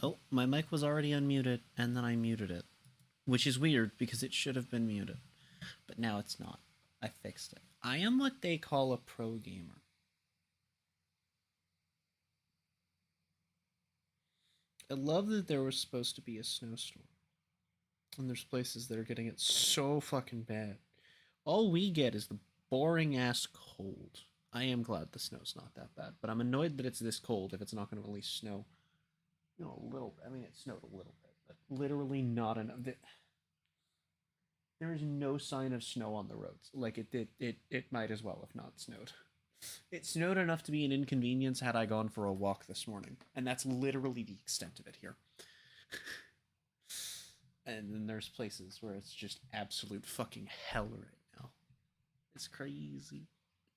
Oh, my mic was already unmuted, and then I muted it. Which is weird, because it should have been muted. But now it's not. I fixed it. I am what they call a pro gamer. I love that there was supposed to be a snowstorm. And there's places that are getting it so fucking bad. All we get is the boring-ass cold. I am glad the snow's not that bad, but I'm annoyed that it's this cold if it's not going to at least snow. You know, a little bit. I mean, it snowed a little bit, but literally not enough. There is no sign of snow on the roads. Like, it might as well have not snowed. It snowed enough to be an inconvenience had I gone for a walk this morning, and that's literally the extent of it here. And then there's places where it's just absolute fucking hell right now. It's crazy.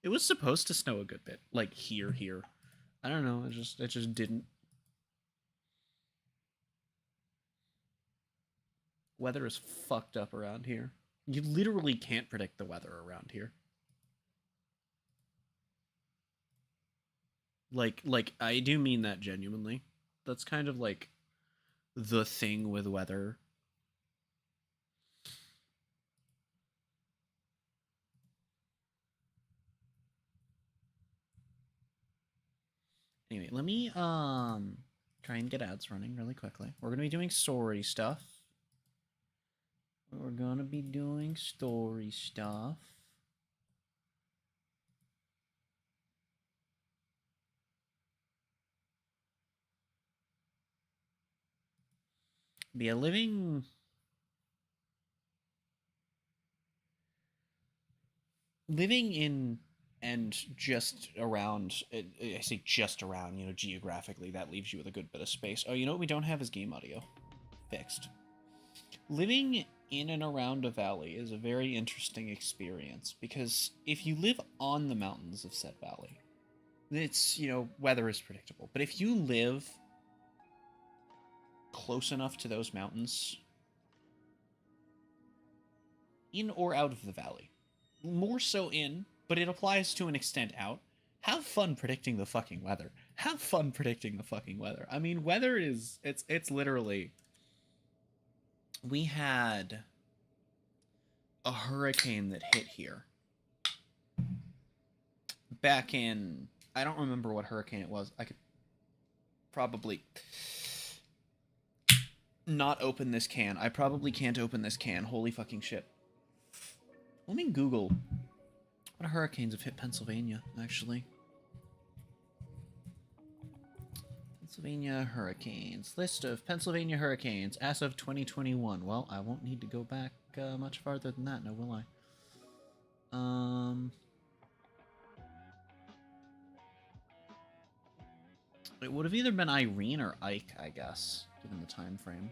It was supposed to snow a good bit, like here. I don't know. It just didn't. Weather is fucked up around here. You literally can't predict the weather around here. Like I do mean that genuinely. That's kind of like the thing with weather. Anyway, let me try and get ads running really quickly. We're gonna be doing story stuff. We're gonna be doing story stuff. Be a living in and just around, I say just around, you know, geographically, that leaves you with a good bit of space. Oh, you know what we don't have is game audio. Fixed. Living in and around a valley is a very interesting experience, because if you live on the mountains of said valley, it's, you know, weather is predictable. But if you live close enough to those mountains, in or out of the valley, more so in, but it applies to an extent out. Have fun predicting the fucking weather. Have fun predicting the fucking weather. I mean, weather is it's literally, we had a hurricane that hit here back in, I don't remember what hurricane it was. I could probably not open this can. I probably can't open this can. Holy fucking shit. Let me Google what hurricanes have hit Pennsylvania, actually. Pennsylvania hurricanes. List of Pennsylvania hurricanes as of 2021. Well, I won't need to go back much farther than that, now will I? It would have either been Irene or Ike, I guess, given the time frame.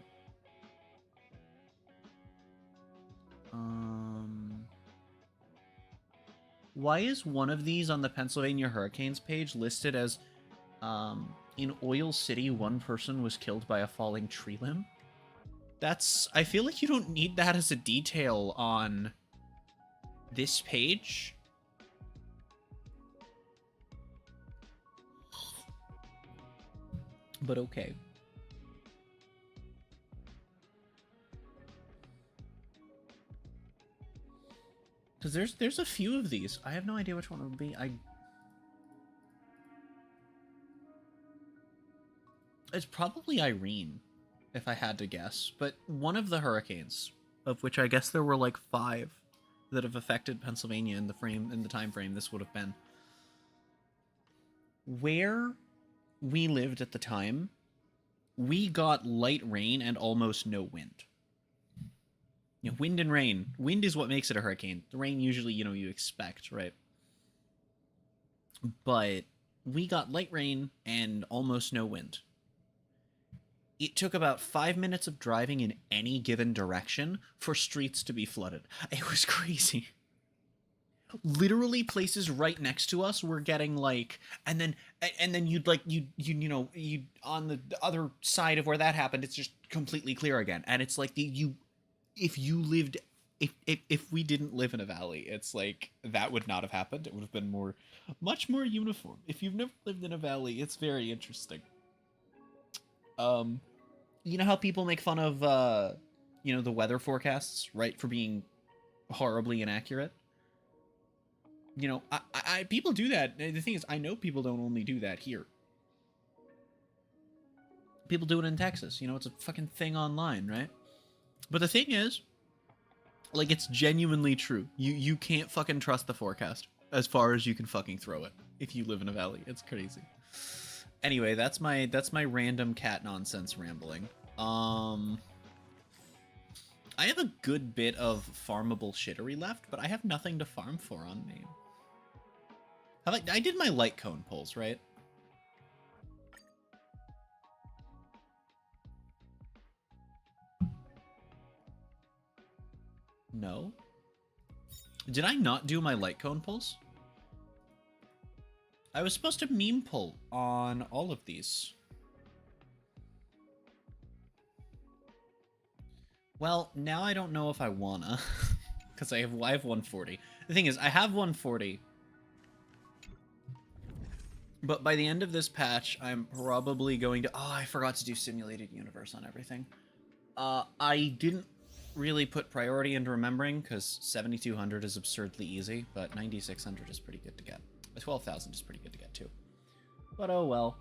Why is one of these on the Pennsylvania Hurricanes page listed as, in Oil City, one person was killed by a falling tree limb? That's, I feel like you don't need that as a detail on this page. But okay. Because there's a few of these. I have no idea which one it would be. It's probably Irene, if I had to guess. But one of the hurricanes, of which I guess there were like 5 that have affected Pennsylvania in the time frame this would have been. Where we lived at the time, we got light rain and almost no wind. You know, wind and rain. Wind is what makes it a hurricane. The rain usually, you know, you expect, right? But we got light rain and almost no wind. It took about 5 minutes of driving in any given direction for streets to be flooded. It was crazy. Literally places right next to us were getting like, and then you'd like, you on the other side of where that happened, it's just completely clear again. And it's like if you lived, if we didn't live in a valley, it's like that would not have happened. It would have been much more uniform. If you've never lived in a valley, it's very interesting. You know how people make fun of, you know, the weather forecasts, right, for being horribly inaccurate? You know, people do that. The thing is, I know people don't only do that here. People do it in Texas. You know, it's a fucking thing online, right? But the thing is, like, it's genuinely true. You can't fucking trust the forecast as far as you can fucking throw it if you live in a valley. It's crazy. Anyway, that's my random cat nonsense rambling. I have a good bit of farmable shittery left, but I have nothing to farm for on main. I did my light cone pulls, right? No. Did I not do my light cone pulls? I was supposed to meme pull on all of these. Well, now I don't know if I wanna, because I have 140. The thing is, I have 140, but by the end of this patch, I'm probably going to... Oh, I forgot to do simulated universe on everything. I didn't really put priority into remembering, because 7200 is absurdly easy, but 9600 is pretty good to get. 12,000 is pretty good to get too. But oh well.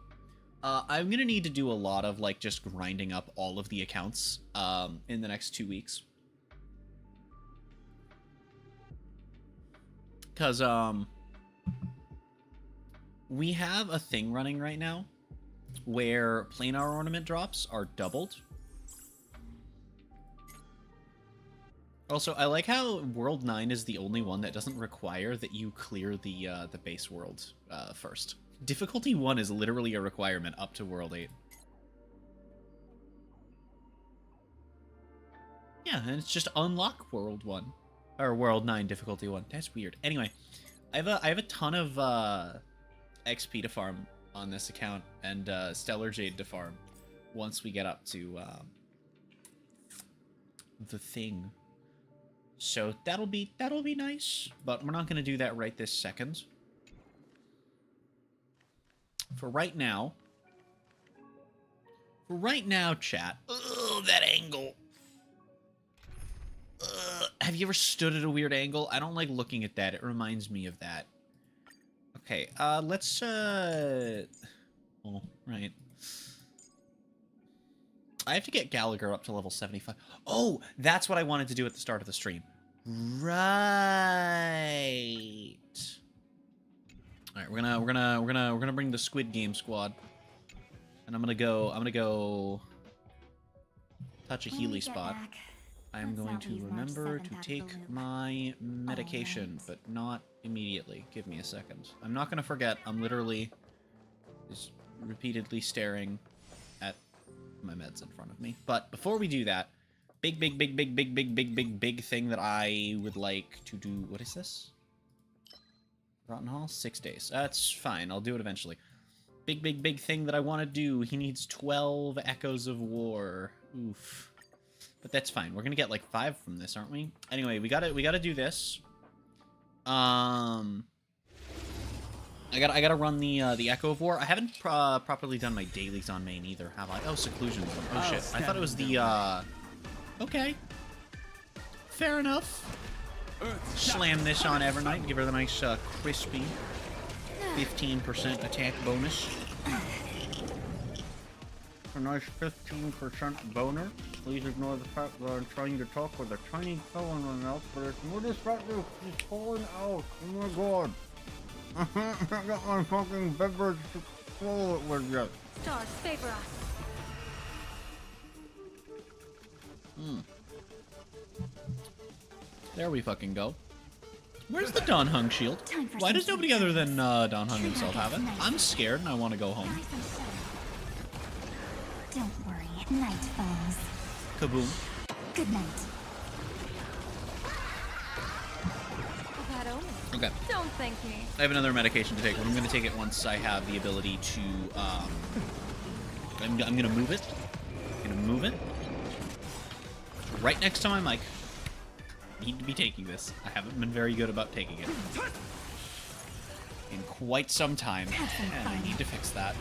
I'm gonna need to do a lot of like just grinding up all of the accounts in the next 2 weeks. Cause we have a thing running right now where planar ornament drops are doubled. Also, I like how World 9 is the only one that doesn't require that you clear the base world first. Difficulty 1 is literally a requirement up to World 8. Yeah, and it's just unlock World 1. Or World 9, Difficulty 1. That's weird. Anyway, I have a ton of XP to farm on this account, and Stellar Jade to farm once we get up to the thing. So that'll be nice, but we're not going to do that right this second. For right now, chat. Ugh, that angle. Ugh. Have you ever stood at a weird angle? I don't like looking at that. It reminds me of that. Okay, let's, oh, right. I have to get Gallagher up to level 75. Oh, that's what I wanted to do at the start of the stream. Right. All right, we're gonna bring the Squid Game squad, and I'm gonna go touch a Healy spot. I'm going to remember to take my medication, but not immediately. Give me a second. I'm not gonna forget. I'm literally just repeatedly staring at my meds in front of me. But before we do that, big thing that I would like to do. What is this? Rotten Hall? 6 days. That's fine. I'll do it eventually. Big thing that I want to do. He needs 12 Echoes of War. Oof. But that's fine. We're gonna get like 5 from this, aren't we? Anyway, we gotta do this. I gotta run the Echo of War. I haven't properly done my dailies on main either, have I? Oh, Seclusion. Oh shit. I thought it was the okay. Fair enough. Slam this on Evernight, give her the nice crispy 15% attack bonus. A nice 15% boner. Please ignore the fact that I'm trying to talk with a tiny toe in my mouth, but it's more distracting. She's falling out. Oh my god. I haven't got my fucking beverage to swallow it with yet. Stars favor us. There we fucking go. Where's the Don Hung shield? Why does nobody other than Don Hung himself have it? I'm scared and I want to go home. Don't worry, night falls. Kaboom. Good night. Bad omen. Okay. Don't thank me. I have another medication to take, but I'm going to take it once I have the ability to, I'm going to move it. I'm going to move it. Right next to my mic. Need to be taking this. I haven't been very good about taking it in quite some time, and I need to fix that.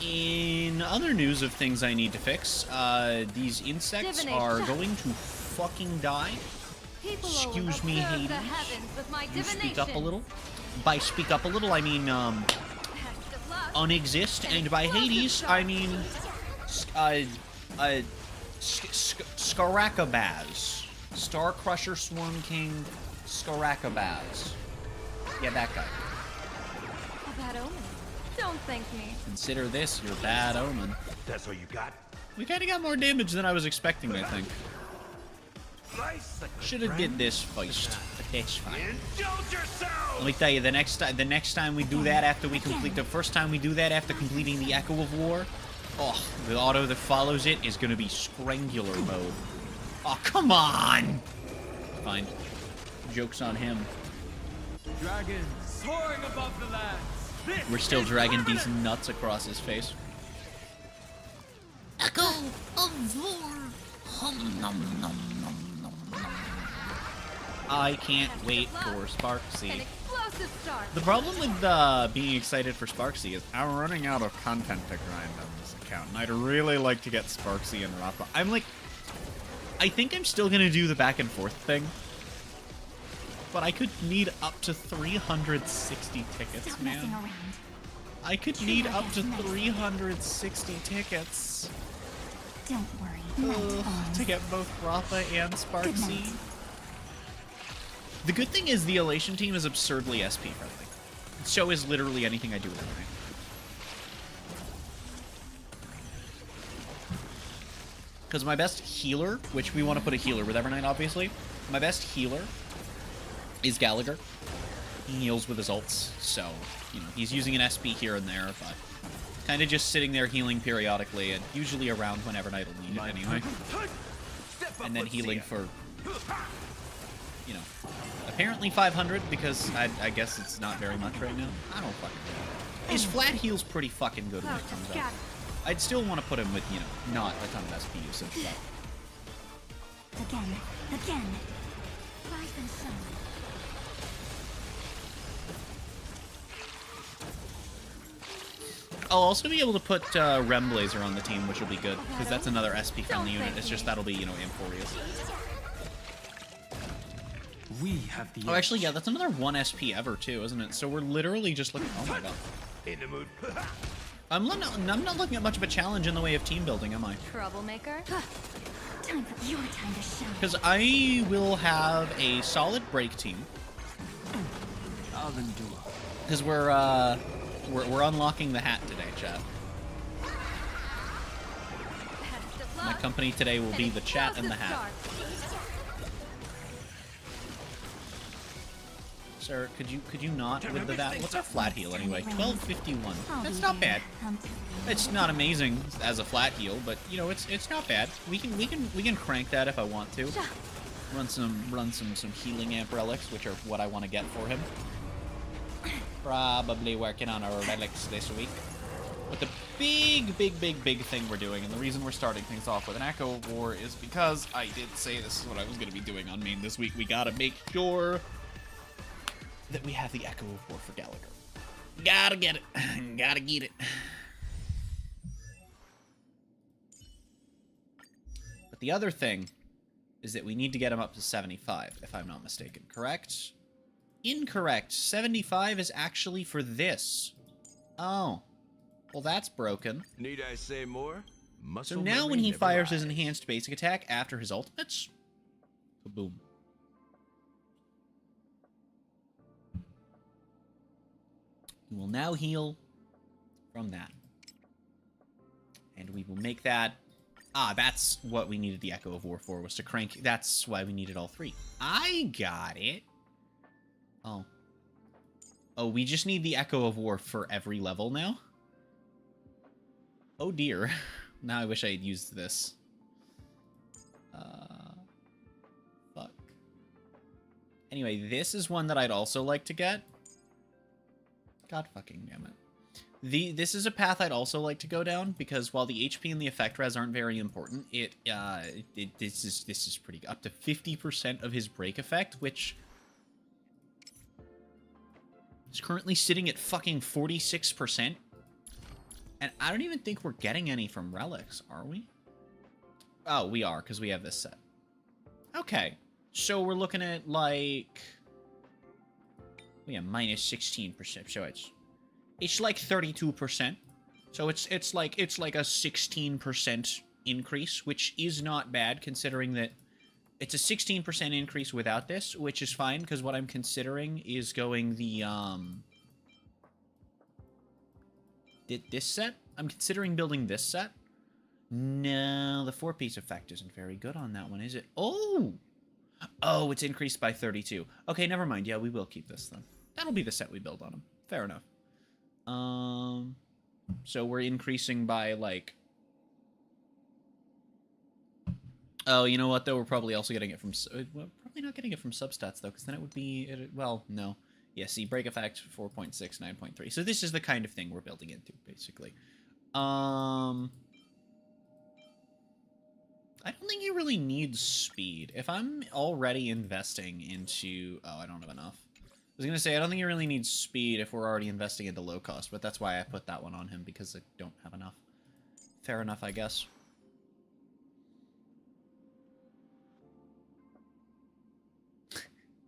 In In other news of things I need to fix, these insects are going to fucking die. Excuse me, Hades. You speak up a little. By speak up a little, I mean, unexist, and by Hades, I mean, Scaracabaz. Star Crusher Swarm King Scaracabaz. Yeah, that guy. A bad omen. Don't thank me. Consider this your bad omen. That's all you got? We kinda got more damage than I was expecting, I think. Nice, like Should have did this first, but that's fine. Indulge yourself! Let me tell you, the next time we do that after we complete the first time we do that after completing the Echo of War, oh, the auto that follows it is gonna be Strangular mode. Oh, come on! Fine. Joke's on him. Dragons soaring above the lands. We're still dragging these nuts across his face. Echo of War. Hum nom nom nom nom nom. I can't wait for Sparksy. An explosive start. The problem with being excited for Sparksy is I'm running out of content to grind on this account, and I'd really like to get Sparksy and Rafa. I think I'm still gonna do the back and forth thing, but I could need up to 360 tickets, Stop messing man. around. I could need up to 360 tickets Don't worry. Night falls. to get both Rafa and Good Sparksy. night. The good thing is the Elation team is absurdly SP friendly. So is literally anything I do with everything. Because my best healer, which we want to put a healer with Evernight, obviously. My best healer is Gallagher. He heals with his ults, so, you know, he's using an SP here and there, but kind of just sitting there healing periodically, and usually around when Evernight will need it anyway. And then healing for, you know, apparently 500, because I guess it's not very much right now. I don't fucking know. His flat heal's pretty fucking good when it comes out. I'd still want to put him with, you know, not a ton of SP usage, but... Again. Rise and shine. I'll also be able to put Rem Blazer on the team, which will be good, because that's another SP-friendly unit. It's just that'll be, you know, Amphorius. We have the Oh, actually, yeah, that's another 1 SP ever, too, isn't it? So we're literally just looking... Oh, my God. In the mood. I'm not looking at much of a challenge in the way of team building, am I? Troublemaker. Time for your time to shine. Because I will have a solid break team. I'll endure. Because we're unlocking the hat today, chat. My company today will be the chat and the hat. Sir, could you not with the that? What's our flat heal anyway? 1251. That's not bad. It's not amazing as a flat heal, but you know it's not bad. We can crank that if I want to. Run some healing amp relics, which are what I want to get for him. Probably working on our relics this week. But the big thing we're doing, and the reason we're starting things off with an Echo of War is because I did say this is what I was going to be doing on main this week. We gotta make sure that we have the Echo of War for Gallagher. Gotta get it. Gotta get it. But the other thing is that we need to get him up to 75, if I'm not mistaken. Correct? Incorrect. 75 is actually for this. Oh. Well, that's broken. Need I say more? Muscle So now memory when he never fires his lies. enhanced basic attack after his ultimates... Kaboom. We will now heal from that. And we will make that... Ah, that's what we needed the Echo of War for, was to crank... That's why we needed all three. I got it. Oh. Oh, we just need the Echo of War for every level now? Oh dear. Now I wish I had used this. Fuck. Anyway, this is one that I'd also like to get. God fucking damn it. This is a path I'd also like to go down, because while the HP and the effect res aren't very important, this is pretty up to 50% of his break effect, which is currently sitting at fucking 46%. And I don't even think we're getting any from relics, are we? Oh, we are, because we have this set. Okay. So we're looking at, like... We have minus 16%, so it's like 32%. So it's like a 16% increase, which is not bad, considering that it's a 16% increase without this, which is fine, because what I'm considering is going the, this set? I'm considering building this set. No, the 4-piece effect isn't very good on that one, is it? Oh! Oh, it's increased by 32. Okay, never mind. Yeah, we will keep this then. That'll be the set we build on him. Fair enough. So we're increasing by, like... Oh, you know what, though? We're probably also getting it from... We're probably not getting it from substats, though, because then it would be... Well, no. Yeah, see, break effect, 4.6, 9.3. So this is the kind of thing we're building into, basically. I don't think you really need speed. If I'm already investing into... Oh, I don't have enough. I was going to say, I don't think you really need speed if we're already investing into low cost, but that's why I put that one on him, because I don't have enough. Fair enough, I guess.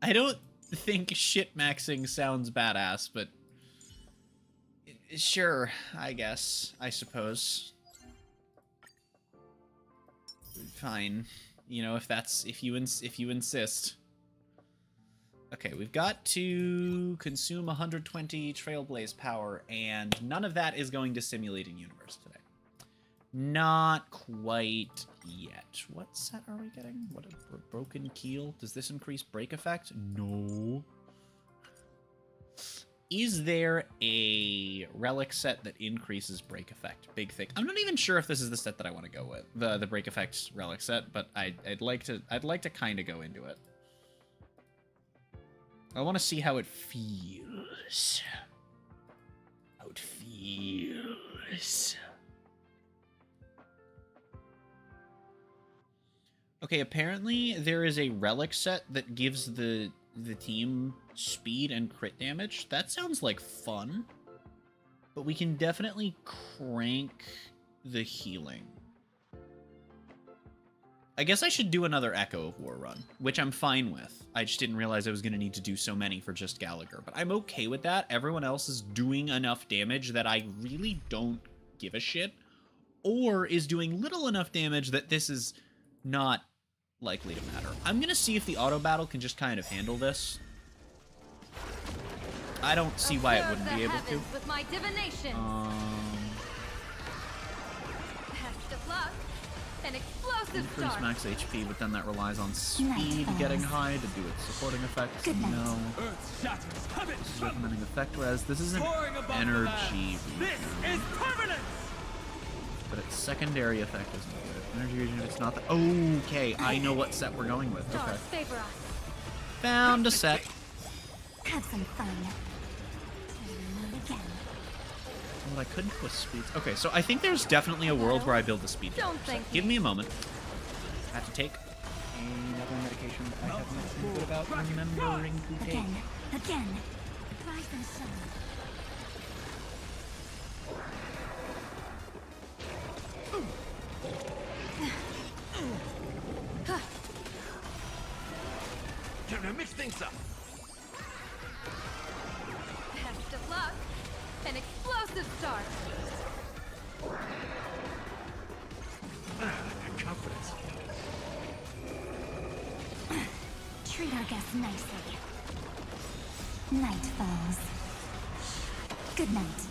I don't think shit-maxing sounds badass, but... Sure, I guess. I suppose. Fine. You know, if you insist. Okay, we've got to consume 120 Trailblaze power, and none of that is going to Simulating Universe today. Not quite yet. What set are we getting? What a broken keel? Does this increase break effect? No. Is there a relic set that increases break effect? Big thing. I'm not even sure if this is the set that I want to go with, the break effect relic set, but I'd like to kind of go into it. I want to see how it feels. How it feels. Okay, apparently there is a relic set that gives the team speed and crit damage. That sounds like fun. But we can definitely crank the healing. I guess I should do another Echo of War run, which I'm fine with. I just didn't realize I was going to need to do so many for just Gallagher. But I'm okay with that. Everyone else is doing enough damage that I really don't give a shit. Or is doing little enough damage that this is not likely to matter. I'm going to see if the auto battle can just kind of handle this. I don't see why it wouldn't be able to. With my divination. An explosive increase start. max HP, but then that relies on speed getting high to do its supporting effects. No. This is recommending effect, whereas this is an energy This is permanent. but its secondary effect isn't good. Energy region, it's not the... Okay, I know what set we're going with. Okay. Favor us. Found a set. Have some fun. Again. Well, I couldn't with speed. Okay, so I think there's definitely a world where I build the speed. Don't So think give me a moment. I have to take another medication I have not been good about remembering to take. Again. Rise and shine. Time to mix things up. Best of luck. An explosive start. Confidence. Treat our guests nicely. Night falls. Good night.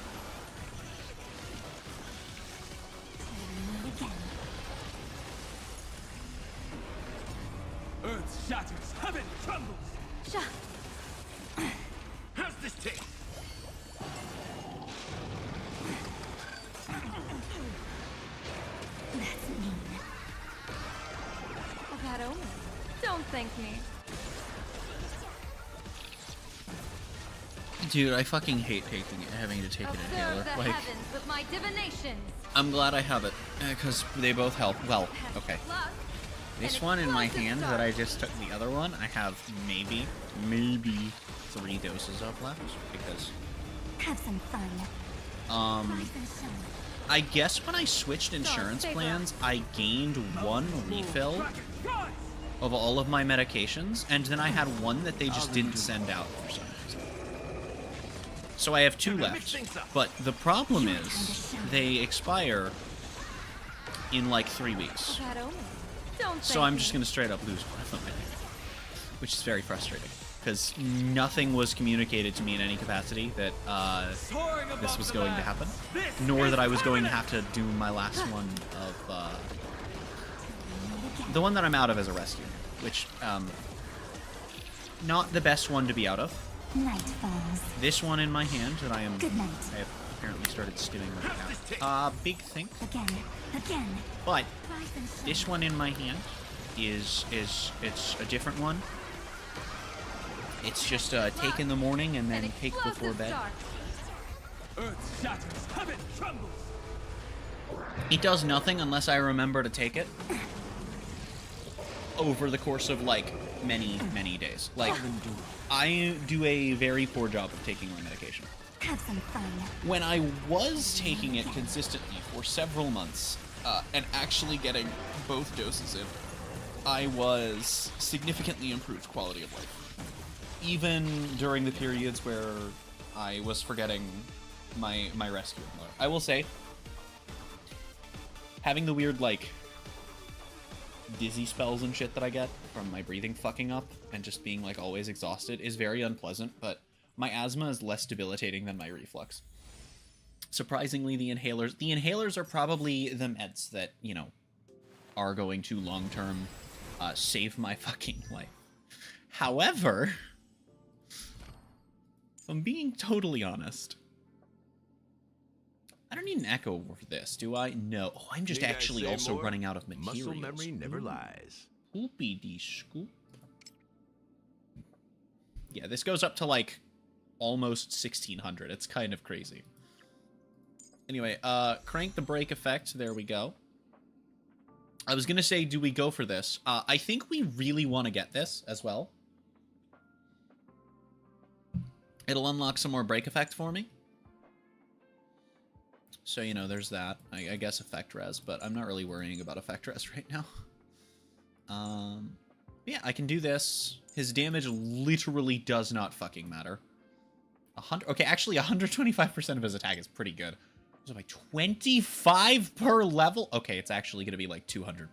Again. Earth shatters, heaven trembles. How's this taste? That's mean. A bad omen. Don't thank me. Dude, I fucking hate having to take an Observe inhaler. the Like, heavens with my divinations. I'm glad I have it, because they both help. Well, okay. Luck. This An one in my explosive hand start. that I just took the other one, I have maybe 3 doses of left, because, Have some fun. Rise and shine. I guess when I switched insurance plans, I gained one refill of all of my medications, and then I had one that they just didn't send out for some reason. So I have 2 left, but the problem is they expire in like 3 weeks. Bad omen. Don't So thank I'm me. just going to straight up lose one of them, I think. Which is very frustrating, because nothing was communicated to me in any capacity that this was going to happen, nor that I was going to have to do my last one of... the one that I'm out of is a rescue, which, not the best one to be out of. Night falls. This one in my hand that I am... Good night. I have apparently started stewing right now. Big thing. Again. But Rise and shine. this one in my hand it's a different one. It's just take in the morning and then An take before explosive bed. start. Earth shatters, heaven trembles. It does nothing unless I remember to take it over the course of, like, many days. Like, I do a very poor job of taking my medication. Have some fun. When I was taking it consistently for several months, and actually getting both doses in, I was significantly improved quality of life. Even during the periods where I was forgetting my rescue. I will say, having the weird, like, dizzy spells and shit that I get from my breathing fucking up and just being, like, always exhausted is very unpleasant, but my asthma is less debilitating than my reflux. Surprisingly, the inhalers are probably the meds that, you know, are going to long-term save my fucking life. However, if I'm being totally honest, I don't need an echo for this, do I? No. Oh, I'm just Need I actually say also more? running out of materials. Muscle memory never lies. Scoopy-dee-scoop. Yeah, this goes up to, like, almost 1600. It's kind of crazy. Anyway, crank the brake effect. There we go. I was gonna say, do we go for this? I think we really want to get this as well. It'll unlock some more brake effect for me. So, you know, there's that. I guess effect res, but I'm not really worrying about effect res right now. Yeah, I can do this. His damage literally does not fucking matter. Okay, actually, 125% of his attack is pretty good. So by 25 per level? Okay, it's actually going to be like 200%.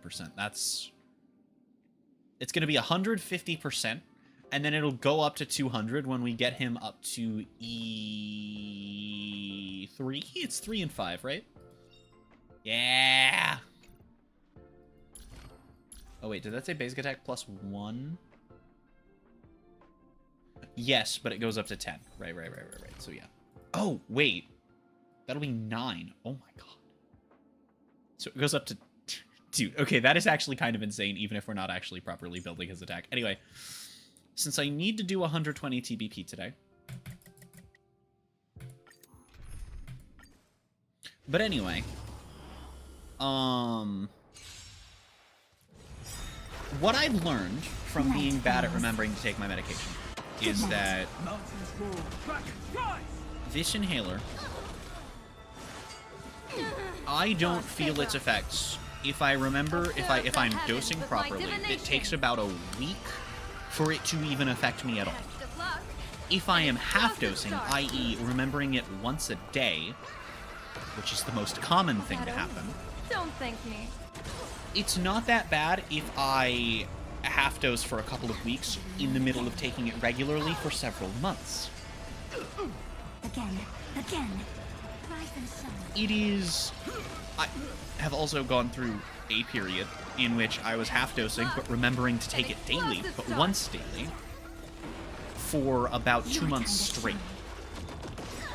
It's going to be 150%, and then it'll go up to 200 when we get him up to E3. It's 3 and 5, right? Yeah! Oh, wait, did that say basic attack +1? Yes, but it goes up to 10. Right. So, yeah. Oh, wait. That'll be 9. Oh, my God. So it goes up to... Dude, okay, that is actually kind of insane, even if we're not actually properly building his attack. Anyway, since I need to do 120 TBP today... But anyway... What I've learned from being bad at remembering to take my medication is that Mountains roar, dragons rise. this inhaler, I don't feel its effects if I remember, if I'm dosing properly. It takes about a week for it to even affect me at all. Best of luck. If I am half dosing, i.e. remembering it once a day, which is the most common thing to happen, Don't thank me. it's not that bad if I half dose for a couple of weeks in the middle of taking it regularly for several months. Again. Rise and shine. It is... I have also gone through a period in which I was half dosing, but remembering to take it daily, but once daily, for about 2 months straight.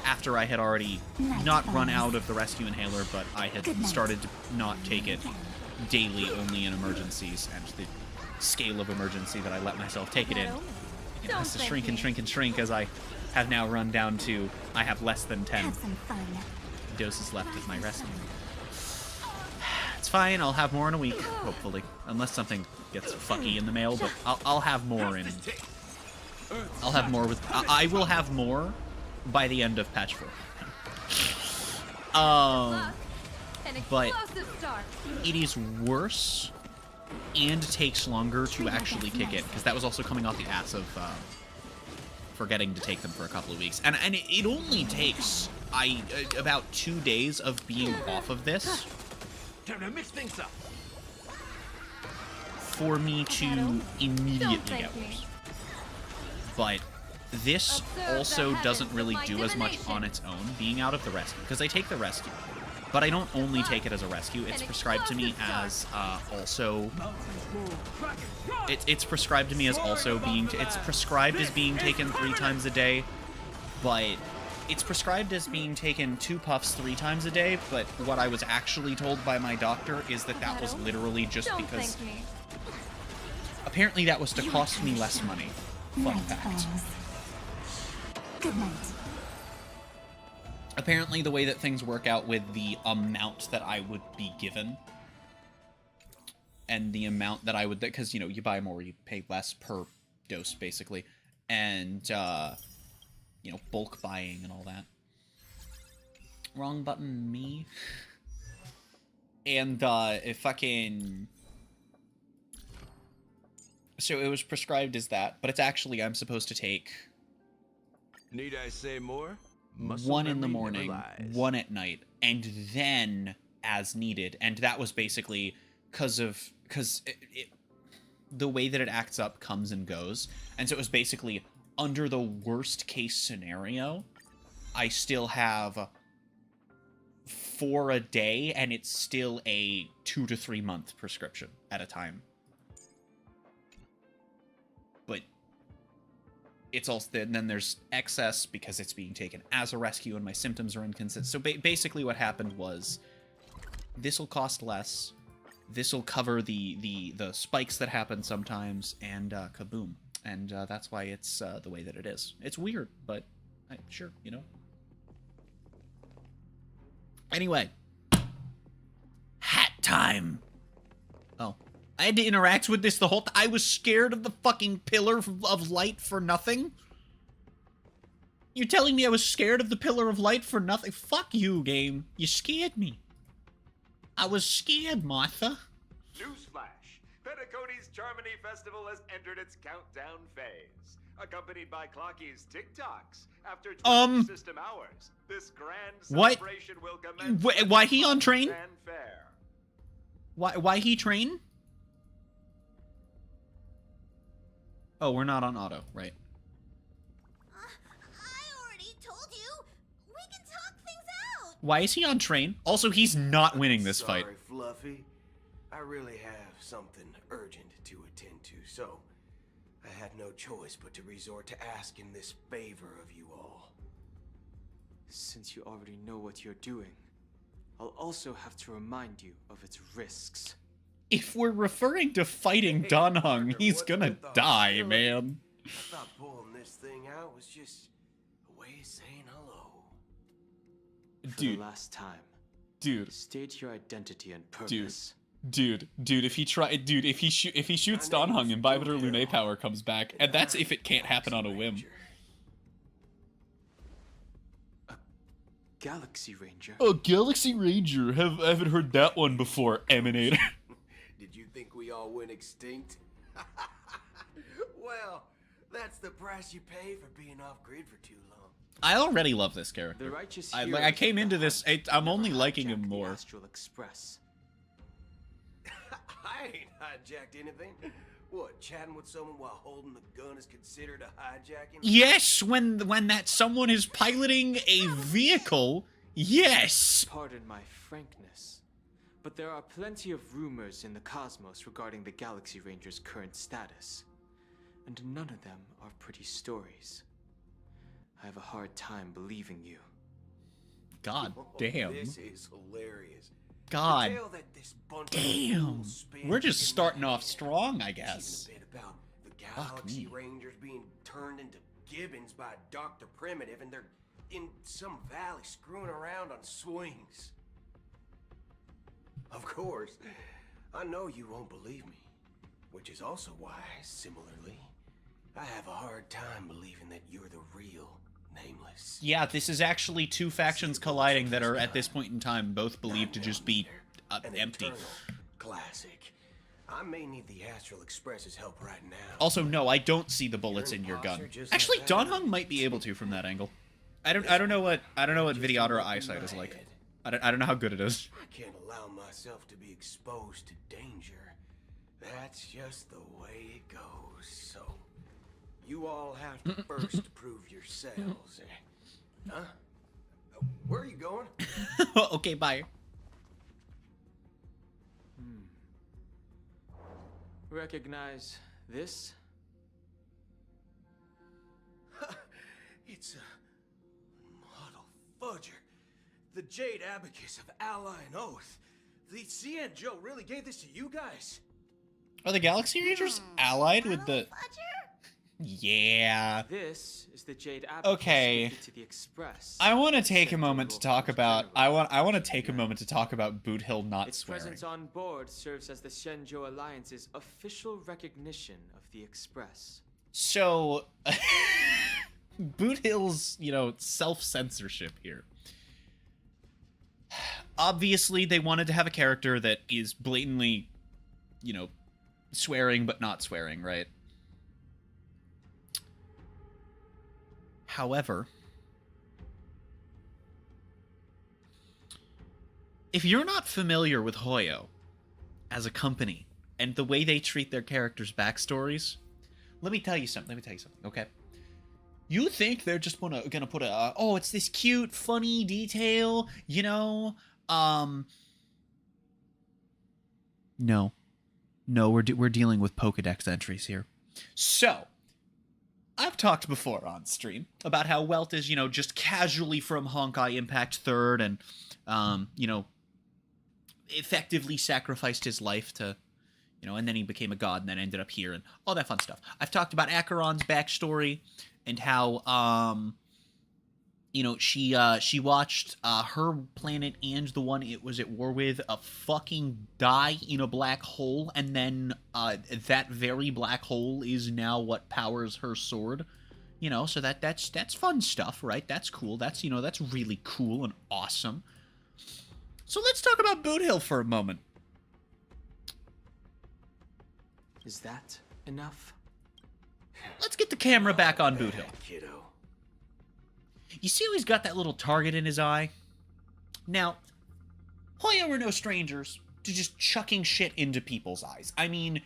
After I had already not run out of the rescue inhaler, but I had started to not take it daily, only in emergencies, and the scale of emergency that I let myself take it in, you know, has to shrink and shrink and shrink as I have now run down to, I have less than 10 Have some fun. doses left of my rescue. It's fine, I'll have more in a week, hopefully. Unless something gets fucky in the mail, but I'll have more in... I'll have more with... I will have more by the end of patch 4. An but explosive start. it is worse and takes longer to actually kick in, because that was also coming off the ass of forgetting to take them for a couple of weeks. And it only takes about 2 days of being off of this Time to mix things up. for me to immediately get worse. But this also doesn't really do as much on its own, being out of the rescue, because I take the rescue. But I don't only take it as a rescue. It's prescribed to me as also. It's prescribed to me as also being. It's prescribed as being taken 3 times a day, but it's prescribed as being taken 2 puffs 3 times a day. But what I was actually told by my doctor is that that was literally just Don't because. thank me. Apparently, that was to cost me less money. Fun Night fact. falls. Good night. Apparently, the way that things work out with the amount that I would be given and the amount that I would, because, you know, you buy more, you pay less per dose, basically, and, you know, bulk buying and all that. Wrong button, me. And, it fucking... So it was prescribed as that, but it's actually, I'm supposed to take... Need I say more? Muscle 1 in the memory never morning, lies. 1 at night, and then as needed. And that was basically because the way that it acts up comes and goes. And so it was basically under the worst case scenario, I still have 4 a day, and it's still a 2 to 3 month prescription at a time. But it's also, then there's excess because it's being taken as a rescue and my symptoms are inconsistent. So basically what happened was, this will cost less, this will cover the spikes that happen sometimes, and kaboom. And that's why it's the way that it is. It's weird, but sure, you know. Anyway. Hat time! Oh. I had to interact with this the whole time. I was scared of the fucking pillar of light for nothing? You're telling me I was scared of the pillar of light for nothing? Fuck you, game. You scared me. I was scared, Martha. Newsflash! Penacony's Charmony Festival has entered its countdown phase. Accompanied by Clocky's TikToks. After 12 system hours, this grand What? celebration will commence. Why he on train? Fanfare. Why he train? Oh, we're not on auto, right? I already told you. We can talk things out. Why is he on train? Also, he's not winning this fight. Sorry, Fluffy. I really have something urgent to attend to, so I had no choice but to resort to asking this favor of you all. Since you already know what you're doing, I'll also have to remind you of its risks. If we're referring to fighting Don Hung, he's gonna die, man. I thought pulling this thing out was just a way of saying hello. For Dude. the last time, Dude. state your identity and purpose. Dude, if he shoots Don Hung, Imbibitor Lunae power comes back, and that's if it can't happen on a whim. Galaxy Ranger? Oh, Galaxy Ranger, haven't heard that one before, Emanator. Did you think we all went extinct? Well, that's the price you pay for being off-grid for too long. I already love this character. The righteous I heroes came of into the this, hunt I'm never only liking him hijacked the more. Astral Express. I ain't hijacked anything. What, chatting with someone while holding the gun is considered a hijacking? Yes, when that someone is piloting a vehicle, yes! Pardon my frankness, but there are plenty of rumors in the cosmos regarding the Galaxy Ranger's current status, and none of them are pretty stories. I have a hard time believing you. God Oh, damn. This is hilarious. God The tale that this bunch of damn. fools spin We're just in starting my off head. strong, I Even guess. a bit about the Fuck Galaxy me. Rangers being turned into gibbons by Dr. Primitive, and they're in some valley screwing around on swings. Of course, I know you won't believe me, which is also why, similarly, I have a hard time believing that you're the real nameless. Yeah, this is actually two factions colliding that are, at this point in time, both believed to just be An empty. eternal classic. I may need the Astral Express's help right now. Also, no, I don't see the bullets in your gun. Actually, Donhung might be able to from that angle. I don't know what Videodera eyesight is like. I don't know how good it is. I can't allow myself to be exposed to danger. That's just the way it goes. So, you all have to first prove yourselves. Huh? Where are you going? Okay, bye. Recognize this? It's a model fudger. The Jade Abacus of Ally and Oath. The Cian Joe really gave this to you guys? Are the Galaxy Rangers allied with the... Yeah. This is the Jade Abacus Okay. to the Express. I want to take a moment to talk about... I want to take a moment to talk about Boot Hill not Its swearing. presence on board serves as the Shenzhou Alliance's official recognition of the Express. So, Boot Hill's, self-censorship here. Obviously, they wanted to have a character that is blatantly, swearing but not swearing, right? However, if you're not familiar with Hoyo as a company and the way they treat their characters' backstories, let me tell you something, okay? You think they're just gonna put oh, it's this cute, funny detail, No, we're dealing with Pokedex entries here. So, I've talked before on stream about how Welt is, just casually from Honkai Impact 3rd and, effectively sacrificed his life to, and then he became a god and then ended up here and all that fun stuff. I've talked about Acheron's backstory and how, she watched her planet and the one it was at war with fucking die in a black hole, and then that very black hole is now what powers her sword. So that's fun stuff, right? That's cool. That's that's really cool and awesome. So let's talk about Boot Hill for a moment. Is that enough? Let's get the camera back on Boot Hill. Kiddo. You see how he's got that little target in his eye? Now, Hoyo are no strangers to just chucking shit into people's eyes. I mean,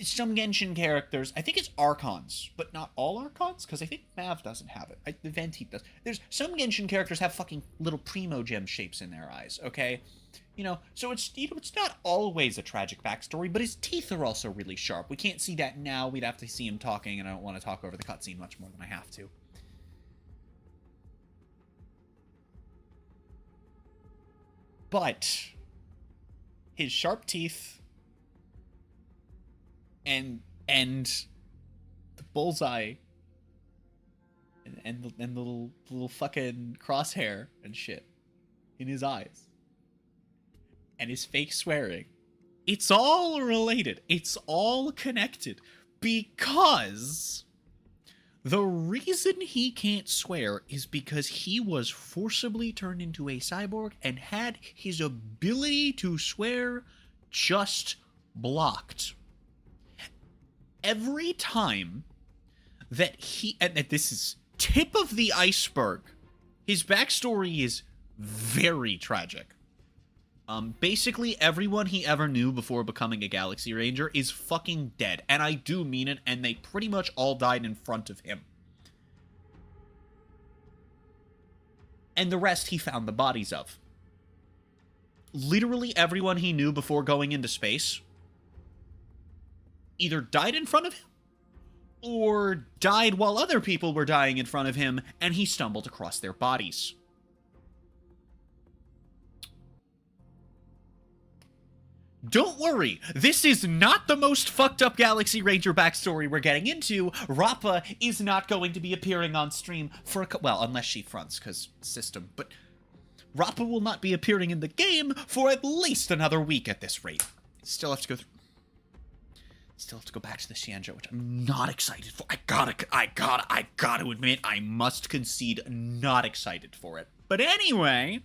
some Genshin characters, I think it's Archons, but not all Archons, because I think Mav doesn't have it. The Venteep does. There's some Genshin characters have fucking little Primo Gem shapes in their eyes, okay? So it's it's not always a tragic backstory, but his teeth are also really sharp. We can't see that now. We'd have to see him talking, and I don't want to talk over the cutscene much more than I have to. But his sharp teeth and the bullseye and the little fucking crosshair and shit in his eyes. And his fake swearing. It's all related. It's all connected. Because the reason he can't swear is because he was forcibly turned into a cyborg and had his ability to swear just blocked. Every time that and this is tip of the iceberg, his backstory is very tragic. Basically, everyone he ever knew before becoming a Galaxy Ranger is fucking dead. And I do mean it, and they pretty much all died in front of him. And the rest he found the bodies of. Literally everyone he knew before going into space either died in front of him, or died while other people were dying in front of him, and he stumbled across their bodies. Don't worry, this is not the most fucked up Galaxy Ranger backstory we're getting into. Rappa is not going to be appearing on stream for well, unless she fronts, because system, but Rappa will not be appearing in the game for at least another week at this rate. Still have to go through... Still have to go back to the Xianzhou, which I'm not excited for. I gotta admit, I must concede, not excited for it. But anyway,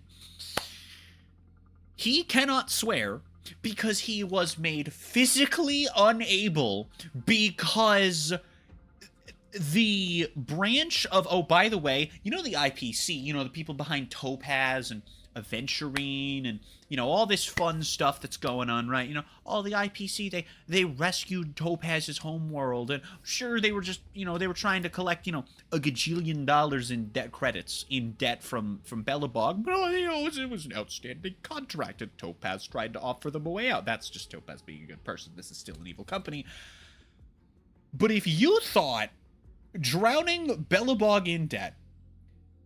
he cannot swear because he was made physically unable because the branch of, oh, by the way, you know the IPC, you know, the people behind Topaz and Aventurine and, you know, all this fun stuff that's going on, right? You know, all the IPC, they rescued Topaz's homeworld, and sure, they were just, you know, they were trying to collect, you know, $1 gajillion in debt credits, in debt from Belobog, but, you know, it was an outstanding contract, and Topaz tried to offer them a way out. That's just Topaz being a good person. This is still an evil company. But if you thought drowning Belobog in debt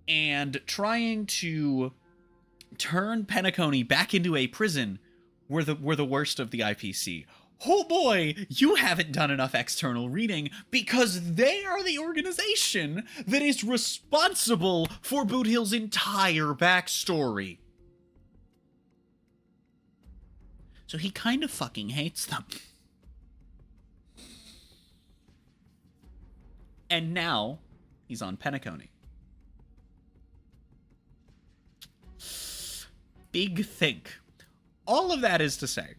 and trying to turn Penacony back into a prison were the worst of the IPC, oh boy, you haven't done enough external reading, because they are the organization that is responsible for Boot Hill's entire backstory. So he kind of fucking hates them. And now he's on Penacony. Big think. All of that is to say,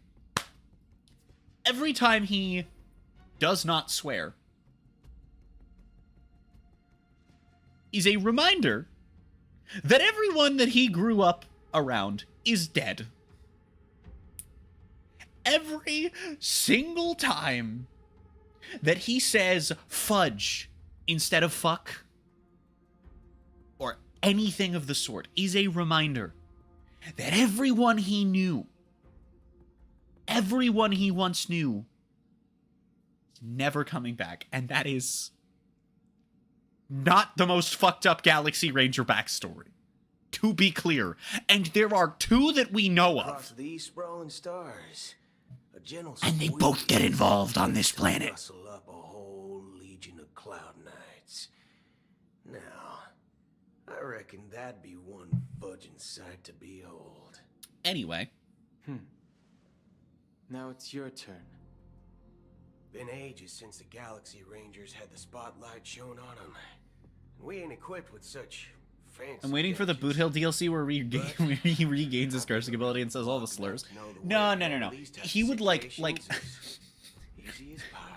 every time he does not swear is a reminder that everyone that he grew up around is dead. Every single time that he says fudge instead of fuck or anything of the sort is a reminder that everyone he knew, everyone he once knew, is never coming back. And that is not the most fucked up Galaxy Ranger backstory, to be clear. And there are two that we know Across of. these sprawling stars, a gentle And they squeeze both get involved on this planet. rustle up a whole legion of Cloud Knights. Now, I reckon that'd be one fudging sight to behold. Anyway, Now it's your turn. Been ages since the Galaxy Rangers had the spotlight shown on them. We ain't equipped with such fancy I'm waiting for the Boot gadgets. Hill DLC where where he regains his cursing ability and says all the slurs. No. He would like Easy as pie.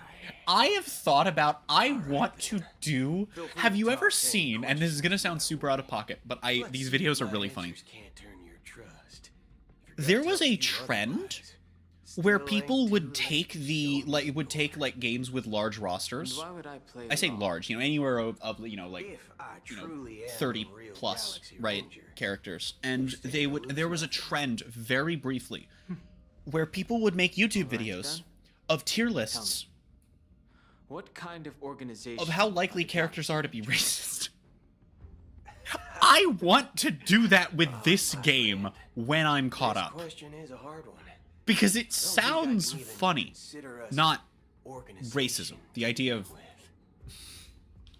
I have thought about, I want to do, have you ever seen, and this is going to sound super out of pocket, but these videos are really funny. Can't turn your trust. There was a trend where people would take games with large rosters. Why would I play I say along? large, you know, anywhere of you know, like, If I you know, truly am 30 a real plus, Galaxy right, Ranger, characters. And there was a trend very briefly where people would make YouTube Alright, videos then. of tier lists What kind of organization? of how are likely the characters are to be racist. I want to do that with this game when I'm caught this up, question is a hard one. because it Don't think I sounds can even funny, consider us not organization racism. The idea of, with.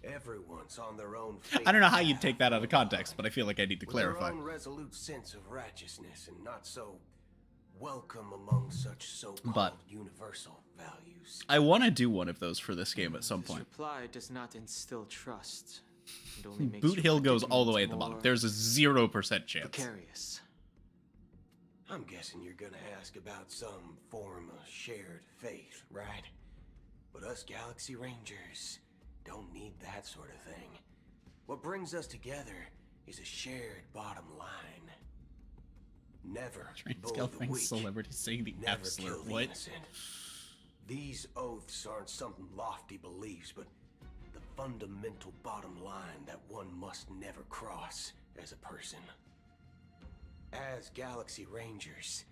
Everyone's on their own I don't know how you'd take that out of context, but I feel like I need to with their clarify. own resolute sense of righteousness and not so welcome among such so-called But- universal values. I want to do one of those for this game at some This point. reply does not instill trust. It only makes Boot your Hill goes all the way at the predicament bottom. There's a 0% more chance. precarious. I'm guessing you're gonna ask about some form of shared faith, right? But us Galaxy Rangers don't need that sort of thing. What brings us together is a shared bottom line. Never Train bully scale the thanks weak. celebrities saying the Never F slur. kill the What? innocent. These oaths aren't some lofty beliefs, but the fundamental bottom line that one must never cross as a person. As Galaxy Rangers,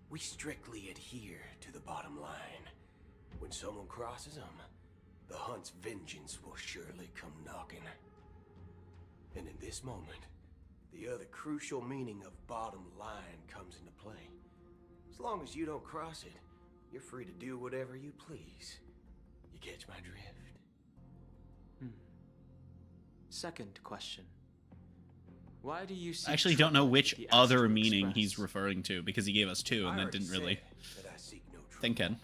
we strictly adhere to the bottom line. When someone crosses them, the hunt's vengeance will surely come knocking. And in this moment, the other crucial meaning of bottom line comes into play. As long as you don't cross it, you're free to do whatever you please. You catch my drift? Second question. Why do you see I actually don't know trouble which with the other Astral meaning Express? he's referring to, because he gave us two and I that already didn't really said that I seek no trouble. think in.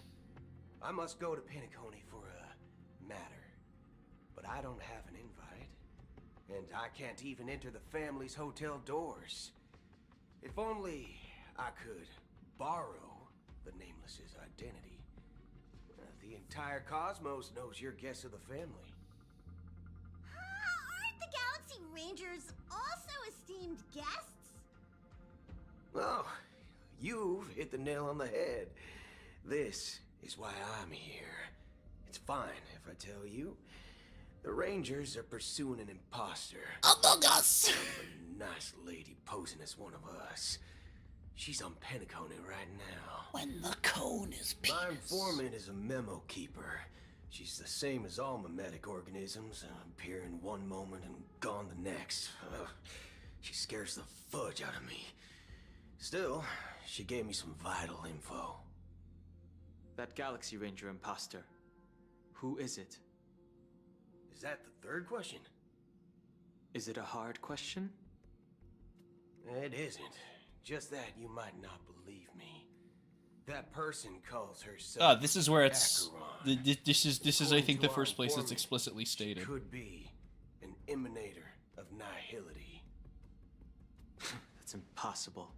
I must go to Penacony for a matter. But I don't have an invite. And I can't even enter the family's hotel doors. If only I could borrow the Nameless's identity. The entire cosmos knows you're guests of the family. Aren't the Galaxy Rangers also esteemed guests? Well, you've hit the nail on the head. This is why I'm here. It's fine if I tell you. The Rangers are pursuing an imposter. Among Us! A nice lady posing as one of us. She's on Penacony right now. When the cone is My penis. informant is a memo keeper. She's the same as all mimetic organisms, appear in one moment and gone the next. She scares the fudge out of me. Still, she gave me some vital info. That Galaxy Ranger imposter. Who is it? Is that the third question? Is it a hard question? It isn't. Just that you might not believe me. That person calls herself. This is where it's. Acheron. This is I think the first place it's explicitly stated. Could be an emanator of nihility. That's impossible.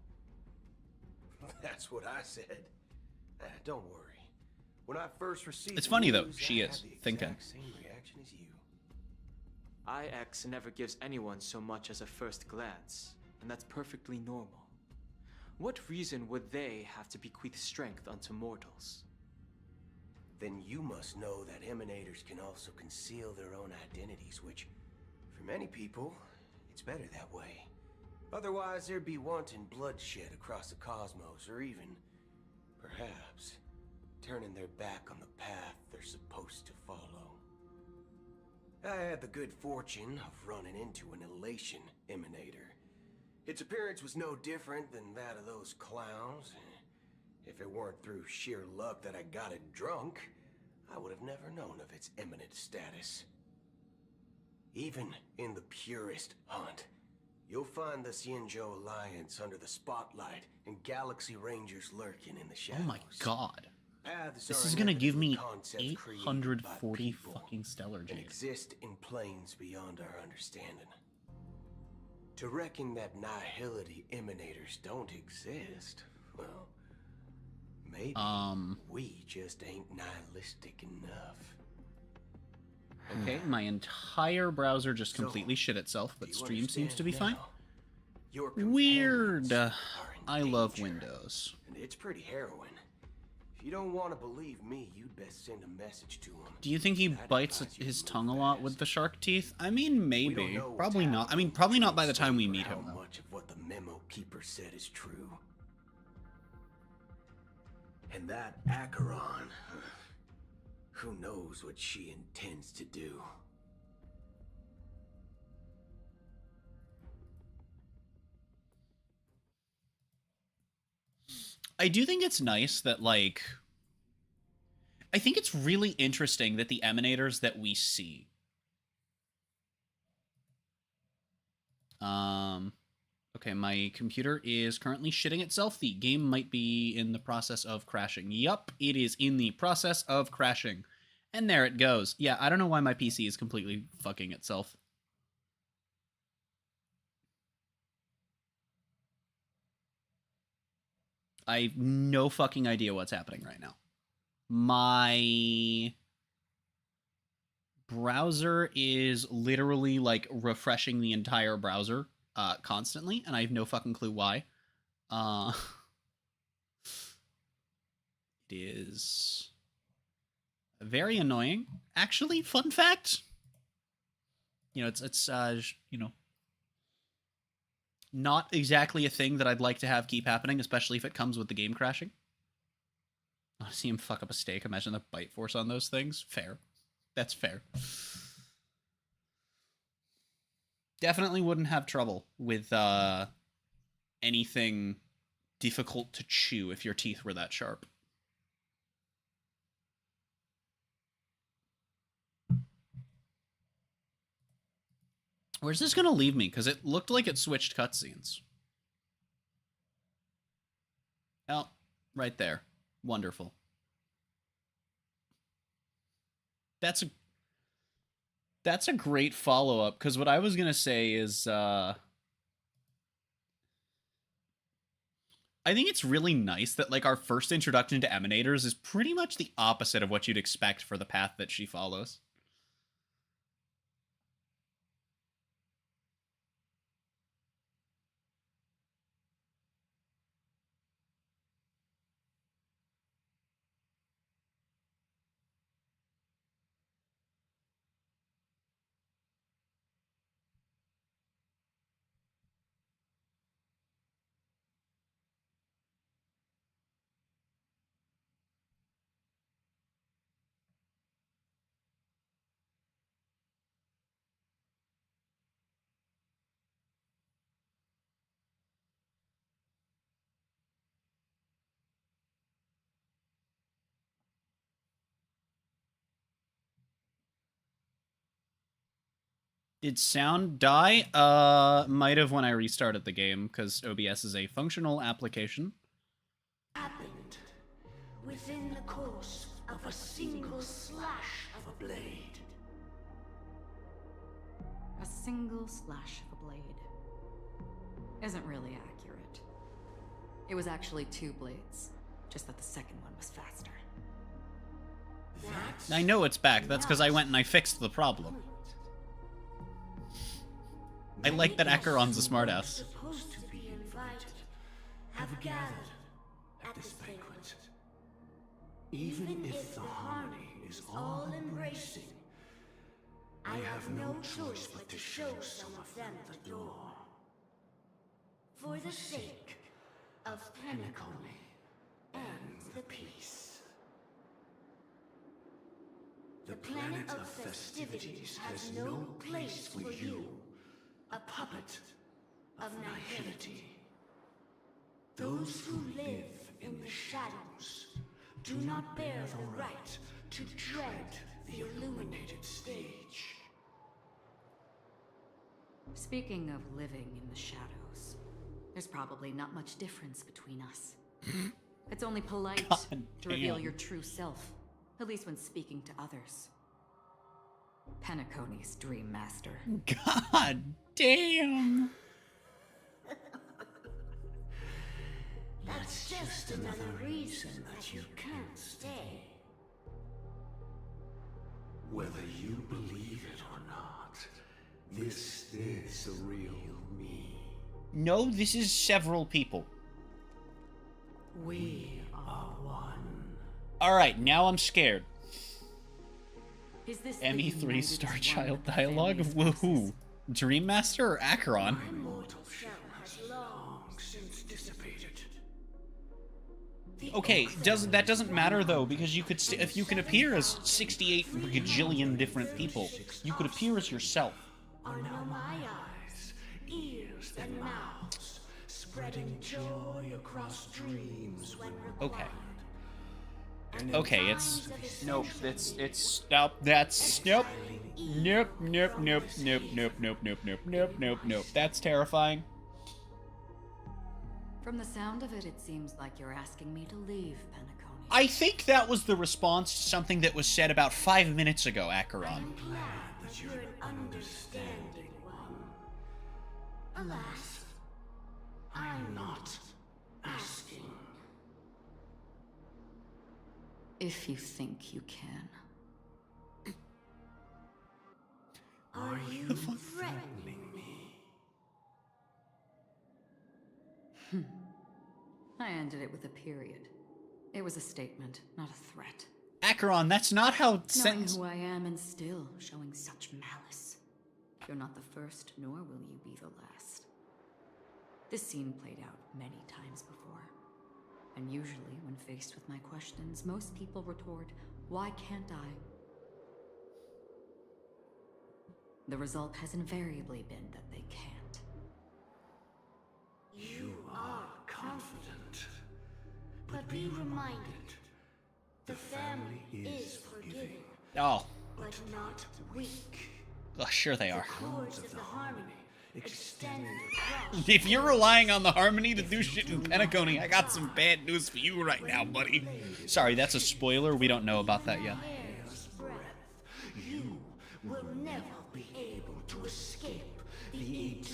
That's what I said. Don't worry. When I first received It's the funny, though. news, She I is had the thinking. exact same reaction as you. IX never gives anyone so much as a first glance, and that's perfectly normal. What reason would they have to bequeath strength unto mortals? Then you must know that emanators can also conceal their own identities, which, for many people, it's better that way. Otherwise, there'd be wanton bloodshed across the cosmos, or even, perhaps, turning their back on the path they're supposed to follow. I had the good fortune of running into an elation emanator. Its appearance was no different than that of those clowns. If it weren't through sheer luck that I got it drunk, I would have never known of its eminent status. Even in the purest hunt, you'll find the Xianzhou Alliance under the spotlight and Galaxy Rangers lurking in the shadows. Oh my god. Paths This are is gonna give me inevitable concepts created by 840 people fucking stellar and jade. exist in planes beyond our understanding. To reckon that nihility emanators don't exist, well, maybe we just ain't nihilistic enough. Okay, my entire browser just So, completely shit itself, but Do you stream seems to be understand fine. now? Your Weird. companions are in I love danger, Windows. and it's pretty harrowing. If you don't want to believe me, you'd best send a message to him. Do you think he I'd bites advise you his to tongue a move lot fast. with the shark teeth? I mean, We don't maybe. know what's Probably not. I happening mean, probably not by the between time we Steve meet or him, How though. much of what the memo keeper said is true? And that Acheron, who knows what she intends to do? I do think it's nice that, like... I think it's really interesting that the emanators that we see... Okay, my computer is currently shitting itself. The game might be in the process of crashing. Yup, it is in the process of crashing. And there it goes. Yeah, I don't know why my PC is completely fucking itself. I have no fucking idea what's happening right now. My browser is literally like refreshing the entire browser constantly, and I have no fucking clue why. It is very annoying. Actually, fun fact. You know, it's you know, not exactly a thing that I'd like to have keep happening, especially if it comes with the game crashing. I see him fuck up a steak. Imagine the bite force on those things. Fair. That's fair. Definitely wouldn't have trouble with anything difficult to chew if your teeth were that sharp. Where's this going to leave me? Because it looked like it switched cutscenes. Oh, right there. Wonderful. That's a great follow-up, because what I was gonna say is I think it's really nice that like our first introduction to Emanators is pretty much the opposite of what you'd expect for the path that she follows. Did sound die? Might have when I restarted the game, because OBS is a functional application. Happened within the course of a single slash of a blade. A single slash of a blade isn't really accurate. It was actually 2 blades, just that the second one was faster. I know it's back. That's because I went and I fixed the problem. I like that Acheron's a smartass. Supposed to be invited, have gathered at this banquet. Even if the harmony is all-embracing, I have no choice but to show some of them the door. For the sake of Penacony and the peace. The planet of festivities has no place for you, a puppet of nihility. Those who live in the shadows do not bear the right to tread the illuminated stage. Speaking of living in the shadows, there's probably not much difference between us. It's only polite God to reveal damn. your true self, at least when speaking to others. Penacony's Dream Master. God damn. That's just another reason that you can't stay. Whether you believe it or not, this is the real me. No, this is several people. We are one. Alright, now I'm scared. Is this the ME3 united Star one Child of the dialogue? family's Woohoo. forces? Dream Master or Acheron? My mortal shell has long since dissipated. Okay, that doesn't matter though, because you could if you can appear as 68 gajillion different people, you could appear as yourself. Are now my eyes, ears, and mouths, spreading joy across dreams when required. Okay. Okay, it's nope. It's nope. That's nope. Nope. Nope. Nope. Nope. Nope. Nope. Nope. Nope. Nope. Nope. Nope. That's terrifying. From the sound of it, it seems like you're asking me to leave Penacony. I think that was the response to something that was said about 5 minutes ago, Acheron. Glad that you're an understanding one. Alas, I'm not asking. If you think you can. Are you threatening me? I ended it with a period. It was a statement, not a threat. Acheron, that's not how Knowing sentence. who I am and still showing such malice. You're not the first, nor will you be the last. This scene played out many times before. And usually, when faced with my questions, most people retort, "Why can't I?" The result has invariably been that they can't. You are confident. But be reminded, the family is forgiving, Oh, but not weak. sure they are. Cords of the harmony extend across. If you're relying on the harmony to do shit in Penacony, I got some bad news for you right now, buddy. Sorry, that's a spoiler. We don't know about that yet. Hair's breadth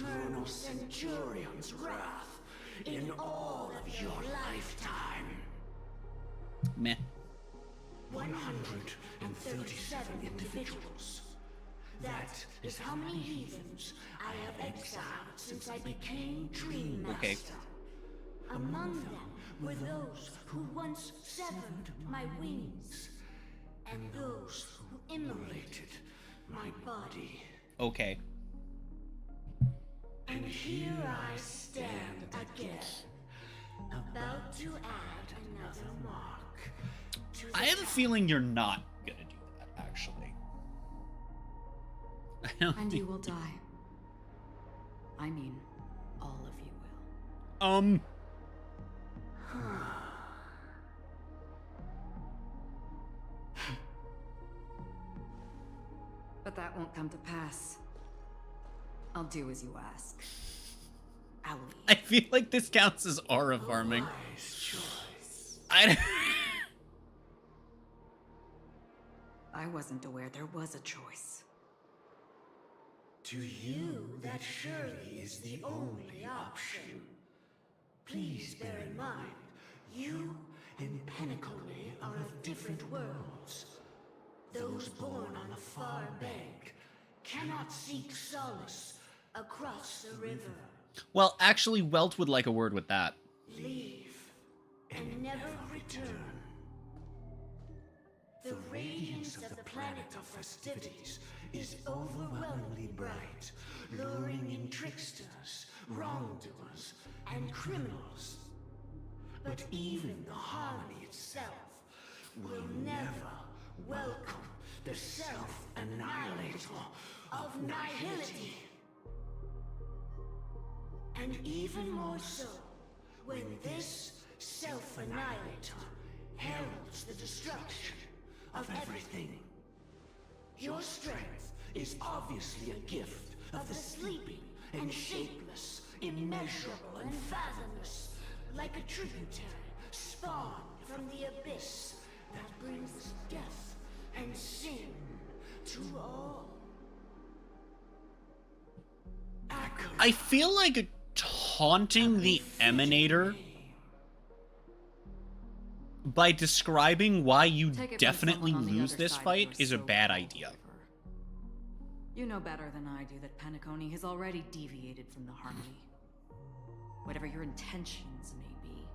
eternal centurion's wrath in all of your lifetime. Meh. 137 individuals. That is how many heathens I have exiled since I became Dream Master. Okay. Among them were those who once severed my wings, and those who immolated my body. Okay. And here I stand again, about to add another mark to the I have a feeling you're not gonna do that, actually. I don't And think... you will die. I mean, all of you will. But that won't come to pass. I'll do as you ask. I'll leave. I feel like this counts as aura farming. wise choice. I I wasn't aware there was a choice. To you, that surely is the only option. Please bear in mind, you and Penacony are of different worlds. Those born on the far bank cannot seek solace across the river. Well, actually, Welt would like a word with that. Leave and never return. The radiance of the planet of festivities is overwhelmingly bright, luring in tricksters, wrongdoers, and criminals. But even the harmony itself will never welcome the self-annihilator of nihility. And even more so, when this self-annihilator heralds the destruction of everything. Your strength is obviously a gift of the sleeping and shapeless, immeasurable and fathomless, like a tributary spawned from the abyss that brings death and sin to all. I feel like taunting the Emanator by describing why you Take it from definitely someone on the lose other this side fight who is a so bad called idea. favor. You know better than I do that Penacony has already deviated from the harmony. Whatever your intentions may be,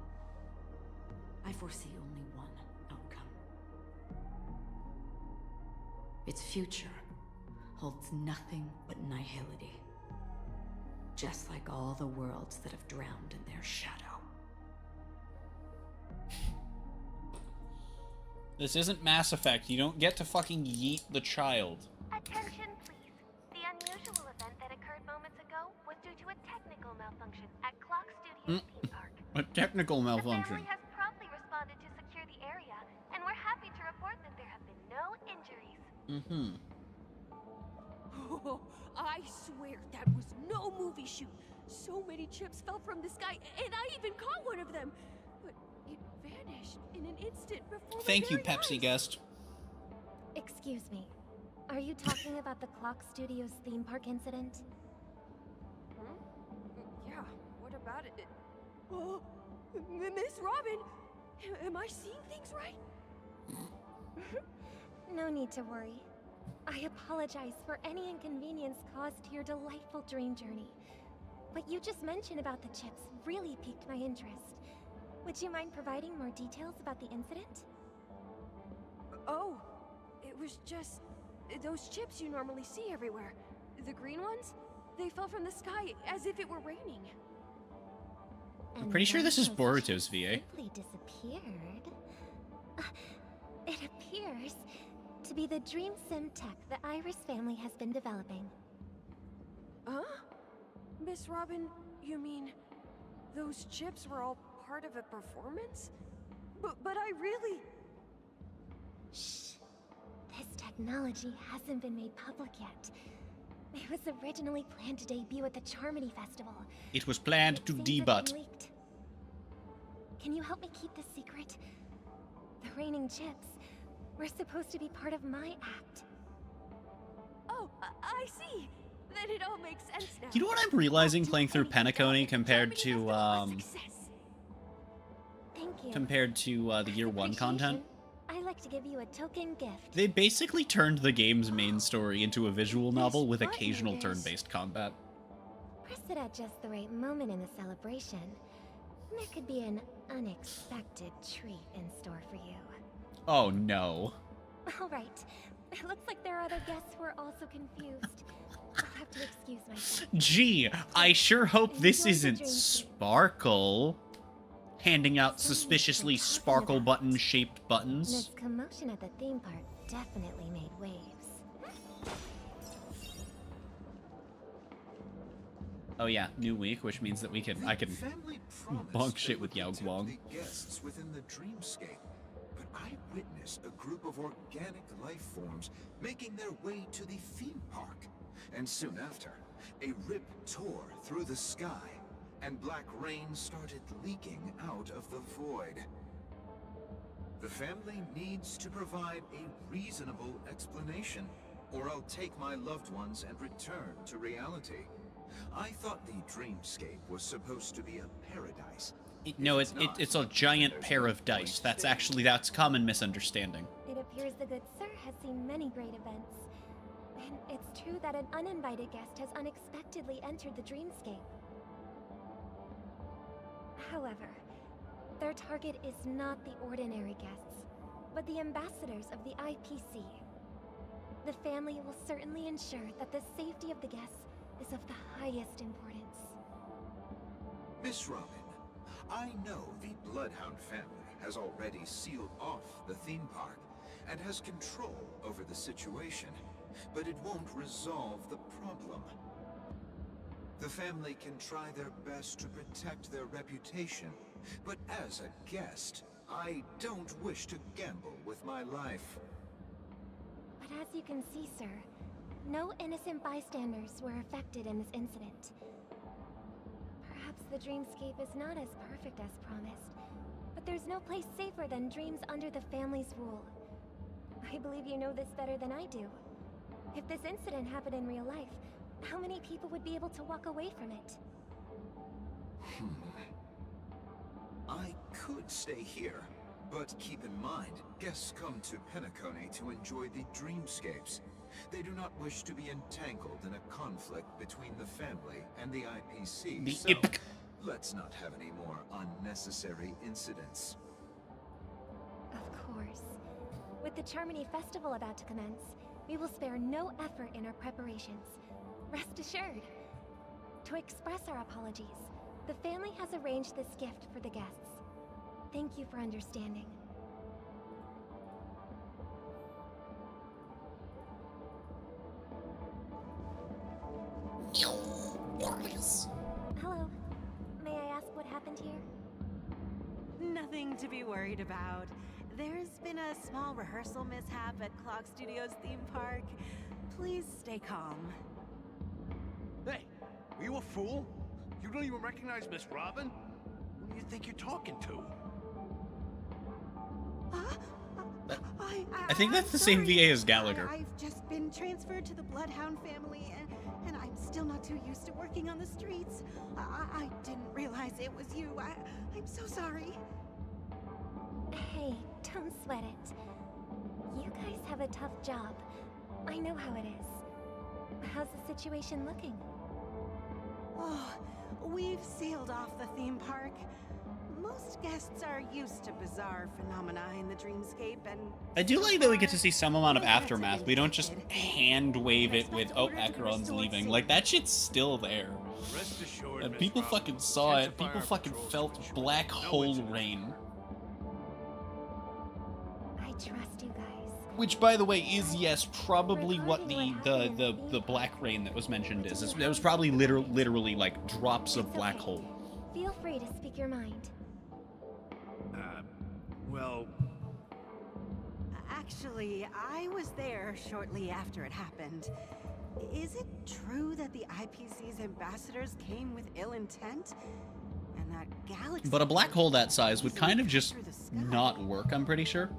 I foresee only one outcome. Its future holds nothing but nihility. Just like all the worlds that have drowned in their shadow. This isn't Mass Effect. You don't get to fucking yeet the child. Attention, please. The unusual event that occurred moments ago was due to a technical malfunction at Clock Studios theme park. A technical The malfunction. family has promptly responded to secure the area, and we're happy to report that there have been no injuries. Mm-hmm. Oh, I swear that was no movie shoot. So many chips fell from the sky, and I even caught one of them. But it vanished in an instant before my Thank you, very Pepsi eyes. guest. Excuse me. Are you talking about the Clock Studios theme park incident? Yeah, what about it? Oh, Miss Robin, am I seeing things right? No need to worry. I apologize for any inconvenience caused to your delightful dream journey. What you just mentioned about the chips really piqued my interest. Would you mind providing more details about the incident? Oh, it was just those chips you normally see everywhere. The green ones? They fell from the sky as if it were raining. I'm pretty sure this is those Boruto's chips VA. simply disappeared. It appears to be the dream sim tech the Iris family has been developing. Huh? Miss Robin, you mean those chips were all part of a performance? But I really... Shh. This technology hasn't been made public yet. It was originally planned to debut at the Charmony Festival. It was planned It to seems it's debut. been leaked. Can you help me keep this secret? The raining chips were supposed to be part of my act. Oh, I see. then it all makes sense now. You know what I'm realizing playing through Penacony compared to Thank you. the Year 1 content? I'd like to give you a token gift. They basically turned the game's main story into a visual novel with occasional turn-based combat. Press it at just the right moment in the celebration. There could be an unexpected treat in store for you. Oh no. All right. It looks like there are other guests who are also confused. I'll have to excuse myself. Gee, I sure hope this isn't Sparkle. Handing out suspiciously sparkle button-shaped buttons. This commotion at the theme park definitely made waves. Oh yeah, new week, which means that I can bonk shit with Yao Guang. Guests within the dreamscape, but I witnessed a group of organic life forms making their way to the theme park, and soon after, a rip tore through the sky, and black rain started leaking out of the void. The family needs to provide a reasonable explanation, or I'll take my loved ones and return to reality. I thought the dreamscape was supposed to be a paradise. No, it's a giant pair of dice. That's common misunderstanding. It appears the good sir has seen many great events. And it's true that an uninvited guest has unexpectedly entered the dreamscape. However, their target is not the ordinary guests, but the ambassadors of the IPC. The family will certainly ensure that the safety of the guests is of the highest importance. Miss Robin, I know the Bloodhound family has already sealed off the theme park and has control over the situation, but it won't resolve the problem. The family can try their best to protect their reputation, but as a guest, I don't wish to gamble with my life. But as you can see, sir, no innocent bystanders were affected in this incident. Perhaps the dreamscape is not as perfect as promised, but there's no place safer than dreams under the family's rule. I believe you know this better than I do. If this incident happened in real life, how many people would be able to walk away from it? I could stay here, but keep in mind, guests come to Penacony to enjoy the dreamscapes. They do not wish to be entangled in a conflict between the family and the IPC, so let's not have any more unnecessary incidents. Of course. With the Charmony Festival about to commence, we will spare no effort in our preparations. Rest assured. To express our apologies, the family has arranged this gift for the guests. Thank you for understanding. Hello. May I ask what happened here? Nothing to be worried about. There's been a small rehearsal mishap at Clock Studios theme park. Please stay calm. Hey, are you a fool? You don't even recognize Miss Robin? Who do you think you're talking to? I think that's the same VA as Gallagher. I've just been transferred to the Bloodhound family, and I'm still not too used to working on the streets. I didn't realize it was you. I'm so sorry. Hey, don't sweat it. You guys have a tough job. I know how it is. How's the situation looking? Oh, we've sealed off the theme park. Most guests are used to bizarre phenomena in the dreamscape, and I do like that we get to see some amount of aftermath. We don't just hand wave it with, oh, Acheron's leaving. Like, that shit's still there. Rest assured, And Miss people Robin, fucking saw it. Gentrifier People fucking patrols felt ensure black no hole incident. rain. I trust you guys. Which, by the way, is, yes, probably what the black rain that was mentioned is. It was probably literally like drops of It's black okay. hole. Feel free to speak your mind. Well, actually, I was there shortly after it happened. Is it true that the IPC's ambassadors came with ill intent? And that galaxy... But a black hole that size would kind of just not work, I'm pretty sure.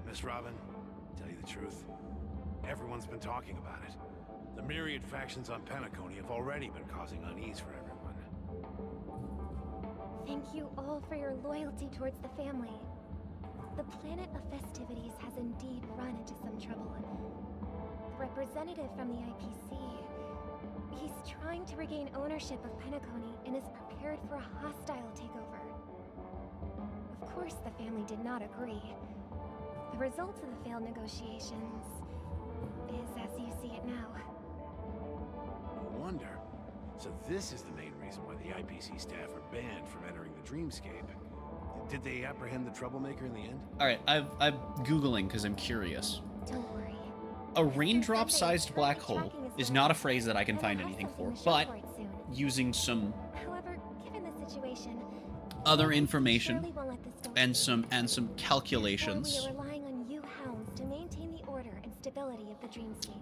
Miss Robin, tell you the truth, everyone's been talking about it. The myriad factions on Penacony have already been causing unease for everyone. Thank you all for your loyalty towards the family. The planet of festivities has indeed run into some trouble. The representative from the IPC, he's trying to regain ownership of Penacony and is prepared for a hostile takeover. Of course, the family did not agree. The result of the failed negotiations is as you see it now. No wonder. So this is the main reason why the IPC staff are banned from entering the dreamscape. Did they apprehend the troublemaker in the end? All right, I'm Googling because I'm curious. Don't worry. A raindrop-sized black hole is not a phrase that I can find anything for, but using some However, given the situation, other we information surely won't let this go and on. some calculations, We are relying on you hounds to maintain the order and stability of the dreamscape.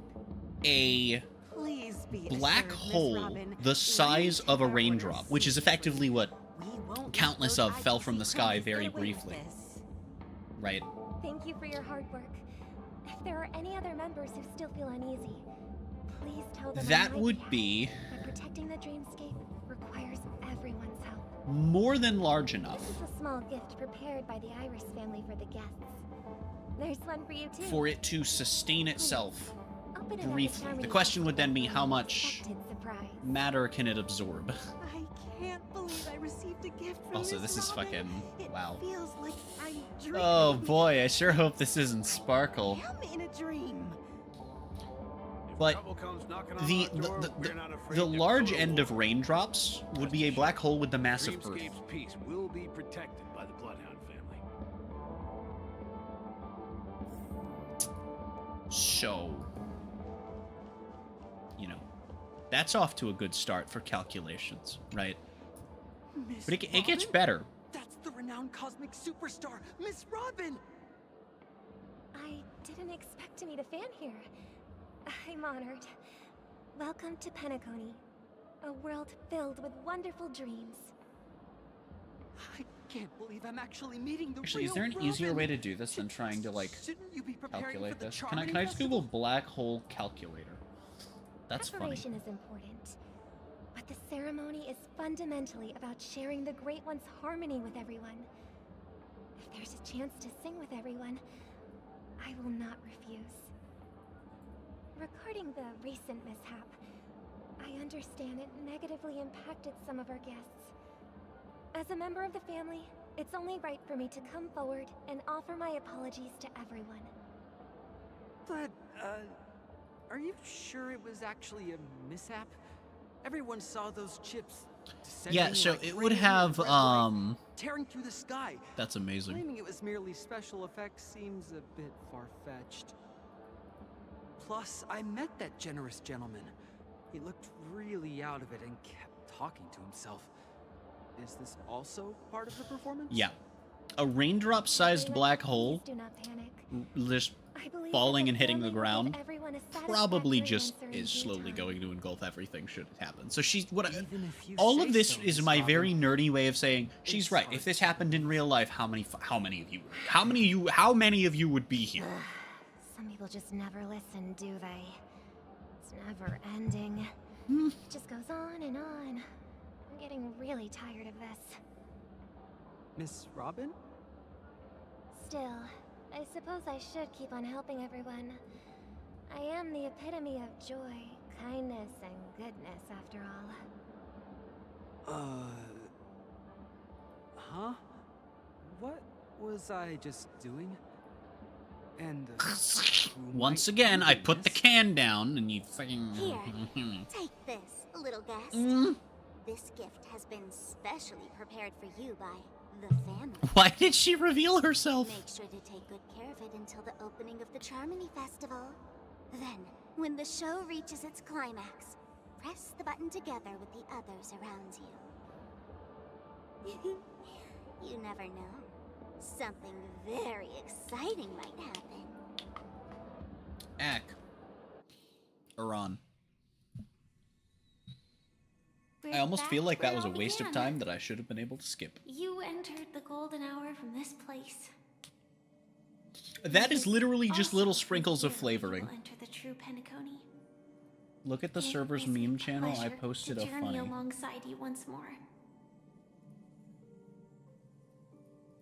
a Please be black assured, Miss hole Robin, the size we of a are raindrop, which is effectively what We won't countless let of those fell from the IPC sky cronies very get away with briefly. this. right? Thank you for your hard work. If there are any other members who still feel uneasy, please tell them That on my would behalf be that protecting the dreamscape requires everyone's help. more than large enough This is a small gift prepared by the Iris family for the guests. There's one for you too. for it to sustain itself Open it up briefly. and The tell question me would then be an how much unexpected surprise. matter can it absorb? I can't believe I received a gift from Also, Miss this is Robin. fucking It wow. feels like I'm dreaming. Oh boy, I sure hope this isn't Sparkle. I'm in a dream. But Trouble comes knocking on the our door, we're not afraid the to large go to end war. of raindrops would be a black hole with the mass of Earth. Dreamscape's peace will be protected by the Bloodhound family. So, you know, that's off to a good start for calculations, right? Miss But it gets Robin? better. That's the renowned cosmic superstar, Miss Robin! I didn't expect to meet a fan here. I'm honored. Welcome to Penacony, a world filled with wonderful dreams. I can't believe I'm actually meeting the Actually, is real there an easier Robin. way to do this than trying to, like, Shouldn't you be preparing calculate for the this? Can Charming I just Google Festival? black hole calculator? That's funny. Preparation is important, but the ceremony is fundamentally about sharing the Great One's harmony with everyone. If there's a chance to sing with everyone, I will not refuse. Regarding the recent mishap, I understand it negatively impacted some of our guests. As a member of the family, it's only right for me to come forward and offer my apologies to everyone. But, are you sure it was actually a mishap? Everyone saw those chips descending Yeah, so like it would rain have, in red light, tearing through the sky. That's amazing. Claiming it was merely special effects seems a bit far-fetched. Plus, I met that generous gentleman. He looked really out of it and kept talking to himself. Is this also part of the performance? Yeah. A raindrop-sized black hole Please do not panic. just I believe falling that and the hitting the family will ground give everyone a probably satisfactory just answer in is due slowly time. going to engulf everything should it happen. So she's what Even if you all say of this so, is Miss my Robin. very nerdy way of saying she's It's right. hard If this to happened in real life, how many of you would be here? Some people just never listen, do they? It's never ending. Hmm. It just goes on and on. I'm getting really tired of this. Miss Robin? Still, I suppose I should keep on helping everyone. I am the epitome of joy, kindness, and goodness, after all. Huh? What was I just doing? And, Once again, I put the can down and you fucking Here, take this, little guest. Mm. This gift has been specially prepared for you by the family. Why did she reveal herself? Make sure to take good care of it until the opening of the Charmony Festival. Then, when the show reaches its climax, press the button together with the others around you. You never know. Something very exciting might happen. Ack. Iran. I almost feel like that was a waste of time that I should have been able to skip. You entered the golden hour from this place. That is literally just Also, little sprinkles of here you flavoring. will enter the true Penacony. Look at the It server's is a meme channel. I pleasure posted to a journey funny. alongside you once more.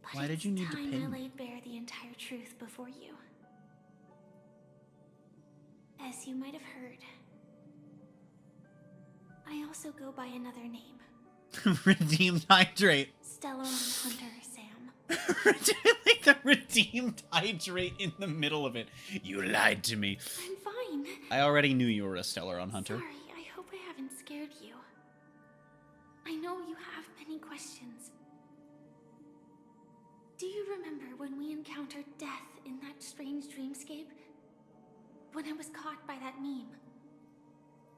But Why did you need to it's time pin I me? laid bare the entire truth before you. As you might have heard, I also go by another name. Redeemed Hydrate. Stellaron Hunter Sam. Like the redeemed hydrate in the middle of it. You lied to me. I'm fine. I already knew you were a Stellaron Hunter. Sorry, I hope I haven't scared you. I know you have many questions. Do you remember when we encountered death in that strange dreamscape? When I was caught by that meme?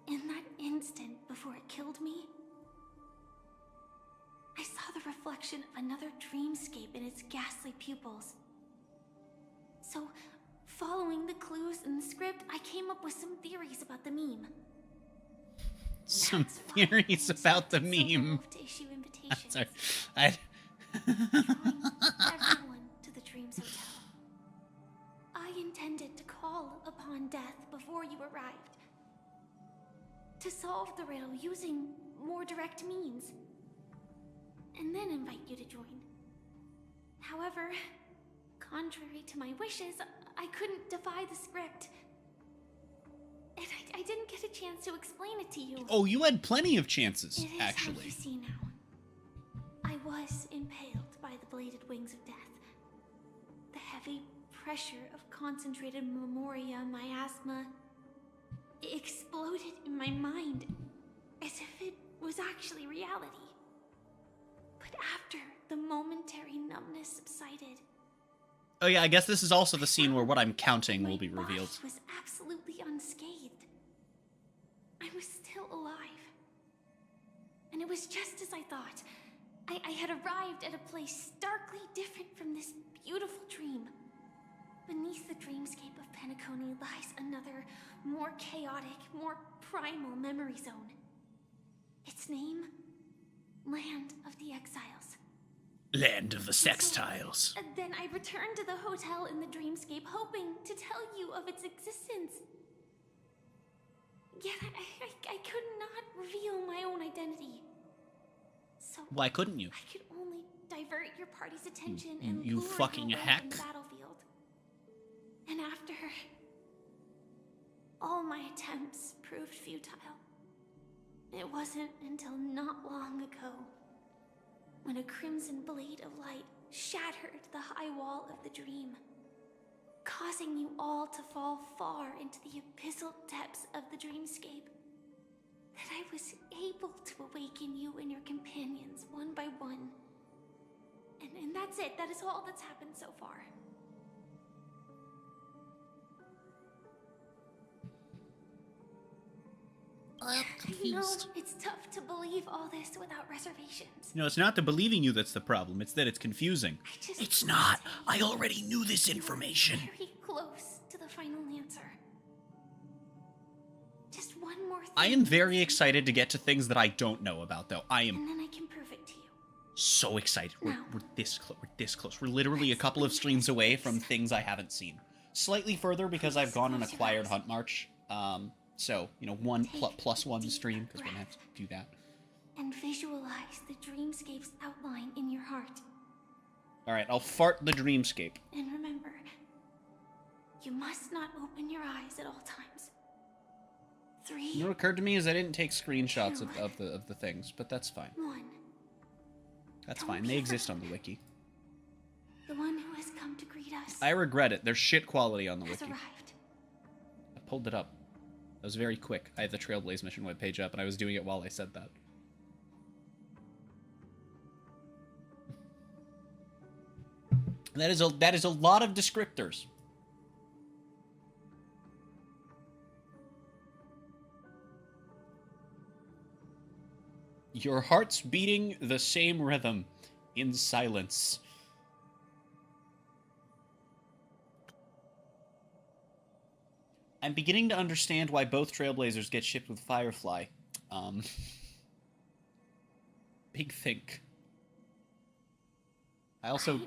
In that instant before it killed me? I saw the reflection of another dreamscape in its ghastly pupils. So, following the clues in the script, I came up with some theories about the meme. Some theories about the meme. To issue invitations. Sorry. Everyone to the Dreams Hotel. I intended to call upon death before you arrived. To solve the riddle using more direct means. And then invite you to join. However, contrary to my wishes, I couldn't defy the script. And I didn't get a chance to explain it to you. Oh, you had plenty of chances, It is how actually. you see now. I was impaled by the bladed wings of death. The heavy pressure of concentrated memoria, miasma, exploded in my mind as if it was actually reality. But after the momentary numbness subsided, Oh yeah, I guess this is also the scene where what I'm counting will be revealed. I was absolutely unscathed. I was still alive. And it was just as I thought. I had arrived at a place starkly different from this beautiful dream. Beneath the dreamscape of Penacony lies another, more chaotic, more primal memory zone. Its name? Land of the Exiles. Land of the Sextiles. And then I returned to the hotel in the dreamscape, hoping to tell you of its existence. Yet I could not reveal my own identity. So Why couldn't you? I could only divert your party's attention You- and you lure fucking you away hack. from the battlefield. And after all my attempts proved futile, it wasn't until not long ago when a crimson blade of light shattered the high wall of the dream, causing you all to fall far into the abyssal depths of the dreamscape, that I was able to awaken you and your companions one by one. And that's it. That is all that's happened so far. I'm You know, confused. it's tough to believe all this without reservations. No, it's not the believing you that's the problem. It's that it's confusing. It's not. I already knew this information. Very close to the final answer. Just one more thing. I am very excited to get to things that I don't know about, though. I And am then I can prove it to you. so excited. We're Now. this close. We're this close. We're literally a couple of streams away from things I haven't seen. Slightly further because I've gone and acquired Hunt March. So, you know, plus one stream, because we're going to have to do that. And visualize the dreamscape's outline in your heart. Alright, I'll fart the dreamscape. And remember, you must not open your eyes at all times. 3, You know what occurred to me is I didn't take screenshots of the things, but that's fine. 1. That's fine. They exist on the wiki. The one who has come to greet us I regret it. There's shit quality on the has wiki. arrived. I pulled it up. That was very quick. I had the Trailblaze mission webpage up, and I was doing it while I said that. That is a lot of descriptors. Your heart's beating the same rhythm in silence. I'm beginning to understand why both Trailblazers get shipped with Firefly. Big think. I also,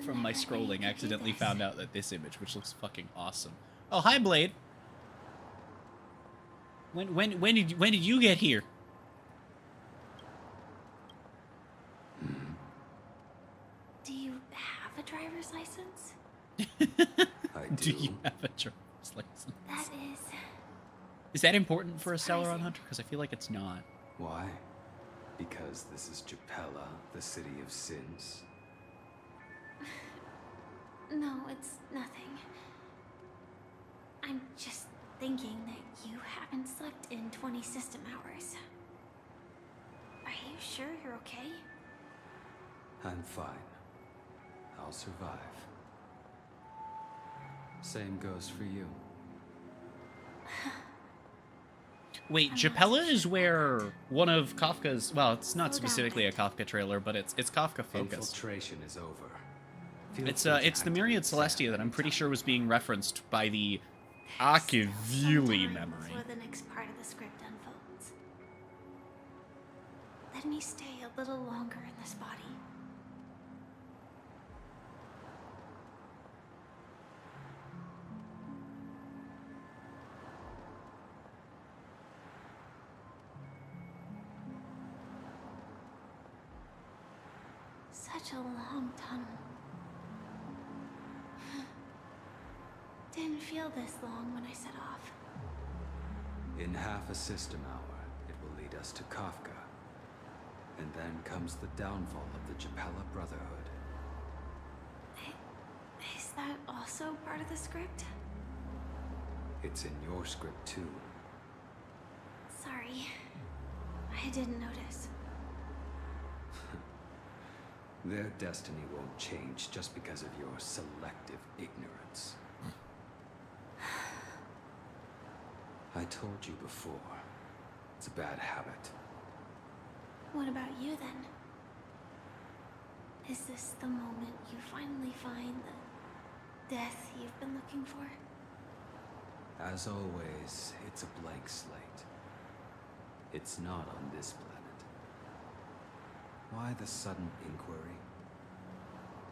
from my scrolling, accidentally found out that this image, which looks fucking awesome. Oh, hi, Blade! When did you get here? Do you have a driver's license? I Do you have a driver's license? That is... Is that important for a Celeron hunter? Because I feel like it's not. Why? Because this is Japella, the city of sins? No, it's nothing. I'm just thinking that you haven't slept in 20 system hours. Are you sure you're okay? I'm fine. I'll survive. Same goes for you. Wait, Japella is where one of Kafka's... Well, it's not specifically a Kafka trailer, but it's Kafka focused. Infiltration is over. It's the Myriad Celestia that I'm pretty sure was being referenced by the Akivili memory. Where the next part of the script unfolds. Let me stay a little longer in this body. Such a long tunnel. Didn't feel this long when I set off. In half a system hour, it will lead us to Kafka. And then comes the downfall of the Japella Brotherhood. Is that also part of the script? It's in your script too. Sorry. I didn't notice. Their destiny won't change just because of your selective ignorance. I told you before, it's a bad habit. What about you then? Is this the moment you finally find the death you've been looking for? As always, it's a blank slate. It's not on this planet. Why the sudden inquiry?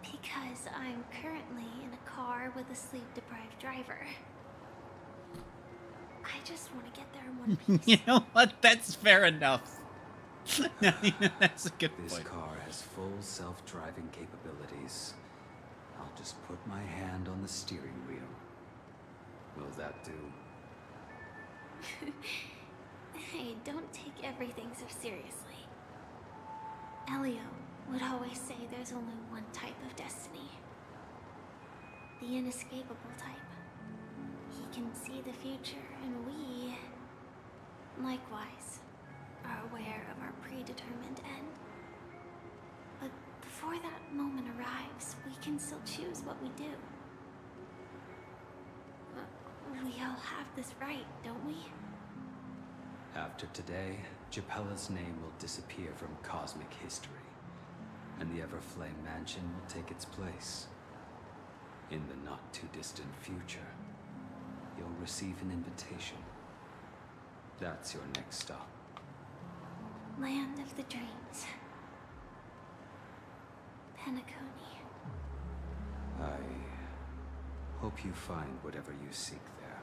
Because I'm currently in a car with a sleep-deprived driver. I just want to get there in one piece. You know what? That's fair enough. That's a good This point. car has full self-driving capabilities. I'll just put my hand on the steering wheel. Will that do? Hey, don't take everything so seriously. Elio would always say there's only one type of destiny. The inescapable type. He can see the future, and we, likewise, are aware of our predetermined end. But before that moment arrives, we can still choose what we do. We all have this right, don't we? After today, Japella's name will disappear from cosmic history, and the Everflame Mansion will take its place. In the not-too-distant future, you'll receive an invitation. That's your next stop. Land of the Dreams. Penacony. I hope you find whatever you seek there.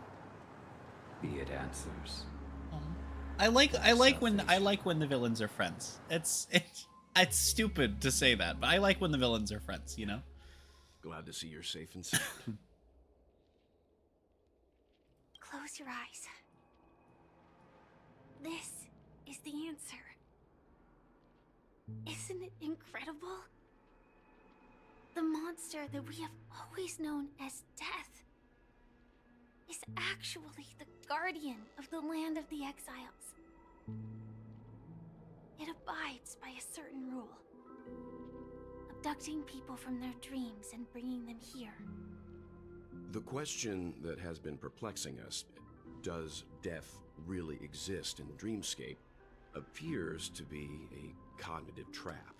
Be it answers. I like when the villains are friends. It's stupid to say that, but I like when the villains are friends, you know? Glad to see you're safe and sound. Close your eyes. This is the answer. Isn't it incredible? The monster that we have always known as Death is actually the guardian of the land of the exiles. It abides by a certain rule. Abducting people from their dreams and bringing them here. The question that has been perplexing us, does death really exist in the dreamscape, appears to be a cognitive trap.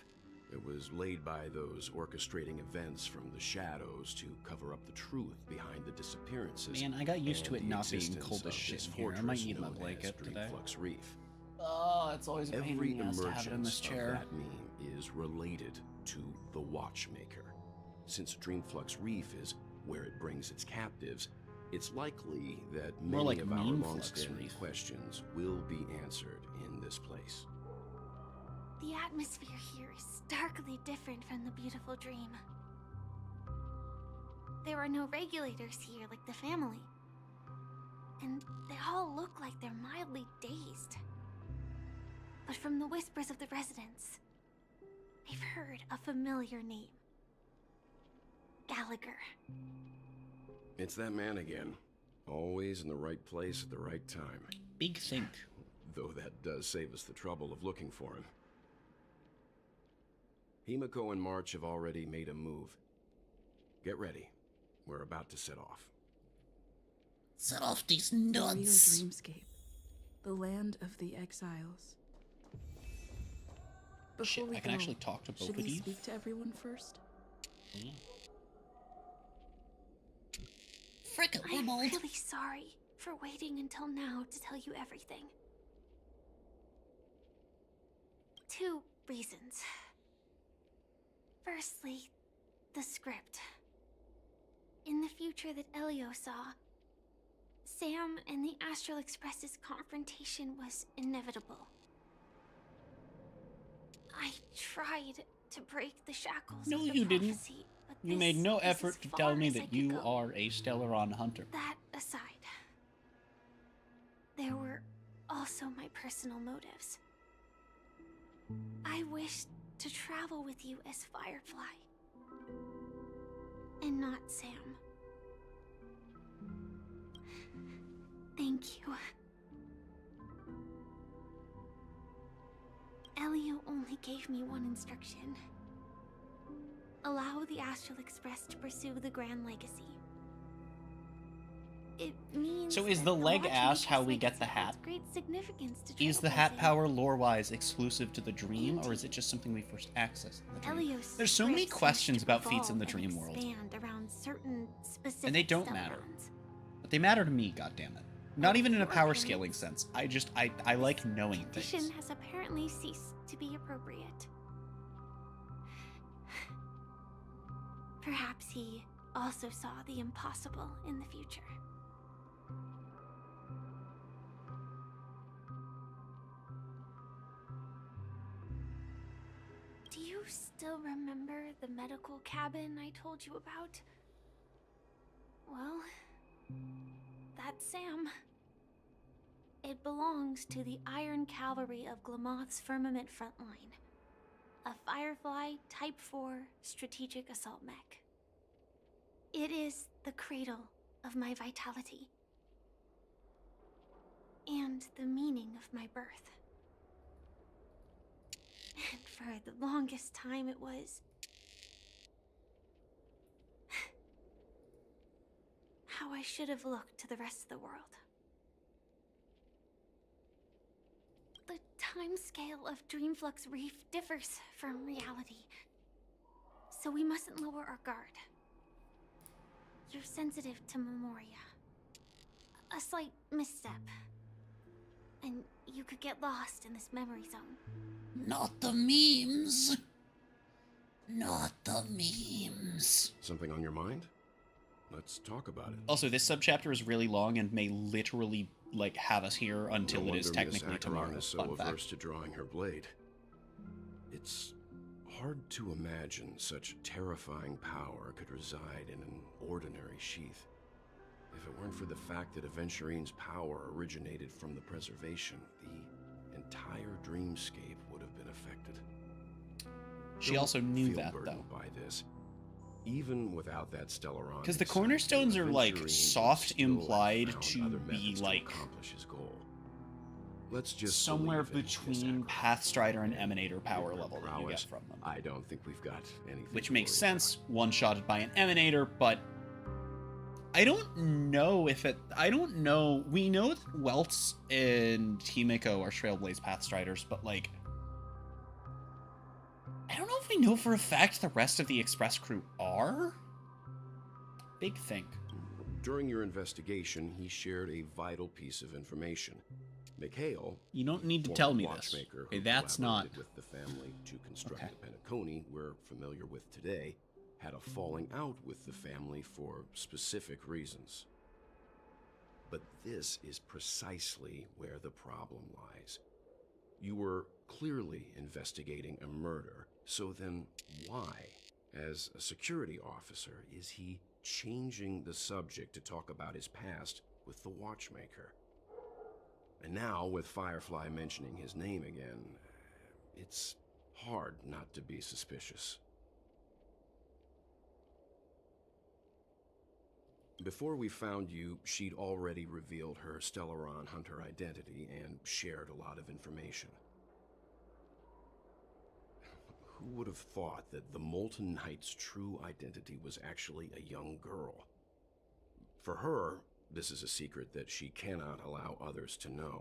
It was laid by those orchestrating events from the shadows to cover up the truth behind the disappearances. Man, I got used to it and the not being existence cold as of shit this in here. I might fortress need my known as blanket today. Dreamflux Reef. Oh, it's always a pain Every in the ass to have it in this emergence chair. of that meme is related to the Watchmaker. Since Dreamflux Reef is where it brings its captives, It's likely that More many like of our mean flux long-standing reef. questions will be answered in this place. The atmosphere here is starkly different from the beautiful dream. There are no regulators here like the family. And they all look like they're mildly dazed. But from the whispers of the residents, I've heard a familiar name. Gallagher. It's that man again. Always in the right place at the right time. Big think. Though that does save us the trouble of looking for him. Himiko and March have already made a move. Get ready. We're about to set off. Set off these The real nuts. dreamscape. The land of the exiles. Before Shit, we I can go, actually talk to both should of we these. speak to everyone first? Frick, I'm really sorry for waiting until now to tell you everything. 2 reasons. Firstly, the script. In the future that Elio saw, Sam and the Astral Express's confrontation was inevitable. I tried to break the shackles No, of the you didn't. prophecy, but You made no this is effort as to far tell me as I that could you go. are a Stellaron hunter. That aside, there were also my personal motives. I wished to travel with you as Firefly, and not Sam. Thank you. Elio only gave me one instruction. Allow the Astral Express to pursue the Grand Legacy. It means So is that the leg ass Watchmaker's how we get the legacy hat? holds great significance to Is the hat trailblazing. power lore-wise exclusive to the dream, or is it just something we first access in the dream? Elio's There's so many script seems questions to about feats in evolve the and dream world. expand around certain specific And they don't matter. Stellarons. But they matter to me, goddammit. Not even in a power scaling sense. I like knowing things. Tradition has apparently ceased to be appropriate. Perhaps he also saw the impossible in the future. Do you still remember the medical cabin I told you about? Well, that's Sam. It belongs to the Iron Cavalry of Glamoth's Firmament Frontline, a Firefly Type 4 strategic assault mech. It is the cradle of my vitality, and the meaning of my birth. And for the longest time it was how I should have looked to the rest of the world. The timescale of Dreamflux Reef differs from reality, so we mustn't lower our guard. You're sensitive to Memoria. A slight misstep, and you could get lost in this memory zone. Not the memes. Not the memes. Something on your mind? Let's talk about it. Also, this subchapter is really long and may literally, like, have us here until No it is wonder Miss technically Acheron tomorrow. is so Fun averse fact. to drawing her blade. It's hard to imagine such terrifying power could reside in an ordinary sheath. If it weren't for the fact that Aventurine's power originated from the preservation, the entire dreamscape would have been affected. She Don't also knew feel that, burdened though. by this. Even without that Stellaron, Because the inside, cornerstones are, like, Aventurine soft still implied found to other be, methods to like, accomplish his goal. Let's just somewhere believe in Miss between Acheron. Pathstrider and Emanator power Her level that you get prowess, from them. I don't think we've got anything. Which to makes worry sense, one-shotted by an Emanator, but I don't know if it... I don't know... We know that Weltz and Himiko are Trailblaze Pathstriders, but, like... I don't know if we know for a fact the rest of the Express crew are? Big think. about. During your investigation, he shared a vital piece of information. Mikhail, You don't need to former tell me this. watchmaker Okay, who that's not... collaborated with the family to construct Okay. the Penacony we're familiar with today, had a falling out with the family for specific reasons. But this is precisely where the problem lies. You were clearly investigating a murder, so then why, as a security officer, is he changing the subject to talk about his past with the watchmaker? And now, with Firefly mentioning his name again, it's hard not to be suspicious. Before we found you, she'd already revealed her Stellaron Hunter identity and shared a lot of information. Who would have thought that the Molten Knight's true identity was actually a young girl? For her, this is a secret that she cannot allow others to know.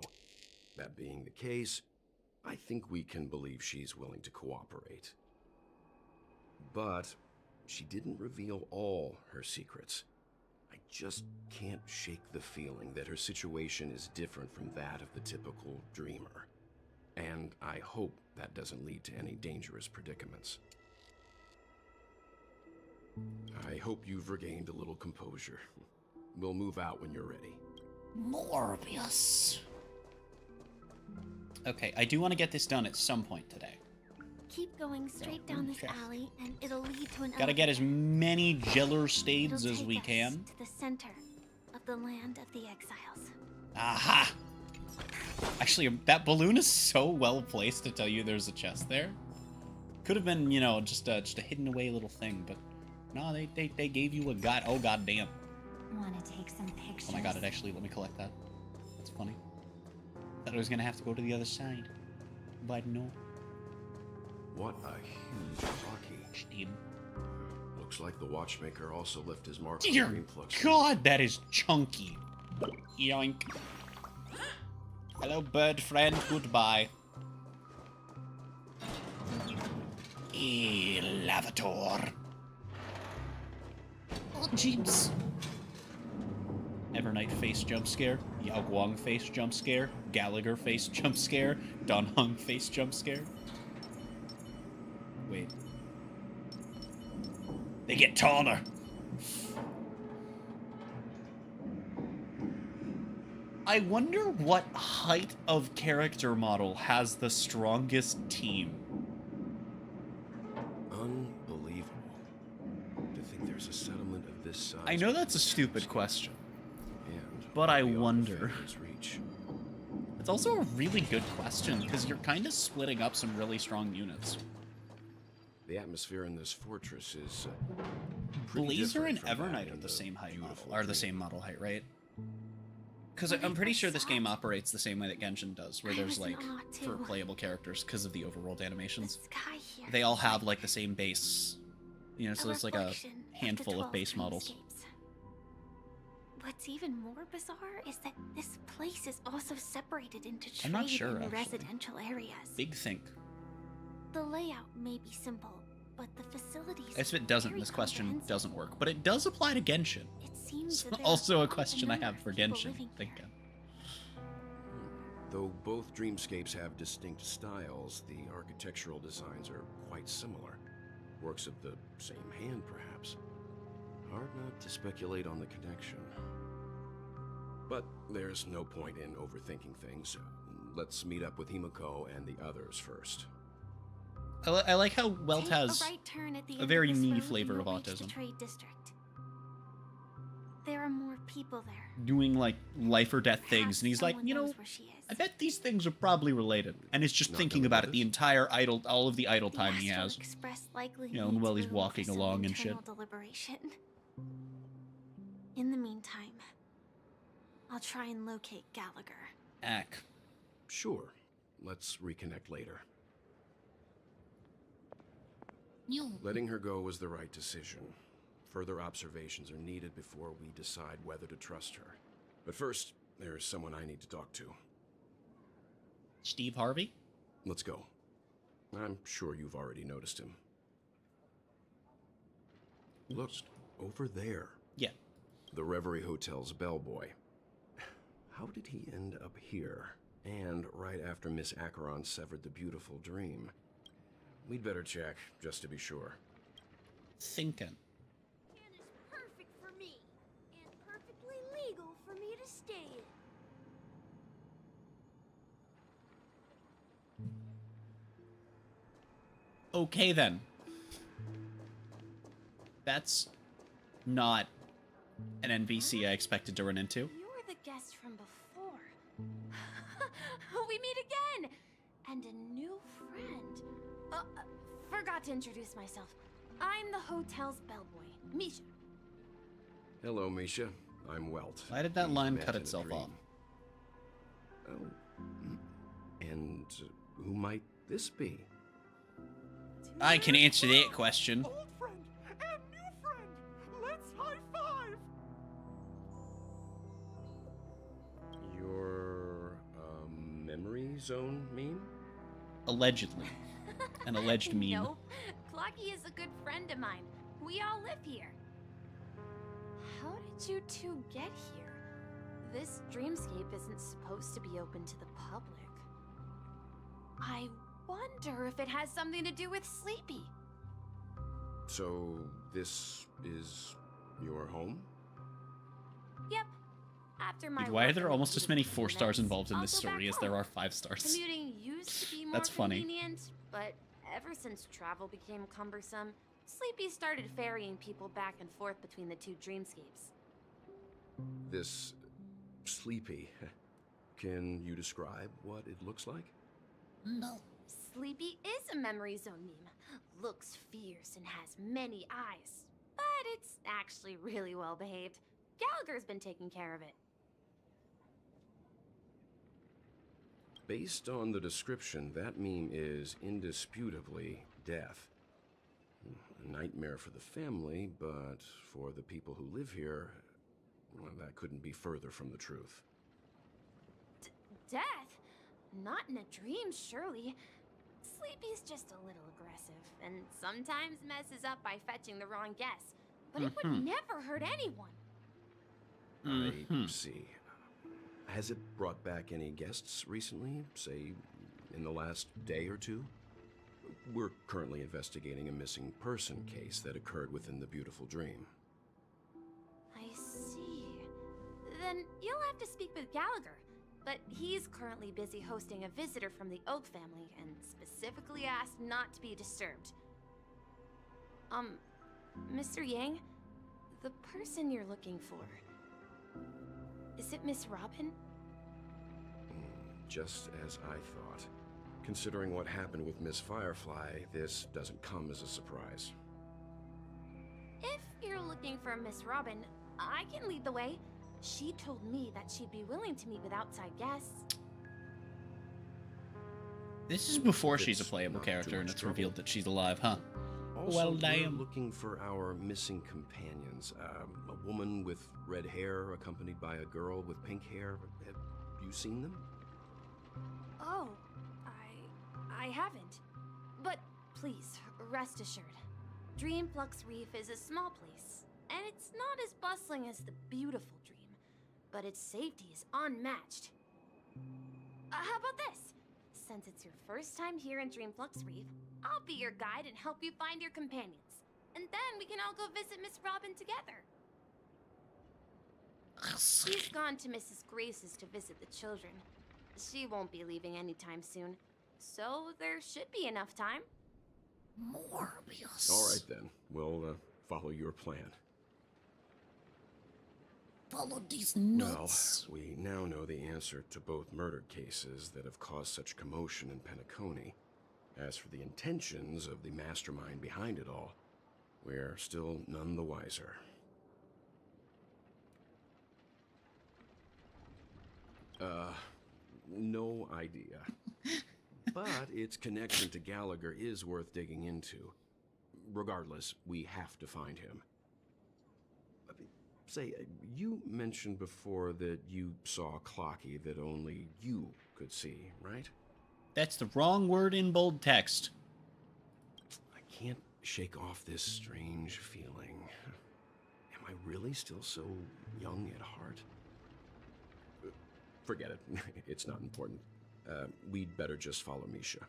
That being the case, I think we can believe she's willing to cooperate. But she didn't reveal all her secrets. I just can't shake the feeling that her situation is different from that of the typical dreamer. And I hope that doesn't lead to any dangerous predicaments. I hope you've regained a little composure. We'll move out when you're ready. Morbius. Okay, I do want to get this done at some point today. Keep going straight down this alley, and it'll lead to an Gotta get as many Jeller It'll stades as take we us can. to the center of the land of the exiles. Aha! Actually, that balloon is so well placed to tell you there's a chest there. Could have been, you know, just a hidden away little thing, but no, they gave you a god. Oh goddamn! Want to take some pictures? Oh my god! It actually let me collect that. That's funny. Thought I was gonna have to go to the other side, but no. What a huge hockey. Looks like the watchmaker also left his mark on the Dear green flux. God, that is chunky. Yoink. Hello, bird friend. Goodbye. Lavator. Oh, jeeps. Evernight face jump scare. Yao Guang face jump scare. Gallagher face jump scare. Don Hung face jump scare. Wait. They get taller. I wonder what height of character model has the strongest team. Unbelievable. To think there's a settlement of this size. I know that's a stupid question, And but I beyond the wonder. Phantom's reach. It's also a really good question, because you're kind of splitting up some really strong units. The atmosphere in this fortress is pretty Blazer and different from that Evernight are in the same height model, beautiful are the dream. same model height, right? Because I'm pretty sure this game operates the same way that Genshin does, where I there's was in like, awe, for too. playable characters, because of the overworld animations, Sky here. they all have like the same base. You know, so it's like a reflection of the handful of 12 base models. dreamscapes. What's even more bizarre is that this place is also separated into I'm not trade sure, and actually. residential areas. Big think. The layout may be simple, but the facilities. As if it doesn't, very this question comprehensive. doesn't work. But it does apply to Genshin. It seems So that there also are a question I number have of for people Genshin. living here. Thinking. Though both dreamscapes have distinct styles, the architectural designs are quite similar. Works of the same hand, perhaps. Hard not to speculate on the connection. But there's no point in overthinking things. Let's meet up with Himiko and the others first. I like how Welt Take has a right turn at the a end of very this me road and flavor of you'll reach the autism. trade district. There are more people there. Doing like life or death things, and he's like, someone you know, knows where she is. I bet these things are probably related, and it's just Not thinking knowing about about it the this? entire all of the idle The time he Astral has. Express likely You know, needs while he's room walking for some along and shit. internal deliberation. In the meantime, I'll try and locate Gallagher. Ack. Sure. Let's reconnect later. Letting her go was the right decision. Further observations are needed before we decide whether to trust her. But first, there's someone I need to talk to. Steve Harvey? Let's go. I'm sure you've already noticed him. Look, over there. Yeah. The Reverie Hotel's bellboy. How did he end up here? And right after Miss Acheron severed the beautiful dream. We'd better check, just to be sure. Thinking. And is perfect for me, and perfectly legal for me to staying. Okay, then. That's not an NPC I expected to run into. You're the guest from before. We meet again! And a new friend. Forgot to introduce myself. I'm the hotel's bellboy, Misha. Hello, Misha. I'm Welt. Why did that We line met cut in a itself dream. off? Oh. And who might this be? I can answer that question. Old friend and new friend. Let's high five. Your memory zone meme? Allegedly. An alleged meme. Nope. Clocky is a good friend of mine. We all live here. How did you two get here? This dreamscape isn't supposed to be open to the public. I wonder if it has something to do with Sleepy. So this is your home? Yep. After my Why are work there in the almost as many beautiful 4 stars events, involved in I'll this go back story as there home. are 5 stars? Commuting used to be more That's funny. convenient, but ever since travel became cumbersome, Sleepy started ferrying people back and forth between the two dreamscapes. This Sleepy. Can you describe what it looks like? No. Sleepy is a memory zone meme. Looks fierce and has many eyes. But it's actually really well behaved. Gallagher's been taking care of it. Based on the description, that meme is indisputably death. A nightmare for the family, but for the people who live here, well, that couldn't be further from the truth. Death? Not in a dream, surely. Sleepy's just a little aggressive, and sometimes messes up by fetching the wrong guess. But it would never hurt anyone. I see. Has it brought back any guests recently, say, in the last day or two? We're currently investigating a missing person case that occurred within the beautiful dream. I see. Then you'll have to speak with Gallagher. But he's currently busy hosting a visitor from the Oak family and specifically asked not to be disturbed. Mr. Yang, the person you're looking for, is it Miss Robin? Just as I thought. Considering what happened with Miss Firefly, this doesn't come as a surprise. If you're looking for Miss Robin, I can lead the way. She told me that she'd be willing to meet with outside guests. This is before she's a It's playable not too character and much it's trouble. revealed that she's alive, huh? Also, Well, we're damn. looking for our missing companions. A woman with red hair accompanied by a girl with pink hair. Have you seen them? Oh, I haven't. But please, rest assured. Dreamflux Reef is a small place, and it's not as bustling as the beautiful dream, but its safety is unmatched. How about this? Since it's your first time here in Dreamflux Reef, I'll be your guide and help you find your companions. And then we can all go visit Miss Robin together. She's gone to Mrs. Grace's to visit the children. She won't be leaving anytime soon, so there should be enough time. Morbius. All right then. We'll follow your plan. Follow these nuts. Well, we now know the answer to both murder cases that have caused such commotion in Penacony. As for the intentions of the mastermind behind it all, we're still none the wiser. No idea. But its connection to Gallagher is worth digging into. Regardless, we have to find him. Say, you mentioned before that you saw Clocky that only you could see, right? That's the wrong word in bold text. I can't shake off this strange feeling. Am I really still so young at heart? Forget it. It's not important. We'd better just follow Misha.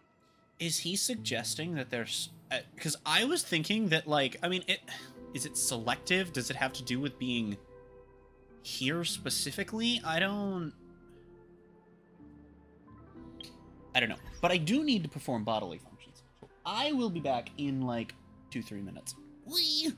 Is he suggesting that there's... Because I was thinking that, like... I mean, is it selective? Does it have to do with being here specifically, I don't know. But I do need to perform bodily functions. So I will be back in like 2-3 minutes. Whee!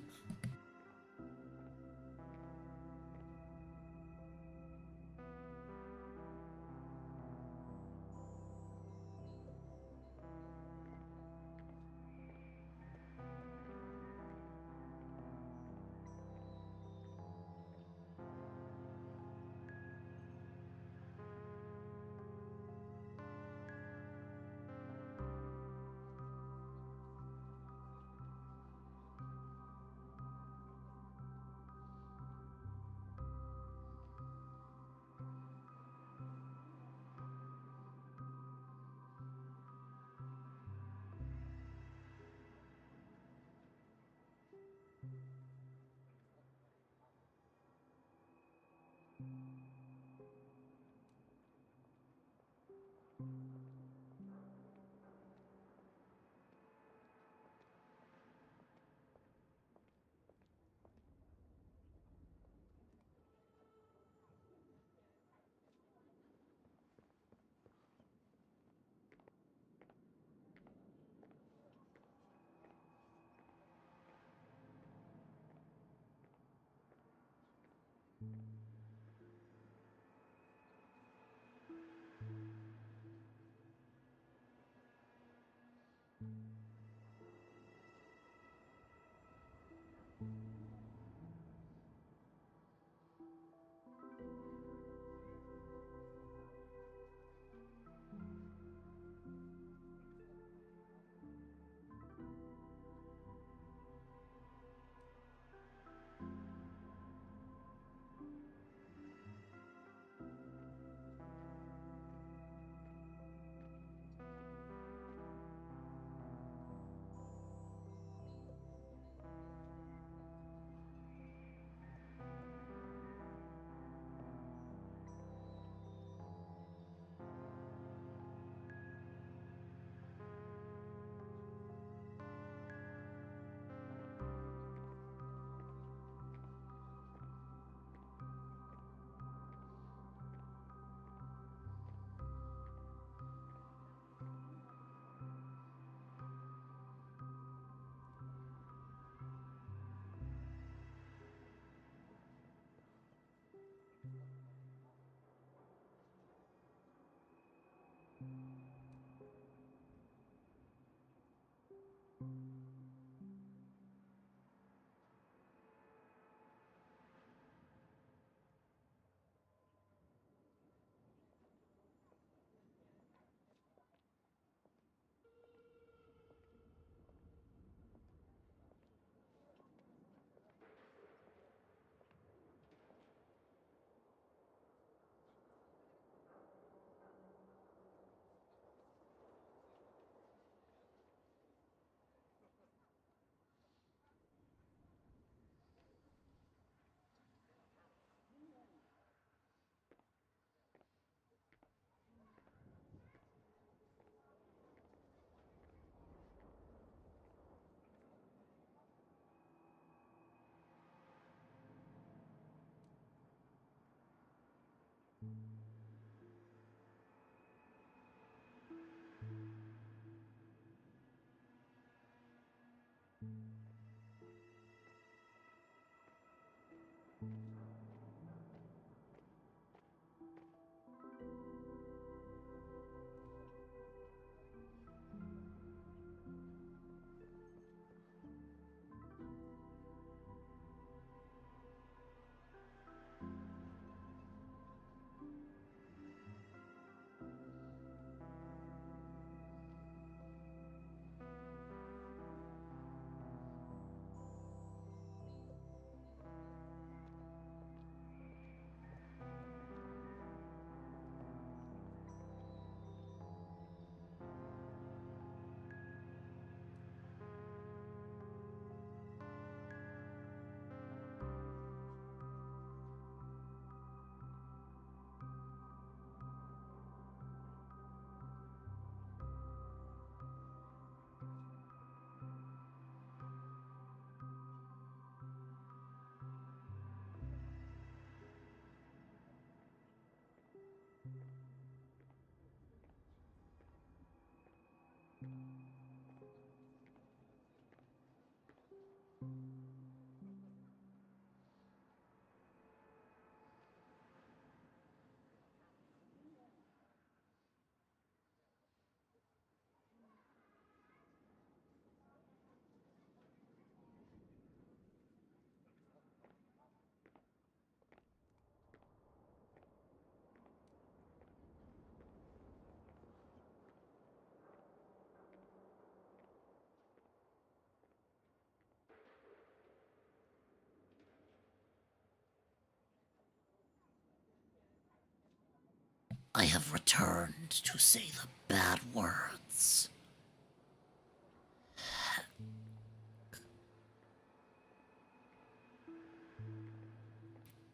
I have returned to say the bad words.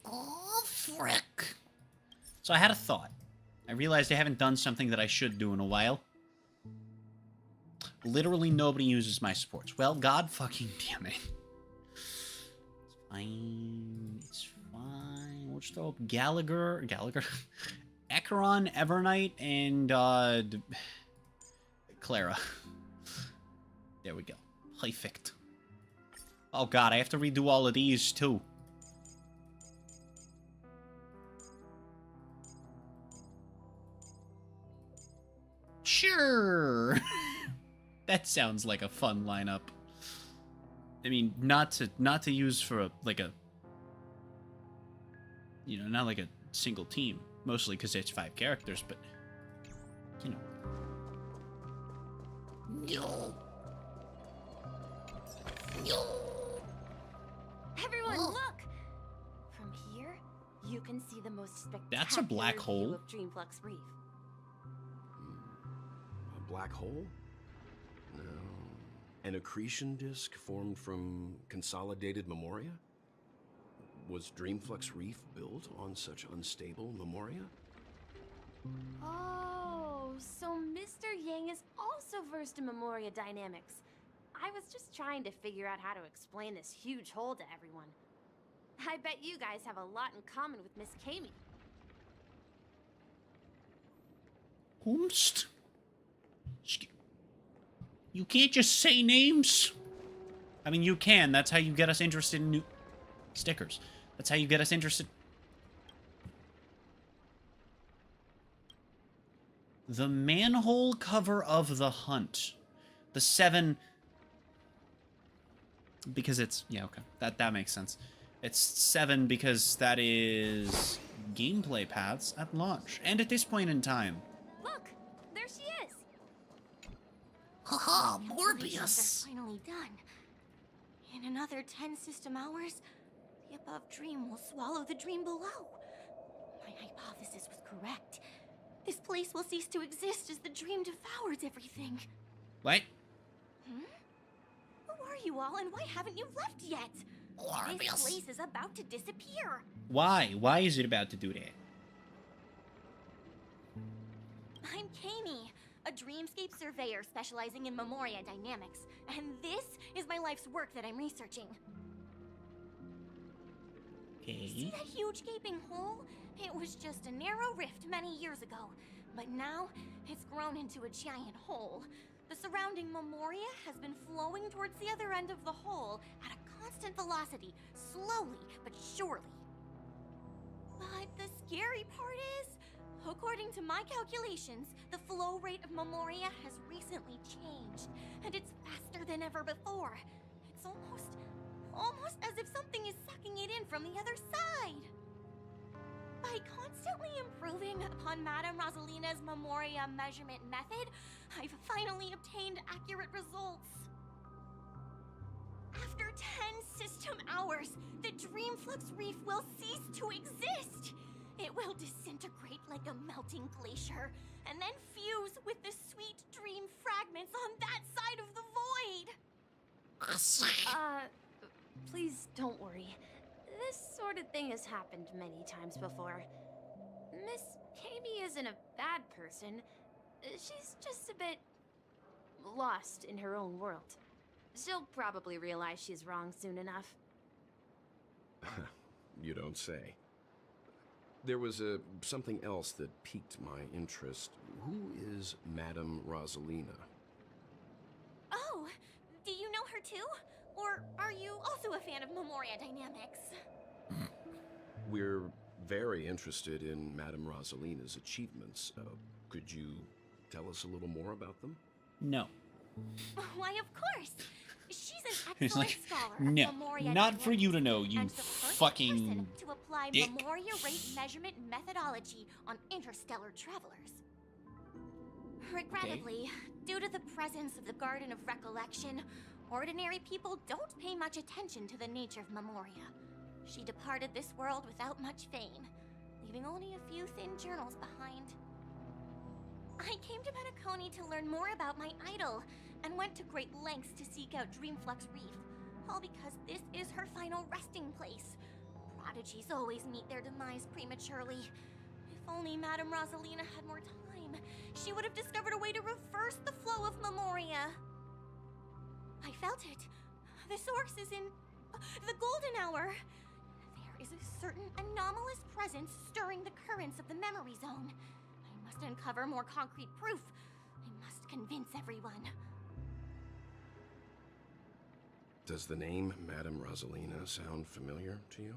Oh, frick. So I had a thought. I realized I haven't done something that I should do in a while. Literally nobody uses my supports. Well, god fucking damn it. It's fine. It's fine. We'll just throw up Gallagher. Acheron, Evernight, and, Clara. There we go. Perfect. Oh god, I have to redo all of these, too. Sure. That sounds like a fun lineup. I mean, not to use for a you know, not like a single team, mostly because it's 5 characters, but you know. Everyone, look! From here, you can see the most spectacular That's a black hole. view of Dreamflux Reef. A black hole? No. An accretion disk formed from consolidated memoria? Was Dreamflux Reef built on such unstable memoria? Oh, so Mr. Yang is also versed in Memoria dynamics. I was just trying to figure out how to explain this huge hole to everyone. I bet you guys have a lot in common with Miss Kami. Whomst? You can't just say names. I mean, you can. That's how you get us interested in new stickers. That's how you get us interested. The manhole cover of the hunt. The 7... Because it's... Yeah, okay. That makes sense. It's 7 because that is gameplay paths at launch. And at this point in time. Look! There she is! Haha, Calculations are finally done. In another 10 system hours, the above dream will swallow the dream below. My hypothesis was correct. This place will cease to exist as the dream devours everything. What? Hmm? Who are you all, and why haven't you left yet? This place is about to disappear. Why? Why is it about to do that? I'm Kami, a dreamscape surveyor specializing in Memoria dynamics, and this is my life's work that I'm researching. Okay. See that huge gaping hole? It was just a narrow rift many years ago, but now it's grown into a giant hole. The surrounding Memoria has been flowing towards the other end of the hole at a constant velocity, slowly but surely. But the scary part is, according to my calculations, the flow rate of Memoria has recently changed, and it's faster than ever before. It's almost as if something is sucking it in from the other side. By constantly improving upon Madame Rosalina's Memoria measurement method, I've finally obtained accurate results. After 10 system hours, the Dreamflux Reef will cease to exist. It will disintegrate like a melting glacier, and then fuse with the sweet dream fragments on that side of the void. Please don't worry. This sort of thing has happened many times before. Miss Kami isn't a bad person. She's just a bit lost in her own world. She'll probably realize she's wrong soon enough. You don't say. There was something else that piqued my interest. Who is Madame Rosalina? Oh, do you know her too? Or are you also a fan of Memoria dynamics? We're very interested in Madame Rosalina's achievements. Could you tell us a little more about them? No. Why, of course. She's an It's excellent like, scholar no, of Memoria not for dynamics, you to know, you and the first fucking person to apply dick. Memoria rate measurement methodology on interstellar travelers. Regrettably, due to the presence of the Garden of Recollection, ordinary people don't pay much attention to the nature of Memoria. She departed this world without much fame, leaving only a few thin journals behind. I came to Penacony to learn more about my idol, and went to great lengths to seek out Dreamflux Reef. All because this is her final resting place. Prodigies always meet their demise prematurely. If only Madame Rosalina had more time, she would have discovered a way to reverse the flow of Memoria. I felt it. The source is in the golden hour. There is a certain anomalous presence stirring the currents of the memory zone. I must uncover more concrete proof. I must convince everyone. Does the name Madame Rosalina sound familiar to you?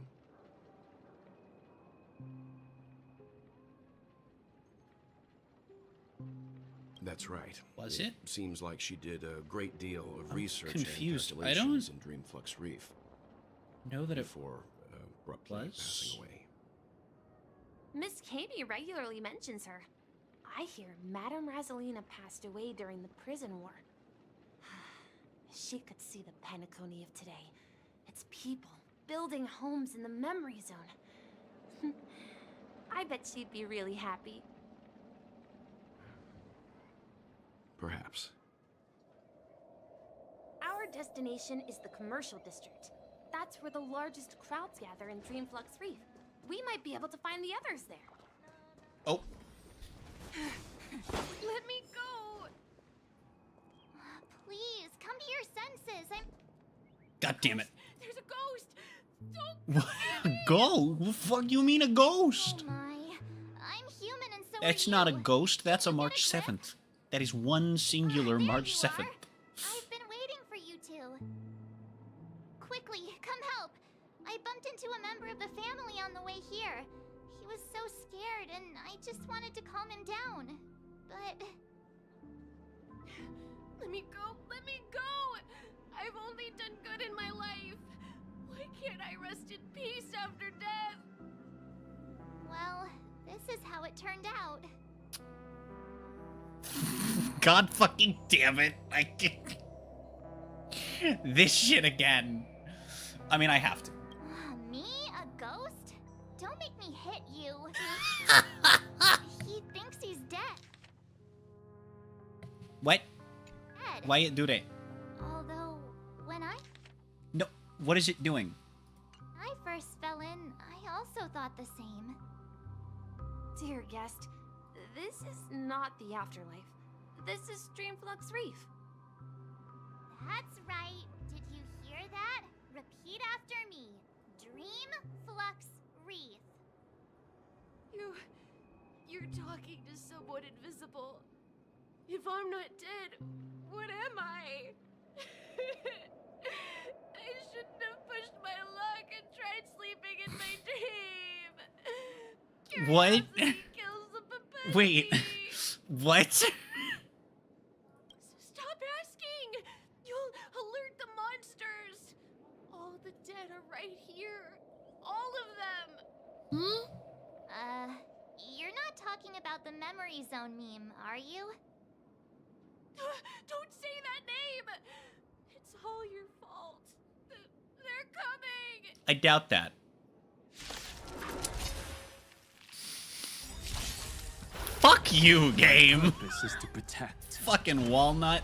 That's right. Was it? Seems like she did a great deal of I'm research confused. and I calculations in Dreamflux Reef. Know that it before abruptly passing away. Miss Katie regularly mentions her. I hear Madame Rosalina passed away during the prison war. She could see the Penacony of today. Its people building homes in the memory zone. I bet she'd be really happy. Perhaps. Our destination is the commercial district. That's where the largest crowds gather in Dreamflux Reef. We might be able to find the others there. Oh. Let me go! Please, come to your senses. God damn it. There's a ghost! Don't Go? What the fuck you mean a ghost? Oh my. I'm human and so That's are not a you. ghost, that's a March 7th. That is one singular March 7th. I've been waiting for you two. Quickly, come help. I bumped into a member of the family on the way here. He was so scared and I just wanted to calm him down. But... Let me go! Let me go! I've only done good in my life. Why can't I rest in peace after death? well, this is how it turned out. God fucking damn it. I can't... This shit again. I mean, I have to. Me? A ghost? Don't make me hit you. He thinks he's dead. What? Dead. Why it do that? Although, when I No, what is it doing? first fell in, I also thought the same. Dear guest, this is not the afterlife. This is Dreamflux Reef. That's right. Did you hear that? Repeat after me. Dreamflux Reef. You're talking to someone invisible. If I'm not dead, what am I? I shouldn't have pushed my luck and tried sleeping in my dream. What? Curiosity kills the puppet. Wait. What? Stop asking! You'll alert the monsters. All the dead are right here. All of them. You're not talking about the memory zone meme, are you? Don't say that name! It's all your fault. They're coming! I doubt that. Fuck you, game. This is to protect. Fucking walnut.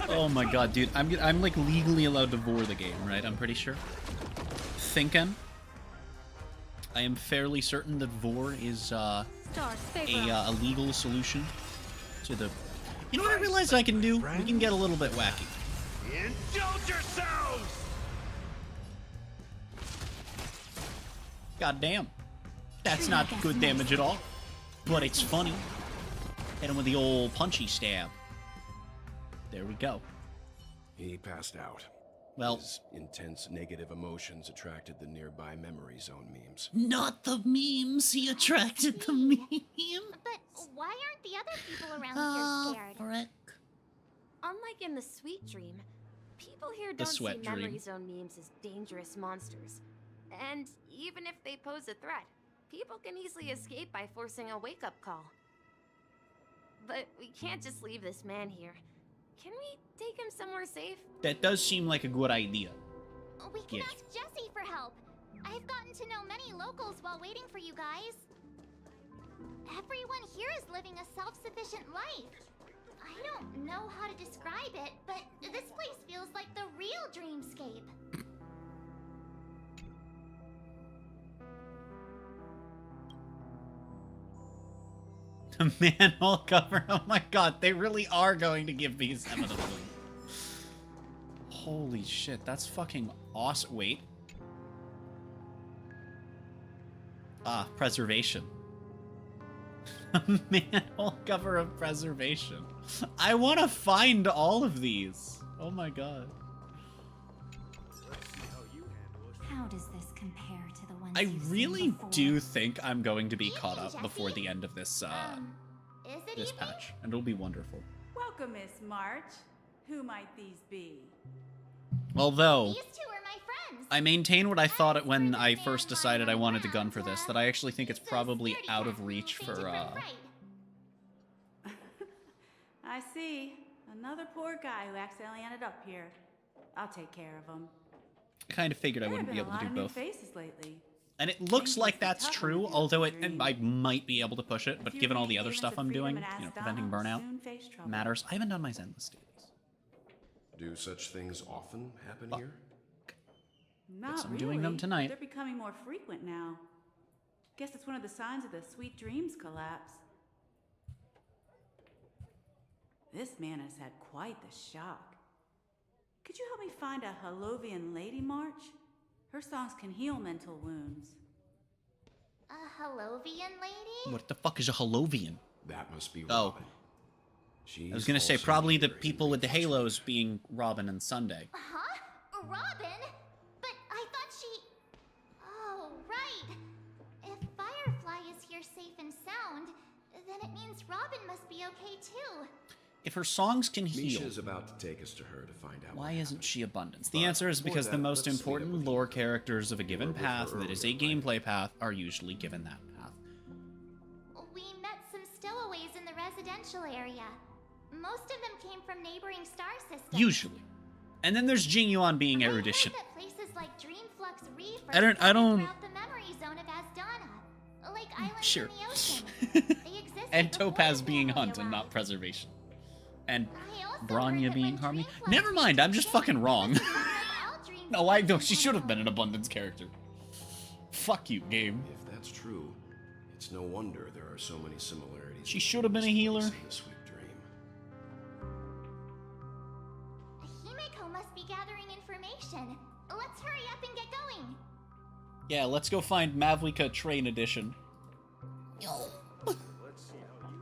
Oh my god, dude. I'm like legally allowed to vor the game, right? I'm pretty sure. Thinking. I am fairly certain that vor is a legal solution to the. You know what I realized I can do? We can get a little bit wacky. Indulge yourselves! God damn. That's not good damage at all. But it's funny. Hit him with the old punchy stab. There we go. He passed out. Well, his intense negative emotions attracted the nearby memory zone memes. Not the memes. He attracted the meme. But why aren't the other people around here scared? Frick. Unlike in the Sweet Dream, people here The don't see Sweat memory Dream. zone memes as dangerous monsters. And even if they pose a threat, people can easily escape by forcing a wake-up call. But we can't just leave this man here. Can we take him somewhere safe? That does seem like a good idea. We can Yeah. ask Jessie for help. I've gotten to know many locals while waiting for you guys. Everyone here is living a self-sufficient life. I don't know how to describe it, but this place feels like the real dreamscape. The manhole cover. Oh my god, they really are going to give these evidently. Holy shit, that's fucking awesome. Wait. Ah, preservation. A manhole cover of preservation. I want to find all of these. Oh my god. How does this compare to the ones I you've really seen before? do think I'm going to be caught up before the end of this Is it this evening? patch, and it'll be wonderful. Welcome, Miss March. Who might these be? Although These two are my friends. I maintain what I thought it when I first decided I wanted the gun for this, that I actually think it's probably out of reach for I see. Another poor guy who accidentally ended up here. I'll take care of him. kind of figured I There have wouldn't be been able to a do lot of both. new faces lately. And it looks like that's true, although I might be able to push it, but given all the other stuff I'm doing, you know, preventing burnout matters. I haven't done my Zenless dailies. Do such things often happen here? Not I'm really. doing them tonight. They're becoming more frequent now. Guess it's one of the signs of the Sweet Dreams collapse. This man has had quite the shock. Could you help me find a Halovian lady, March? Her songs can heal mental wounds. A Halovian lady? What the fuck is a Halovian? That must be Oh. Robin. I was gonna say, also probably the here in people with the halos being Robin and Sunday. Huh? Robin? But I thought she... Oh, right. If Firefly is here safe and sound, then it means Robin must be okay too. If her songs can heal, Misha's about to take us to her to find out. why isn't she Abundance? The answer is because the most important lore characters of a given path that is a gameplay path are usually given that path. We met some stowaways in the residential area. Most of them came from neighboring star systems. Usually. And then there's Jing Yuan being erudition. That places like Dreamflux Reef I don't- throughout the memory zone of Asdana. Like islands Sure. in the ocean. They existed And before Topaz the being family Hunt and not Preservation. And heard Branya that being when Harmony. Dreamflux Never mind, I'm just fucking wrong. all dreams No, I know, she should have been an Abundance character. Fuck you, game. If that's true, it's no wonder there are so many similarities. She should have been a healer. In the Sweet Dream. Himeko must be gathering information. Let's hurry up and get going. Yeah, let's go find Mavlika Train Edition. Let's see how you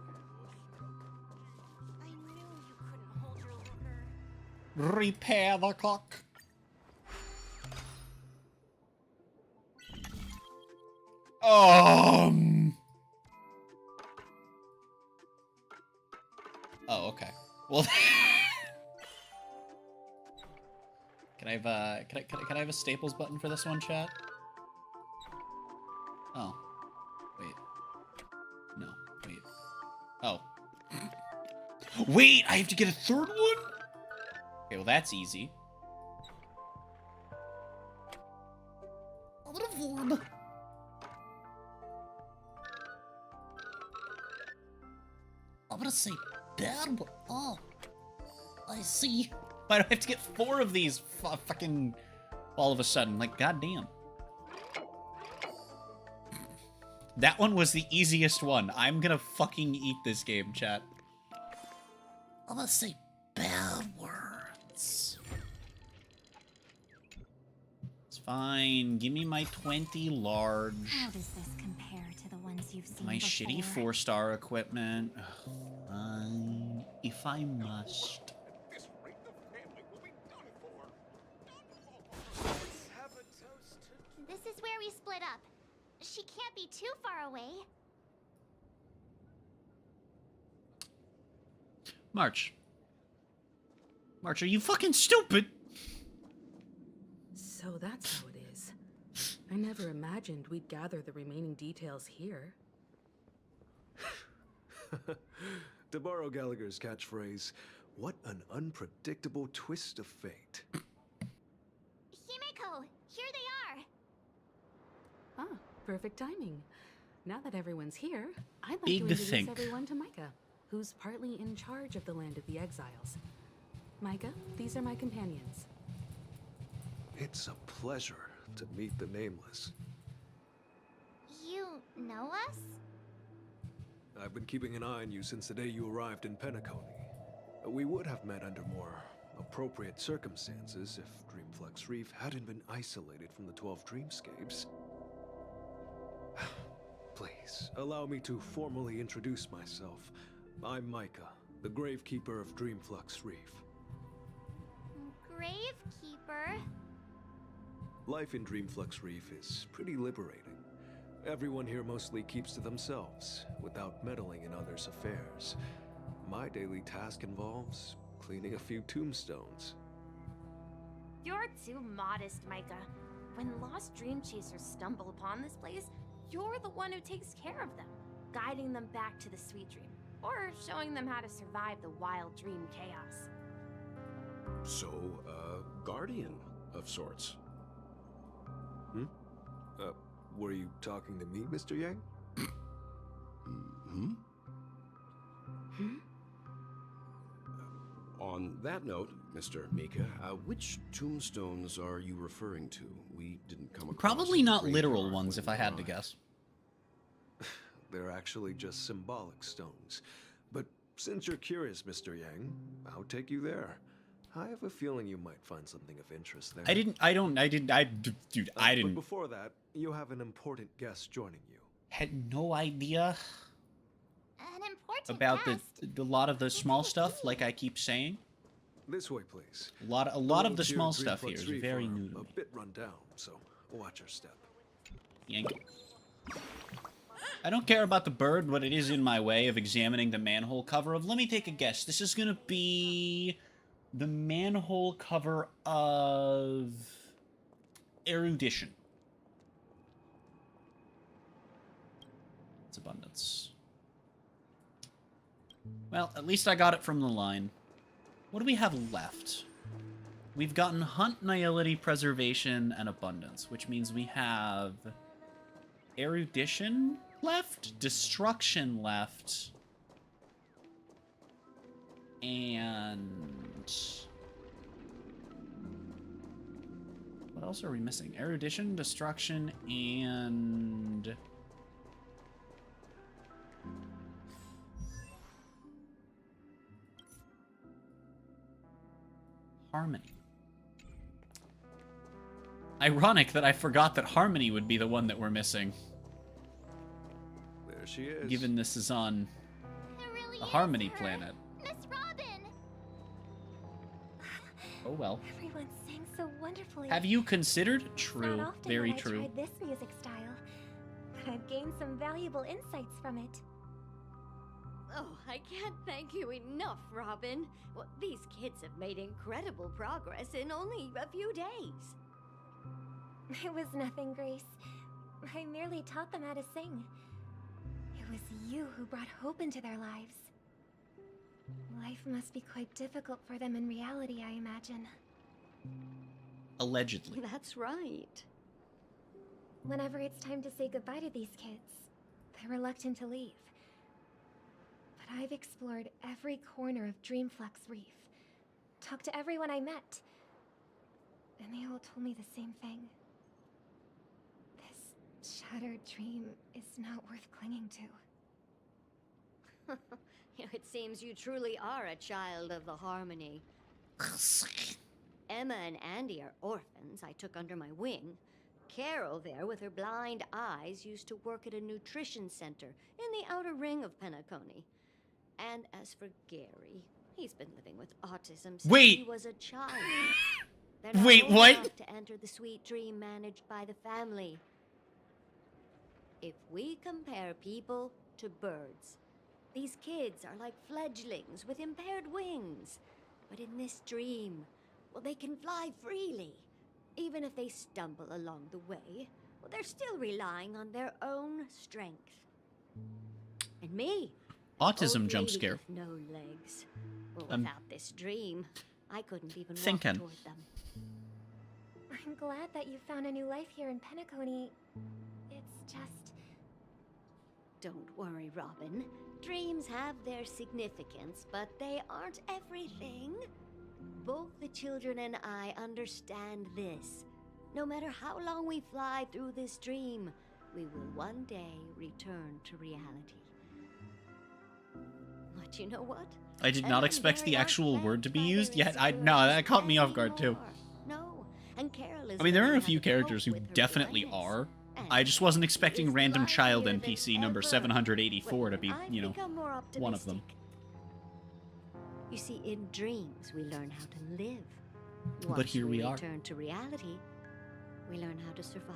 I knew you couldn't hold your liquor. Repair the clock. Oh, okay. Well, can I have can I have a Staples button for this one, chat? Oh, wait. No, wait. Oh. Wait, I have to get a third one? Okay, well that's easy. What a vorb. I'm gonna say bad one. Oh, I see. Why do I have to get 4 of these fucking all of a sudden? Like, goddamn. That one was the easiest one. I'm gonna fucking eat this game, chat. I'm gonna say bad words. It's fine. Give me my 20 large. How does this compare to the ones you've seen My before? shitty 4-star equipment. Ugh, fine. If I must. This is where we split up. She can't be too far away. March. March, are you fucking stupid? So that's how it is. I never imagined we'd gather the remaining details here. To borrow Gallagher's catchphrase, what an unpredictable twist of fate. Himeko, here they are. Ah, perfect timing. Now that everyone's here, I'd like Big to introduce think. everyone to Micah, who's partly in charge of the Land of the Exiles. Micah, these are my companions. It's a pleasure to meet the Nameless. You know us? I've been keeping an eye on you since the day you arrived in Penacony. We would have met under more appropriate circumstances if Dreamflex Reef hadn't been isolated from the 12 Dreamscapes. Please, allow me to formally introduce myself. I'm Micah, the Gravekeeper of Dreamflux Reef. Gravekeeper? Life in Dreamflux Reef is pretty liberating. Everyone here mostly keeps to themselves, without meddling in others' affairs. My daily task involves cleaning a few tombstones. You're too modest, Micah. When lost dream chasers stumble upon this place, you're the one who takes care of them, guiding them back to the sweet dream, or showing them how to survive the wild dream chaos. So, guardian of sorts. Were you talking to me, Mr. Yang? On that note, Mr. Mika, which tombstones are you referring to? We didn't come across. Probably a not graveyard literal ones, when if I we had to arrived. guess. They're actually just symbolic stones. But since you're curious, Mr. Yang, I'll take you there. I have a feeling you might find something of interest there. Dude, I But didn't. before that, you have an important guest joining you. Had no idea An important about guest. a lot of the small stuff, like I keep saying. This way, please. A lot of the roads here small at stuff here Dreamflux is Reef very are new to a me. bit run down, so watch your step. Yank. I don't care about the bird, but it is in my way of examining the manhole cover of. Let me take a guess. This is gonna be the manhole cover of Erudition. It's abundance. Well, at least I got it from the line. What do we have left? We've gotten Hunt, Nihility, Preservation, and Abundance, which means we have Erudition left, Destruction left, and what else are we missing? Erudition, Destruction, and Harmony. Ironic that I forgot that Harmony would be the one that we're missing. There she is. Given this is on the Harmony planet. Miss Robin! Oh well. Everyone sang so wonderfully. Have you considered? It's True. not often Very that I true. tried this music style, but I've gained some valuable insights from it. Oh, I can't thank you enough, Robin. Well, these kids have made incredible progress in only a few days. It was nothing, Grace. I merely taught them how to sing. It was you who brought hope into their lives. Life must be quite difficult for them in reality, I imagine. Allegedly. That's right. Whenever it's time to say goodbye to these kids, they're reluctant to leave. But I've explored every corner of Dreamflux Reef, talked to everyone I met, and they all told me the same thing. This shattered dream is not worth clinging to. It seems you truly are a child of the Harmony. Emma and Andy are orphans I took under my wing. Carol there, with her blind eyes, used to work at a nutrition center in the outer ring of Penacony. And as for Gary, he's been living with autism since he was a child. They're not Wait, old what? enough to enter the sweet dream managed by the family. If we compare people to birds, these kids are like fledglings with impaired wings. But in this dream, well, they can fly freely. Even if they stumble along the way, well, they're still relying on their own strength. And me, Autism old jump lady scare. with no legs. Well, I'm without this dream, I couldn't even thinking. walk toward them. I'm glad that you found a new life here in Penacony. It's just... Don't worry, Robin. Dreams have their significance, but they aren't everything. Both the children and I understand this. No matter how long we fly through this dream, we will one day return to reality. But you know what? I did not expect the actual word to be used yet. No, that caught me off guard too. No, and Carol is I mean, there are a learning few how to characters cope who with her definitely blindness. are. I just wasn't expecting random child NPC number 784 to be, you know, become more one of them. You see, in dreams, we learn how to live. But Once here we are. return to reality, we learn how to survive.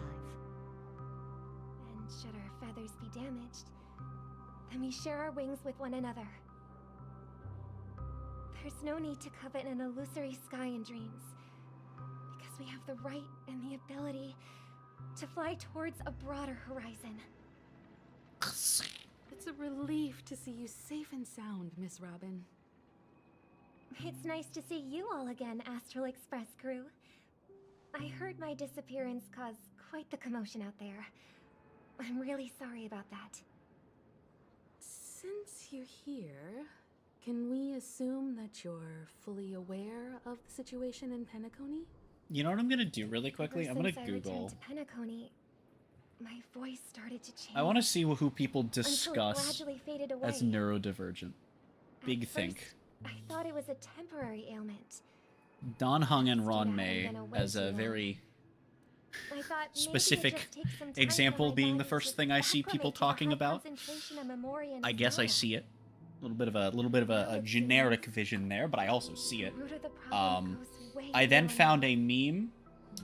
And should our feathers be damaged, then we share our wings with one another. There's no need to covet an illusory sky in dreams, because we have the right and the ability to fly towards a broader horizon. It's a relief to see you safe and sound, Miss Robin. It's nice to see you all again, Astral Express crew. I heard my disappearance caused quite the commotion out there. I'm really sorry about that. Since you're here, can we assume that you're fully aware of the situation in Penacony? You know what I'm gonna do really quickly? I'm gonna Ever since I Google. returned to Penacony, my voice started to change. I want to see who people until it discuss gradually faded away. as neurodivergent. Big At think. first, I thought it was a temporary ailment. Don Hung and Ron Stayed May having been away as a too long. very I thought maybe specific it'd just take some time for example my being the body first to thing I see people acclimate to a talking high about. concentration of Memoria in I its guess I oil. see it. A little bit of a generic vision there, but I also see it. Root of the problem goes way I then beyond found that. a meme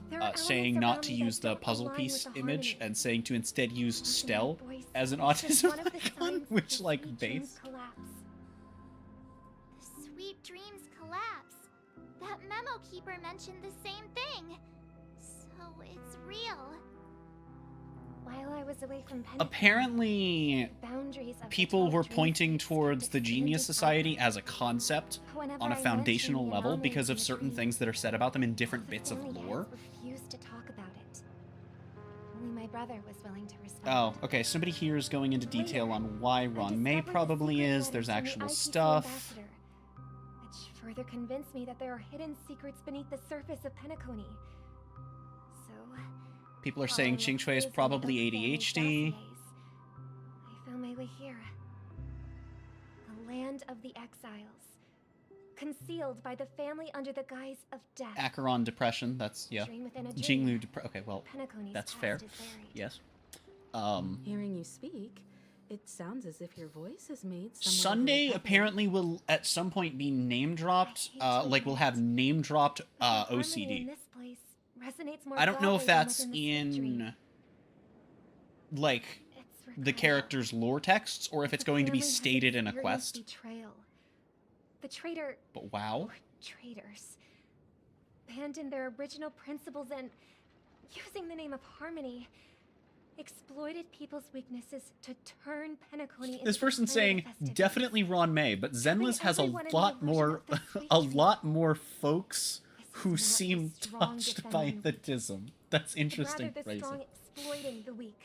There are saying elements not around to me that use the don't puzzle align piece with the image harmony. and saying to instead use Something in my Stell voice as an is just autism one of the icon, signs that which the like sweet base. dreams collapse. The sweet dreams collapse. That memo keeper mentioned the same thing. So it's real. While I was away from Penacony, Apparently, boundaries of the people 12 were dreams pointing towards the Genius Society as a concept Whenever on a I foundational mentioned the level anomalies because in of the certain dream, things that are said about them in different the bits of family lore. heads refused to talk about it. Only my brother was willing to respond. Oh, okay. Somebody here is going into detail on why Ron May probably is. There's actual stuff. Which further convinced me that there are hidden secrets beneath the surface of Penacony. So, People are saying Ching Shui is probably ADHD. I found my way here. The land of the exiles. Concealed by the family under the guise of death. Acheron depression. That's yeah. Dream within a dream. Jinglu okay, well, Penacony's that's past fair. is buried. Yes. Hearing you speak, it sounds as if your voice is made somewhere Sunday very happy. apparently will at some point be name dropped. Like we'll have name dropped Harmony in OCD. this place resonates more I don't know if broadly than that's within the sweet dream. in like the character's lore texts or if it's going to be family has stated in a experienced quest. Betrayal. The traitor, But wow. or traitors, abandoned their original principles and, using the name of Harmony, exploited people's weaknesses to turn Penacony into This person's a saying planet of festivities. definitely Ron May, but Zenless has a everyone in the lot version more of the sweet a dream. lot more folks who not the seem strong touched by defending the tism. That's but interesting rather the phrasing. strong exploiting the weak.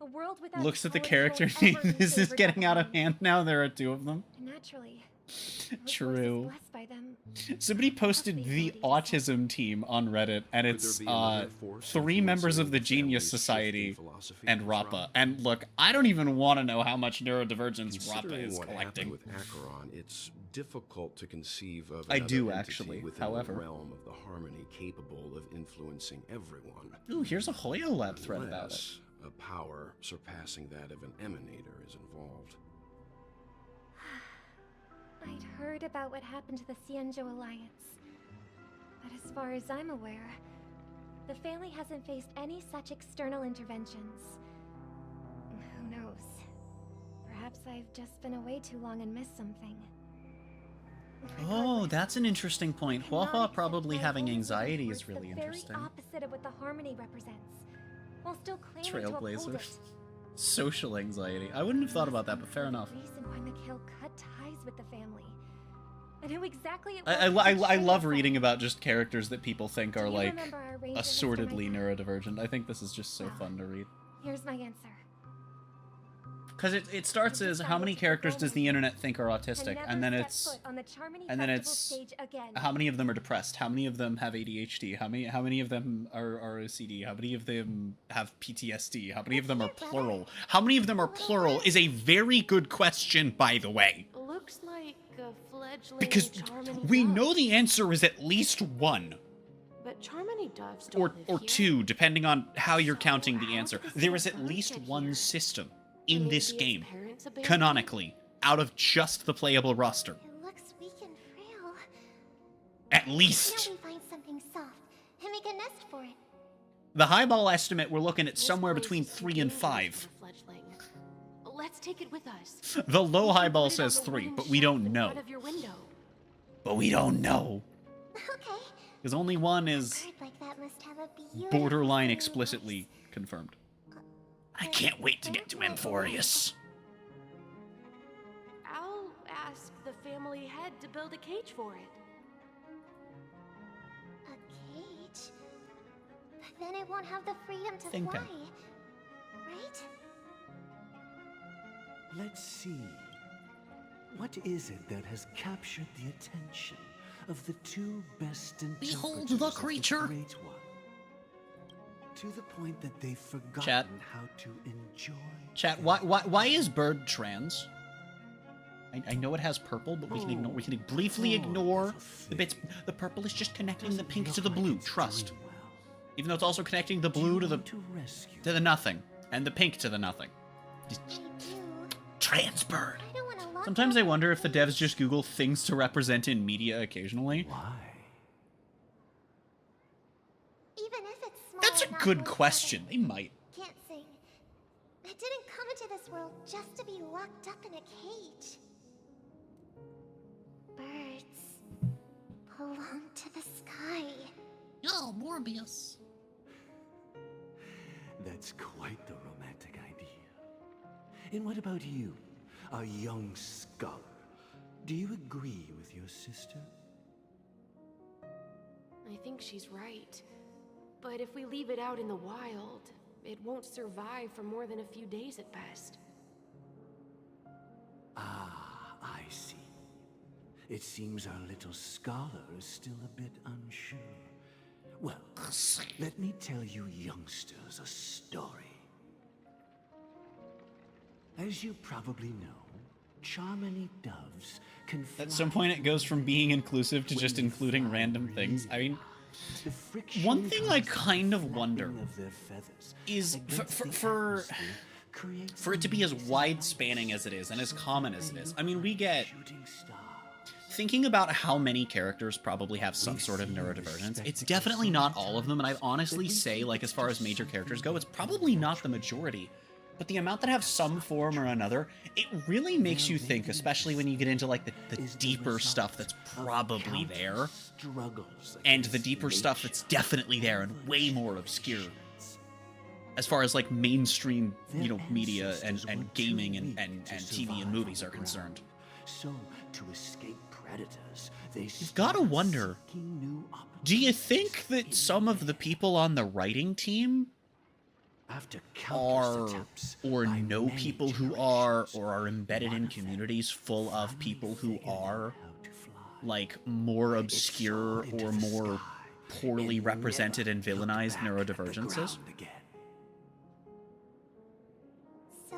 A world without Looks at the poets character won't name. ever be Is this favored getting by out of them. hand now? There are two of them. Naturally. True. Blessed by them. Somebody posted the autism team on Reddit, and Could it's there be another force 3 members of the influencing Genius families' Society shifting philosophy and of Rappa. drama? And look, I don't even want to know how much neurodivergence Rappa Considering is what collecting. happened with Acheron, it's difficult to conceive of I another do, entity actually, within however. the realm of the harmony capable of influencing everyone. Ooh, here's a Hoyo Lab thread about it. Unless a power surpassing that of an emanator is involved. I'd heard about what happened to the Xianzhou Alliance. But as far as I'm aware, the family hasn't faced any such external interventions. Who knows? Perhaps I've just been away too long and missed something. Oh, that's an interesting point. Hua Hua probably My having own anxiety towards is really the interesting. very opposite of what the harmony represents, while still claiming to uphold Trailblazers. it. Social anxiety. I wouldn't have thought about that, but fair enough. The reason why Mikhail cut ties with the family, and who exactly it I was who love betrayed us reading about just characters that people think are Do you like remember our arrangement, Mr. assortedly Mike? neurodivergent. I think this is just so fun to read. Here's my answer. Because it starts as how many characters does the internet think are autistic, and then it's how many of them are depressed, how many of them have ADHD, how many of them are OCD, how many of them have PTSD, how many of them are plural, how many of them are plural is a very good question, by the way. Looks like a fledgling Because Charmony we dove. know the answer is at least one. But Charmony doves don't Or live here. two, depending on how you're counting the answer. There is at least one system in this game, canonically, out of just the playable roster. It looks weak and frail. At Why least. don't we find something soft and make a nest for it? The highball estimate, we're looking at somewhere between 3 and 5. Fledgling. Let's take it with us. The low We can highball put it on says the 3, wooden but we shelf don't in know. front of your window. But we don't know. Okay. Because only one is Bird like that must have a beautiful borderline singing explicitly confirmed. I can't wait to get to Amphorius. I'll ask the family head to build a cage for it. voice. A cage? But then it won't have the freedom to Think fly. tank. Right? Let's see. What is it that has captured the attention of the two best Behold interpreters the of creature. Great One? To the point that they've forgotten Chat. how to enjoy. Chat, why is bird trans? I know it has purple, but we can briefly ignore the bits. The purple is just connecting the pink to the blue. Trust. Even though it's also connecting the blue to the nothing, and the pink to the nothing. Just trans bird. Sometimes I wonder if the devs just Google things to represent in media occasionally. Why? Even if it's small That's a and not good worth question. having. They might. Can't sing. It didn't come into this world just to be locked up in a cage. Birds belong to the sky. Oh, Morbius. That's quite the romantic idea. And what about you, a young scholar? Do you agree with your sister? I think she's right. But if we leave it out in the wild, it won't survive for more than a few days at best. Ah, I see. It seems our little scholar is still a bit unsure. Well, let me tell you youngsters a story. As you probably know, Charmony doves can fly. At some point, it goes from being inclusive to just including random things. I mean, one thing I kind of wonder is for it to be as wide-spanning as it is and as common as it is. I mean, we get... Thinking about how many characters probably have some sort of neurodivergence, it's definitely not all of them, and I'd honestly say, like, as far as major characters go, it's probably not the majority. But the amount that have some form or another, it really makes you think, especially when you get into, like, the deeper stuff that's probably there, and the deeper stuff that's definitely there and way more obscure. As far as, like, mainstream, you know, media and gaming and TV and movies are concerned. So, to escape predators, You've got to wonder, do you think that some of the people on the writing team are, or know people who are, or are embedded in communities full of people who are, like, more obscure or more poorly represented and villainized neurodivergences? So,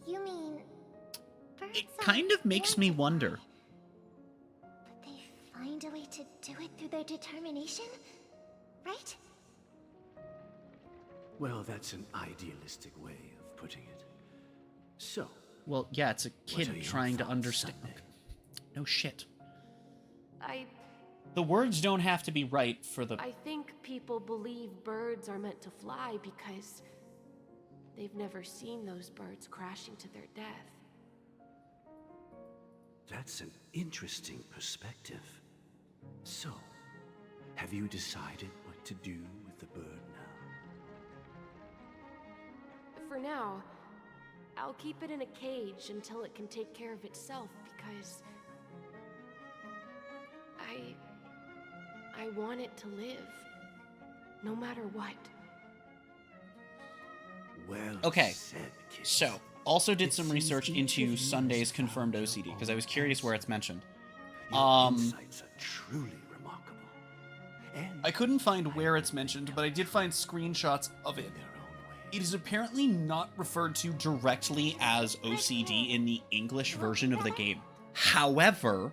you mean... It kind of makes me wonder. But they find a way to do it through their determination? Right? Well, that's an idealistic way of putting it. So, Well, yeah, it's a kid trying to understand. No shit. The words don't have to be right for the... I think people believe birds are meant to fly because they've never seen those birds crashing to their death. that's an interesting perspective. So, have you decided what to do with the bird now? For now, I'll keep it in a cage until it can take care of itself because I want it to live, no matter what. Well Okay, said, kid. so Also did some research into Sunday's confirmed OCD, because I was curious where it's mentioned. Your insights are truly remarkable. And I couldn't find where it's mentioned, but I did find screenshots of it. It is apparently not referred to directly as OCD in the English version of the game. However,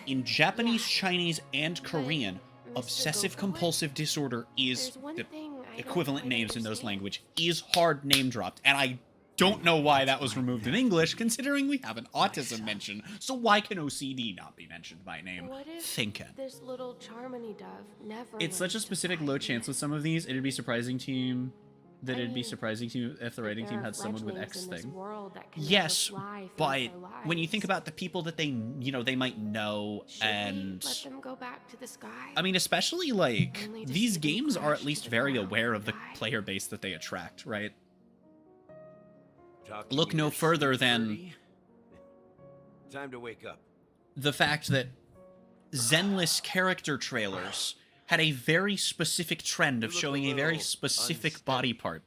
in Japanese, Chinese, and Korean, obsessive-compulsive disorder is the equivalent names in those languages is hard name-dropped, and I don't know why that was removed in English, considering we have an autism mention. So why can OCD not be mentioned by name? What if Thinking. this little Charmony dove never It's such a specific low chance with some of these. It'd be surprising to you if the writing team had someone with X thing. Yes, but when you think about the people that they might know, and let them go back to the sky. I mean, especially like these games are at least very aware of the player base that they attract, right? Look no further than time to wake up. The fact that Zenless character trailers had a very specific trend of showing a very specific body part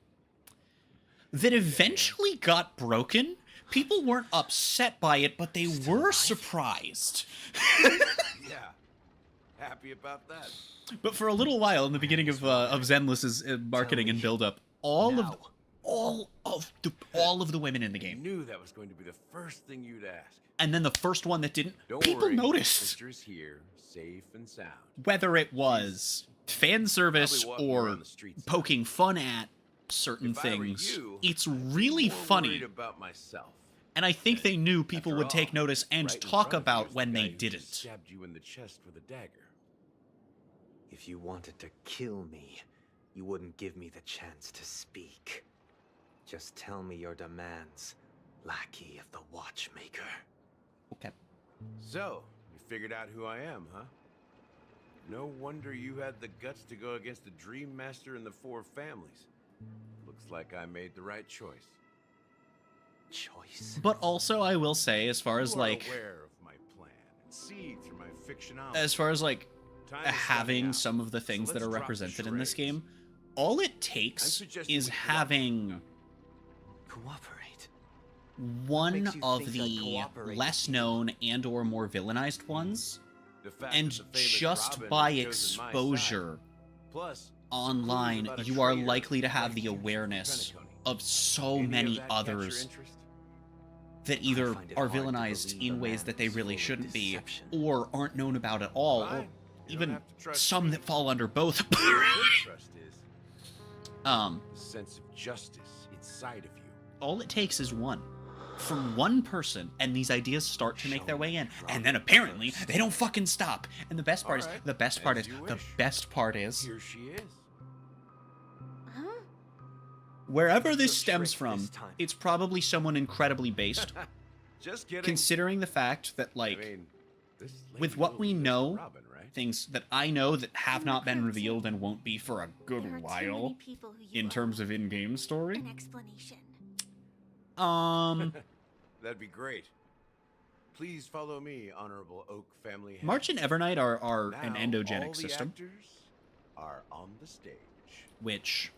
that eventually got broken. People weren't upset by it, but they were surprised. Yeah, happy about that. But for a little while in the beginning of Zenless's marketing and build-up, all of the women in the game. I knew that was going to be the first thing you'd ask. And then the first one that didn't, Don't people worry, noticed. Sister's here, safe and sound. Whether it was fan service or poking fun at certain things, it's really funny. About myself. And I think they knew people would take notice and talk about when they didn't. Stabbed you in the chest with a dagger. If you wanted to kill me, you wouldn't give me the chance to speak. Just tell me your demands, lackey of the Watchmaker. Okay. So, you figured out who I am, huh? No wonder you had the guts to go against the Dream Master and the Four Families. Looks like I made the right choice. But also, I will say, as far as You are like, aware of my plan and see through my fictionality. as far as like Time is having running out, some of the things so that are let's drop the represented in this charades. game, all it takes suggesting is we having Cooperate. one Makes you of think I'd the cooperate less known and or more villainized ones, The fact and that the famous just Robin by has chosen my exposure side. Plus, online, about a you are traitor likely to have right the here in awareness Penacony. of so Any many of that catch your others interest? that either find it are hard to villainized believe in a ways man that they is really full of shouldn't be, deception. or aren't known about at all, or Fine. You don't even have to trust some me. that fall under both. What you should trust is The sense of justice inside of you. all it takes is one. From one person, and these ideas start to make their way in. And then apparently, they don't fucking stop. And the best part is, Alright, the best part is, Here she is. wherever this The stems trick from, this time. it's probably someone incredibly based. Just kidding. Considering the fact that, I like, mean, this with lady what will we be Miss know, Robin, right? things that I know that have not been revealed and won't be for a There are good too while many people who you in owe terms of in-game story. an explanation. That'd be great. Please follow me, Honorable Oak family. head. March and Evernight are Now, an all endogenic the system, actors are on the stage. which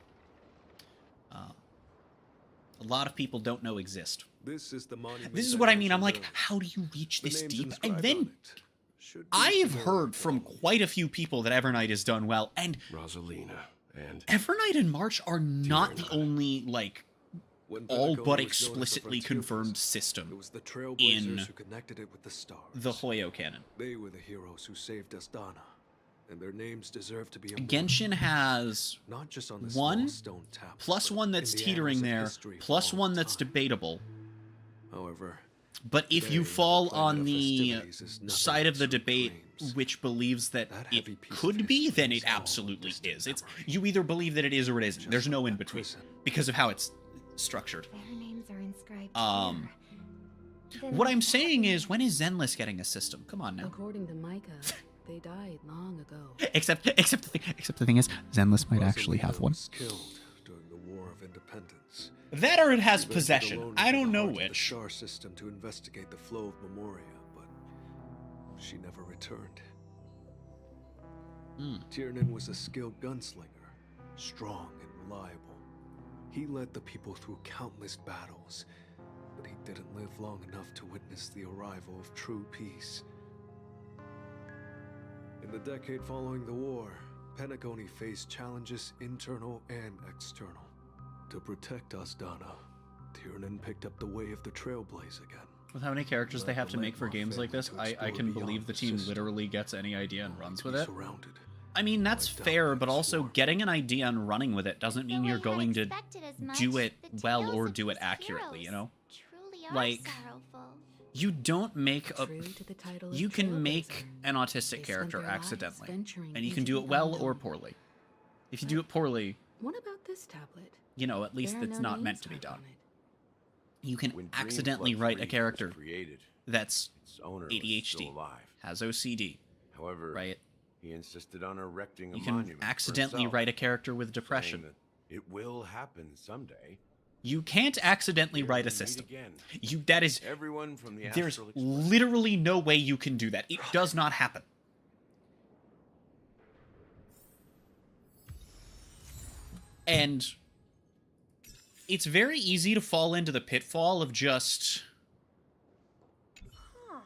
a lot of people don't know exist. This is the monument. This is that what I mean. I'm mentioned like, earlier. how do you reach The this names deep? And inscribed then on it should be I've familiar heard to from all. quite a few people that Evernight has done well, and Rosalina and Evernight and March are not the only, like, When all Penacony but was known as the explicitly frontier confirmed post, system it was the Trailblazers in who connected it with the stars. the Hoyo canon. They were the heroes who saved Astana, and their names deserve to be immortal. Genshin has Not just on the one, small stone tablets, plus but one that's in the teetering annals of there, history for plus all one that's time. debatable. However, But if you today, fall the climate on of the festivities is nothing side but of the sweet debate dreams. which believes that That it heavy piece of could be, history then is it all absolutely distant is. It's memory. you either believe that it is or it isn't. Just There's no like in that between prison. because of how it's structured. Their names are inscribed here. What Then I'm saying is, when is Zenless getting a system? Come on now. According to Micah, they died long ago. Except the thing is, Zenless might actually have Rosalina one. was killed during the War of Independence. That or it has She ventured possession. alone I into don't the know heart of the which. star system to investigate the flow of Memoria, but she never returned. Tiernan was a skilled gunslinger, strong and reliable. He led the people through countless battles, but he didn't live long enough to witness the arrival of true peace. In the decade following the war, Penacony faced challenges internal and external. To protect Asdana, Tiernan picked up the way of the Trailblaze again. With how many characters they have to make for games like this, I can believe the team literally gets any idea and runs with it. I mean, that's fair, but also getting an idea and running with it doesn't mean you're going to do it well or do it accurately, you know? Like, you don't make a... You can make an autistic character accidentally, and you can do it well or poorly. If you do it poorly, What about this tablet? you know, at least There are it's no not meant names to be carved done. on it. You can When accidentally Dream write a Flex character was created, that's its owner was ADHD, still alive. has OCD, However, right? he insisted on erecting a You can monument for accidentally himself, write a character with depression. saying that it will happen someday. You can't accidentally Here write a we meet system. again. That is... Everyone from the There's Astral Express. literally no way you can do that. It does not happen. And it's very easy to fall into the pitfall of just Huh.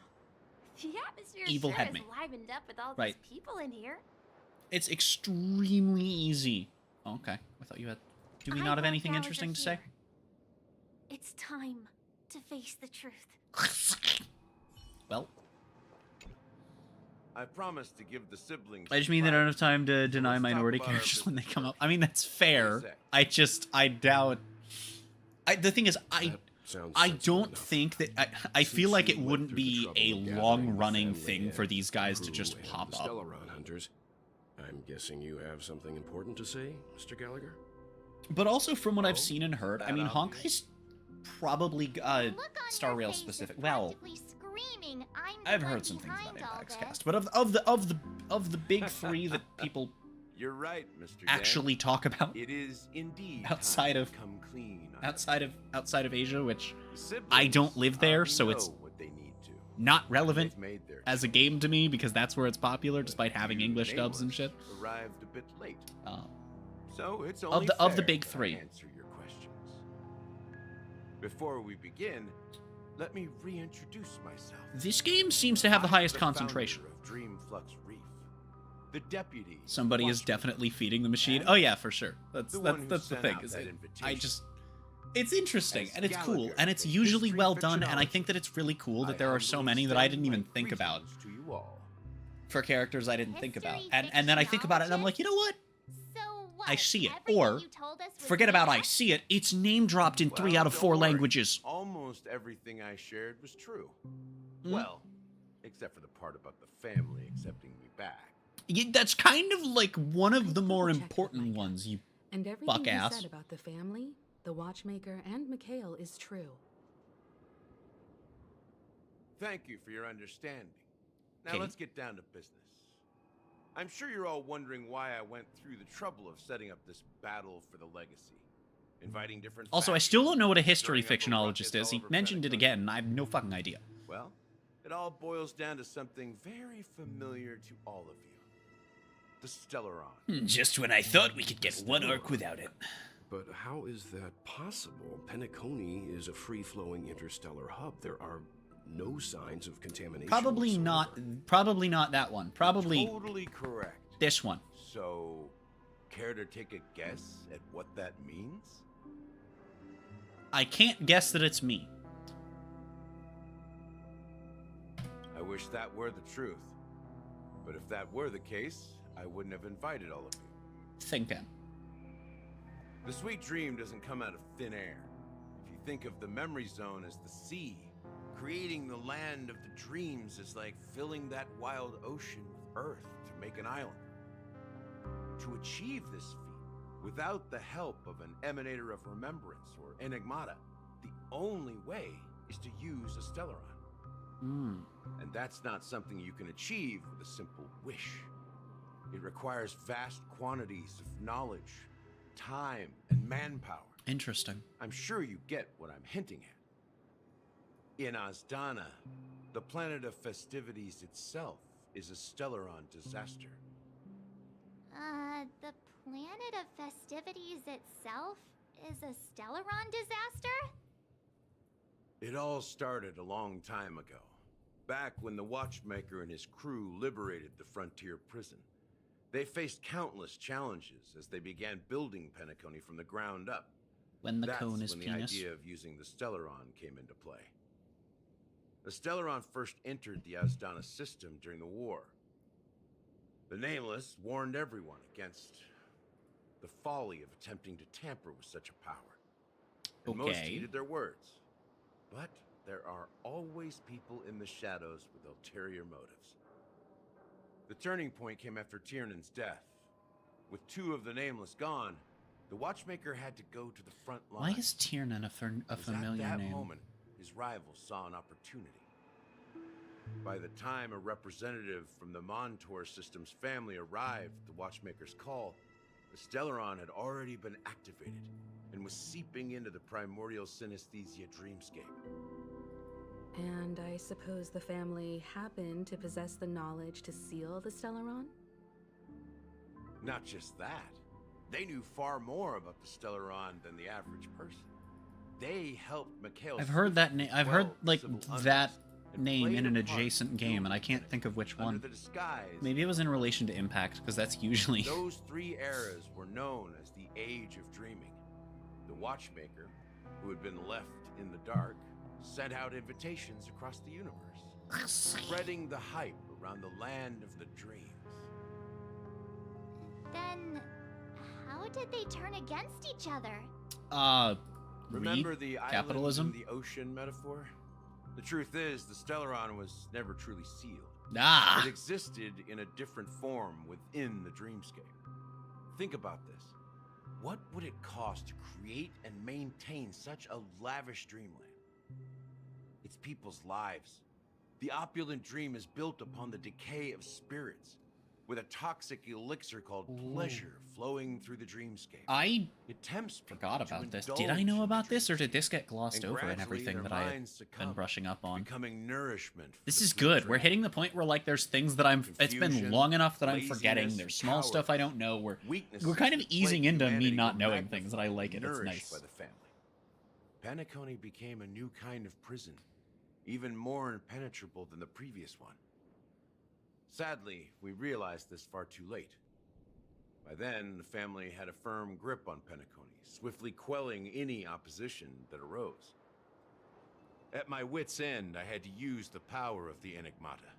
The atmosphere Evil sure had is me. livened up with all Right. these people in here. it's extremely easy. Okay, I thought you had... Do we I not have want anything Gallagher interesting to say? here. It's time to face the truth. Well, I promised to give the siblings. I just mean they don't have time to deny let's talk minority about our characters when they business come up. I mean, that's fair. I doubt... the thing is, I don't think that... I feel like it wouldn't be a long-running thing for these guys to just pop up. Stellaron hunters. I'm guessing you have something important to say, Mr. Gallagher? But also from what I've seen and heard, I mean, Honkai's probably Star Rail specific. Well, Screaming, I'm I've heard some things about Impact's cast, but of the big three that people You're right, Mr. actually talk about It is indeed outside time of to come clean. outside of Asia, which Siblings I don't live there, already so it's know what they need to. not relevant They've made their as a game to me because that's where it's popular, despite having English dubs and shit. Arrived a bit late. So it's Of only the fair big that I three. answer your questions. Before we begin, let me reintroduce myself. This game seems to have the highest I'm the concentration. founder of Dream Flux Reef, the deputy. Somebody is definitely feeding the machine. Oh yeah, for sure. That's the one who that's the sent thing. out Is that it, invitation. I just it's interesting As and it's cool Gallagher, and it's the usually history well done, and I fictionologist, think that it's really cool that I there are so humbly many that I extend didn't even my think about greetings to you all. for characters I didn't think about. History And then I think about it and I'm like, you know what? So what? I see it. Everything Or you told us was forget about made I up? see it. It's name dropped in 3 out of Don't 4 worry. languages. Almost everything I shared was true. Hmm? Well, except for the part about the family accepting me back. That's kind of like one of the more important ones, you And everything fuck he ass. said about the family, the watchmaker, and Mikhail is true. Thank you for your understanding. Now Okay. let's get down to business. I'm sure you're all wondering why I went through the trouble of setting up this battle for the legacy. Inviting different Also, I still don't know what a history stirring up a fictionologist ruckus is. He all over mentioned it again, and I have no fucking idea. Well, it all boils down to something very familiar to all of you. The Stellaron. Just when I thought we could get one arc without it. But how is that possible? Penacony is a free-flowing interstellar hub. There are no signs of contamination. Probably not that one. Probably Totally correct. this one. So, care to take a guess at what that means? I can't guess that it's me. I wish that were the truth. But if that were the case, I wouldn't have invited all of you. Thinking. The sweet dream doesn't come out of thin air. If you think of the memory zone as the sea, creating the land of the dreams is like filling that wild ocean with earth to make an island. To achieve this feat, without the help of an emanator of remembrance or enigmata, the only way is to use a Stellaron. And that's not something you can achieve with a simple wish. It requires vast quantities of knowledge, time, and manpower. Interesting. I'm sure you get what I'm hinting at. In Asdana, the planet of festivities itself is a Stellaron disaster. The planet of festivities itself is a Stellaron disaster? It all started a long time ago, back when the Watchmaker and his crew liberated the frontier prison. They faced countless challenges as they began building Penacony from the ground up. When the That's cone is when penis. the idea of using the Stellaron came into play. The Stellaron first entered the Asdana system during the war. The Nameless warned everyone against the folly of attempting to tamper with such a power. And most Okay. heeded their words. But there are always people in the shadows with ulterior motives. The turning point came after Tiernan's death. With 2 of the Nameless gone, the Watchmaker had to go to the front line. Why is Tiernan a familiar At that name? moment, his rivals saw an opportunity. By the time a representative from the Montour System's family arrived at the Watchmaker's call, the Stellaron had already been activated and was seeping into the primordial synesthesia dreamscape. And I suppose the family happened to possess the knowledge to seal the Stellaron? Not just that. They knew far more about the Stellaron than the average person. They helped Mikhail. I've heard that name. I've heard like civil that unrest and name played in an a part adjacent game, and I can't think of which under one. the disguise. Maybe it was in relation to Impact, because that's usually. Those 3 eras were known as the Age of Dreaming. The Watchmaker, who had been left in the dark, sent out invitations across the universe, spreading the hype around the land of the dreams. Then, how did they turn against each other? Remember the capitalism? island in the ocean metaphor? The truth is, the Stellaron was never truly sealed. Ah! It existed in a different form within the dreamscape. Think about this. What would it cost to create and maintain such a lavish dreamland? It's people's lives. The opulent dream is built upon the decay of spirits, with a toxic elixir called pleasure flowing through the dreamscape. I It tempts forgot people to about this. indulge Did I know in the about this, or did this get glossed and over and gradually everything their that I had minds been succumb, brushing up on? becoming nourishment. for This the is sweet good. We're dream. hitting the point where like there's things that it's been Confusion, long enough that I'm forgetting. laziness, There's small stuff I don't know. We're Weaknesses kind of that easing plague into me humanity not were knowing things, and I like it. It's nourished nice. by the family. Penacony became a new kind of prison, even more impenetrable than the previous one. Sadly, we realized this far too late. By then, the family had a firm grip on Penacony, swiftly quelling any opposition that arose. At my wit's end, I had to use the power of the Enigmata,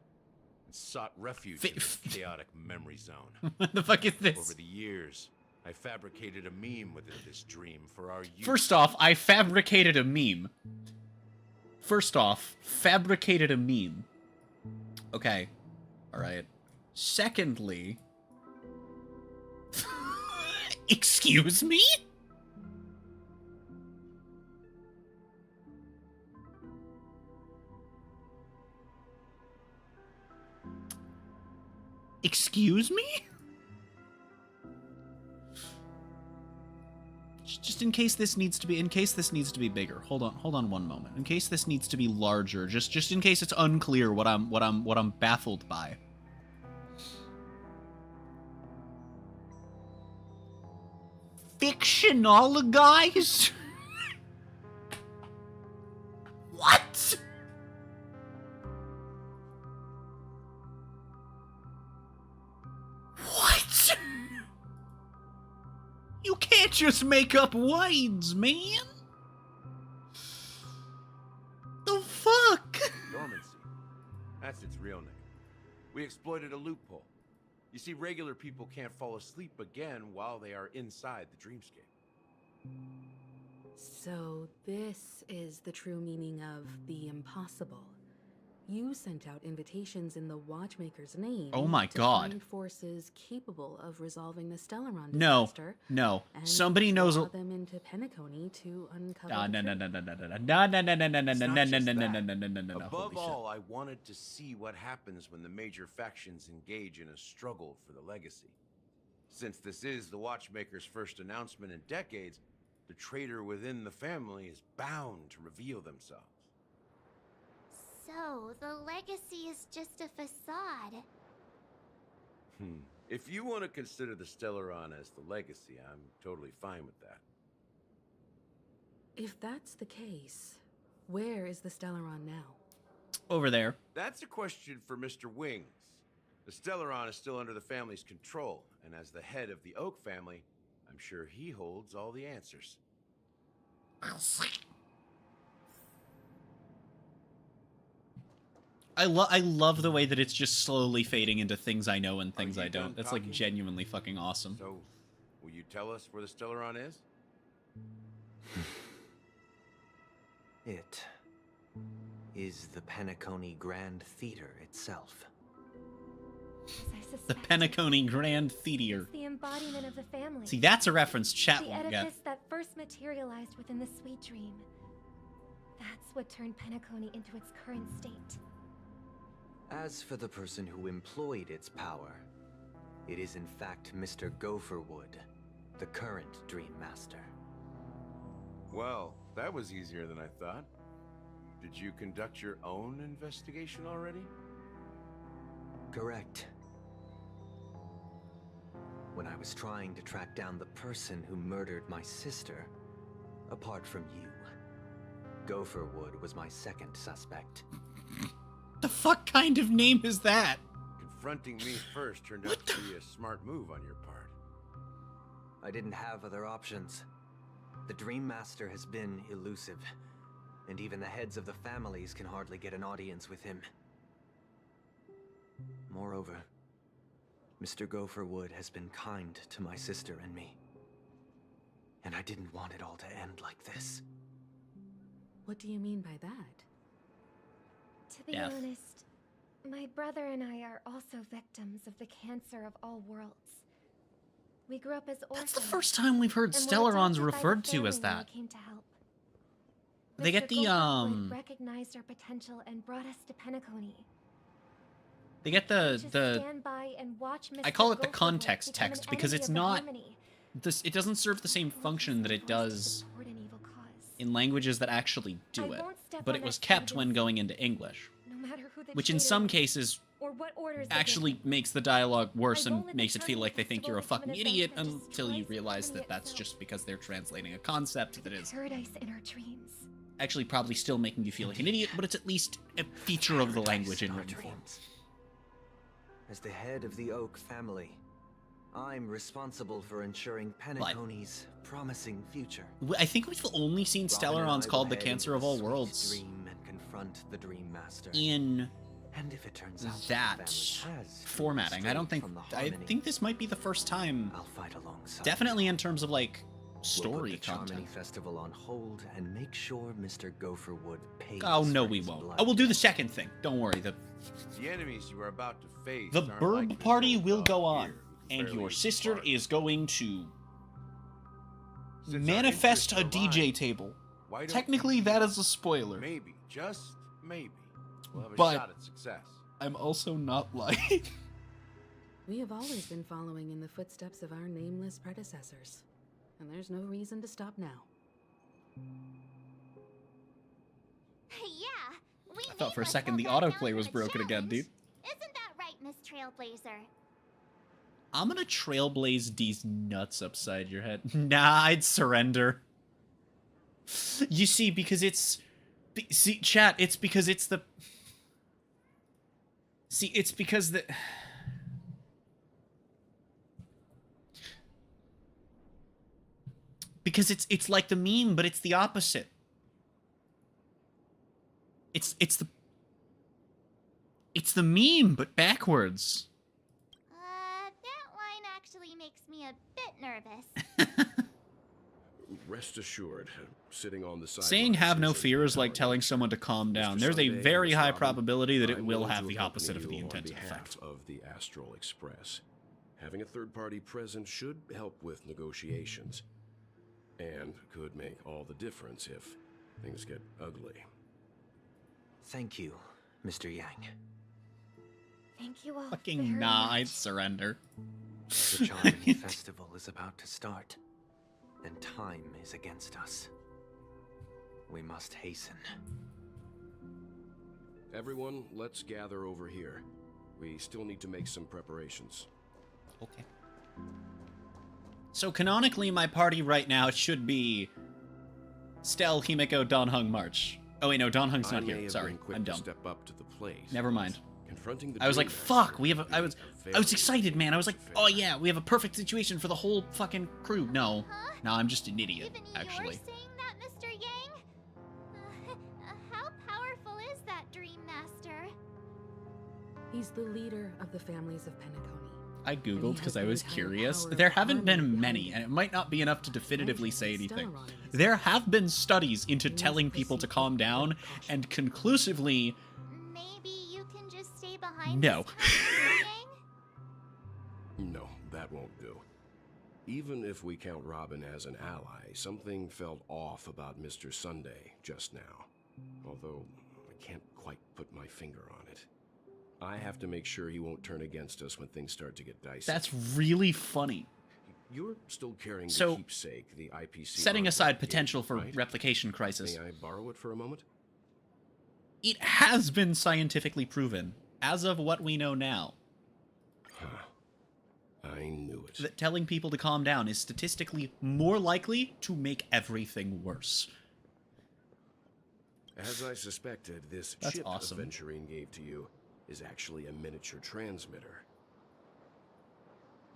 and sought refuge in the chaotic memory zone. What the fuck is this? Over the years, I fabricated a meme within this dream for our use. First off, I fabricated a meme. Okay. Alright. Secondly... Excuse me? Excuse me? Just in case this needs to be bigger. Hold on one moment. In case this needs to be larger, just in case it's unclear what I'm baffled by. Fictional guys? What? What? You can't just make up wides, man. The fuck? Dormancy. That's its real name. We exploited a loophole. You see, regular people can't fall asleep again while they are inside the dreamscape. So this is the true meaning of the impossible. You sent out invitations in the Watchmaker's name. Oh my to God. find forces capable of resolving the Stellaron No, disaster. no. And Somebody knows. draw them into Penacony to uncover. No. the truth. Above all, I wanted to see what happens when the major factions engage in a struggle for the legacy. Since this is the Watchmaker's first announcement in decades, the traitor within the family is bound to reveal themselves. So, the legacy is just a facade. If you want to consider the Stellaron as the legacy, I'm totally fine with that. If that's the case, Where is the Stellaron now? Over there. That's a question for Mr. Wings. The Stellaron is still under the family's control, and as the head of the Oak family, I'm sure he holds all the answers. I love the way that it's just slowly fading into things I know and things I don't. That's like talking? genuinely fucking awesome. So, will you tell us where the Stellaron is? It is the Penacony Grand Theater itself. The Penacony Grand Theater. The embodiment of the family. See, that's a reference chat The won't edifice get. that first materialized within the sweet dream. That's what turned Penacony into its current state. As for the person who employed its power, it is in fact Mr. Gopherwood, the current Dream Master. Well, that was easier than I thought. Did you conduct your own investigation already? Correct. When I was trying to track down the person who murdered my sister, apart from you, Gopherwood was my second suspect. The fuck kind of name is that? Confronting me first turned out to be a smart move on your part. I didn't have other options. The Dream Master has been elusive, and even the heads of the families can hardly get an audience with him. Moreover, Mr. Gopherwood has been kind to my sister and me. And I didn't want it all to end like this. What do you mean by that? To be honest, my brother and I are also victims of the cancer of all worlds. We grew up as orphans. That's the first time we've heard and were Stellarons adopted by the referred to family as when that. we came to help. They get Mr. the Gopherwood recognized our potential and brought us to Penacony. They get Just stand by and watch I Mr. call it the Gopherwood context become an text because enemy it's of the not harmony. this. It doesn't serve the same function that it does Support an evil cause. in languages that actually do I it. won't step But on it was that kept when going into English, No matter who the which in traitor some was, cases or what orders they actually gave. makes the dialogue worse I and won't let makes the it feel like they think you're a festival fucking become an idiot event that until you destroys realize that harmony that's itself. just because they're translating a concept that is Paradise in our dreams. actually probably still making you feel like an idiot, but it's at least a feature of the language in written form. As the head of the Oak family, I'm responsible for ensuring Penacony's promising future. I think we've only seen Stellarons called the Cancer of All Worlds Dream and confront the Dream Master. in And if it turns out that formatting. I don't think. I think this might be the first time. I'll fight alongside. Definitely in terms of like We'll story put the content. Charmony Festival on hold and make sure Mr. Gopherwood pays. Oh no, for we his won't. blood. I will do the second thing. Don't worry. The enemies you are about to face. The aren't Burb like party this will old go dog on, here who and barely your eats sister bark. is going to Since our manifest a interests align, DJ table. why don't Technically, you that is a spoiler. Maybe, just maybe, we'll have a But- shot at success. I'm also not lying. We have always been following in the footsteps of our nameless predecessors, and there's no reason to stop now. Yeah, we I thought for a nameless second will the back down autoplay from was the broken again, dude. challenge. Isn't that right, Miss Trailblazer? I'm gonna trailblaze these nuts upside your head. Nah, I'd surrender. You see, because it's... See, chat, it's because it's the... See, it's because the... Because it's like the meme, but it's the opposite. It's the meme, but backwards. That line actually makes me a bit nervous. Rest assured, sitting on the side. Saying have no fear is like telling someone to calm down. There's a very high probability that it will have the opposite of the intended effect. Of the Astral Express, having a third party present should help with negotiations, and could make all the difference if things get ugly. Thank you, Mr. Yang. Thank you all. Fucking very nah, much. I'd surrender. The Charmony Festival is about to start, and time is against us. We must hasten. Everyone, let's gather over here. We still need to make some preparations. Okay. So canonically, my party right now should be Stell, Himeko, Donhung, March. Oh wait, no, Don Hung's I not may here. have Sorry, been quick I'm to dumb. step up to the plate. Never mind. Confronting the I was like, Dream fuck, Master I was excited, man. I was like, oh yeah, we have a perfect situation for the whole fucking crew. No. No, I'm just an idiot, actually. You're saying that, Mr. Yang? How powerful is that Dream Master? He's the leader of the families of Penacony. I googled because I was been held curious. power There of haven't been harmony many, and it might not be enough to definitively say Mention anything. Stellaron in his There have been studies into must telling people to proceed calm with down, and conclusively, Maybe you can just stay behind no. this time, Mr. Yang? No, that won't do. Even if we count Robin as an ally, something felt off about Mr. Sunday just now. Although, I can't quite put my finger on it. I have to make sure he won't turn against us when things start to get dicey. That's really funny. You're still carrying So, the keepsake, the IPC. Setting aside potential for right? replication crisis, May I borrow it for a moment? it has been scientifically proven, as of what we know now, I knew it. that telling people to calm down is statistically more likely to make everything worse. As I suspected, this That's chip awesome. Aventurine gave to you is actually a miniature transmitter.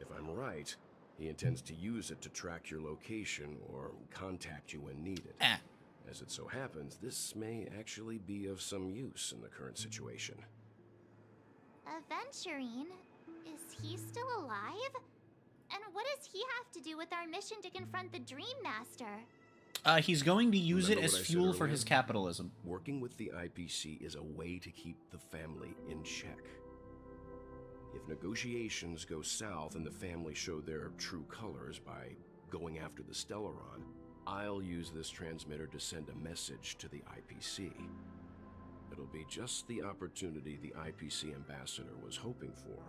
If I'm right, he intends to use it to track your location or contact you when needed. As it so happens, this may actually be of some use in the current situation. Aventurine? Is he still alive? And what does he have to do with our mission to confront the Dream Master? He's going to use it Remember as what I said fuel for earlier? his capitalism. Working with the IPC is a way to keep the family in check. If negotiations go south and the family show their true colors by going after the Stellaron, I'll use this transmitter to send a message to the IPC. It'll be just the opportunity the IPC ambassador was hoping for.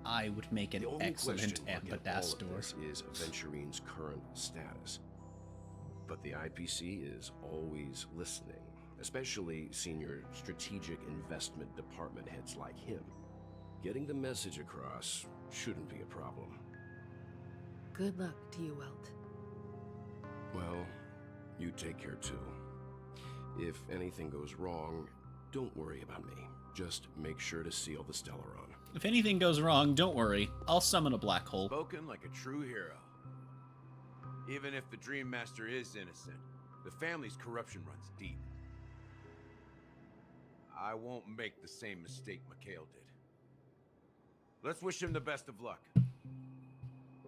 I would make an The only excellent question mark in all of ambassador. this is Aventurine's current status. But the IPC is always listening, especially senior strategic investment department heads like him. Getting the message across shouldn't be a problem. Good luck to you, Welt. Well, you take care too. If anything goes wrong, don't worry about me. Just make sure to seal the Stellaron. If anything goes wrong, don't worry. I'll summon a black hole. Spoken like a true hero. Even if the Dream Master is innocent, the family's corruption runs deep. I won't make the same mistake Mikhail did. Let's wish him the best of luck.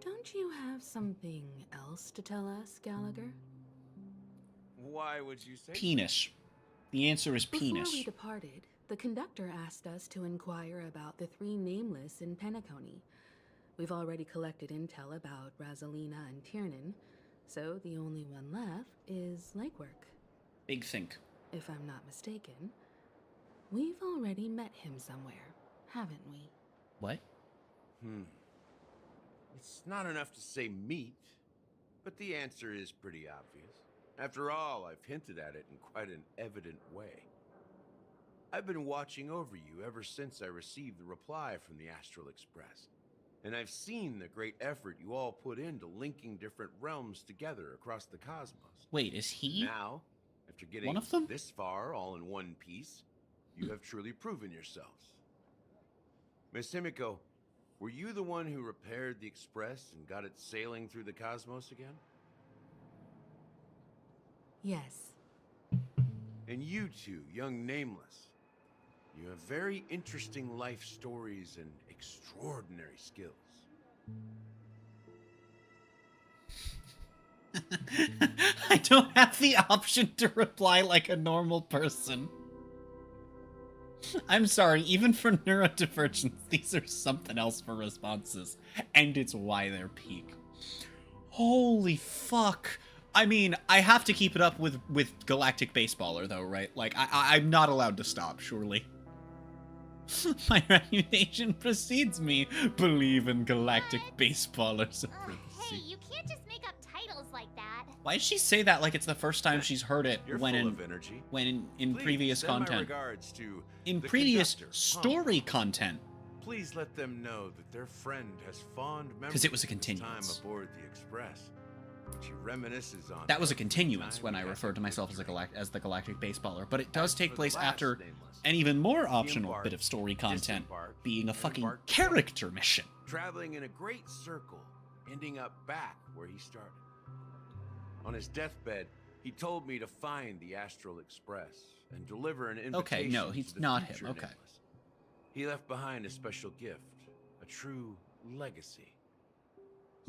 Don't you have something else to tell us, Gallagher? Why would you say Penis. The answer is penis. Before we departed, the conductor asked us to inquire about the three nameless in Penacony. We've already collected intel about Razelina and Tiernan, so the only one left is Lakework. Big think. If I'm not mistaken, we've already met him somewhere, haven't we? What? It's not enough to say meet, but the answer is pretty obvious. After all, I've hinted at it in quite an evident way. I've been watching over you ever since I received the reply from the Astral Express. And I've seen the great effort you all put into linking different realms together across the cosmos. Wait, is he Now, after getting one of them? this far all in one piece, you have truly proven yourselves. Miss Himiko, were you the one who repaired the Express and got it sailing through the cosmos again? Yes. And you two, young Nameless, you have very interesting life stories and extraordinary skills. I don't have the option to reply like a normal person. I'm sorry, even for neurodivergence, these are something else for responses. And it's why they're peak. Holy fuck. I mean, I have to keep it up with Galactic Baseballer, though, right? Like, I'm not allowed to stop, surely. My reputation precedes me. Believe in Galactic Baseballer supremacy. Hey, you can't just make up titles like that. Why did she say that like it's the first time she's heard it You're when full in of energy. in Please previous send my content? regards to In the previous conductor, story content. Please let them know that their friend has fond memories 'Cause it was a of his continuance. time aboard the Express. which he reminisces on. That was a continuance when I referred to myself as the Galactic Baseballer, but it does take place after an even more optional bit of story content being a fucking character mission. Traveling in a great circle, ending up back where he started. On his deathbed, he told me to find the Astral Express and deliver an invitation. Okay, no, he's to the not future him. Okay. Nameless. He left behind a special gift, a true legacy.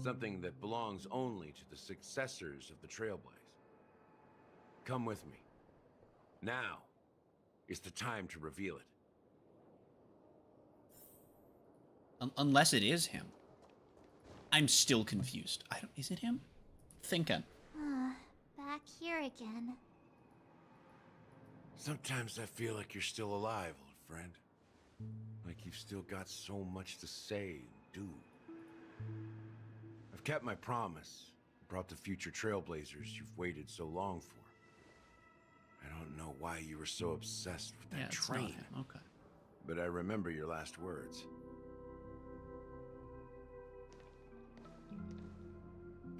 Something that belongs only to the successors of the Trailblaze. Come with me. Now is the time to reveal it. Unless it is him. I'm still confused. Is it him? Thinking. Back here again. Sometimes I feel like you're still alive, old friend. Like you've still got so much to say and do. I've kept my promise. Brought the future Trailblazers you've waited so long for. I don't know why you were so obsessed with that train. Not him. Okay. But I remember your last words.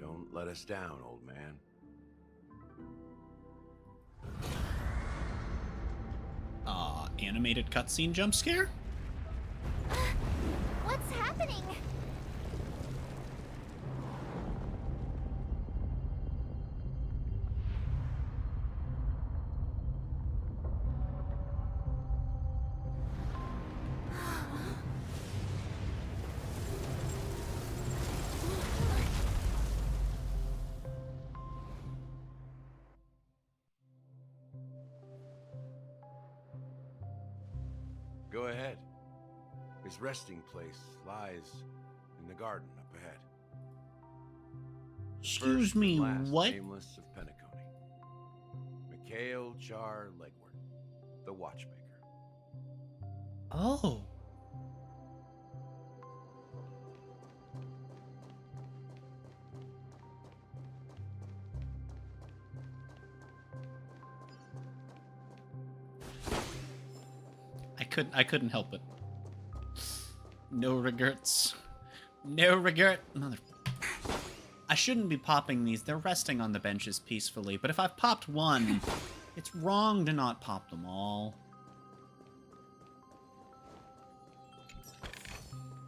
Don't let us down, old man. Animated cutscene jump scare? What's happening? Go ahead. His resting place lies in the garden up ahead. Excuse me, what? Nameless of Penacony. Mikhail Char Legward, the Watchmaker. Oh. I couldn't help it. No regrets. No regret. Mother. I shouldn't be popping these. They're resting on the benches peacefully, but if I've popped one, it's wrong to not pop them all.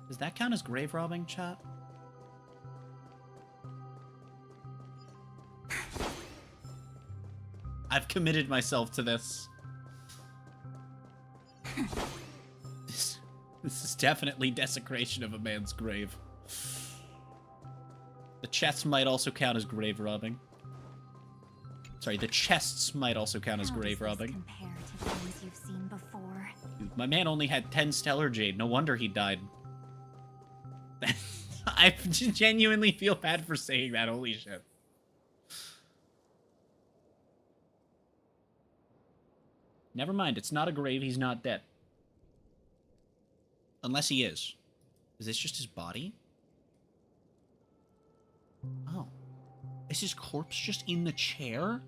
Does that count as grave robbing, chat? I've committed myself to this. This is definitely desecration of a man's grave. The chests might also count as grave robbing. Sorry, the chests might also count as grave robbing. Compare to things you've seen before. Dude, my man only had 10 stellar jade. No wonder he died. I genuinely feel bad for saying that. Holy shit. Never mind. It's not a grave. He's not dead. Unless he is. Is this just his body? Oh. Is his corpse just in the chair?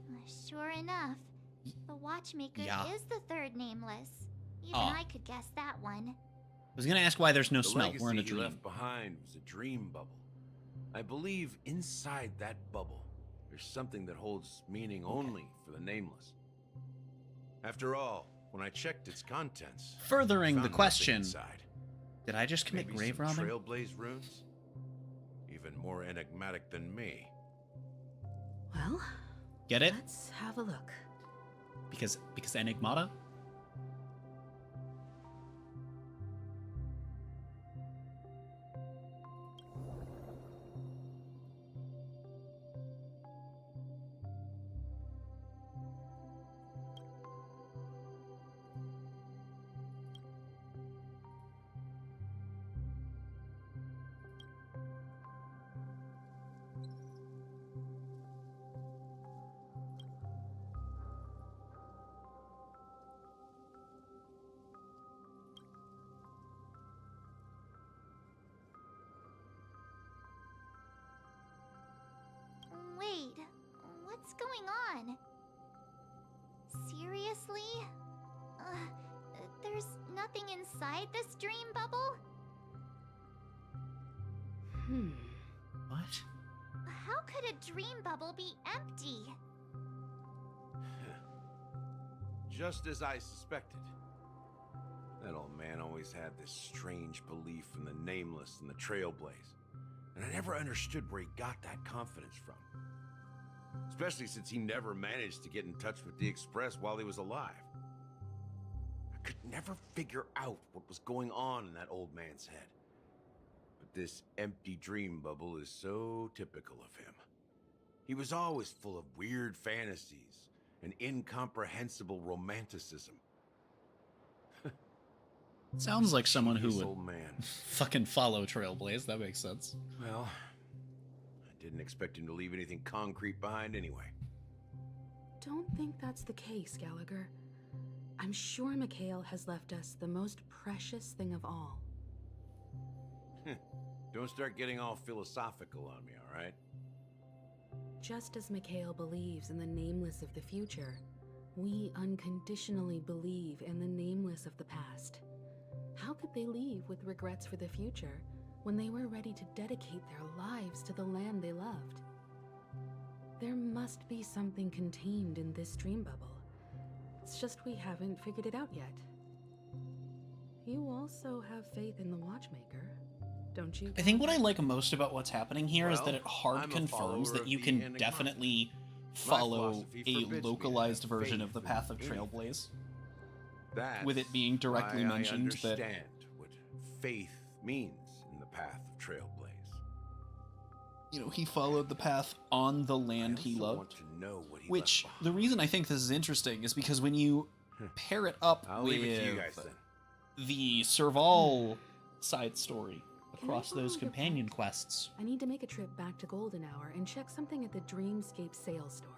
Sure enough. The Watchmaker is the third nameless. Even I could guess that one. I was gonna ask why there's no smell. We're in a The legacy dream. you left behind was a dream bubble. I believe inside that bubble, there's something that holds meaning only for the nameless. After all, when I checked its contents, Furthering I the found question, nothing inside. did I just commit Maybe grave some robbing? Trailblaze runes? Even more enigmatic than me. Well, Get it? let's have a look. Because Enigmata? Wait, what's going on? Seriously? There's nothing inside this dream bubble? What? How could a dream bubble be empty? Just as I suspected. That old man always had this strange belief in the Nameless and the Trailblaze. And I never understood where he got that confidence from. Especially since he never managed to get in touch with the Express while he was alive. I could never figure out what was going on in that old man's head. But this empty dream bubble is so typical of him. He was always full of weird fantasies and incomprehensible romanticism. Sounds like someone who would old man. fucking follow Trailblaze. That makes sense. Well, I didn't expect him to leave anything concrete behind anyway. Don't think that's the case, Gallagher. I'm sure Mikhail has left us the most precious thing of all. Don't start getting all philosophical on me, all right? Just as Mikhail believes in the nameless of the future, we unconditionally believe in the nameless of the past. How could they leave with regrets for the future when they were ready to dedicate their lives to the land they loved? There must be something contained in this dream bubble. It's just we haven't figured it out yet. You also have faith in the Watchmaker, don't you? I think what I like most about what's happening here is that it hard I'm a confirms follower that of you the can Enigma. definitely My follow philosophy a forbids me to localized have version of faith the in Path of anything. Trailblaze. That's With it being directly why mentioned I that understand what faith means in the Path of Trailblaze. he followed the path on the land he also loved. want to know what he Which, left the reason I think this is interesting is because when you pair it up I'll with leave it to you guys then. the Serval side story Can I across those borrow your companion pen? quests. I need to make a trip back to Golden Hour and check something at the Dreamscape sales store.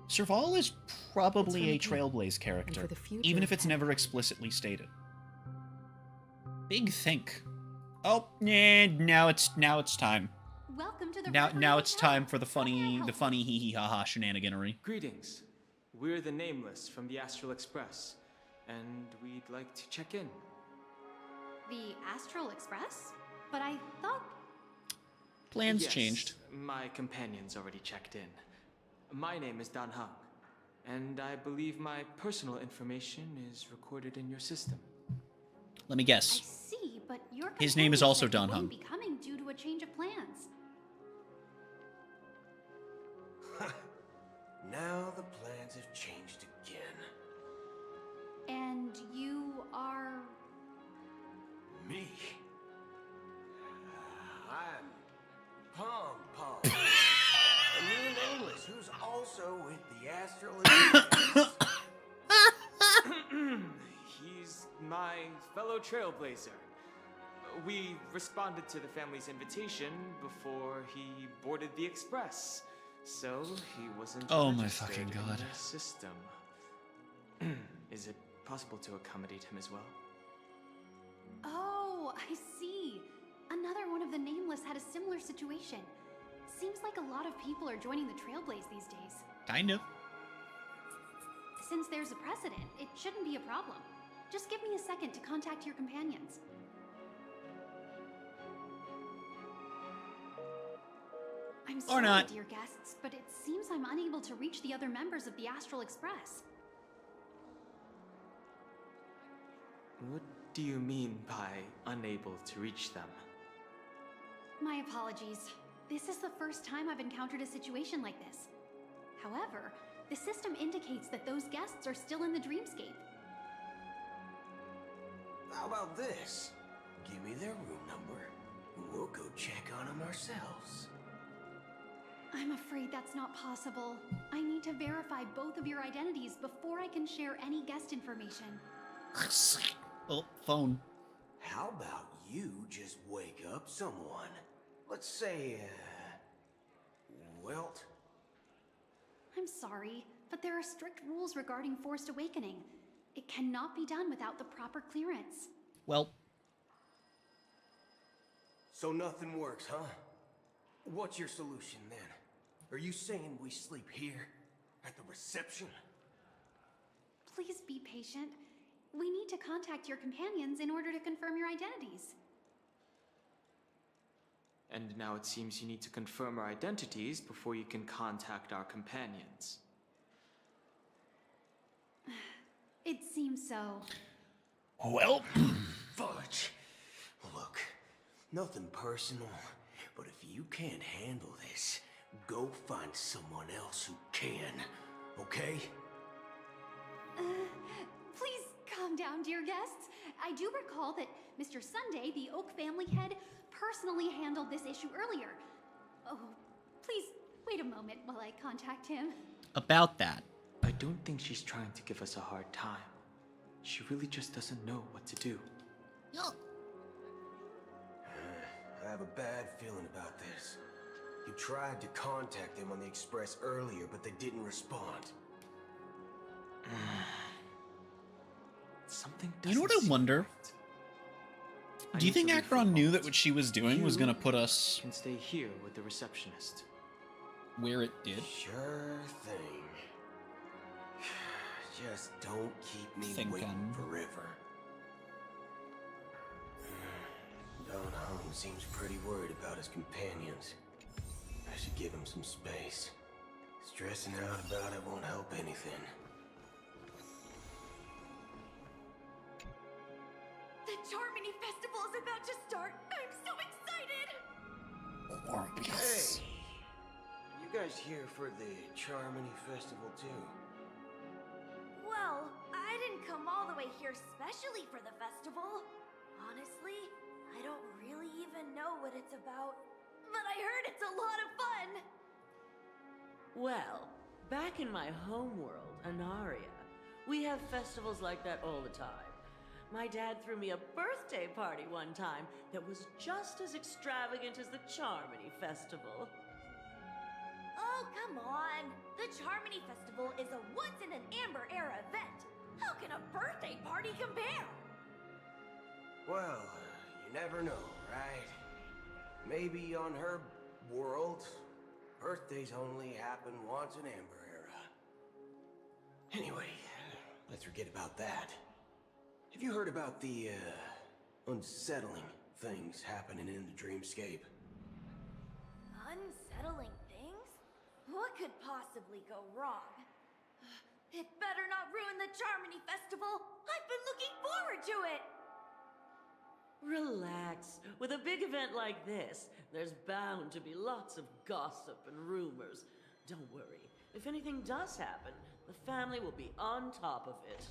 Serval is probably a It's for Mikhail. Trailblaze And character, for the future even of if it's never explicitly stated. Big think. Oh, now it's time. Welcome to the Now it's time for the funny hee hee ha ha shenaniganery. Greetings. We're the Nameless from the Astral Express, and we'd like to check in. The Astral Express? But I thought... Plans Yes, changed. My companion's already checked in. My name is Dan Hung, and I believe my personal information is recorded in your system. Let me guess. I see, but your His name is companion also said he Don wouldn't Hung. be coming due to a change of plans. Now the plans have changed again. And you are... Me? I'm Pom Pom. A new nameless who's also with the Astral Express. He's my fellow trailblazer. We responded to the family's invitation before he boarded the express, so he wasn't Oh my registered fucking in God. your system. Is it possible to accommodate him as well? Oh, I see. Another one of the Nameless had a similar situation. Seems like a lot of people are joining the Trailblaze these days. Kind of. Since there's a precedent, it shouldn't be a problem. Just give me a second to contact your companions. I'm sorry, not. dear guests, but it seems I'm unable to reach the other members of the Astral Express. What do you mean by unable to reach them? My apologies. This is the first time I've encountered a situation like this. However, the system indicates that those guests are still in the dreamscape. How about this? Give me their room number, and we'll go check on them ourselves. I'm afraid that's not possible. I need to verify both of your identities before I can share any guest information. Oh, phone. How about you just wake up someone? Let's say, Welt? I'm sorry, but there are strict rules regarding forced awakening. It cannot be done without the proper clearance. Well, So nothing works, huh? What's your solution then? Are you saying we sleep here? At the reception? Please be patient. We need to contact your companions in order to confirm your identities. And now it seems you need to confirm our identities before you can contact our companions. It seems so. Well, Fudge. Look, nothing personal, but if you can't handle this, go find someone else who can, okay? Please calm down, dear guests. I do recall that Mr. Sunday, the Oak family head, personally handled this issue earlier. Oh, please wait a moment while I contact him. about that. I don't think she's trying to give us a hard time. She really just doesn't know what to do. I have a bad feeling about this. You tried to contact them on the Express earlier, but they didn't respond. Something You know what I wonder? Do you think Akron knew that what she was doing was gonna put us can stay here with the receptionist where it did? Sure thing. Just don't keep me waiting forever. Don Hung seems pretty worried about his companions. I should give him some space. Stressing out about it won't help anything. The Charmony Festival is about to start! I'm so excited! Hey! You guys here for the Charmony Festival too? Well, I didn't come all the way here specially for the festival. Honestly, I don't really even know what it's about. But I heard it's a lot of fun! Well, back in my homeworld, Anaria, we have festivals like that all the time. My dad threw me a birthday party one time that was just as extravagant as the Charmony Festival. Oh, come on! The Charmony Festival is a once-in-an-amber era event! How can a birthday party compare? Well, you never know, right? Maybe on her world, birthdays only happen once in Amber Era. Anyway, let's forget about that. Have you heard about the, unsettling things happening in the dreamscape? Unsettling things? What could possibly go wrong? It better not ruin the Charmony Festival! I've been looking forward to it! Relax. With a big event like this, there's bound to be lots of gossip and rumors. Don't worry. If anything does happen, the family will be on top of it.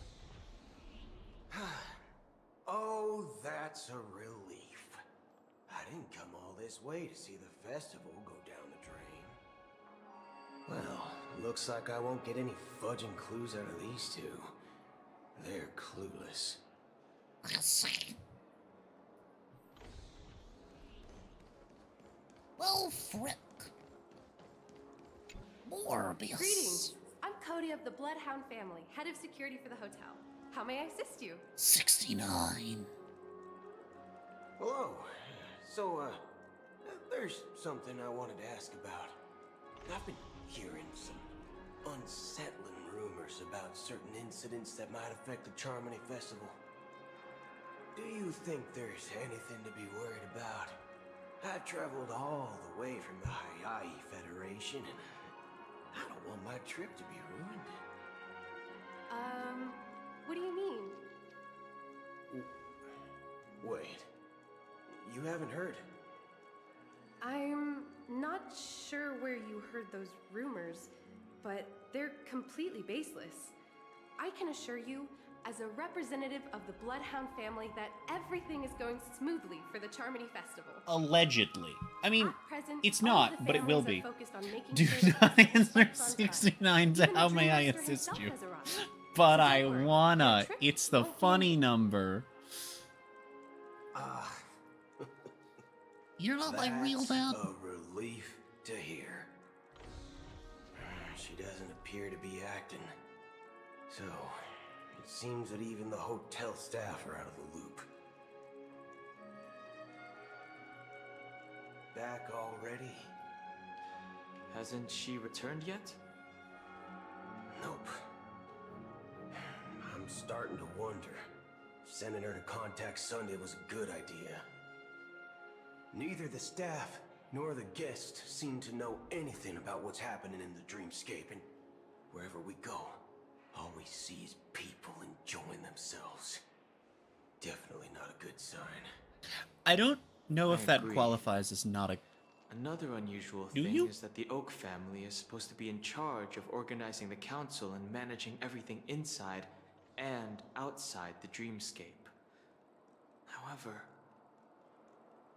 Oh, that's a relief. I didn't come all this way to see the festival go down the drain. Well, looks like I won't get any fudging clues out of these two. They're clueless. We'll see. Well, frick. Morbius. Greetings. I'm Cody of the Bloodhound family, head of security for the hotel. How may I assist you? 69. Hello. So, there's something I wanted to ask about. I've been hearing some unsettling rumors about certain incidents that might affect the Charmony Festival. Do you think there's anything to be worried about? I've traveled all the way from the Hayahi Federation, and I don't want my trip to be ruined. What do you mean? Wait. You haven't heard? I'm not sure where you heard those rumors, but they're completely baseless. I can assure you, as a representative of the Bloodhound family, that everything is going smoothly for the Charmony Festival. Allegedly. I mean, At present, it's all not, of the but it will be. families are focused on making Do sure not the festival answer starts on time. 69 to Even the how may I Dream Master assist himself you. has arrived. But I wanna. It's the funny number. You're not my real dad. A relief to hear. She doesn't appear to be acting. So, it seems that even the hotel staff are out of the loop. Back already? Hasn't she returned yet? Nope. I'm starting to wonder. Sending her to contact Sunday was a good idea. Neither the staff nor the guests seem to know anything about what's happening in the dreamscape, and wherever we go, all we see is people enjoying themselves. Definitely not a good sign. I don't know if that agree. qualifies as not a... Another unusual Do thing you? is that the Oak family is supposed to be in charge of organizing the council and managing everything inside and outside the dreamscape. However,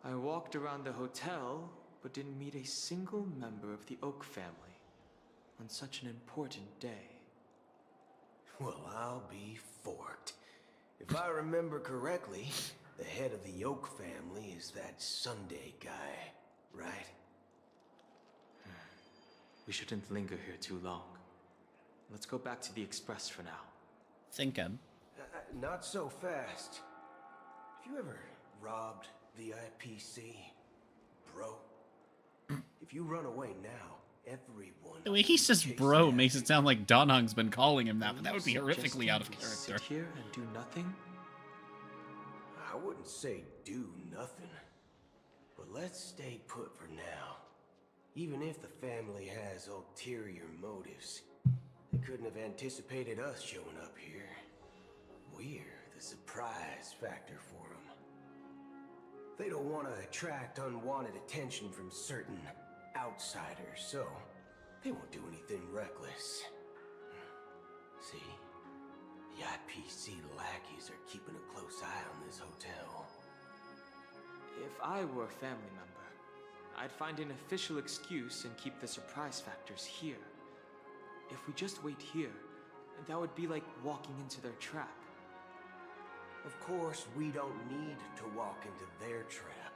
I walked around the hotel but didn't meet a single member of the Oak family on such an important day. Well, I'll be forked. If I remember correctly, the head of the Oak family is that Sunday guy, right? We shouldn't linger here too long. Let's go back to the Express for now. Thinking. Not so fast. Have you ever robbed VIPC, bro? If you run away now, everyone... The way he says bro makes it sound like Donhung's been calling him that, but that would be horrifically out of character. Sit here and do nothing? I wouldn't say do nothing. But let's stay put for now. Even if the family has ulterior motives, they couldn't have anticipated us showing up here. We're the surprise factor for them. They don't want to attract unwanted attention from certain outsiders, so they won't do anything reckless. See? The IPC lackeys are keeping a close eye on this hotel. If I were a family member, I'd find an official excuse and keep the surprise factors here. If we just wait here, that would be like walking into their trap. Of course, we don't need to walk into their trap.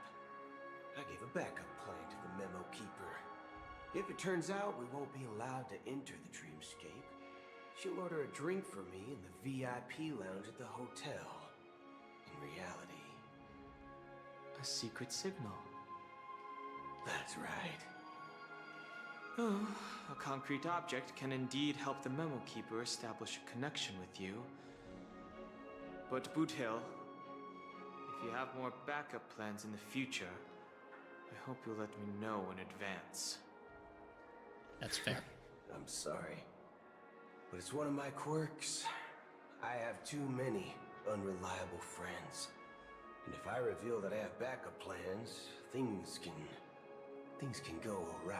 I gave a backup plan to the memo keeper. If it turns out we won't be allowed to enter the dreamscape, she'll order a drink for me in the VIP lounge at the hotel. In reality, a secret signal. That's right. Oh, a concrete object can indeed help the memo keeper establish a connection with you. But Boot Hill, if you have more backup plans in the future, I hope you'll let me know in advance. That's fair. I'm sorry, but it's one of my quirks. I have too many unreliable friends. And if I reveal that I have backup plans, things can go awry.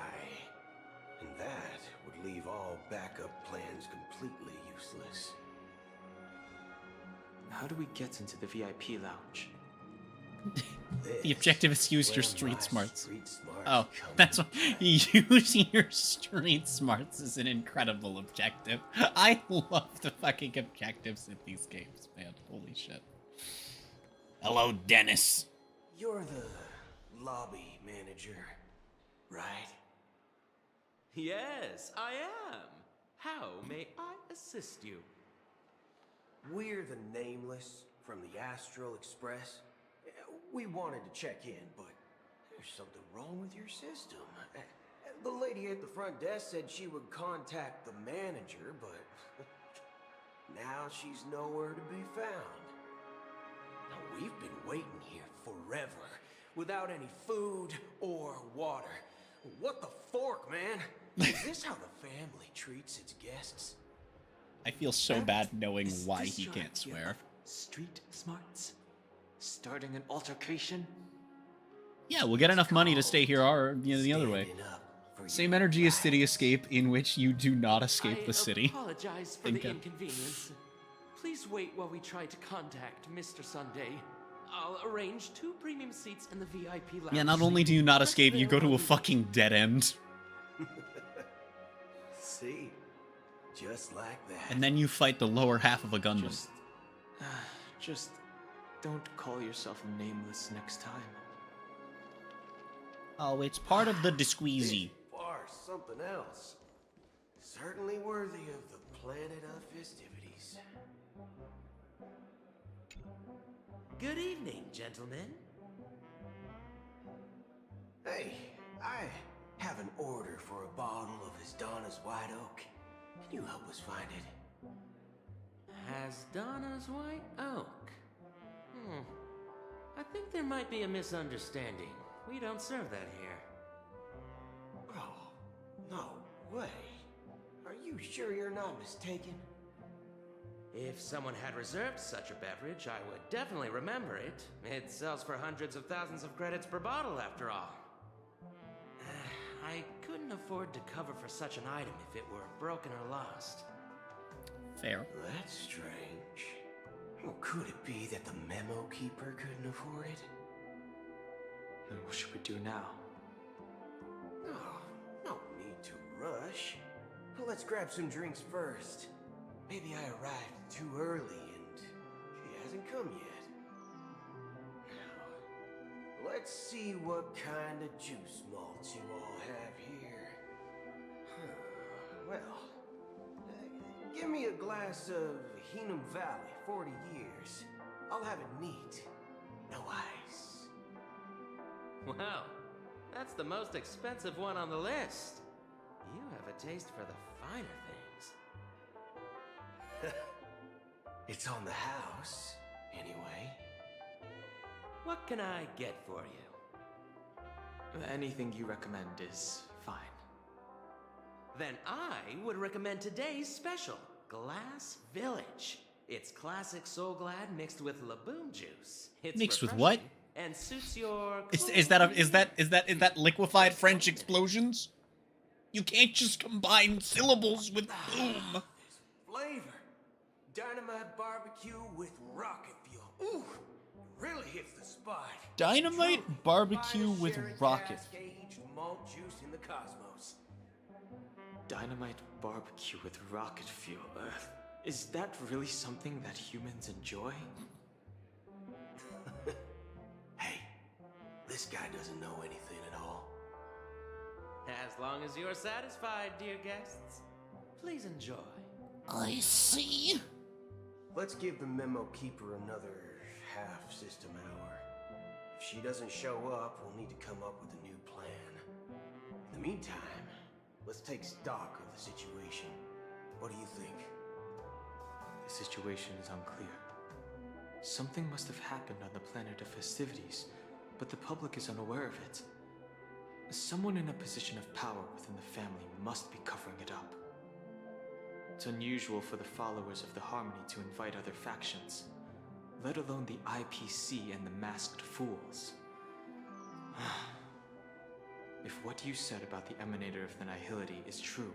And that would leave all backup plans completely useless. How do we get into the VIP lounge? The objective is use your street smarts. Oh, that's what, using your street smarts is an incredible objective. I love the fucking objectives in these games, man. Holy shit. Hello, Dennis. You're the lobby manager, right? Yes, I am. How may I assist you? We're the Nameless from the Astral Express. We wanted to check in, but there's something wrong with your system. The lady at the front desk said she would contact the manager, but now she's nowhere to be found. Now, we've been waiting here forever, without any food or water. What the fork, man? Is this how the family treats its guests? I feel so bad knowing why he can't swear. Street smarts? Starting an altercation? Yeah, we'll get enough money to stay here or the other way. Same energy as City Escape, in which you do not escape the city. I apologize for the inconvenience. Please wait while we try to contact Mr. Sunday. I'll arrange 2 premium seats in the VIP lounge. Yeah, not only do you not escape, you go to a fucking dead end. See? Just like that. And then you fight the lower half of a gunman. Just don't call yourself Nameless next time. Oh, it's part of the disqueezy. Or something else. Certainly worthy of the planet of festivities. Good evening, gentlemen. Hey, I have an order for a bottle of His Donna's White Oak. Can you help us find it? Has Donna's White Oak? I think there might be a misunderstanding. We don't serve that here. Oh, no way. Are you sure you're not mistaken? If someone had reserved such a beverage, I would definitely remember it. It sells for hundreds of thousands of credits per bottle, after all. I couldn't afford to cover for such an item if it were broken or lost. Fair. That's strange. Well, could it be that the memo keeper couldn't afford it? Then what should we do now? Oh, no need to rush. Well, let's grab some drinks first. Maybe I arrived too early and she hasn't come yet. Now, let's see what kind of juice malts you all have here. Well, give me a glass of Xenoblade Valley, 40 years. I'll have it neat. No ice. Wow, that's the most expensive one on the list. You have a taste for the finer things. It's on the house, anyway. What can I get for you? Anything you recommend is fine. Then I would recommend today's special, Glass Village. It's classic Soul Glad mixed with Laboon juice. It's Mixed with what? And suits your Is that liquefied French explosions? You can't just combine syllables with boom. Flavor. Dynamite barbecue with rocket fuel. Ooh, really hits the spot. Dynamite barbecue with rocket. Aged malt juice in the cosmos. Dynamite barbecue with rocket fuel. Is that really something that humans enjoy? Hey, this guy doesn't know anything at all. As long as you're satisfied, dear guests, please enjoy. I see. Let's give the memo keeper another half system hour. If she doesn't show up, we'll need to come up with a new plan. In the meantime, let's take stock of the situation. What do you think? The situation is unclear. Something must have happened on the planet of festivities, but the public is unaware of it. Someone in a position of power within the family must be covering it up. It's unusual for the followers of the Harmony to invite other factions, let alone the IPC and the Masked Fools. If what you said about the Emanator of the Nihility is true,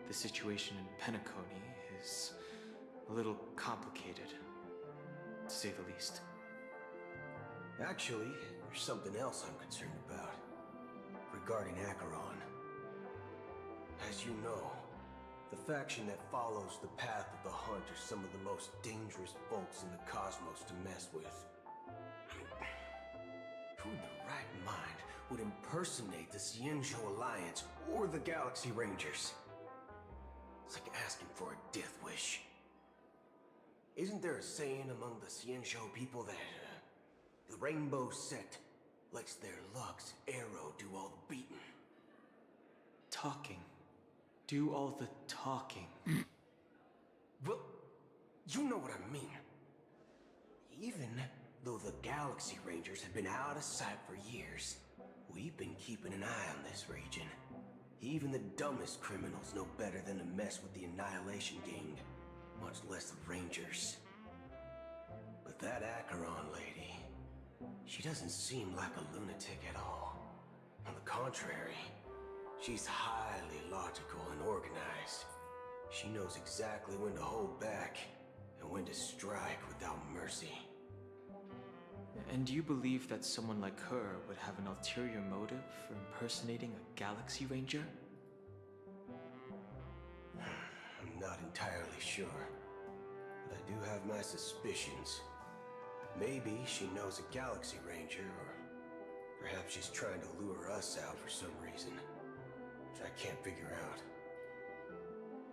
the situation in Penacony is a little complicated, to say the least. Actually, there's something else I'm concerned about. Regarding Acheron. As you know, the faction that follows the path of the Hunt are some of the most dangerous folks in the cosmos to mess with. Who in the right mind would impersonate the Xianzhou Alliance or the Galaxy Rangers? It's like asking for a death wish. Isn't there a saying among the Xianzhou people that the Rainbow Sect lets their Lux arrow do all the beating? Talking. Do all the talking. Well, you know what I mean. Even though the Galaxy Rangers have been out of sight for years, we've been keeping an eye on this region. Even the dumbest criminals know better than to mess with the Annihilation Gang, much less the Rangers. But that Acheron lady, she doesn't seem like a lunatic at all. On the contrary, she's highly logical and organized. She knows exactly when to hold back and when to strike without mercy. And do you believe that someone like her would have an ulterior motive for impersonating a Galaxy Ranger? I'm not entirely sure, but I do have my suspicions. Maybe she knows a Galaxy Ranger, or perhaps she's trying to lure us out for some reason, which I can't figure out.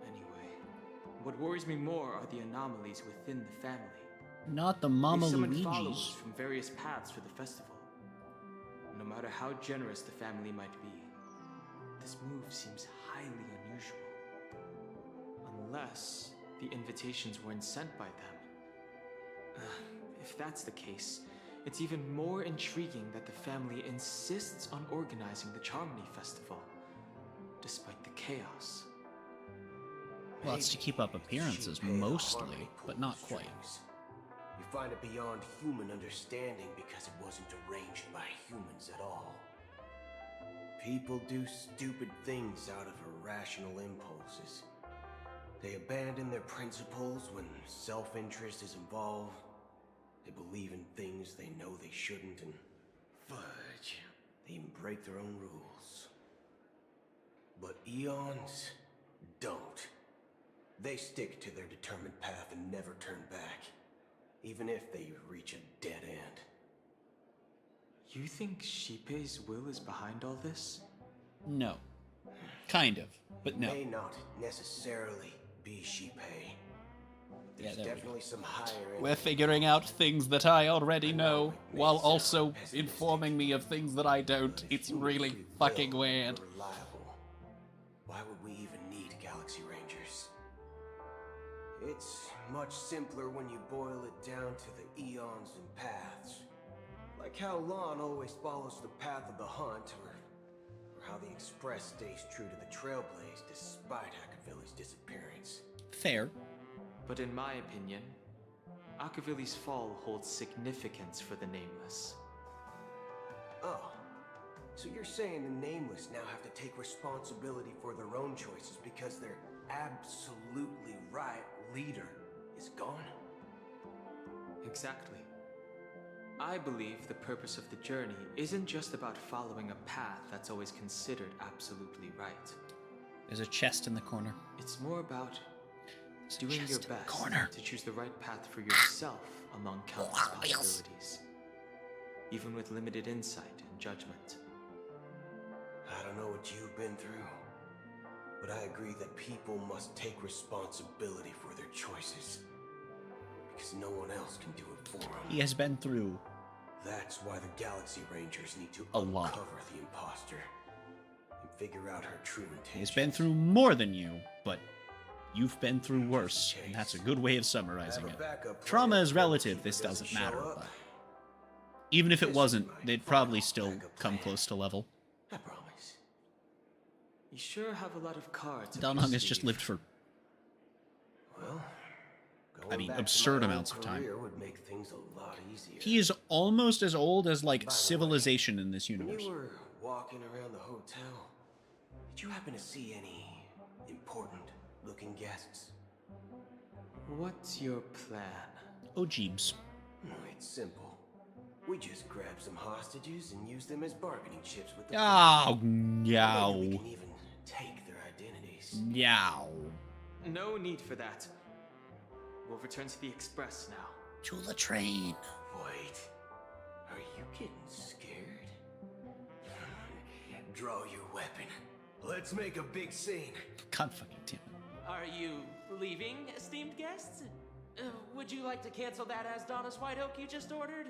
Anyway, what worries me more are the anomalies within the family. Not the Mama They summon Luigis. followers from various paths for the festival. No matter how generous the family might be, this move seems highly unusual. Unless the invitations weren't sent by them. If that's the case, it's even more intriguing that the family insists on organizing the Charmony Festival. despite the chaos. Well, it's to keep up appearances, mostly, but not quite. You find it beyond human understanding because it wasn't arranged by humans at all. People do stupid things out of irrational impulses. They abandon their principles when self-interest is involved. They believe in things they know they shouldn't, and fudge, they even break their own rules. But eons don't. They stick to their determined path and never turn back, even if they reach a dead end. You think Shippei's will is behind all this? No. Kind of, but no. It may not necessarily be Shippei. There's definitely some higher end. We're figuring out things that I already know, while also informing me of things that I don't. It's really fucking weird. Reliable. Why would we even need Galaxy Rangers? It's much simpler when you boil it down to the eons and paths. Like how Lon always follows the path of the hunt, or how the Express stays true to the Trailblaze despite Akavili's disappearance. Fair. But in my opinion, Akavili's fall holds significance for the Nameless. Oh, so you're saying the Nameless now have to take responsibility for their own choices because their absolutely right leader is gone? Exactly. I believe the purpose of the journey isn't just about following a path that's always considered absolutely right. There's a chest in the corner. It's more about doing your best to choose the right path for yourself among countless possibilities, even with limited insight and judgment. I don't know what you've been through, but I agree that people must take responsibility for their choices, because no one else can do it for them. He has been through That's why the Galaxy Rangers need to a lot. uncover the imposter and figure out her true intentions. He's been through more than you, but you've been through worse, and that's a good way of summarizing it. Trauma is relative, this doesn't matter, but even if it wasn't, they'd probably still come close to level. I promise. You sure have a lot of cards. Don Hung has just lived for, Well, absurd amounts of time. would make things a lot easier. He is almost as old as, like, civilization in this When universe. you were walking around the hotel, did you happen to see any important-looking guests? What's your plan? Oh, Jeebs. It's simple. We just grab some hostages and use them as bargaining chips with the Oh, Maybe yow. we can even take their identities. Yow. No need for that. We'll return to the Express now. To the train. Wait, are you getting scared? Draw your weapon. Let's make a big scene. God fucking damn it. Are you leaving, esteemed guests? Would you like to cancel that Asdonis White Oak you just ordered?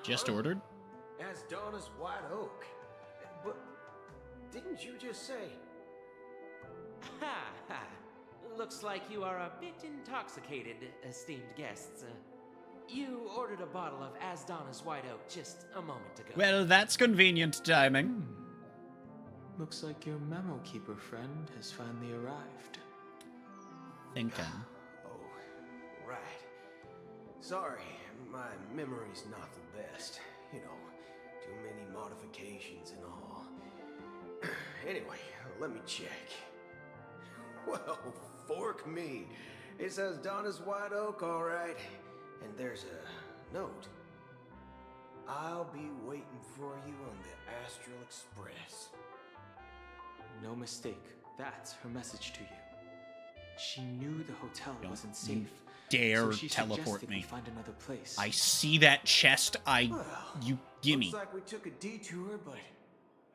Just ordered? As Donna's White Oak. But didn't you just say? Ha ha. Looks like you are a bit intoxicated, esteemed guests. You ordered a bottle of Asdonis White Oak just a moment ago. Well, that's convenient timing. Looks like your memo keeper friend has finally arrived. Thinking. Oh, right. Sorry, my memory's not the best. You know, too many modifications and all. Anyway, let me check. Well, fork me. It says Donna's White Oak, all right. And there's a note. I'll be waiting for you on the Astral Express. No mistake. That's her message to you. She knew the hotel wasn't safe. Dare so she teleport suggested me. we find another place. I see that chest. You gimme. Looks like we took a detour, but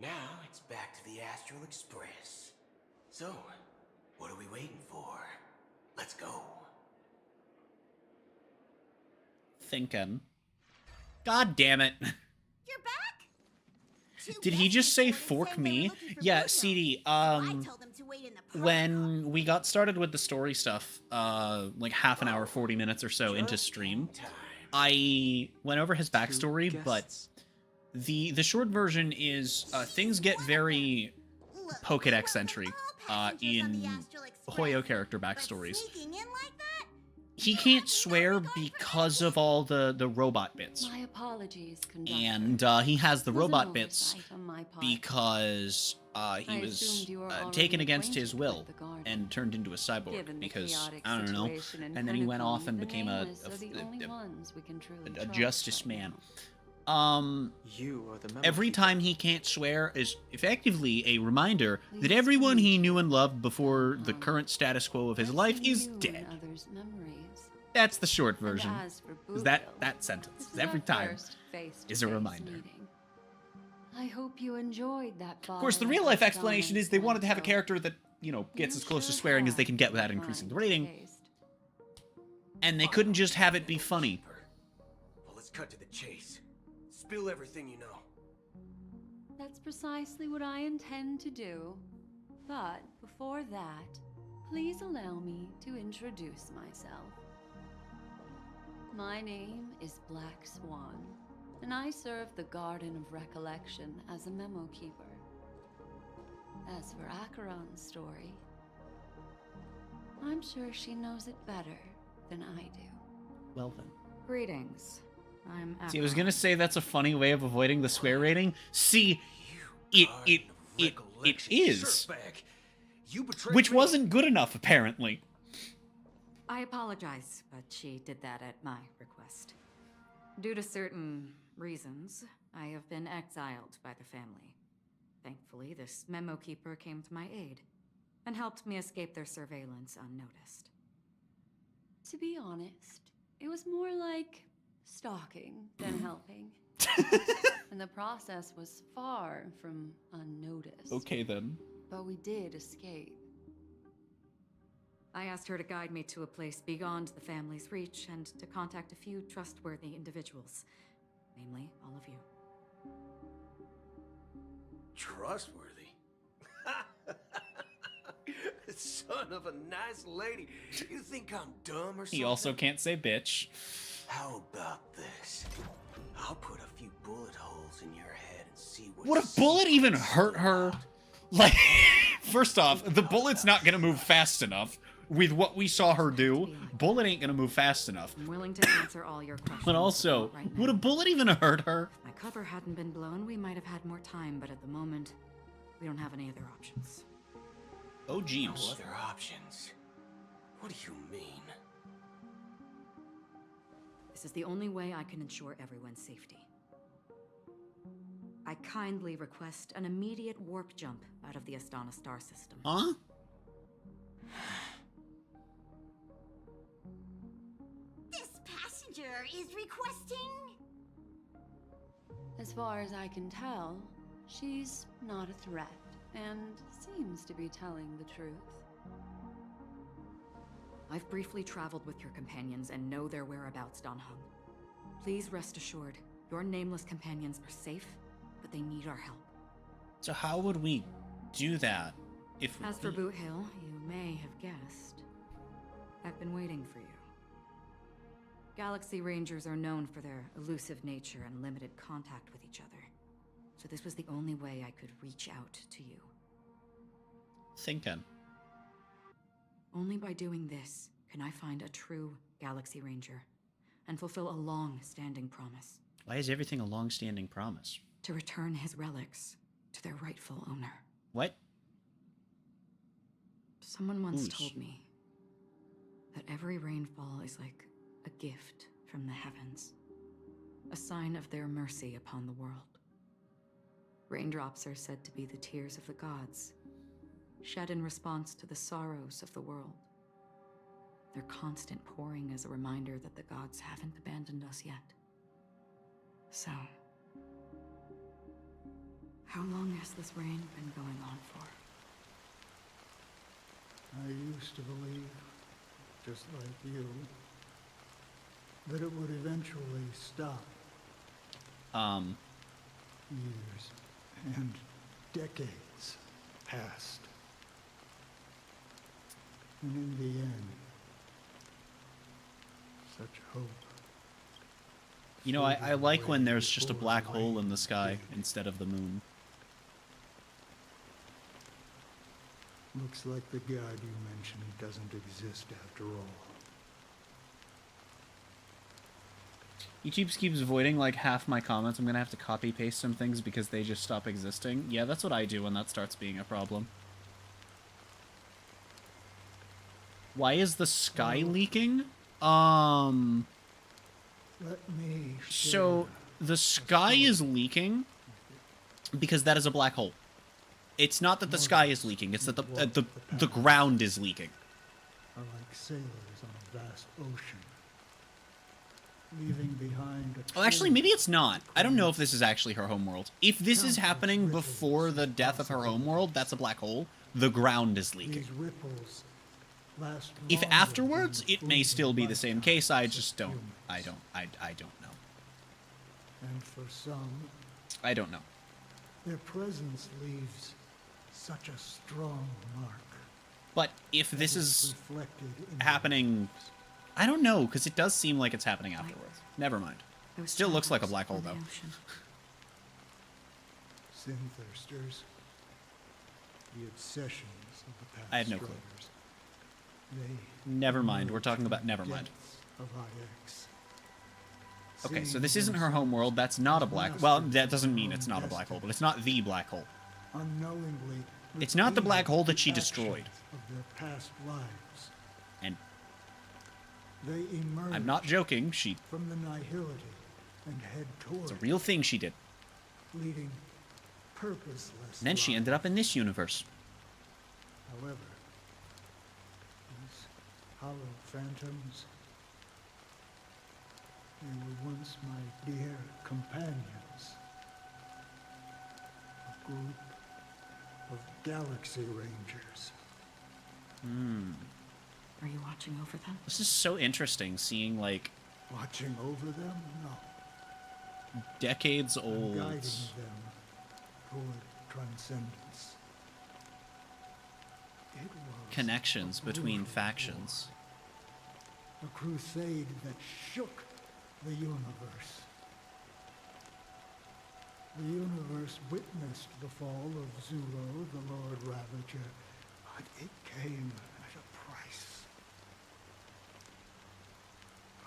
now it's back to the Astral Express. So, what are we waiting for? Let's go. Thinking. God damn it. You're back? Did he just say fork me? Yeah, CD, when we got started with the story stuff, like half an hour, 40 minutes or so into stream, I went over his backstory, but The short version is things get very Pokédex entry in Hoyo character backstories. He can't swear because of all the robot bits. My apologies, conductor. And he has the Was an robot bits oversight on my part. because he I was assumed you were taken already against his acquainted will with the garden. and turned into a cyborg Given the because, chaotic I don't know, situation in and then he went Penacony, off and the became nameless are the only ones we can truly a trust justice right man. You are the Every time he can't swear is effectively a reminder that everyone he knew and loved before the current status quo of his life is dead. others' memories. That's the short version. as for Is Boo that Hill, sentence this is every our time first face-to-face is a reminder. meeting. I hope you enjoyed that. Of course, the real life explanation is they wanted to have a character that, you know, gets as close to swearing as they can get without increasing the rating. And they couldn't just have it be funny. Well, let's cut to the chase. Spill everything you know. That's precisely what I intend to do. But before that, please allow me to introduce myself. My name is Black Swan, and I serve the Garden of Recollection as a memo keeper. As for Acheron's story, I'm sure she knows it better than I do. Well then. Greetings. I'm See, I was gonna say that's a funny way of avoiding the swear rating. See, it is, which wasn't good enough apparently. I apologize, but she did that at my request. Due to certain reasons, I have been exiled by the family. Thankfully, this memo keeper came to my aid and helped me escape their surveillance unnoticed. To be honest, it was more like stalking than helping. And the process was far from unnoticed. Okay then. But we did escape. I asked her to guide me to a place beyond the family's reach and to contact a few trustworthy individuals, namely all of you. Trustworthy? Son of a nice lady. You think I'm dumb or something? He also can't say bitch. How about this? I'll put a few bullet holes in your head and see what. Would a bullet even hurt her? Like, first off, the bullet's not gonna move fast enough. With what we saw her do, bullet ain't gonna move fast enough. I'm willing to answer all your questions. But also, would a bullet even hurt her? If my cover hadn't been blown, we might have had more time, but at the moment, we don't have any other options. Oh, jeez. No other options? What do you mean? This is the only way I can ensure everyone's safety. I kindly request an immediate warp jump out of the Astana star system. Huh? This passenger is requesting. As far as I can tell, she's not a threat and seems to be telling the truth. I've briefly traveled with your companions and know their whereabouts, Donhung. Please rest assured, your nameless companions are safe, but they need our help. So how would we do that if As for Boot Hill, you may have guessed. I've been waiting for you. Galaxy Rangers are known for their elusive nature and limited contact with each other. So this was the only way I could reach out to you. Thinking. Only by doing this can I find a true Galaxy Ranger and fulfill a long-standing promise. Why is everything a long-standing promise? To return his relics to their rightful owner. What? Someone once Who's? told me that every rainfall is like a gift from the heavens, a sign of their mercy upon the world. Raindrops are said to be the tears of the gods, shed in response to the sorrows of the world. Their constant pouring is a reminder that the gods haven't abandoned us yet. So, how long has this rain been going on for? I used to believe, just like you, that it would eventually stop. Years and decades passed. And in the end, such hope You know, I like when there's just a black hole in the sky instead of the moon. Looks like the god you mentioned doesn't exist after all. YouTube keeps voiding like half my comments. I'm gonna have to copy paste some things because they just stop existing. Yeah, that's what I do when that starts being a problem. Why is the sky leaking? Let me So the sky is leaking because that is a black hole. It's not that the sky is leaking, it's that the ground is leaking. are like sailors on a vast ocean, leaving behind a Oh, actually, maybe it's not. I don't know if this is actually her homeworld. If this is happening before the death of her homeworld, that's a black hole. The ground is leaking. These ripples last If longer afterwards, than it may still be the same case. I just don't. I don't know. And for some, I don't know. their presence leaves such a strong mark. But if this is reflected in happening, I don't know, because it does seem like it's happening afterwards. Never mind. Still looks like a black hole, though. Sin-thirsters, the obsessions of the past I had no clue. striders. They Never mind. We're talking about never mind. depths of IX. Okay, so this isn't her homeworld. That's not a black... Well, that doesn't mean it's not a black hole, but it's not the black hole. Unknowingly, It's not the black hole that she repeating destroyed. actions of their past lives. And They emerge I'm not joking. She... from the nihility and head toward It's a real thing she did. leading purposeless And then she ended up in this universe. However, these hollow phantoms, they were once my dear companions. A group of galaxy rangers. Hmm. Are you watching over them? This is so interesting, seeing, like, Watching over them? No. decades I'm old guiding them toward transcendence. It was connections a between brutal factions. war, a crusade that shook the universe. The universe witnessed the fall of Zulo, the Lord Ravager, but it came at a price.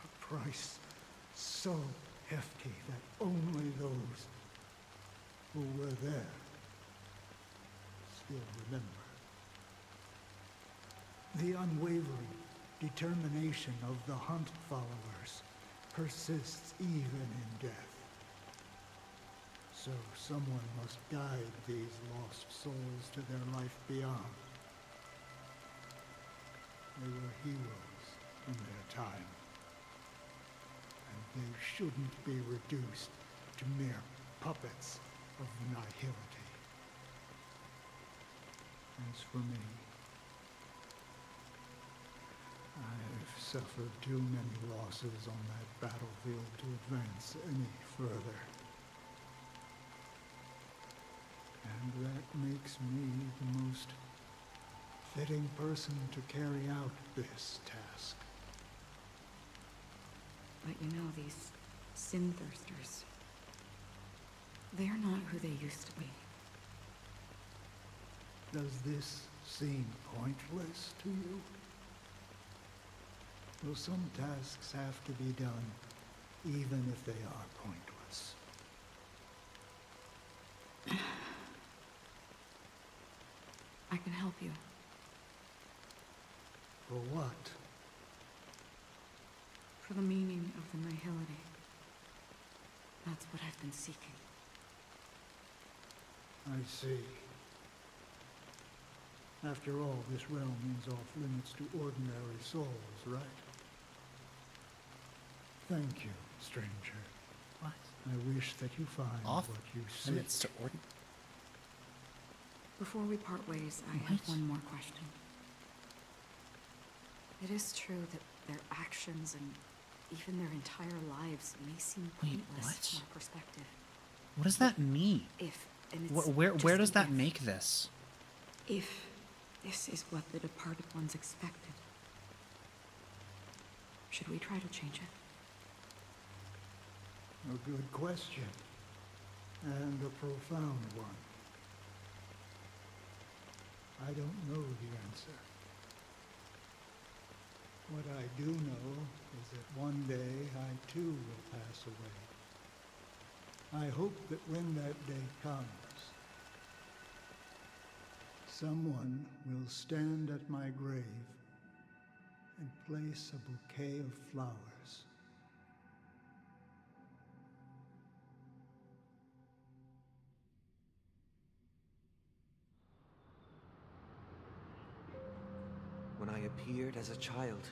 A price so hefty that only those who were there still remember. The unwavering determination of the Hunt followers persists even in death. So someone must guide these lost souls to their life beyond. They were heroes in their time. And they shouldn't be reduced to mere puppets of nihility. As for me, I've suffered too many losses on that battlefield to advance any further. And that makes me the most fitting person to carry out this task. But you know, these sin-thirsters, they're not who they used to be. Does this seem pointless to you? Well, some tasks have to be done, even if they are pointless. I can help you. For what? For the meaning of the nihility. That's what I've been seeking. I see. After all, this realm is off limits to ordinary souls, right? Thank you, stranger. What? I wish that you find Off what you seek. limits to ordinary? Before we part ways, I have one more question. It is true that their actions and even their entire lives may seem Wait, pointless what? from our perspective. What does that mean? And it's Where just does that if. make this? If this is what the departed ones expected, should we try to change it? A good question. And a profound one. I don't know the answer. What I do know is that one day I too will pass away. I hope that when that day comes, someone will stand at my grave and place a bouquet of flowers. When I appeared as a child,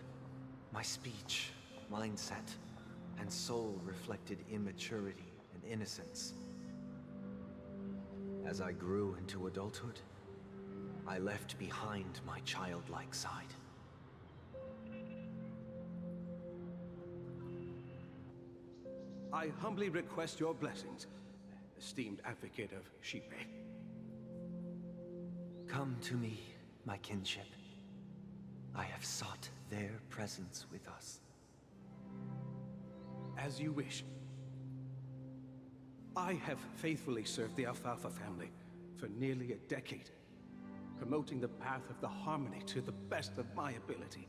my speech, mindset, and soul reflected immaturity and innocence. As I grew into adulthood, I left behind my childlike side. I humbly request your blessings, esteemed advocate of Shipe. Come to me, my kinship. I have sought their presence with us. As you wish. I have faithfully served the Alfalfa family for nearly a decade, promoting the path of the harmony to the best of my ability.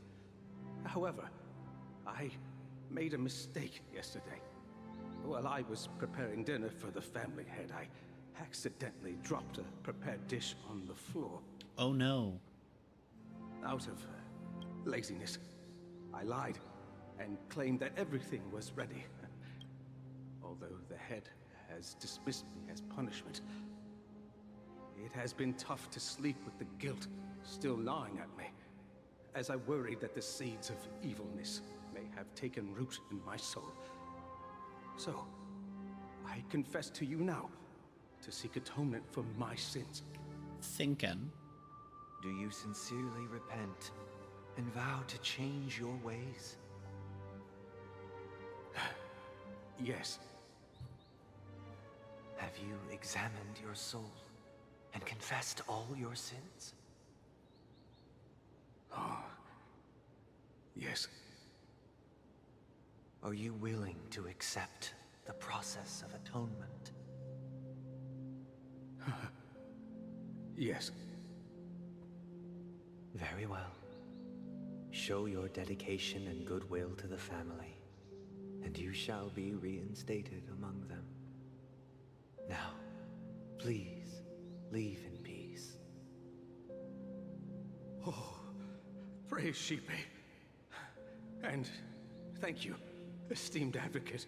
However, I made a mistake yesterday. While I was preparing dinner for the family head, I accidentally dropped a prepared dish on the floor. Oh no. Out of laziness, I lied and claimed that everything was ready. Although the head has dismissed me as punishment, it has been tough to sleep with the guilt still gnawing at me, as I worried that the seeds of evilness may have taken root in my soul. So, I confess to you now to seek atonement for my sins. Thinking. Do you sincerely repent and vow to change your ways? Yes. Have you examined your soul and confessed all your sins? Oh, yes. Are you willing to accept the process of atonement? Yes. Very well. Show your dedication and goodwill to the family, and you shall be reinstated among them. Now, please, leave in peace. Oh, praise Shipe. And thank you, esteemed advocate.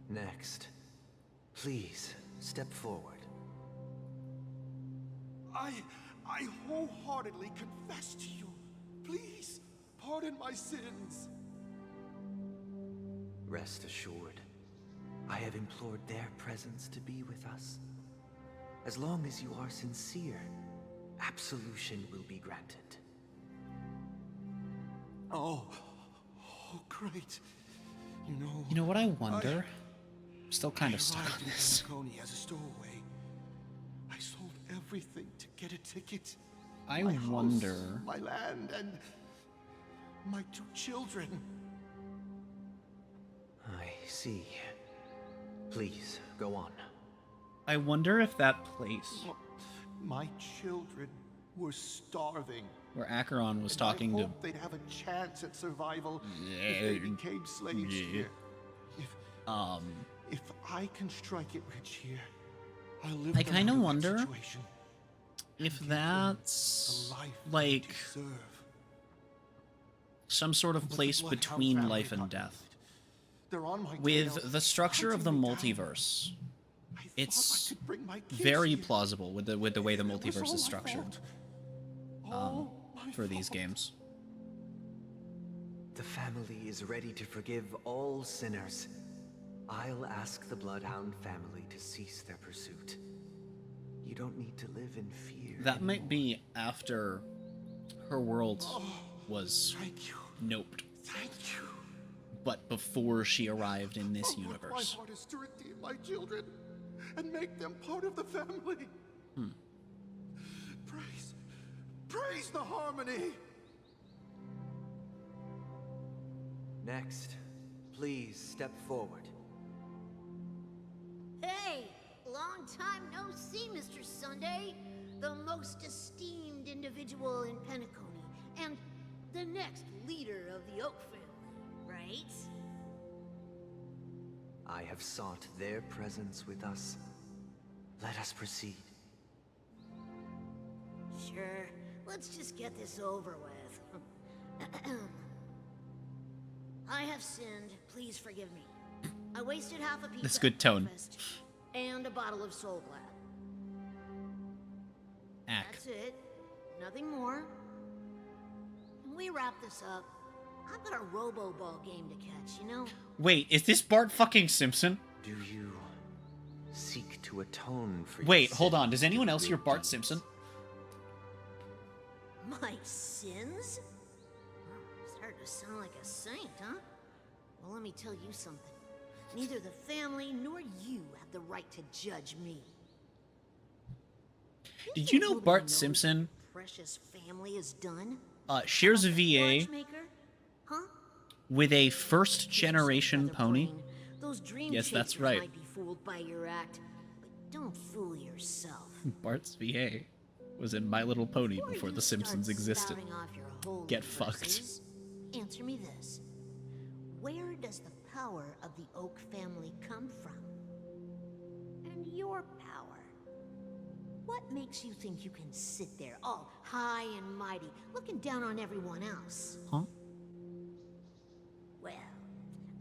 Next, please step forward. I wholeheartedly confess to you. Please, pardon my sins. Rest assured, I have implored their presence to be with us. As long as you are sincere, absolution will be granted. Oh, great. You know what I wonder? I'm still kind of stuck on this. Coney as a stowaway. I sold everything to get a ticket. I My wonder. house, my land, and my 2 children. I see. Please, go on. I wonder if that place My children were starving. where Acheron was And talking I to. hoped they'd have a chance at survival if they became slaves here. If I can strike it rich here, I'll live. I kind of them out that wonder situation if that's the life like they deserve. some sort of But the place Bloodhound between family life and got death. They're on my With tail, the structure of the hunting me down. multiverse, it's could bring my kids very here. plausible with the way the It was multiverse all is my structured fault. for these games. The family is ready to forgive all sinners. I'll ask the Bloodhound family to cease their pursuit. You don't need to live in fear. That might be after her world was noped. Thank you. But before she arrived in this universe. My heart is to redeem my children and make them part of the family. Praise the harmony. Next, please step forward. Hey! Long time no see, Mr. Sunday. The most esteemed individual in Penacony, and the next leader of the Oak family, right? I have sought their presence with us. Let us proceed. Sure. Let's just get this over with. I have sinned. Please forgive me. I wasted half a pizza. That's good tone. And a bottle of Soul Glad. That's it. Nothing more. When we wrap this up, I've got a Robo-Ball game to catch, you know? Wait, is this Bart fucking Simpson? Do you seek to atone for Wait, your hold on. sins Does anyone to else hear rid Bart demons? Simpson? My sins? Starting to sound like a saint, huh? Well, let me tell you something. Neither the family nor you have the right to judge me. Did you know Bart Simpson Precious family is done? shares a VA Watchmaker? Huh? with a first-generation pony? Those dream Yes, that's chasers right. might be fooled by your act, but don't fool yourself. Bart's VA was in My Little Pony before The Simpsons existed. Spouting off your holy Get fucked. verses, answer me this. Where does the power of the Oak family come from? And your power? What makes you think you can sit there all high and mighty, looking down on everyone else? Huh? Well,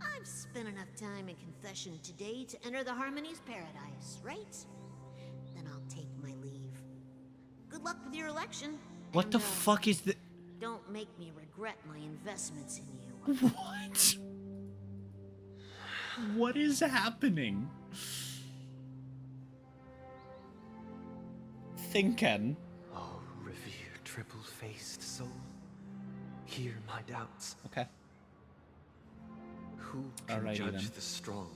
I've spent enough time in confession today to enter the Harmony's paradise, right? Then I'll take my leave. Good luck with your election. What and, the fuck is the... Don't make me regret my investments in you. What? What is happening? Thinking. Oh, revered triple-faced soul, hear my doubts. Okay. Who can Alrighty judge then. the strong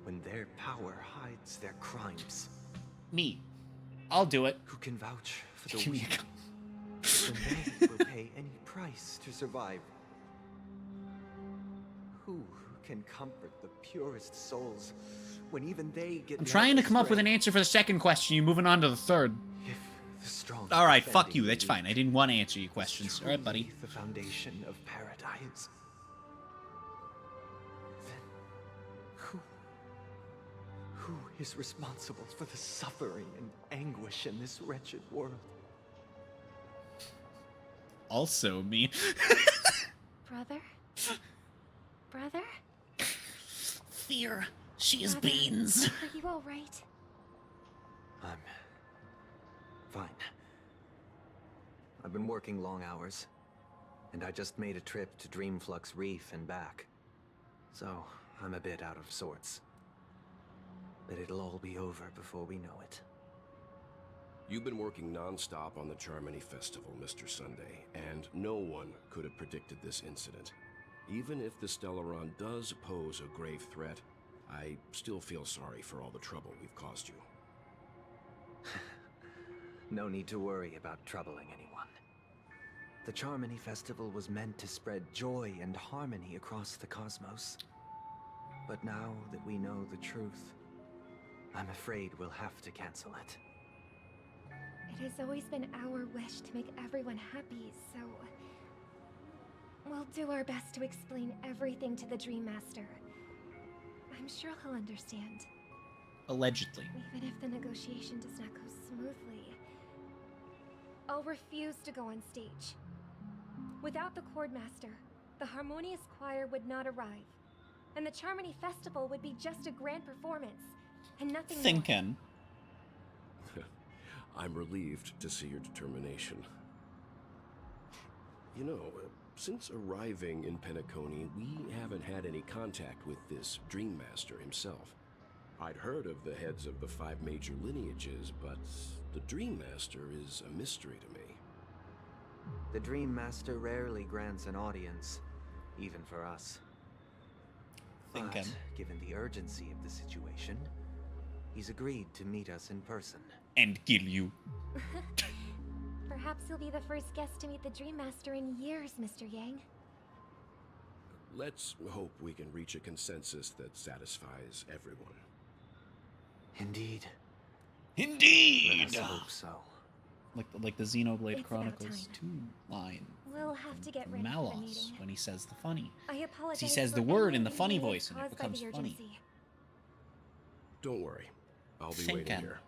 when their power hides their crimes? Me. I'll do it. Who can vouch for the Give me a weak when they will pay any price to survive? Who can comfort the purest souls when even they get I'm trying to led come up with astray? an answer for the second question. You moving on to the third. If the strong All right, fuck defending you. That's fine. I didn't want to answer your questions. All right, buddy. truly the foundation of paradise, then who is responsible for the suffering and anguish in this wretched world? Also me. Brother? Brother? Fear. She is Brother, beans. Are you alright? I'm fine. I've been working long hours, and I just made a trip to Dreamflux Reef and back. So, I'm a bit out of sorts. But it'll all be over before we know it. You've been working non-stop on the Charmony Festival, Mr. Sunday, and no one could have predicted this incident. Even if the Stellaron does pose a grave threat, I still feel sorry for all the trouble we've caused you. No need to worry about troubling anyone. The Charmony Festival was meant to spread joy and harmony across the cosmos. But now that we know the truth, I'm afraid we'll have to cancel it. It has always been our wish to make everyone happy, so... We'll do our best to explain everything to the Dream Master. I'm sure he'll understand. Allegedly. Even if the negotiation does not go smoothly, I'll refuse to go on stage. Without the Chord Master, the Harmonious Choir would not arrive, and the Charmony Festival would be just a grand performance, and nothing more. Thinking. I'm relieved to see your determination. You know, since arriving in Penacony, we haven't had any contact with this Dream Master himself. I'd heard of the heads of the 5 major lineages, but the Dream Master is a mystery to me. The Dream Master rarely grants an audience, even for us. Thinking. But, given the urgency of the situation, he's agreed to meet us in person. And kill you. Perhaps you'll be the first guest to meet the Dream Master in years, Mr. Yang. Let's hope we can reach a consensus that satisfies everyone. Indeed. Indeed! Let us hope so. Like the Xenoblade It's about Chronicles time. 2 line We'll have to get from ready for the Malos meeting. when he says the funny. I apologize. He says for the word any in the funny inconvenience voice and it caused by the becomes funny. urgency. Don't worry. I'll be Thinking. waiting here.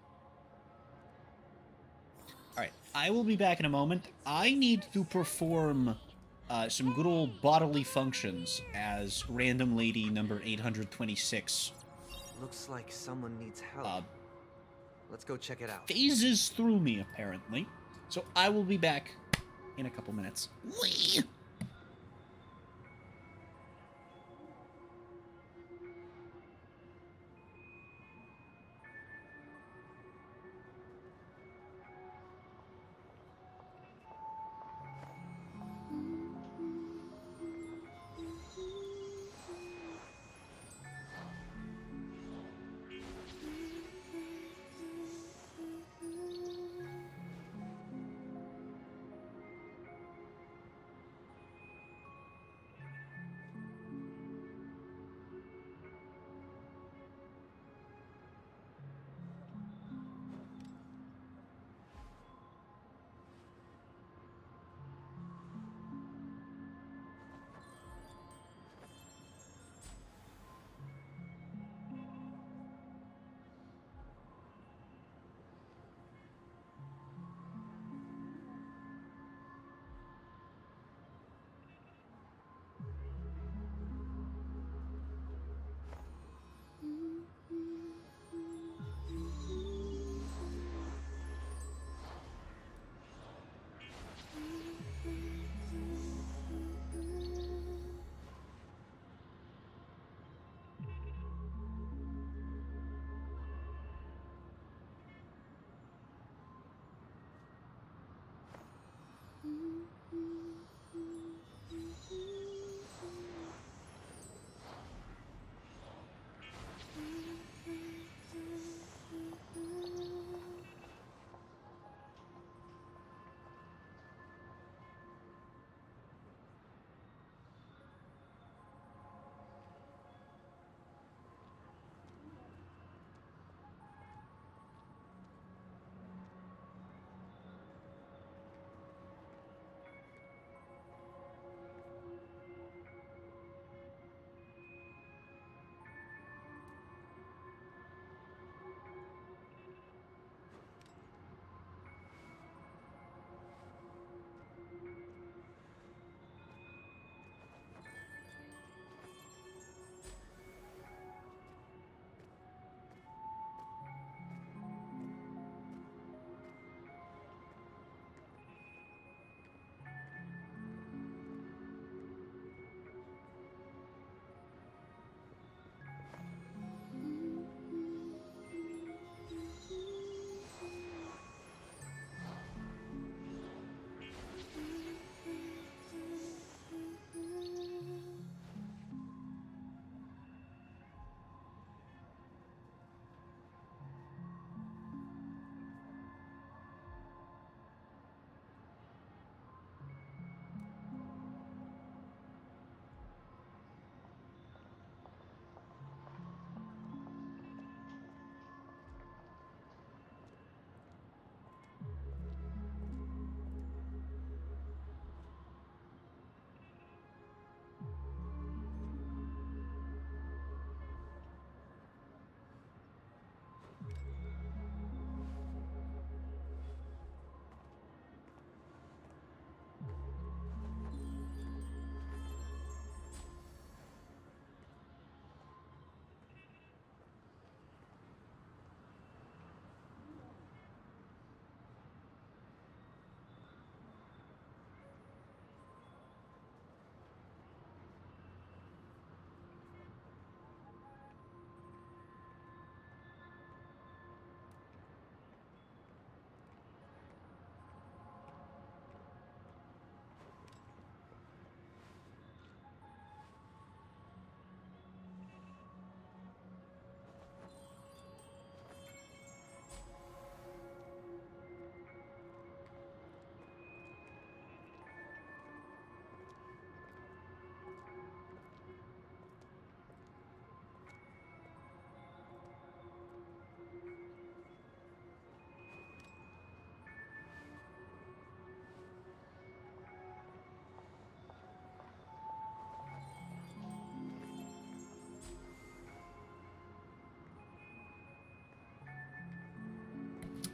Alright, I will be back in a moment. I need to perform some good old bodily functions as random lady number 826 Looks like someone needs help. Let's go check it out. phases through me, apparently. So I will be back in a couple minutes. Whee!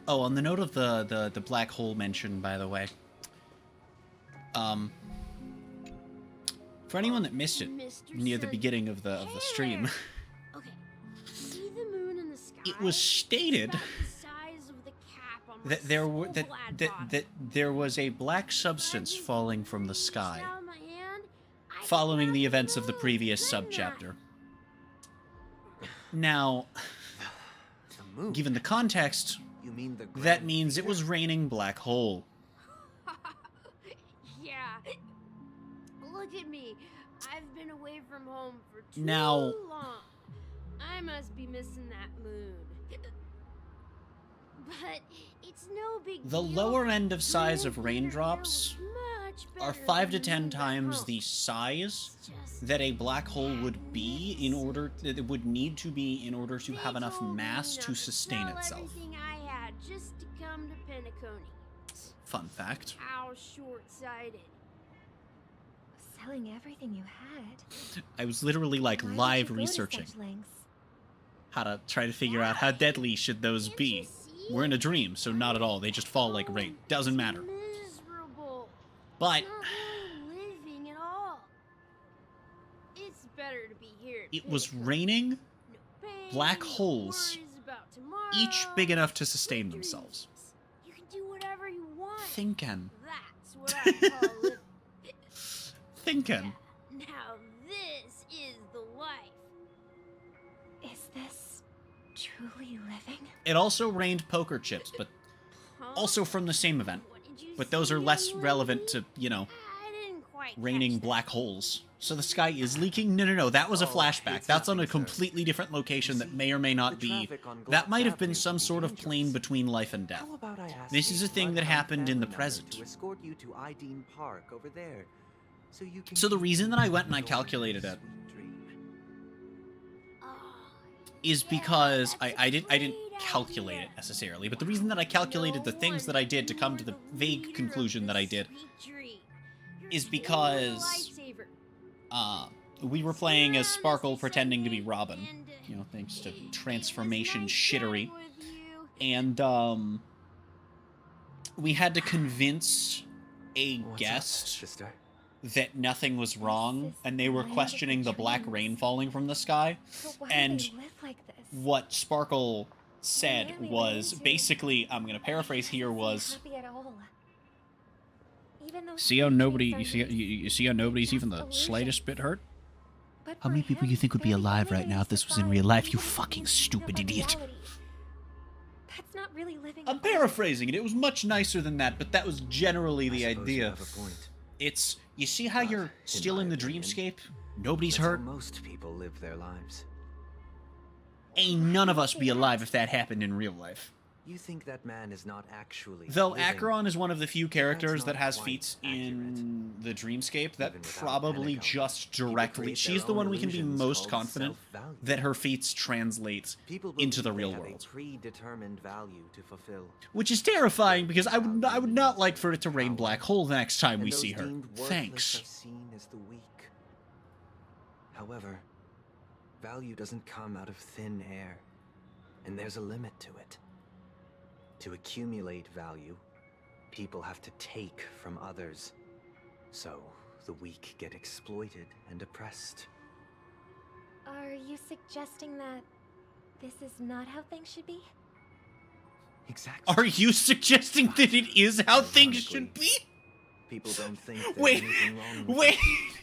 Oh, on the note of the black hole mention, by the way. For anyone that missed it near the beginning of the stream, Okay. See the moon in the sky? it was stated About the size of the cap on my that there were Xenoblade body. that there was a black substance falling from the sky, Out of my hand, I following the events of the previous subchapter. Now, given the context, You mean the that means it was raining black hole. Yeah. Look at me. I've been away from home for too Now- long. I must be missing that moon. But it's no big The deal. lower end of size Moon of theater raindrops here was much are better 5 to than 10 moon back times home. the size that a black hole would be in order it would need to be in order to have enough mass to sustain Sell itself. everything I had just to come to Penacony. Fun fact. How short-sighted. Selling everything you had. I was literally like Why would live you go to researching such lengths? how to try to figure out how deadly should those be. We're in a dream, so not at all. They just fall like rain. Doesn't matter. Miserable. But Not really living at all. It's better to be here. at it was Penacony. raining Pain, black no holes, worries about tomorrow. each big enough to sustain themselves. You can do whatever you want. Thinking. That's what I call living. Thinking. Now this is the life. Is this truly living? It also rained poker chips, but also from the same event. But those are less relevant to, you know, raining black holes. So the sky is leaking? No. That was a flashback. That's on a completely different location that may or may not be. That might have been some sort of plane between life and death. How about I ask This is a thing that happened in the present. to escort you to Ideen Park over there, so you can. So the reason that I went and I calculated it is because I didn't calculate it necessarily, but the reason that I calculated the things that I did to come to the vague conclusion that I did is because we were playing as Sparkle pretending to be Robin, you know, thanks to transformation shittery, and we had to convince a guest that nothing was wrong, and they were questioning the black rain falling from the sky, and what Sparkle said was basically, I'm gonna paraphrase here, was see how nobody you see how nobody's even the slightest bit hurt? How many people you think would be alive right now if this was in real life, you fucking stupid idiot? That's not really living. I'm paraphrasing it. It was much nicer than that, but that was generally the suppose you idea. have a point. It's, you see how you're still in the dreamscape? Nobody's That's how hurt? most people live their lives. Ain't none of us be alive if that happened in real life. You think that man is not actually Though living. Acheron is one of the few characters That's that not has quite feats in the dreamscape that Even without probably Penacony, just people directly... create She's their the own one we can be illusions most called confident self-value. that her feats translate People into the believe real they have world. a predetermined value to fulfill. Which is terrifying, because I would not like for it to rain black hole the next time And we those see her. deemed worthless Thanks. are seen as the weak. However, value doesn't come out of thin air, and there's a limit to it. To accumulate value, people have to take from others. So, the weak get exploited and oppressed. Are you suggesting that this is not how things should be? Exactly. Are you suggesting that it is how things should be? People don't think there's Wait, anything wrong with wait. it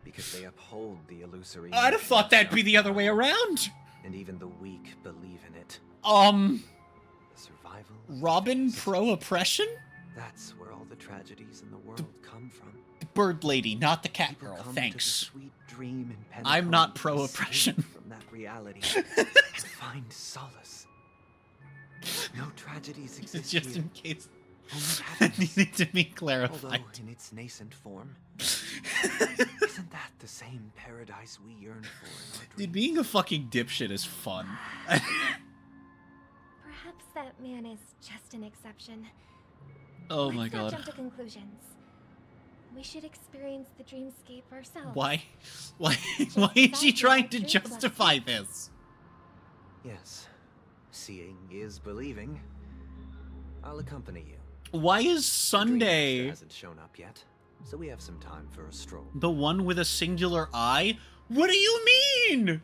because they uphold the illusory. I'd have notion thought of that'd be the other way around. And even the weak believe in it. Survival. Robin pro-oppression? That's where all the tragedies in the world come from. Bird lady, not the cat girl, Come thanks. To the sweet dream in I'm not Penacony, pro-oppression. escape from that reality. To find solace. No tragedies exist Just here. in case Only that happiness. needed to be clarified. Although in its nascent form. Isn't that the same paradise we yearn for in our Dude, being a fucking dipshit is fun. Perhaps that man is just an exception. Oh my Let's not god. jump to conclusions. We should experience the dreamscape ourselves. Why is she trying to justify this? Yes. Seeing is believing. I'll accompany you. Why is The Dream Sunday Master hasn't shown up yet, so we have some time for a stroll. the one with a singular eye? What do you mean?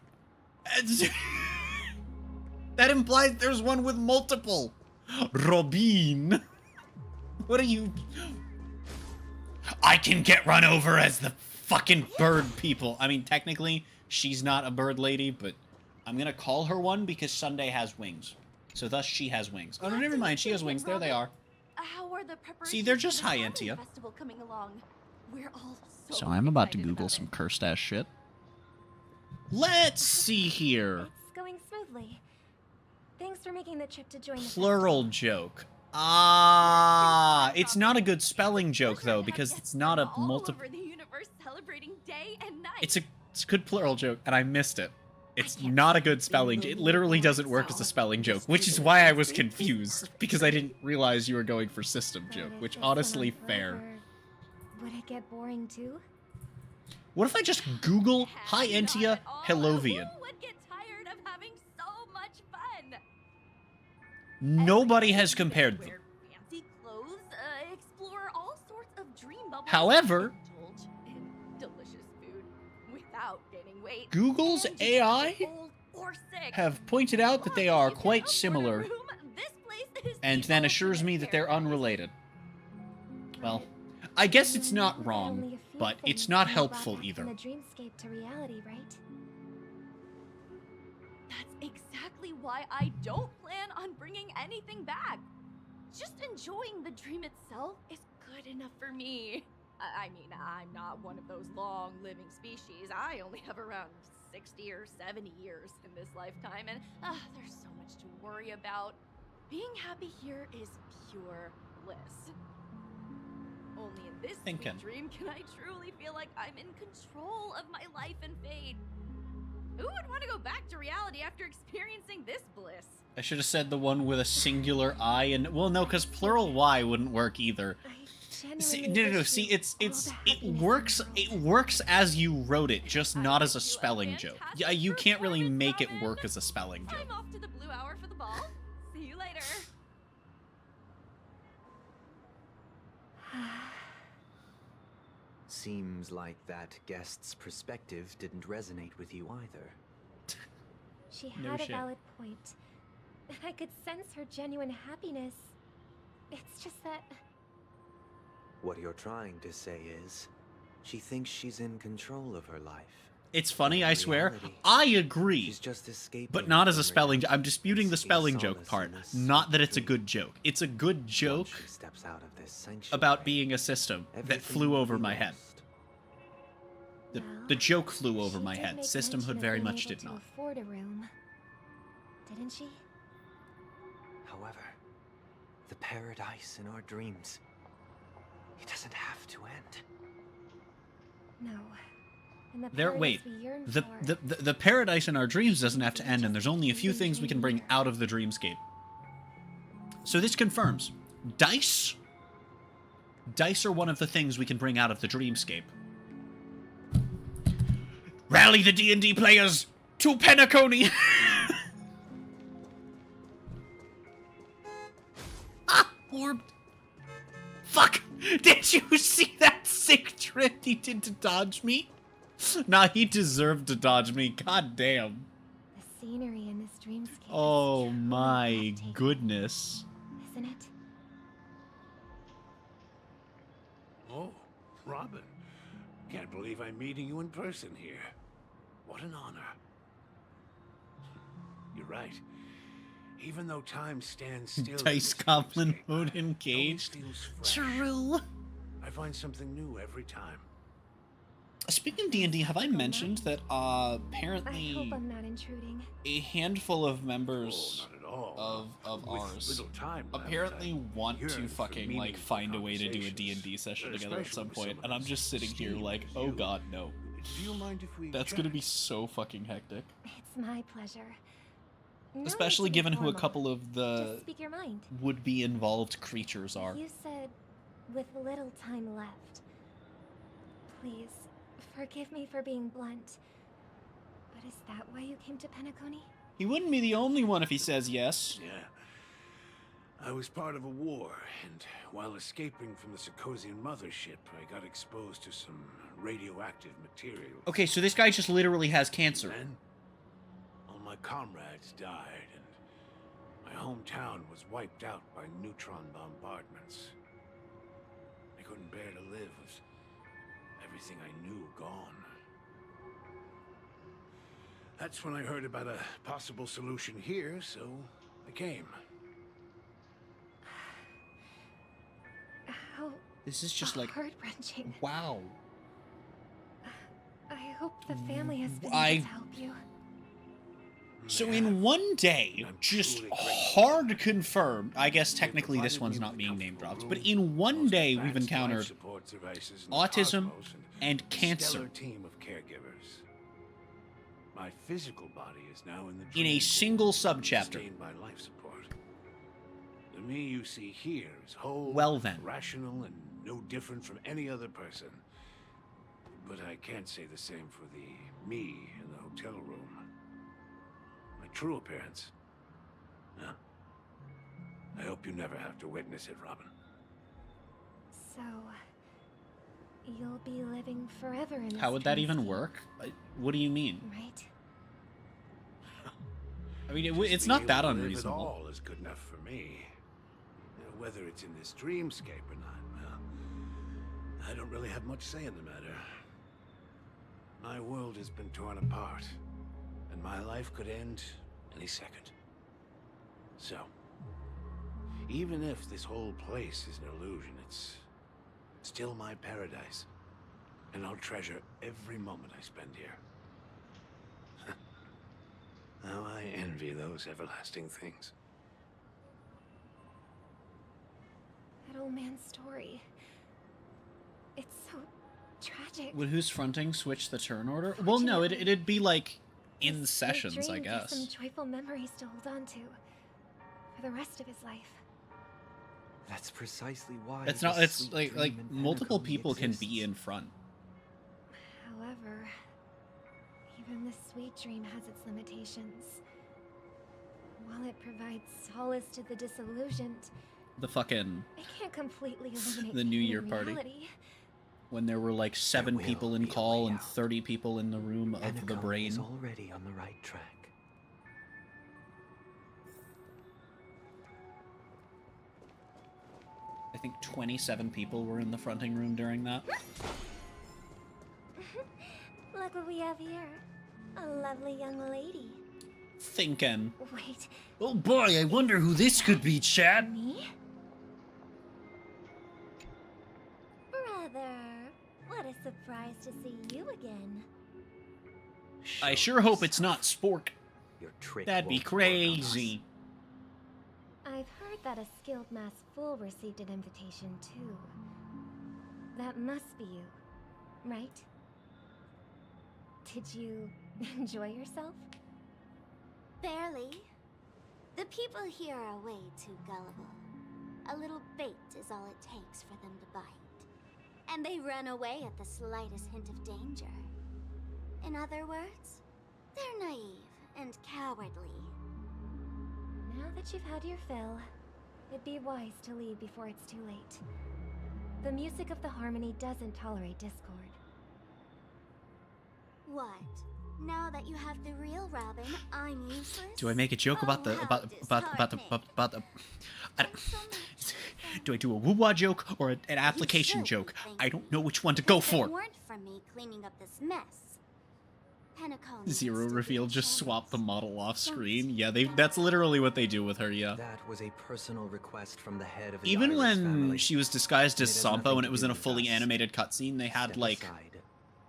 That implies there's one with multiple. Robin. What are you... I can get run over as the fucking bird people. I mean, technically, she's not a bird lady, but I'm gonna call her one because Sunday has wings. So thus she has wings. Oh, no, never mind. She has wings. There they are. How are the preparations? See, they're just for the high, Halloween Entia. Festival coming along? We're all So I'm about to excited Google about some it. cursed ass shit. Let's see here. It's going smoothly. Thanks for making the trip to join the Plural joke. Ah, it's not a good spelling joke though because it's not a multiple. Over the universe celebrating day and night. It's a good plural joke and I missed it. It's not a good spelling. It literally doesn't work as a spelling joke, which is why I was confused because I didn't realize you were going for system joke, which honestly fair. Would it get boring too? What if I just Google Hi Entia Hellovian? Who would get tired of having so much fun? Nobody has compared them. Wear fancy clothes, explore all sorts of dream bubbles. However, indulge in delicious food without gaining weight. Google's and AI get old or sick. have pointed out that they are quite similar and then assures me that they're unrelated. Well, I guess it's not wrong, but it's not helpful either. From the dreamscape to reality, right? That's exactly why I don't plan on bringing anything back. Just enjoying the dream itself is good enough for me. I mean, I'm not one of those long-living species. I only have around 60 or 70 years in this lifetime, and there's so much to worry about. Being happy here is pure bliss. Only in this sweet dream can I truly feel like I'm in control of my life and fate. Who would want to go back to reality after experiencing this bliss? I should have said the one with a singular I and well no, because plural Y wouldn't work either. See, no. See, it works as you wrote it, just not as a spelling joke. Yeah, you can't really make it work as a spelling joke. I'm off to the Blue Hour for the ball. See you later. Seems like that guest's perspective didn't resonate with you either. She No had a shit. valid point. I could sense her genuine happiness. It's just that... What you're trying to say is, she thinks she's in control of her life. It's funny, I swear. I agree. She's just escaping But not as a from spelling joke. reality. I'm disputing the spelling joke part. Not that it's a good joke. It's a good joke She steps out of this sanctuary. about being a system that flew over my head. The joke flew over my head. Systemhood very much did not. afford a room. Didn't she? However, the paradise in our dreams, it doesn't have to end. No. In the There, wait. paradise we yearn The paradise in our dreams doesn't have to end, and there's only a few things we can bring out of the dreamscape. So this confirms, dice are one of the things we can bring out of the dreamscape. Rally the D&D players to Penacony! Orbed. Fuck! Did you see that sick trick he did to dodge me? Nah, he deserved to dodge me. God damn. The scenery in this dreamscape Oh my goodness. isn't it? Oh, Robin. Can't believe I'm meeting you in person here. What an honor. You're right. Even though time stands still, Dice Goblin mode engaged. True. I find something new every time. Speaking of D&D, have I mentioned that I apparently hope I'm not intruding. a handful of members of With ours little time left, apparently want yearn to for fucking like meaningful find a way to do a conversations, D&D session together at especially some with point, someone and I'm just sitting here esteemed like, as oh you. god, no. Do you mind if we That's gonna be so fucking hectic. It's my pleasure. No need Especially to be given who a formal. couple of the Just speak your mind. would-be involved creatures are. You said, with little time left. Please, forgive me for being blunt. But is that why you came to Penacony? He wouldn't be the only one if he says yes. Yeah. I was part of a war, and while escaping from the Sarkosian mothership, I got exposed to some radioactive material. Okay, so this guy just literally has cancer. Then, all my comrades died, and my hometown was wiped out by neutron bombardments. I couldn't bear to live with everything I knew gone. That's when I heard about a possible solution here, so I came. How This is just like heart-wrenching. wow. I hope the family has been I- able to help you. So in one day, just hard confirmed, I guess technically this one's not being name dropped, but in one day we've encountered autism and cancer Stellar team of caregivers. My physical body is now in the in a dream single pool, subchapter. sustained by life support. The me you see here is whole, Well then. rational, and no different from any other person. But I can't say the same for the me in the hotel room. My true appearance. Huh? I hope you never have to witness it, Robin. So, you'll be living forever in this How would that even dreamscape, work? What do you mean? Right? I mean, Just it's being not that able to live at unreasonable. all is good enough for me. Whether it's in this dreamscape or not, well, I don't really have much say in the matter. My world has been torn apart, and my life could end any second. So, even if this whole place is an illusion, it's still my paradise, and I'll treasure every moment I spend here. How I envy those everlasting things. That old man's story. It's so tragic. Would who's fronting switch the turn order? Well, no, it'd be like in This sessions, I dream gives him guess. joyful memories to hold on to for the rest of his life. That's precisely why. It's the not. It's sweet like dream in multiple Penacony people can exists. be in front. However, even the sweet dream has its limitations. While it provides solace to the disillusioned, The fucking it can't completely eliminate the New pain Year in party. reality. when there were like 7 people in call and 30 people in the room of the Penacony brain. is already on the right track. I think 27 people were in the fronting room during that. Look what we have here. A lovely young lady. Thinking. Wait, Oh boy, I wonder who this could be, Chad. me? Brother, what a surprise to see you again. I sure hope it's not Spork. Your trick That'd be won't work on us. crazy. I've heard that a skilled mass fool received an invitation too. That must be you, right? Did you enjoy yourself? Barely. The people here are way too gullible. A little bait is all it takes for them to bite. And they run away at the slightest hint of danger. In other words, they're naive and cowardly. Now that you've had your fill, it'd be wise to leave before it's too late. The music of the harmony doesn't tolerate discord. What? Now that you have the real Robin, I'm useless? Do I make a joke about the how I don't- do I do a woo-wah joke or an application joke? I don't know which one to go If it for. weren't for me cleaning up this mess, Penacony Zero reveal, just swap the model off screen. Yeah, that's literally what they do with her, yeah. That was a personal request from the head of the Even Iris when family. she was disguised as It has Sampo nothing and to it was do in a with fully us. animated cutscene, they had Step like aside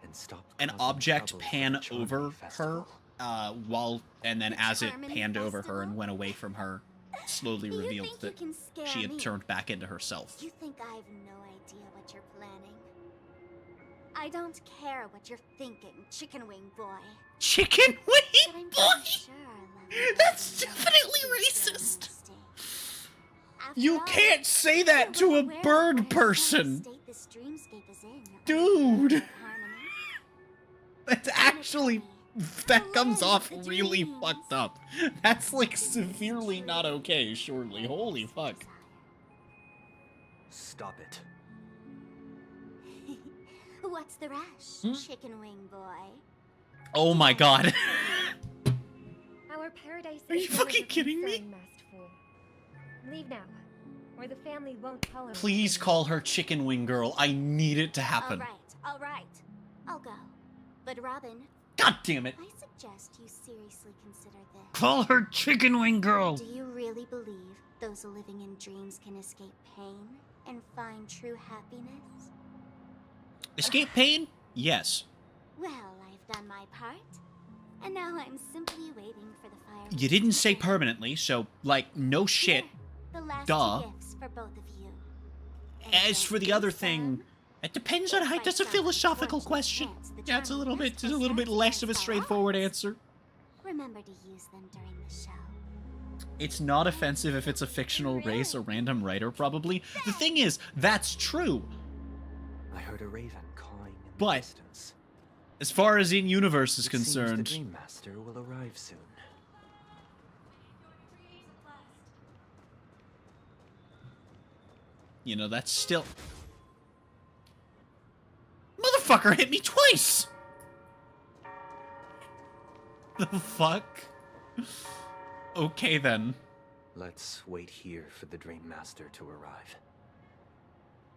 and stop an causing object trouble pan for the Charming over her Festival. and then as it Charming panned over her and went away from her, slowly You revealed think that you can scare she had me? turned back into herself. You think I have no idea what you're planning? I don't care what you're thinking, chicken wing boy. Chicken But I'm wing pretty boy? sure I love That's you. definitely racist. After You all, can't say that you're to a aware of bird what person. state this dreamscape is in, Dude. Harmony. That's actually That comes off really fucked up. That's like severely not okay, surely. Holy fuck. Stop it. What's the rush, chicken wing boy? Oh my god. Our paradise Are you is fucking kidding me? masked fool. Leave now, or the family won't tolerate. Please call her Chicken Wing Girl. I need it to happen. All right. I'll go. But Robin, God damn it. I suggest you seriously consider this. Call her Chicken Wing Girl. Do you really believe those living in dreams can escape pain and find true happiness? Escape pain? Yes. Well, I've done my part. And now I'm simply waiting for the fire. You didn't say permanently, so, like, no shit. The last Duh. two gifts for both of you. As for the other thing, it depends on how. That's a philosophical question. Yeah, it's a little bit less of a straightforward answer. Remember to use them during the show. It's not offensive if it's a fictional race or random writer, probably. The thing is, that's true. I heard a raven cawing in the But distance. as far as in-universe is It seems concerned, the Dream Master will arrive soon. you know, that's still... Motherfucker hit me twice! The fuck? Okay, then. Let's wait here for the Dream Master to arrive.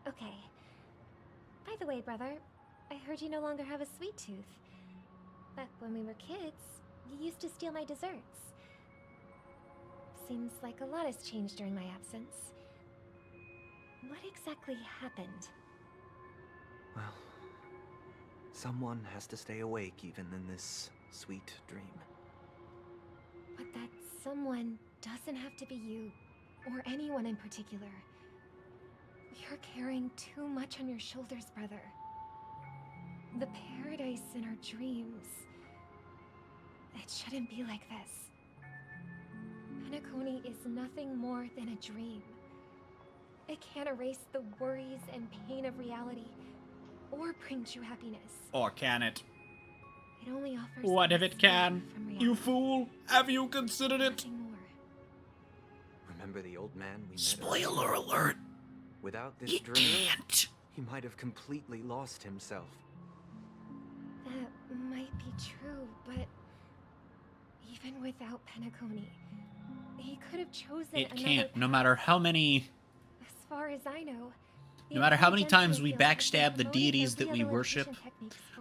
Okay. By the way, brother, I heard you no longer have a sweet tooth. Back when we were kids, you used to steal my desserts. Seems like a lot has changed during my absence. What exactly happened? Well, someone has to stay awake even in this sweet dream. But that someone doesn't have to be you, or anyone in particular. You're carrying too much on your shoulders, brother. The paradise in our dreams. It shouldn't be like this. Penacony is nothing more than a dream. It can't erase the worries and pain of reality, or bring true happiness. Or can it? It only offers. What if it can? from You reality. fool! Have you considered it? Nothing more. Remember the old man we met? Spoiler alert! Without this You dream, can't! he might have completely lost himself. That might be true, but even without Penacony, he could have chosen It another can't, no path. matter how many... As far as I know, No matter how many times we backstab the deities that we worship,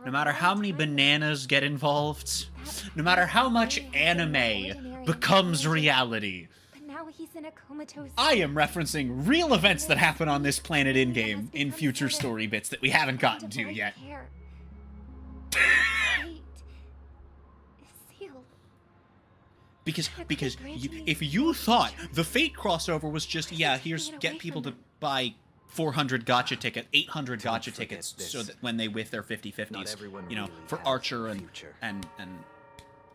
no matter how many bananas get involved, no matter how much anime becomes reality, But now he's in a comatose. I am referencing real events that happen on this planet in-game in future story bits that we haven't gotten to yet. Care. Fate is sealed. Because if you thought the Fate crossover was just, yeah, here's get people to buy 400 gacha ticket, 800 gacha tickets, so that when they with their 50/50s, you know, for Archer and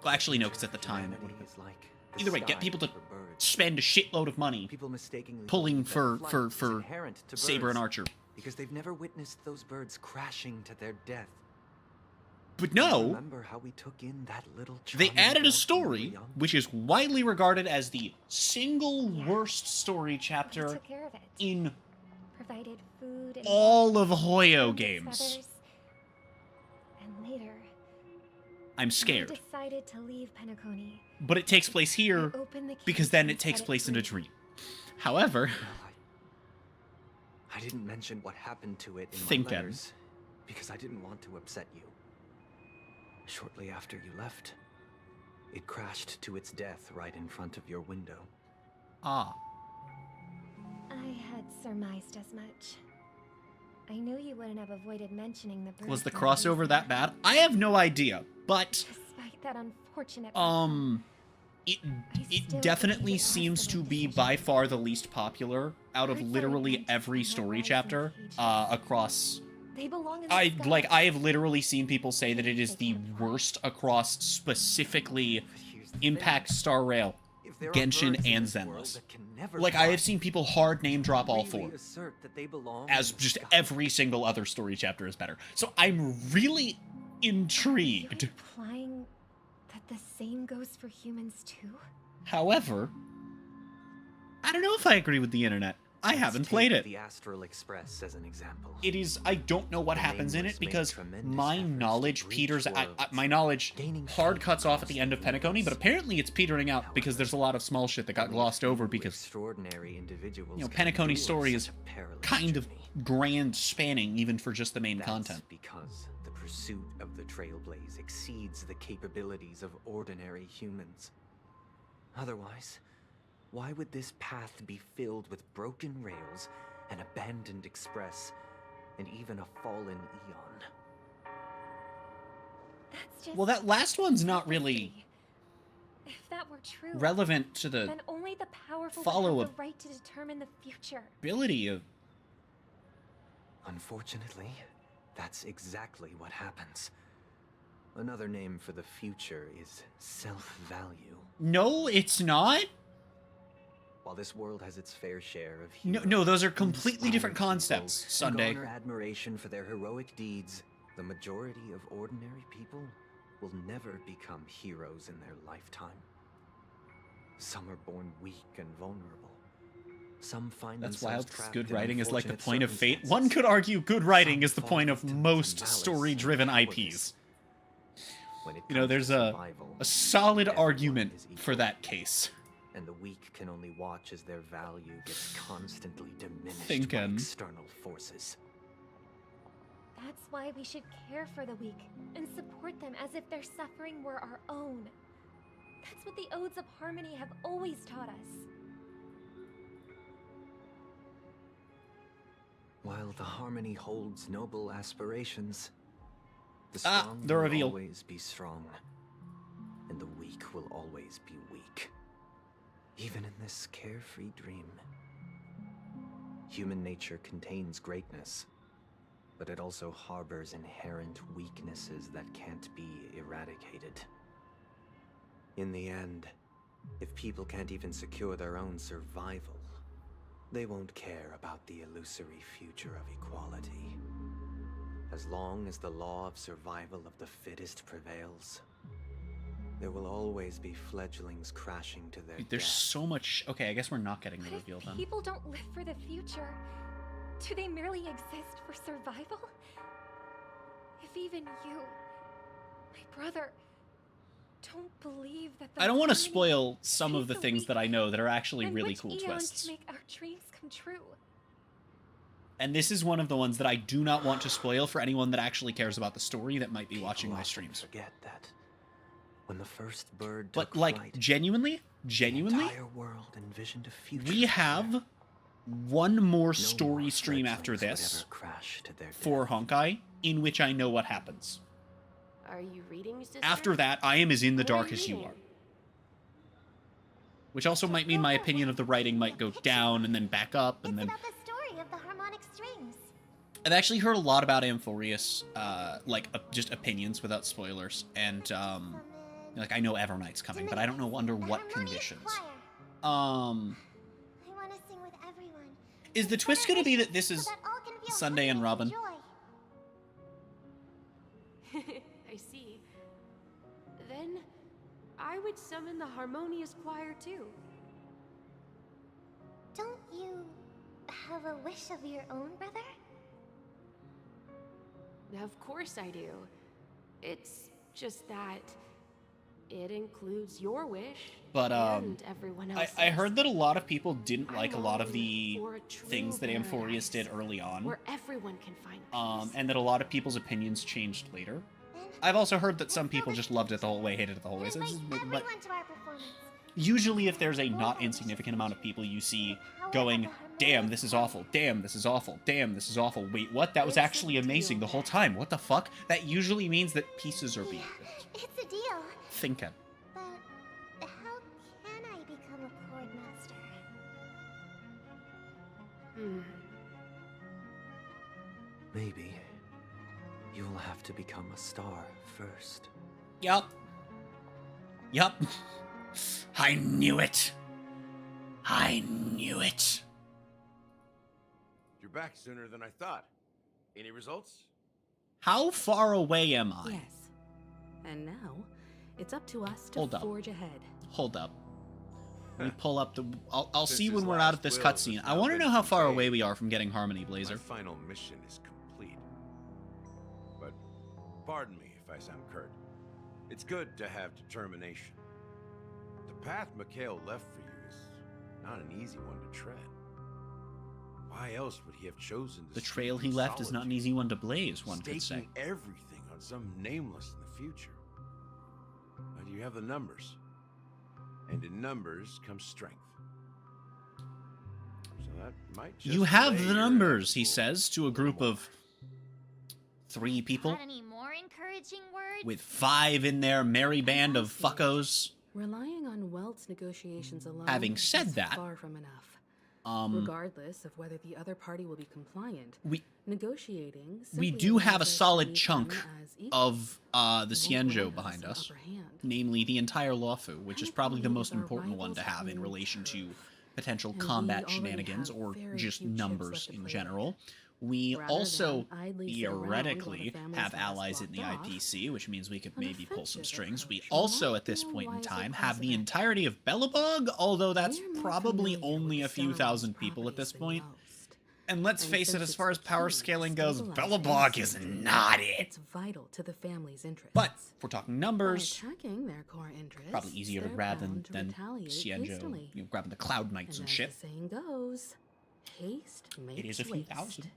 well, actually no, because at the time it would have been like either way, get people to spend a shitload of money pulling for Saber and Archer. Because they've never witnessed those birds crashing to their death. But no, Remember how we took in that little they charming added a girl when we were story young? which is widely regarded as the single worst story chapter Took care of it. in Provided food and all of Hoyo and games. feathers. And later, I'm I scared. decided to leave Penacony. But it takes place here I opened the because case then and it takes set place in a free. dream. However, I didn't mention what happened to it in Think my then. letters because I didn't want to upset you. Shortly after you left, it crashed to its death right in front of your window. ah, I had surmised as much. I knew you wouldn't have avoided mentioning the bird. was the from crossover reason. that bad? I have no idea, but Despite that unfortunate. it still definitely believe it seems was the to right be decision. by far the least popular out of literally every story chapter across. They belong in the sky. I have literally seen people say that it is the worst across specifically Impact, Star Rail, Genshin, and Zenless. Like, I have seen people hard name drop all four, as just every single other story chapter is better. So I'm really intrigued. Implying But the same goes for humans too? However, I don't know if I agree with the internet. I haven't played it. The Astral Express as an example. It is, I don't know what happens in it because my knowledge peters, my knowledge hard cuts off at the end of Penacony, but apparently it's petering out because there's a lot of small shit that got glossed over because, extraordinary individuals, you know, Penacony's story is kind of grand spanning even for just the main content. Because the pursuit of the Trailblaze exceeds the capabilities of ordinary humans. Otherwise, why would this path be filled with broken rails, an abandoned express, and even a fallen eon? That's just... Well, that last one's not really If that were true, relevant to the then only the powerful follow would have the right to determine the future. ability of... Unfortunately, that's exactly what happens. Another name for the future is self-value. No, it's not. While this world has its fair share of No, no, those are completely different concepts, Sunday. Garner admiration for their heroic deeds, the majority of ordinary people will never become heroes in their lifetime. Some are born weak and vulnerable. Some find That's why themselves trapped good in writing is like the unfortunate point of fate. circumstances. One could argue good writing is the Some point fall of victim most to malice story-driven and IPs. cowardice. When it You know, comes to there's a survival, solid everyone argument is for that case. and the weak can only watch as their value gets constantly diminished by Thinkin'. external forces. That's why we should care for the weak and support them as if their suffering were our own. That's what the Odes of Harmony have always taught us. While the Harmony holds noble aspirations, the Ah, strong the will reveal. always be strong, and the weak will always be weak. Even in this carefree dream, human nature contains greatness, but it also harbors inherent weaknesses that can't be eradicated. In the end, if people can't even secure their own survival, they won't care about the illusory future of equality. As long as the law of survival of the fittest prevails, there will always be fledglings crashing to their Dude, there's death. so much... Okay, I guess we're not getting the reveal then. People don't live for the future. Do they merely exist for survival? If even you, my brother, don't believe that the I don't want to Harmony spoil some of the save things that I know that are actually then really which cool eon twists. can make our dreams come true? And this is one of the ones that I do not want to spoil for anyone that actually cares about the story that might be watching my streams. Forget that. When the first bird But took like, flight, genuinely, the entire world envisioned a future. we have one more No story more stream after fledglings would this ever crash to their for Honkai, in which I know what happens. Are you reading, sister? After that, I am as in the What are you dark as you reading? are. Which also might mean my opinion of the writing might go down and then back up, and then... About the story of the harmonic strings. I've actually heard a lot about Amphorius, just opinions without spoilers, and, like, I know Evernight's coming, but I don't know under what conditions. I want to sing with everyone. Is the twist gonna be that this is Sunday and Robin? I see. Then I would summon the harmonious choir too. Don't you have a wish of your own, brother? Of course I do. It's just that it includes your wish But, and everyone else's. I heard that a lot of people didn't like a lot of the for a true things that Amphorius paradise did early on, where everyone can find and that a lot of people's opinions changed later. I've also heard that some people just loved it the whole way, hated it the whole way, so but Everyone to our performance. usually if there's a not insignificant amount of people you see going, damn, this is awful, damn, this is awful, damn, this is awful, wait, what? That was actually amazing the whole time, what the fuck? That usually means that pieces are being built. It's a deal. Thinking. But how can I become a chord master? Maybe you'll have to become a star first. Yup. Yup. I knew it. I knew it. You're back sooner than I thought. Any results? How far away am I? Yes. And now, It's up to us to Hold up. forge ahead. Hold up. Let me pull up the... I'll Since see his when we're out of last this will cutscene. has I now want to been know how far conveyed, away we are from getting Harmony Blazer. My final mission is complete. But pardon me if I sound curt. It's good to have determination. The path Mikhail left for you is not an easy one to tread. Why else would he have chosen to The trail he left is not an easy one to blaze, one could say. staking everything on some nameless in the future? But you have the numbers. And in numbers comes strength. So that might just You have delay the your numbers, he says, to a group of 3 people. Got any more encouraging words? With 5 in their merry band of fuckos. Relying on Welt's negotiations alone Having said is that, far from enough. Regardless of whether the other party will be compliant, negotiating we simply do have a allows us to solid meet chunk them as equals. of the It won't Xianzhou grant behind an us. upper hand. Namely, the entire Luofu, which is probably the believe most our important one to rivals have in hold relation to turf, potential and we combat already shenanigans have or very just few chips numbers left to in play general. We Rather also than idly sit around while the theoretically family's have last allies in the blocked off, IPC, which means we could an maybe pull some offensive strings. We approach also, might at this be a point in wiser time, course have of the action. entirety of Belobog, although that's We're more probably familiar only with a few Sauron's thousand people at this properties than point. most. And let's And face it, since as it's far as the power key to scaling goes, stabilizing Belobog is Sindri, not it. It's vital to the family's interests. But if we're talking numbers, By attacking their core interests, probably easier to they're grab bound to than retaliate Xianzhou, hastily. you know, grabbing the Cloud Knights and as shit. the saying goes, haste makes It is a few waste. thousand.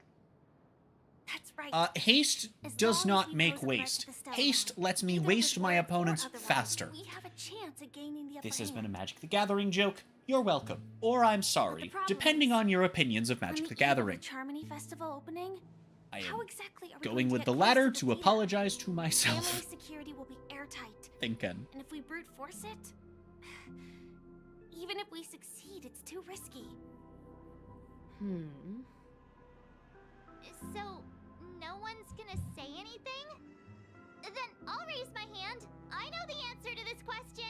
That's right. Haste As does long as not we make pose a threat waste. to the Stellar Haste Realm, lets me either waste with my words or opponents otherwise, faster. We have a chance at gaining the upper This has been a hand. Magic the Gathering joke. You're welcome. Or I'm sorry, depending on your opinions of On Magic the eve of Gathering. the Charmony Festival opening, I how am exactly are we going to with get the close latter the to data? apologize to myself. Family security will be airtight. Thinking. And if we brute force it, even if we succeed, it's too risky. So, no one's gonna say anything? Then I'll raise my hand. I know the answer to this question.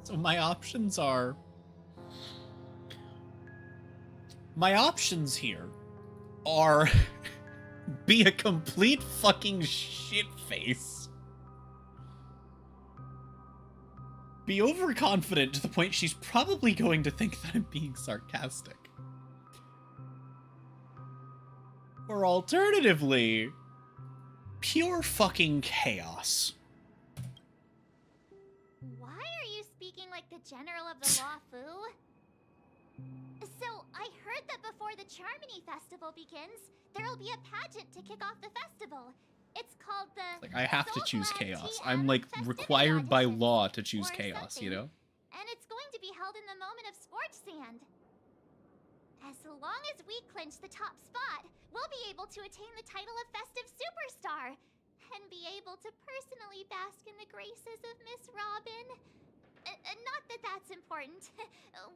So my options are... My options here are... be a complete fucking shitface. Be overconfident to the point she's probably going to think that I'm being sarcastic. Or alternatively, pure fucking chaos. Why are you speaking like the general of the Luofu? So, I heard that before the Charmony Festival begins, there'll be a pageant to kick off the festival. It's called the... Like, I have to choose Soulglad chaos. TM I'm, like, Festivity required by Audition, law to choose or chaos, you something. know? And it's going to be held in the moment of Scorch Sand. As long as we clinch the top spot, we'll be able to attain the title of Festive Superstar, and be able to personally bask in the graces of Miss Robin. Not that that's important.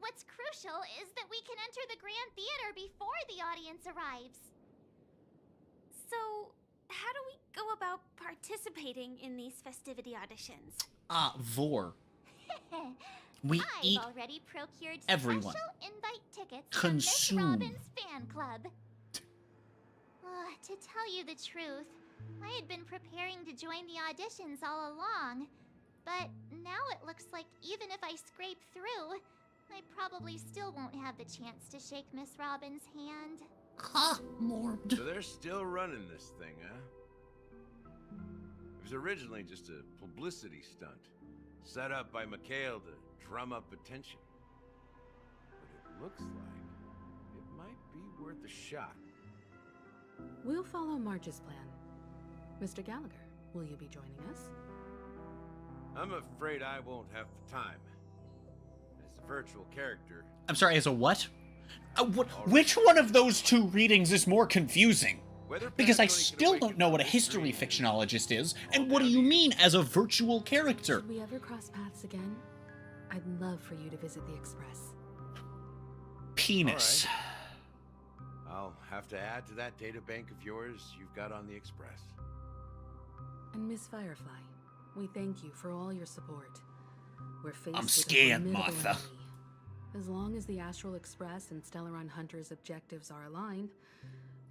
What's crucial is that we can enter the Grand Theater before the audience arrives. So, how do we go about participating in these festivity auditions? Vor. We eat I've already procured everyone. special invite tickets Consume. from Miss Robin's fan club. To tell you the truth, I had been preparing to join the auditions all along. But now it looks like even if I scrape through, I probably still won't have the chance to shake Miss Robin's hand. Ha! More. So they're still running this thing, huh? It was originally just a publicity stunt, set up by Mikhail to drum up attention. But it looks like it might be worth a shot. We'll follow March's plan. Mr. Gallagher, will you be joining us? I'm afraid I won't have the time. As a virtual character... I'm sorry, as a what? Which one of those two readings is more confusing? Because I still don't know what a history fictionologist is, and what do you mean as a virtual character? Should we ever cross paths again? I'd love for you to visit the Express. Penis. I'll have to add to that data bank of yours you've got on the Express. And Miss Firefly, we thank you for all your support. We're faced I'm with a scared, formidable Martha. enemy, As long as the Astral Express and Stellaron Hunter's objectives are aligned,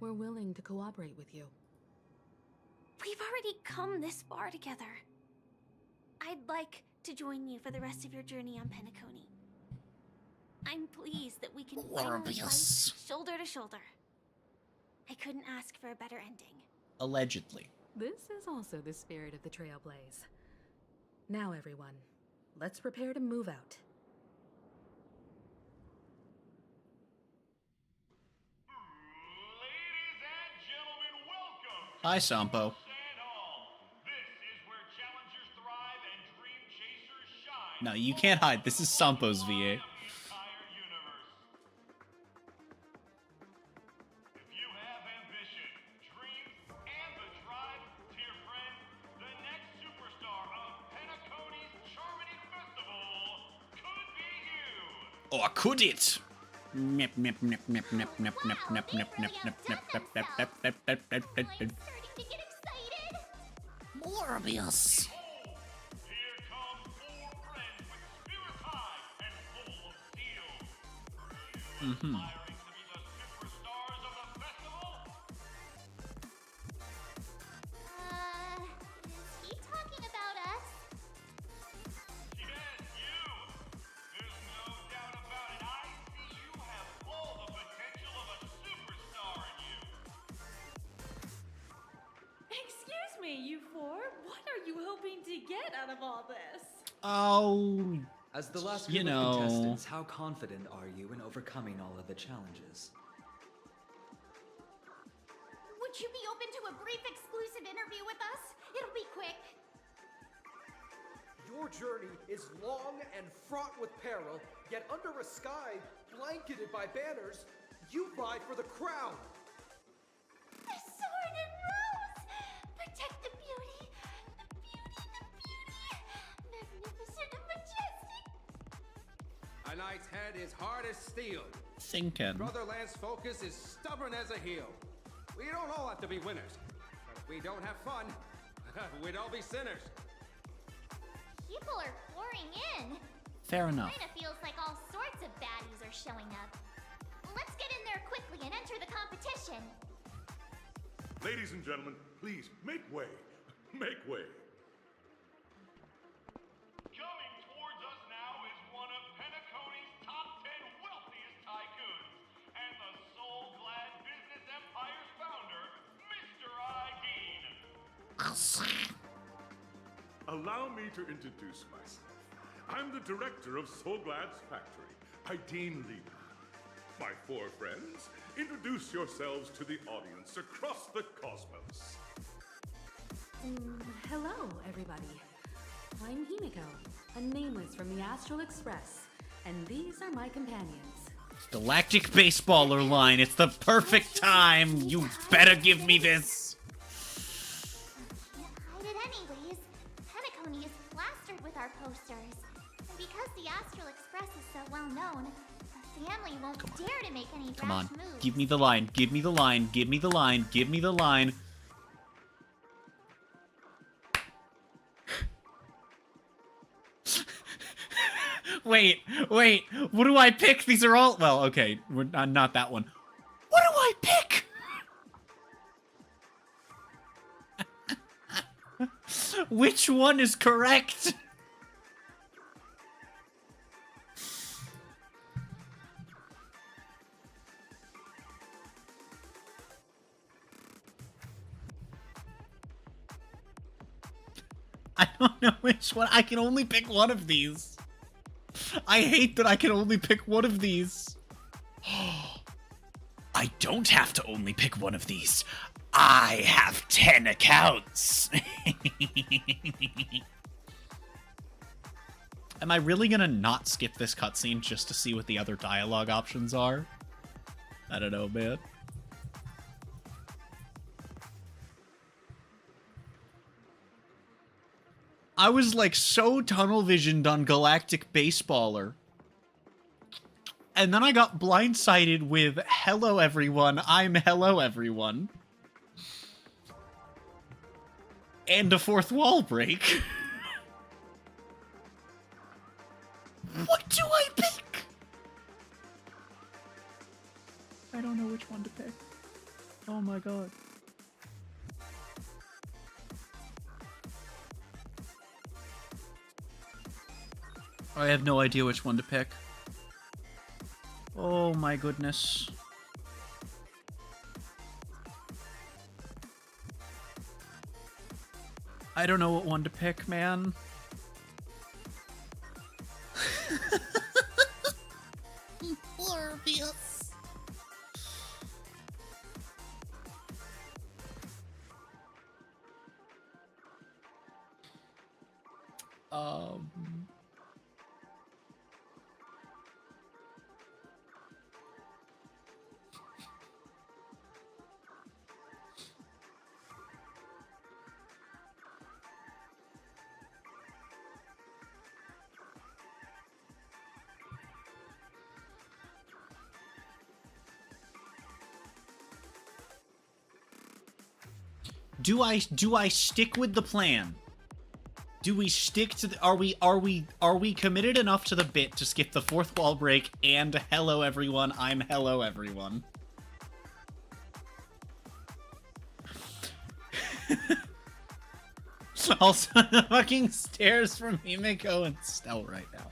we're willing to cooperate with you. We've already come this far together. I'd like to join you for the rest of your journey on Penacony. I'm pleased that we can finally fight shoulder to shoulder. I couldn't ask for a better ending. Allegedly. This is also the spirit of the Trailblaze. Now, everyone, let's prepare to move out. Hi, Sampo. No, you can't hide. This is Sampo's VA. Or could it? Nip, nip, nip, nip, nip, nip, nip, nip, nip, nip, nip, nip, nip, nip, nip, nip, nip, nip, nip. Morbius. Mm-hmm. Is he talking about us? Yes, you! There's no doubt about it. I see you have all the potential of a superstar in you. Excuse me, you four. What are you hoping to get out of all this? Oh, As the last you group know. of contestants, how confident are you in overcoming all of the challenges? Would you be open to a brief exclusive interview with us? It'll be quick. Your journey is long and fraught with peril, yet under a sky blanketed by banners, you vie for the crown. The sword and rose! Protect the beauty! The beauty, the beauty! Magnificent and majestic! A knight's head is hard as steel. Thinking. Brother Lance Focus is stubborn as a heel. We don't all have to be winners. But if we don't have fun, we'd all be sinners. People are pouring in. Fair enough. Kinda feels like all sorts of baddies are showing up. Let's get in there quickly and enter the competition. Ladies and gentlemen, please make way. Make way. Coming towards us now is one of Penacony's top 10 wealthiest tycoons and the soul-glad business empire's founder, Mr. Dean. Allow me to introduce myself. I'm the director of Soulglad's factory, Dean Lena. My four friends, introduce yourselves to the audience across the cosmos. Hello, everybody. I'm Himiko, a nameless from the Astral Express, and these are my companions. Galactic baseballer line. It's the perfect time. You better give me this. Hide it anyways. Penacony is plastered with our posters. And because the Astral Express is so well known, the family won't dare to make any Come on. rash moves. Give me the line. Give me the line. Give me the line. Give me the line. Wait. What do I pick? These are all... Well, okay. We're not that one. What do I pick? Which one is correct? I don't know which one. I can only pick one of these. I hate that I can only pick one of these. I don't have to only pick one of these. I have 10 accounts. Am I really gonna not skip this cutscene just to see what the other dialogue options are? I don't know, man. I was like so tunnel visioned on Galactic Baseballer. And then I got blindsided with hello everyone, I'm hello everyone. And a fourth wall break. What do I pick? I have no idea which one to pick. Oh my goodness. I don't know what one to pick, man. Morbius. Do I stick with the plan? Do we stick to the, are we committed enough to the bit to skip the fourth wall break and hello everyone, I'm hello everyone? Also, the fucking stairs from Himiko and Stell right now.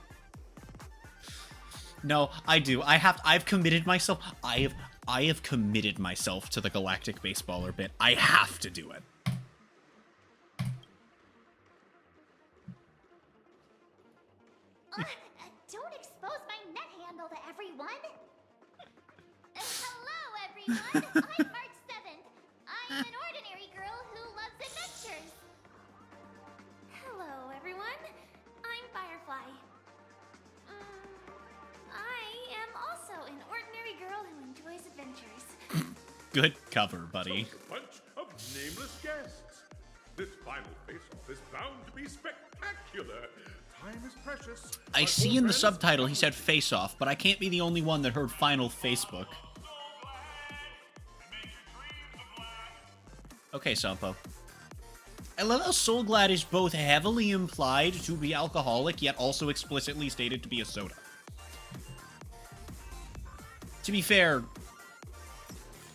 No, I do. I've committed myself. I have committed myself to the Galactic Baseballer bit. I have to do it. Don't expose my net handle to everyone. Hello, everyone. I'm March 7th. I'm an ordinary girl who loves adventures. Hello, everyone. I'm Firefly. I am also an ordinary girl who enjoys adventures. Good cover, buddy. A bunch of nameless guests. This final face-off is bound to be spectacular. Time is precious. I see in the subtitle he said face off, but I can't be the only one that heard final Facebook. Okay, Sampo. I love how Soul Glad is both heavily implied to be alcoholic, yet also explicitly stated to be a soda. To be fair,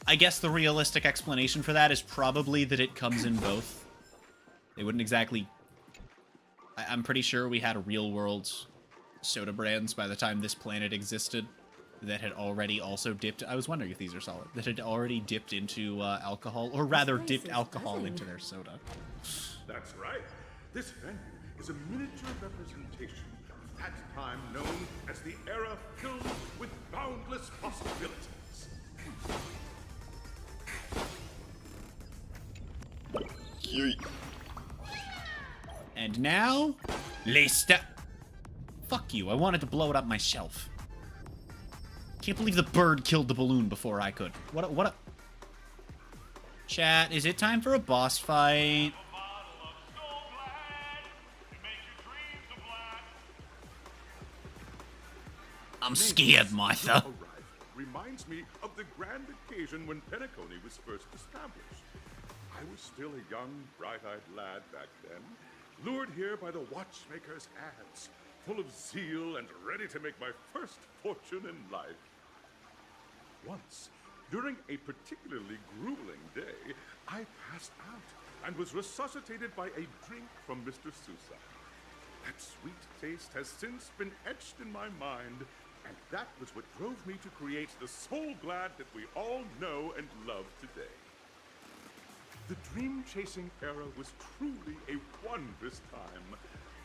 I guess the realistic explanation for that is probably that it comes in both. They wouldn't exactly... I'm pretty sure we had real-world soda brands by the time this planet existed that had already also dipped... I was wondering if these are solid. That had already dipped into alcohol, or rather dipped alcohol into their soda. That's right. This venue is a miniature representation of that time known as the era filled with boundless possibilities. And now, Leicester. Fuck you, I wanted to blow it up myself. Can't believe the bird killed the balloon before I could. What a... Chat, is it time for a boss fight? I'm scared, Martha. Reminds me of the grand occasion when Penacony was first established. I was still a young, bright-eyed lad back then, lured here by the watchmaker's ads, full of zeal and ready to make my first fortune in life. Once, during a particularly grueling day, I passed out and was resuscitated by a drink from Mr. Sousa. That sweet taste has since been etched in my mind, and that was what drove me to create the Soul Glad that we all know and love today. The dream-chasing era was truly a wondrous time.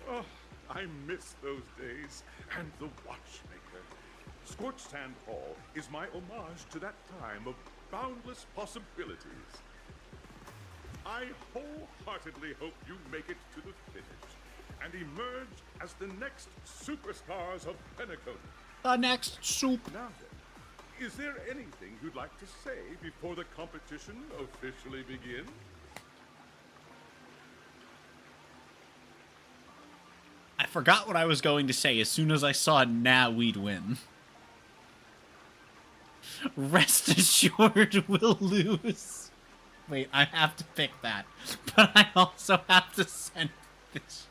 Oh, I miss those days, and the watchmaker. Scorched Sand Hall is my homage to that time of boundless possibilities. I wholeheartedly hope you make it to the finish and emerge as the next superstars of Penacony. The next soup. Now then, is there anything you'd like to say before the competition officially begins? I forgot what I was going to say as soon as I saw now we'd win. Rest assured we'll lose. Wait, I have to pick that. But I also have to send this.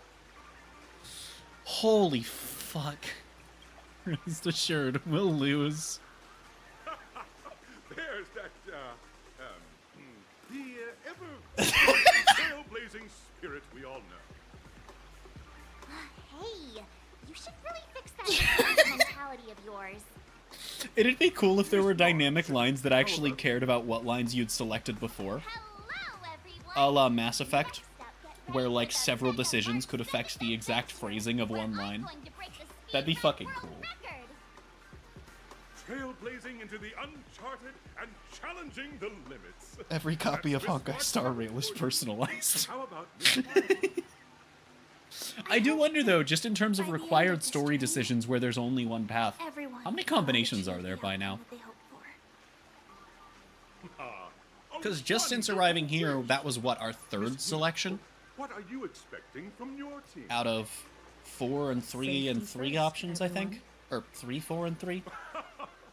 Holy fuck. Rest assured we'll lose. There's that, the ever trailblazing spirit we all know. Hey, You should really fix that mentality of yours. It'd be cool if there were dynamic lines that actually cared about what lines you'd selected before. A la Mass Effect, where like several decisions could affect the exact phrasing of one line. That'd be fucking cool. Trailblazing into the uncharted and challenging the limits. Every copy of Honkai Star Rail is personalized. How about I do wonder though, just in terms of required story decisions where there's only one path, how many combinations are there by now? Because just since arriving here, that was what, our third selection? What are you expecting from your team? Out of 4 and 3 and 3 options, I think? Or 3, 4, and 3?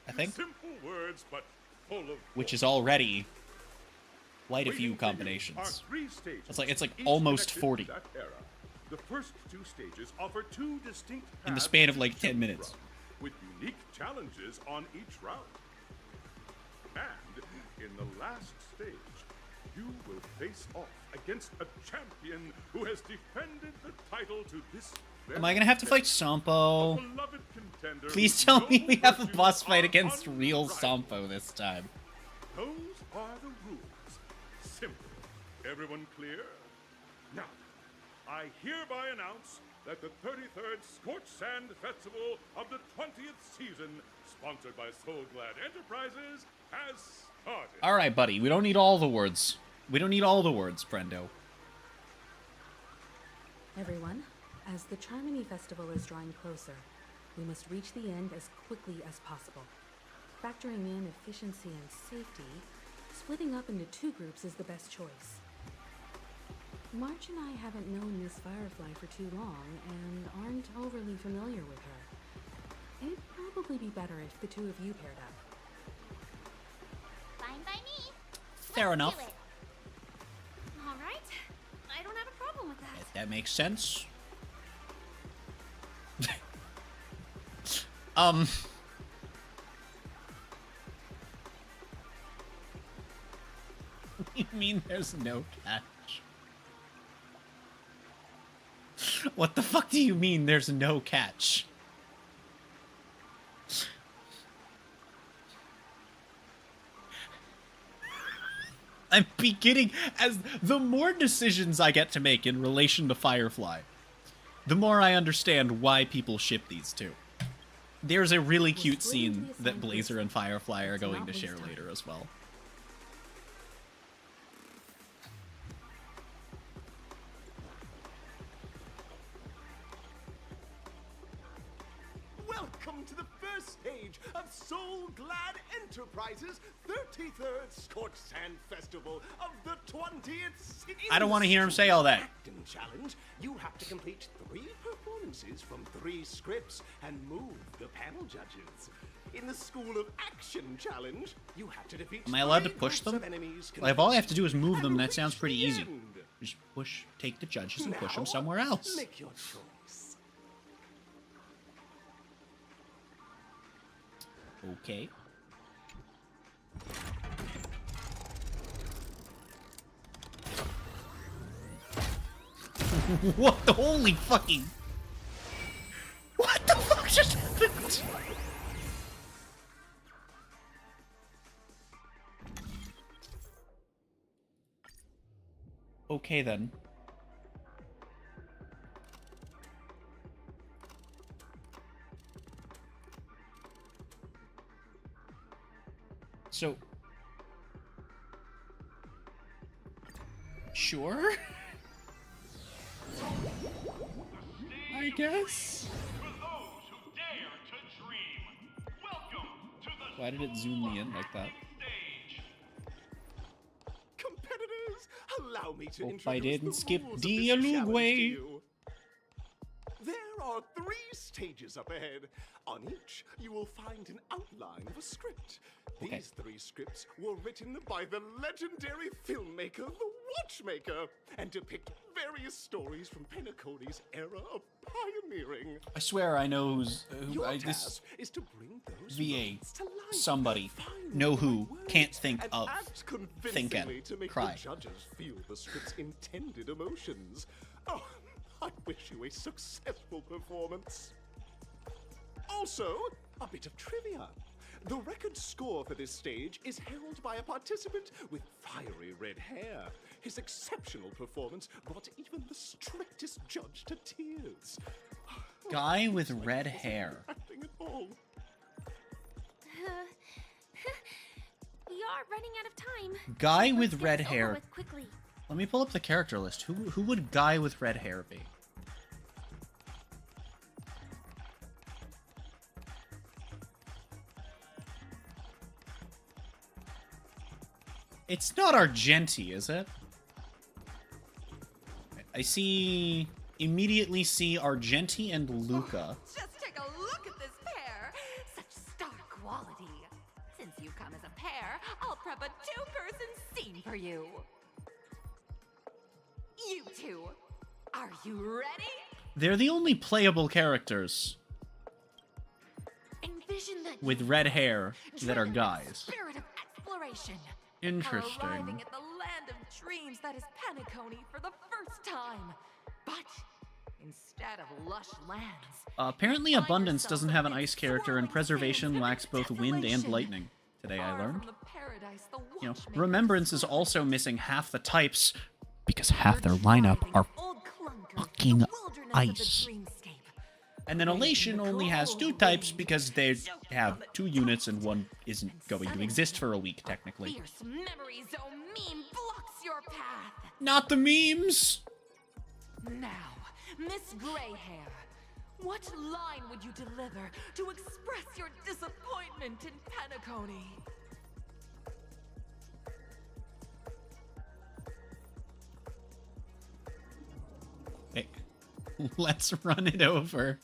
I think? Simple words, but full of Which is already quite a few combinations. It's like almost 40. The first 2 stages offer 2 distinct In the paths span of to like 10 choose minutes. from, with unique challenges on each route. And in the last stage, you will face off against a champion who has defended the title to this. Am I gonna have to fight Sampo? Beloved contender Please who tell me we knows have a you boss fight are against real unrivaled. Sampo this time. Those are the rules. Simple. Everyone clear? Now, I hereby announce that the 33rd Scorch Sand Festival of the 20th season, sponsored by Soul Glad Enterprises, has started. Alright, buddy, we don't need all the words. We don't need all the words, friendo. Everyone, as the Charmony Festival is drawing closer, we must reach the end as quickly as possible. Factoring in efficiency and safety, splitting up into 2 groups is the best choice. March and I haven't known Miss Firefly for too long and aren't overly familiar with her. It'd probably be better if the 2 of you paired up. Fine by me. Fair enough. All right. I don't have a problem with that. If that makes sense. You mean there's no catch? What the fuck do you mean there's no catch? I'm beginning, as the more decisions I get to make in relation to Firefly, the more I understand why people ship these two. There's a really cute scene that Blazer and Firefly are going to share later as well. Welcome to the first stage of Soul Glad Enterprises' 33rd Scorch Sand Festival of the 20th season. I don't want to hear him say all that. Acting challenge. You have to complete 3 performances from 3 scripts and move the panel judges. In the School of Action challenge, you have to defeat Am I allowed to 3 push groups them? of enemies Like, if all I have to do is confused move them, and that sounds reach pretty the easy. end. Just take the judges and push Now, them somewhere else. Make your choice. Okay. What the holy fucking... What the fuck just happened? Okay then. So... Sure? I guess? Why did it zoom me in like that? Competitors, allow me to Hope introduce I didn't the skip rules of this dialogue challenge way. to you. There are 3 stages up ahead. On each, you will find an outline of a script. Okay. These 3 scripts were written by the legendary filmmaker, The Watchmaker, and depict various stories from Penacony's era of pioneering. I swear I know who's... Your this task is to bring those VA. moments to life. Somebody. Know who. Can't think And of. act Think convincingly of. to make Cry. the judges feel the script's intended emotions. Oh, I wish you a successful performance. Also, a bit of trivia. The record score for this stage is held by a participant with fiery red hair. His exceptional performance brought even the strictest judge to tears. Guy with red hair. Acting at all. We are running out of time. Guy Let's with get red this over hair. with quickly. Let me pull up the character list. Who would Guy with red hair be? It's not Argenti, is it? Immediately see Argenti and Luca. Just take a look at this pair. Such star quality. Since you come as a pair, I'll prep a two-person scene for you. You two, are you ready? They're the only playable characters Envision that with red hair that are driven with guys. Spirit of exploration. Are Interesting. arriving at the land of dreams that is Penacony for the first time. But instead of lush lands, Apparently Abundance doesn't have an ice character and Preservation lacks both wind and lightning. Today I learned. You know, Remembrance is also missing half the types because half their lineup are fucking ice. And then Elation only has 2 types because they have 2 units and one isn't going to exist for a week, technically. fierce memory zone meme blocks your path. Not the memes! Now, Miss Greyhair, what line would you deliver to express your disappointment in Penacony? Hey, let's run it over.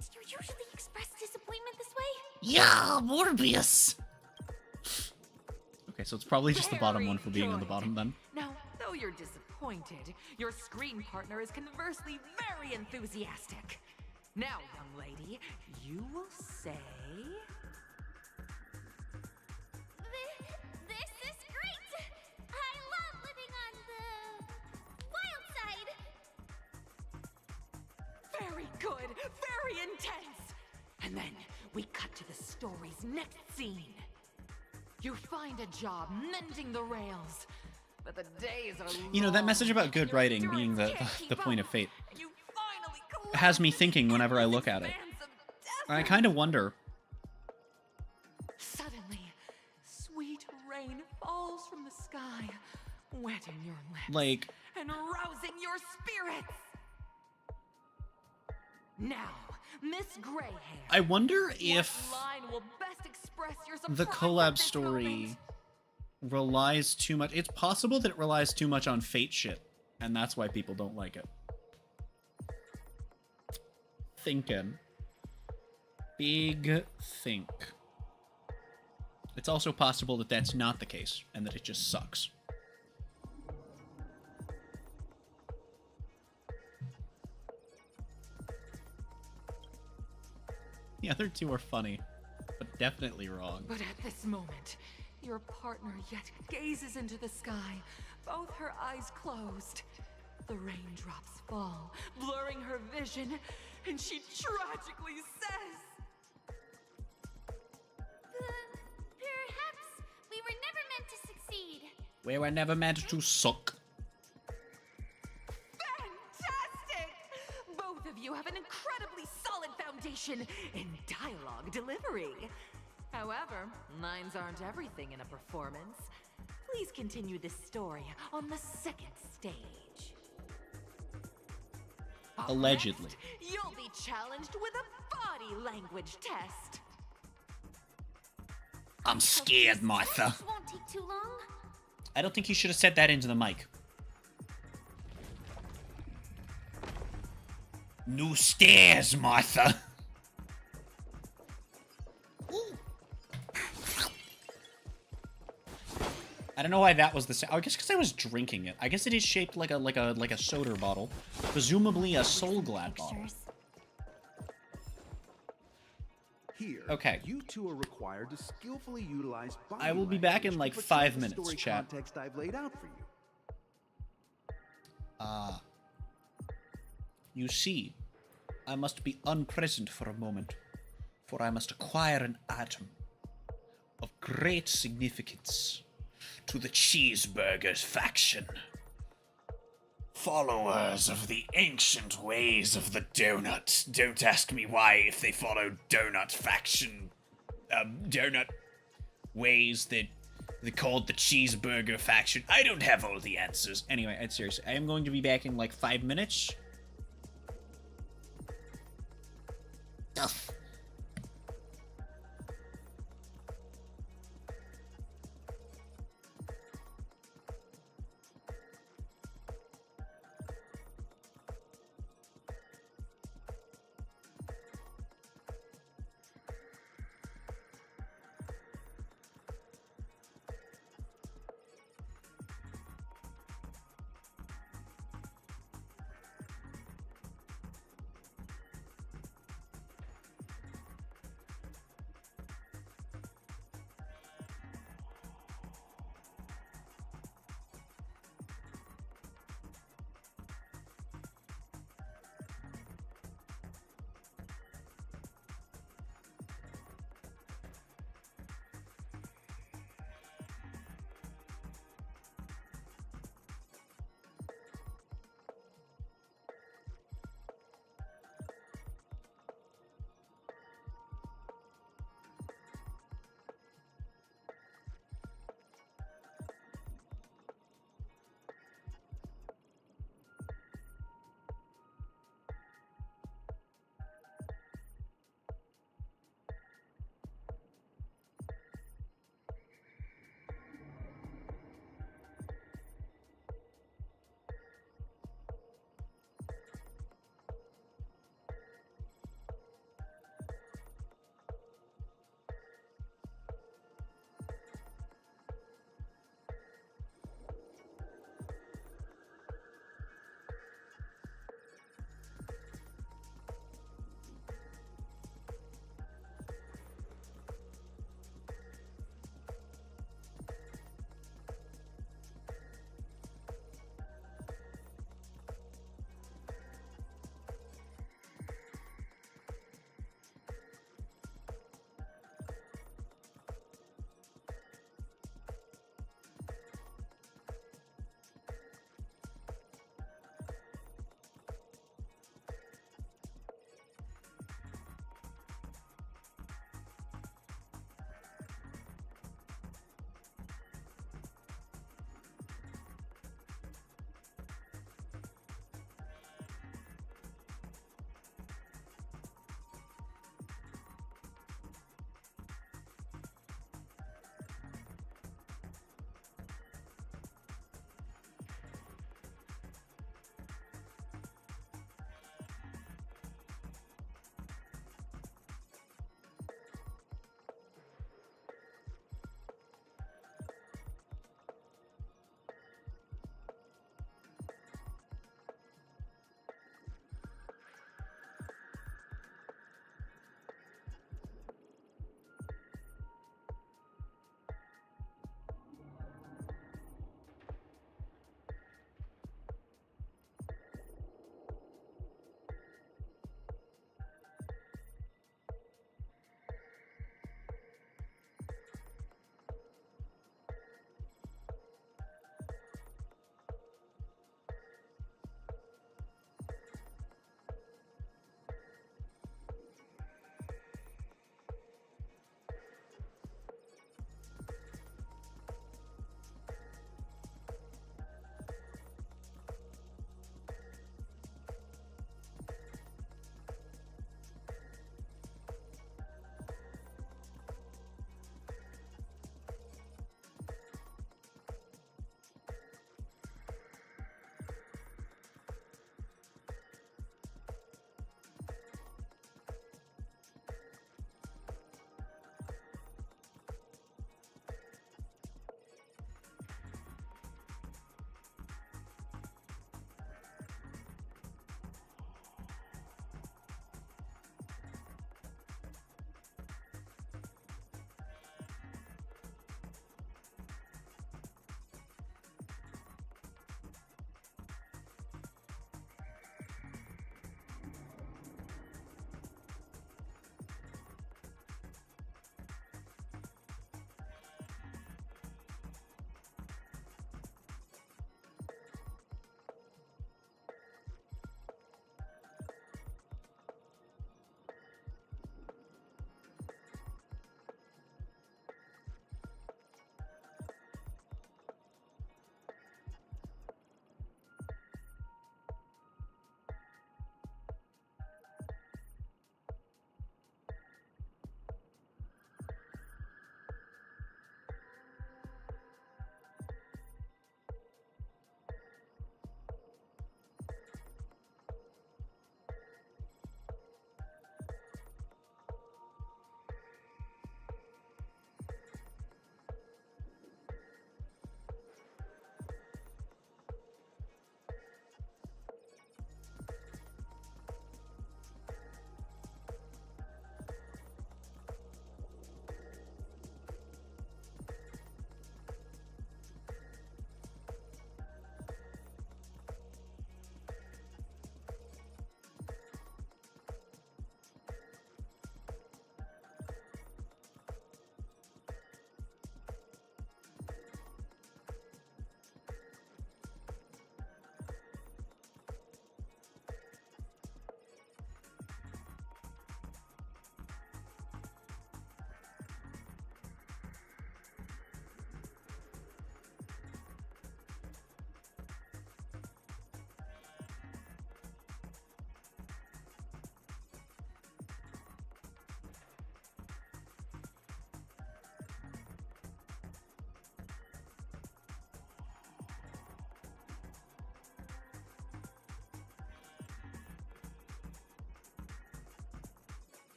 Do you usually express disappointment this way? Yeah, Morbius! Okay, so it's probably just the bottom one for being on the bottom then. Now, though you're disappointed, your screen partner is conversely very enthusiastic. Now, young lady, you will say... This is great! I love living on the wild side. Very good, very intense. And then we cut to the story's next scene. You find a job mending the rails, but the days are You know, that message about good writing being the point of fate has me thinking whenever I look at it. I kind of wonder. Suddenly, sweet rain falls from the sky, wetting your lips Like, and rousing your spirits. Now, Miss Greyhair, I wonder if what line will best express your the surprise collab at this story moment? relies too much. It's possible that it relies too much on fate shit, and that's why people don't like it. Thinking. Big think. It's also possible that that's not the case, and that it just sucks. The other 2 are funny, but definitely wrong. But at this moment, your partner yet gazes into the sky, both her eyes closed. The raindrops fall, blurring her vision, and she tragically says, Perhaps we were never meant to succeed. We were never meant to suck. Fantastic! Both of you have an incredibly solid foundation in dialogue delivery. However, lines aren't everything in a performance. Please continue this story on the second stage. Allegedly. Next, you'll be challenged with a body language test. I'm scared, Martha. This won't take too long. I don't think you should have said that into the mic. No stairs, Martha. I don't know why that was the I guess because I was drinking it. I guess it is shaped like a soda bottle, presumably a Soul Glad bottle. Here, Okay. you two are required to skillfully utilize body I will be back in language like to portray 5 the minutes, story chat. context I've laid out for you. You see, I must be unpresent for a moment, for I must acquire an item of great significance to the Cheeseburgers faction. Followers of the ancient ways of the donut. Don't ask me why, if they follow donut faction, donut ways that they called the Cheeseburger faction. I don't have all the answers. Anyway, I'm serious. I am going to be back in like 5 minutes. Ugh.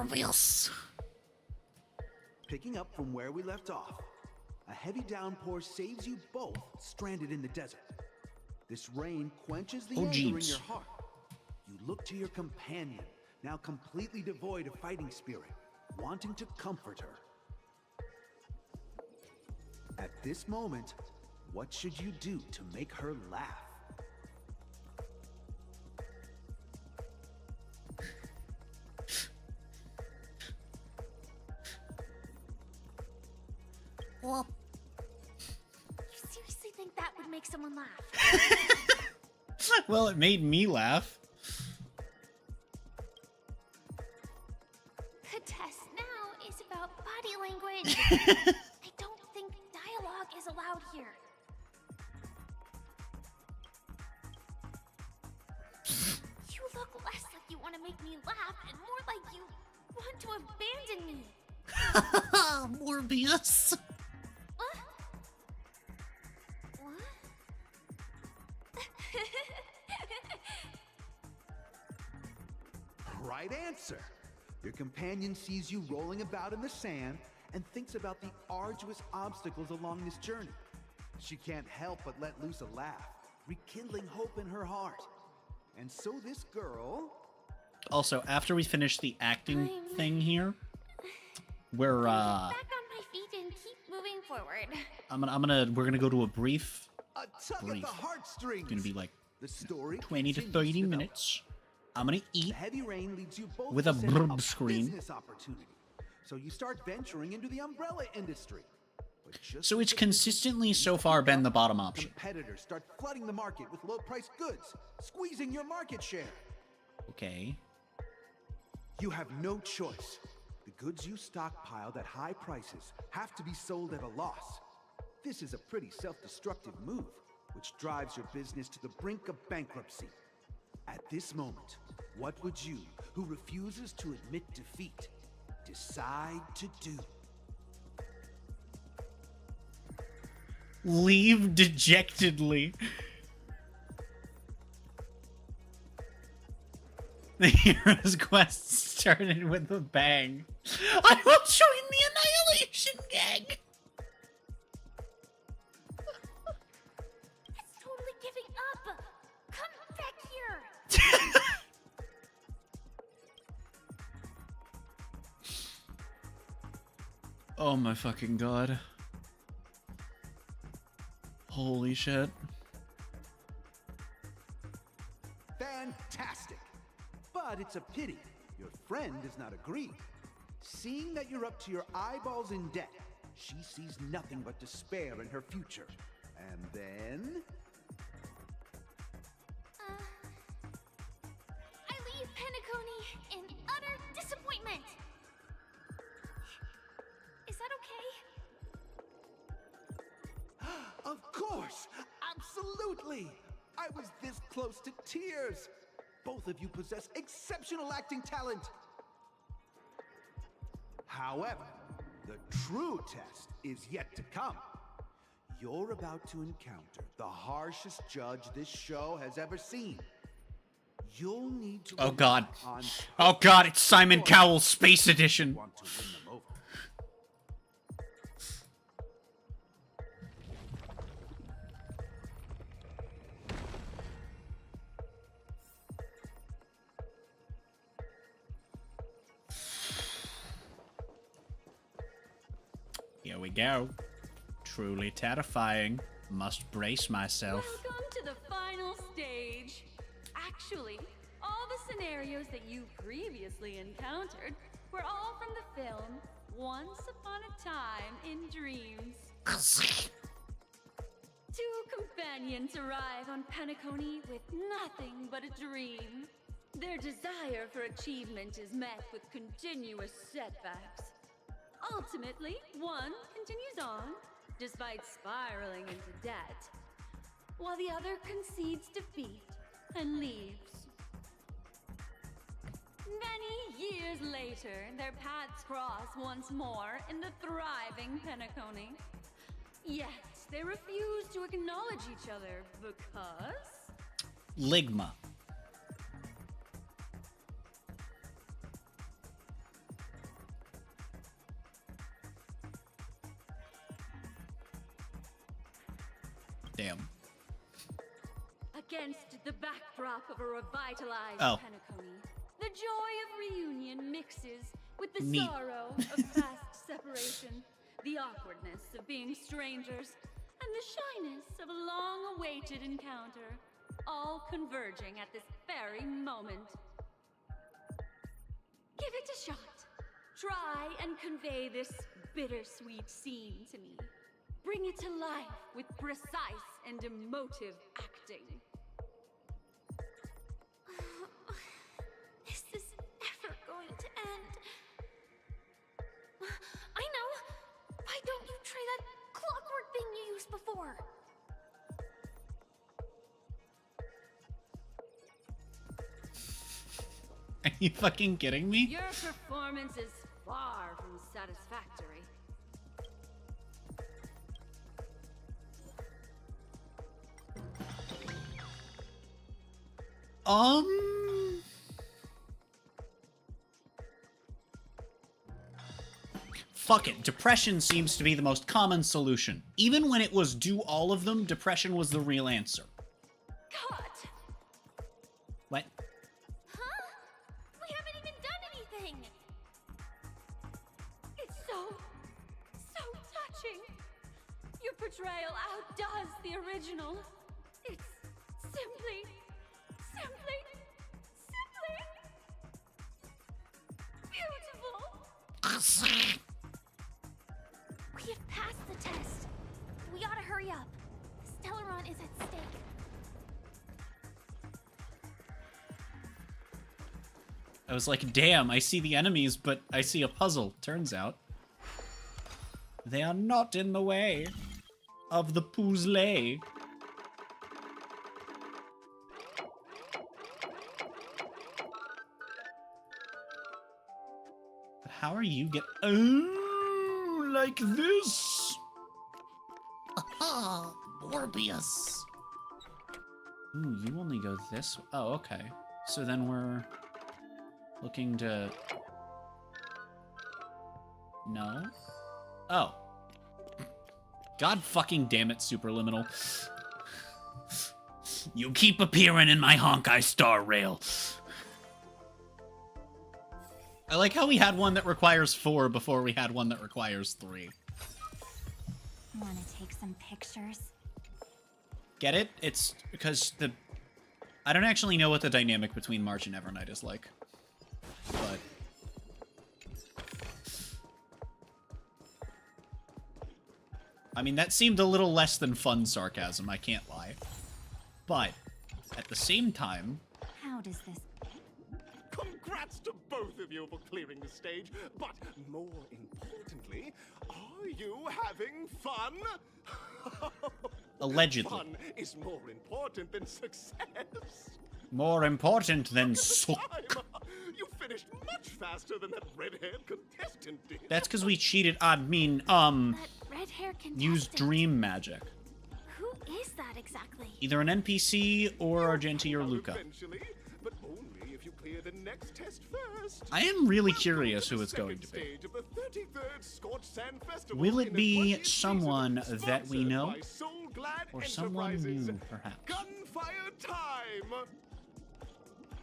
Morbius. Picking up from where we left off, a heavy downpour saves you both stranded in the desert. This rain quenches the anger in your heart. You look to your companion, now completely devoid of fighting spirit, wanting to comfort her. At this moment, what should you do to make her laugh? Well, You seriously think that would make someone laugh? well, it made me laugh. The test now is about body language. I don't think dialogue is allowed here. You look less like you want to make me laugh and more like you want to abandon me. Morbius. What? What? Right answer. Your companion sees you rolling about in the sand and thinks about the arduous obstacles along this journey. She can't help but let loose a laugh, rekindling hope in her heart. And so this girl... Also, after we finish the acting thing here, we're Back on my feet and keep moving forward. we're gonna go to a brief. A tug at the heartstrings. Gonna be like the story 20 to 30 minutes. I'm gonna eat the heavy rain leads you both with to a sense brb screen. business opportunity. So you start venturing into the umbrella industry. But just So it's consistently so far been the bottom option. competitors start flooding the market with low-priced goods, squeezing your market share. Okay. You have no choice. The goods you stockpiled at high prices have to be sold at a loss. This is a pretty self-destructive move, which drives your business to the brink of bankruptcy. At this moment, what would you, who refuses to admit defeat, decide to do? Leave dejectedly. The hero's quest started with a bang. I will join the Annihilation Gang! It's totally giving up. Come back here. Oh my fucking god. Holy shit. Fantastic! But it's a pity your friend does not agree. Seeing that you're up to your eyeballs in debt, she sees nothing but despair in her future. And then... I leave Penacony in utter disappointment. Is that okay? Of course! Absolutely! I was this close to tears! Both of you possess exceptional acting talent! However, the true test is yet to come. You're about to encounter the harshest judge this show has ever seen. You'll need to... Oh god. Oh god, it's Simon Cowell's Space Edition. Want to win them over. Here we go. Truly terrifying. Must brace myself. Welcome to the final stage. Actually, all the scenarios that you previously encountered were all from the film Once Upon a Time in Dreams. Two companions arrive on Penacony with nothing but a dream. Their desire for achievement is met with continuous setbacks. Ultimately, one continues on, despite spiraling into debt, while the other concedes defeat and leaves. Many years later, their paths cross once more in the thriving Penacony. Yet, they refuse to acknowledge each other because... Ligma. Damn. Against the backdrop of a revitalized Oh. Penacony, the joy of reunion mixes with the Neat. sorrow of past separation, the awkwardness of being strangers, and the shyness of a long-awaited encounter, all converging at this very moment. Give it a shot. Try and convey this bittersweet scene to me. Bring it to life with precise and emotive acting. Is this ever going to end? I know! Why don't you try that clockwork thing you used before? Are you fucking kidding me? Your performance is far from satisfactory. Fuck it. Depression seems to be the most common solution. Even when it was do all of them, depression was the real answer. Cut! What? Huh? We haven't even done anything! It's so touching. Your portrayal outdoes the original. It's simply beautiful. We have passed the test. We ought to hurry up. Stellaron is at stake. I was like, damn, I see the enemies, but I see a puzzle. Turns out, they are not in the way of the puzzle. But how are you get... Oh, like this? Aha, Morbius. Ooh, you only go this way. Oh, okay. So then we're looking to... No? Oh. God fucking damn it, Superliminal. You keep appearing in my Honkai Star Rail. I like how we had one that requires 4 before we had one that requires 3. Want to take some pictures? Get it? It's because the... I don't actually know what the dynamic between March and Evernight is like. But... I mean, that seemed a little less than fun sarcasm, I can't lie. But, at the same time... How does this... Congrats to both of you for clearing the stage, but more importantly, are you having fun? Allegedly. Fun is more important than success. More important than suck. You finished much faster than that red-haired contestant did. That's because we cheated. I mean, red-haired contestant. used dream magic. Who is that exactly? Either an NPC or Argenti or Luca. Eventually, but only if you clear the next test first. I am really curious who it's going to be. Stage of the 33rd Scorched Sand Festival. Will it be someone that we know? Glad Or someone new, perhaps? Gunfire time!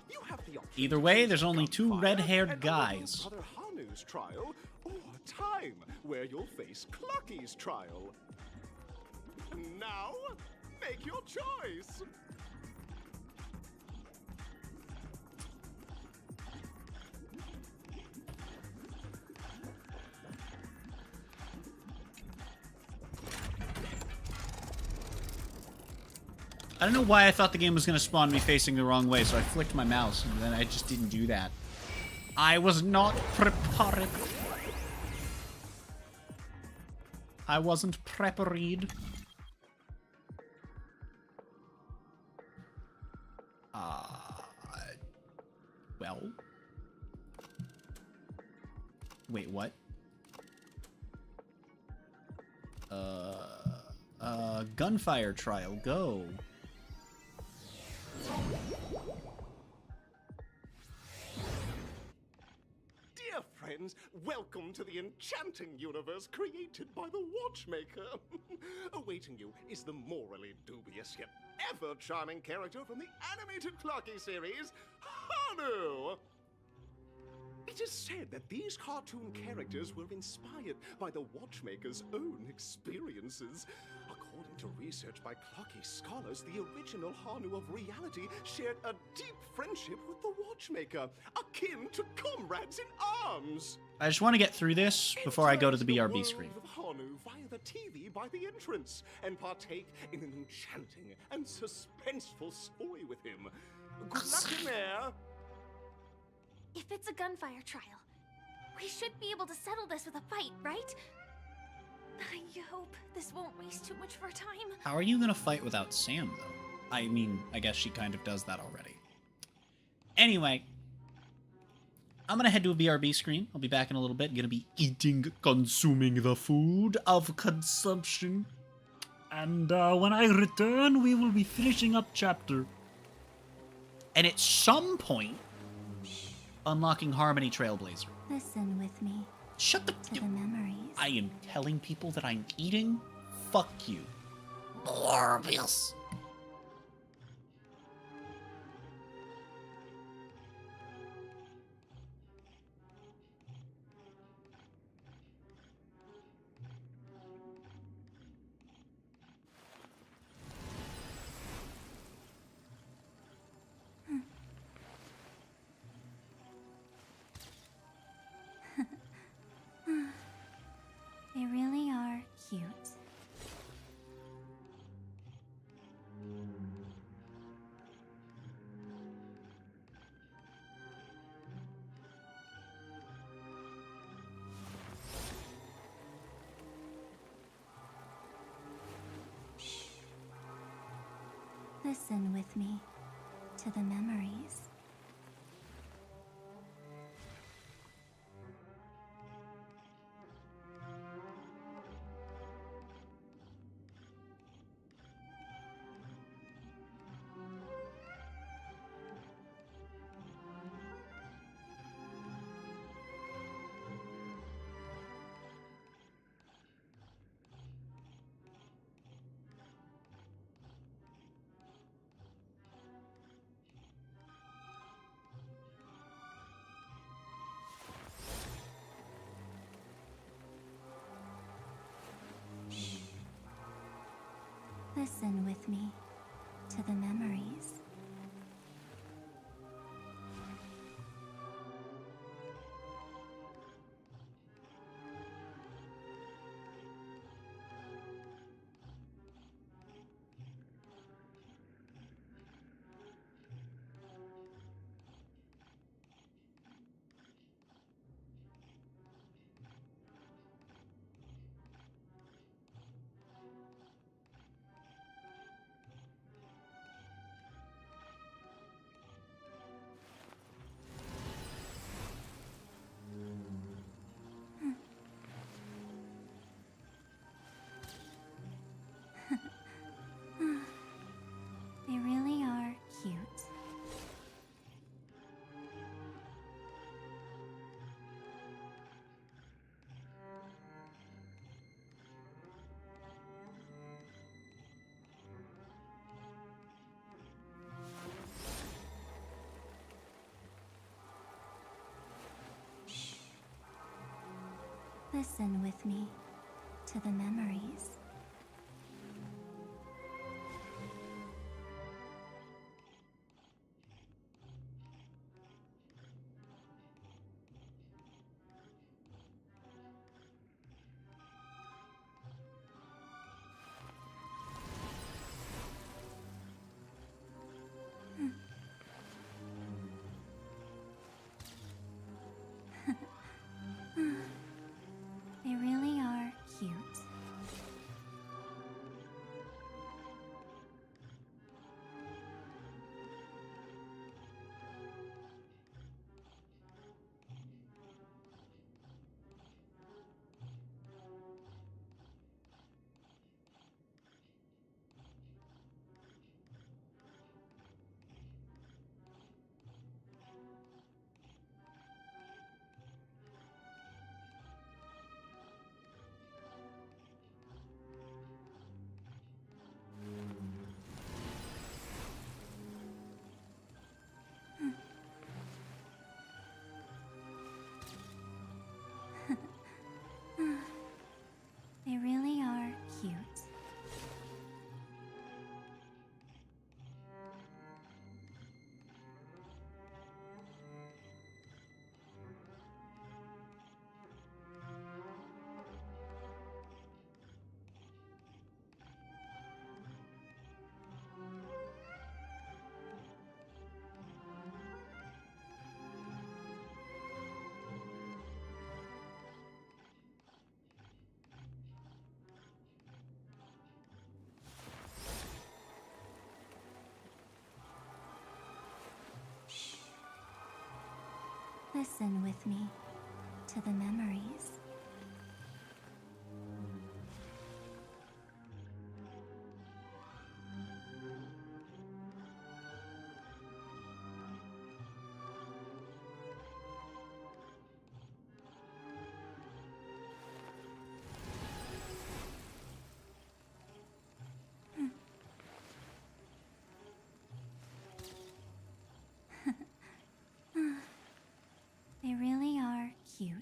You have the option. Either way, there's only 2 red-haired guys. Brother Hanu's trial, or time, where you'll face Clucky's trial. Now, make your choice. I don't know why I thought the game was going to spawn me facing the wrong way, so I flicked my mouse, and then I just didn't do that. I was not prepared. I wasn't prepared. Well. Wait, what? Gunfire trial, go. Dear friends. Welcome to the enchanting universe created by the Watchmaker. Awaiting you is the morally dubious yet ever charming character from the animated Clocky series, Hanu. It is said that these cartoon characters were inspired by the Watchmaker's own experiences. According to research by Clocky scholars, the original Hanu of reality shared a deep friendship with the Watchmaker, akin to comrades in arms. I just want to get through this before I go to the BRB World screen. of Hanu via the TV by the entrance and partake in an enchanting and suspenseful story with him. Good luck in there. If it's a gunfire trial, we should be able to settle this with a fight, right? I hope this won't waste too much of our time. How are you going to fight without Sam, though? I mean, I guess she kind of does that already. Anyway, I'm going to head to a BRB screen. I'll be back in a little bit. Going to be consuming the food of consumption. And when I return, we will be finishing up chapter. And at some point, unlocking Harmony Trailblazer. Listen with me. Shut the... To the memories. I am telling people that I'm eating? Fuck you. Morbius. They really are cute. Listen with me to the memories. Listen with me to the memories. They really are cute. Listen with me to the memories. They really are cute. Listen with me to the memories. They really are cute.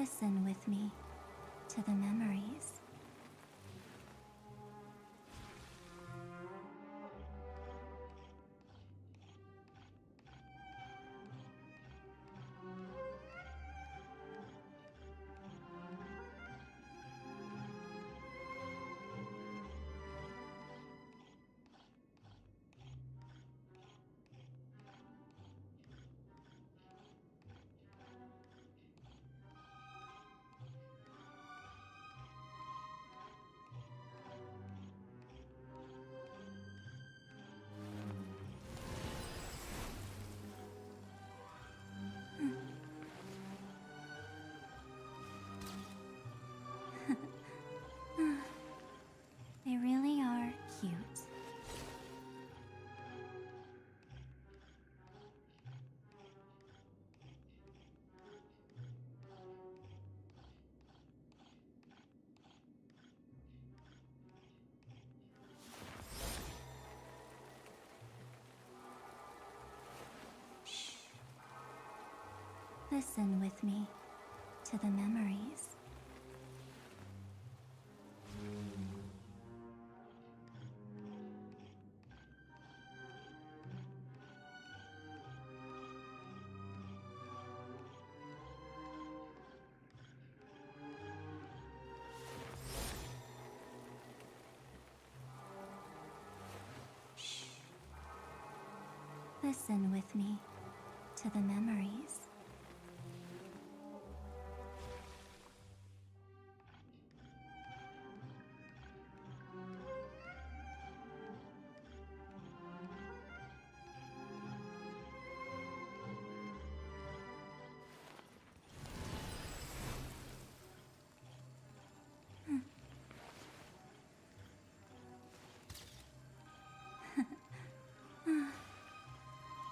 Listen with me to the memories. They really are cute. Shh. Listen with me to the memories. Listen with me to the memories.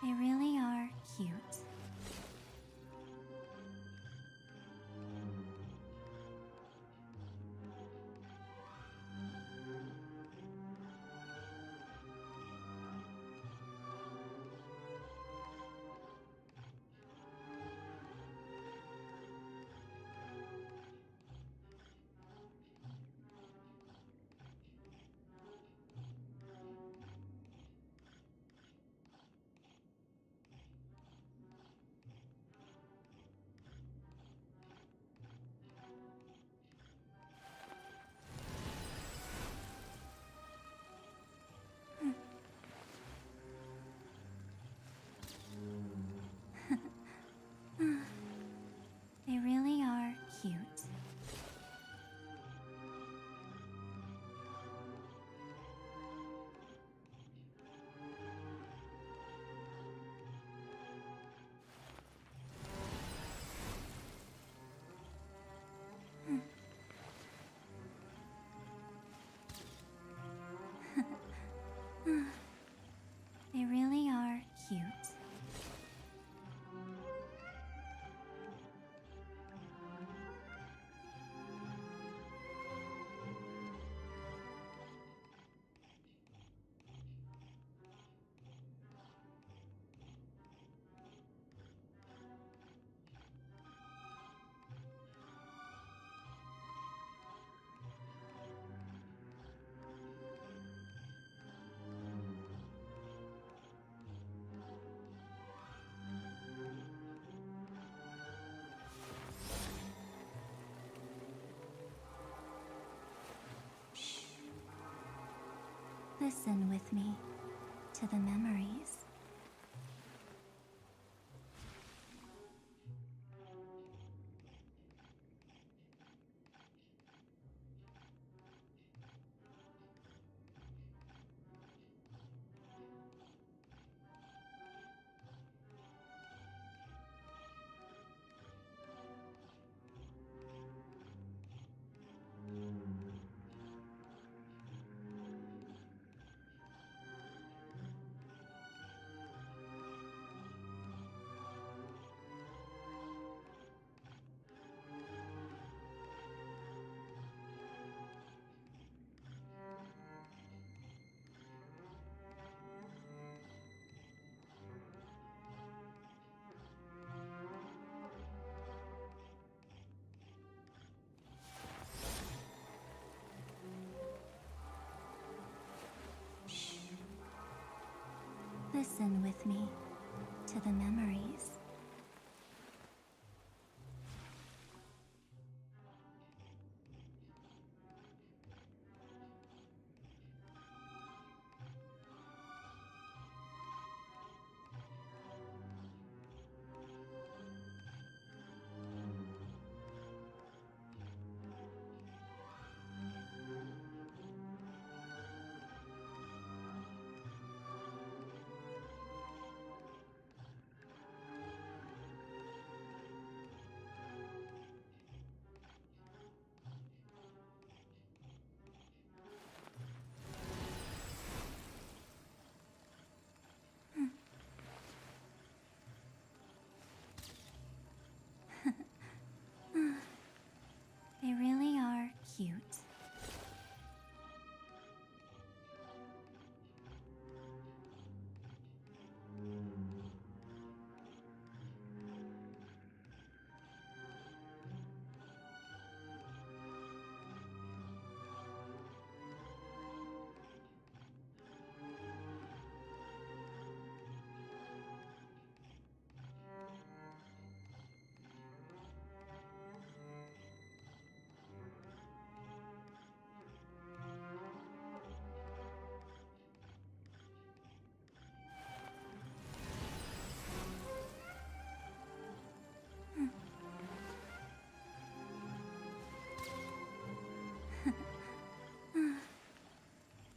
They really are cute. They really are cute. They really are cute. Listen with me to the memories. Listen with me to the memories. They really are cute.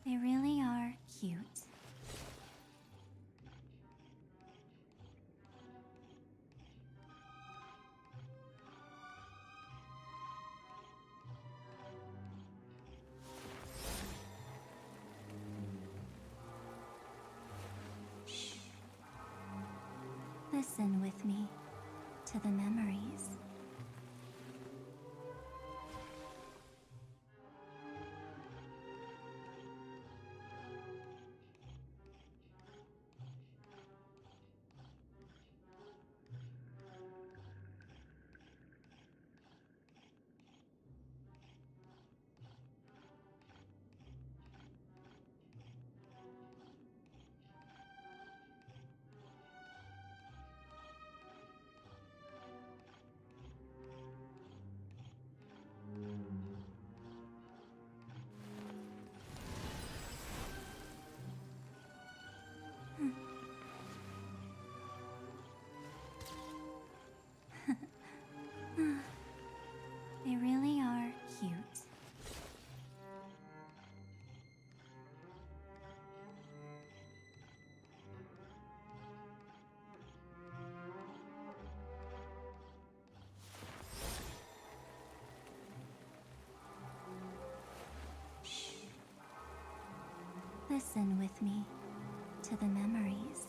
They really are cute. Shh. Listen with me to the memories. They really are cute. Shh. Listen with me to the memories.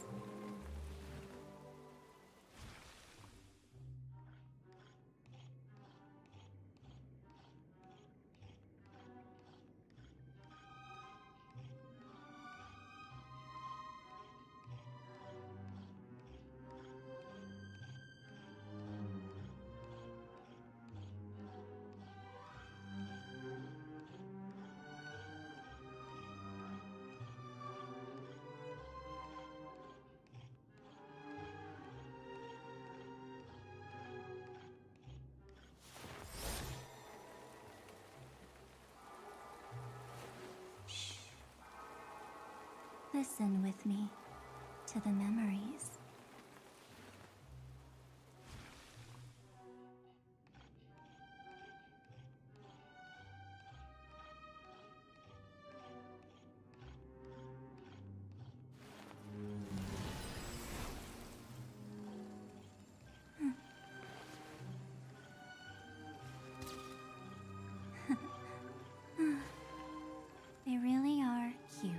Shh. Listen with me to the memories. They really are cute.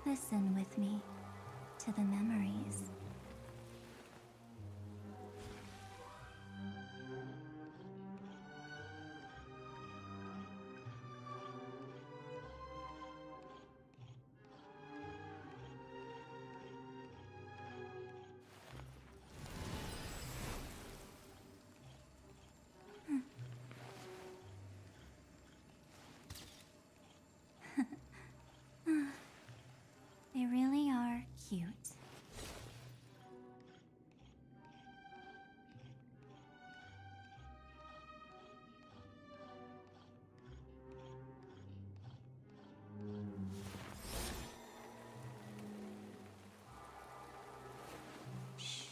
Listen with me to the memories. They really are cute. Shh.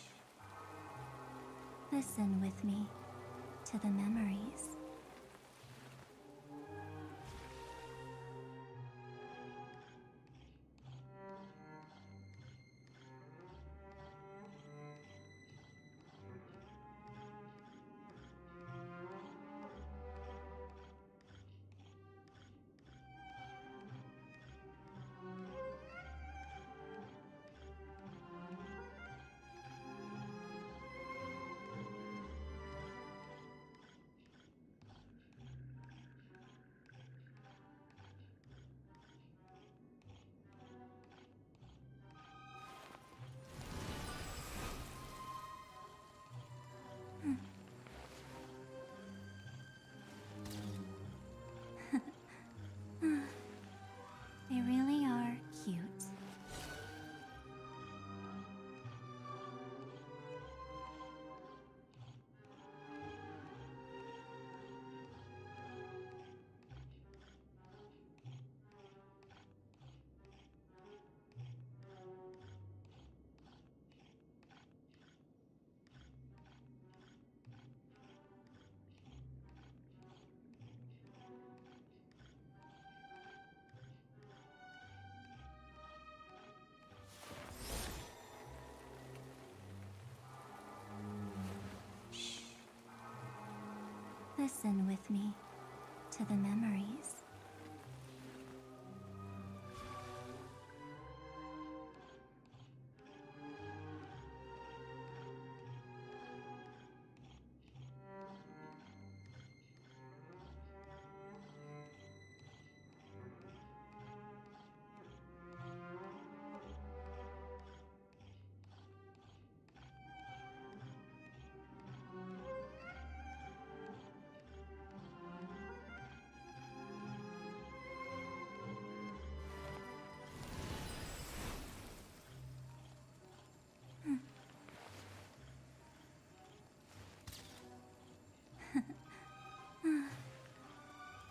Listen with me to the memories. They really are cute. Listen with me to the memories.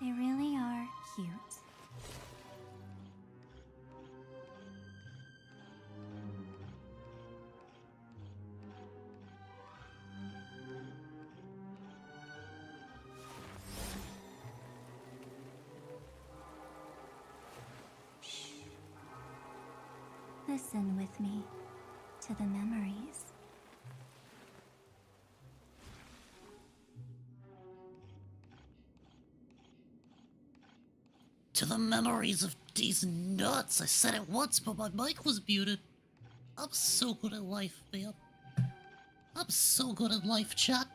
They really are cute. Shh. Listen with me to the memories. To the memories of these nuts. I said it once, but my mic was muted. I'm so good at life, man. I'm so good at life, chat.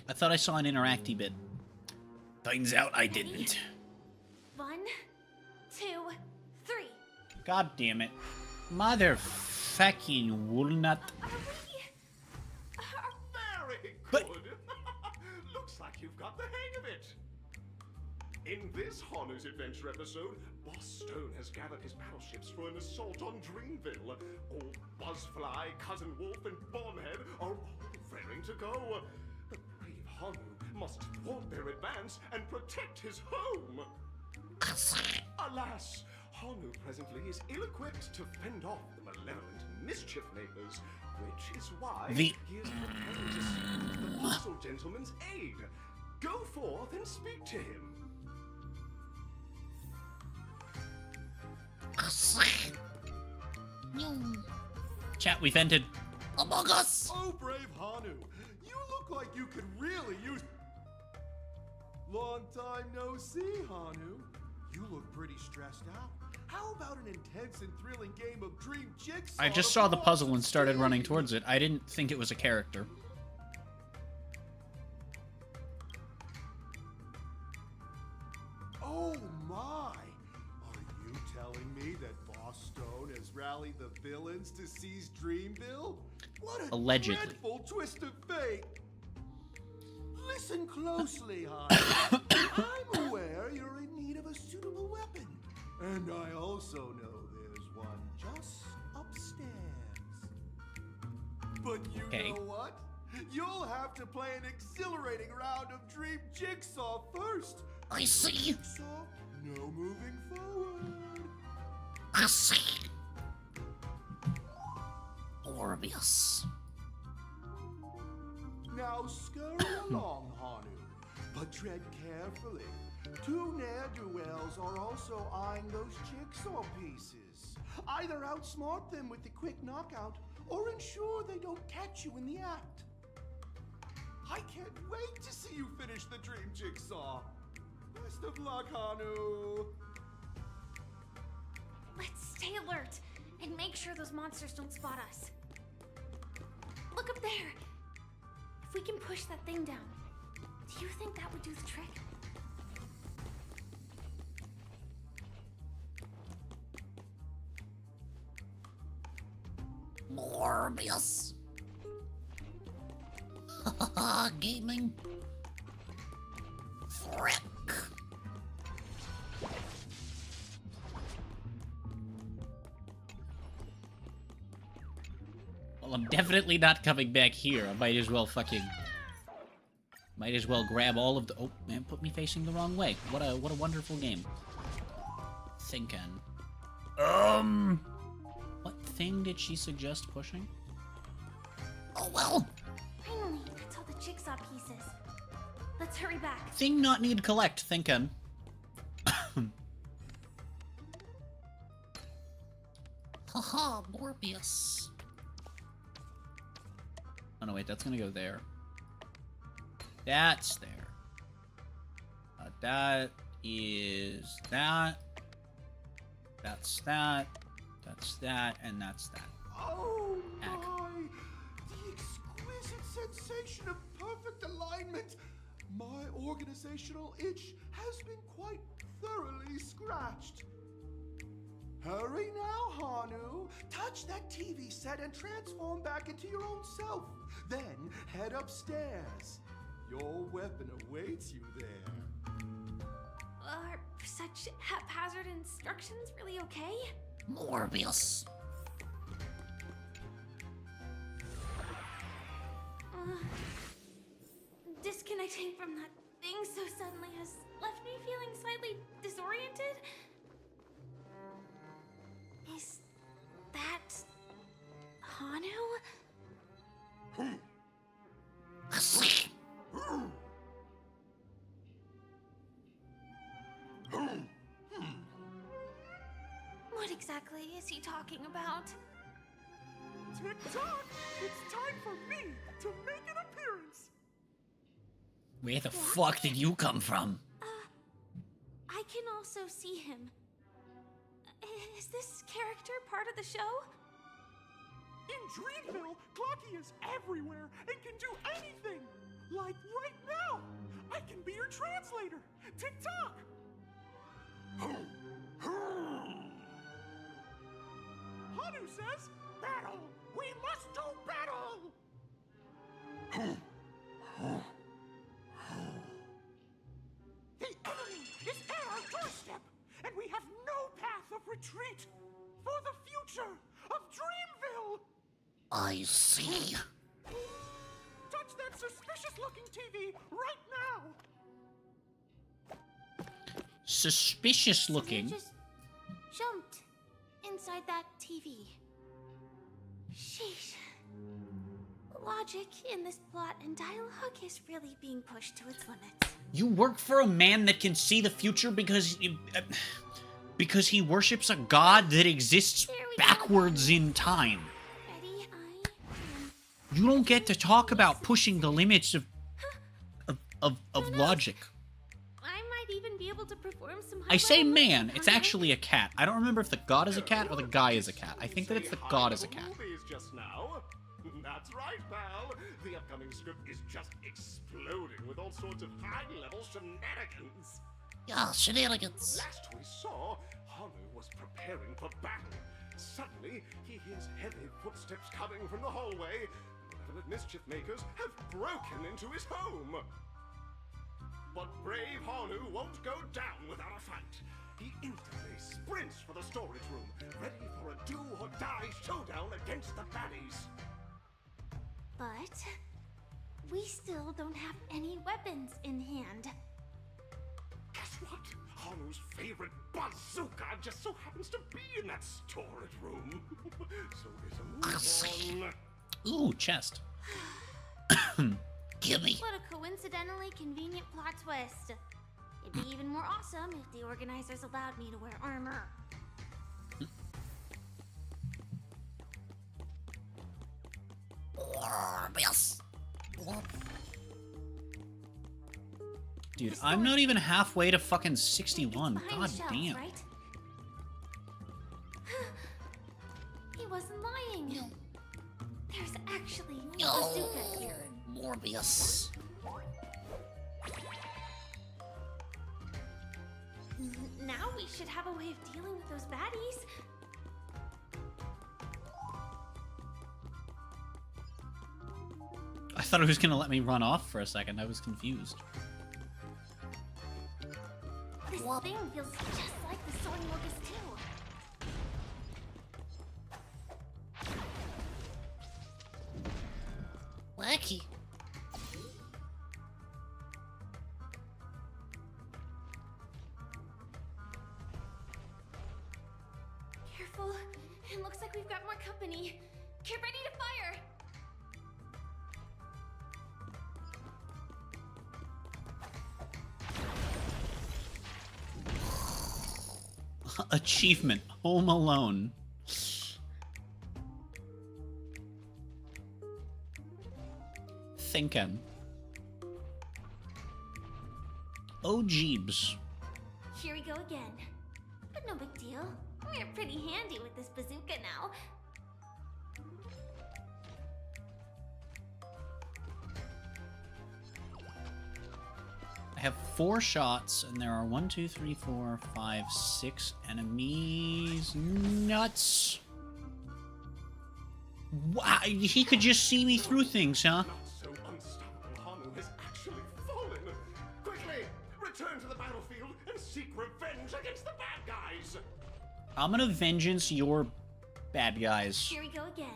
I thought I saw an interacty bit. Turns out I didn't. 1, 2, 3. God damn it. Motherfucking walnut. Very But- good. Looks like you've got the hang of it. In this Hanu's Adventure episode, Boss Stone has gathered his battleships for an assault on Dreamville. All Buzzfly, Cousin Wolf, and Bombhead are all raring to go. The brave Hanu must thwart their advance and protect his home. Alas, Hanu presently is ill-equipped to fend off the malevolent mischief makers, which is why he is preparing to seek the Puzzle Gentleman's aid. Go forth and speak to him. Chat, we've entered Among Us! Oh, brave Hanu, you look like you could really use... Long time no see, Hanu. You look pretty stressed out. How about an intense and thrilling game of Dream Jigsaw? I just saw the puzzle and started running towards it. I didn't think it was a character. Oh my! Are you telling me that Boss Stone has rallied the villains to seize Dreamville? What a Allegedly. dreadful twist of fate! Listen closely, Hanu. I'm aware you're in need of a suitable weapon. And I also know there's one just upstairs. But you know what? You'll have to play an exhilarating round of Dream Jigsaw first. I see. Jigsaw, no moving forward. I see. Morbius. Now scurry along, Hanu, but tread carefully. Two ne'er-do-wells are also eyeing those jigsaw pieces. Either outsmart them with the quick knockout, or ensure they don't catch you in the act. I can't wait to see you finish the Dream Jigsaw. Best of luck, Hanu. Let's stay alert and make sure those monsters don't spot us. Look up there. If we can push that thing down, do you think that would do the trick? Morbius. Gaming. Frick. Well, I'm definitely not coming back here. I might as well grab all of the... Oh, man, put me facing the wrong way. What a wonderful game. Thinking. What thing did she suggest pushing? Oh, well. Finally, that's all the jigsaw pieces. Let's hurry back. Thing not need collect, thinking. Haha, Morbius. Oh, no, wait, that's gonna go there. That's there. That is that. That's that. That's that, and that's that. Oh my! The exquisite sensation of perfect alignment! My organizational itch has been quite thoroughly scratched. Hurry now, Hanu! Touch that TV set and transform back into your own self. Then head upstairs. Your weapon awaits you there. Are such haphazard instructions really okay? Morbius. Disconnecting from that thing so suddenly has left me feeling slightly disoriented. Is that Hanu? What exactly is he talking about? Tick-tock! It's time for me to make an appearance! Where the fuck did you come from? I can also see him. Is this character part of the show? In Dreamville, Clocky is everywhere and can do anything! Like right now! I can be your translator! Tick-tock! Hanu says, battle! We must do battle! The enemy is at our doorstep, and we have no path of retreat for the future of Dreamville! I see. Touch that suspicious-looking TV right now! Suspicious looking. They just jumped inside that TV. Sheesh. Logic in this plot and dialogue is really being pushed to its limits. You work for a man that can see the future because he worships a god that exists backwards in time. Ready? You don't get to talk about pushing the limits of logic. even be able to perform some I say high-level man, magic it's on her? actually a cat. I don't remember if the god is a cat or the guy is a cat. I think that it's the god is a cat. Movies just now. That's right, pal. The upcoming script is just exploding with all sorts of high-level shenanigans. Yeah, shenanigans. Last we saw, Hanu was preparing for battle. Suddenly, he hears heavy footsteps coming from the hallway. Malevolent mischief makers have broken into his home. But brave Hanu won't go down without a fight. He instantly sprints for the storage room, ready for a do-or-die showdown against the baddies. But we still don't have any weapons in hand. Guess what? Hanu's favorite bazooka just so happens to be in that storage room. So there's a move on. Ooh, chest. Gimme. What a coincidentally convenient plot twist. It'd be even more awesome if the organizers allowed me to wear armor. Yes. Dude, I'm not even halfway to fucking 61. Behind God the shelves, damn. right? He wasn't lying. There's actually a bazooka here. Morbius. Now we should have a way of dealing with those baddies. I thought it was gonna let me run off for a second. I was confused. This thing feels just like the soaring locust too. Wacky. Careful. It looks like we've got more company. Get ready to fire. Achievement. Home Alone. Thinking. Oh, Jeebs. Here we go again. But no big deal. We're pretty handy with this bazooka now. I have 4 shots, and there are 1, 2, 3, 4, 5, 6 enemies. Nuts. Wow, he could just see me through things, huh? Not so unstoppable, Hanu has actually fallen. Quickly, return to the battlefield and seek revenge against the bad guys. I'm gonna vengeance your bad guys. Here we go again.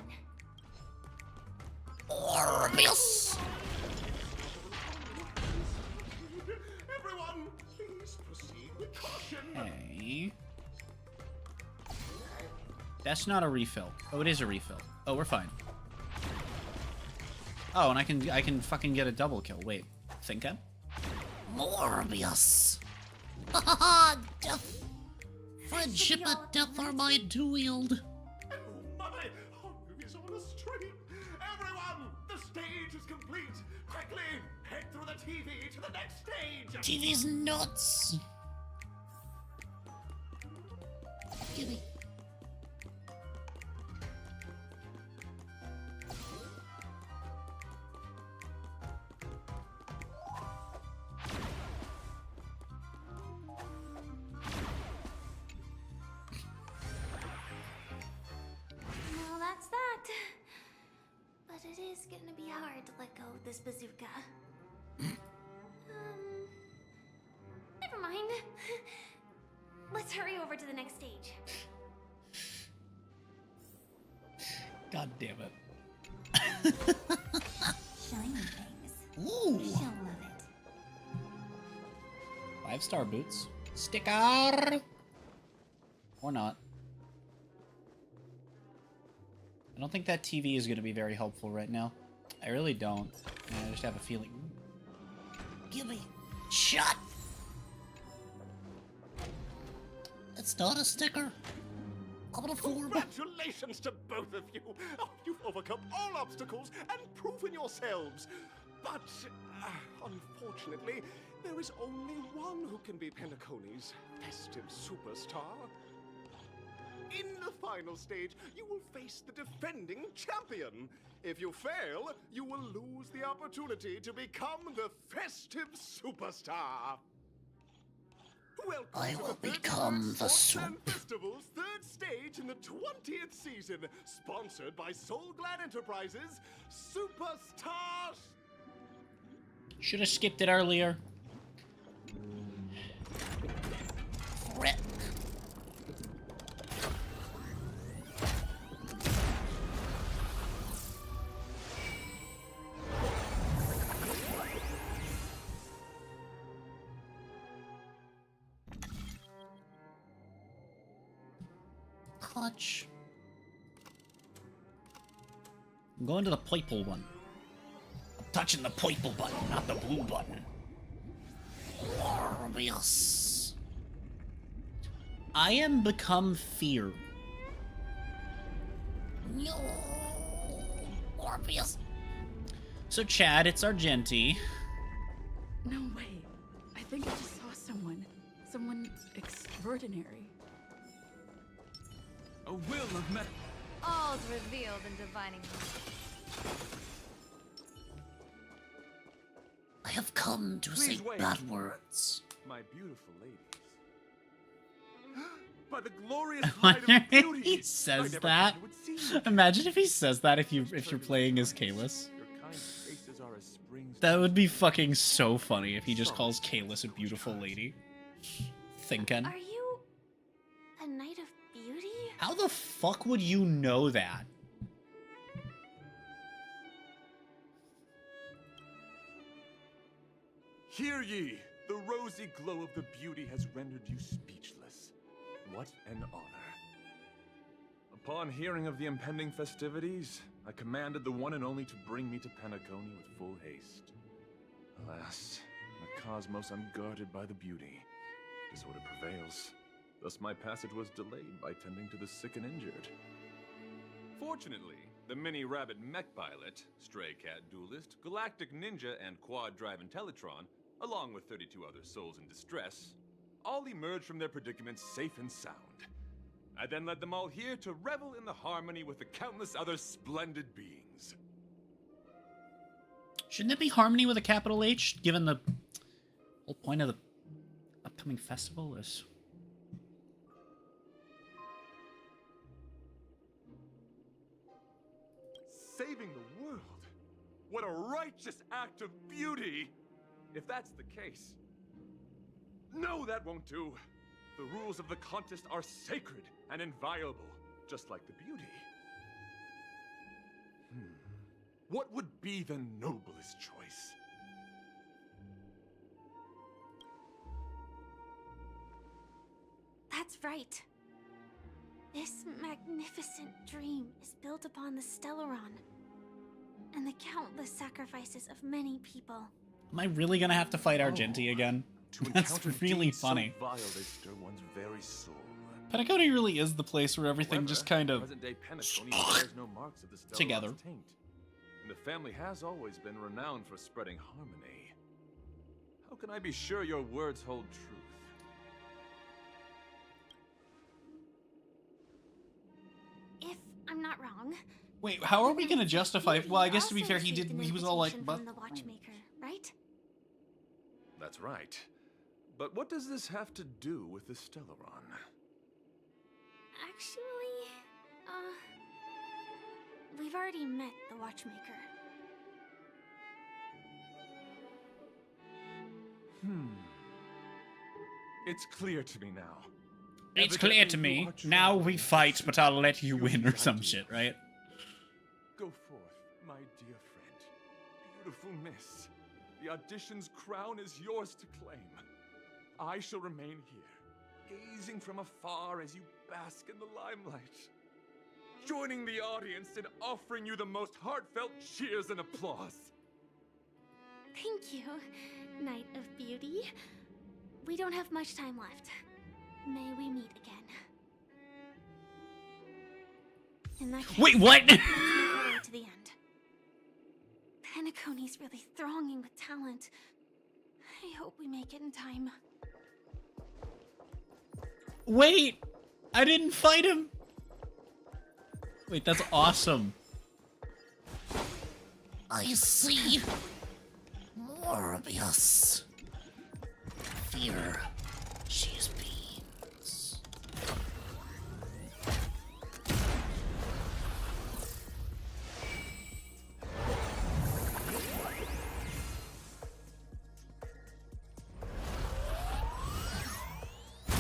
Morbius. Everyone, please proceed with caution. Okay. That's not a refill. Oh, it is a refill. Oh, we're fine. Oh, and I can fucking get a double kill. Wait, thinking? Morbius. Ha ha ha! Death. Friendship and death are my two-wield. Oh my, Hanu is on a streak. Everyone, the stage is complete. Quickly, head through the TV to the next stage. TV's nuts. Gimme. Well, that's that. But it is gonna be hard to let go of this bazooka. Never mind. Let's hurry over to the next stage. God damn it. Shiny things. Ooh. She'll love it. 5-star boots. Sticker! Or not. I don't think that TV is going to be very helpful right now. I really don't. I just have a feeling. Gimme. Shot. It's not a sticker. I'm gonna form. Congratulations to both of you. Oh, you've overcome all obstacles and proven yourselves. But, unfortunately, There is only one who can be Penacony's festive superstar. In the final stage, you will face the defending champion. If you fail, you will lose the opportunity to become the festive superstar. Welcome I to will the 33rd become the Sportsland soup. Festival's third stage in the 20th season, sponsored by Soulglad Enterprises, Superstars. Should have skipped it earlier. Frick. Clutch. I'm going to the purple one. I'm touching the purple button, not the blue button. Morbius. I am become fear. No. Morbius. So Chad, it's Argenti. No way. I think I just saw someone. Someone extraordinary. A will of metal. All's revealed in divining light. I have come to say Please wait. bad words. My beautiful ladies. By the glorious I light wonder of if beauty. he I says never that. thought you would see me. Imagine if he says that if you're playing as Kalis. Your kind faces are as springs. That would be fucking so funny if he just calls Kalis a beautiful lady. Thinking. Are you a knight of beauty? How the fuck would you know that? Hear ye! The rosy glow of the beauty has rendered you speechless. What an honor. Upon hearing of the impending festivities, I commanded the one and only to bring me to Penacony with full haste. Alas, the cosmos unguarded by the beauty. Disorder prevails. Thus my passage was delayed by tending to the sick and injured. Fortunately, the mini-rabbit mech pilot, stray cat duelist, galactic ninja, and quad-drive Intellitron, along with 32 other souls in distress, all emerged from their predicaments safe and sound. I then led them all here to revel in the harmony with the countless other splendid beings. Shouldn't it be harmony with a capital H, given the whole point of the upcoming festival is... Saving the world? What a righteous act of beauty! If that's the case... No, that won't do. The rules of the contest are sacred and inviolable, just like the beauty. What would be the noblest choice? That's right. This magnificent dream is built upon the Stellaron and the countless sacrifices of many people. Am I really gonna have to fight Argenti again? That's really funny. So vile they stir one's very soul. Penacony really is the place where everything just kind of Present-day Penacony bears no marks of the Stellaron's together. taint, and the family has always been renowned for spreading harmony. How can I be sure your words hold truth? If I'm not wrong. Wait, how are we gonna justify? Well, I guess to be also fair, he received did. an He was all like, invitation "But from the Watchmaker, right? That's right. But what does this have to do with the Stellaron? Actually, we've already met the Watchmaker. It's clear to me now. it's clear to me. Now we fight, but I'll let you win or some shit, right?" Go forth, my dear friend. Beautiful miss. The audition's crown is yours to claim. I shall remain here, gazing from afar as you bask in the limelight. Joining the audience in offering you the most heartfelt cheers and applause. Thank you, Knight of Beauty. We don't have much time left. May we meet again. In that case, Wait, what? let's make our way to the end. Penacony's really thronging with talent. I hope we make it in time. Wait! I didn't fight him! Wait, that's awesome. I see. Morbius. Fear. She's beans.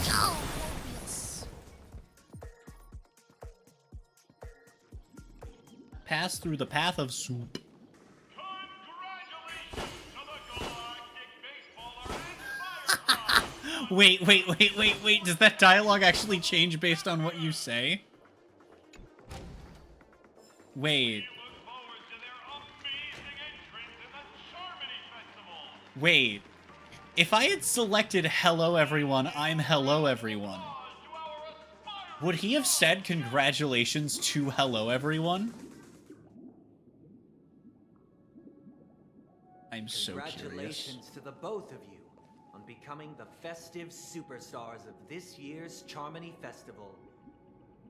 Go, Morbius. Pass through the path of soup. Wait. Does that dialogue actually change based on what you say? Wait. Wait. If I had selected hello everyone, I'm hello everyone, would he have said congratulations to hello everyone? I'm so curious. Congratulations to the both of you on becoming the festive superstars of this year's Charmony Festival.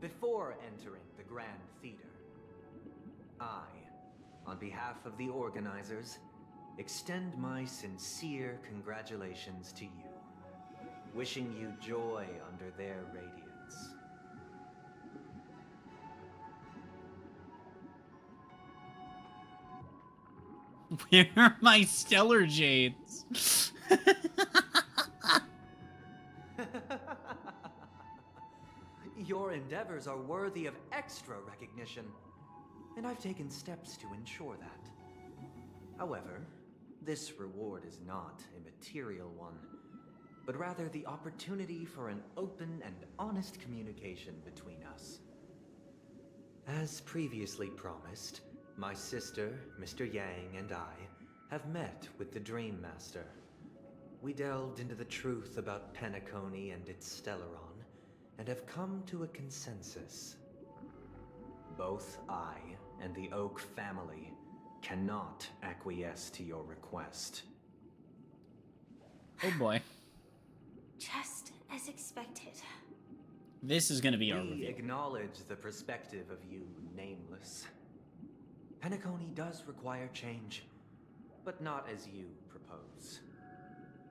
Before entering the Grand Theater, I, on behalf of the organizers, extend my sincere congratulations to you, wishing you joy under their radiance. Where are my stellar jades? Your endeavors are worthy of extra recognition, and I've taken steps to ensure that. However, this reward is not a material one, but rather the opportunity for an open and honest communication between us. As previously promised, my sister, Mr. Yang, and I have met with the Dream Master. We delved into the truth about Penacony and its Stellaron, and have come to a consensus. Both I and the Oak family cannot acquiesce to your request. Oh boy. Just as expected. This is gonna be our We review. acknowledge the perspective of you, Nameless. Penacony does require change, but not as you propose.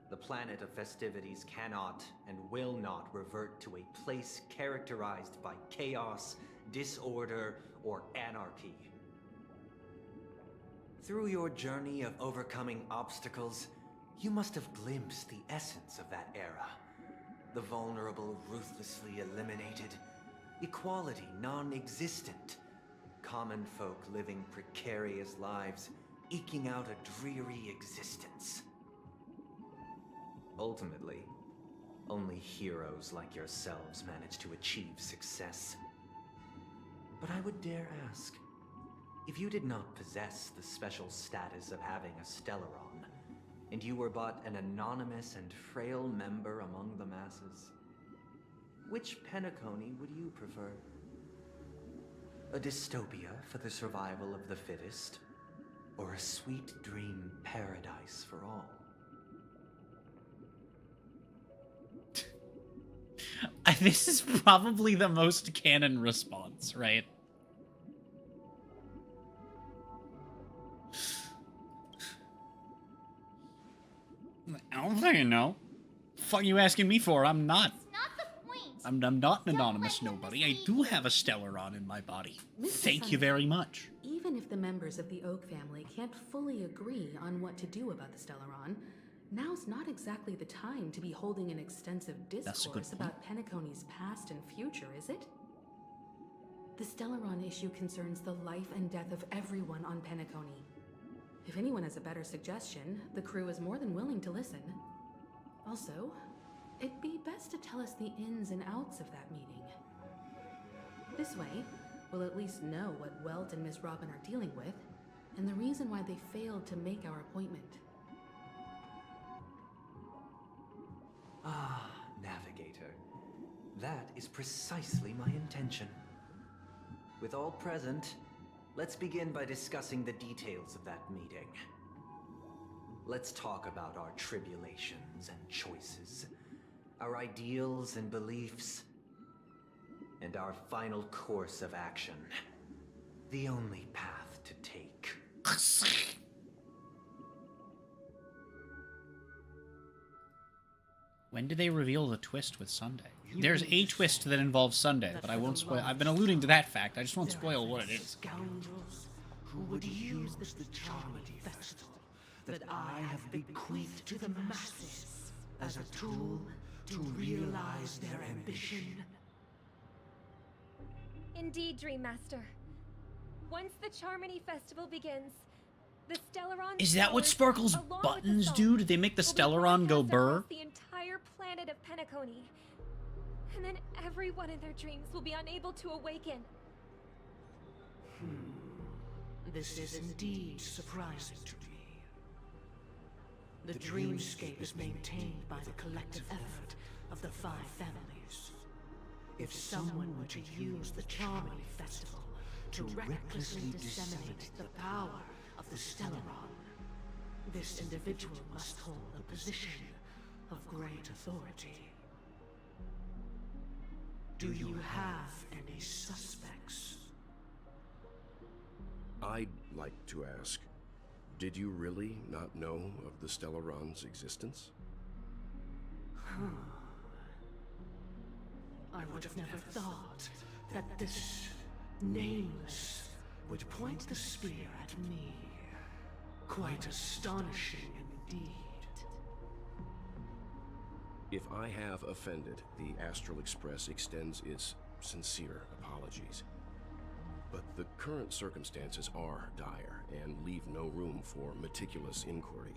The planet of festivities cannot and will not revert to a place characterized by chaos, disorder, or anarchy. Through your journey of overcoming obstacles, you must have glimpsed the essence of that era. The vulnerable ruthlessly eliminated, equality non-existent, common folk living precarious lives, eking out a dreary existence. Ultimately, only heroes like yourselves manage to achieve success. But I would dare ask, if you did not possess the special status of having a Stellaron, and you were but an anonymous and frail member among the masses, which Penacony would you prefer? A dystopia for the survival of the fittest, or a sweet dream paradise for all? This is probably the most canon response, right? I don't fucking know. Fuck you asking me for? I'm not. Not the point. I'm not an anonymous nobody. I do have a Stellaron in my body. Thank you very much. Even if the members of the Oak family can't fully agree on what to do about the Stellaron, now's not exactly the time to be holding an extensive discourse about Penacony's past and future, is it? The Stellaron issue concerns the life and death of everyone on Penacony. If anyone has a better suggestion, the crew is more than willing to listen. Also, it'd be best to tell us the ins and outs of that meeting. This way, we'll at least know what Welt and Miss Robin are dealing with, and the reason why they failed to make our appointment. Ah, Navigator. That is precisely my intention. With all present, let's begin by discussing the details of that meeting. let's talk about our tribulations and choices, our ideals and beliefs, and our final course of action. The only path to take. When did they reveal the twist with Sunday? There's a twist that involves Sunday, but I won't spoil. I've been alluding to that fact. I just won't spoil what it is. Scoundrels who would use the Charmony Festival that I have bequeathed to the masses as a tool to realize their ambition. Indeed, Dream Master. Once the Charmony Festival begins, the Stellaron Is that what powers, Sparkle's along with buttons the do? Sol, Did they make the will be Stellaron go broadcast burr? across the entire planet of Penacony. And then everyone in their dreams will be unable to awaken. This is indeed surprising to me. The dreamscape is maintained by the collective effort of the 5 families. If someone were to use the Charmony Festival to recklessly disseminate the power of the Stellaron, this individual must hold a position of great authority. Do you have any suspects? I'd like to ask, did you really not know of the Stellaron's existence? I would have never thought that this nameless would point the spear at me. Quite astonishing indeed. If I have offended, the Astral Express extends its sincere apologies. But the current circumstances are dire and leave no room for meticulous inquiry.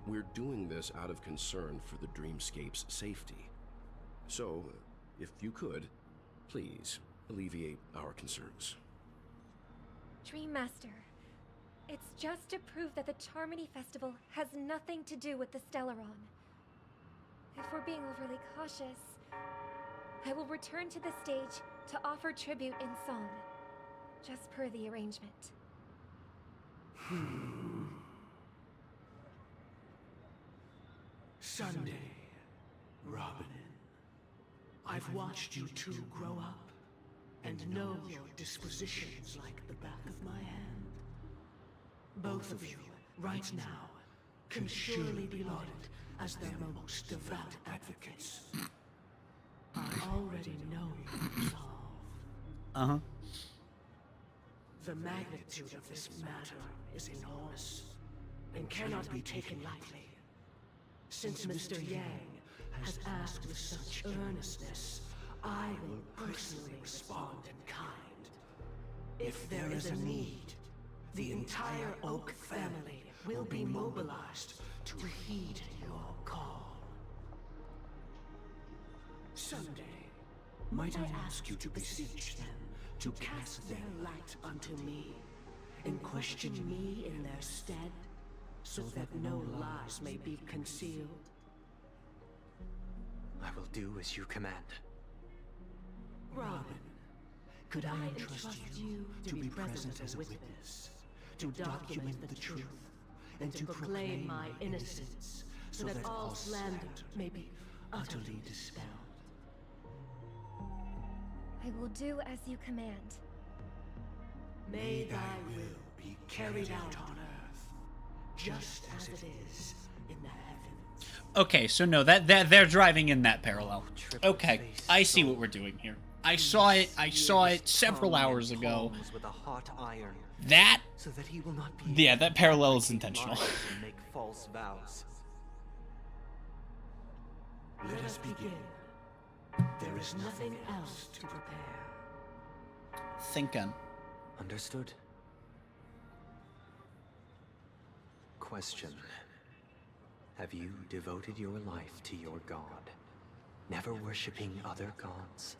We're doing this out of concern for the Dreamscape's safety. So, if you could, please alleviate our concerns. Dream Master, it's just to prove that the Charmony Festival has nothing to do with the Stellaron. If we're being overly cautious, I will return to the stage to offer tribute in song, just per the arrangement. Sunday, Robin. I've watched you two grow up and know your dispositions like the back of my hand. Both of you, right now, can surely be lauded as their most devout advocates. I already know your resolve. The magnitude of this matter is enormous and cannot be taken lightly. Since Mr. Yang has asked with such earnestness, I will personally respond in kind. If there is a need, the entire Oak family will be mobilized to heed your call. Someday, might I ask you to beseech them to cast their light unto me, and question me in their stead, so that no lies may be concealed? I will do as you command. Robin, could I entrust you to be present as a witness, to document the truth, and to proclaim my innocence, so that all slander may be utterly dispelled? I will do as you command. May thy will be carried out on earth, just as it is in the heavens. Okay, so no, that they're driving in that parallel. Okay, I see what we're doing here. I saw it several hours ago. With a hot iron, That, so that he will not be yeah, that parallel is intentional. lies and make false vows. Let us begin. There is nothing else to prepare. Thinking. Understood. Question. Have you devoted your life to your god, never worshipping other gods?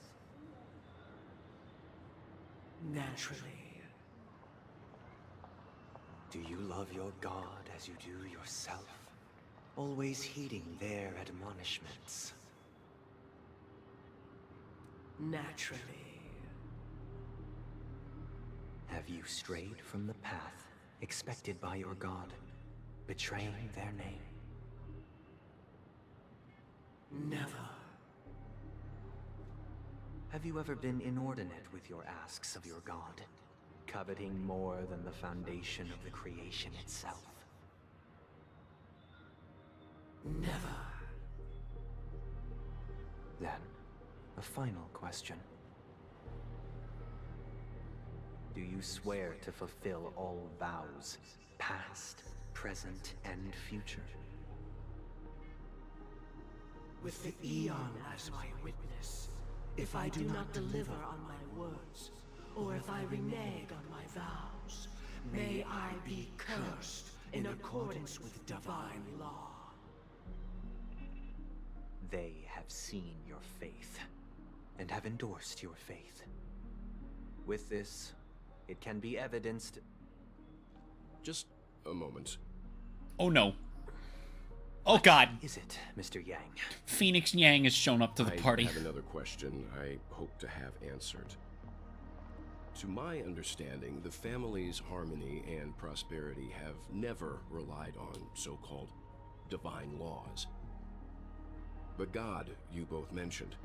Naturally. Do you love your god as you do yourself, always heeding their admonishments? Naturally. Have you strayed from the path expected by your god, betraying their name. Never. Have you ever been inordinate with your asks of your god, coveting more than the foundation of the creation itself? Never. Then, a final question. Do you swear to fulfill all vows, past, present, and future? With the Eon as my witness, if I do not deliver on my words, or if I renege on my vows, may I be cursed in accordance with divine law. They have seen your faith, and have endorsed your faith. With this, it can be evidenced... Just a moment. Oh no. Oh god. Is it, Mr. Yang? Phoenix Yang has shown up to the party. I have another question I hope to have answered. To my understanding, the family's harmony and prosperity have never relied on so-called divine laws. But God, you both mentioned,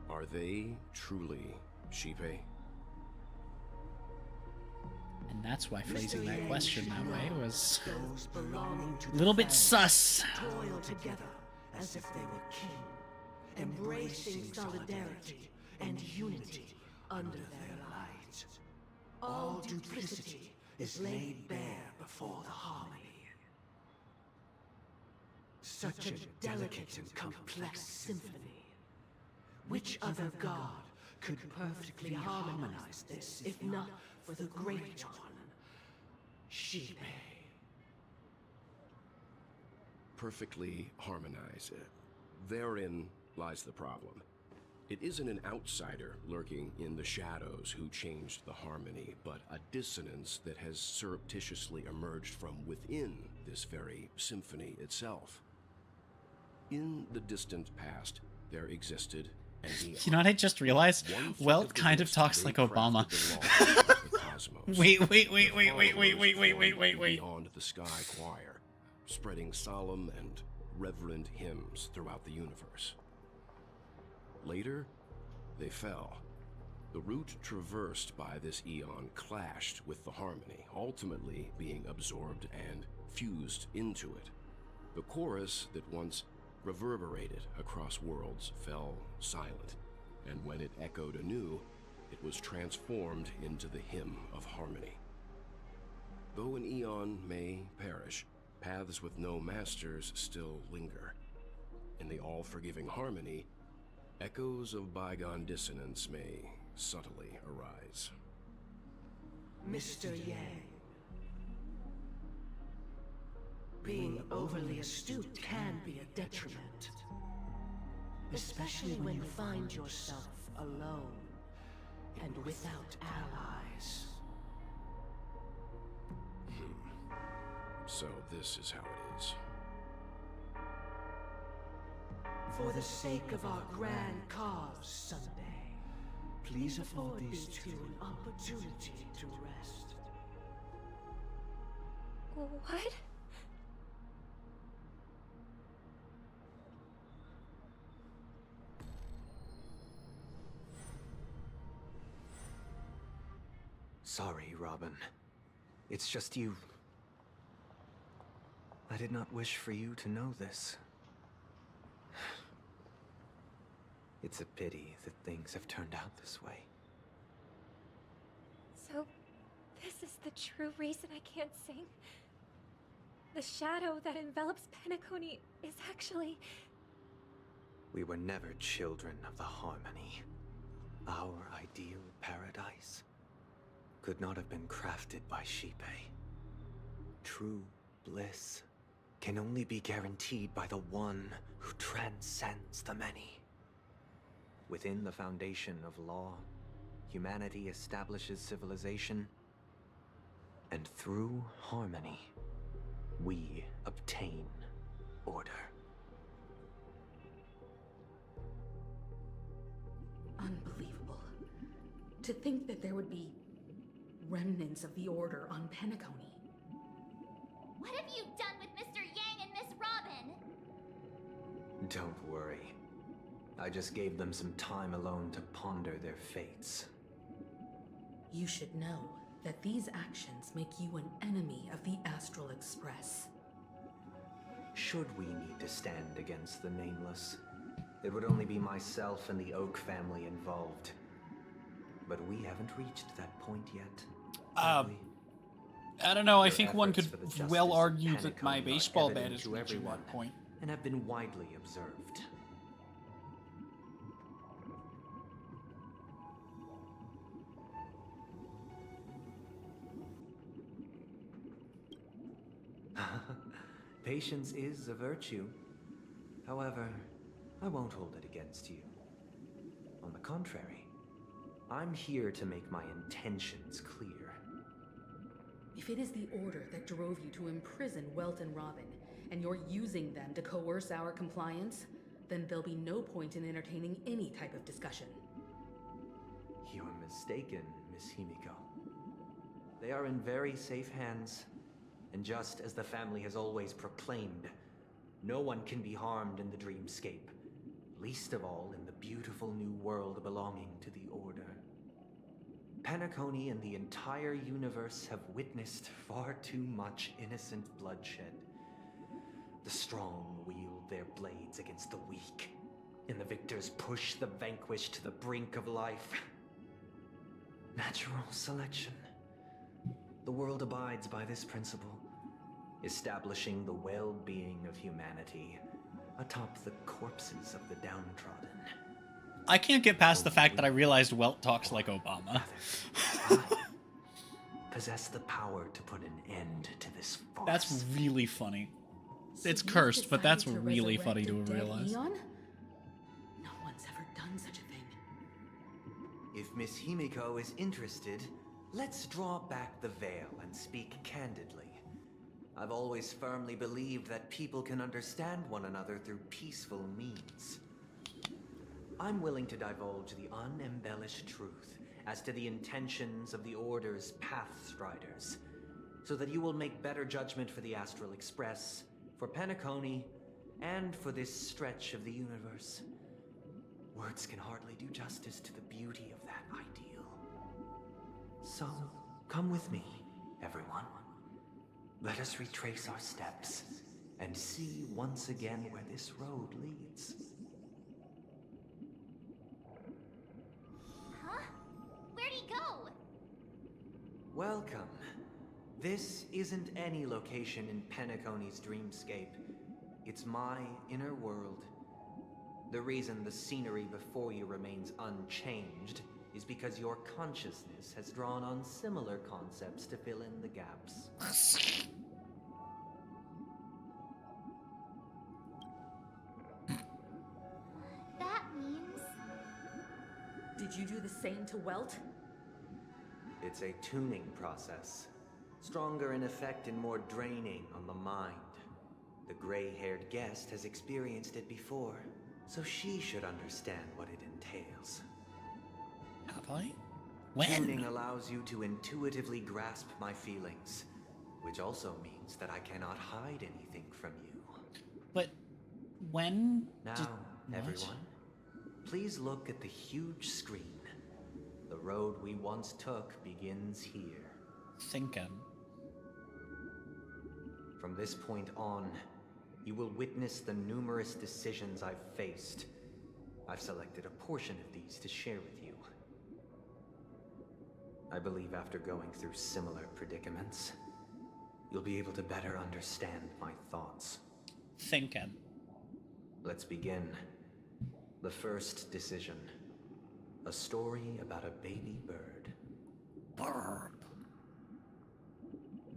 are they truly Shipe? And that's why phrasing that question that way was a little bit sus. Toil together as if they were kin, embracing solidarity and unity under their light. All duplicity is laid bare before the harmony. Such a delicate and complex symphony. Which other god could perfectly harmonize this, if not for the great one, Shipe? Perfectly harmonize. Therein lies the problem. It isn't an outsider lurking in the shadows who changed the harmony, but a dissonance that has surreptitiously emerged from within this very symphony itself. In the distant past, there existed an eon. You know what I just realized? Welt kind of talks like Obama. Wait. Beyond the sky choir, spreading solemn and reverent hymns throughout the universe. Later, they fell. The route traversed by this eon clashed with the harmony, ultimately being absorbed and fused into it. The chorus that once reverberated across worlds fell silent, and when it echoed anew, it was transformed into the hymn of harmony. Though an eon may perish, paths with no masters still linger. In the all-forgiving harmony, echoes of bygone dissonance may subtly arise. Mr. Yang, being overly astute can be a detriment, especially when you find yourself alone and without allies. So this is how it is. For the sake of our grand cause someday, please afford these two an opportunity to rest. What? Sorry, Robin. It's just you. I did not wish for you to know this. It's a pity that things have turned out this way. So, this is the true reason I can't sing? The shadow that envelops Penacony is actually... We were never children of the harmony. Our ideal paradise could not have been crafted by Shipe. True bliss can only be guaranteed by the one who transcends the many. Within the foundation of law, humanity establishes civilization, and through harmony, we obtain order. Unbelievable. To think that there would be remnants of the Order on Penacony. What have you done with Don't worry. I just gave them some time alone to ponder their fates. You should know that these actions make you an enemy of the Astral Express. Should we need to stand against the Nameless, it would only be myself and the Oak family involved. But we haven't reached that point yet. I don't know, I Your think one efforts could for the justice well of argue that my Penacony are baseball bat evident is to reaching everyone, that point. and have been widely observed. Patience is a virtue. However, I won't hold it against you. On the contrary, I'm here to make my intentions clear. If it is the Order that drove you to imprison Welt and Robin, and you're using them to coerce our compliance, then there'll be no point in entertaining any type of discussion. You're mistaken, Miss Himiko. They are in very safe hands, and just as the family has always proclaimed, no one can be harmed in the dreamscape, least of all in the beautiful new world belonging to the Order. Penacony and the entire universe have witnessed far too much innocent bloodshed. The strong wield their blades against the weak, and the victors push the vanquished to the brink of life. Natural selection. The world abides by this principle, establishing the well-being of humanity atop the corpses of the downtrodden. I can't get past the fact that I realized Welt talks like Obama. Possess the power to put an end to this farce. That's really funny. It's cursed, but that's really funny to realize. No one's ever done such a thing. If Miss Himiko is interested, let's draw back the veil and speak candidly. I've always firmly believed that people can understand one another through peaceful means. I'm willing to divulge the unembellished truth as to the intentions of the Order's Pathstriders, so that you will make better judgment for the Astral Express, for Penacony, and for this stretch of the universe. Words can hardly do justice to the beauty of that ideal. So, come with me, everyone. Let us retrace our steps and see once again where this road leads. Huh? Where'd he go? Welcome. This isn't any location in Penacony's dreamscape. It's my inner world. The reason the scenery before you remains unchanged is because your consciousness has drawn on similar concepts to fill in the gaps. That means... Did you do the same to Welt? It's a tuning process. Stronger in effect and more draining on the mind. The gray-haired guest has experienced it before, so she should understand what it entails. Have I? When? Tuning allows you to intuitively grasp my feelings, which also means that I cannot hide anything from you. But when? Now, everyone, please look at the huge screen. The road we once took begins here. Thinking. From this point on, you will witness the numerous decisions I've faced. I've selected a portion of these to share with you. I believe after going through similar predicaments, you'll be able to better understand my thoughts. Thinking. Let's begin. The first decision. A story about a baby bird. Bird.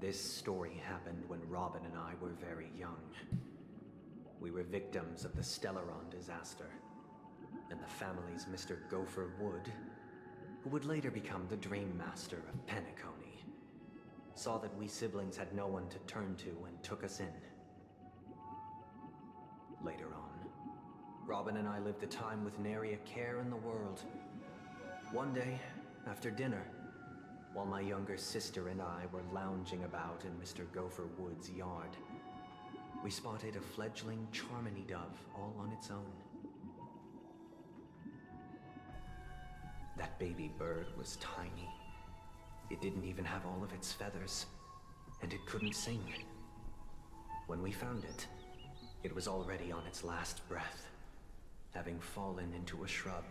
This story happened when Robin and I were very young. We were victims of the Stellaron disaster, and the family's Mr. Gopher Wood, who would later become the Dream Master of Penacony, saw that we siblings had no one to turn to and took us in. Later on, Robin and I lived a time with nary a care in the world. One day, after dinner, while my younger sister and I were lounging about in Mr. Gopher Wood's yard, we spotted a fledgling Charmony dove all on its own. That baby bird was tiny. It didn't even have all of its feathers, and it couldn't sing. When we found it, it was already on its last breath, having fallen into a shrub,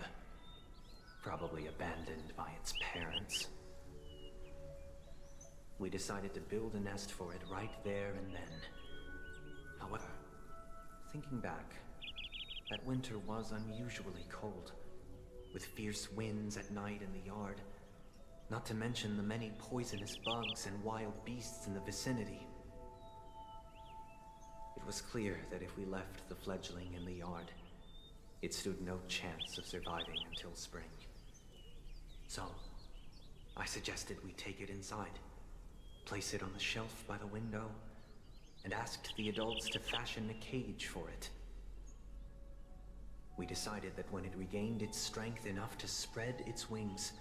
probably abandoned by its parents. We decided to build a nest for it right there and then. However, thinking back, that winter was unusually cold, with fierce winds at night in the yard, not to mention the many poisonous bugs and wild beasts in the vicinity. It was clear that if we left the fledgling in the yard, it stood no chance of surviving until spring. So, I suggested we take it inside, place it on the shelf by the window, and asked the adults to fashion a cage for it. We decided that when it regained its strength enough to spread its wings,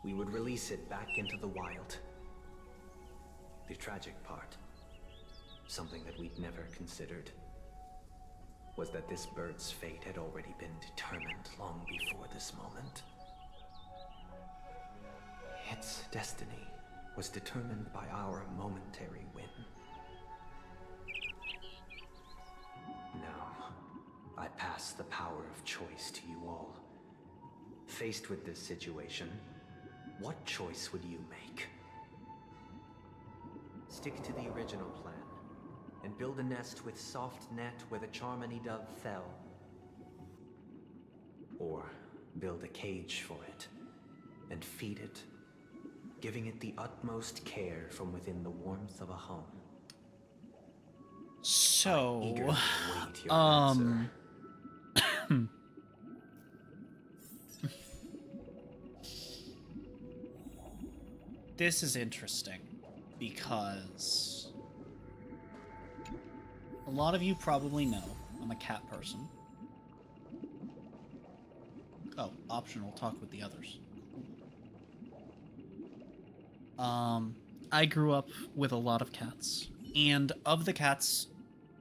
we would release it back into the wild. The tragic part, something that we'd never considered, was that this bird's fate had already been determined long before this moment. Its destiny was determined by our momentary win. Now, I pass the power of choice to you all. Faced with this situation, what choice would you make? Stick to the original plan, and build a nest with soft net where the Charmony dove fell. Or build a cage for it, and feed it, giving it the utmost care from within the warmth of a home. So, I eagerly await your answer. This is interesting because a lot of you probably know I'm a cat person. Oh, optional, talk with the others. I grew up with a lot of cats, and of the cats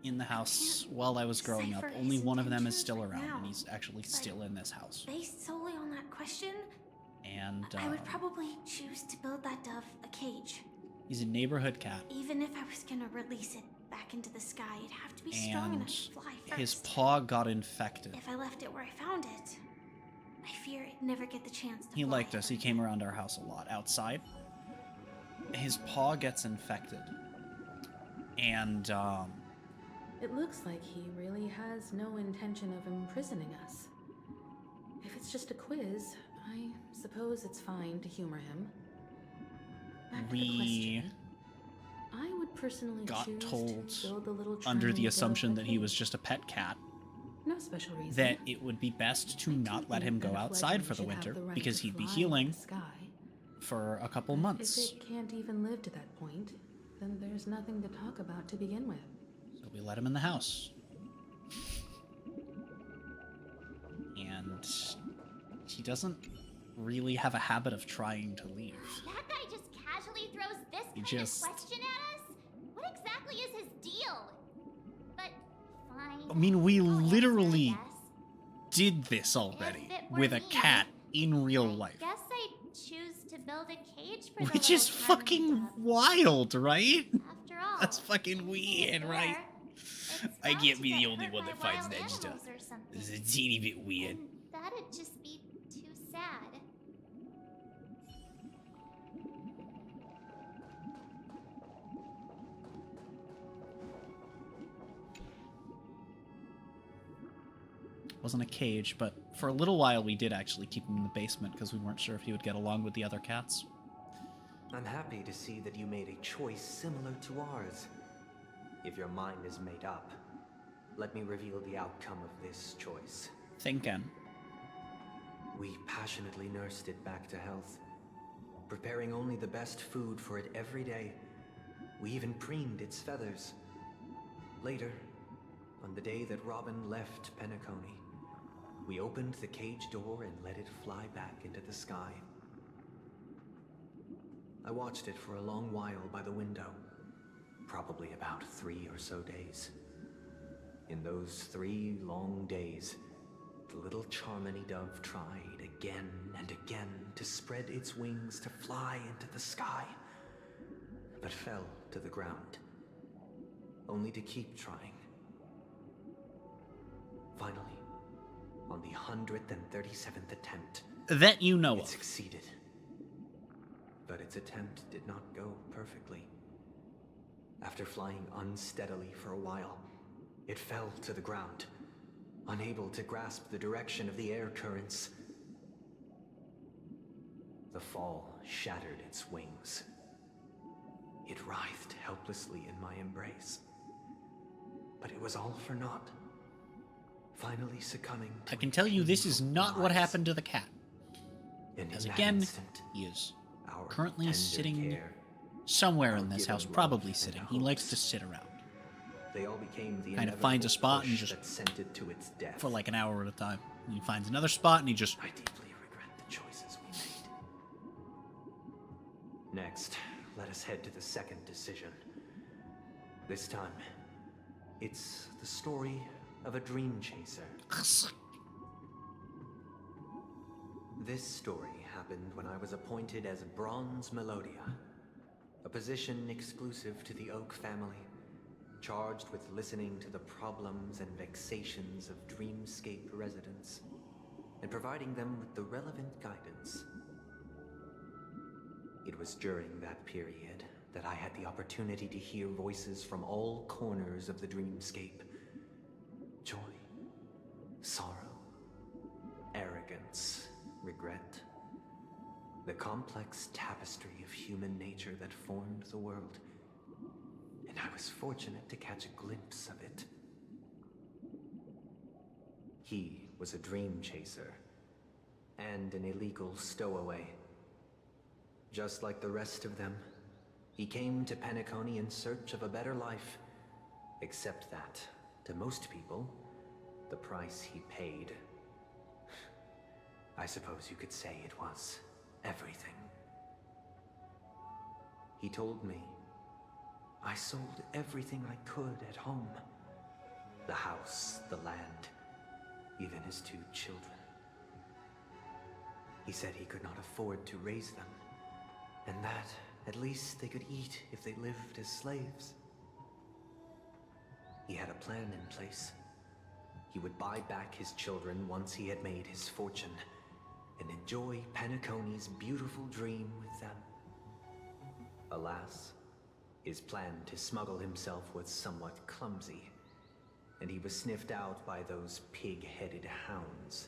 in the house while I was growing up, only one of them is still around, and he's actually still in this house. Based solely on that question, And I would probably choose to build that dove a cage. he's a neighborhood cat, Even if I was gonna release it back into the sky, it'd have to be strong and enough to fly first. his paw got infected. If I left it where I found it, I fear it'd never get the chance to He fly. liked us. He came around our house a lot outside. His paw gets infected. And, It looks like he really has no intention of imprisoning us. If it's just a quiz, I suppose it's fine to humor him. Back to the we question. I would personally got choose told, to build a little under the Charmony assumption dove that he was just a pet cat, No special reason. that it would be best to not let him go outside for the winter, because he'd be healing for a couple months. If it can't even live to that point, then there's nothing to talk about to begin with. So we let him in the house. And he doesn't really have a habit of trying to leave. That guy just casually throws this He kind just- of question at us? What exactly is his deal? But fine. I mean, we literally did this already with a cat in real life. Guess I'd choose to build a cage for the Which is little Charmony fucking dove. wild, right? After all, That's fucking weird, right? I can't be the only one that finds that stuff. It's a teeny bit weird. That'd just be too sad. Wasn't a cage, but for a little while we did actually keep him in the basement because we weren't sure if he would get along with the other cats. I'm happy to see that you made a choice similar to ours. If your mind is made up, let me reveal the outcome of this choice. Thinking. We passionately nursed it back to health, preparing only the best food for it every day. We even preened its feathers. Later, on the day that Robin left Penacony, we opened the cage door and let it fly back into the sky. I watched it for a long while by the window, probably about 3 or so days. In those 3 long days, the little Charmony dove tried again and again to spread its wings to fly into the sky, but fell to the ground, only to keep trying. Finally, on the 137th attempt, that you know it of, succeeded. But its attempt did not go perfectly. After flying unsteadily for a while, it fell to the ground, unable to grasp the direction of the air currents. The fall shattered its wings. It writhed helplessly in my embrace. But it was all for naught. Finally succumbing to I can tell you this is not what happened to the cat. And As in that again, instant, he is our currently tender sitting care, somewhere our in this given house, love probably and sitting. He likes to hopes, sit around they all became the kind of finds a inevitable spot and push just that sent it to its death. for like an hour at a time. And he finds another spot and he just... I deeply regret the choices we made. Next, let us head to the second decision. This time, it's the story of a dream chaser. This story happened when I was appointed as Bronze Melodia, a position exclusive to the Oak family, charged with listening to the problems and vexations of dreamscape residents, and providing them with the relevant guidance. It was during that period that I had the opportunity to hear voices from all corners of the dreamscape. Joy, sorrow, arrogance, regret. The complex tapestry of human nature that formed the world. And I was fortunate to catch a glimpse of it. He was a dream chaser, and an illegal stowaway. Just like the rest of them, he came to Penacony in search of a better life, except that, to most people, the price he paid, I suppose you could say it was everything. He told me, I sold everything I could at home. The house, the land, even his 2 children. He said he could not afford to raise them, and that at least they could eat if they lived as slaves. He had a plan in place. He would buy back his children once he had made his fortune, and enjoy Penacony's beautiful dream with them. Alas, his plan to smuggle himself was somewhat clumsy, and he was sniffed out by those pig-headed hounds.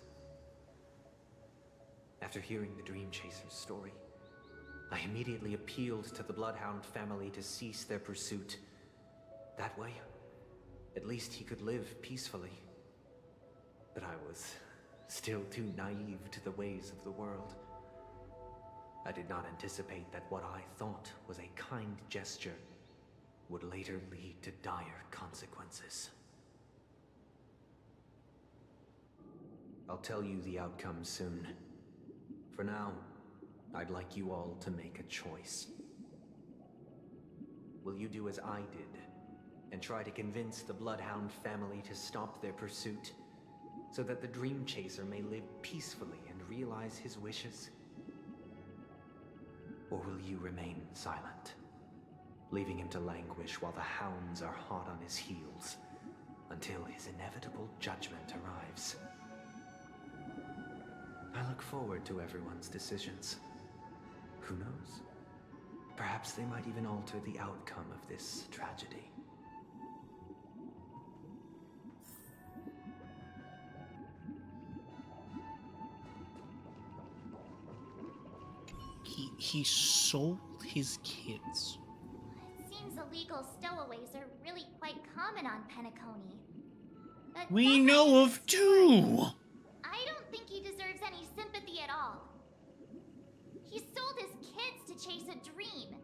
After hearing the Dream Chaser's story, I immediately appealed to the Bloodhound family to cease their pursuit. That way, at least he could live peacefully. But I was still too naive to the ways of the world. I did not anticipate that what I thought was a kind gesture would later lead to dire consequences. I'll tell you the outcome soon. For now, I'd like you all to make a choice. Will you do as I did, and try to convince the Bloodhound family to stop their pursuit, so that the Dream Chaser may live peacefully and realize his wishes? Or will you remain silent, leaving him to languish while the hounds are hot on his heels, until his inevitable judgment arrives? I look forward to everyone's decisions. Who knows? Perhaps they might even alter the outcome of this tragedy. He sold his kids. It seems illegal stowaways are really quite common on Penacony. But We know of 2! I don't think he deserves any sympathy at all. He sold his kids to chase a dream.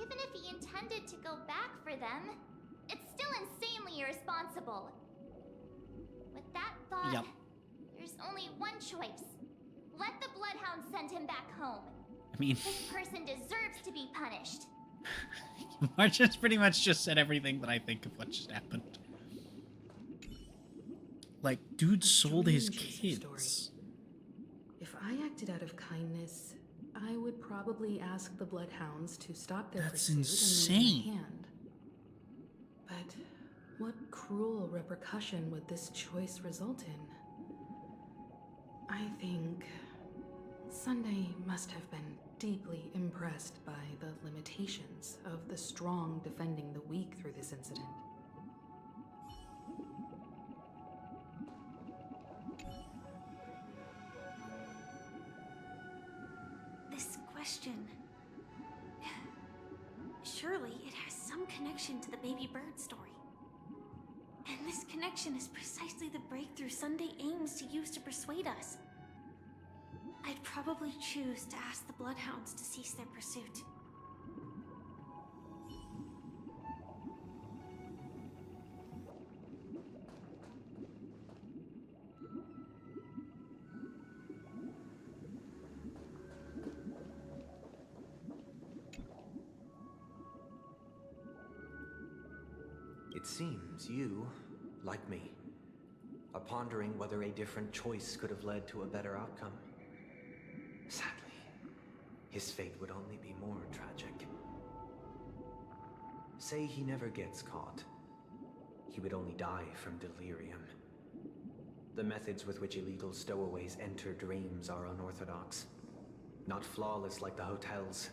Even if he intended to go back for them, it's still insanely irresponsible. With that thought, there's only one choice. Let the Bloodhound send him back home. I mean... This person deserves to be punished. March has pretty much just said everything that I think of what just happened. Like, dude sold his Strange is the kids. story. If I acted out of kindness, I would probably ask the Bloodhounds to stop their That's pursuit and lend insane. a hand. But what cruel repercussion would this choice result in? I think Sunday must have been deeply impressed by the limitations of the strong defending the weak through this incident. This question... Surely it has some connection to the baby bird story. And this connection is precisely the breakthrough Sunday aims to use to persuade us. I'd probably choose to ask the Bloodhounds to cease their pursuit. It seems you, like me, are pondering whether a different choice could have led to a better outcome. Sadly, his fate would only be more tragic. Say he never gets caught. He would only die from delirium. The methods with which illegal stowaways enter dreams are unorthodox. Not flawless like the hotels.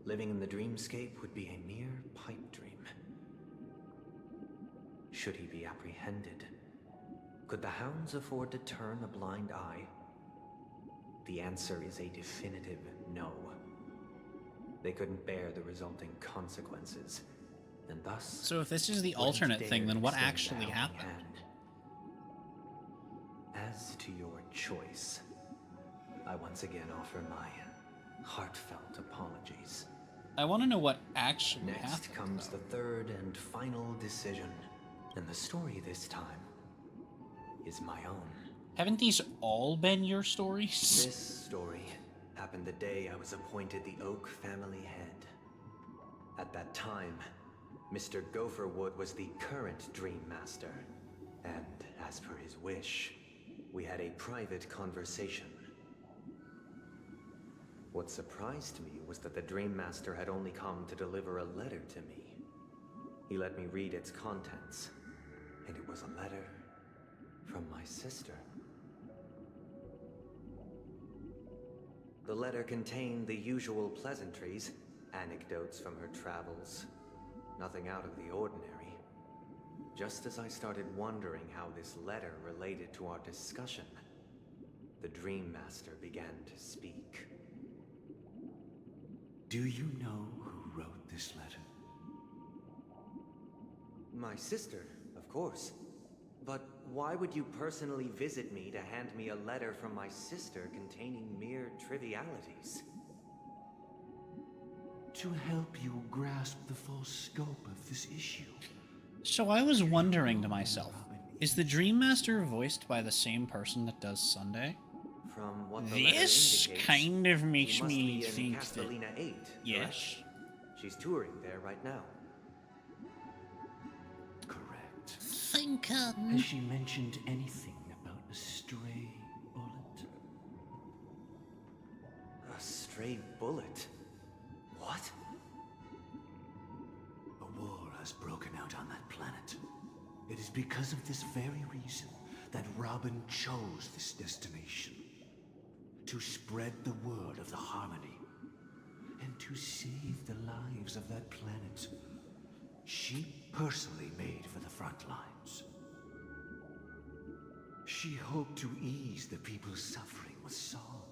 Living in the dreamscape would be a mere pipe dream. Should he be apprehended? Could the hounds afford to turn a blind eye? The answer is a definitive no. They couldn't bear the resulting consequences, and thus... So if this is the wouldn't alternate dare thing, then what extend the actually helping happened? hand. As to your choice, I once again offer my heartfelt apologies. I want to know what actually Next happened. comes the third and final decision, and the story this time is my own. Haven't these all been your stories? This story happened the day I was appointed the Oak family head. At that time, Mr. Gopherwood was the current Dream Master, and as per his wish, we had a private conversation. What surprised me was that the Dream Master had only come to deliver a letter to me. He let me read its contents, and it was a letter from my sister. The letter contained the usual pleasantries, anecdotes from her travels, nothing out of the ordinary. Just as I started wondering how this letter related to our discussion, the Dream Master began to speak. Do you know who wrote this letter? My sister, of course. But why would you personally visit me to hand me a letter from my sister containing mere trivialities? To help you grasp the full scope of this issue. So I was wondering to myself, is the Dream Master voiced by the same person that does Sunday? From what the letter This indicates, kind of makes she must me be in think Castellina that... 8, Yes. correct? She's touring there right now. Correct. Think, Has she mentioned anything about a stray bullet? A stray bullet? What? A war has broken out on that planet. It is because of this very reason that Robin chose this destination. To spread the word of the Harmony. And to save the lives of that planet. She personally made for the front lines. She hoped to ease the people's suffering with song,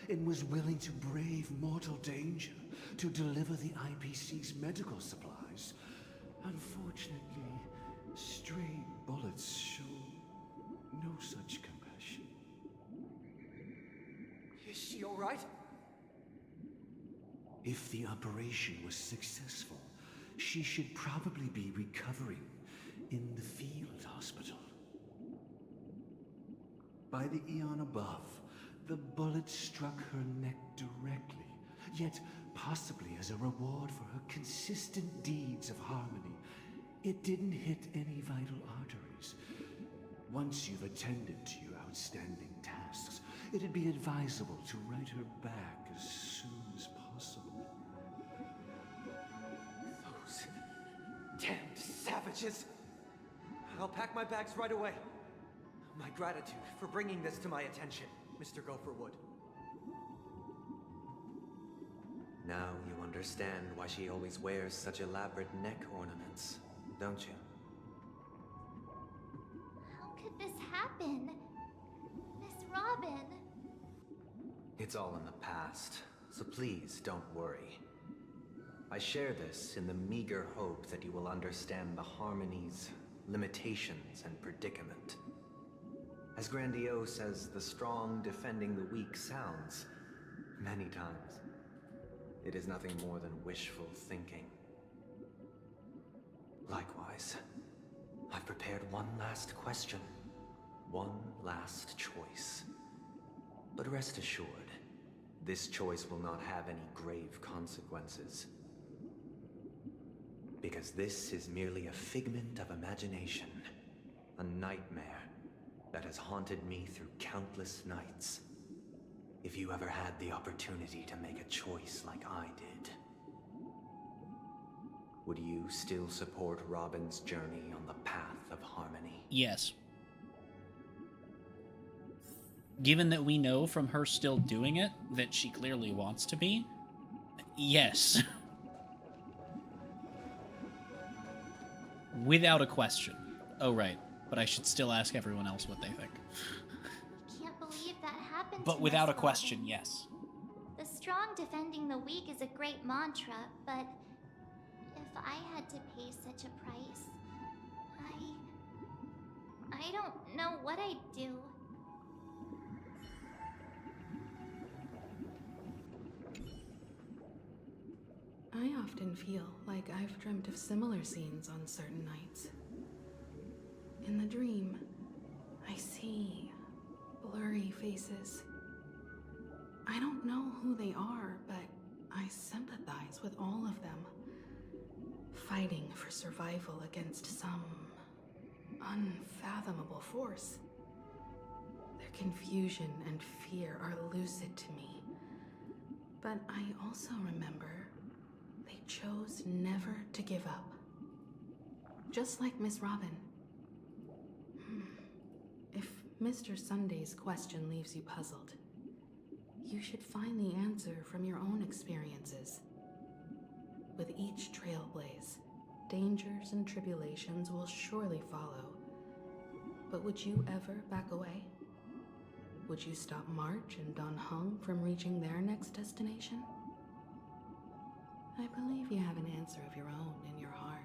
and was willing to brave mortal danger to deliver the IPC's medical supplies. Unfortunately, stray bullets show no such compassion. Is she all right? If the operation was successful, she should probably be recovering in the field hospital. By the eon above, the bullet struck her neck directly, yet possibly as a reward for her consistent deeds of harmony, it didn't hit any vital arteries. Once you've attended to your outstanding tasks, it'd be advisable to write her back as soon as possible. Those damned savages! I'll pack my bags right away. My gratitude for bringing this to my attention, Mr. Gopherwood. Now you understand why she always wears such elaborate neck ornaments, don't you? How could this happen? Miss Robin. It's all in the past, so please don't worry. I share this in the meager hope that you will understand the harmony's limitations and predicament. As grandiose as the strong defending the weak sounds, many times, it is nothing more than wishful thinking. Likewise, I've prepared one last question, one last choice. But rest assured, this choice will not have any grave consequences. Because this is merely a figment of imagination, a nightmare that has haunted me through countless nights. If you ever had the opportunity to make a choice like I did, would you still support Robin's journey on the path of harmony? Yes. Given that we know from her still doing it that she clearly wants to be, yes. Without a question. Oh, right. But I should still ask everyone else what they think. Can't believe that happened. But to without a Miss question, Robin. yes. The strong defending the weak is a great mantra, but if I had to pay such a price, I don't know what I'd do. I often feel like I've dreamt of similar scenes on certain nights. In the dream, I see blurry faces. I don't know who they are, but I sympathize with all of them, fighting for survival against some unfathomable force. Their confusion and fear are lucid to me, but I also remember they chose never to give up. Just like Miss Robin. If Mr. Sunday's question leaves you puzzled, you should find the answer from your own experiences. With each trailblaze, dangers and tribulations will surely follow. But would you ever back away? Would you stop March and Don Hung from reaching their next destination? I believe you have an answer of your own in your heart.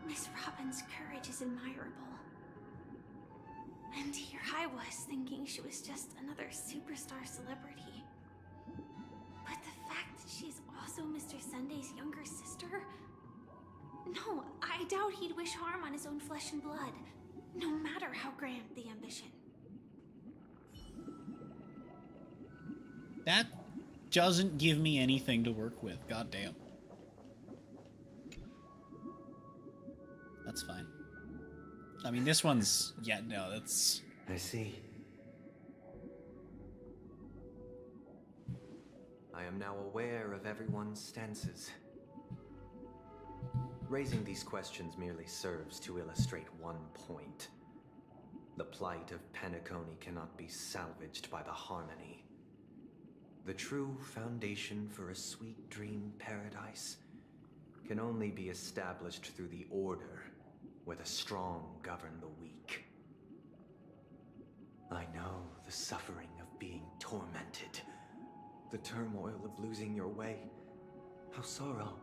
Miss Robin's courage is admirable. And here I was thinking she was just another superstar celebrity. But the fact that she's also Mr. Sunday's younger sister? No, I doubt he'd wish harm on his own flesh and blood, no matter how grand the ambition. That doesn't give me anything to work with, goddamn. That's fine. I mean, this one's... yeah, no, that's... I see. I am now aware of everyone's stances. Raising these questions merely serves to illustrate one point. The plight of Penacony cannot be salvaged by the harmony. The true foundation for a sweet dream paradise can only be established through the order where the strong govern the weak. I know the suffering of being tormented, the turmoil of losing your way, how sorrow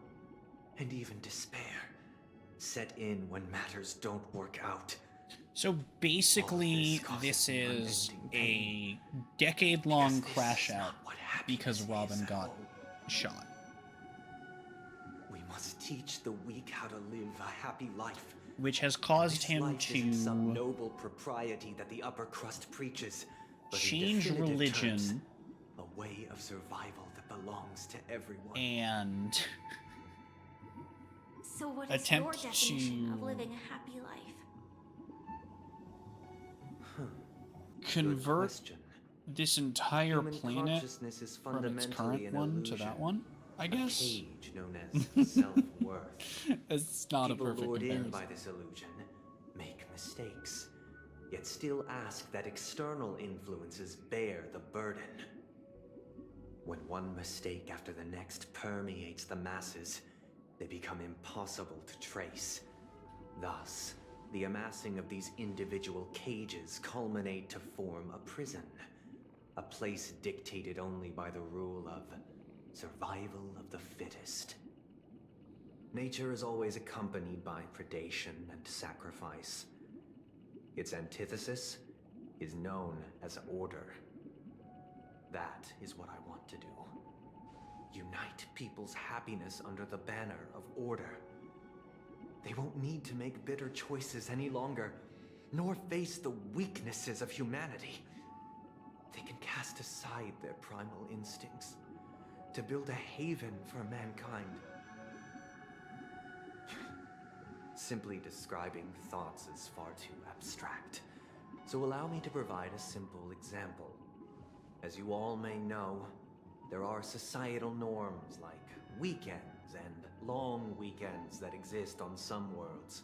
and even despair set in when matters don't work out. So basically, this is a decade-long crash out because Robin got shot. We must teach the weak how to live a happy life. Which has caused This him life isn't some to noble propriety that the upper crust preaches, but in change definitive religion terms, a way of survival that belongs to everyone. And So what is your attempt definition of to living a happy life? convert this entire Human planet consciousness is from its fundamentally current an one to illusion. that one, I A guess. cage known as self-worth. It's not People a perfect lured in comparison. by this illusion make mistakes, yet still ask that external influences bear the burden. When one mistake after the next permeates the masses, they become impossible to trace. Thus, the amassing of these individual cages culminate to form a prison. A place dictated only by the rule of survival of the fittest. Nature is always accompanied by predation and sacrifice. Its antithesis is known as order. That is what I want to do. Unite people's happiness under the banner of order. They won't need to make bitter choices any longer, nor face the weaknesses of humanity. They can cast aside their primal instincts to build a haven for mankind. Simply describing thoughts is far too abstract, so allow me to provide a simple example. As you all may know, there are societal norms like weekends and long weekends that exist on some worlds.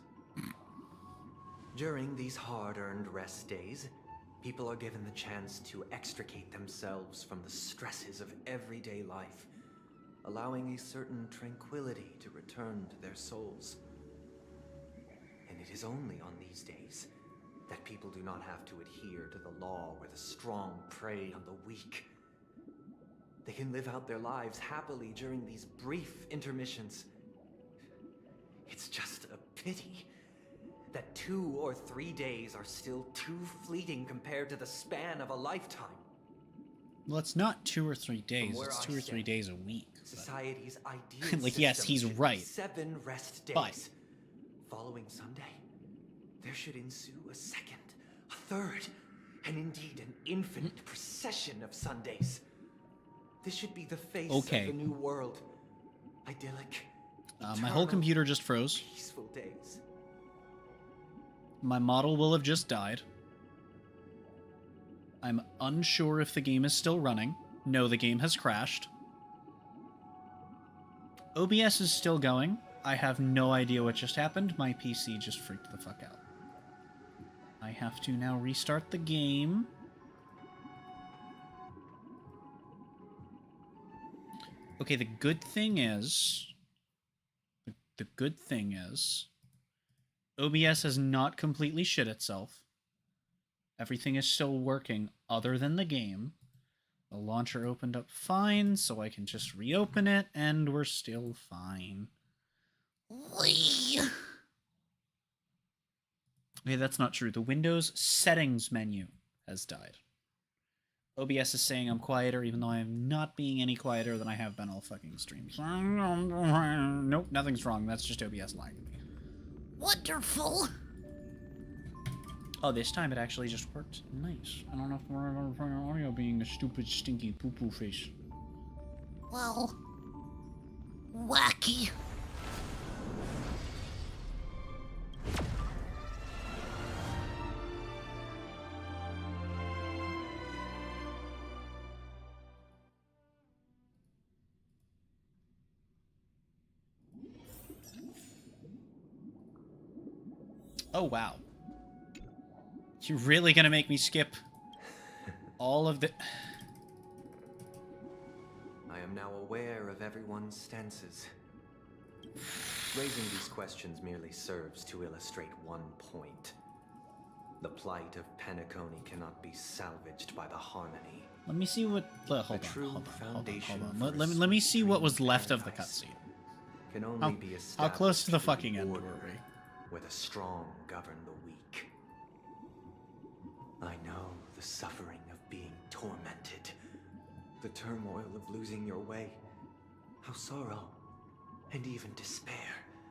During these hard-earned rest days, people are given the chance to extricate themselves from the stresses of everyday life, allowing a certain tranquility to return to their souls. And it is only on these days that people do not have to adhere to the law where the strong prey on the weak. They can live out their lives happily during these brief intermissions. It's just a pity that 2 or 3 days are still too fleeting compared to the span of a lifetime. Well, it's not 2 or 3 days. From where It's I 2 or 3 stand, days a week. Society's ideal Like, yes, system he's should be right. 7 rest days. But following Sunday, there should ensue a second, a third, and indeed an infinite procession of Sundays. This should be the face of the new world. Idyllic. My whole computer just froze. Peaceful days. My model will have just died. I'm unsure if the game is still running. No, the game has crashed. OBS is still going. I have no idea what just happened. My PC just freaked the fuck out. I have to now restart the game. Okay, the good thing is... The good thing is... OBS has not completely shit itself. Everything is still working other than the game. The launcher opened up fine, so I can just reopen it, and we're still fine. Okay, that's not true. The Windows settings menu has died. OBS is saying I'm quieter, even though I am not being any quieter than I have been all fucking stream. Nope, nothing's wrong. That's just OBS lying to me. Wonderful. Oh, this time it actually just worked. Nice. I don't know if we're ever playing audio being a stupid, stinky poo-poo face. Well, wacky. Oh, wow. You're really gonna make me skip all of the... I am now aware of everyone's stances. Raising these questions merely serves to illustrate one point. The plight of Penacony cannot be salvaged by the harmony. Let me see what... Hold on. Let me see what was left of the cutscene. Can only be How close to the established fucking through end order, were we? where the strong govern the weak. I know the suffering of being tormented, the turmoil of losing your way, how sorrow and even despair.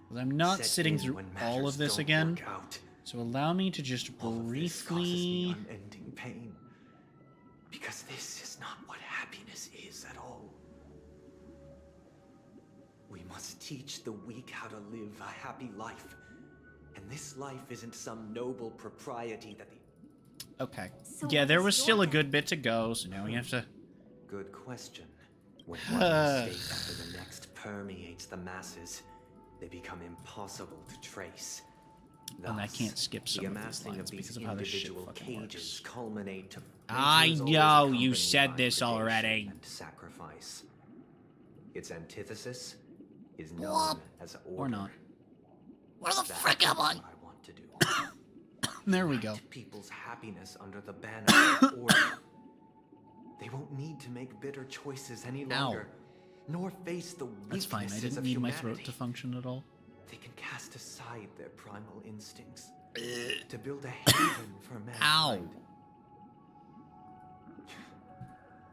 Because I'm not set sitting in through when all matters of this don't again, work out. so allow me to just Causes briefly... me unending pain, because this is not what happiness is at all. must teach the weak how to live a happy life. And this life isn't some noble propriety that the... Okay. Yeah, there was still a good bit to go, so now we have to... Good question. When one mistake after the next permeates the masses, they become impossible to trace. Thus, And I can't skip some the of these amassing lines of these because of how this shit individual fucking cages works. culminate to I nature's always know, you accompanied said by this predation already. and sacrifice. Its antithesis is known as order. Or not. Where the frick am I? What I want to do. There we go. People's happiness under the banner of order. They won't need to make bitter choices any longer, nor face the weaknesses That's fine, I of didn't need my humanity. throat to function at all. They can cast aside their primal instincts to build a haven for mankind.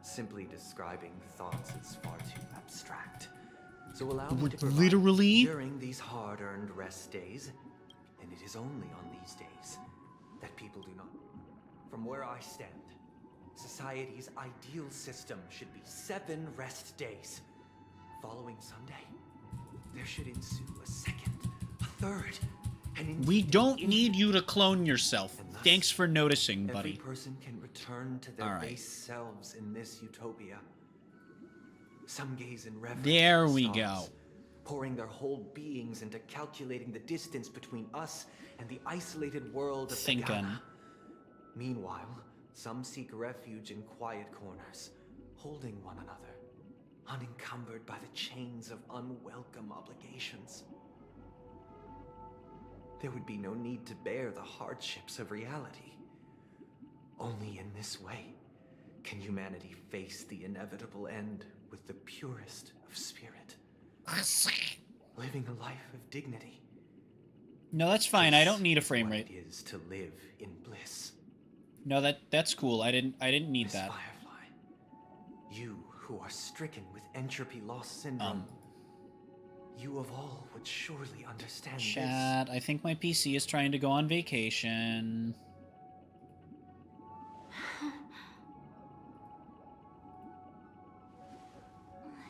Simply describing thoughts is far too abstract. So allow me to provide Literally? during these hard-earned rest days, and it is only on these days that people do not. From where I stand, society's ideal system should be 7 rest days. Following Sunday, there should ensue a second, a third, and We don't need you to clone yourself. Thanks for noticing, buddy. every person can return to their Alright. base selves in this utopia. Some gaze in reverence There at the we stars, go. pouring their whole beings into calculating the distance between us and the isolated world of Thinking. Pagana. Meanwhile, some seek refuge in quiet corners, holding one another, unencumbered by the chains of unwelcome obligations. There would be no need to bear the hardships of reality. Only in this way can humanity face the inevitable end with the purest of spirit. Living a life of dignity. No, that's fine. I don't need a frame What rate. it is to live in bliss. No, that's cool. I didn't need Miss that. Firefly, you who are stricken with entropy loss syndrome, you of all would surely understand Chat, I think my PC is trying to go on vacation.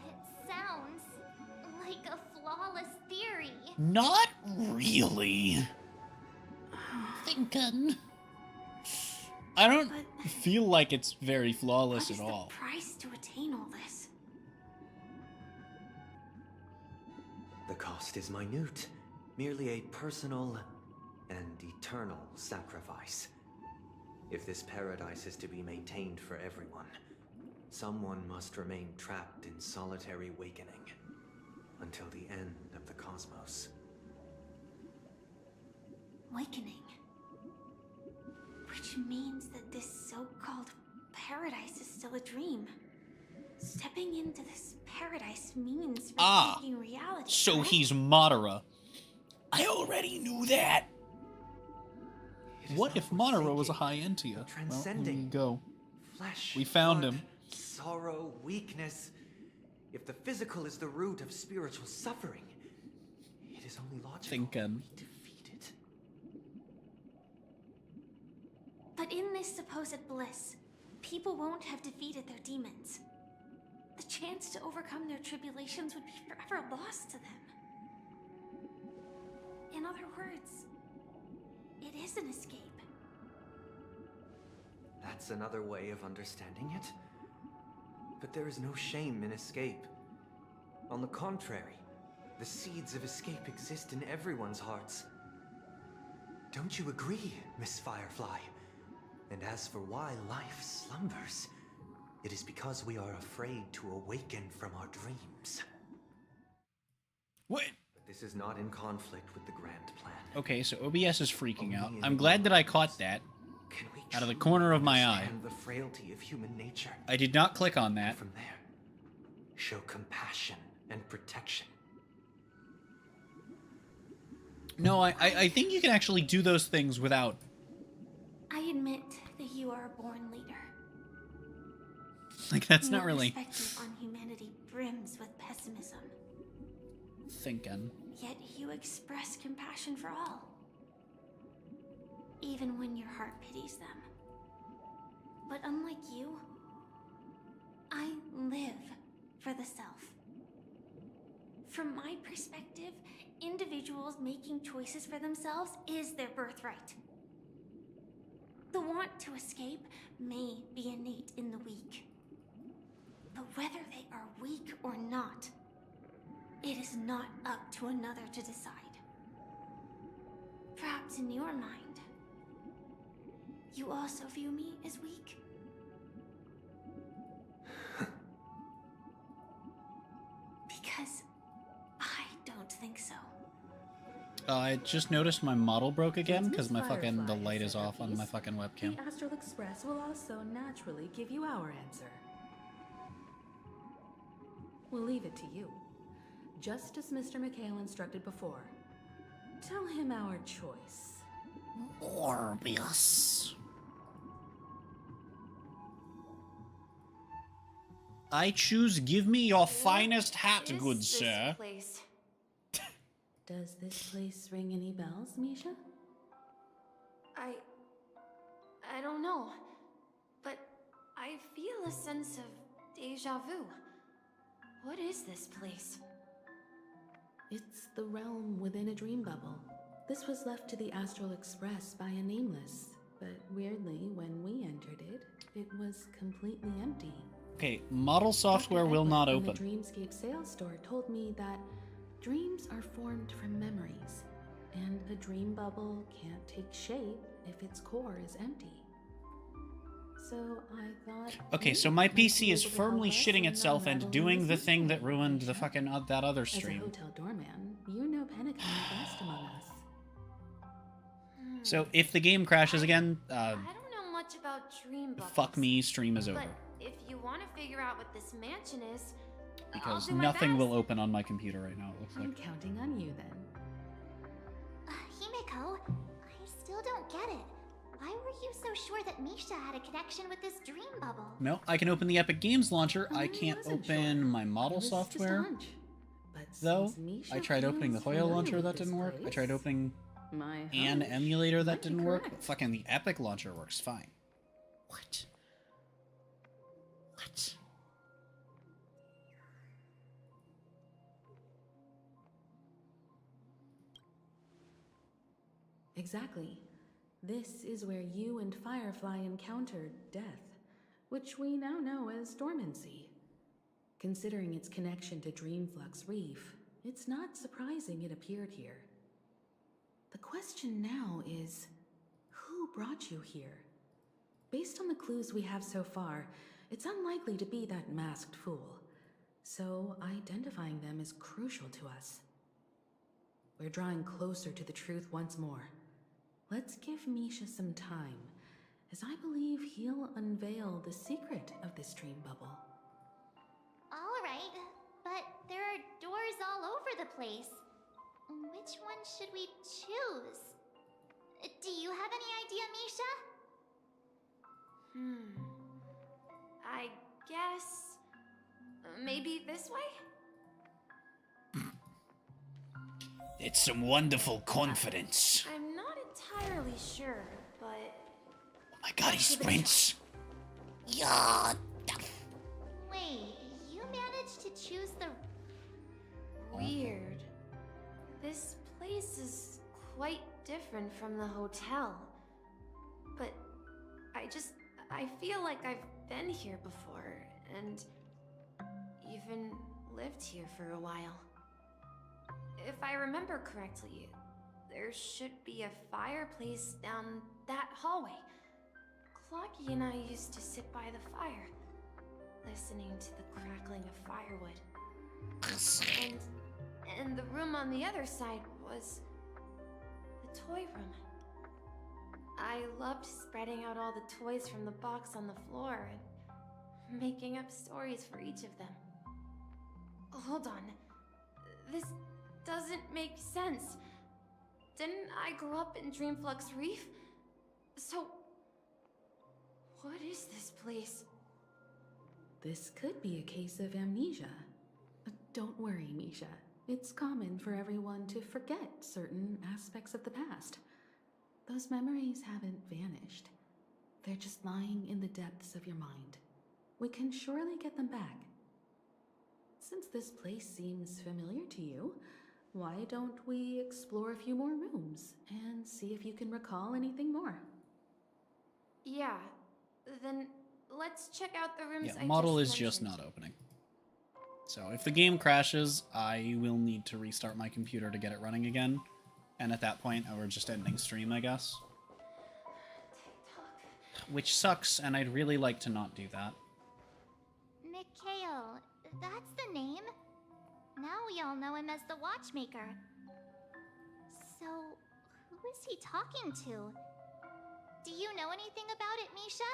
It sounds like a flawless theory. Not really. Thinking. I don't feel like it's very flawless at all. Price to attain all this. The cost is minute, merely a personal and eternal sacrifice. If this paradise is to be maintained for everyone, someone must remain trapped in solitary awakening until the end of the cosmos. Awakening. Which means that this so-called paradise is still a dream. Stepping into this paradise means retaking reality. So right? he's Madara. I already knew that. What if Madara was a high Entia? Well, here we go. Flesh, We found blood, him. Sorrow, weakness. If the physical is the root of spiritual suffering, it is only logical. Thinking. But in this supposed bliss, people won't have defeated their demons. The chance to overcome their tribulations would be forever lost to them. In other words, it is an escape. That's another way of understanding it. But there is no shame in escape. On the contrary, the seeds of escape exist in everyone's hearts. Don't you agree, Miss Firefly? And as for why life slumbers, it is because we are afraid to awaken from our dreams. What? But this is not in conflict with the grand plan. Okay, so OBS is freaking out. I'm glad that I caught that out of the corner of my eye. Understand the frailty of human nature. I did not click on that. From there, show compassion and protection. No, I think you can actually do those things without. I admit that you are a born leader. Like, that's not Your really perspective on humanity brims with pessimism. thinking. Yet you express compassion for all. Even when your heart pities them. But unlike you, I live for the self. From my perspective, individuals making choices for themselves is their birthright. The want to escape may be innate in the weak. But whether they are weak or not, it is not up to another to decide. Perhaps in your mind, you also view me as weak? Because I don't think so. I just noticed my model broke again because my Firefly fucking the light has is said her off on piece. my fucking webcam. The Astral Express will also naturally give you our answer. We'll leave it to you. Just as Mr. McHale instructed before. Tell him our choice. Morbius. I choose give me your finest hat, Is good this sir. place? Does this place ring any bells, Misha? I don't know, but I feel a sense of deja vu. What is this place? It's the realm within a dream bubble. This was left to the Astral Express by a nameless, but weirdly, when we entered it, it was completely empty. Okay, model software Dr. will Edward not from open. The Dreamscape sales store told me that dreams are formed from memories, and a dream bubble can't take shape if its core is empty. So I thought. Okay, so my PC is firmly shitting itself and doing the thing that ruined the fucking that other As a stream. hotel doorman, you know Pentagon best among us. So if the game crashes again, I don't know much about dream bubbles. fuck me, stream is over. But if you want to figure out what this mansion is, Because I'll do my nothing will best. open on my computer right now, it looks I'm like. counting on you then. Himeko, I still don't get it. Why were you so sure that Misha had a connection with this dream bubble? No, I can open the Epic Games launcher. I can't open my model It was just a software. hunch. But Though, since Misha I tried opening the feels Hoya familiar launcher, with that this didn't work. I place, tried opening my an hunch emulator, that might be didn't work. But correct. fucking the Epic launcher works fine. What? What? Exactly. This is where you and Firefly encountered death, which we now know as dormancy. Considering its connection to Dreamflux Reef, it's not surprising it appeared here. The question now is, who brought you here? Based on the clues we have so far, it's unlikely to be that masked fool. So identifying them is crucial to us. We're drawing closer to the truth once more. Let's give Misha some time, as I believe he'll unveil the secret of this dream bubble. All right, but there are doors all over the place. Which one should we choose? Do you have any idea, Misha? I guess maybe this way? It's some wonderful confidence. I'm not entirely sure, but Oh my god, he sprints. Yeah. Wait, you managed to choose the... weird. This place is quite different from the hotel. But I feel like I've been here before and even lived here for a while. If I remember correctly, there should be a fireplace down that hallway. Clocky and I used to sit by the fire, listening to the crackling of firewood. And the room on the other side was the toy room. I loved spreading out all the toys from the box on the floor and making up stories for each of them. Hold on. This doesn't make sense. Didn't I grow up in Dreamflux Reef? So, what is this place? This could be a case of amnesia. Don't worry, Misha. It's common for everyone to forget certain aspects of the past. Those memories haven't vanished. They're just lying in the depths of your mind. We can surely get them back. since this place seems familiar to you, why don't we explore a few more rooms and see if you can recall anything more? Yeah, then let's check out the rooms Yeah, I model is just just mentioned. not opening. So if the game crashes, I will need to restart my computer to get it running again. And at that point, we're just ending stream, I guess. Which sucks, and I'd really like to not do that. Mikhail, that's the name. Now we all know him as the Watchmaker. So, who is he talking to? Do you know anything about it, Misha?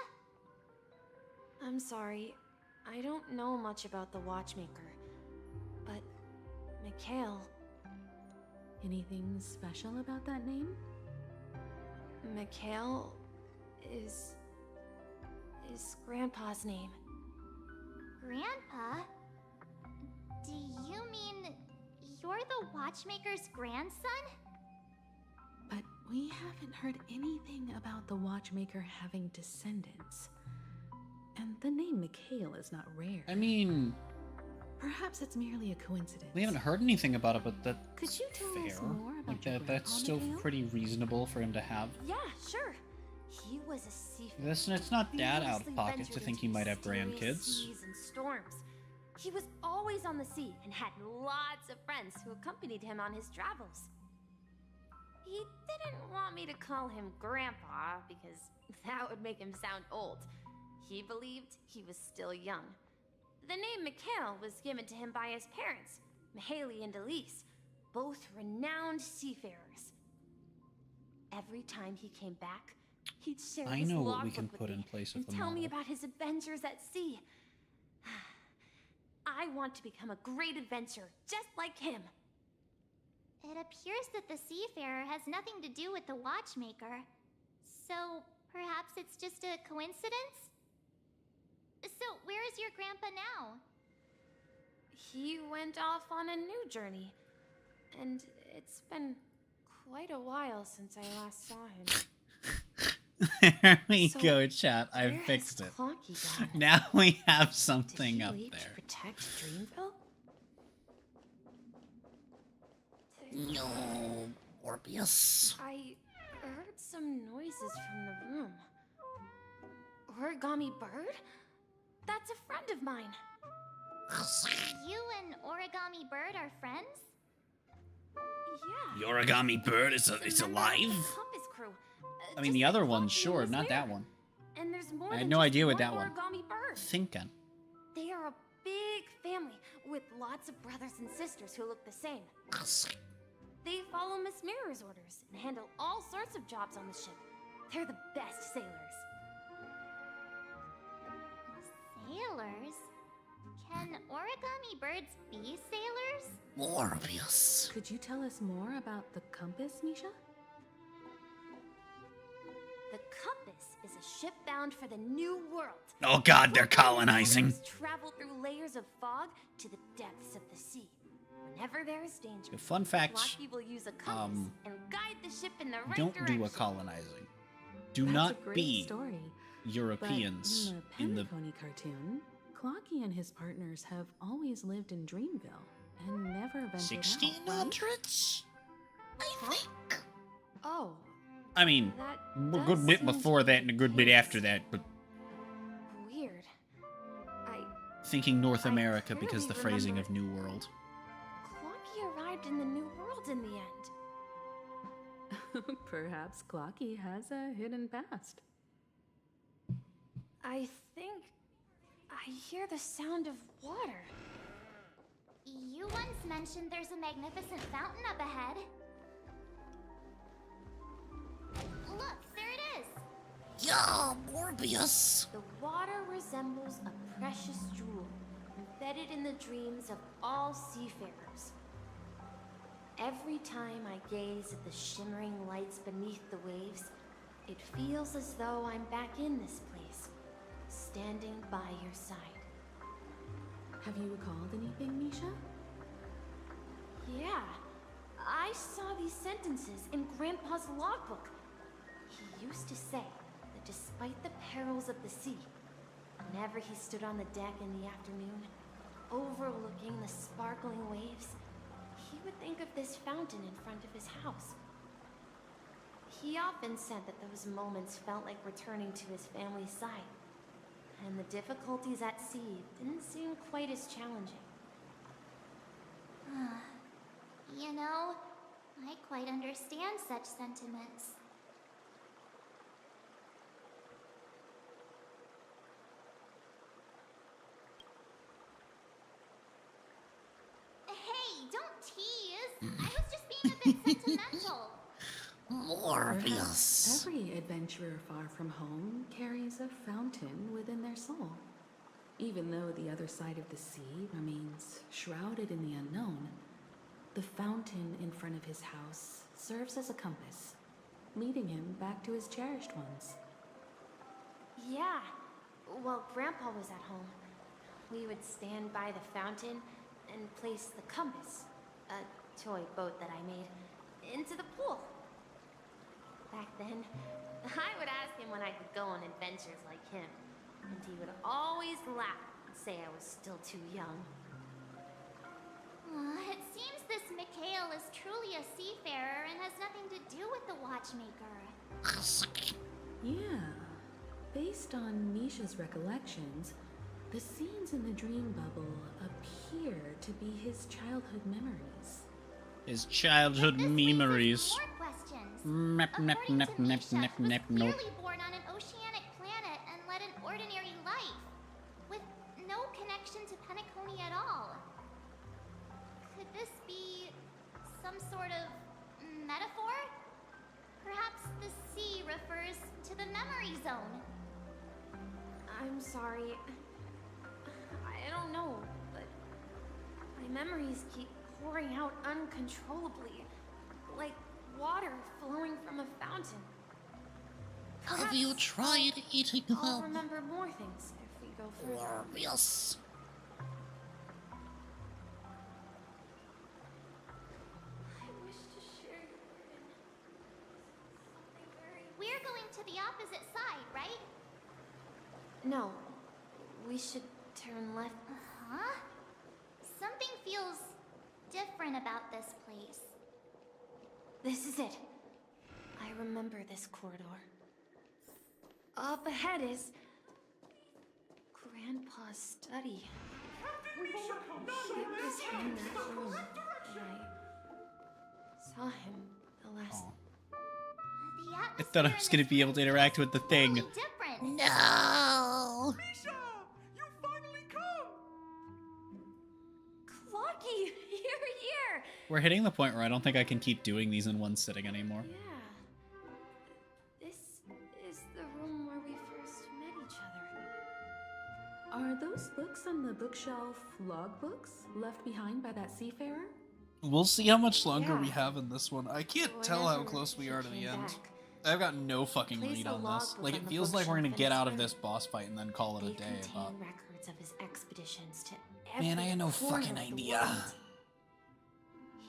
I'm sorry, I don't know much about the Watchmaker, but Mikhail. Anything special about that name? Mikhail is Grandpa's name. Grandpa? Do you mean you're the Watchmaker's grandson? But we haven't heard anything about the Watchmaker having descendants. And the name Mikhail is not rare. I mean... Perhaps it's merely a coincidence. We haven't heard anything about it, but that's Could you tell fair. us more about Like your that's grandpa, still Mikhail? pretty reasonable for him to have. Yeah, sure. He was a seafarer. It's not that out of Fearlessly pocket to ventured think he into might have mysterious grandkids. seas and storms. He was always on the sea and had lots of friends who accompanied him on his travels. He didn't want me to call him Grandpa because that would make him sound old. He believed he was still young. The name Mikhail was given to him by his parents, Mihaly and Elise, both renowned seafarers. Every time he came back, he'd share I his know what we logbook can with put me in place and of the tell me model. about his adventures at sea. I want to become a great adventurer, just like him. It appears that the Seafarer has nothing to do with the Watchmaker. So, perhaps it's just a coincidence? So, where is your grandpa now? He went off on a new journey, and it's been quite a while since I last saw him. There we So, go, chat. I where fixed has it. Clocky gone? Now we have something Did he up leave there. to protect Dreamville? No, Morbius. I heard some noises from the room. Origami Bird? That's a friend of mine. You and Origami Bird are friends? Yeah. The origami bird is alive? Compass crew. I mean, the other one, sure, not that one. And there's more I had than no just idea what one that one. Origami Bird. Thinking. They are a big family with lots of brothers and sisters who look the same. They follow Miss Mirror's orders and handle all sorts of jobs on the ship. They're the best sailors. Sailors? Can Origami Birds be sailors? Morbius. Could you tell us more about the compass, Misha? The compass is a ship bound for the new world. Oh god, they're colonizing. Travel through layers of fog to the depths of the sea. Whenever there is danger, So fun fact, Flocky will use a compass and guide the ship in the right don't direction. do a colonizing. Do That's not a great be story. Europeans But in the... Penacony cartoon, Clocky and his partners have always lived in Dreamville and never ventured out. 1600s? I think. Oh, I mean, That a good does bit seem before that and a good bit after that, but weird. thinking North I America because the clearly phrasing remember- of New World. Clocky arrived in the new world in the end. Perhaps Clocky has a hidden past. I think I hear the sound of water. You once mentioned there's a magnificent fountain up ahead. Look, there it is! Yeah, Morbius. The water resembles a precious jewel embedded in the dreams of all seafarers. Every time I gaze at the shimmering lights beneath the waves, it feels as though I'm back in this place, standing by your side. Have you recalled anything, Misha? Yeah, I saw these sentences in Grandpa's logbook. He used to say that despite the perils of the sea, whenever he stood on the deck in the afternoon, overlooking the sparkling waves, he would think of this fountain in front of his house. He often said that those moments felt like returning to his family's side, and the difficulties at sea didn't seem quite as challenging. You know, I quite understand such sentiments. Hey, don't tease! I was just being a bit sentimental. Perhaps every adventurer far from home carries a fountain within their soul. Even though the other side of the sea remains shrouded in the unknown, the fountain in front of his house serves as a compass, leading him back to his cherished ones. Yeah, while Grandpa was at home, we would stand by the fountain and place the compass, a toy boat that I made, into the pool. Back then, I would ask him when I could go on adventures like him, and he would always laugh and say I was still too young. It seems this Mikhail is truly a seafarer and has nothing to do with the watchmaker. Yeah. Based on Misha's recollections, the scenes in the dream bubble appear to be his childhood memories. His childhood memories. Nep, nep, nep, nep, nep, nep, nope. Clearly born on an oceanic planet and led an ordinary life, with no connection to Penacony at all. Could this be some sort of metaphor? Perhaps the sea refers to the memory zone. I'm sorry. I don't know, but my memories keep pouring out uncontrollably, like water flowing from a fountain. Have you tried eating I'll them? remember more things if we go further. Yes. I wish to share your burden. Something very... We're going to the opposite side, right? No, we should turn left. Huh? Something feels different about this place. This is it. I remember this corridor. Up ahead is Grandpa's study. It was in that room that I saw him the last. I thought I was gonna be able to interact with the thing. No! Misha! You finally come! Clocky, you're here! We're hitting the point where I don't think I can keep doing these in one sitting anymore. Yeah. This is the room where we first met each other. Are those books on the bookshelf logbooks left behind by that seafarer? We'll see how much longer we Yeah. have in this one. I can't tell how close we are to the end. I've got no fucking Place read a on this. logbook Like, on it the feels like we're gonna bookshelf get in out of its this boss fight and then call it a They day. contain But records of his expeditions to man, I every had no corner fucking of the idea. world.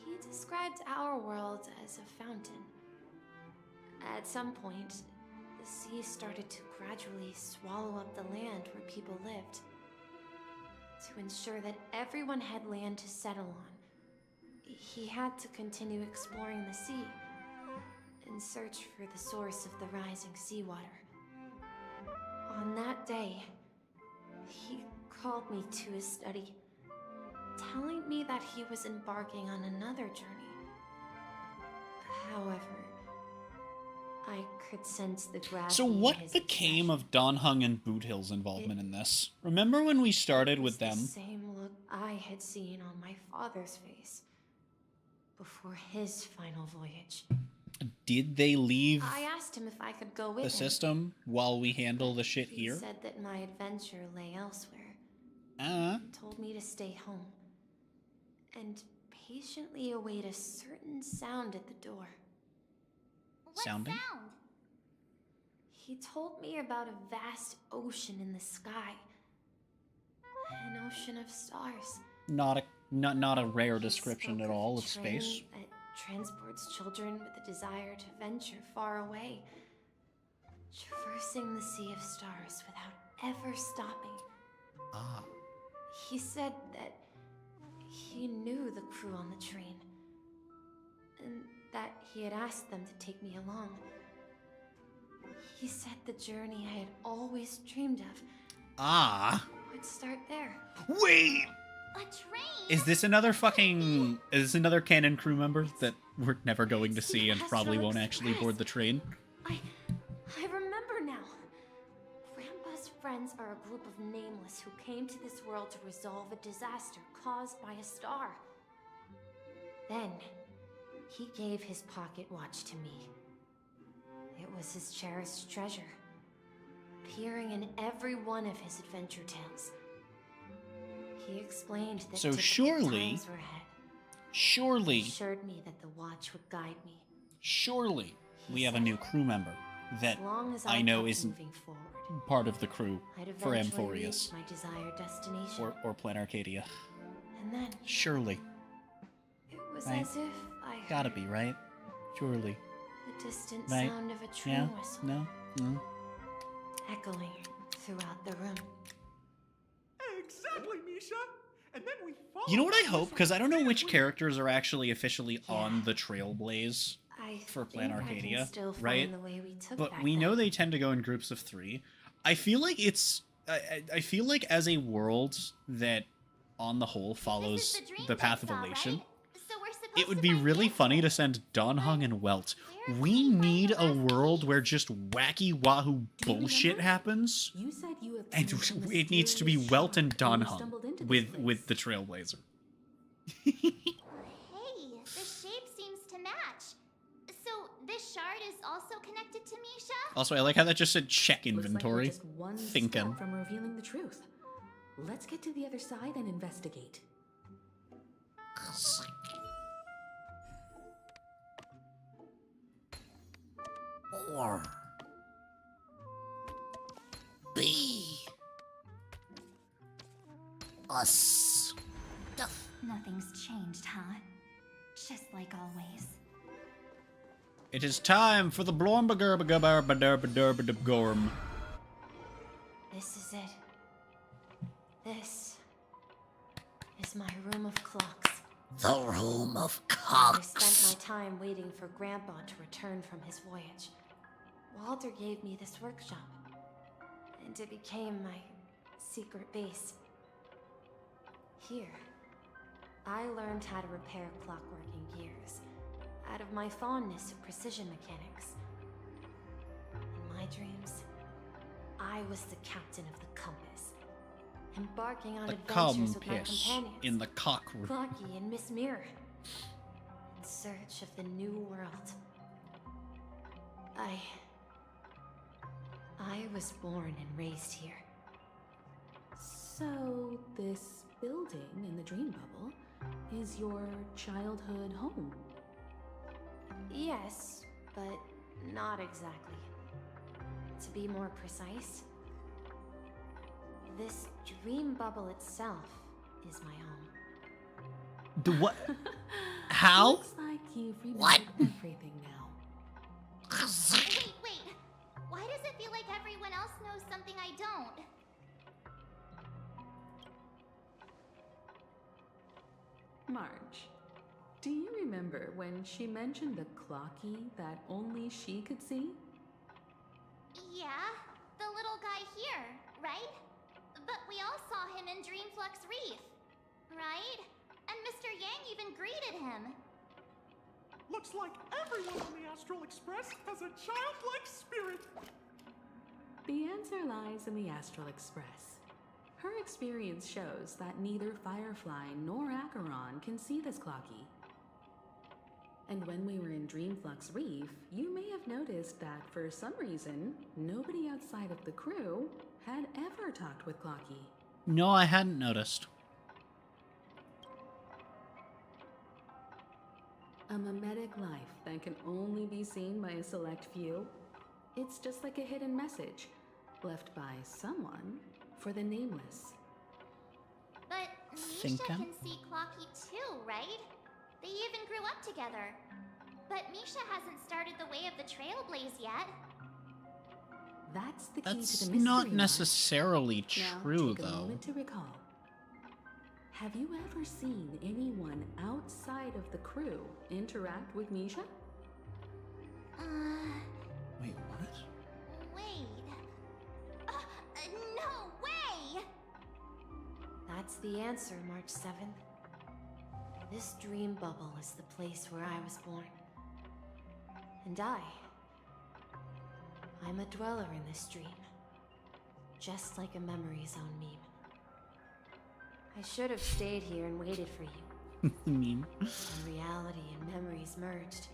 He described our world as a fountain. At some point, the sea started to gradually swallow up the land where people lived. To ensure that everyone had land to settle on, he had to continue exploring the sea in search for the source of the rising seawater. On that day, he called me to his study, telling me that he was embarking on another journey. However, I could sense the gravity. So what became of Don Hung and Boot Hill's involvement in this? Remember when we started with them? The same look I had seen on my father's face before his final voyage. Did they leave I asked him if I could go with the him. system while we handle the shit He here? said that my adventure lay elsewhere. Uh-huh. Told me to stay home and patiently await a certain sound at the door. Sounding? He told me about a vast ocean in the sky. An ocean of stars. Not a rare description at all of space. Train that transports children with a desire to venture far away, traversing the sea of stars without ever stopping. Ah. He said that he knew the crew on the train, and that he had asked them to take me along. He said the journey I had always dreamed of would start there. Wait! A train? Is this another canon crew member that we're never going to see and probably won't actually board the train? I remember now. Grandpa's friends are a group of nameless who came to this world to resolve a disaster caused by a star. Then, he gave his pocket watch to me. It was his cherished treasure, appearing in every one of his adventure tales. He explained that So difficult surely, times were ahead. surely, He assured me that the watch would guide me. surely we have a new crew member that As long as I I know kept isn't moving forward, part of the crew I'd for eventually Amphorius reach my desired destination. or Plan Arcadia. And then Surely. it was Right. as if I heard Gotta be, right? Surely. the distant Right? sound of a train Yeah? whistle No? No? echoing throughout the room. Exactly, Misha. And then we follow. You know what I hope? Because I don't know which characters are actually officially on the Trailblaze for Plan think I can Arcadia, still find right? the way we took But back we know then. they tend to go in groups of 3. I feel like it's... I feel like as a world that, on the whole, follows the path of elation, it would be really funny to send Donhung and Welt. We need a world where just wacky wahoo bullshit happens, You said you have and it needs to be Welt and Donhung with the Trailblazer. Hey, the shape seems to match. So this shard is also connected to Misha? Also, I like how that just said check Looks like we're inventory. just one Thinking. step from revealing the truth. Let's get to the other side and investigate. Or B. Us. Nothing's changed, huh? Just like always. It is time for the Blormbagurbagurbadurbadurbadurbadurbgorm. This is it. This is my room of clocks. The room of I cocks. spent my time waiting for Grandpa to return from his voyage. Walter gave me this workshop, and it became my secret base. Here, I learned how to repair clockworking gears out of my fondness of precision mechanics. In my dreams, I was the captain of the compass, embarking on The adventures with my compass companions, in the cock room. Clocky and Miss Mirror, in search of the new world. I was born and raised here. So, this building in the dream bubble is your childhood home? Yes, but not exactly. To be more precise, this dream bubble itself is my home. The what? How? Looks like you've remembered everything now. Wait. Why does it feel like everyone else knows something I don't? Marge, do you remember when she mentioned the clocky that only she could see? Yeah, the little guy here, right? But we all saw him in Dreamflux Reef, right? And Mr. Yang even greeted him. Looks like everyone on the Astral Express has a childlike spirit. The answer lies in the Astral Express. Her experience shows that neither Firefly nor Acheron can see this clocky. And when we were in Dreamflux Reef, you may have noticed that for some reason, nobody outside of the crew had ever talked with Clocky. No, I hadn't noticed. A mimetic life that can only be seen by a select few. It's just like a hidden message left by someone for the nameless. But Misha Thinking? can see Clocky too, right? They even grew up together. But Misha hasn't started the way of the Trailblaze yet. That's the key That's to the mystery. not Marge. necessarily Now, true, take a though. moment to recall. have you ever seen anyone outside of the crew interact with Misha? Wait, what? Wait. No way! That's the answer, March 7th. This dream bubble is the place where I was born. And I'm a dweller in this dream. Just like a memory zone meme. I should have stayed here and waited for you. Meme. When reality and memories merged,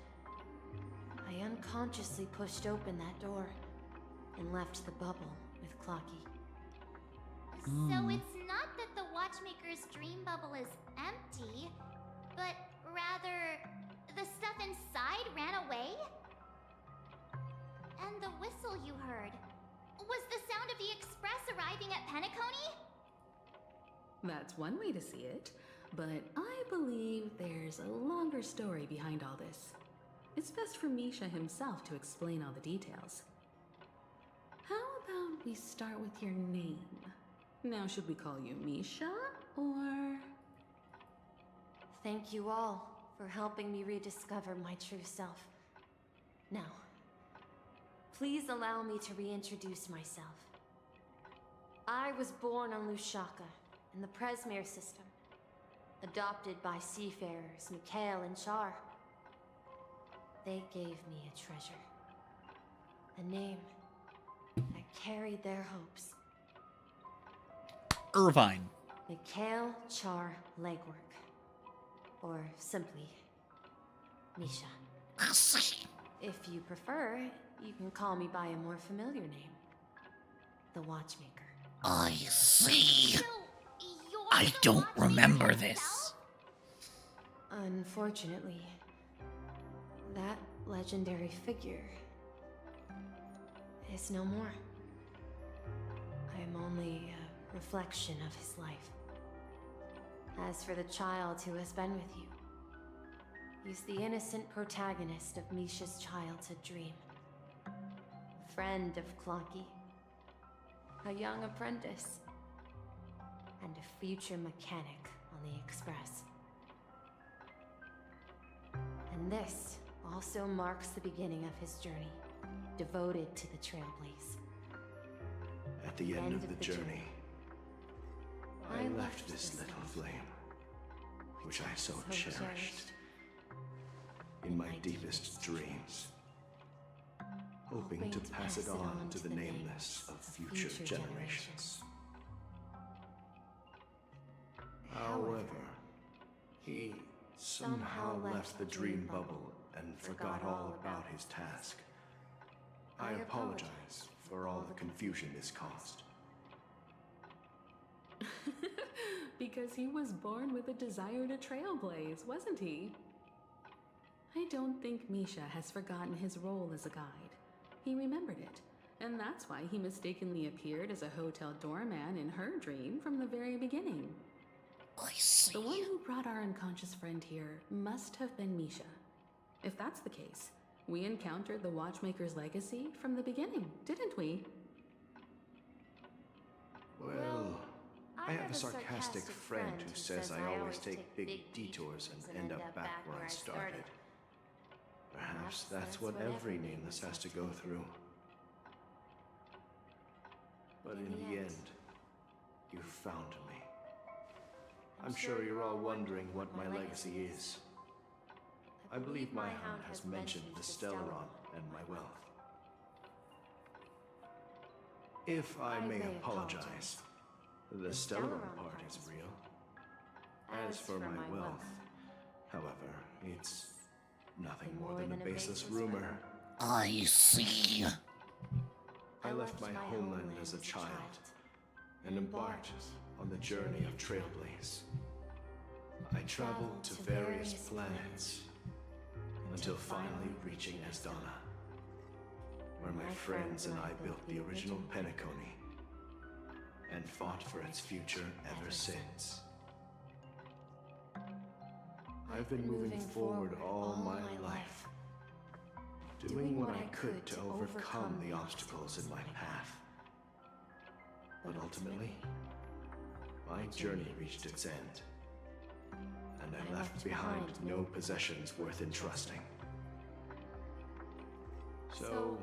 I unconsciously pushed open that door and left the bubble with Clocky. So it's not that the Watchmaker's dream bubble is empty, but rather the stuff inside ran away? And the whistle you heard was the sound of the express arriving at Penacony? That's one way to see it, but I believe there's a longer story behind all this. It's best for Misha himself to explain all the details. How about we start with your name? Now, should we call you Misha, or...? Thank you all for helping me rediscover my true self. Now, please allow me to reintroduce myself. I was born on Lushaka, in the Presmere system, adopted by seafarers Mikhail and Char. They gave me a treasure, a name that carried their hopes. Irvine. Mikhail Char Legwork, or simply Misha. If you prefer, you can call me by a more familiar name, the Watchmaker. I see. I don't remember this. Unfortunately, that legendary figure is no more. I am only a reflection of his life. As for the child who has been with you, he's the innocent protagonist of Misha's childhood dream. Friend of Clocky, a young apprentice, and a future mechanic on the Express. And this also marks the beginning of his journey, devoted to the Trailblaze. At the end of the journey, I left this little flame, which I so cherished, in my deepest dreams, hoping to pass it on to the nameless of future generations. However, he somehow left the dream bubble and forgot all about his task. I apologize for all the confusion this caused. Because he was born with a desire to trailblaze, wasn't he? I don't think Misha has forgotten his role as a guide. He remembered it, and that's why he mistakenly appeared as a hotel doorman in her dream from the very beginning. I see. The one who brought our unconscious friend here must have been Misha. If that's the case, we encountered the Watchmaker's legacy from the beginning, didn't we? Well, I have a sarcastic friend who says I always take big detours and end up back where I started. Perhaps that's what every nameless has to go through. But in the end, you found me. I'm sure you're all wondering what my legacy is. I believe my hound has mentioned the Stellaron and my wealth. If I may apologize, the Stellaron part is real. As for my wealth, however, it's nothing more than a baseless rumor. I see. I left my homeland as a child and embarked on the journey of Trailblaze. I traveled to various planets until finally reaching Asdana, where my friends and I built the original Penacony and fought for its future ever since. I've been moving forward all my life, doing what I could to overcome the obstacles in my path. But ultimately, my journey reached its end. and I left behind no possessions worth entrusting. So,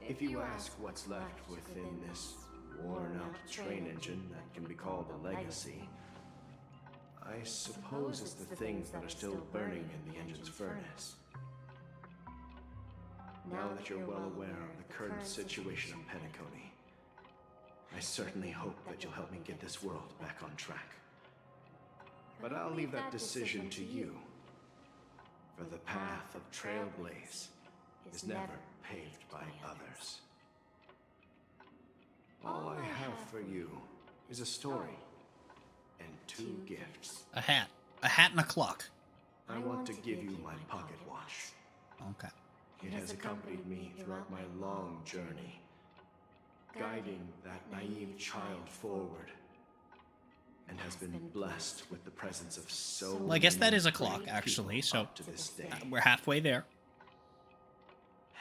if you ask what's left within this worn-out train engine that can be called a legacy, I suppose it's the things that are still burning in the engine's furnace. Now that you're well aware of the current situation of Penacony, I certainly hope that you'll help me get this world back on track. But I'll leave that decision to you, for the path of Trailblaze is never paved by others. All I have for you is a story and 2 gifts. A hat. A hat and a clock. I want to give you my pocket watch. Okay. It has accompanied me throughout my long journey, guiding that naive child forward, and has been blessed with the presence of so Well, I guess that many is a clock, great actually, people so up to this day. we're halfway there.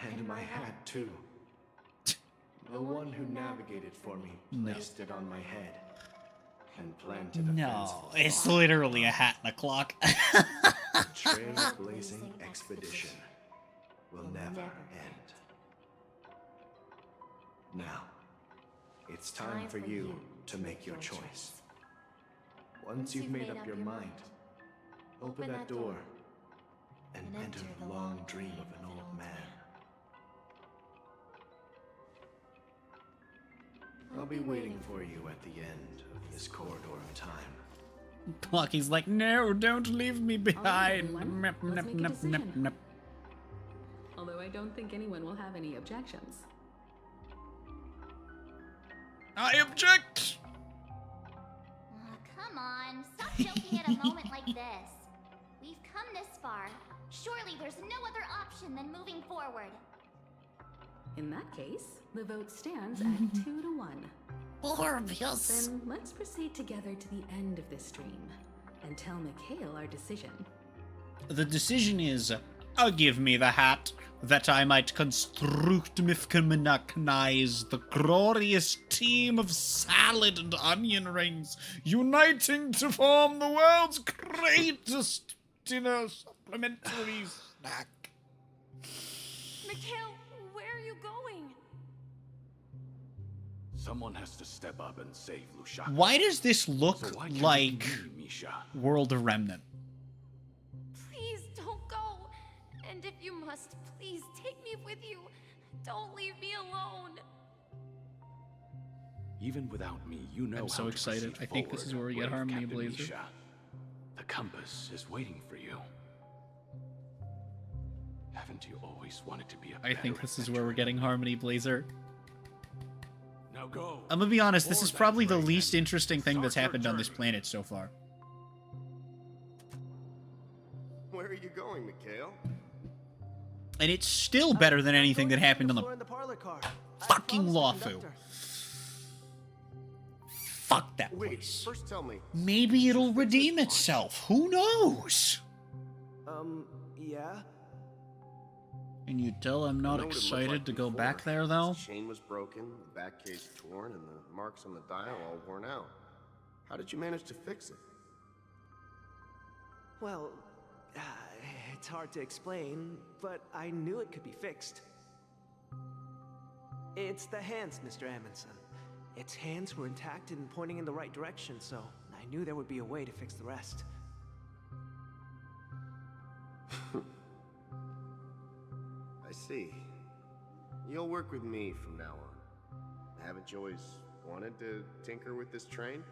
And my hat, too. The one who navigated for me placed it on my head and planted a fence No, of it's thought. literally a hat and a clock. The trailblazing expedition will never end. Now, it's time for you to make your choice. Once you've made up your mind, open that door and enter the long dream of an old man. I'll be waiting for you at the end of this corridor of time. Clocky's like, no, don't leave me behind. everyone, Mep, let's nep, make a nep, nep, decision. nep. Although I don't think anyone will have any objections. I object! Come on, stop joking at a moment like this. We've come this far. Surely there's no other option than moving forward. In that case, the vote stands at 2 to 1. Morbius! Then let's proceed together to the end of this stream and tell Mikhail our decision. The decision is, give me the hat, that I might construct mechanize the glorious team of salad and onion rings, uniting to form the world's greatest dinner supplementary snack. Mikhail, where are you going? Someone has to step up and save Lushaka. Why does this look So why can't it like be me, Misha? World of Remnant? Please don't go. And if you must, please take me with you. Don't leave me alone. Even without me, you know I'm so how to excited. proceed I think this is forward, where we get brave Harmony Captain Blazer. Misha. The compass is waiting for you. Haven't you always wanted to be a I think better this is where we're getting Harmony Blazer. Now go. I'm gonna be honest, this Board is that probably the train least interesting thing that's start your happened on this journey. planet so far. Where are you going, Mikhail? And it's still better than anything that happened on the in the parlor car. fucking Lawfu. Fuck that Wait, place. first tell me. Maybe it'll redeem itself. Who knows? Yeah? Can you tell I'm not I know what it looked excited like to go before. back there, though? The chain was broken, the back case torn, and the marks on the dial all worn out. How did you manage to fix it? Well, it's hard to explain, but I knew it could be fixed. It's the hands, Mr. Amundsen. Its hands were intact and pointing in the right direction, so I knew there would be a way to fix the rest. I see. You'll work with me from now on. Haven't you always wanted to tinker with this train?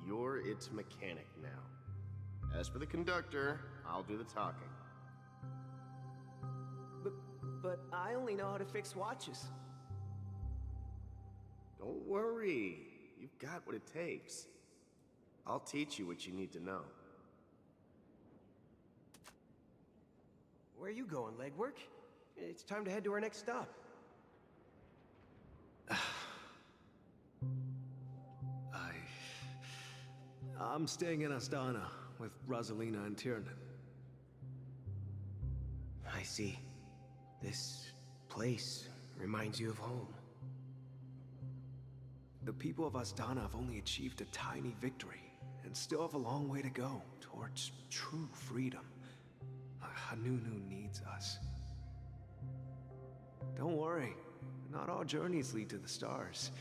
You're its mechanic now. As for the conductor, I'll do the talking. But I only know how to fix watches. Don't worry. You've got what it takes. I'll teach you what you need to know. Where are you going, legwork? It's time to head to our next stop. I'm staying in Astana with Rosalina and Tiernan. I see. This place reminds you of home. The people of Astana have only achieved a tiny victory, and still have a long way to go towards true freedom. Hanunu needs us. Don't worry, not all journeys lead to the stars.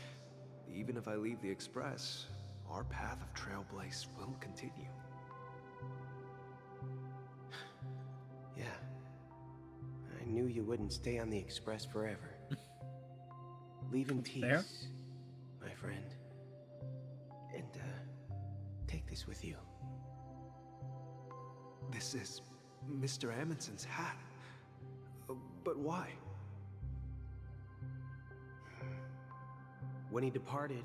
Even if I leave the Express, our path of Trailblaze will continue. Yeah. I knew you wouldn't stay on the Express forever. Leave in peace, Fair. my friend. And, take this with you. This is Mr. Amundsen's hat. But why? When he departed,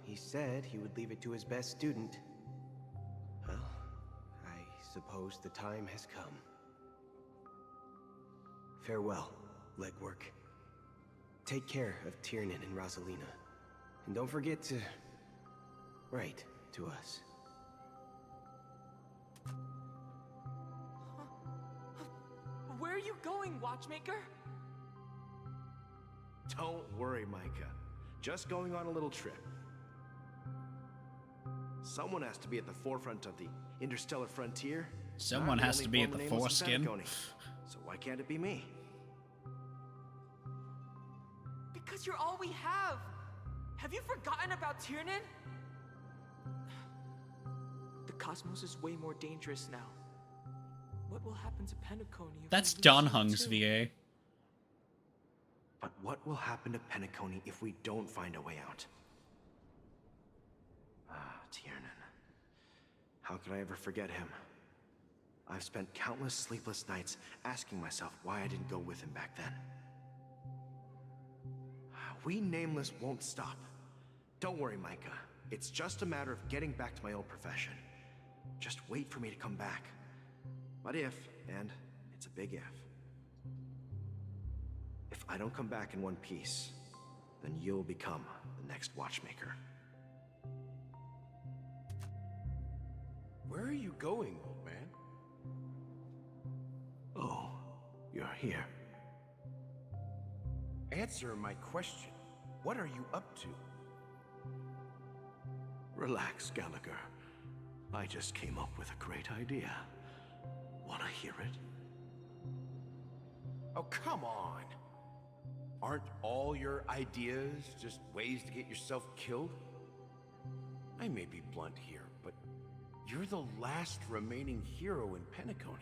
he said he would leave it to his best student. Well, I suppose the time has come. Farewell, Legwork. Take care of Tiernan and Rosalina. And don't forget to write to us. Where are you going, Watchmaker? Don't worry, Micah. Just going on a little trip. Someone has to be at the forefront of the interstellar frontier. Someone has to be at the foreskin. So why can't it be me? Because you're all we have. Have you forgotten about Tiernan? The cosmos is way more dangerous now. What will happen to Penacony if That's we lose Don him Hung's too? VA. But what will happen to Penacony if we don't find a way out? Tiernan. How could I ever forget him? I've spent countless sleepless nights asking myself why I didn't go with him back then. We Nameless won't stop. Don't worry, Micah. It's just a matter of getting back to my old profession. Just wait for me to come back. But if, and it's a big if I don't come back in one piece, then you'll become the next Watchmaker. Where are you going, old man? Oh, you're here. Answer my question. What are you up to? Relax, Gallagher. I just came up with a great idea. Wanna hear it? Oh, come on. Aren't all your ideas just ways to get yourself killed? I may be blunt here, but you're the last remaining hero in Penacony.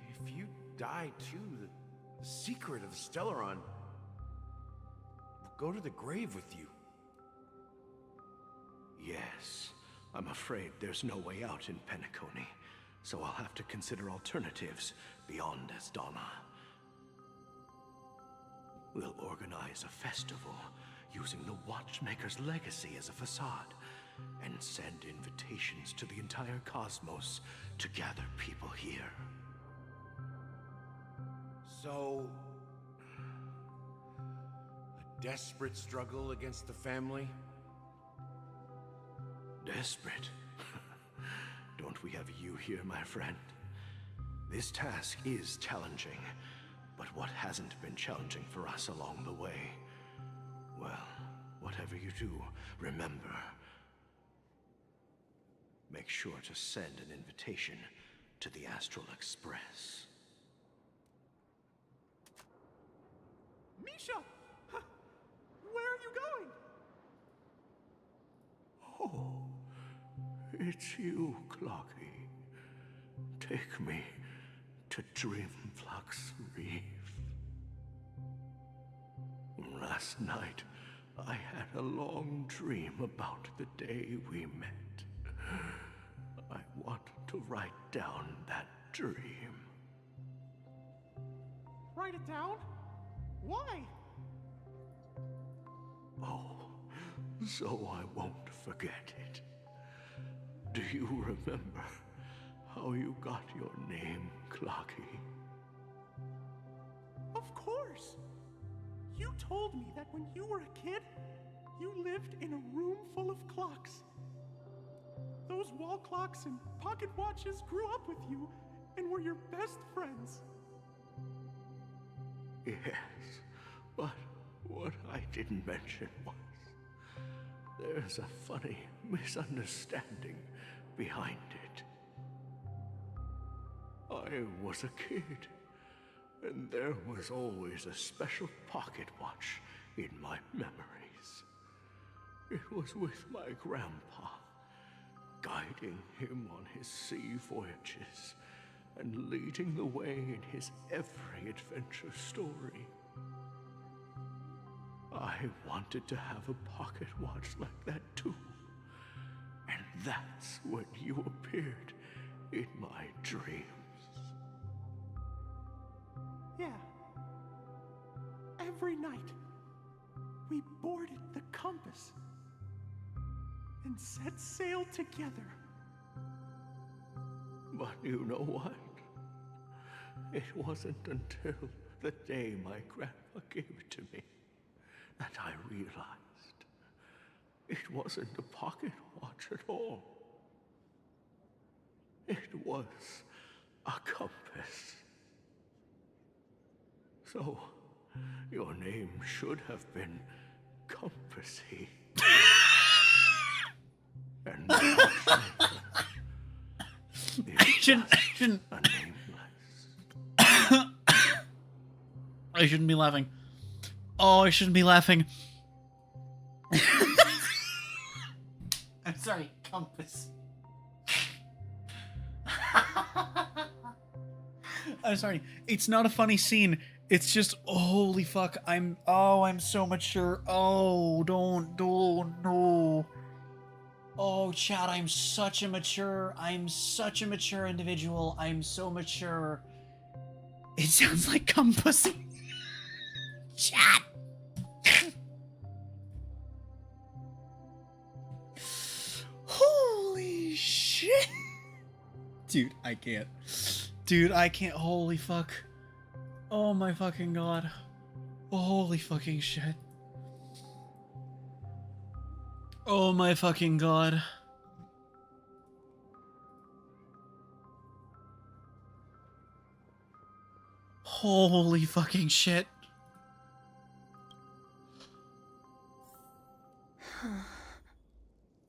If you die too, the secret of the Stellaron will go to the grave with you. Yes, I'm afraid there's no way out in Penacony, so I'll have to consider alternatives beyond Asdana. We'll organize a festival using the Watchmaker's legacy as a facade and send invitations to the entire cosmos to gather people here. So, a desperate struggle against the family? Desperate? Don't we have you here, my friend? This task is challenging, but what hasn't been challenging for us along the way? Well, whatever you do, remember, make sure to send an invitation to the Astral Express. Misha! Where are you going? Oh, it's you, Clocky. Take me to Dreamflux Reef. Last night, I had a long dream about the day we met. I want to write down that dream. Write it down? Why? Oh, so I won't forget it. Do you remember how you got your name, Clocky? Of course! You told me that when you were a kid, you lived in a room full of clocks. Those wall clocks and pocket watches grew up with you and were your best friends. Yes, but what I didn't mention was there's a funny misunderstanding behind it. I was a kid, and there was always a special pocket watch in my memories. It was with my grandpa, guiding him on his sea voyages and leading the way in his every adventure story. I wanted to have a pocket watch like that too. And that's when you appeared in my dreams. Yeah. Every night, we boarded the compass and set sail together. But you know what? It wasn't until the day my grandpa gave it to me that I realized it wasn't a pocket watch at all. It was a compass. So, your name should have been Compassy. And I shouldn't. I shouldn't be laughing. Oh, I shouldn't be laughing. I'm sorry, compass. I'm sorry. It's not a funny scene. It's just, oh, holy fuck. I'm so mature. Oh, no. Oh, Chad, I'm such a mature individual. I'm so mature. It sounds like cum pussy. Chad. Holy shit. Dude, I can't. Holy fuck. Oh my fucking god. Holy fucking shit. Oh my fucking god. Holy fucking shit.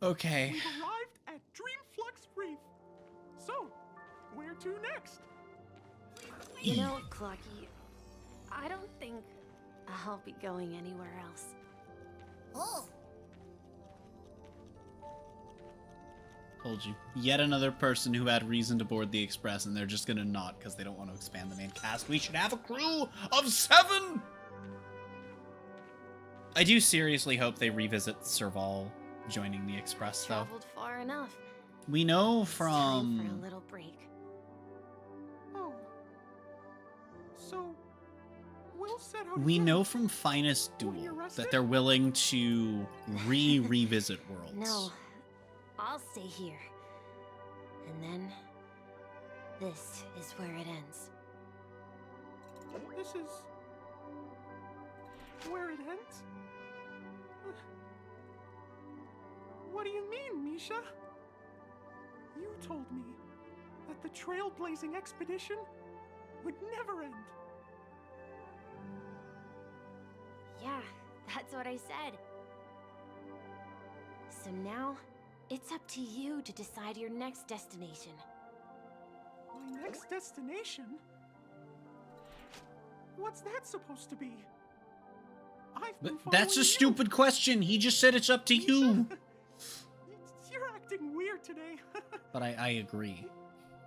Okay. We've arrived at Dreamflux Reef. So, where to next? You know, Clocky, I don't think I'll be going anywhere else. Oh. Told you. Yet another person who had reason to board the Express, and they're just gonna not because they don't want to expand the main cast. We should have a crew of 7! I do seriously hope they revisit Serval joining the Express, though. Traveled far enough. We know Time for a from... little break. Oh. So, we'll set out We again. know from Finest Duel that they're willing to revisit worlds. No, I'll stay here. And then, this is where it ends. This is where it ends? What do you mean, Misha? You told me that the trailblazing expedition would never end. Yeah, that's what I said. So now, it's up to you to decide your next destination. My next destination? What's that supposed to be? But that's a stupid question. He just said it's up to you. You're acting weird today. But I agree.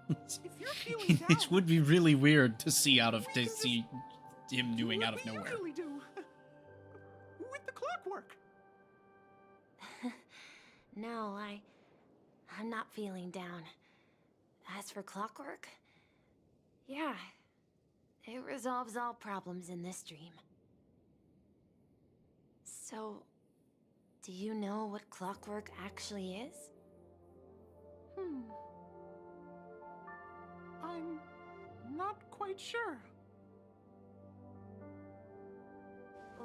If you're feeling down, It would be really weird to see him doing out of what nowhere. we usually do with the clockwork. No, I'm not feeling down. As for clockwork, yeah, it resolves all problems in this dream. So, do you know what clockwork actually is? I'm not quite sure.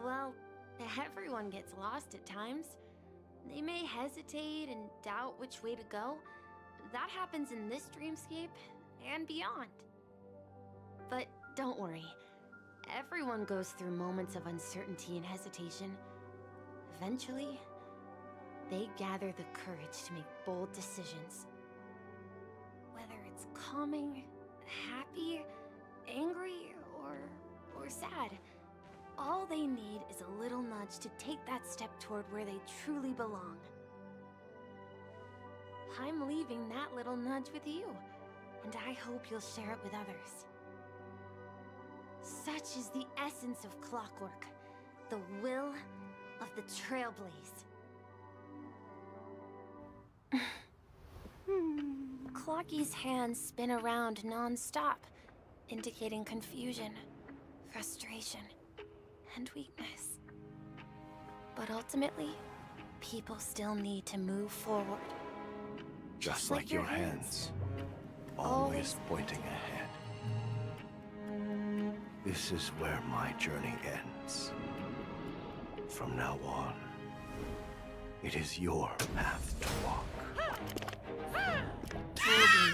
Well, everyone gets lost at times. They may hesitate and doubt which way to go. That happens in this dreamscape and beyond. But don't worry. Everyone goes through moments of uncertainty and hesitation. Eventually, they gather the courage to make bold decisions. calming, happy, angry, or sad. All they need is a little nudge to take that step toward where they truly belong. I'm leaving that little nudge with you, and I hope you'll share it with others. Such is the essence of clockwork, the will of the Trailblaze. Clocky's hands spin around non-stop, indicating confusion, frustration, and weakness. But ultimately, people still need to move forward. Just like your hands, always pointing ahead. This is where my journey ends. From now on, it is your path to walk.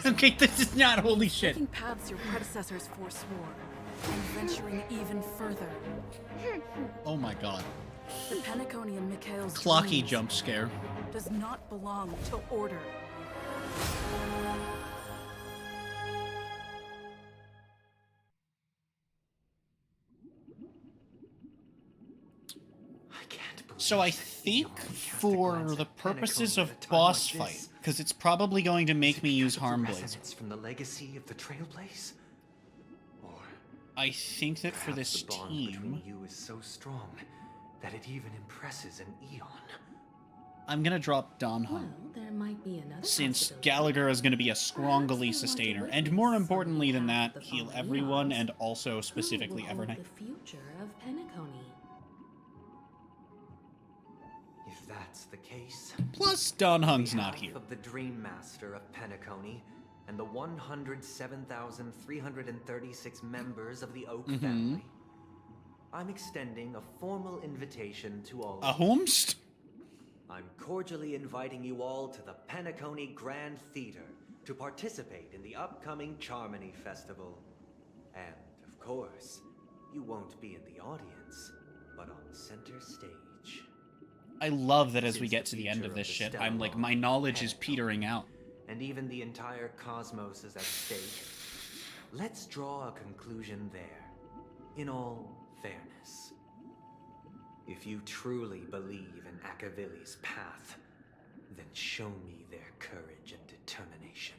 Okay, this is not holy shit. Taking paths your predecessors forswore, and venturing even further. Oh my god. The Penacony and Mikhail's Clocky dreams jump scare. does not belong to order. So I think for the purposes of boss fight, because it's probably going to make me use Harm Blaze. Resonance from the legacy of the Trailblaze? Or I think that for this the bond team, between you is so strong that it even impresses an Eon. I'm gonna drop Don Well, Hum, there might be another since possibility. Gallagher is gonna be a strongly sustainer, and more importantly than that, heal everyone and also specifically Who will hold Evernight. the future of Penacony? If that's the case, Plus, Don Hung's on not behalf here. of the Dream Master of Penacony and the 107,336 members of the Oak Mhm. family, I'm extending a formal invitation to all. A whomst? I'm cordially inviting you all to the Penacony Grand Theater to participate in the upcoming Charmony Festival. And, of course, you won't be in the audience, but on center stage. I love that as we Since get the to the end future of of this the shit, stellar I'm like, law my knowledge is petering out. And even the entire cosmos is at stake. Let's draw a conclusion there, in all fairness. If you truly believe in Akavili's path, then show me their courage and determination.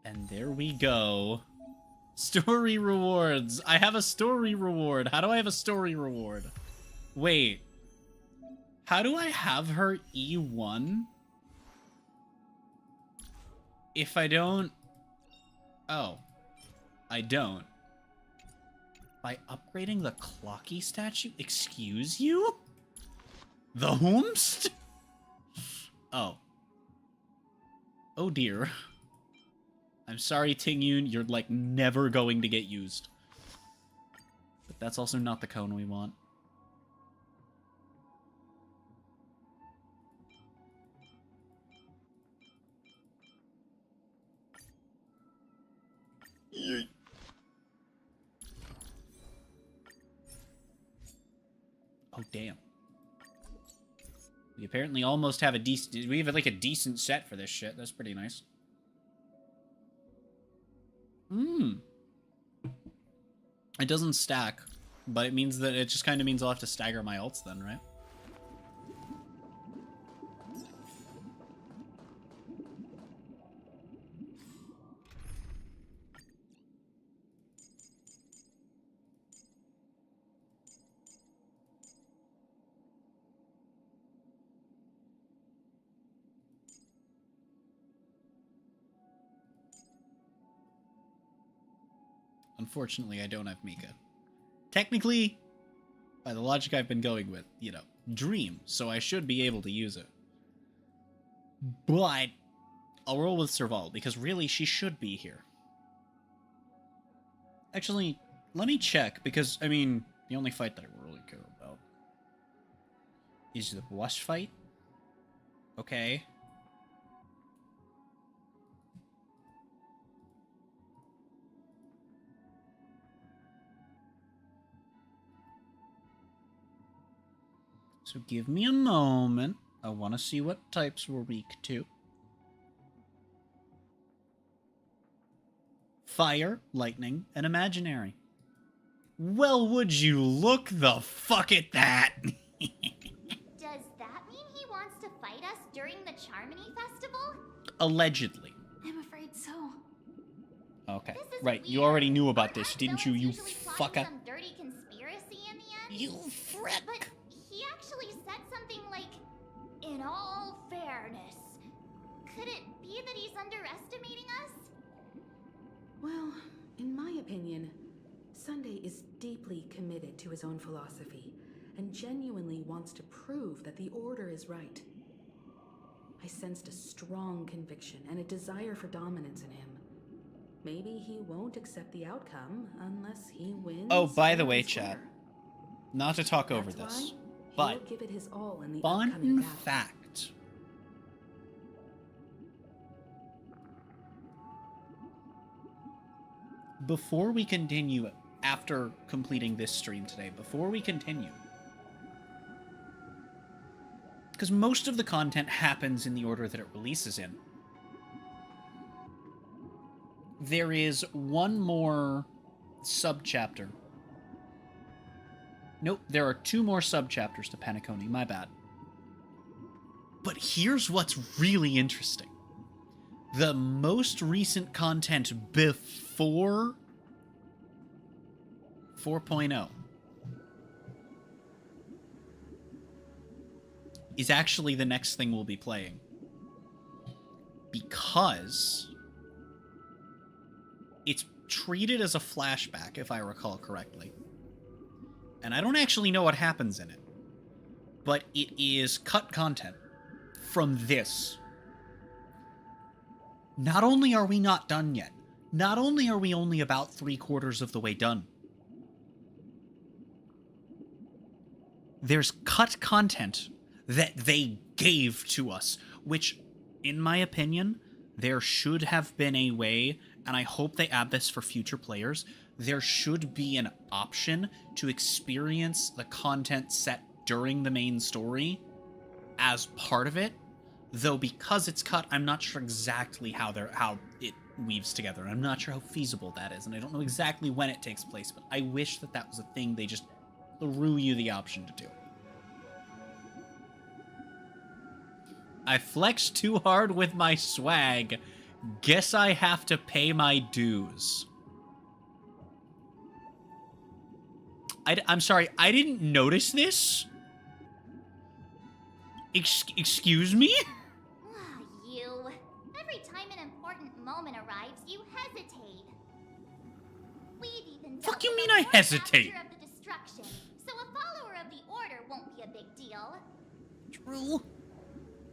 And there we go. Story rewards. I have a story reward. How do I have a story reward? Wait. How do I have her E1? If I don't... Oh. I don't. By upgrading the Clocky statue? Excuse you? The whomst? Oh. Oh dear. I'm sorry, Tingyun, you're like never going to get used. But that's also not the cone we want. Oh damn. We apparently almost have a decent... We have like a decent set for this shit. That's pretty nice. It doesn't stack, but it means that it just kind of means I'll have to stagger my ults then, right? Unfortunately, I don't have Mika. Technically, by the logic I've been going with, you know, Dream, so I should be able to use it. But I'll roll with Serval, because really, she should be here. Actually, let me check, because, I mean, the only fight that I really care about is the boss fight. Okay. So give me a moment. I want to see what types we're weak to. Fire, lightning, and imaginary. Well, would you look the fuck at that? Does that mean he wants to fight us during the Charmony Festival? Allegedly. I'm afraid so. Okay, right. You already knew about this, didn't you, you fucker? Some dirty conspiracy in the end? You frick! But he actually said something like, in all fairness. Could it be that he's underestimating us? Well, in my opinion, Sunday is deeply committed to his own philosophy and genuinely wants to prove that the Order is right. I sensed a strong conviction and a desire for dominance in him. Maybe he won't accept the outcome unless he wins. Oh, by the way, chat, not to talk over That's this, why but he'll give it his all in the fun upcoming battle. fact. Before we continue, after completing this stream today, before we continue, because most of the content happens in the order that it releases in, there is one more subchapter. Nope, there are 2 more subchapters to Penacony, my bad. But here's what's really interesting. The most recent content before 4.0 is actually the next thing we'll be playing. Because it's treated as a flashback, if I recall correctly. And I don't actually know what happens in it. But it is cut content from this. Not only are we not done yet, not only are we only about 3/4 of the way done, there's cut content that they gave to us, which, in my opinion, there should have been a way, and I hope they add this for future players, there should be an option to experience the content set during the main story as part of it, though because it's cut, I'm not sure exactly how it weaves together. I'm not sure how feasible that is, and I don't know exactly when it takes place, but I wish that that was a thing they just threw you the option to do. I flexed too hard with my swag. Guess I have to pay my dues. I'm sorry, I didn't notice this? Excuse me? You. Every time an important moment arrives, you hesitate. We've even Fuck you mean I hesitate? of the destruction, so a follower of the Order won't be a big deal. True.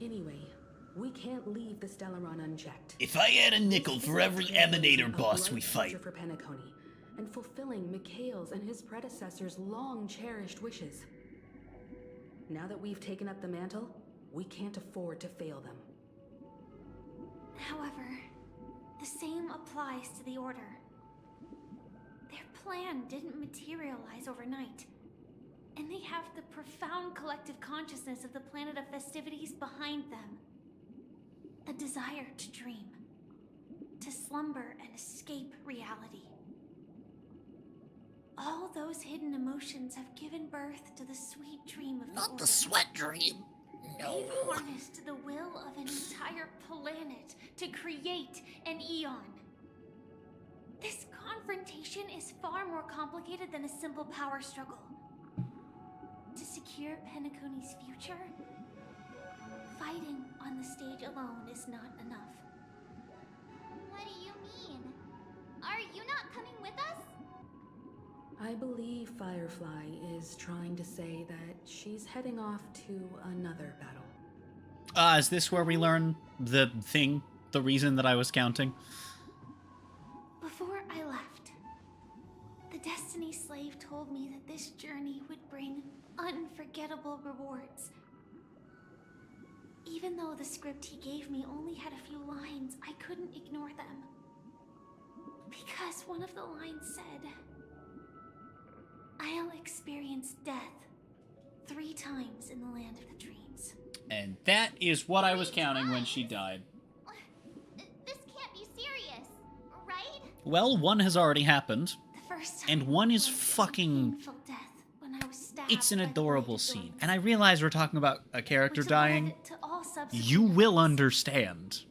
Anyway, we can't leave the Stellaron unchecked. If I had a nickel for every Emanator boss we fight. For Penacony, and fulfilling Mikhail's and his predecessors' long-cherished wishes. Now that we've taken up the mantle, we can't afford to fail them. However, the same applies to the Order. Their plan didn't materialize overnight, and they have the profound collective consciousness of the planet of festivities behind them. A desire to dream, to slumber and escape reality. All those hidden emotions have given birth to the sweet dream of the Not Order. the sweat dream. No. They've harnessed the will of an entire planet to create an eon. This confrontation is far more complicated than a simple power struggle. To secure Penacony's future, fighting on the stage alone is not enough. What do you mean? Are you not coming with us? I believe Firefly is trying to say that she's heading off to another battle. Is this where we learn the thing, the reason that I was counting? Before I left, the Destiny Slave told me that this journey would bring unforgettable rewards. Even though the script he gave me only had a few lines, I couldn't ignore them. Because one of the lines said, "I'll experience death 3 3 times in the land of the dreams. And that is what I was counting when she died. This can't be serious, right? Well, one has already happened. The first time And one is was a fucking... painful death when I was stabbed It's an by the adorable blade of scene. thorns, And I realize we're talking about a character which dying. led to all subsequent You will events. understand.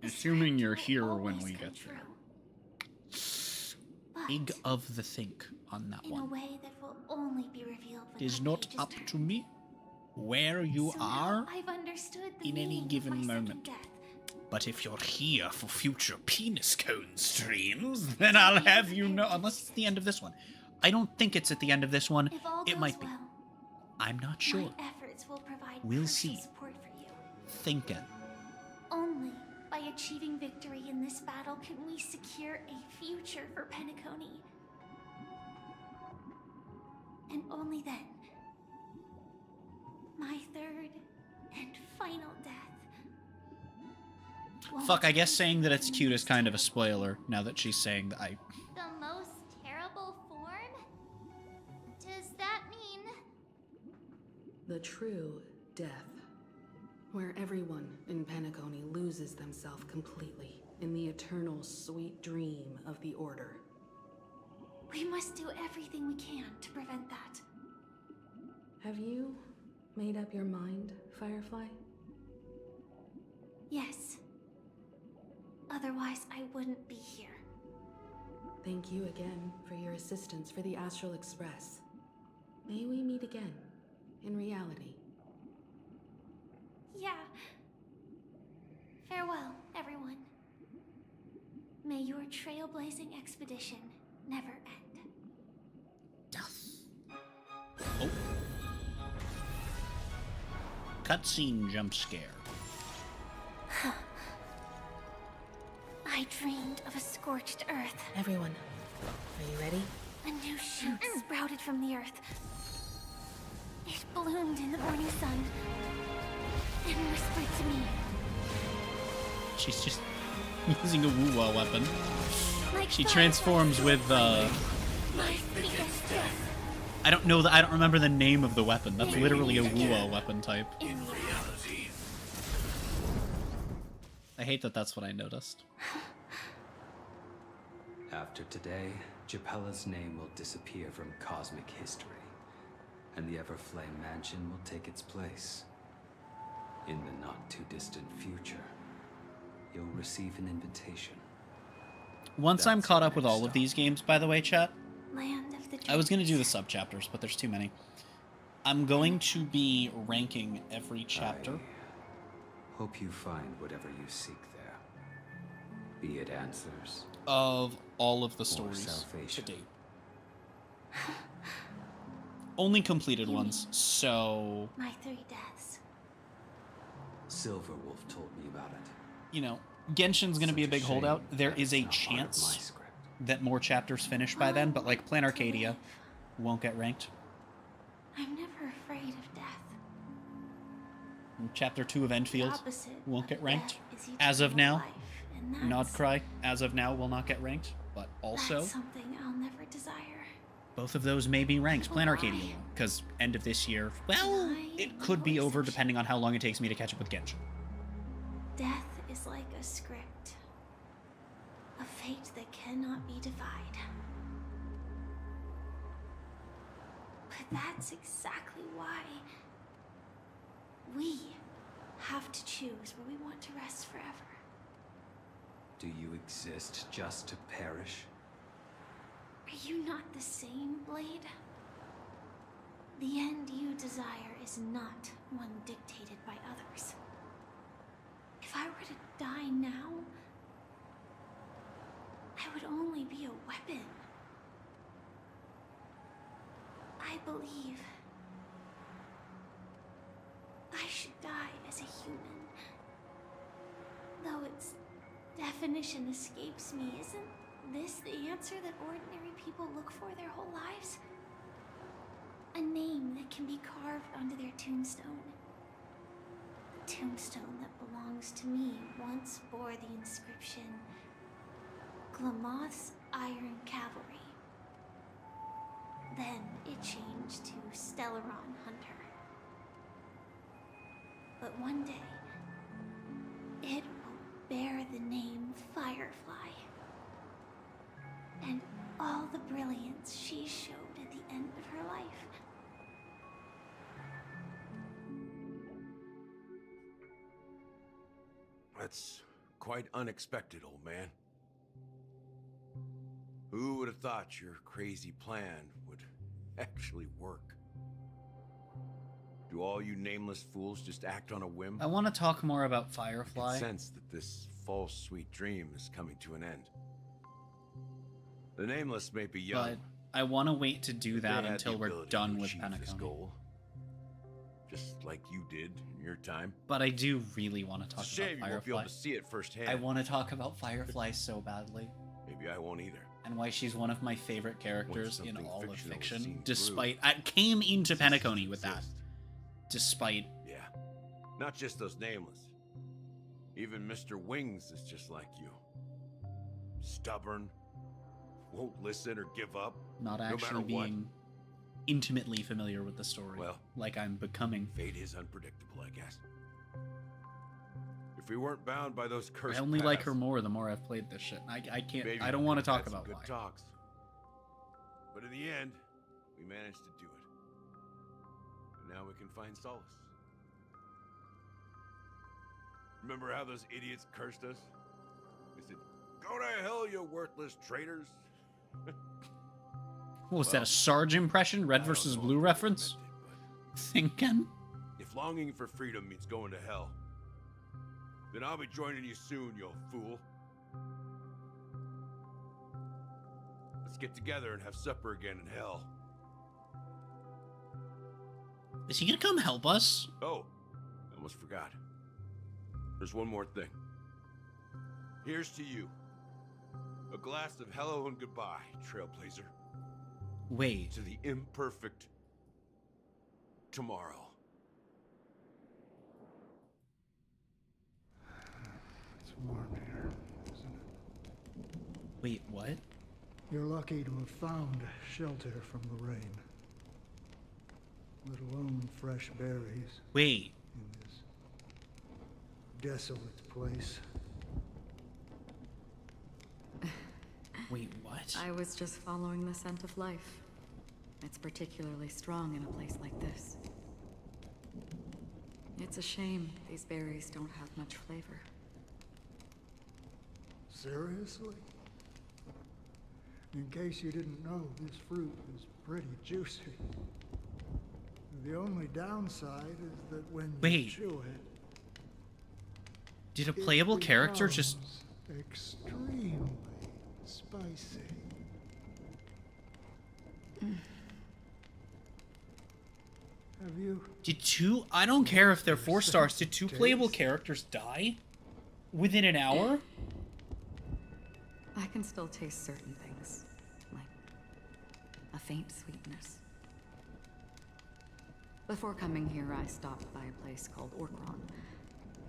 Assuming you're here when we get there. Big of the think on that In a one. way that will only be revealed when It is that not page is up turned. to me where you So now are I've understood the in any meaning of given my second moment. death. But if you're here for future penis cone streams, then I'll have you know. Unless it's the end of this one. I don't think it's at the end of this one. If all It goes might be. well, I'm not sure. my efforts will provide We'll crucial see. support for you. Think it. Only by achieving victory in this battle can we secure a future for Penacony. And only then, my third and final death. won't Fuck, I guess be saying that it's the cute is most kind of a spoiler, now that she's saying that I... The most terrible form? Does that mean... The true death, where everyone in Penacony loses themselves completely in the eternal sweet dream of the Order. We must do everything we can to prevent that. Have you made up your mind, Firefly? Yes. Otherwise, I wouldn't be here. Thank you again for your assistance for the Astral Express. May we meet again, in reality. Yeah. Farewell, everyone. May your trailblazing expedition never end. Oh. Cutscene jump scare. I dreamed of a scorched earth. Everyone, are you ready? A new shoot sprouted from the earth. It bloomed in the morning sun and whispered to me. She's just using a woo-wah weapon. Like She transforms with, my biggest death. I don't know, I don't remember the name of the weapon. That's literally a woo-wah weapon type. In reality. I hate that that's what I noticed. After today, Japella's name will disappear from cosmic history, and the Everflame Mansion will take its place. In the not-too-distant future, you'll receive an invitation. Once I'm caught up with all of these games, by the way, chat, Land of the I was going to do the sub-chapters, but there's too many. I'm going to be ranking every chapter. Hope you find whatever you seek there. Be it answers Of all of the or stories to salvation. date. Only completed ones, so... My 3 deaths. Silverwolf told me about it. You know, Genshin's going to be a Such a big shame holdout. There that is it's a not part of my chance script. that more chapters finish by then, but like Plan Arcadia won't get ranked. I'm never afraid of death. And Chapter 2 of Enfield opposite won't of get ranked. death is As of eternal now, life, and that's- Nodcry, as of now, will not get ranked, but also... That's something I'll never desire. Both of those may be ranked. Plan Arcadia will, because end of this year, well, it could be over depending on how long it takes me to catch up with Genshin. Death is like a script. A fate that cannot be defied. But that's exactly why we have to choose where we want to rest forever. Do you exist just to perish? Are you not the same, Blade? The end you desire is not one dictated by others. If I were to die now, I would only be a weapon. I believe I should die as a human. Though its definition escapes me, isn't this the answer that ordinary people look for their whole lives? A name that can be carved onto their tombstone. The tombstone that belongs to me once bore the inscription, Glamoth's Iron Cavalry. Then it changed to Stellaron hunter. But one day, it will bear the name Firefly. And all the brilliance she showed at the end of her life. That's quite unexpected, old man. Who would have thought your crazy plan would actually work? Do all you nameless fools just act on a whim? I want to talk more about I Firefly. can sense that this false sweet dream is coming to an end. The nameless may be young, But I want to wait to do but they that had until the we're ability done to with achieve this Penacony. goal, just like you did in your time. But I do really want to talk It's a shame about you won't be able Firefly. to see it firsthand. I want to talk about Firefly so badly. Maybe I won't either. And why she's one of my favorite characters in something all of fictional is fiction. seen Despite I came into Penacony with that. Despite Yeah, not just those nameless. Even Mr. Wings is just like you. Stubborn, won't listen or give up. not no actually matter what. being intimately familiar with the story. Well, like I'm becoming. Fate is unpredictable, I guess. If we weren't bound by those cursed I only like paths, her more the more I've played this shit. I can't. maybe I don't we want to could have talk had some about good why. talks. But in the end, we managed to do it. And now we can find solace. Remember how those idiots cursed us? They said, "Go to hell, you worthless traitors." What was Well, that? A Sarge impression? Red versus Blue reference? Thinking. If longing for freedom means going to hell, then I'll be joining you soon, you fool. Let's get together and have supper again in hell. Is he gonna come help us? Oh, I almost forgot. There's one more thing. Here's to you. A glass of hello and goodbye, Trailblazer. Wait. To the imperfect tomorrow. It's warm here, isn't it? Wait, what? You're lucky to have found shelter from the rain. Let alone fresh berries Wait. in this desolate place. Wait, what? I was just following the scent of life. It's particularly strong in a place like this. It's a shame these berries don't have much flavor. Seriously? In case you didn't know, this fruit is pretty juicy. The only downside is that when you Wait. chew it, Did a playable character becomes just... extremely spicy. Have you? Did two... I don't care if they're 4 stars. Did 2 playable characters die? Within an hour? I can still taste certain things, like a faint sweetness. Before coming here, I stopped by a place called Orkron.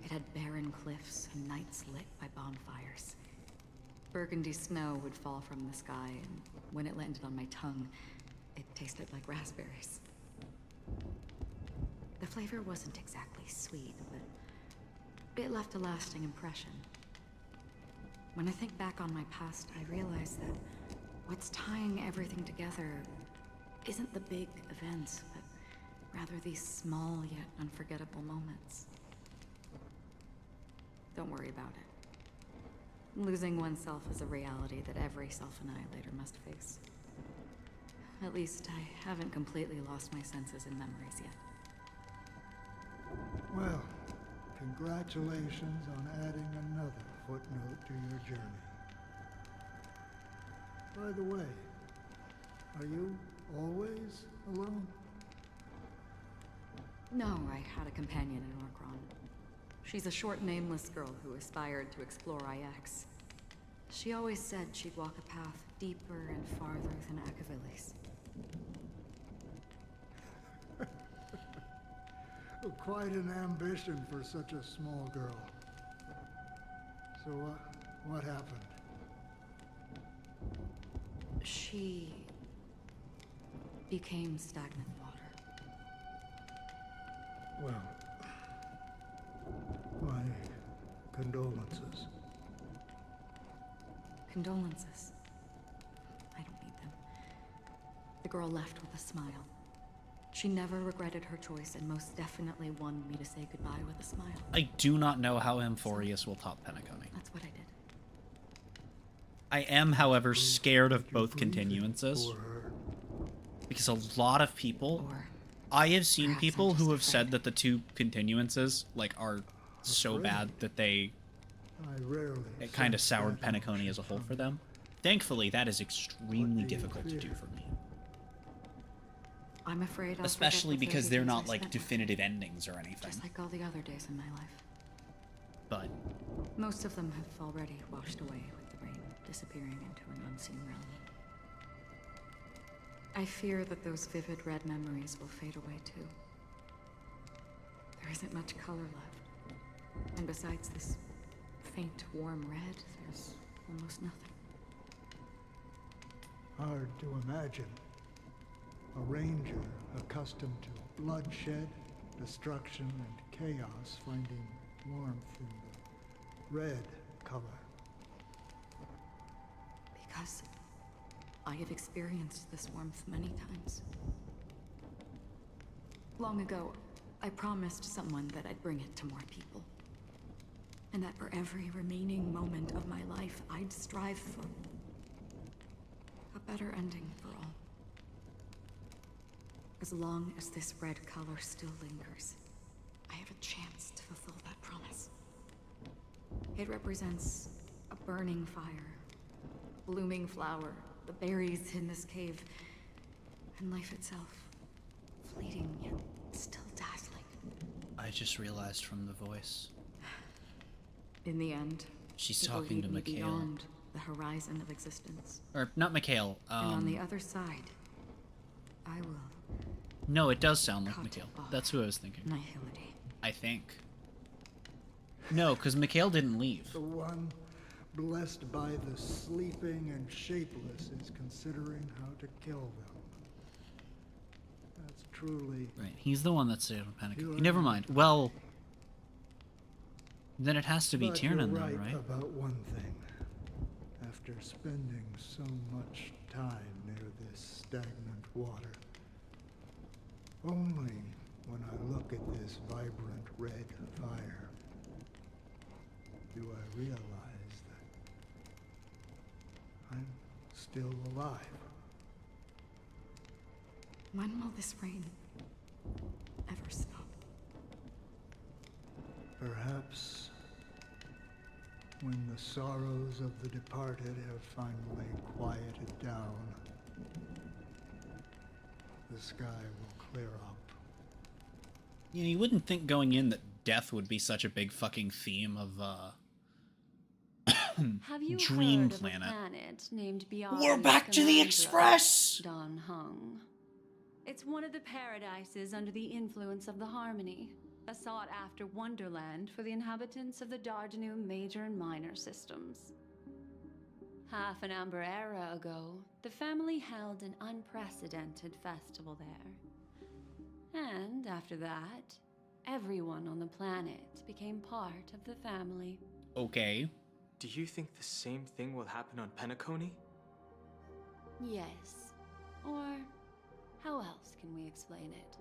It had barren cliffs and nights lit by bonfires. Burgundy snow would fall from the sky, and when it landed on my tongue, it tasted like raspberries. The flavor wasn't exactly sweet, but it left a lasting impression. When I think back on my past, I realize that what's tying everything together isn't the big events, but rather these small yet unforgettable moments. Don't worry about it. Losing oneself is a reality that every self-annihilator must face. At least I haven't completely lost my senses and memories yet. Well, congratulations on adding another footnote to your journey. By the way, are you always alone? No, I had a companion in Orkron. She's a short, nameless girl who aspired to explore IX. She always said she'd walk a path deeper and farther than Akavilis. Quite an ambition for such a small girl. So what happened? She became stagnant water. Well, my condolences. Condolences. I don't need them. The girl left with a smile. She never regretted her choice and most definitely wanted me to say goodbye with a smile. I do not know how Amphorius will top Penacony. That's what I did. I am, however, scared of both continuances. Because a lot of people... I have seen people who have said that the two continuances, like, are so bad that it kind of soured Penacony as a whole for them. Thankfully, that is extremely difficult to do for me. I'm afraid I'll Especially forget the because 30 they're days not, I like, spent definitive endings or anything. just like all the other days in my life. But Most of them have already washed away with the rain, disappearing into an unseen realm. I fear that those vivid red memories will fade away too. There isn't much color left. And besides this faint, warm red, there's almost nothing. Hard to imagine. A ranger accustomed to bloodshed, destruction, and chaos finding warmth in the red color. Because I have experienced this warmth many times. Long ago, I promised someone that I'd bring it to more people. And that for every remaining moment of my life, I'd strive for a better ending for all. As long as this red color still lingers, I have a chance to fulfill that promise. It represents a burning fire, a blooming flower, the berries in this cave, and life itself, fleeting yet still dazzling. I just realized from the voice. In the end, She's it will talking lead to me Mikhail. beyond the horizon of existence. Or, not Mikhail. And on the other side, I will. No, it does sound like Mikhail. That's who I was thinking. Nihility. I think. No, because Mikhail didn't leave. The one blessed by the sleeping and shapeless is considering how to kill them. That's truly... Right, he's the one that stayed on Penacony. You Never are- mind. Well, then it has to be But Tiernan, you're then, right? about one thing. After spending so much time near this stagnant water, only when I look at this vibrant red fire do I realize that I'm still alive. When will this rain ever stop? Perhaps when the sorrows of the departed have finally quieted down, the sky will clear up. You know, you wouldn't think going in that death would be such a big fucking theme of, Have you Dream heard Planet. of a planet named Beyond We're back to the Scamandra, Express! Don Hung. It's one of the paradises under the influence of the Harmony, a sought-after wonderland for the inhabitants of the Dardanu major and minor systems. Half an amber era ago, the family held an unprecedented festival there. And after that, everyone on the planet became part of the family. Okay. Do you think the same thing will happen on Penacony? Yes. Or how else can we explain it?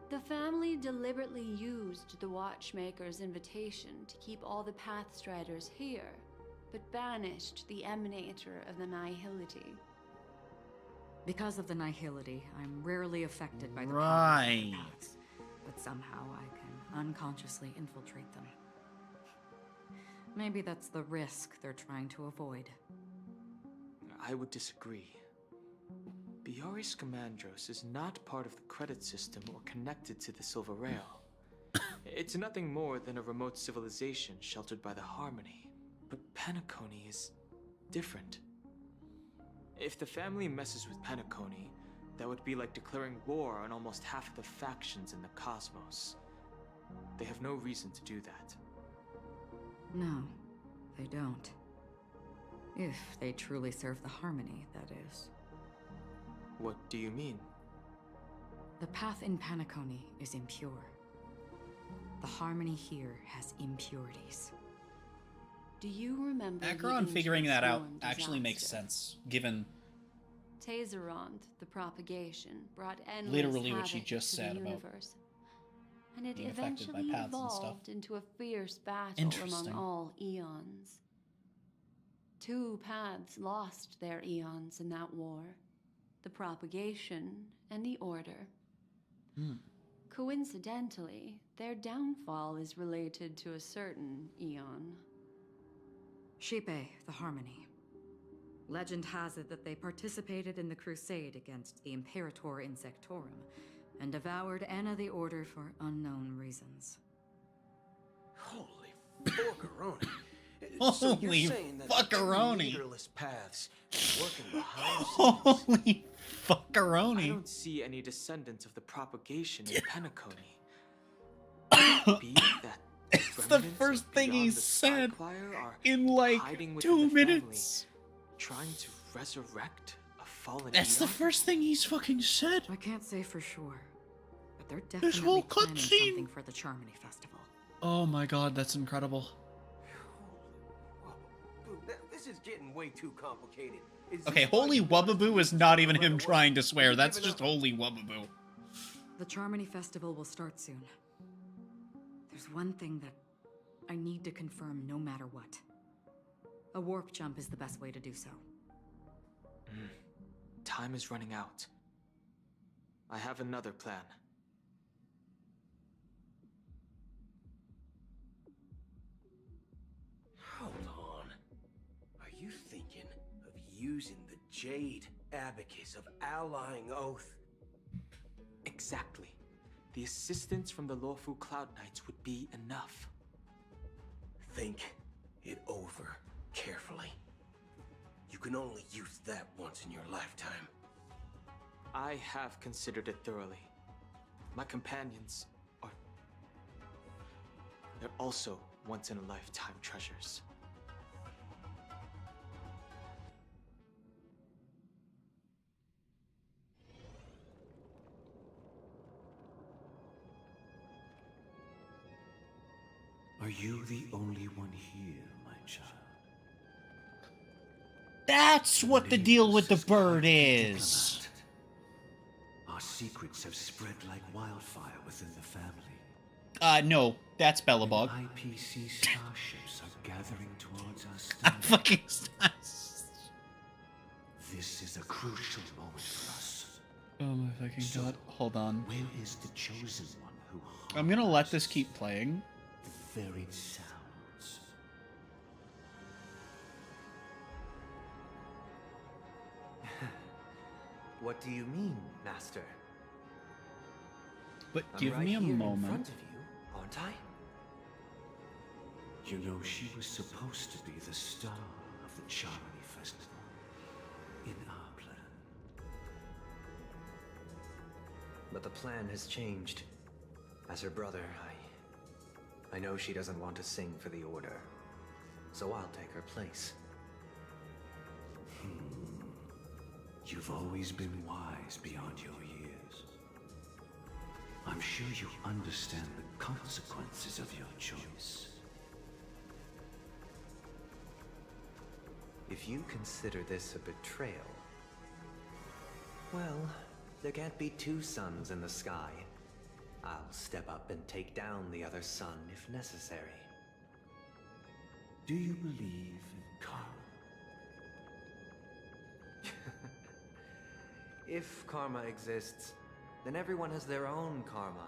The family deliberately used the Watchmaker's invitation to keep all the Pathstriders here, but banished the Emanator of the Nihility. Because of the Nihility, I'm rarely affected by the Right. powers of the paths, but somehow I can unconsciously infiltrate them. Maybe that's the risk they're trying to avoid. I would disagree. Bioris Scamandros is not part of the credit system or connected to the Silver Rail. It's nothing more than a remote civilization sheltered by the Harmony. But Penacony is different. If the family messes with Penacony, that would be like declaring war on almost half of the factions in the cosmos. They have no reason to do that. No, they don't. If they truly serve the Harmony, that is. What do you mean? The path in Penacony is impure. The harmony here has impurities. Do you remember Acheron figuring that out actually makes sense, given Tazerond, the propagation, brought endless literally what she havoc just to said the about universe. And it being affected by eventually paths and stuff. evolved into a fierce battle among Interesting. all eons. 2 paths lost their eons in that war. The propagation and the order. Coincidentally, their downfall is related to a certain eon. Shepe, the Harmony. Legend has it that they participated in the crusade against the Imperator Insectorum and devoured Anna the Order for unknown reasons. Holy fuckeroni. Holy so you're saying that fuckeroni. leaderless paths working behind the Holy fuckeroni. I don't see any descendants of the propagation in Penacony. Be it that It's the first thing he said in like 2 minutes. Trying to resurrect a fallen That's the eon? first thing he's fucking said. I can't say for sure, but they're This definitely whole planning cutscene. something for the Charmony Festival. Oh my god, that's incredible. This is getting way too complicated. Okay, holy wubbaboo is not even him trying to swear. That's just holy wubbaboo. The Charmony Festival will start soon. There's one thing that I need to confirm no matter what. A warp jump is the best way to do so. Time is running out. I have another plan. Hold on. Are you thinking of using the Jade Abacus of Allying Oath? Exactly. The assistance from the lawful Cloud Knights would be enough. Think it over carefully. You can only use that once in your lifetime. I have considered it thoroughly. My companions are... they're also once-in-a-lifetime treasures. Are you the only one here, my child? That's what the deal with the bird is. Our secrets have spread like wildfire within the family. No, that's Bellabog. IPC starships are gathering towards us. Fucking This is a crucial moment for us. Oh my fucking god. Hold on. Where is the chosen one who I'm gonna let this keep playing. the varied sounds? What do you mean, Master? But I'm give right me a here in moment. front of you, aren't I? You know, she was supposed to be the star of the Charmony Festival in our plan. But the plan has changed. As her brother, I know she doesn't want to sing for the Order. So I'll take her place. You've always been wise beyond your years. I'm sure you understand the consequences of your choice. If you consider this a betrayal, well, there can't be 2 suns in the sky. I'll step up and take down the other sun if necessary. Do you believe in karma? If karma exists, then everyone has their own karma.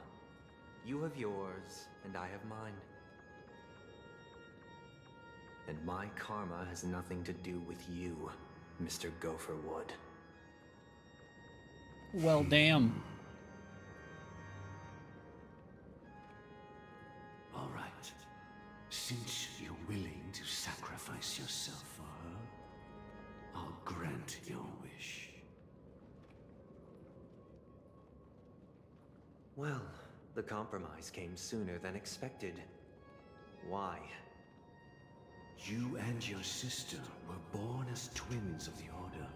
You have yours, and I have mine. And my karma has nothing to do with you, Mr. Gopherwood. Well, damn. All right. Since you're willing to sacrifice yourself for her, I'll grant your wish. Well, the compromise came sooner than expected. Why? You and your sister were born as twins of the Order.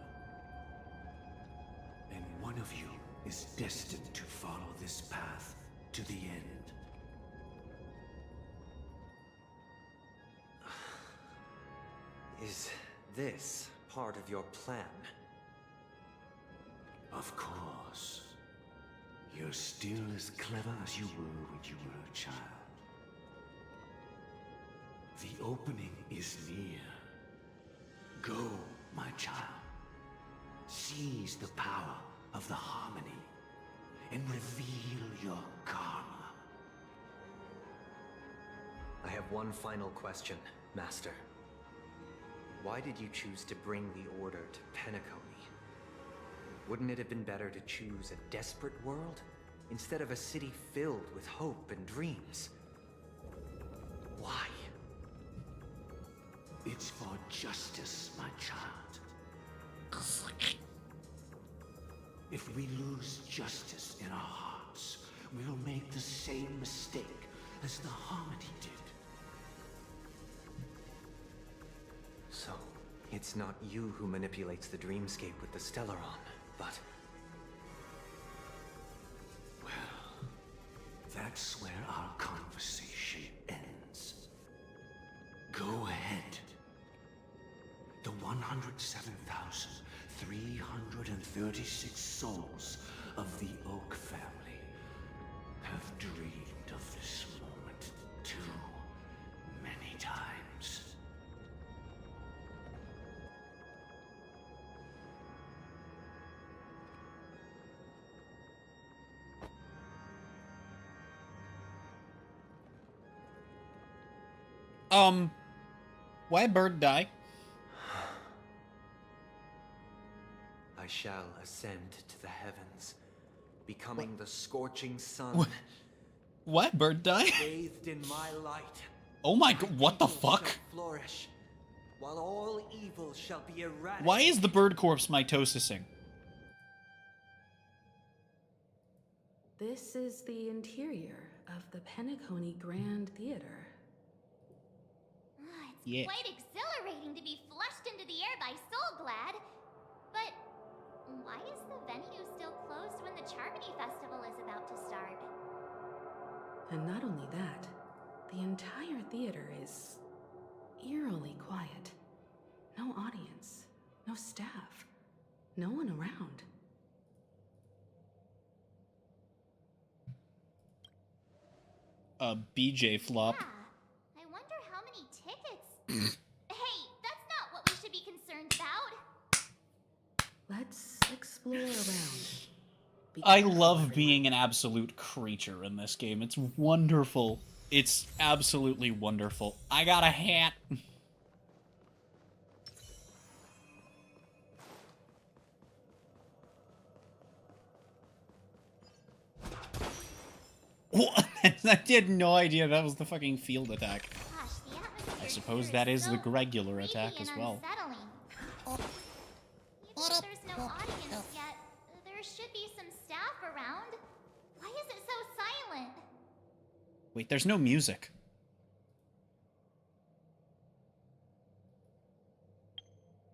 And one of you is destined to follow follow this path to the end. Is this part of your plan? Of course. You're still as clever as you were when you were a child. The opening is near. Go, my child. Seize the power of the harmony and reveal your karma. I have one final question, Master. Why did you choose to bring the Order to Penacony? Wouldn't it have been better to choose a desperate world instead of a city filled with hope and dreams? Why? It's for justice, my child. If we lose justice in our hearts, we'll make the same mistake as the Harmony did. So, it's not you who manipulates the dreamscape with the Stellaron, but... Well, that's where our conversation ends. Go ahead. The 107,336 souls of the Oak family have dreamed of this moment too many times. Why bird die? I shall ascend to the heavens, becoming the scorching sun. Why bird die? Bathed in my light. Oh my god, what the fuck? Shall flourish, while all evil shall be eradicated. Why is the bird corpse mitosising? This is the interior of the Penacony Grand Theater. It's Yeah. quite exhilarating to be flushed into the air by Soulglad. But why is the venue still closed when the Charmony Festival is about to start? And not only that, the entire theater is eerily quiet. No audience, no staff, no one around. BJ flop. Yeah, I wonder how many tickets. Hey, that's not what we should be concerned about. Let's explore around. I love being an absolute creature in this game. It's wonderful. It's absolutely wonderful. I got a hat. What? I had no idea that was the fucking field attack. Gosh, the atmosphere I suppose here that is so the regular attack creepy as and well. unsettling. Even if there's no audience yet, there should be some staff around. Why is it so silent? Wait, there's no music.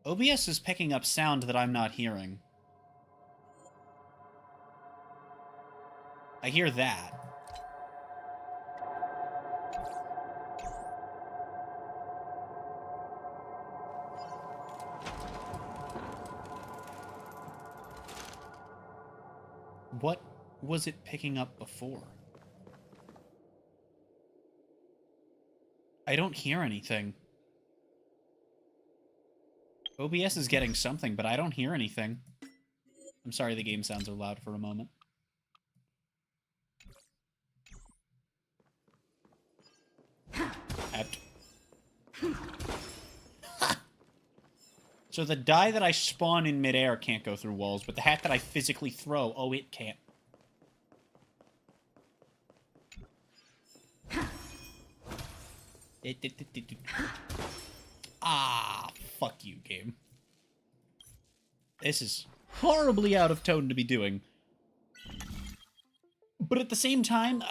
OBS is picking up sound that I'm not hearing. I hear that. What was it picking up before? I don't hear anything. OBS is getting something, but I don't hear anything. I'm sorry the game sounds so loud for a moment. So the die that I spawn in midair can't go through walls, but the hat that I physically throw, oh, it can't. Ah, fuck you, game. This is horribly out of tone to be doing. But at the same time,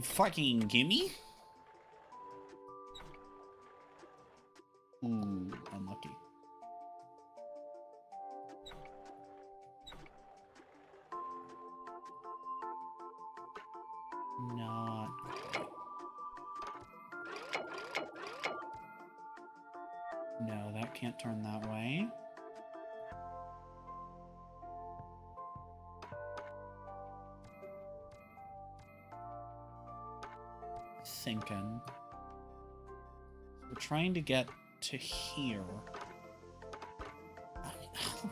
fucking gimme? Ooh, unlucky. Not quite. No, that can't turn that way. Thinking. We're trying to get to here.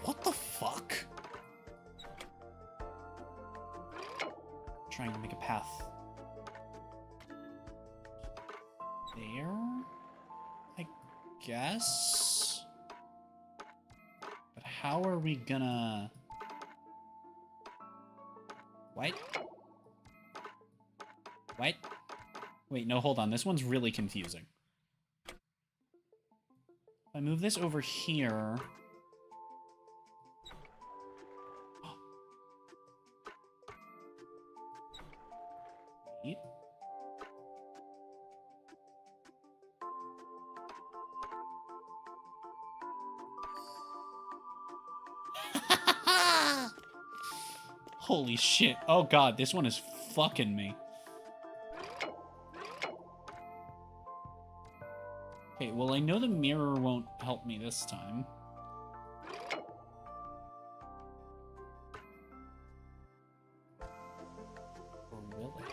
What the fuck? Trying to make a path. There? I guess? But how are we gonna... What? What? Wait, no, hold on. This one's really confusing. If I move this over here... Wait. Holy shit. Oh god, this one is fucking me. Okay, well I know the mirror won't help me this time. Or will it?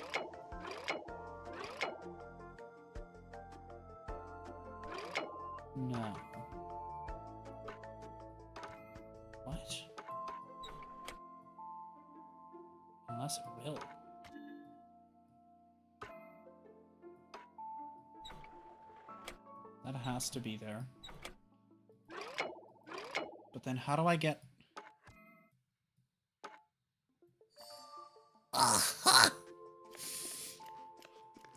No. What? Unless it will. That has to be there. But then how do I get...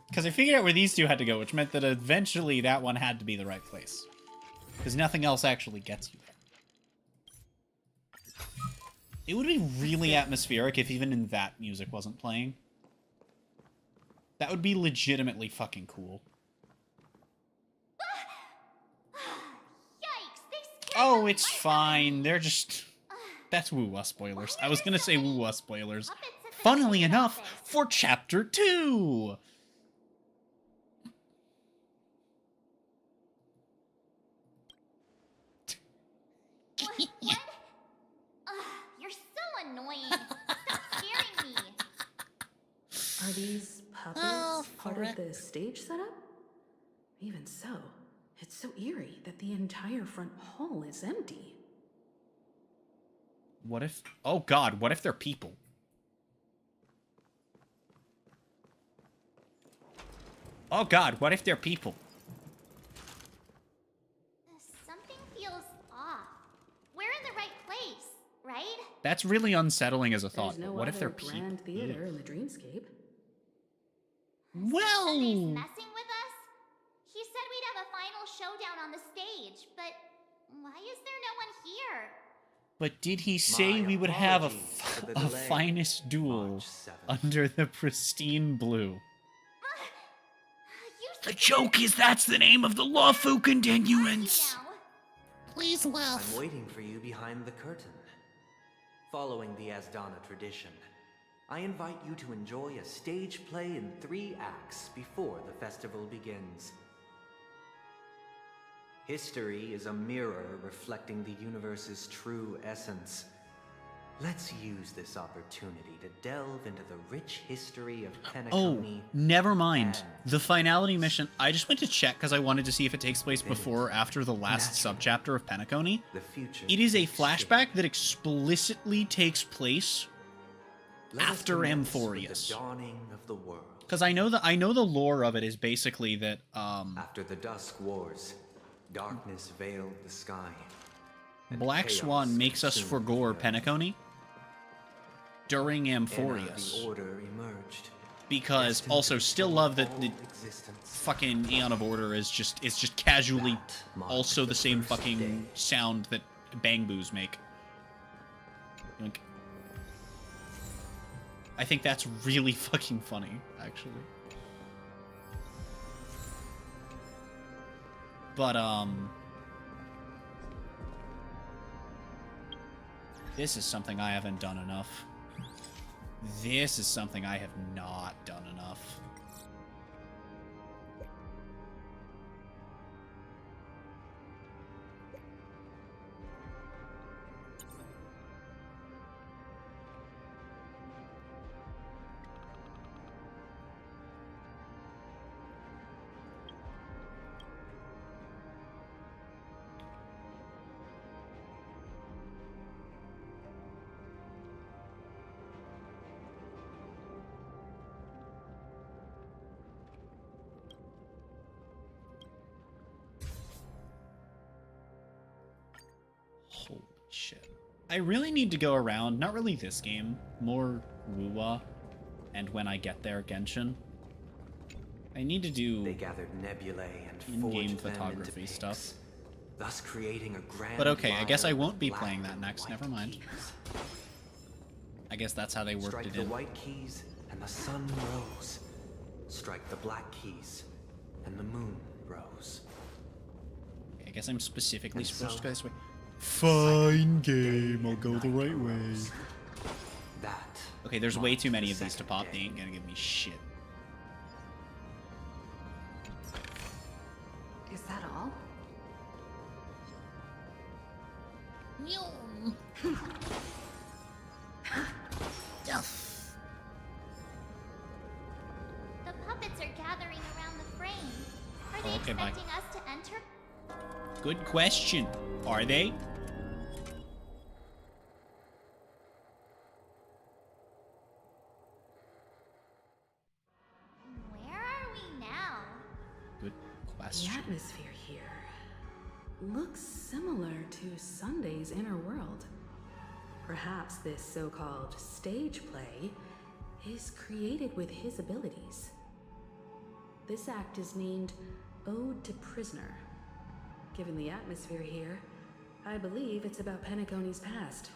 Because I figured out where these two had to go, which meant that eventually that one had to be the right place. Because nothing else actually gets you there. It would be really atmospheric if even in that music wasn't playing. That would be legitimately fucking cool. Oh, it's fine. They're just... That's woo-wah spoilers. I was gonna say woo-wah spoilers. Funnily enough, for Chapter 2! What? You're so annoying. Stop scaring me. Are these puppets part of the stage setup? Even so, it's so eerie that the entire front hall is empty. What if... Oh god, what if they're people? Oh god, what if they're people? Something feels off. We're in the right place, right? That's really unsettling as a thought. There's no What if other they're people? grand theater in the dreamscape. Well... He's messing with us? He said we'd have a final showdown on the stage, but why is there no one here? But did he say we would have a finest duel under the pristine blue? The joke is that's the name of the lawful continuance. Please laugh. I'm waiting for you behind the curtain. Following the Asdana tradition, I invite you to enjoy a stage play in 3 acts before the festival begins. History is a mirror reflecting the universe's true essence. Let's use this opportunity to delve into the rich history of Oh, Penacony. never mind. The finality mission, I just went to check because I wanted to see if it takes place before or after the last subchapter of Penacony. It is a flashback that explicitly takes place after Amphorius. Dawning of the world. Because I know the lore of it is basically that After the Dusk Wars, darkness veiled the sky. Black Swan makes us forgo Penacony during Amphorius. The Order emerged. Because also still love that the fucking Aeon of Order is just casually also the same fucking sound that Bang Boos make. Like, I think that's really fucking funny, actually. But, this is something I haven't done enough. This is something I have not done enough. Holy shit. I really need to go around, not really this game, more Wuwa, and when I get there, Genshin. I need to do They gathered nebulae and in-game forged them photography into stuff. pics, thus creating a grand But okay, I guess I line won't of be black playing that and next, white never mind. keys. I guess that's how they worked Strike it the in. white keys and the sun rose. Strike the black keys and the moon rose. I guess I'm specifically And supposed so, to go this way. Fine game, I'll go the right way. That. Okay, there's way too many of these to pop. They ain't gonna give me shit. Is that all? The puppets are gathering around the frame. Are they Okay, bye. expecting us to enter? Good question. Are they? Where are we now? Good The question. atmosphere here looks similar to Sunday's inner world. Perhaps this so-called stage play is created with his abilities. This act is named Ode to Prisoner. Given the atmosphere here, I believe it's about Penacony's past.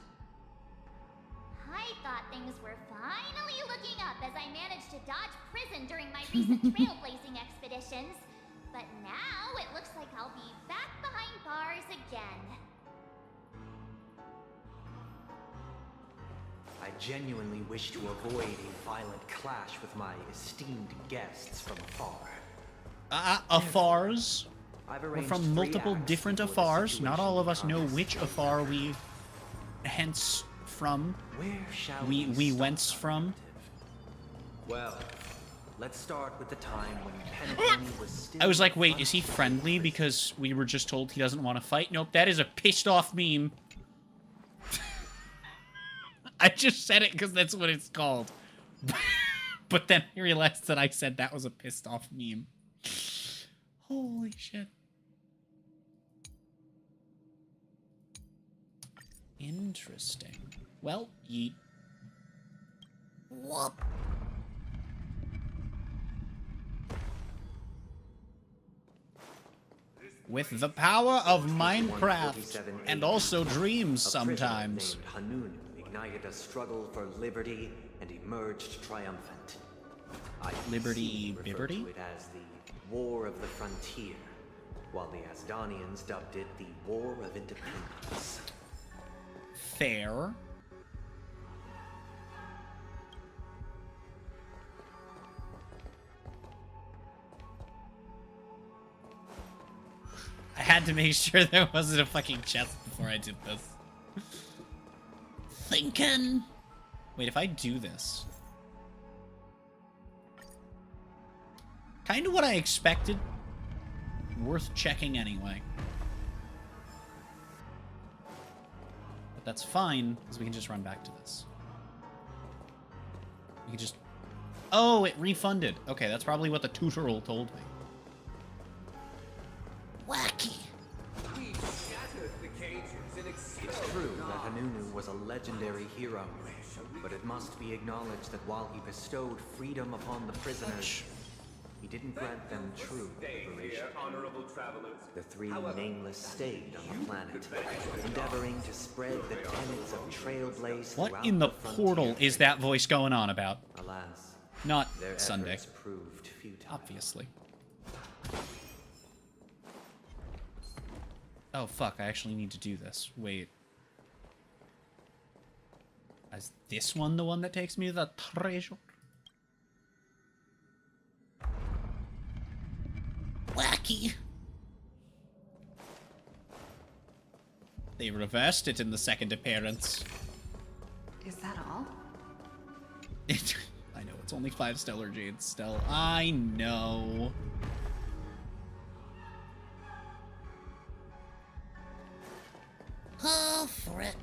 I thought things were finally looking up as I managed to dodge prison during my recent trailblazing expeditions. But now it looks like I'll be back behind bars again. I genuinely wish to avoid a violent clash with my esteemed guests from afar. Afars? I've We're arranged from 3 multiple acts different before the Afars. Not all of us situation know becomes which Afar we hence from. Where shall we start whence our from. narrative? Well, let's start with the time when Penacony was still I was like, wait, is he friendly because we were just told he doesn't want to fight? Nope, that is a pissed off meme. I just said it because that's what it's called. But then I realized that I said that was a pissed off meme. Holy shit. Interesting. Well, yeet. Whoop. With the power of Minecraft, and also dreams sometimes. A prisoner named Hanunu ignited a struggle for liberty and emerged triumphant. Liberty referred Bibberty? to it as the War of the Frontier, while the Asdanians dubbed it the War of Independence. Fair. I had to make sure there wasn't a fucking chest before I did this. Thinking. Wait, if I do this. Kind of what I expected. Worth checking anyway. But that's fine, because we can just run back to this. We can just... Oh, it refunded. Okay, that's probably what the tutorial told me. Wacky. It's true that Hanunu was a legendary hero, but it must be acknowledged that while he bestowed freedom upon the prisoners, he didn't grant them true liberation. The 3 nameless stayed on the planet, endeavoring to spread the tenets of Trailblaze What throughout in the frontier. portal is that voice going on about? Alas, Not their Sunday. efforts proved futile. Obviously. Oh fuck, I actually need to do this. Wait. Is this one the one that takes me to the treasure? Wacky. They reversed it in the second appearance. Is that all? I know, it's only 5 stellar jades still. I know. Oh, frick.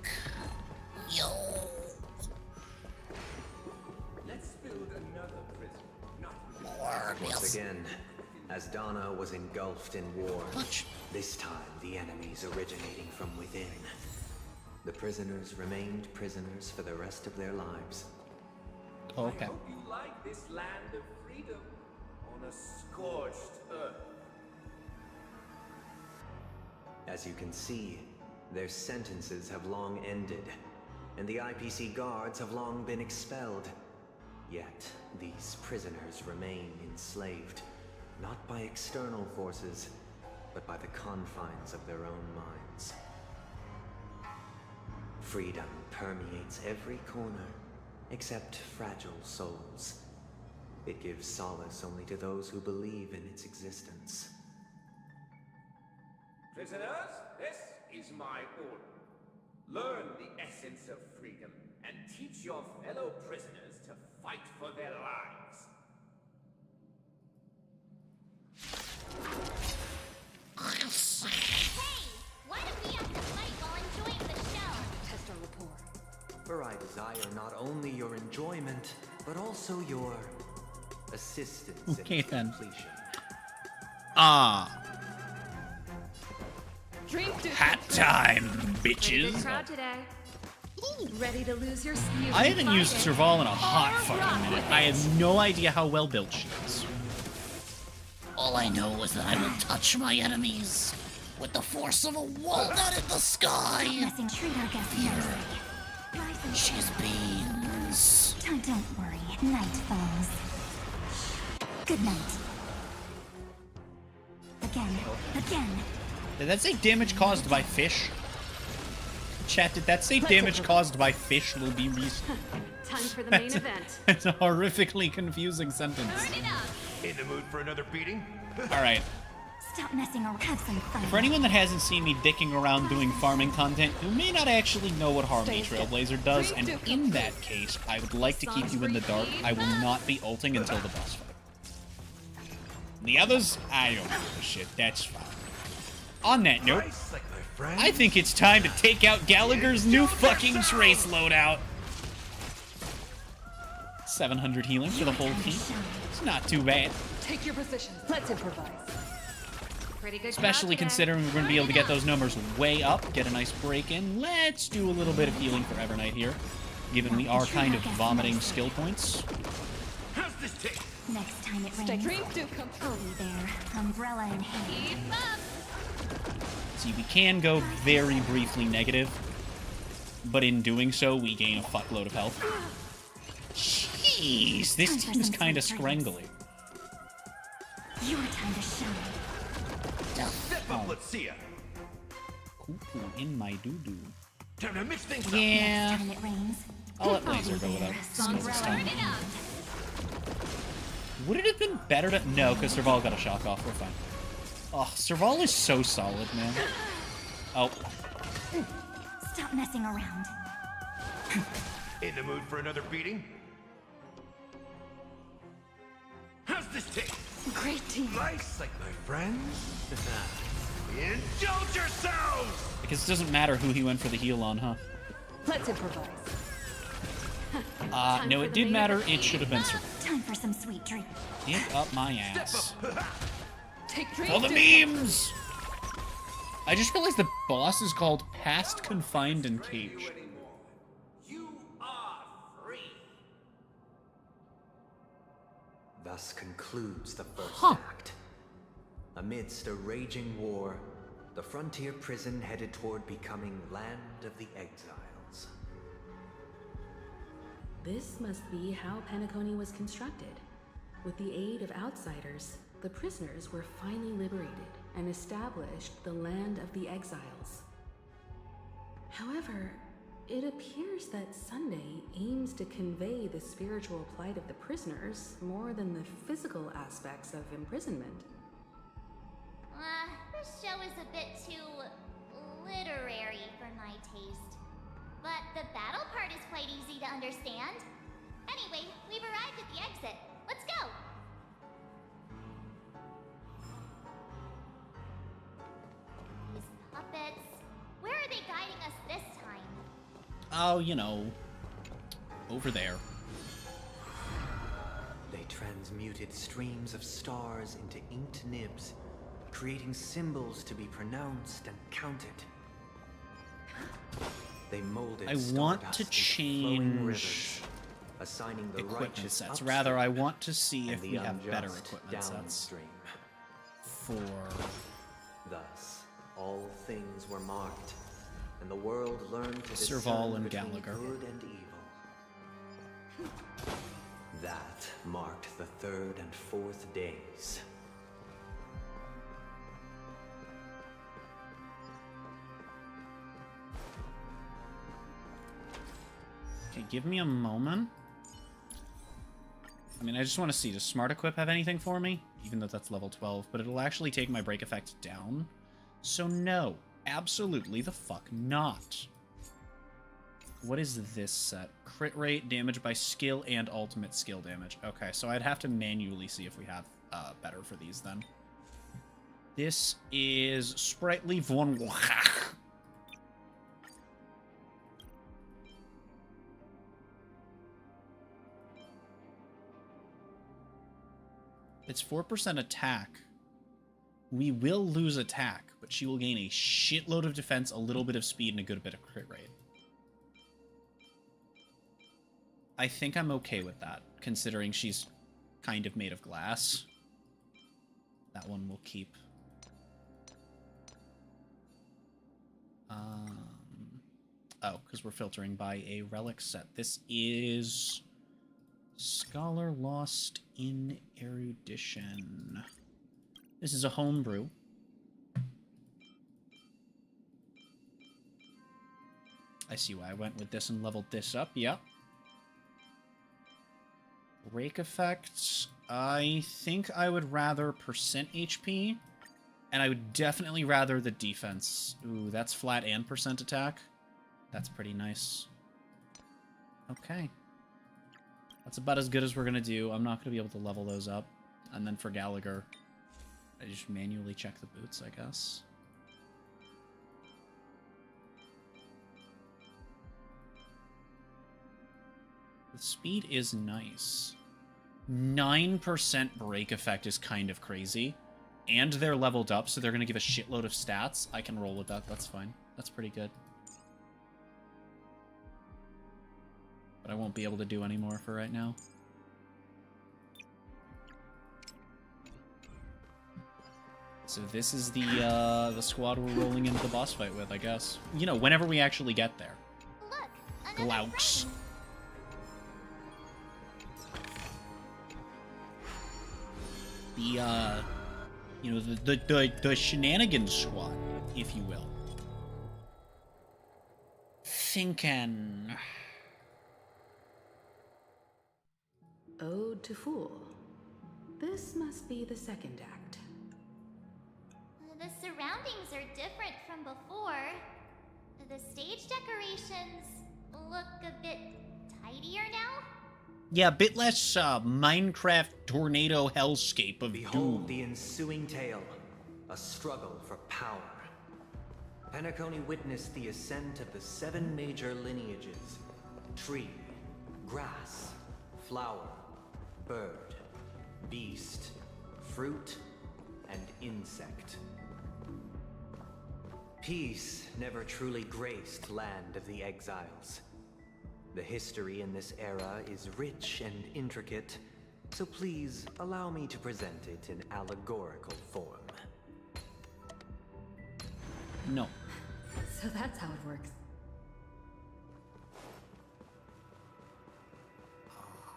Yo. Let's build another prison. Once again, as Donna was engulfed in war, this time the enemies originating from within. The prisoners remained prisoners for the rest of their lives. Okay. I hope you like this land of freedom on a scorched earth. As you can see, their sentences have long ended, and the IPC guards have long been expelled. Yet, these prisoners remain enslaved, not by external forces, but by the confines of their own minds. Freedom permeates every corner, except fragile souls. It gives solace only to those who believe in its existence. Prisoners, this is my order. Learn the essence of freedom and teach your fellow prisoners to fight for their lives. Hey! Why do we have to fight while enjoying the show? Test our rapport. For I desire not only your enjoyment, but also your assistance Okay, in its then. completion. Ah. Drink to Hat time, Pretty big bitches. crowd today. Ready to lose your skew? I haven't used Serval in a hot fucking minute. I have no idea how well built she is. All I know is that I will touch my enemies with the force of a walnut in the sky. Messing treat our guests nicely. She's beans. Don't worry. Night falls. Good night. Again. Did that say damage caused by fish? Chat, did that say damage caused by fish will be recent? Time for the main event. It's a horrifically confusing sentence. In the mood for another beating? Alright. Stop messing around. Have some fun. For anyone that hasn't seen me dicking around doing farming content, you may not actually know what Harmony Trailblazer does, and in that case, I would like to keep you in the dark. I will not be ulting until the boss fight. The others, I don't give a shit. That's fine. On that note, I think it's time to take out Gallagher's new fucking trace loadout. 700 healing for the whole team. It's not too bad. Take your position. Let's improvise. Pretty good Especially crowd today. considering we're going to be able to get those numbers way up, get a nice break in. Let's do a little bit of healing for Evernight here, given we are kind of vomiting skill points. How's this taste? Next time it rains, I'll be there. Umbrella in hand. See, we can go very briefly negative, but in doing so, we gain a fuckload of health. Jeez, this team is kind of scrangly. Your time to shine. Step up, let's see ya. Cuckoo in my doo-doo. Time to mix things Yeah. Next time it rains, I'll let Laser go without skills this time. Would it have been better to... No, because Serval got a shock off. We're fine. Oh, Serval is so solid, man. Oh. Stop messing around. In the mood for another beating? How's this taste? Great team. Nice, like my friends. Indulge yourselves! Because it doesn't matter who he went for the heal on, huh? Let's improvise. No, it did matter. It should have been Serval. Time for some sweet drink. Get up my ass. Take drink. For the memes! I just realized the boss is called Past Confined and Caged. You are free. Thus concludes the first act. Amidst a raging war, the frontier prison headed toward becoming Land of the Exiles. This must be how Penacony was constructed. With the aid of outsiders, the prisoners were finally liberated and established the Land of the Exiles. However, it appears that Sunday aims to convey the spiritual plight of the prisoners more than the physical aspects of imprisonment. This show is a bit too literary for my taste. But the battle part is quite easy to understand. Anyway, we've arrived at the exit. Let's go! These puppets. Where are they guiding us this time? Oh, you know, over there. They transmuted streams of stars into inked nibs, creating symbols to be pronounced and counted. They molded I want to change assigning the equipment sets. Rather, I want to see if we have better equipment sets. For... Thus, all things were marked, and the world learned to Serval discern and between Gallagher. good and evil. That marked the third and fourth days. Okay, give me a moment. I mean, I just want to see, does Smart Equip have anything for me? Even though that's level 12, but it'll actually take my break effect down. So no, absolutely the fuck not. What is this set? Crit rate, damage by skill, and ultimate skill damage. Okay, so I'd have to manually see if we have better for these then. This is Sprightly Von Wach. It's 4% attack. We will lose attack, but she will gain a shitload of defense, a little bit of speed, and a good bit of crit rate. I think I'm okay with that, considering she's kind of made of glass. That one will keep. Oh, because we're filtering by a relic set. This is Scholar Lost in Erudition. This is a homebrew. I see why I went with this and leveled this up, yep. Rake effects, I think I would rather percent HP, and I would definitely rather the defense. Ooh, that's flat and percent attack. That's pretty nice. Okay. That's about as good as we're gonna do. I'm not gonna be able to level those up. And then for Gallagher, I just manually check the boots, I guess. The speed is nice. 9% break effect is kind of crazy. And they're leveled up, so they're going to give a shitload of stats. I can roll with that. That's fine. That's pretty good. But I won't be able to do any more for right now. So this is the squad we're rolling into the boss fight with, I guess. You know, whenever we actually get there. Glouks. The, you know, the shenanigans squad, if you will. Thinking. Ode to Fool. This must be the second act. The surroundings are different from before. The stage decorations look a bit tidier now. Yeah, a bit less Minecraft tornado hellscape of Behold doom. the ensuing tale, a struggle for power. Penacony witnessed the ascent of the 7 major lineages: tree, grass, flower, bird, beast, fruit, and insect. Peace never truly graced Land of the Exiles. The history in this era is rich and intricate, so please allow me to present it in allegorical form. No. So that's how it works.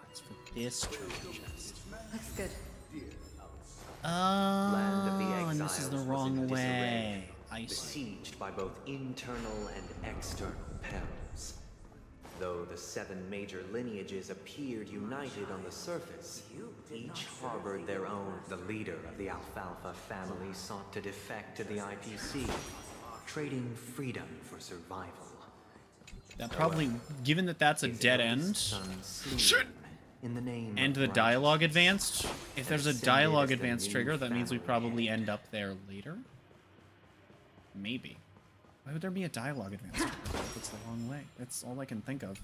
It's for this treasure chest. Looks good. Land of the Oh, and Exiles this is the was wrong in disarray, way. I see. besieged by both internal and external perils. Though the 7 major lineages appeared united on the surface, each harbored their own. The leader of the Alfalfa family sought to defect to the IPC, trading freedom for survival. That probably, given that that's a dead end, in the name and the dialogue advanced, if there's a dialogue advanced trigger, that means we probably end up there later? Maybe. Why would there be a dialogue advanced trigger if it's the wrong way? That's all I can think of.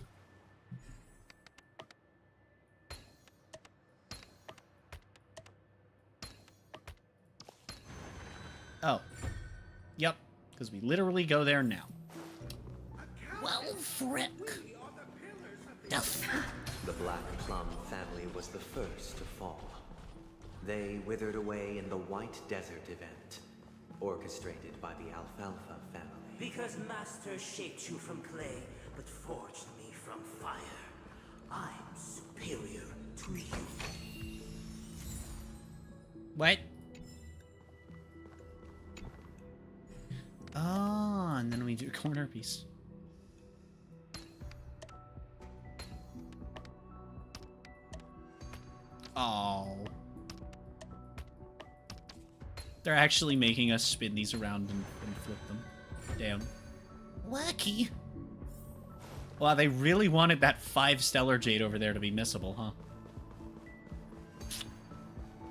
Oh. Yep. Because we literally go there now. Well, frick. The Black Plum family was the first to fall. They withered away in the White Desert event, orchestrated by the Alfalfa family. Because Master shaped you from clay, but forged me from fire. I'm superior to you. What? Oh, and then we do a corner piece. Oh. They're actually making us spin these around and flip them. Damn. Wacky. Wow, they really wanted that 5 Stellar Jade over there to be missable, huh?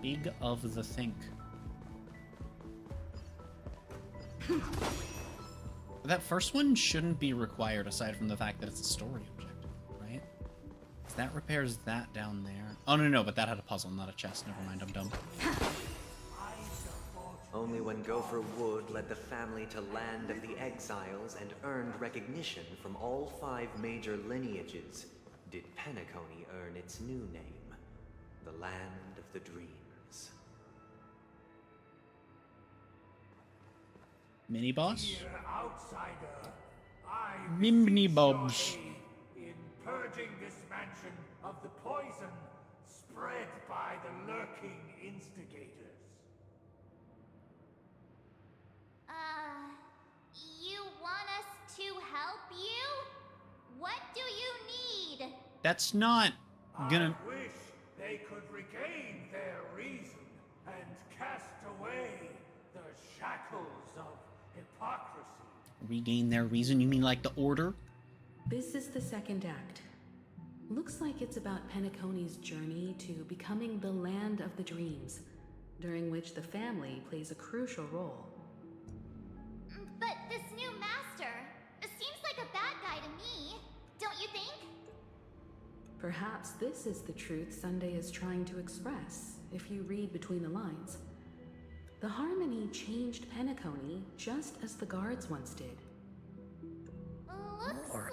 Big of the think. That first one shouldn't be required aside from the fact that it's a story objective, right? That repairs that down there. Oh, no, but that had a puzzle, not a chest. Never mind, I'm dumb. Only when Gopher Wood led the family to Land of the Exiles and earned recognition from all 5 major lineages did Penacony earn its new name, the Land of the Dreams. Mini boss? Dear outsider, I Mimney Bobs. in purging this mansion of the poison spread by the lurking instigators. You want us to help you? What do you need? That's not gonna... I wish they could regain their reason and cast away the shackles of hypocrisy. Regain their reason? You mean like the Order? This is the second act. Looks like it's about Penacony's journey to becoming the Land of the Dreams, during which the family plays a crucial role. But this new master seems like a bad guy to me, don't you think? Perhaps this is the truth Sunday is trying to express, if you read between the lines. The Harmony changed Penacony just as the guards once did. Looks like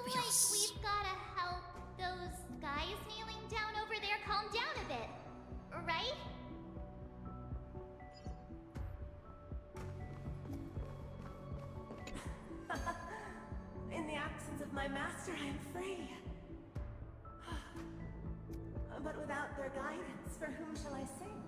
we've gotta help those guys kneeling down over there calm down a bit, right? In the absence of my master, I am free. But without their guidance, for whom shall I sing?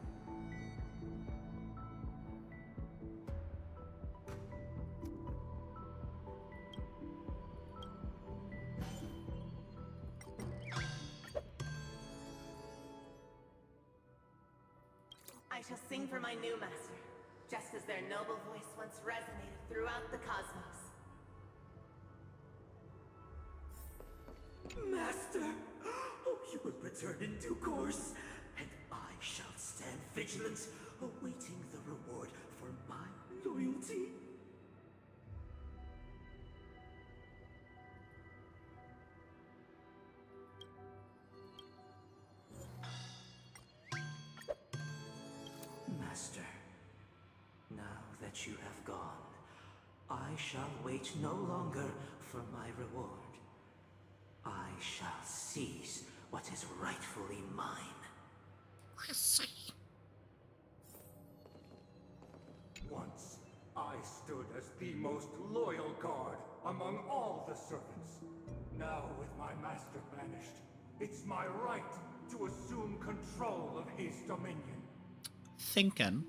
I shall sing for my new master, just as their noble voice once resonated throughout the cosmos. Master! Oh, you will return in due course, and I shall stand vigilant, awaiting the reward for my loyalty. Master, now that you have gone, I shall wait no longer for my reward. I shall seize what is rightfully mine. I see. Once, I stood as the most loyal guard among all the servants. Now, with my master banished, it's my right to assume control of his dominion. Thinking.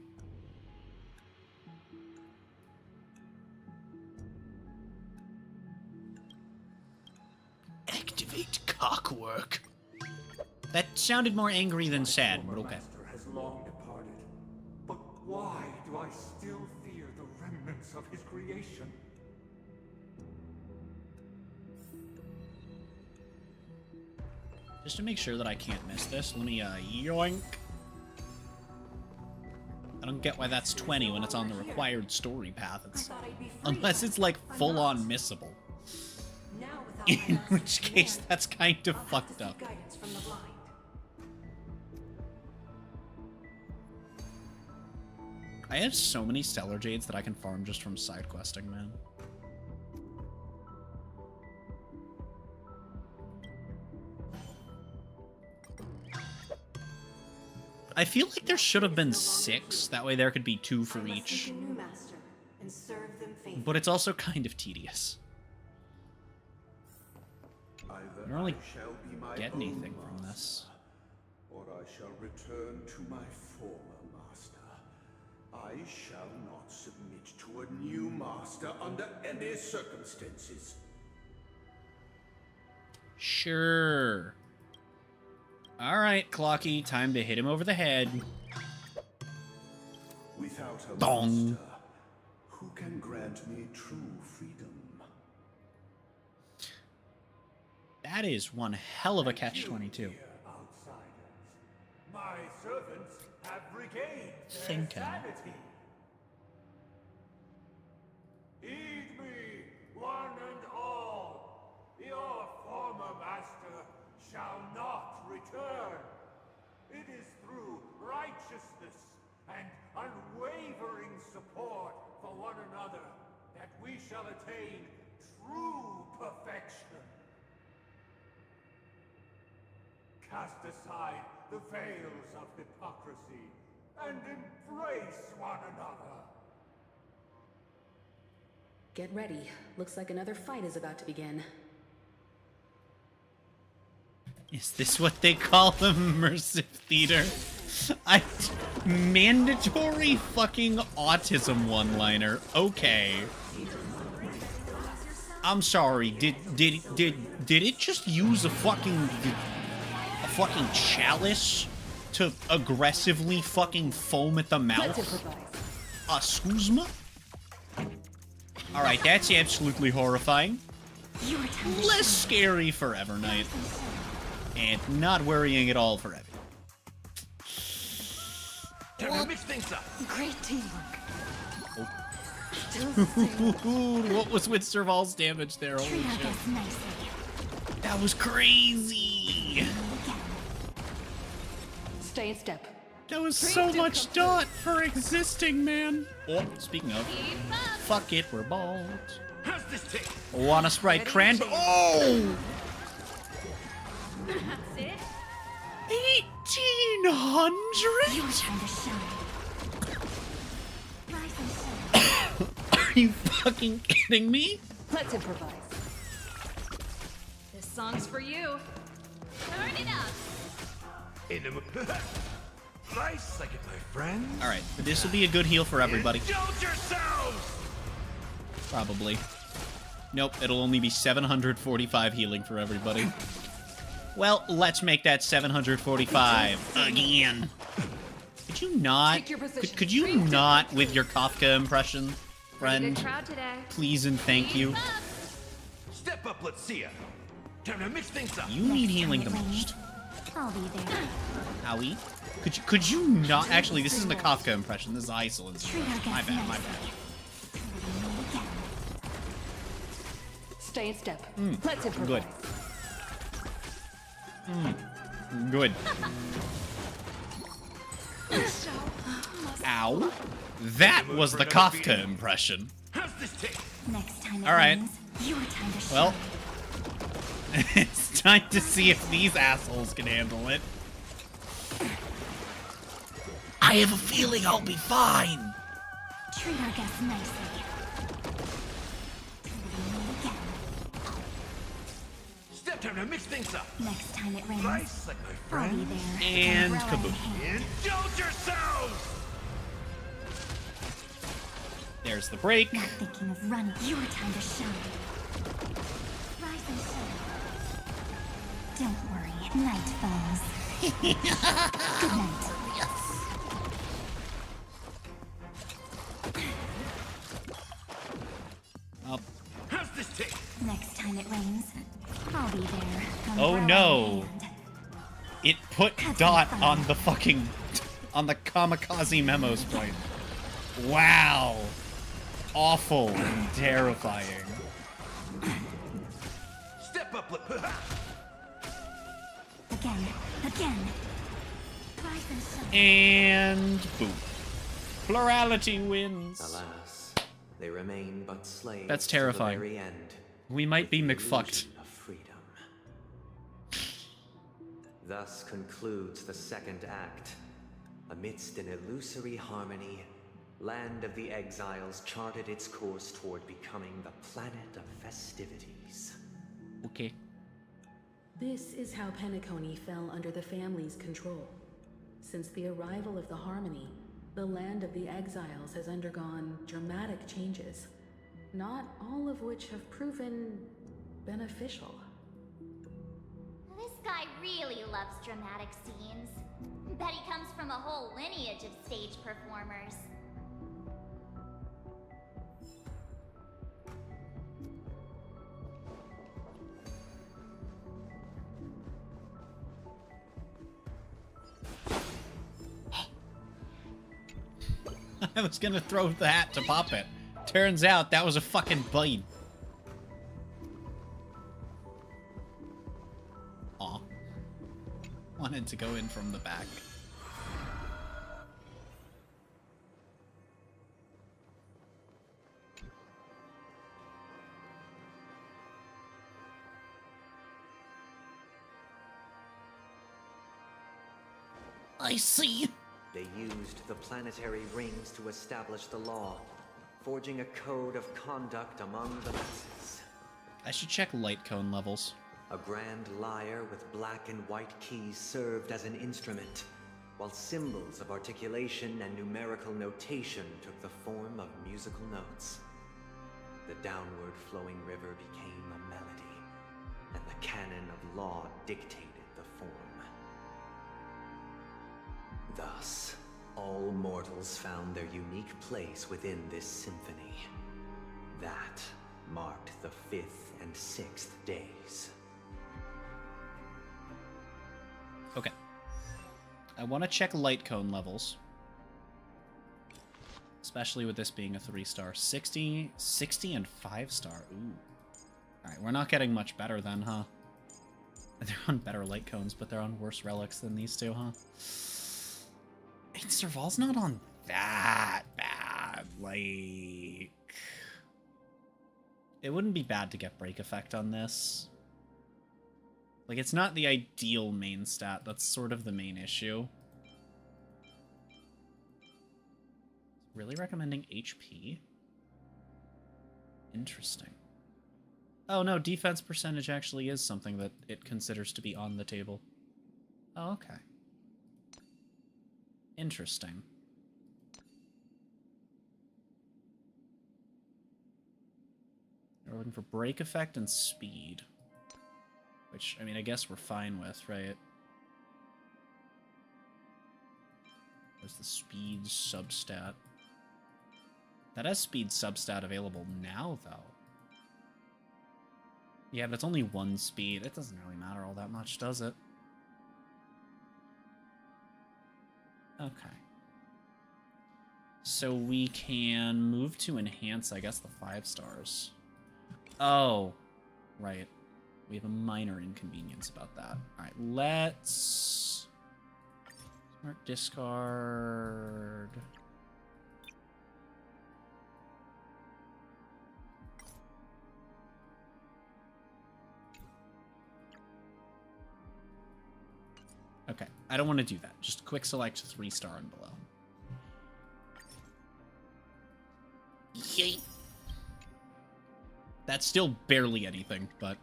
Activate work. That sounded more angry than sad, but okay. Master has long departed. But why do I still fear the remnants of his creation? Just to make sure that I can't miss this, let me, yoink. I don't get why that's 20 when it's on the required story path. It's, unless it's, like, full-on missable. In which case, that's kind of fucked up. I have so many Stellar Jades that I can farm just from side questing, man. I feel like there should have been 6. That way there could be 2 for each. But it's also kind of tedious. I don't really get anything from this. Or I shall return to my former master. I shall not submit to a new master under any circumstances. Sure. Alright, Clocky, time to hit him over the head. Without a Dong. master, who can grant me true freedom? That is one hell of a catch-22. My servants have regained their Thinking. sanity. Heed me, one and all. Your former master shall not return. It is through righteousness and unwavering support for one another that we shall attain true perfection. Cast aside the veils of hypocrisy and embrace one another. Get ready. Looks like another fight is about to begin. Is this what they call immersive theater? Mandatory fucking autism one-liner. Okay. I'm sorry. Did it just use a fucking chalice to aggressively fucking foam at the mouth? Excuse me? Alright, that's absolutely horrifying. Less scary for Evernight. And not worrying at all for Evie. Time to mix things up. Great teamwork. What was with Serval's damage there? Holy shit. That was crazy. Stay in step. That was so much dot for existing, man. Oh, speaking of, fuck it, we're bald. How's this take? Wanna Sprite Cran? Oh! That's it. 1,800? Your time to shine. Are you fucking kidding me? Let's improvise. This song's for you. Turn it up. Nice, like it, my friend. Alright, this will be a good heal for everybody. Indulge yourselves! Probably. Nope, it'll only be 745 healing for everybody. Well, let's make that 745 again. Could you not? Could you not with your Kafka impression, friend? Good crowd today. Please and thank you. Step up, let's see ya. Time to mix things up. You need healing the most. I'll be there. Owie. Could you not? Actually, this isn't a Kafka impression. This is Iceland's impression. My bad, my bad. Stay in step. Let's improvise. Good. Good. Ow. That was the Kafka impression. How's this take? Next time it All right. rains, your time to shine. Well, it's time to see if these assholes can handle it. I have a feeling I'll be fine. Treat our guests nicely. Step time to mix things up. Next time it rains, Nice, like my I'll be friend. there. And umbrella in kaboom. hand. Indulge yourselves! There's the break. Not thinking of running. Your time to shine. Rise and shine. Don't worry. Night falls. Good night. Up. How's this take? Next time it rains, I'll be there. Oh no! It put Dot on the fucking... on the kamikaze memo sprite. Wow! Awful and terrifying. Step up, Again. And boom. Plurality wins. Alas, they remain but slaves. That's to the terrifying. very end, We might be McFucked. of freedom. Thus concludes the second act. Amidst an illusory harmony, Land of the Exiles charted its course toward becoming the planet of festivities. Okay. This is how Penacony fell under the family's control. Since the arrival of the Harmony, the Land of the Exiles has undergone dramatic changes, not all of which have proven beneficial. This guy really loves dramatic scenes. Bet he comes from a whole lineage of stage performers. I was gonna throw the hat to pop it. Turns out that was a fucking bite. Aw. Wanted to go in from the back. I see. They used the planetary rings to establish the law, forging a code of conduct among the masses. I should check light cone levels. A grand lyre with black and white keys served as an instrument, while symbols of articulation and numerical notation took the form of musical notes. The downward flowing river became a melody, and the canon of law dictated the form. Thus, all mortals found their unique place within this symphony. That marked the 5th and 6th days. Okay. I want to check light cone levels. Especially with this being a 3-star. 60 and 5-star. Ooh. Alright, we're not getting much better then, huh? They're on better light cones, but they're on worse relics than these two, huh? Serval's not on that bad. Like... It wouldn't be bad to get break effect on this. Like, it's not the ideal main stat. That's sort of the main issue. Really recommending HP? Interesting. Oh no, defense percentage actually is something that it considers to be on the table. Oh, okay. Interesting. We're looking for break effect and speed. Which, I mean, I guess we're fine with, right? Where's the speed substat? That has speed substat available now, though. Yeah, but it's only one speed. It doesn't really matter all that much, does it? Okay. So we can move to enhance, I guess, the 5 stars. Oh, right. We have a minor inconvenience about that. Alright, let's... Smart discard... Okay, I don't want to do that. Just quick select 3-star and below. Yay! That's still barely anything, but...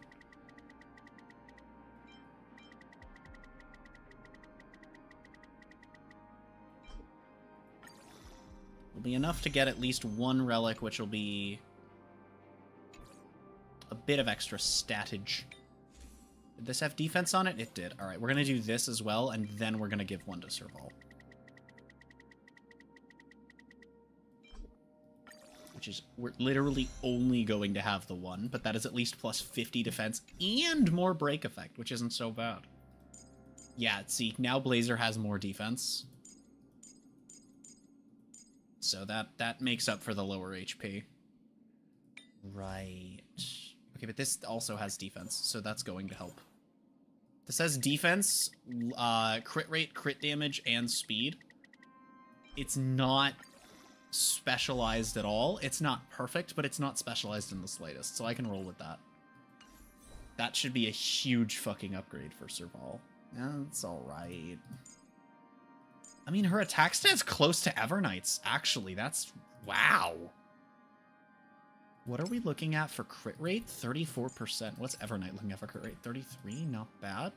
will be enough to get at least one relic, which will be... a bit of extra statage. Did this have defense on it? It did. All right, we're going to do this as well, and then we're going to give one to Serval. Which is, we're literally only going to have the one, but that is at least plus 50 defense and more break effect, which isn't so bad. Yeah, see, now Blazer has more defense. So that makes up for the lower HP. Right. Okay, but this also has defense, so that's going to help. This has defense, crit rate, crit damage, and speed. It's not specialized at all. It's not perfect, but it's not specialized in the slightest, so I can roll with that. That should be a huge fucking upgrade for Serval. That's alright. I mean, her attack stat's close to Everknight's, actually. That's... wow. What are we looking at for crit rate? 34%. What's Everknight looking at for crit rate? 33? Not bad.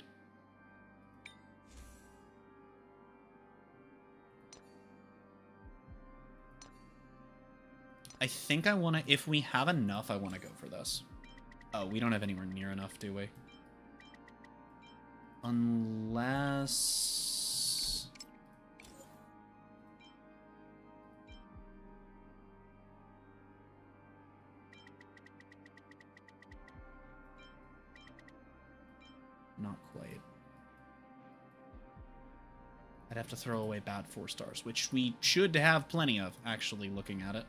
I think I want to... if we have enough, I want to go for this. Oh, we don't have anywhere near enough, do we? Unless... not quite. I'd have to throw away bad 4 stars, which we should have plenty of, actually, looking at it.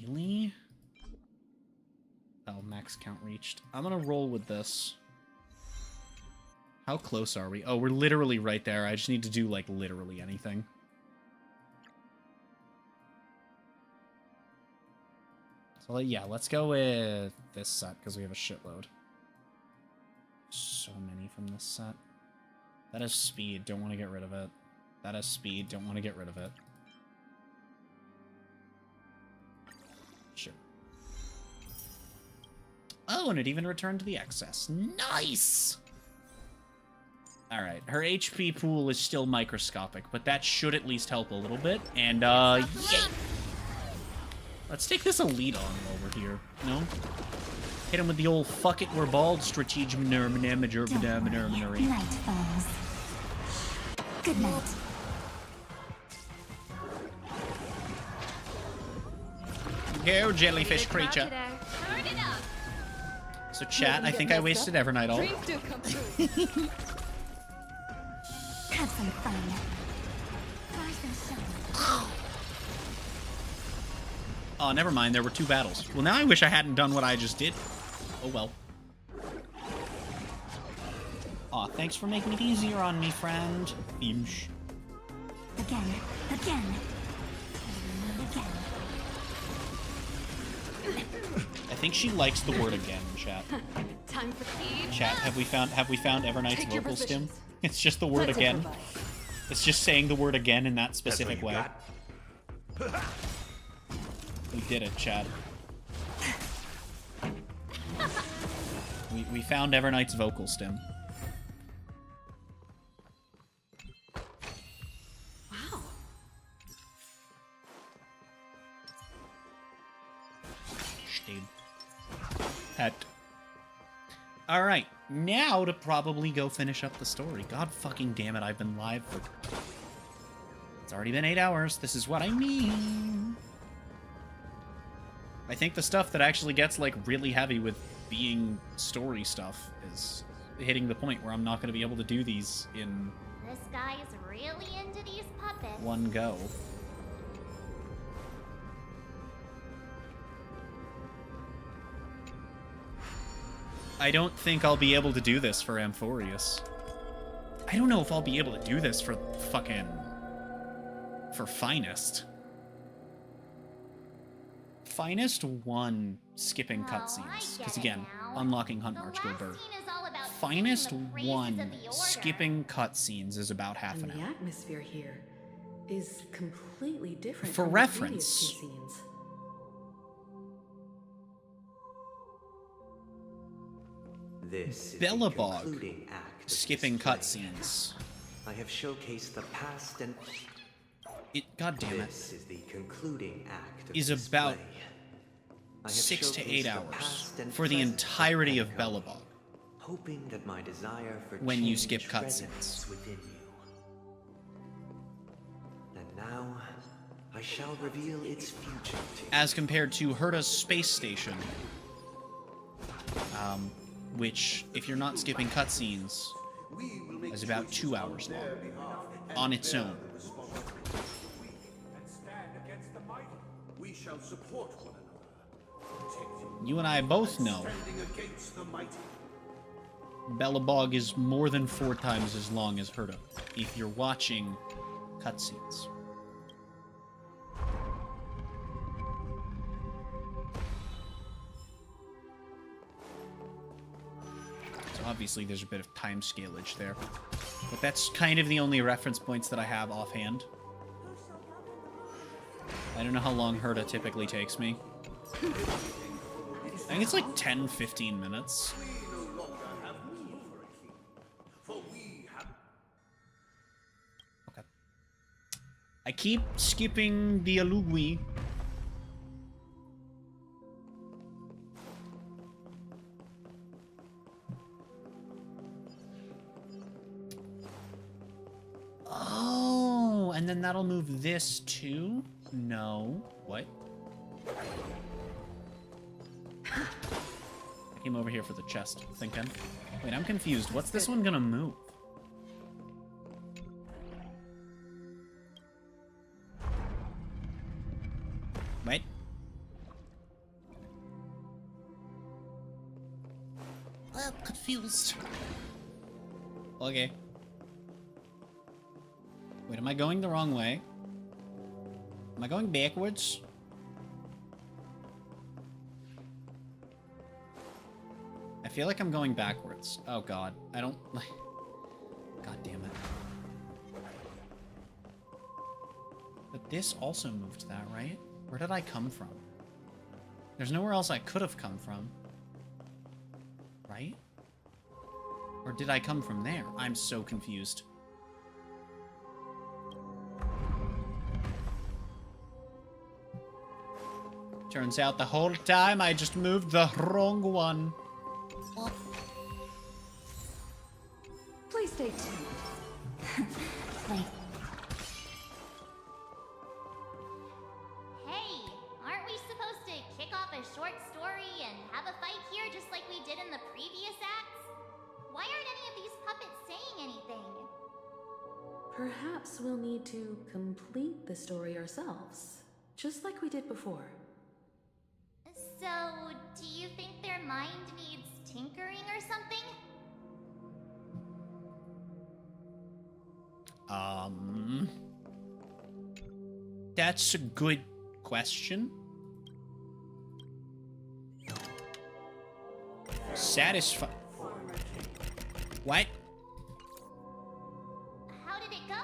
Really? Oh, max count reached. I'm gonna roll with this. How close are we? Oh, we're literally right there. I just need to do, like, literally anything. So, yeah, let's go with this set, because we have a shitload. So many from this set. That is speed. Don't want to get rid of it. That is speed. Don't want to get rid of it. Sure. Oh, and it even returned to the excess. Nice! Alright, her HP pool is still microscopic, but that should at least help a little bit. And, yay! Let's take this elite on while we're here, no? Hit him with the old fuck it, we're bald stratagem. Night falls. Good night. Go, jellyfish creature. So chat, I think I wasted Everknight all. Have some fun. Oh, never mind. There were 2 battles. Well, now I wish I hadn't done what I just did. Oh, well. Aw, thanks for making it easier on me, friend. Beamsh. Again. I think she likes the word again, chat. Time for speed. Chat, have we found Everknight's vocal stim? It's just the word again. It's just saying the word again in that specific way. We did it, chat. We found Everknight's vocal stim. Wow. Stim. Pet. Alright, now to probably go finish up the story. God fucking damn it, I've been live for... It's already been 8 hours. This is what I mean. I think the stuff that actually gets, like, really heavy with being story stuff is hitting the point where I'm not going to be able to do these in... This guy is really into these puppets. one go. I don't think I'll be able to do this for Amphorius. I don't know if I'll be able to do this for fucking... for Finest. Finest 1 skipping cutscenes. Because again, unlocking Hunt March Go Burr. Finest 1 skipping cutscenes is about half an And the hour. atmosphere here is completely different For from reference, the previous 2 scenes. This is Bellabog the concluding act of skipping this play. cutscenes. I have showcased the past and... God damn it. This is the concluding act of Is this about play. I have 6 to 8 showcased the hours past and for the present entirety of Echo, Bellabog hoping that my desire for when you skip change cutscenes. resonates within you. And now, I shall reveal its future to you. As compared to Herta's space station, which, if you're not skipping cutscenes, is about 2 hours long on its own. We shall support one another. You and I both know Standing against the mighty. Bellabog is more than 4 times as long as Herta if you're watching cutscenes. So obviously there's a bit of time scalage there. But that's kind of the only reference points that I have offhand. I don't know how long Herta typically takes me. I think it's like 10-15 minutes. Okay. I keep skipping the Alugui. Oh, and then that'll move this too? No. What? I came over here for the chest, thinking. Wait, I'm confused. What's this one gonna move? Wait. I'm confused. Okay. Wait, am I going the wrong way? Am I going backwards? I feel like I'm going backwards. Oh god. I don't like... God damn it. But this also moved that, right? Where did I come from? There's nowhere else I could have come from. Right? Or did I come from there? I'm so confused. Turns out the whole time I just moved the wrong one. Please stay tuned. Wait. Hey, aren't we supposed to kick off a short story and have a fight here just like we did in the previous acts? Why aren't any of these puppets saying anything? Perhaps we'll need to complete the story ourselves, just like we did before. So, do you think their mind needs tinkering or something? That's a good question. Satisfy. What? How did it go?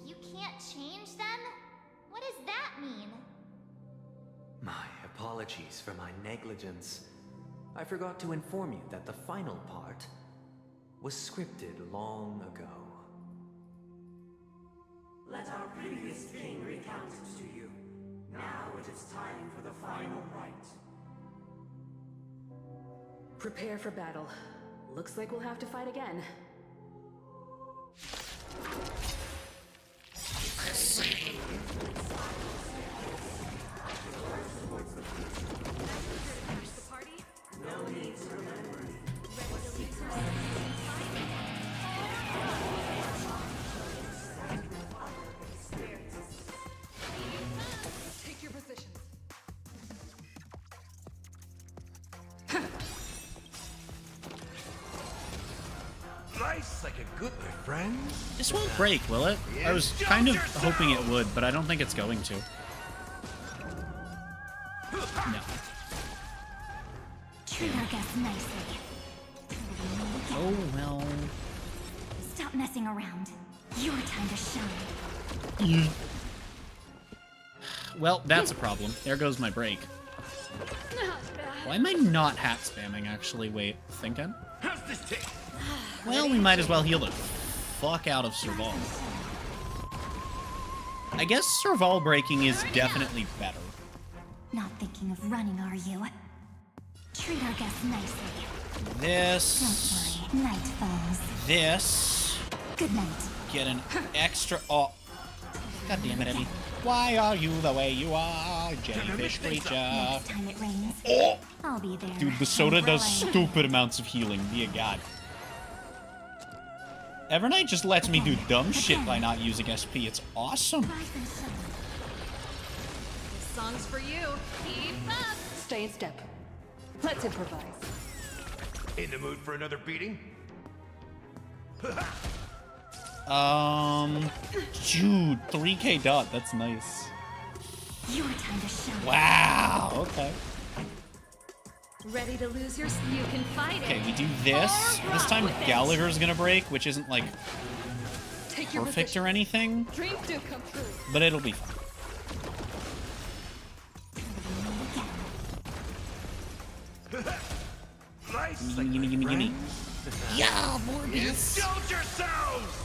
You can't change them? What does that mean? My apologies for my negligence. I forgot to inform you that the final part was scripted long ago. Let our previous king recount it to you. Now it is time for the final rite. Prepare for battle. Looks like we'll have to fight again. No need to remember. Take your positions. Looks like a good friend. This won't break, will it? I was kind of hoping it would, but I don't think it's going to. No. Treat our guests nicely. Oh, well. Stop messing around. Your time to shine. Well, that's a problem. There goes my break. Why am I not hat spamming, actually? Wait, thinking? How's this take? Well, we might as well heal the fuck out of Serval. I guess Serval breaking is definitely better. Not thinking of running, are you? Treat our guests nicely. This. Don't worry, night falls. This. Good night. Get an extra. Oh. God damn it, Eddie. Why are you the way you are, jellyfish creature? Next time it rains, Oh! I'll be there. Dude, the soda does Umbrella. stupid amounts of healing. Be a god. Evernight just lets me do dumb shit by not using SP. It's awesome. This song's for you. Keep up. Stay in step. Let's improvise. In the mood for another beating? Dude, 3k dot. That's nice. Your time to shine. Wow. Okay. Ready to lose your... You can fight Okay, it. we do this. This time Gallagher's gonna break, which isn't like Take your perfect position. or anything, Dreams do come true. but it'll be fun. Nice. Gimme. Yeah, Morbius. Indulge yourselves!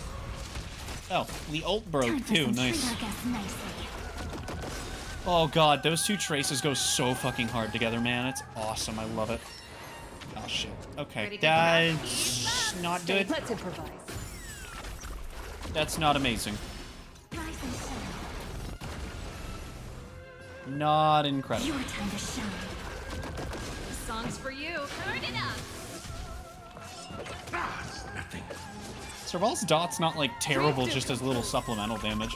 Oh, the ult broke too. Nice. Treat our guests nicely. Oh god, those two traces go so fucking hard together, man. It's awesome. I love it. Oh shit. Okay, that's not good. Let's improvise. That's not amazing. Rise and shine. Not incredible. Your time to shine. This song's for you. Turn it up. Serval's dot's not like terrible, just as little supplemental damage.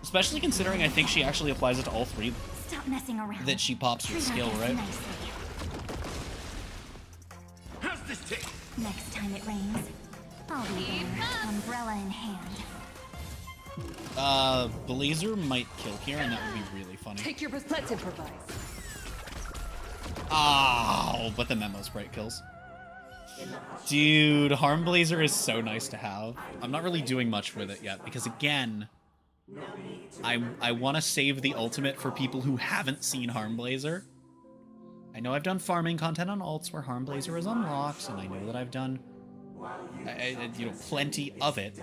Especially considering I think she actually applies it to all three Stop messing around. that she pops with Treat our skill, guests right? nicely. How's this take? Next time it rains, I'll be there, umbrella in hand. Blazer might kill here, and that would be really funny. Take your... Let's improvise. Ow, but the memo sprite kills. Dude, Harm Blazer is so nice to have. I'm not really doing much with it yet, because again, I want to save the ultimate for people who haven't seen Harm Blazer. I know I've done farming content on alts where Harm Blazer is unlocked, and I know that I've done plenty of it.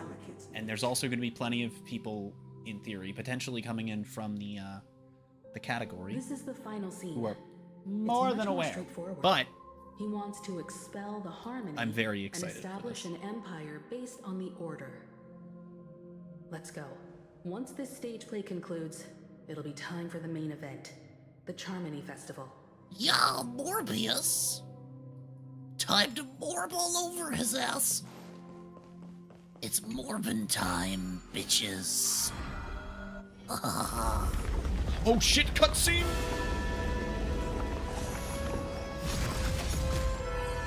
And there's also going to be plenty of people, in theory, potentially coming in from the category. This is the final scene. Who are It's more much than more aware. straightforward. But he wants to expel the harmony. I'm very excited And for establish this. an empire based on the order. Let's go. Once this stage play concludes, it'll be time for the main event, the Charmony Festival. Yeah, Morbius. Time to morb all over his ass. It's Morbin time, bitches. Oh shit, cutscene!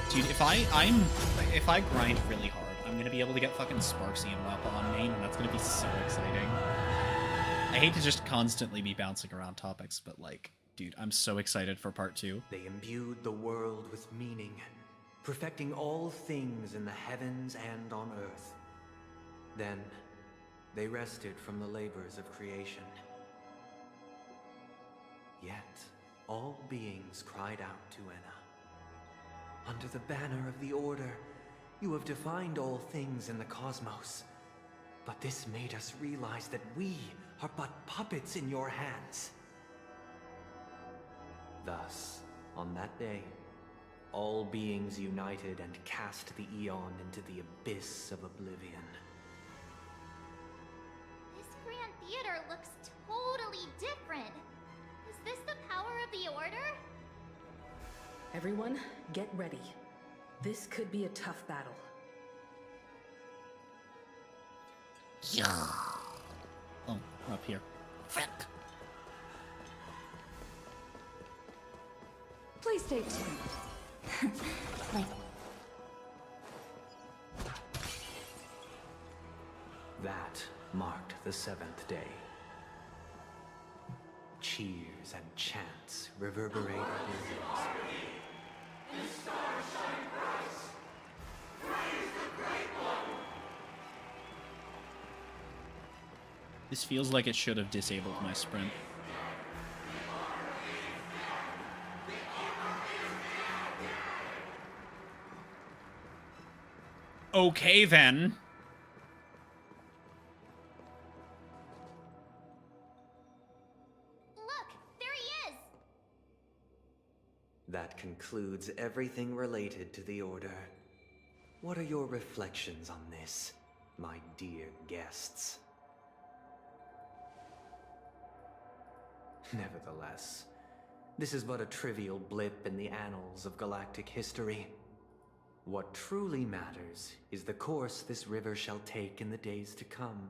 Dude, if I grind really hard, I'm gonna be able to get fucking Sparksy and Wappa on main, and that's gonna be so exciting. I hate to just constantly be bouncing around topics, but like, dude, I'm so excited for part 2. They imbued the world with meaning, perfecting all things in the heavens and on earth. Then, they rested from the labors of creation. Yet, all beings cried out to Enna. Under the banner of the Order, you have defined all things in the cosmos. But this made us realize that we are but puppets in your hands. Thus, on that day, all beings united and cast the Eon into the abyss of oblivion. This Grand Theater looks totally different. Is this the power of the Order? Everyone, get ready. This could be a tough battle. Yeah. Oh, we're up here. Frick. Please stay tuned. Like, That marked the 7th day. Cheers and chants reverberated in the This feels like it should have disabled my sprint. Okay, then. Look, there he is! That concludes everything related to the Order. What are your reflections on this, my dear guests? Nevertheless, this is but a trivial blip in the annals of galactic history. What truly matters is the course this river shall take in the days to come.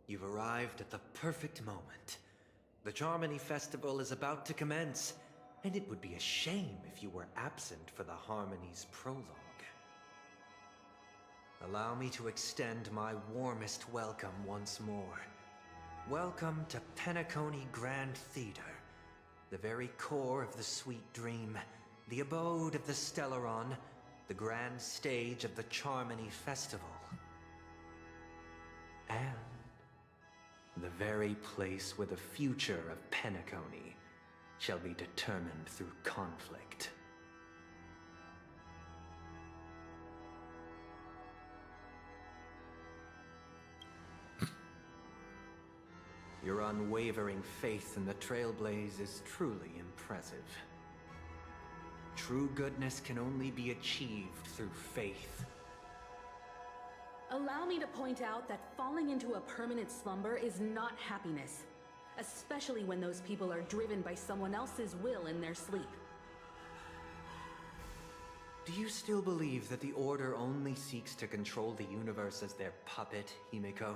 You've arrived at the perfect moment. The Charmony Festival is about to commence, and it would be a shame if you were absent for the Harmony's prologue. Allow me to extend my warmest welcome once more. Welcome to Penacony Grand Theater, the very core of the sweet dream, the abode of the Stellaron, the grand stage of the Charmony Festival, and the very place where the future of Penacony shall be determined through conflict. Your unwavering faith in the Trailblaze is truly impressive. True goodness can only be achieved through faith. Allow me to point out that falling into a permanent slumber is not happiness, especially when those people are driven by someone else's will in their sleep. Do you still believe that the Order only seeks to control the universe as their puppet, Himiko?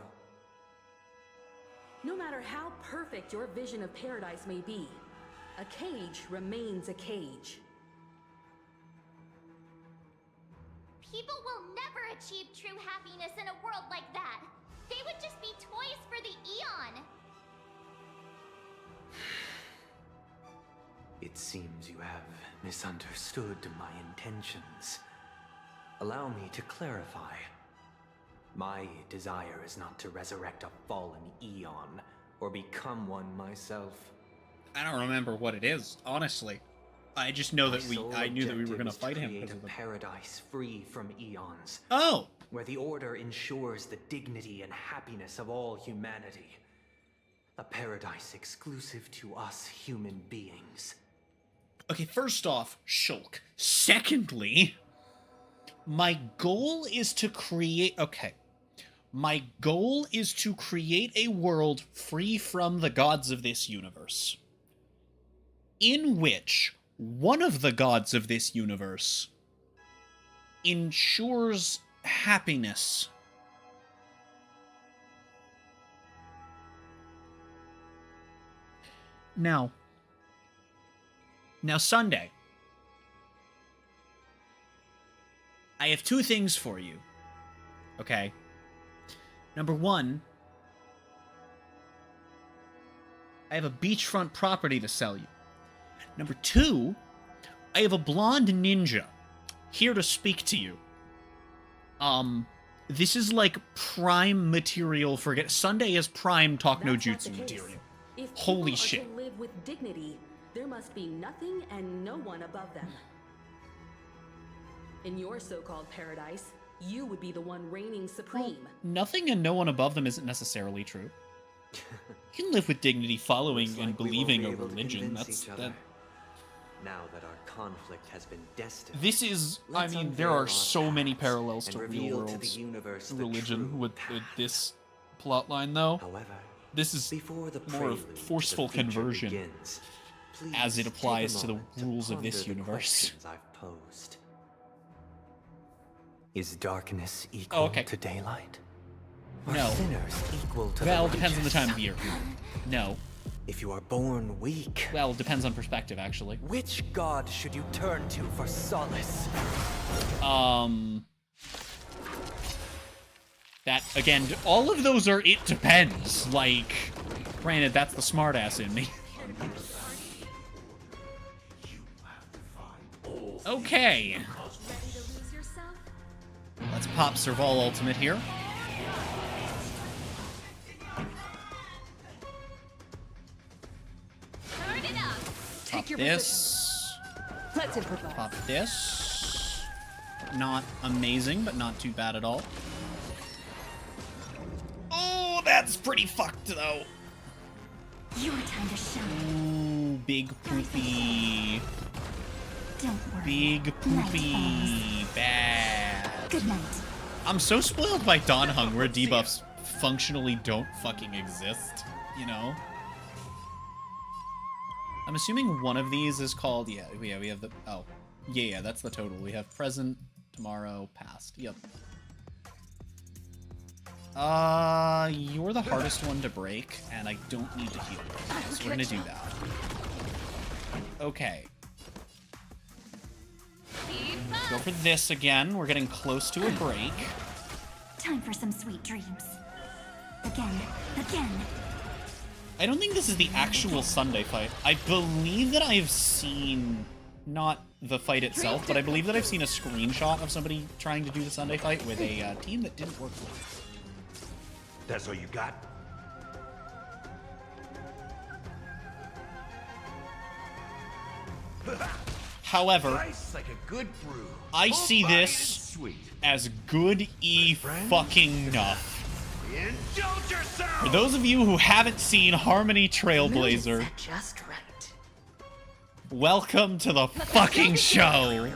No matter how perfect your vision of paradise may be, a cage remains a cage. People will never achieve true happiness in a world like that. They would just be toys for the Eon. It seems you have misunderstood my intentions. Allow me to clarify. My desire is not to resurrect a fallen Eon, or become one myself. I don't remember what it is, honestly. I just know that I knew that we were going to fight him because of the paradise free from Eons. Oh! Where the Order ensures the dignity and happiness of all humanity. A paradise exclusive to us human beings. Okay, first off, Shulk. Secondly, my goal is to create... Okay. My goal is to create a world free from the gods of this universe. In which one of the gods of this universe ensures happiness. Now, Sunday, I have two things for you, okay? Number one, I have a beachfront property to sell you. Number two, I have a blonde ninja here to speak to you. This is like prime material for Sunday is prime talk no jutsu material. If Holy people shit. are to live with dignity, there must be nothing and no one above them. In your so-called paradise, you would be the one reigning supreme. Well, nothing and no one above them isn't necessarily true. You can live with dignity following and believing a religion. That's that. Now that our conflict has been destined. This is, I mean, there are so many parallels to real world religion with this plotline, though. However, this is more of forceful conversion as it applies to the rules of this universe. I've posed. Is darkness equal to daylight? Are No. sinners equal to Well, the depends on the righteous? time of year. No. If you are born weak. Well, it depends on perspective, actually. Which god should you turn to for solace? That, again, all of those are it depends. Like, granted, that's the smartass in me. Okay. Let's pop Serval Ultimate here. Pop this. Let's improvise. Pop this. Not amazing, but not too bad at all. Oh, that's pretty fucked, though. Your time to shine. Ooh, big poopy. Don't worry. Big poopy. Bad. Good night. I'm so spoiled by Dawn Hung, where debuffs functionally don't fucking exist, you know? I'm assuming one of these is called, yeah, we have the, oh. Yeah, that's the total. We have present, tomorrow, past. Yep. You're the hardest one to break, and I don't need to heal. So we're gonna do that. Okay. Let's go for this again. We're getting close to a break. Time for some sweet dreams. Again. I don't think this is the actual Sunday fight. I believe that I've seen, not the fight itself, but I believe that I've seen a screenshot of somebody trying to do the Sunday fight with a team that didn't work well. That's all you got? However, Like a good brew. I see this as good fucking enough. Indulge yourself! For those of you who haven't seen Harmony Trailblazer, Just right. welcome to the fucking show.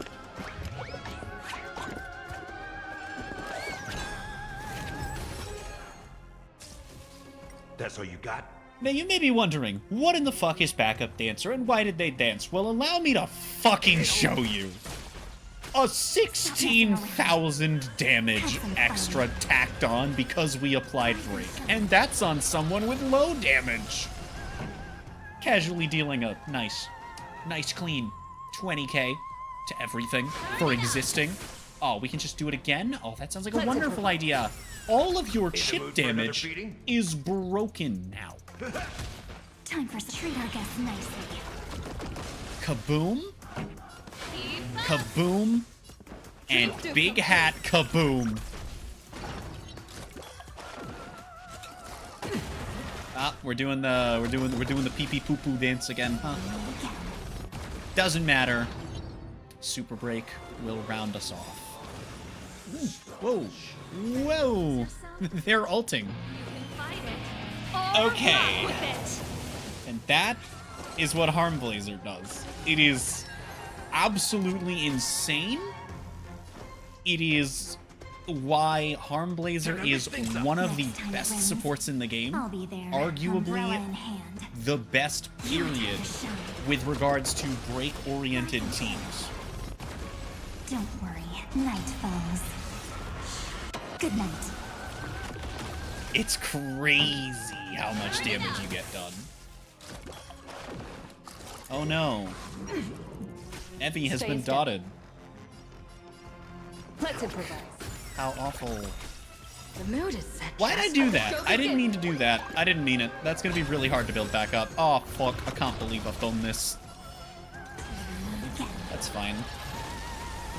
That's all you got? Now you may be wondering, what in the fuck is Backup Dancer and why did they dance? Well, allow me to fucking show you. A 16,000 damage extra tacked on because we applied Break. And that's on someone with low damage. Casually dealing a nice clean 20k to everything for existing. Oh, we can just do it again? Oh, that sounds like a wonderful idea. All of your chip damage is broken now. Time for to treat our guests nicely. Kaboom. Kaboom. And big hat kaboom. Ah, we're doing the pee pee poo poo dance again, huh? Doesn't matter. Super break will round us off. Ooh, whoa. They're ulting. Okay. And that is what Harmblazer does. It is absolutely insane. It is why Harmblazer is one of the best supports in the game. Arguably the best, period, with regards to break-oriented teams. Don't worry, night falls. Good night. It's crazy how much damage you get done. Oh no. Evie has been dotted. Let's improvise. How awful. The mood is set. Why'd I do that? I didn't mean to do that. I didn't mean it. That's gonna be really hard to build back up. Oh fuck, I can't believe I've done this. That's fine.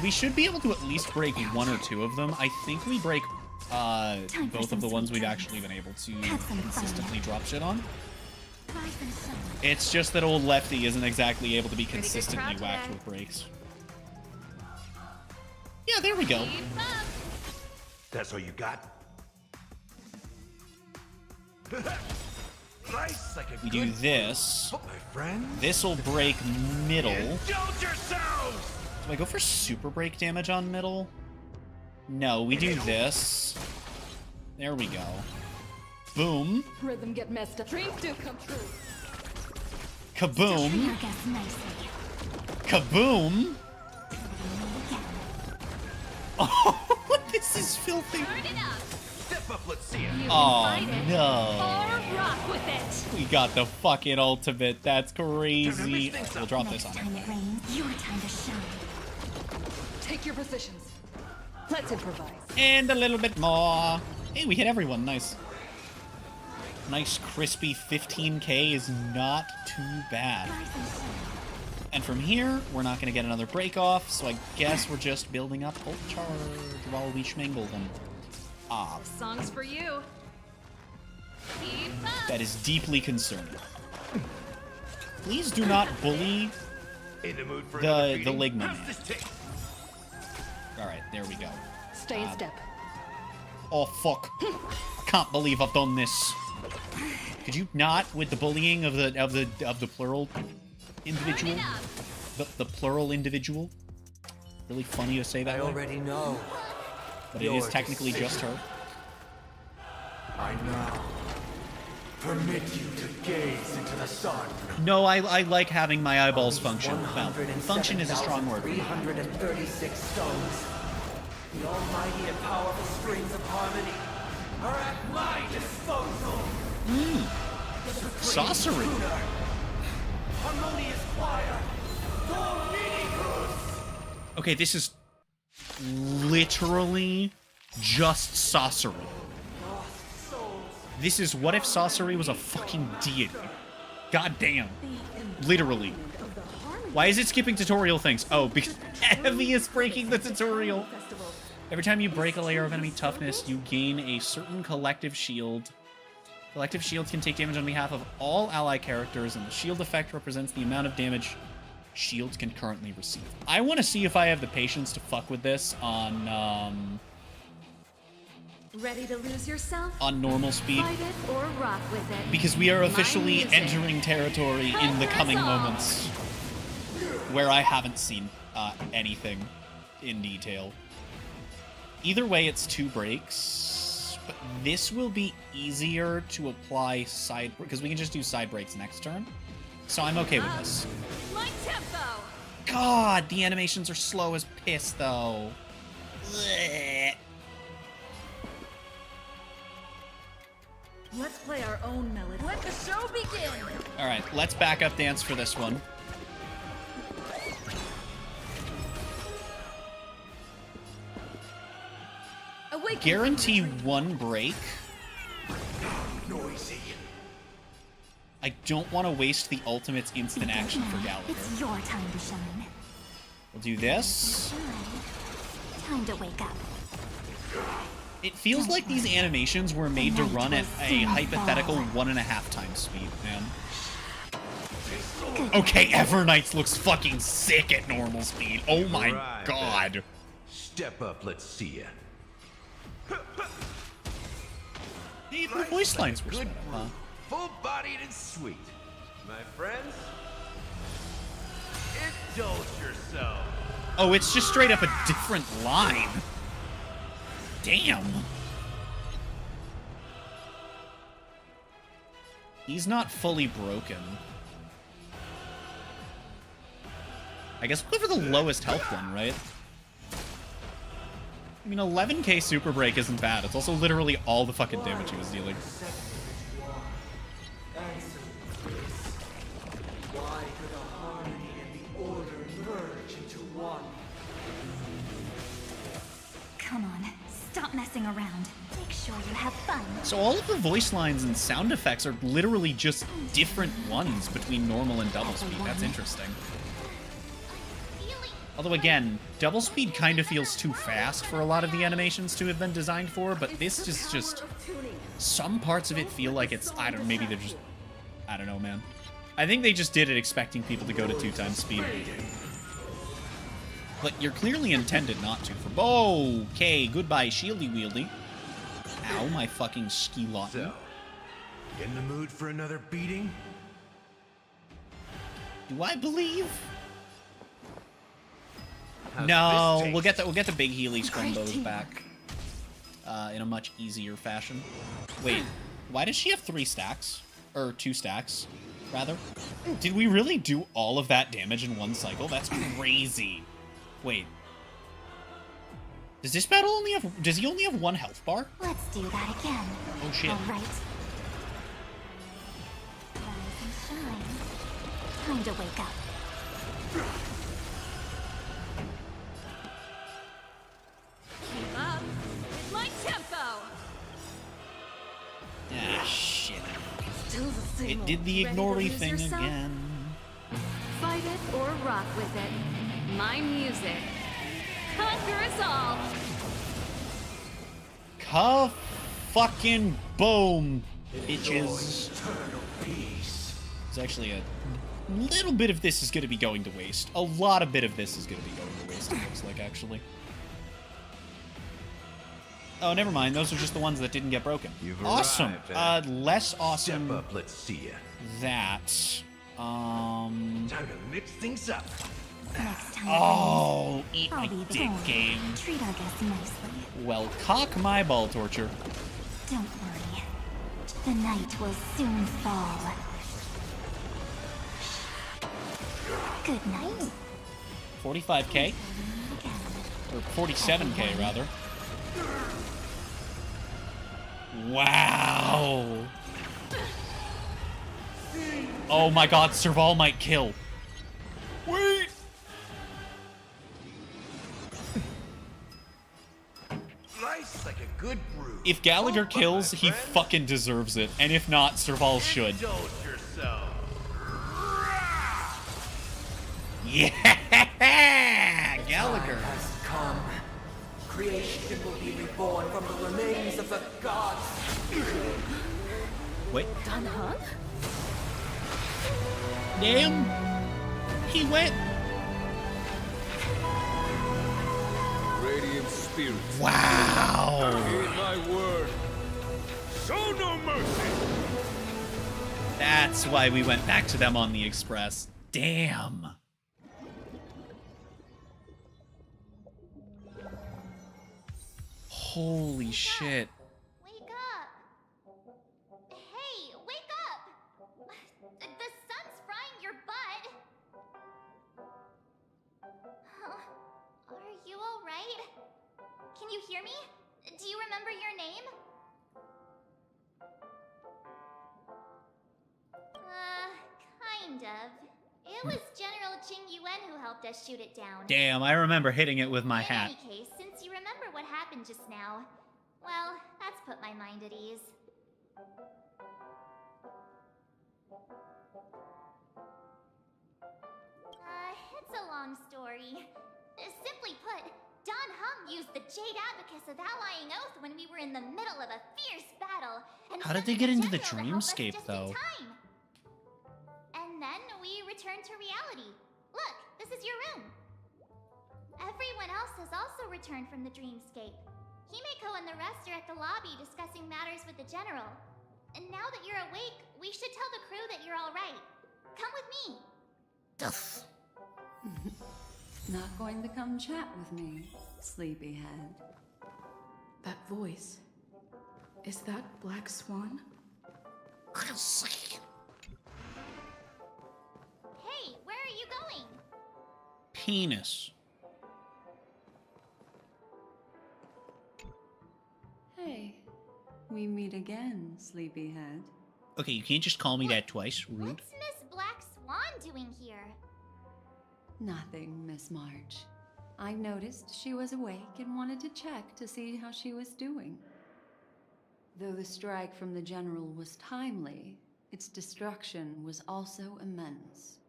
We should be able to at least break one or two of them. I think we break both of the ones we've actually been able to consistently drop shit on. It's just that old Lefty isn't exactly able to be consistently whacked with breaks. Yeah, there we go. That's all you got? Nice, like a We do this. my friend. This'll break middle. Indulge yourselves! Do I go for super break damage on middle? No, we do this. There we go. Boom. Rhythm get messed up. Dreams do come true. Kaboom. Kaboom. Oh, this is filthy. Step up, let's see it. Oh no. Or rock with it. We got the fucking ultimate. That's crazy. We'll drop this on it. Your time to shine. Take your positions. Let's improvise. And a little bit more. Hey, we hit everyone. Nice. Nice crispy 15k is not too bad. And from here, we're not going to get another break off, so I guess we're just building up Ult Charge while we schmangle them. Ah. Songs for you. Keep up. That is deeply concerning. Please do not bully In the mood for the Ligma man. Alright, there we go. Stay in step. Oh, fuck. I can't believe I've done this. Could you not with the bullying of the plural individual? The plural individual? Really funny to say that. I way. already know. But it is technically just her. I now permit you to gaze into the sun. No, I like having my eyeballs function. Well, function is a strong word. 336 stones. The almighty and powerful springs of harmony are at my disposal. Sorcery. Harmonious choir. Dominicus. Okay, this is literally just sorcery. This is what if sorcery was a fucking deity? God damn. Literally. Why is it skipping tutorial things? Oh, because Heavy is breaking the tutorial. Every time you break a layer of enemy toughness, you gain a certain collective shield. Collective shields can take damage on behalf of all ally characters, and the shield effect represents the amount of damage shields can currently receive. I want to see if I have the patience to fuck with this on, Ready to lose yourself? on normal speed. Fight it or rock with it. Because we are officially entering territory in the coming moments where I haven't seen anything in detail. Either way, it's 2 breaks, but this will be easier to apply side, because we can just do side breaks next turn. So I'm okay with this. My tempo. God, the animations are slow as piss, though. Blech. Let's play our own melody. Let the show begin. All right, let's back up dance for this one. Guarantee 1 break. Noisy. I don't want to waste the ultimate's instant action for Gallagher. It's your time to shine. We'll do this. Time to wake up. It feels like these animations were made to run at a hypothetical 1.5 times speed, man. Okay, Evernights looks fucking sick at normal speed. Oh my Right, god. then. Step up, let's see ya. The voice lines were Good sped up, huh? full-bodied and sweet. My friends, indulge yourself. Oh, it's just straight up a different line. Damn. He's not fully broken. I guess we'll go for the lowest health one, right? I mean, 11k super break isn't bad. It's also literally all the fucking damage he was dealing. Why could the harmony and the order merge into one? Come on, stop messing around. Make sure you have fun. So all of the voice lines and sound effects are literally just different ones between normal and double speed. That's interesting. Although again, double speed kind of feels too fast for a lot of the animations to have been designed for, but this is just... Some parts of it feel like it's... I don't know, maybe they're just... I don't know, man. I think they just did it expecting people to go to 2 times speed. But you're clearly intended not to. For okay, goodbye, shieldy wieldy. Ow, my fucking ski lot. So, in the mood for another beating? Do I believe? How's No, this we'll get the big Healy's combos back in a much easier fashion. Wait, why does she have 3 stacks? Or 2 stacks, rather? Did we really do all of that damage in 1 cycle? That's crazy. Wait. Does this battle only have... Does he only have 1 health bar? Let's do that again. Oh, shit. All right. Rise and shine. Time to wake up. Keep up. It's my tempo. It did the ignory thing again. Fight it or rock with it. My music. Conquer us all. Fucking boom, bitches. It's actually a little bit of this is going to be going to waste. A lot of bit of this is going to be going to waste, it looks like, actually. Oh, never mind. Those are just the ones that didn't get broken. Awesome. Less awesome. Step up, let's see ya. That. Time to mix things up. Next time, Oh, please. eat I'll my be dick, there. game. Treat our guests nicely. Well, cock my ball torture. Don't worry. The night will soon fall. Good night. 45k? Or 47k, rather. Wow. Oh my god, Serval might kill. Wait. Nice, like a good brew. If Gallagher kills, he fucking deserves it. And if not, Serval should. Indulge yourself. Yeah! Gallagher. Time has come. Creation will be reborn from the remains of the gods. Wait. Dan Heng? Damn. He went. Radiant spirits. Wow. Heed my word. Show no mercy. That's why we went back to them on the Express. Damn. Holy shit. Wake up! Hey, wake up! The sun's frying your butt! Huh? Are you alright? Can you hear me? Do you remember your name? Kind of. It was General Jing Yuan who helped us shoot it down. Damn, I remember hitting it with my hat. In any case, since you remember what happened just now, well, that's put my mind at ease. It's a long story. Simply put, Dan Heng used the Jade Abacus of Allying Oath when we were in the middle of a fierce battle. And How did they sent get into the general to help us dreamscape, just though? in time. And then we returned to reality. Look, this is your room. Everyone else has also returned from the dreamscape. Himeko and the rest are at the lobby discussing matters with the general. And now that you're awake, we should tell the crew that you're all right. Come with me. Not going to come chat with me, sleepyhead. That voice. Is that Black Swan? Hey, where are you going? Penis. Hey, we meet again, sleepyhead. Okay, you can't just call me that twice. Rude. What's Miss Black Swan doing here? Nothing, Miss March. I noticed she was awake and wanted to check to see how she was doing. Though the strike from the General was timely, its destruction was also immense.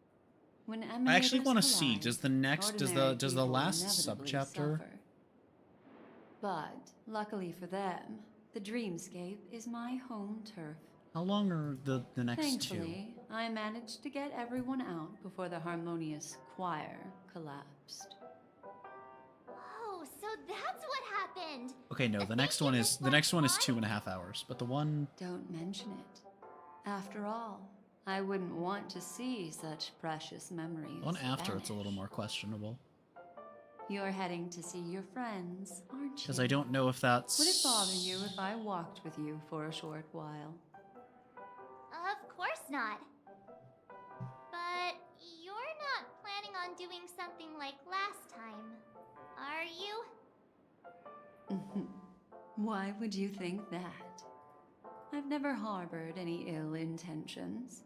When I actually want to emanators see, collide, does the next, does ordinary the people last inevitably subchapter? suffer. But, luckily for them, the dreamscape is my home turf. How long are the next two? Thankfully, I managed to get everyone out before the harmonious choir collapsed. Oh, so that's what happened. Okay, no, the next one is 2.5 hours, but the one. Don't mention it. After all, I wouldn't want to see such precious memories. One after vanish. it's a little more questionable. You're heading to see your friends, aren't you? Because I don't know if that's. Would it bother you if I walked with you for a short while? Of course not. But you're not planning on doing something like last time, are you? Why would you think that? I've never harbored any ill intentions.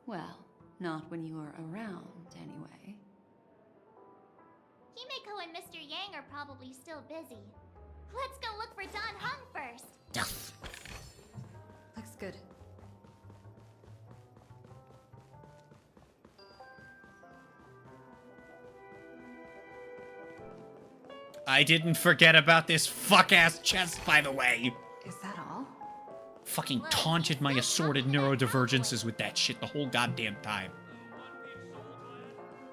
Well, not when you are around, anyway. Himeko and Mr. Yang are probably still busy. Let's go look for Dan Heng first. Looks good. I didn't forget about this fuck-ass chest, by the way. Is that all? Fucking taunted my assorted neurodivergences with that shit the whole goddamn time.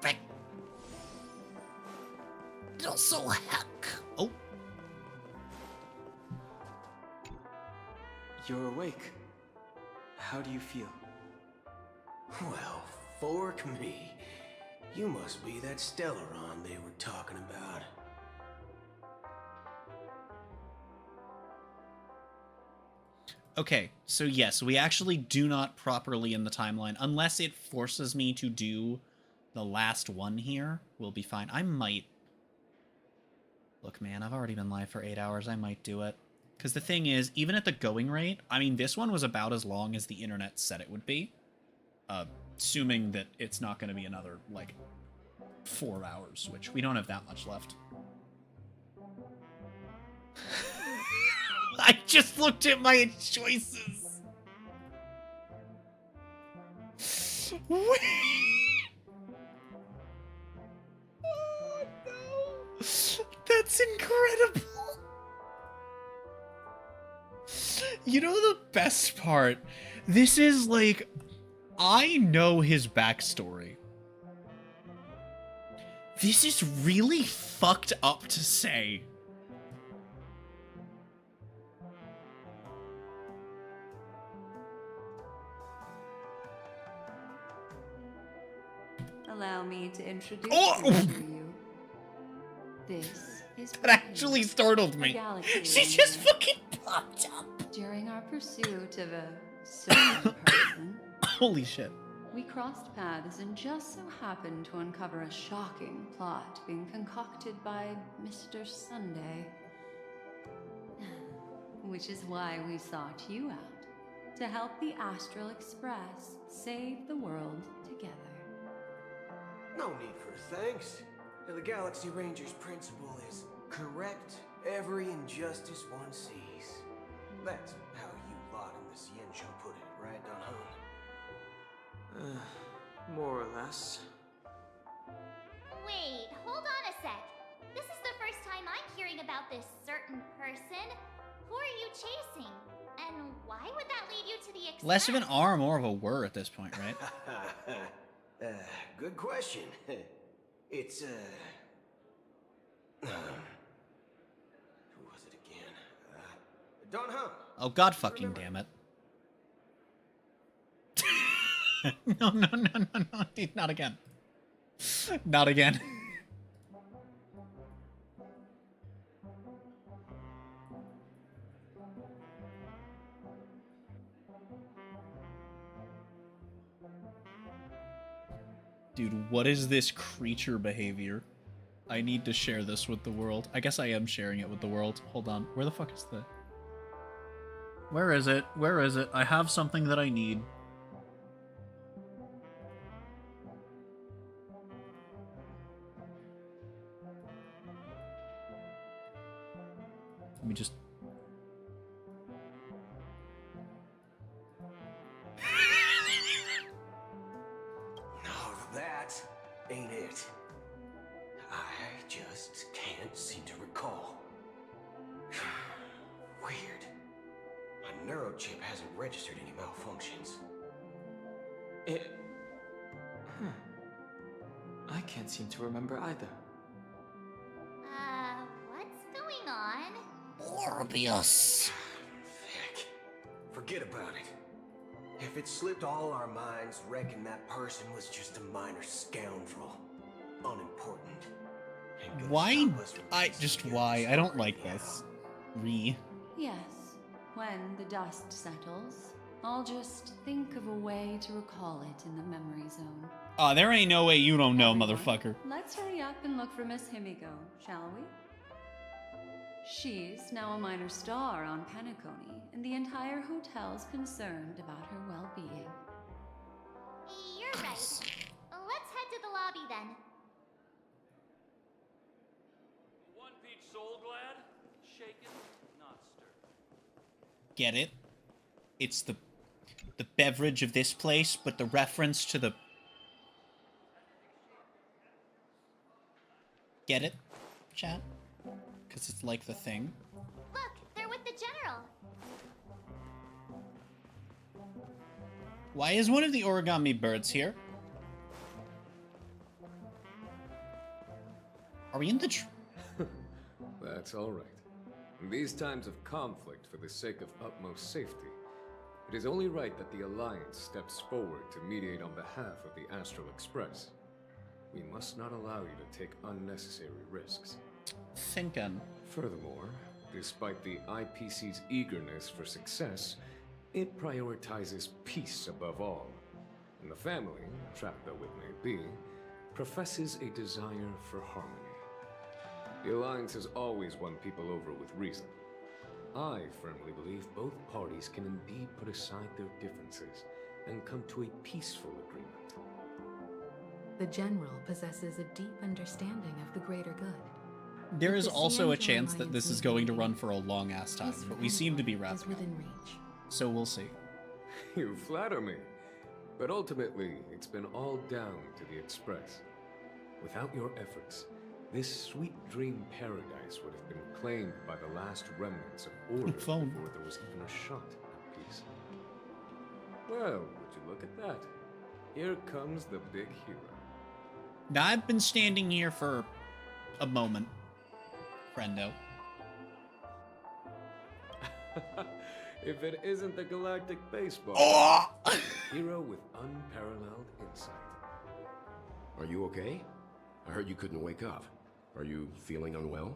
But also, heck. Oh. You're awake. How do you feel? Well, fork me. You must be that Stellaron they were talking about. Okay, so yes, we actually do not properly in the timeline, unless it forces me to do the last one here, we'll be fine. I might... Look, man, I've already been live for 8 hours. I might do it. Because the thing is, even at the going rate, I mean, this one was about as long as the internet said it would be. Assuming that it's not going to be another, like, 4 hours, which we don't have that much left. I just looked at my choices. Oh, no. That's incredible. You know the best part? This is like... I know his backstory. This is really fucked up to say. Allow me to introduce Oh! you to you. This is That actually startled me. She just fucking popped up. During our pursuit of a certain person, Holy shit. we crossed paths and just so happened to uncover a shocking plot being concocted by Mr. Sunday. Which is why we sought you out, to help the Astral Express save the world together. No need for thanks. The Galaxy Ranger's principle is correct every injustice one sees. That's how you lot in the Ciencio put it, right, Don Hone? More or less. Wait, hold on a sec. This is the first time I'm hearing about this certain person. Who are you chasing? And why would that lead you to the Express? Less of an R, more of a whir at this point, right? Good question. It's, who was it again? Don Hone. Oh, god fucking damn it. No, dude, not again. Not again. Dude, what is this creature behavior? I need to share this with the world. I guess I am sharing it with the world. Hold on. Where the fuck is the... Where is it? Where is it? I have something that I need. Let me just... That ain't it. I just can't seem to recall. Weird. My neurochip hasn't registered any malfunctions. I can't seem to remember either. What's going on? Morbius. Heck. Forget about it. If it slipped all our minds, reckon that person was just a minor scoundrel. Unimportant. Why? Why? I don't like this. Yes, when the dust settles, I'll just think of a way to recall it in the memory zone. Oh, there ain't no way you don't know, motherfucker. Let's hurry up and look for Miss Himiko, shall we? She's now a minor star on Penacony, and the entire hotel's concerned about her well-being. You're right. Let's head to the lobby then. One peach soul glad, shaken, not stirred. Get it? It's the beverage of this place, but the reference to the... Get it, chat? Because it's like the thing. Look, they're with the general. Why is one of the origami birds here? Are we in the That's all right. In these times of conflict for the sake of utmost safety, it is only right that the Alliance steps forward to mediate on behalf of the Astral Express. We must not allow you to take unnecessary risks. Thinking. Furthermore, despite the IPC's eagerness for success, it prioritizes peace above all. And the family, trapped though it may be, professes a desire for harmony. The Alliance has always won people over with reason. I firmly believe both parties can indeed put aside their differences and come to a peaceful agreement. The General possesses a deep understanding of the greater good. There If is the also a Sienjo chance that this Alliance is going to is run for a long ass time, but we seem to be wrapping up. within reach. So we'll see. You flatter me. But ultimately, it's been all down to the Express. Without your efforts, this sweet dream paradise would have been claimed by the last remnants of order before there was even a shot at peace. Well, would you look at that? Here comes the big hero. Now, I've been standing here for a moment, friendo. If it isn't the Galactic Baseball hero with unparalleled insight. Are you okay? I heard you couldn't wake up. Are you feeling unwell?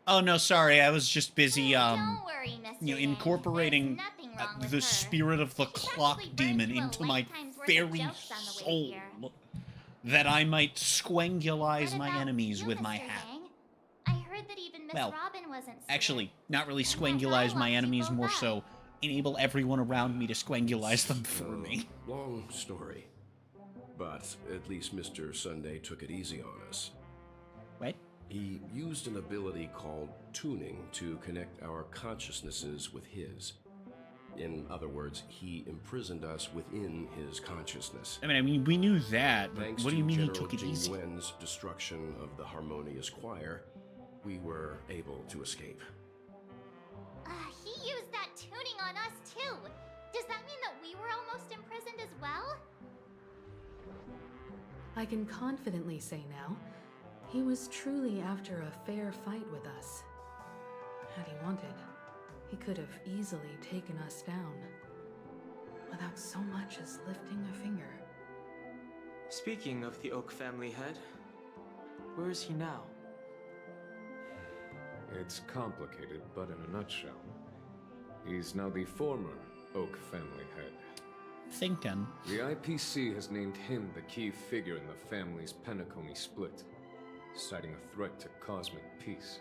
Oh no, sorry, I was just busy, Don't worry, Mr. you know, Yang. incorporating There's nothing wrong with the her. spirit of the clock demon into my very soul, that I might squangulize my enemies with my hat. I heard that even Miss Well, Robin wasn't scared. Actually, not really squangulize my enemies, more so enable everyone around me to squangulize them for me. Long story. But at least Mr. Sunday took it easy on us. What? He used an ability called tuning to connect our consciousnesses with his. In other words, he imprisoned us within his consciousness. I mean, we knew that, but Thanks what do you to mean he General took it Jing easy? Wen's destruction of the Harmonious Choir, we were able to escape. He used that tuning on us too. Does that mean that we were almost imprisoned as well? I can confidently say now, he was truly after a fair fight with us. Had he wanted, he could have easily taken us down, without so much as lifting a finger. Speaking of the Oak family head, where is he now? It's complicated, but in a nutshell, he's now the former Oak family head. Thinking. The IPC has named him the key figure in the family's Penacony split, citing a threat to cosmic peace.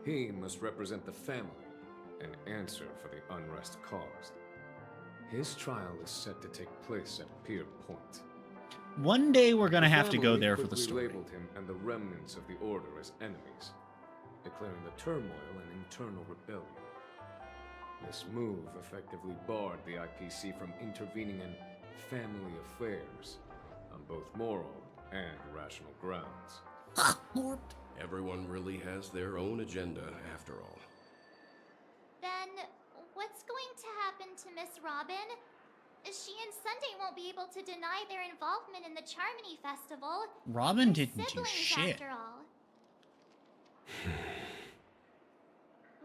He must represent the family and answer for the unrest caused. His trial is set to take place at Pier Point. One day we're gonna The have to go family there for the quickly story. labeled him and the remnants of the Order as enemies, declaring the turmoil an internal rebellion. This move effectively barred the IPC from intervening in family affairs on both moral and rational grounds. Everyone really has their own agenda, after all. Then, what's going to happen to Miss Robin? She and Sunday won't be able to deny their involvement in the Charmony Festival. Robin They're didn't do siblings, shit. after all.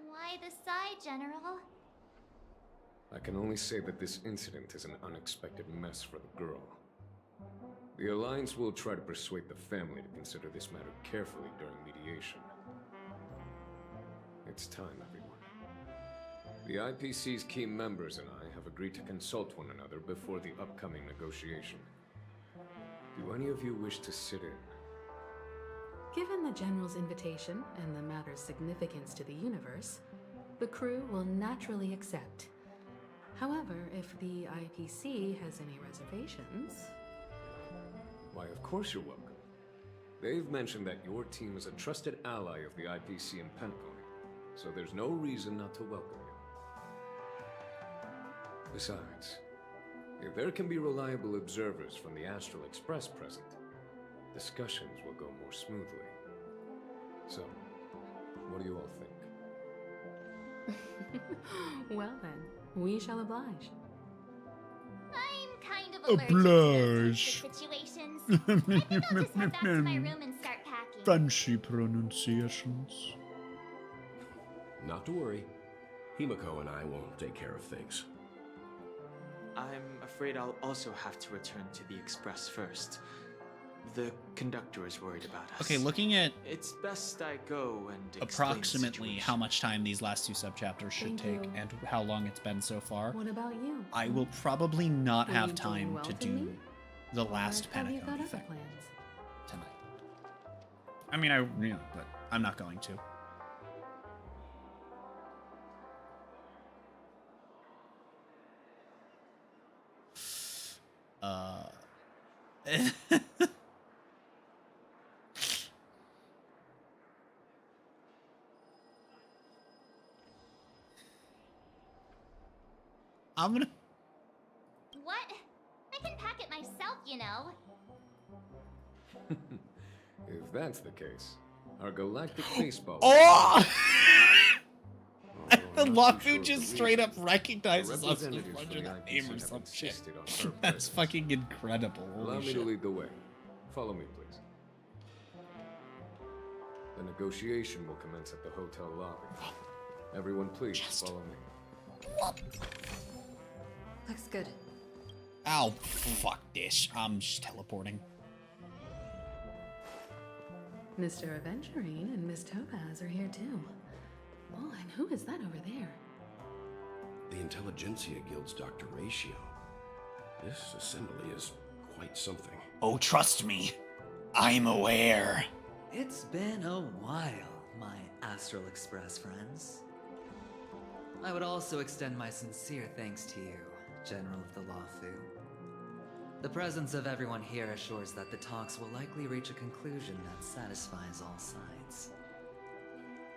Why the sigh, General? I can only say that this incident is an unexpected mess for the girl. The Alliance will try to persuade the family to consider this matter carefully during mediation. It's time, everyone. The IPC's key members and I have agreed to consult one another before the upcoming negotiation. Do any of you wish to sit in? Given the General's invitation and the matter's significance to the universe, the crew will naturally accept. However, if the IPC has any reservations... Why, of course you're welcome. They've mentioned that your team is a trusted ally of the IPC in Penacony, so there's no reason not to welcome you. Besides, if there can be reliable observers from the Astral Express present, discussions will go more smoothly. So, What do you all think? Well then, we shall oblige. I'm kind of allergic to those Oblige. types of situations. I think I'll just head back to my room and start packing. Fancy pronunciations. Not to worry. Himiko and I won't take care of things. I'm afraid I'll also have to return to the Express first. The conductor is worried about us. Okay, looking at It's best I go and explain the approximately situation. how much time these last two subchapters should Thank take you. and how long it's been so far, What about you? I will probably not Will have you join time to Wealth do and me? the Or last have you got Penacony other thing plans? tonight. I mean, but I'm not going to. I'm gonna. What? I can pack it myself, you know. If that's the case, our galactic baseball. Oh! The I'm not too Lafu sure of just the straight up reason. recognizes The us as representatives under from that the name IPC or have some shit. insisted on her That's presence. fucking incredible. Allow Holy me shit. to lead the way. Follow me, please. The negotiation will commence at the hotel lobby. Everyone, please follow me. Looks good. Ow, fuck this. I'm just teleporting. Mr. Aventurine and Miss Topaz are here too. Oh, and who is that over there? The Intelligentsia Guild's Dr. Ratio. This assembly is quite something. Oh, trust me. I'm aware. It's been a while, my Astral Express friends. I would also extend my sincere thanks to you, General of the Lafu. The presence of everyone here assures that the talks will likely reach a conclusion that satisfies all sides.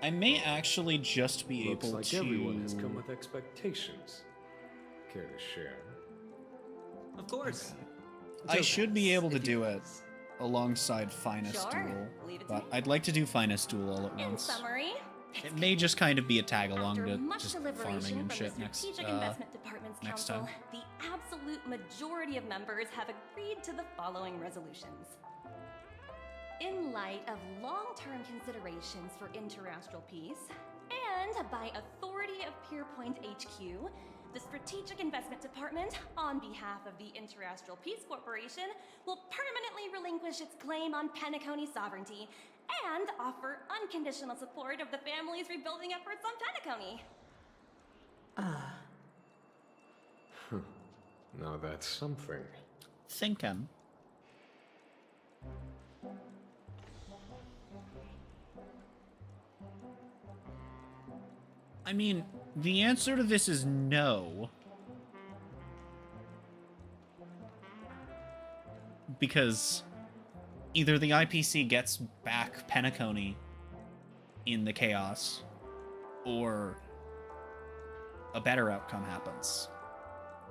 I may actually just be Looks able like to. everyone has come with expectations. Care to share? Of course. I should be able to do it alongside Finest Sure. Duel, Leave it to but me. I'd like to do Finest Duel all at In once. summary, It may just kind of be a tag along after to much just deliberation farming and from shit the next Strategic Investment Department's next Council, time. the absolute majority of members have agreed to the following resolutions. In light of long-term considerations for interastral peace, and by authority of Pierpoint HQ, the Strategic Investment Department, on behalf of the Interastral Peace Corporation, will permanently relinquish its claim on Penacony sovereignty and offer unconditional support of the family's rebuilding efforts on Penacony. Now that's something. Thinking. I mean, the answer to this is no. Because either the IPC gets back Penacony in the chaos, or a better outcome happens.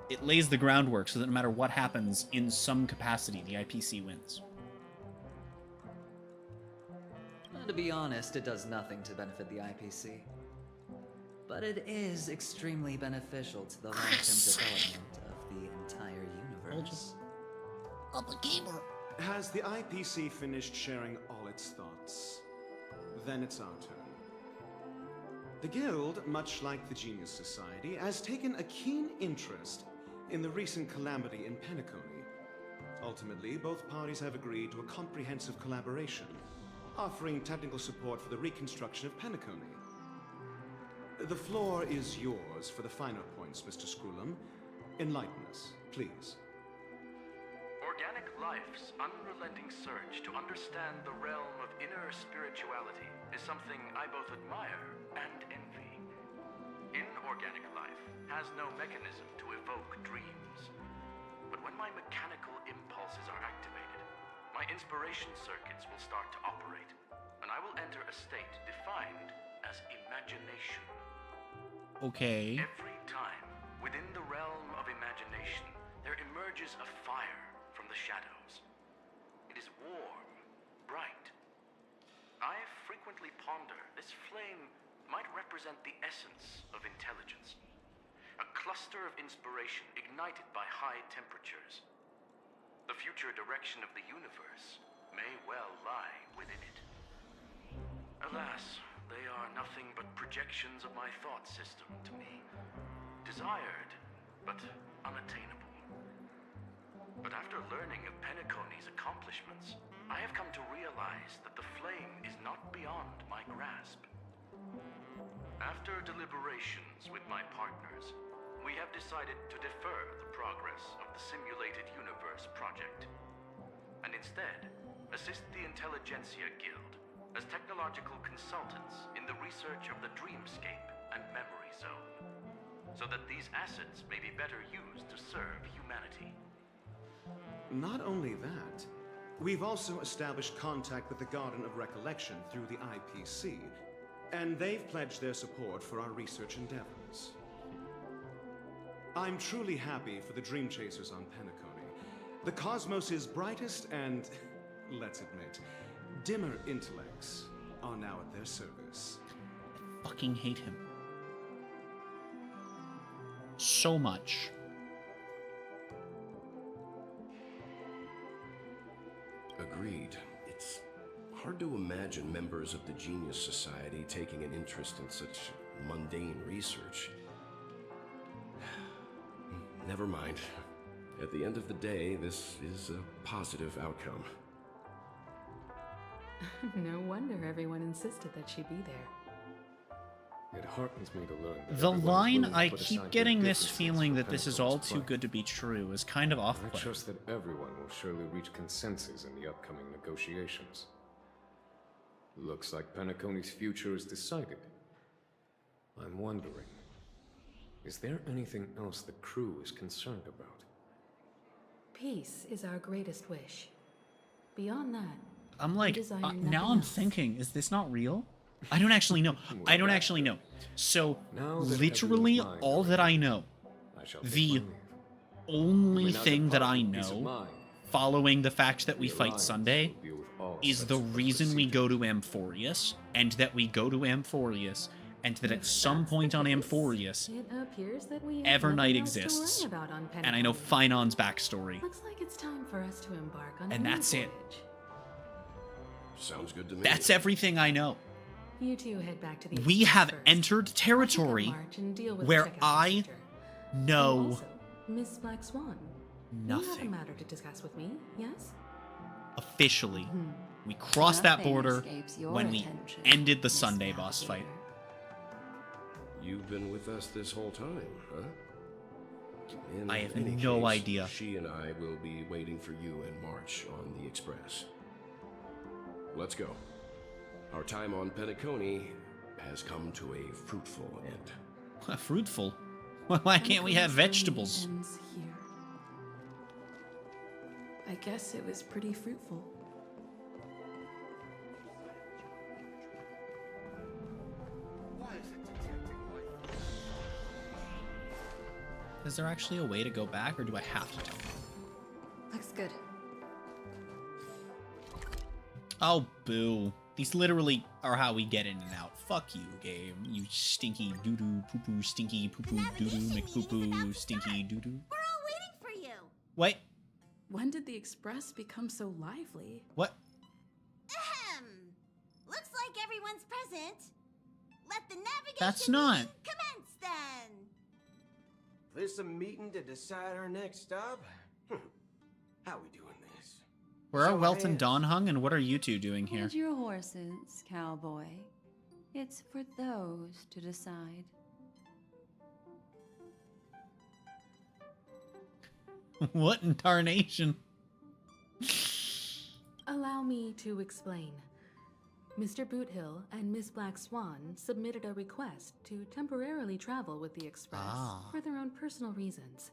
It lays the groundwork so that no matter what happens, in some capacity, the IPC wins. To be honest, it does nothing to benefit the IPC. But it is extremely beneficial to the long-term development of the entire universe. I'm a gamer. Has the IPC finished sharing all its thoughts? Then it's our turn. The Guild, much like the Genius Society, has taken a keen interest in the recent calamity in Penacony. Ultimately, both parties have agreed to a comprehensive collaboration, offering technical support for the reconstruction of Penacony. The floor is yours for the finer points, Mr. Scroolum. Enlighten us, please. Organic life's unrelenting search to understand the realm of inner spirituality is something I both admire and envy. Inorganic life has no mechanism to evoke dreams. But when my mechanical impulses are activated, my inspiration circuits will start to operate, and I will enter a state defined as imagination. Okay. Every time, within the realm of imagination, there emerges a fire from the shadows. It is warm, bright. I frequently frequently ponder this flame might represent the essence of intelligence. A cluster of inspiration ignited by high temperatures. The future direction of the universe may well lie within it. Alas, they are nothing but projections of my thought system to me. Desired, but unattainable. But after learning of Penacony's accomplishments, I have come to realize that the flame is not beyond my grasp. After deliberations with my partners, we have decided to defer the progress of the Simulated Universe project, and instead assist the Intelligentsia Guild as technological consultants in the research of the Dreamscape and Memory Zone, so that these assets may be better used to serve humanity. Not only that, we've also established contact with the Garden of Recollection through the IPC, and they've pledged their support for our research endeavors. I'm truly happy for the Dream Chasers on Penacony. The cosmos' brightest and, let's admit, dimmer intellects are now at their service. I fucking hate him. So much. Agreed. It's hard to imagine members of the Genius Society taking an interest in such mundane research. Never mind. At the end of the day, this is a positive outcome. No wonder everyone insisted that she be there. It heartens me to learn that The everyone is line, willing to I put keep aside getting their this differences feeling for that this is Pentagon's all too plight. good to be true, is kind of I off-putting. trust that everyone will surely reach consensus in the upcoming negotiations. Looks like Penacony's future is decided. I'm wondering, is there anything else the crew is concerned about? Peace is our greatest wish. Beyond that, I'm we like, desire now nothing I'm else. thinking, is this not real? I don't actually know. I don't actually know. So, Now that literally, everyone's mind all that I know, I shall take the my leave. only We now thing that depart I with peace of know, mind. following the fact that we The fight Alliance Sunday, will deal with all is such the reason we procedures. go to Amphorius, and that we go to Amphorius, and that at some point on Amphorius, It appears that we have Evernight nothing else to exists. worry about on and I know Penacony. Finon's backstory, Looks like it's time for us to embark on and a new that's it. voyage. Sounds good to me. That's everything I know. You two head back to the We Express have first. entered territory March and deal with where the checkout I procedure. know And also, Miss Black Swan. You have a nothing. matter to discuss with me, yes? Officially. We crossed that Nothing border escapes your when we attention, ended the Miss Sunday boss fight. You've been with us this whole time, huh? In I have any no case, idea. She and I will be waiting for you in March on the Express. Let's go. Our time on Penacony has come to a fruitful end. Fruitful? Why can't we have Penacone's vegetables? journey ends here. I guess it was pretty fruitful. Is there actually a way to go back, or do I have to tell them? Looks good. Oh, boo. These literally are how we get in and out. Fuck you, game. You stinky doo-doo, poo-poo, stinky poo-poo, doo-doo, McPoo-poo, stinky doo-doo. We're all waiting for you. Wait, When did the Express become so lively? what? Ahem. Looks like everyone's present. Let the navigation That's not. meeting commence then. This a meeting to decide our next stop? How we doing this? Where are So Welt and it is. Dawn hung, and what are you two doing here? Hold your horses, cowboy. It's for those to decide. What in tarnation? Allow me to explain. Mr. Boothill and Miss Black Swan submitted a request to temporarily travel with the Express for their own personal reasons.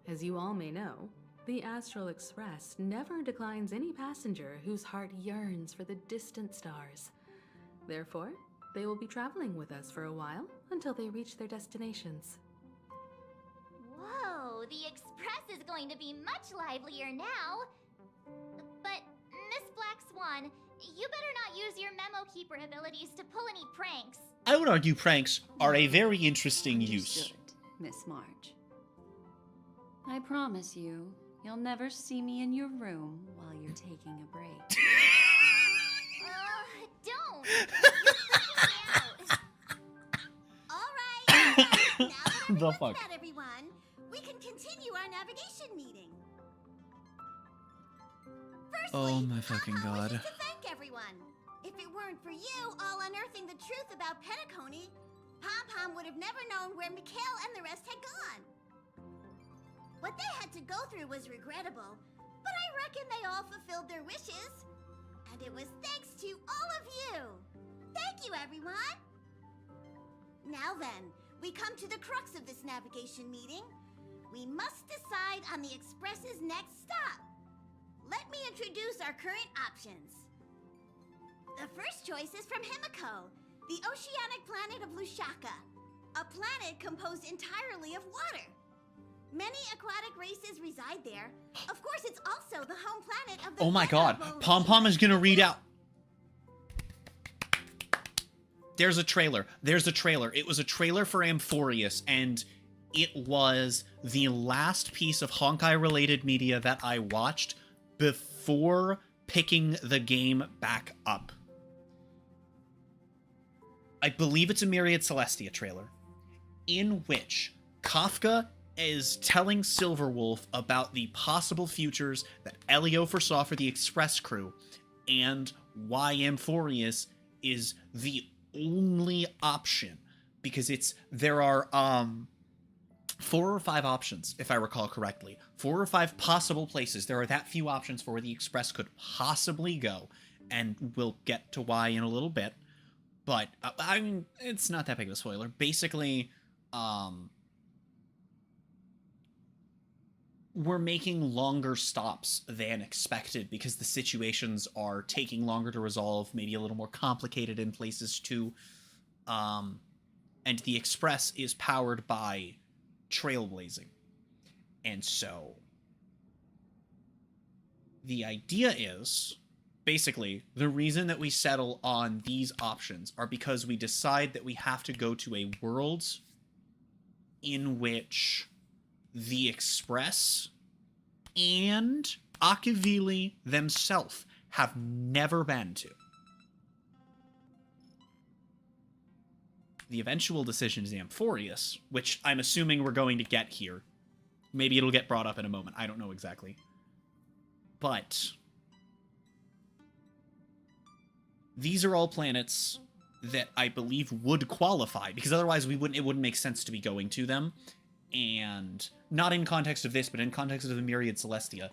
As you all may know, the Astral Express never declines any passenger whose heart yearns for the distant stars. Therefore, they will be traveling with us for a while until they reach their destinations. Whoa, the Express is going to be much livelier now. But, Miss Black Swan, You better not use your Memo Keeper abilities to pull any pranks. I would argue pranks are a very interesting use. Understood, Miss March. I promise you, you'll never see me in your room while you're taking a break. Don't! You're freaking me out! Alright, now that The everyone's fuck? met everyone, we can continue our navigation meeting. Oh my fucking god. To thank everyone. If it weren't for you all unearthing the truth about Penacony, Pom-Pom would have never known where Mikhail and the rest had gone. What they had to go through was regrettable, but I reckon they all fulfilled their wishes. And it was thanks to all of you. Thank you, everyone. Now then, we come to the crux of this navigation meeting. We must decide on the Express's next stop. Let me introduce our current options. The first choice is from Himiko, the oceanic planet of Lushaka, a planet composed entirely of water. Many aquatic races reside there. Of course, it's also the home planet of the Oh my god. Pom-Pom is gonna read out. There's a trailer. There's a trailer. It was a trailer for Amphorius, and it was the last piece of Honkai-related media that I watched before picking the game back up. I believe it's a Myriad Celestia trailer, in which Kafka is telling Silverwolf about the possible futures that Elio foresaw for the Express crew, and why Amphorius is the only option, because there are 4 or 5 options, if I recall correctly. 4 or 5 possible places. There are that few options for where the Express could possibly go, and we'll get to why in a little bit. But, I mean, it's not that big of a spoiler. Basically, we're making longer stops than expected because the situations are taking longer to resolve, maybe a little more complicated in places too. And the Express is powered by trailblazing. And so the idea is, basically, the reason that we settle on these options are because we decide that we have to go to a world in which the Express and Akavili themselves have never been to. The eventual decision is Amphorius, which I'm assuming we're going to get here. Maybe it'll get brought up in a moment. I don't know exactly. But these are all planets that I believe would qualify, because otherwise it wouldn't make sense to be going to them. And not in context of this, but in context of the Myriad Celestia,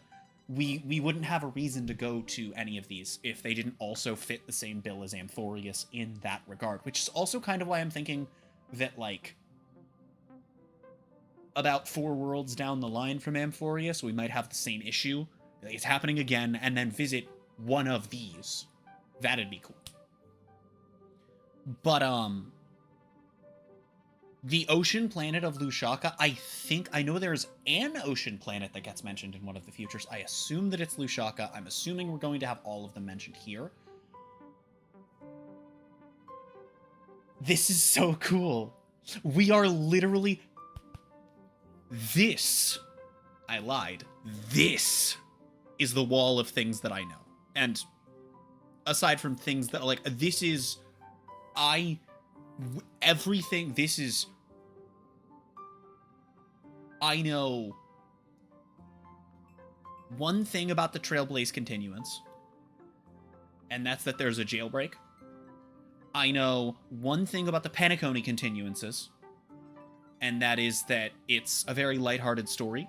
we wouldn't have a reason to go to any of these if they didn't also fit the same bill as Amphorius in that regard, which is also kind of why I'm thinking that, like, about 4 worlds down the line from Amphorius, we might have the same issue. Like, it's happening again, and then visit one of these. That'd be cool. But, the ocean planet of Lushaka, I know there's an ocean planet that gets mentioned in one of the futures. I assume that it's Lushaka. I'm assuming we're going to have all of them mentioned here. This is so cool. We are literally... I lied. This is the wall of things that I know. And aside from things that, like, this is... everything, this is... I know one thing about the Trailblaze continuance, and that's that there's a jailbreak. I know one thing about the Penacony continuances, and that is that it's a very lighthearted story.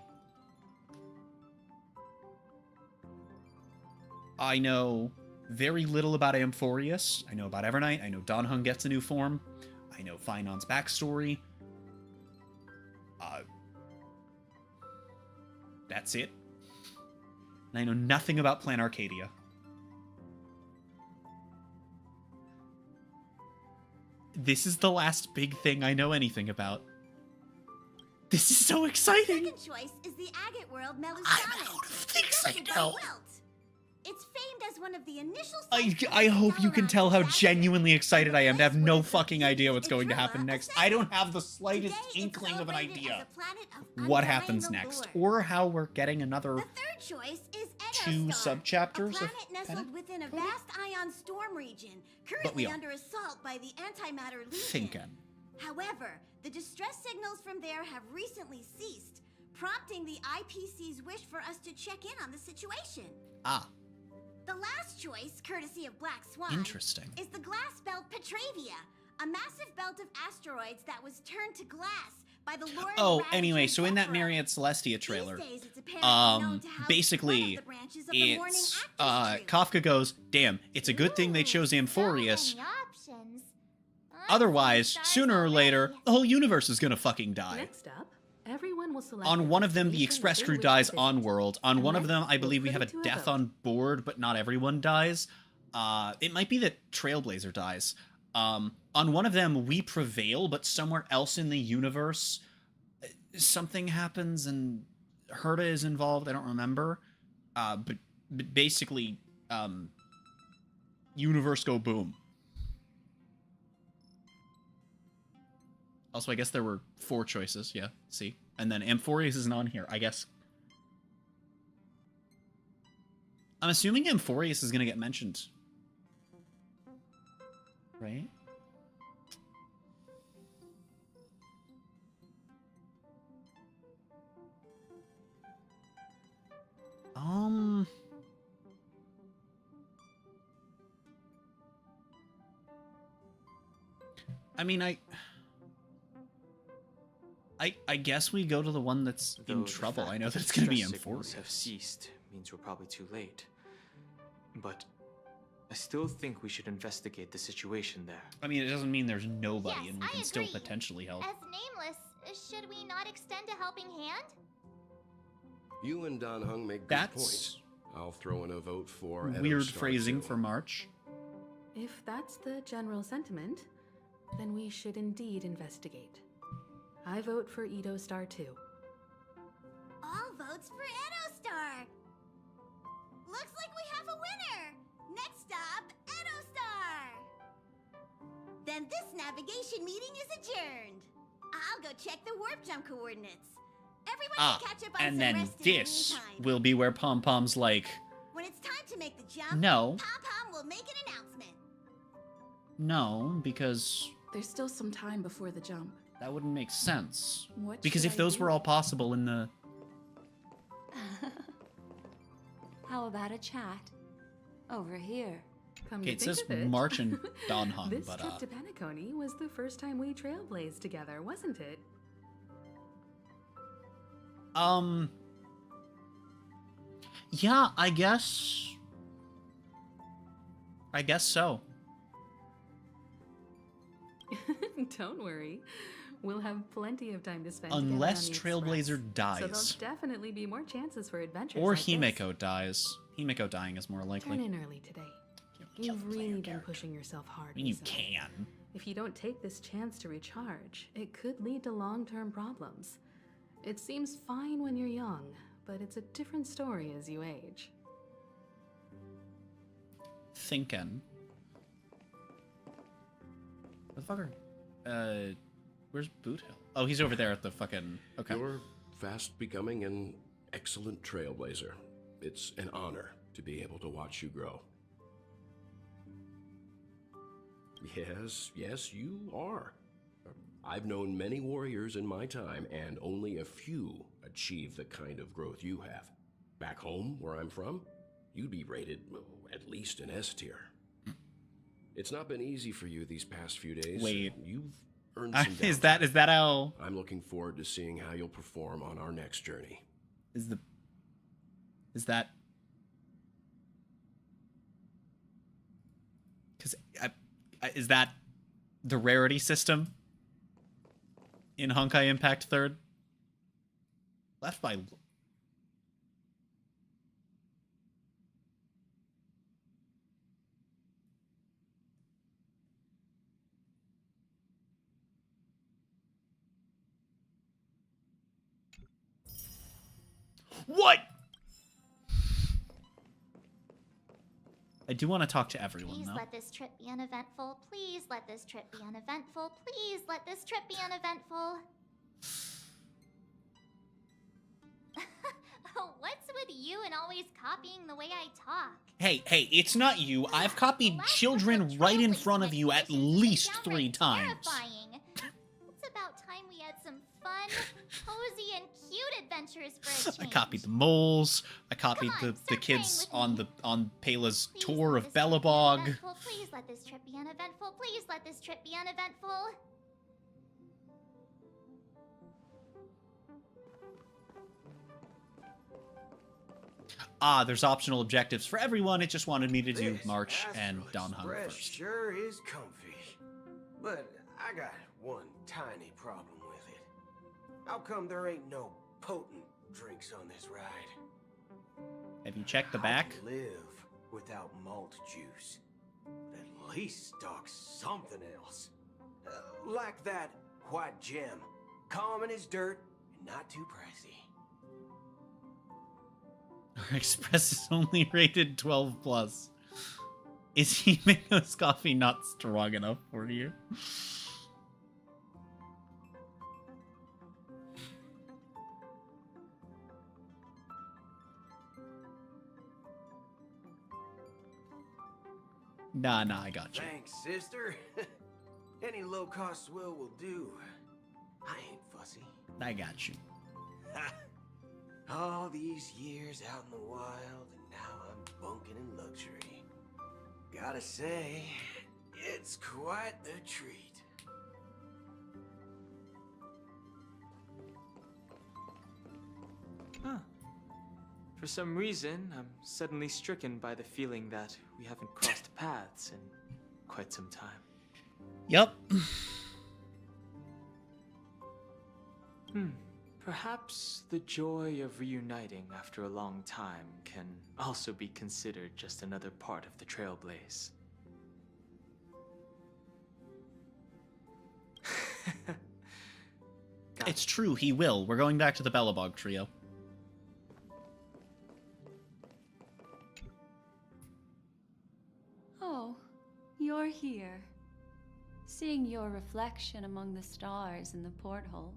I know very little about Amphorius. I know about Evernight. I know Donhung gets a new form. I know Finon's backstory. That's it. And I know nothing about Plan Arcadia. This is the last big thing I know anything about. This is so exciting! The second choice is the agate world Melusana. Things I know. It's famed as one of the initial I hope you can tell how genuinely excited I am to have no fucking idea what's going to happen next. I don't have the slightest inkling of an idea what happens next, or how we're getting another The third choice is 2 sub-chapters a of planet nestled within a vast ion storm region, But we currently are under assault by the Antimatter Legion. thinking. However, the distress signals from there have recently ceased, prompting the IPC's wish for us to check in on the situation. Ah, The last choice, courtesy of Black Swan, interesting. is the glass belt Petravia, a massive belt of asteroids that was turned to glass by the Lord Oh, Ravager anyway, so in that Emperor. Myriad Celestia trailer, These days, it's apparently known to house basically, one of the branches of the Morning it's, Actors Kafka goes, damn, it's a good thing they chose Amphorius. Options. Otherwise, sooner or later, the whole universe is gonna fucking die. Next up, everyone will select On a one of them, the destination express they crew wish dies to visit. on world. On one of them, I We'll believe we put have a it to a death vote. on board, but not everyone dies. It might be that Trailblazer dies. On one of them, we prevail, but somewhere else in the universe, something happens and Herta is involved. I don't remember. But basically, universe go boom. Also, I guess there were 4 choices. Yeah, see? And then Amphorius isn't on here, I guess. I'm assuming Amphorius is going to get mentioned. Right? I mean, I guess we go to the one that's in Though the trouble. fact I know that that it's going to be distress signals Amphorius. have ceased means we're probably too late. But I still think we should investigate the situation there. I mean, it doesn't mean there's nobody, Yes, and we I can still agree. potentially help. As nameless, should we not extend a helping hand? You and Don Hung make good That's points. I'll throw in a vote for weird Edo Star phrasing 2. for March. If that's the general sentiment, then we should indeed investigate. I vote for Edo Star 2. All votes for Edostar. Looks like we have a winner. Next stop, Edostar. Then this navigation meeting is adjourned. I'll go check the warp jump coordinates. Everyone can catch up on And some then rest in the this meantime. will be where Pom Pom's like, When it's time to make the jump, No. Pom-Pom will make an announcement. no, because There's still some time before the jump. that wouldn't make sense. What Because should if I those do? were all possible in the... How about a chat? Over here. Come Okay, to it think says of it, March and Don Hung, this but, trip to Penacony was the first time we trailblazed together, wasn't it? Yeah, I guess so. Don't worry. We'll have plenty of time to spend Unless together on the Trailblazer Express. dies. So there'll definitely be more chances for adventures Or like this. Himeko dies. Himeko dying is more likely. Turn in early today. You've really been pushing yourself hard. I mean, you recently. can. If you don't take this chance to recharge, it could lead to long-term problems. It seems fine when you're young, but it's a different story as you age. Thinking. What the fuck are... where's Boot Hill? Oh, he's over there at the fucking... Okay. You're fast becoming an excellent trailblazer. It's an honor to be able to watch you grow. Yes, you are. I've known many warriors in my time, and only a few achieve the kind of growth you have. Back home, where I'm from, you'd be rated at least an S tier. It's not been easy for you these past few days. Wait. You've earned some is downtime. that how... I'm looking forward to seeing how you'll perform on our next journey. Is that... Because is that the rarity system in Honkai Impact 3rd? Left by... What? I do want to talk to everyone, Please though. let this trip be uneventful. Please let this trip be uneventful. Please let this trip be uneventful. What's with you and always copying the way I talk? Hey, it's not you. I've copied children right in front of you at least 3 times. Terrifying. It's about time we had some fun, cozy, and cute adventures for a I change. copied the moles. I copied the kids on Pela's tour of Belobog. Please let this trip be uneventful. Please let this trip be uneventful. Ah, there's optional objectives for everyone. It just wanted me to do This March and Astral Dawn Hunt Express first. sure is comfy. But I got one tiny problem with it. How come there ain't no potent drinks on this ride? Have you checked the back? I live without malt juice. At least stock something else. Like that white gem. Common as dirt and not too pricey. Our Express is only rated 12+. Is Himeno's coffee not strong enough for you? Nah, I got you. Thanks, sister. Any low-cost swill will do. I ain't fussy. I got you. All these years out in the wild, and now I'm bunking in luxury. Gotta say, it's quite the treat. Huh. For some reason, I'm suddenly stricken by the feeling that we haven't crossed paths in quite some time. Yep. Perhaps the joy of reuniting after a long time can also be considered just another part of the Trailblaze. It's true, he will. We're going back to the Belobog trio. Oh, you're here. Seeing your reflection among the stars in the porthole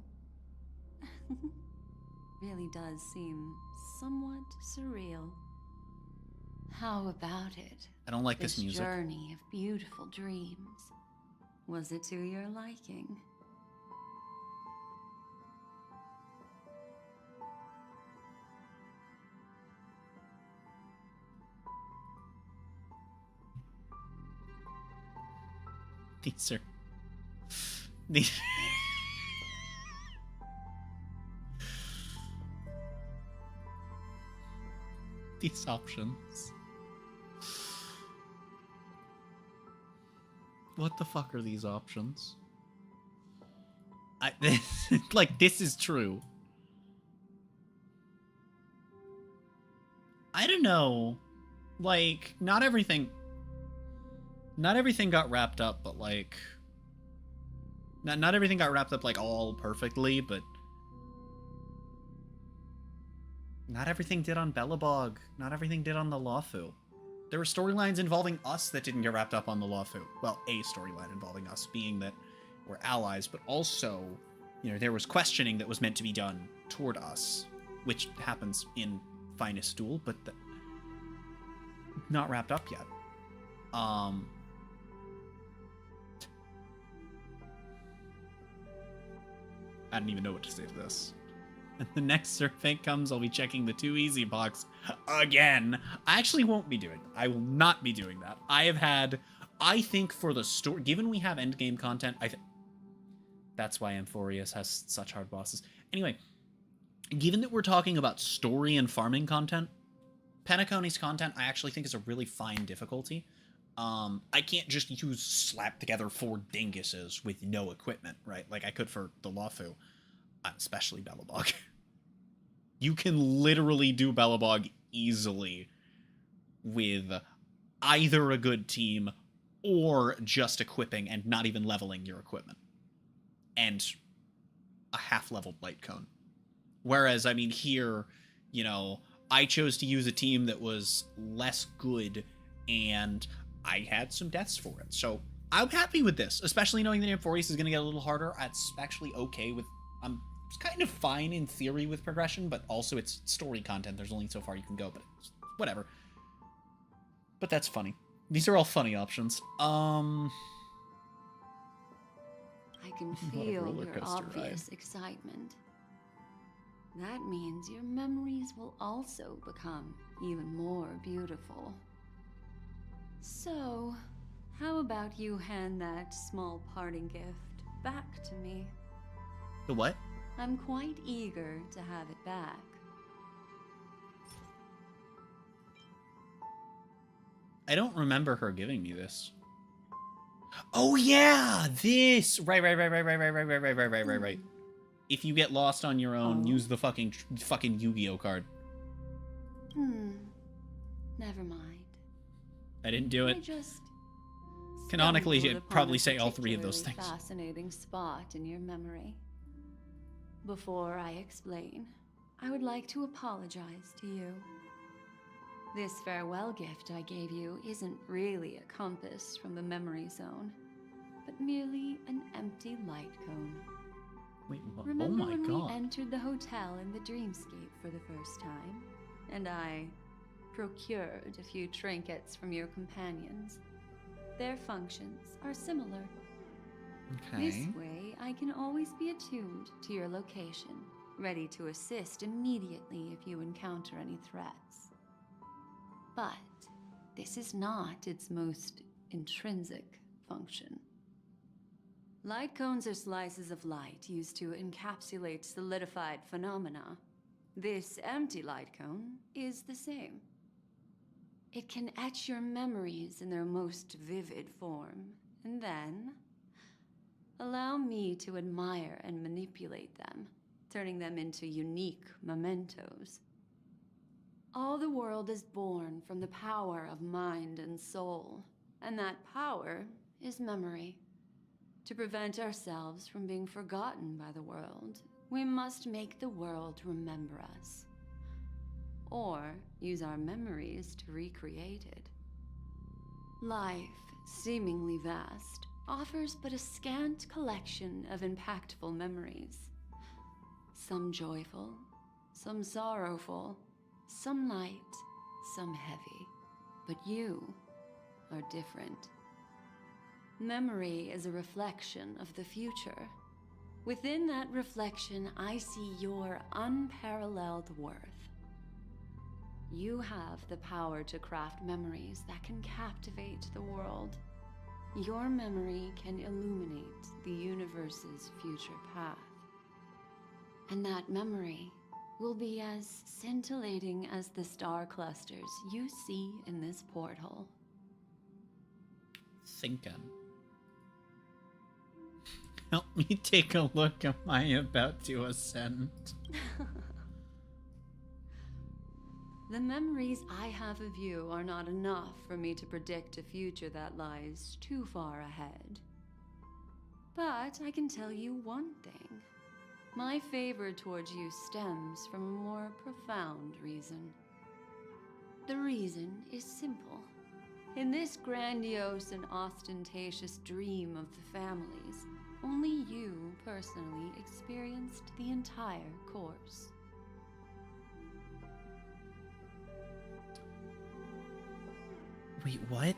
really does seem somewhat surreal. How about it? I don't like this music. Journey of beautiful dreams. Was it to your liking? These options. What the fuck are these options? Like, this is true. I don't know. Like, not everything got wrapped up, but like... Not everything got wrapped up, like, all perfectly, but... Not everything did on Belobog. Not everything did on the Lawfu. There were storylines involving us that didn't get wrapped up on the Lawfu. Well, a storyline involving us, being that we're allies, but also, you know, there was questioning that was meant to be done toward us, which happens in Finest Duel, but not wrapped up yet. I don't even know what to say to this. And the next survey comes, I'll be checking the 2 easy box again. I actually won't be doing that. I will not be doing that. I think for the story, given we have endgame content, that's why Amphorius has such hard bosses. Anyway, given that we're talking about story and farming content, Penacony's content I actually think is a really fine difficulty. I can't just use slap together 4 dinguses with no equipment, right? Like I could for the Lawfu, especially Belobog. You can literally do Belobog easily with either a good team or just equipping and not even leveling your equipment. And a half-leveled light cone. Whereas, I mean, here, you know, I chose to use a team that was less good and I had some deaths for it. So I'm happy with this, especially knowing that Amphorius is going to get a little harder. It's actually okay with... I'm kind of fine in theory with progression, but also it's story content. There's only so far you can go, but it's whatever. But that's funny. These are all funny options. I can What a feel roller your coaster obvious excitement. That means your memories will also become even more beautiful. So, how about you hand that small parting gift back to me? The what? I'm quite eager to have it back. I don't remember her giving me this. Oh yeah, this. Right. If you get lost on your own, use the fucking Yu-Gi-Oh card. Never mind. I didn't do I it. just Canonically, stumbled you'd upon probably a say all three of those particularly things. Fascinating spot in your memory. Before I explain, I would like to apologize to you. This farewell gift I gave you isn't really a compass from the memory zone, but merely an empty light cone. Wait, oh Remember my when god. we entered the hotel in the dreamscape for the first time, and I procured a few trinkets from your companions? Their functions are similar. This Okay. way, I can always be attuned to your location, ready to assist immediately if you encounter any threats. But this is not its most intrinsic function. Light cones are slices of light used to encapsulate solidified phenomena. This empty light cone is the same. It can etch your memories in their most vivid form, and then allow me to admire and manipulate them, turning them into unique mementos. All the world is born from the power of mind and soul, and that power is memory. To prevent ourselves from being forgotten by the world, we must make the world remember us, or use our memories to recreate it. Life, seemingly vast, offers but a scant collection of impactful memories. Some joyful, some sorrowful, some light, some heavy. But you are different. Memory is a reflection of the future. Within that reflection, I see your unparalleled worth. You have the power to craft memories that can captivate the world. Your memory can illuminate the universe's future path. And that memory will be as scintillating as the star clusters you see in this porthole. Thinking. Help me take a look. Am I about to ascend? The memories I have of you are not enough for me to predict a future that lies too far ahead. But I can tell you one thing. My favor towards you stems from a more profound reason. The reason is simple. In this grandiose and ostentatious dream of the families, only you personally experienced the entire course. Wait, what?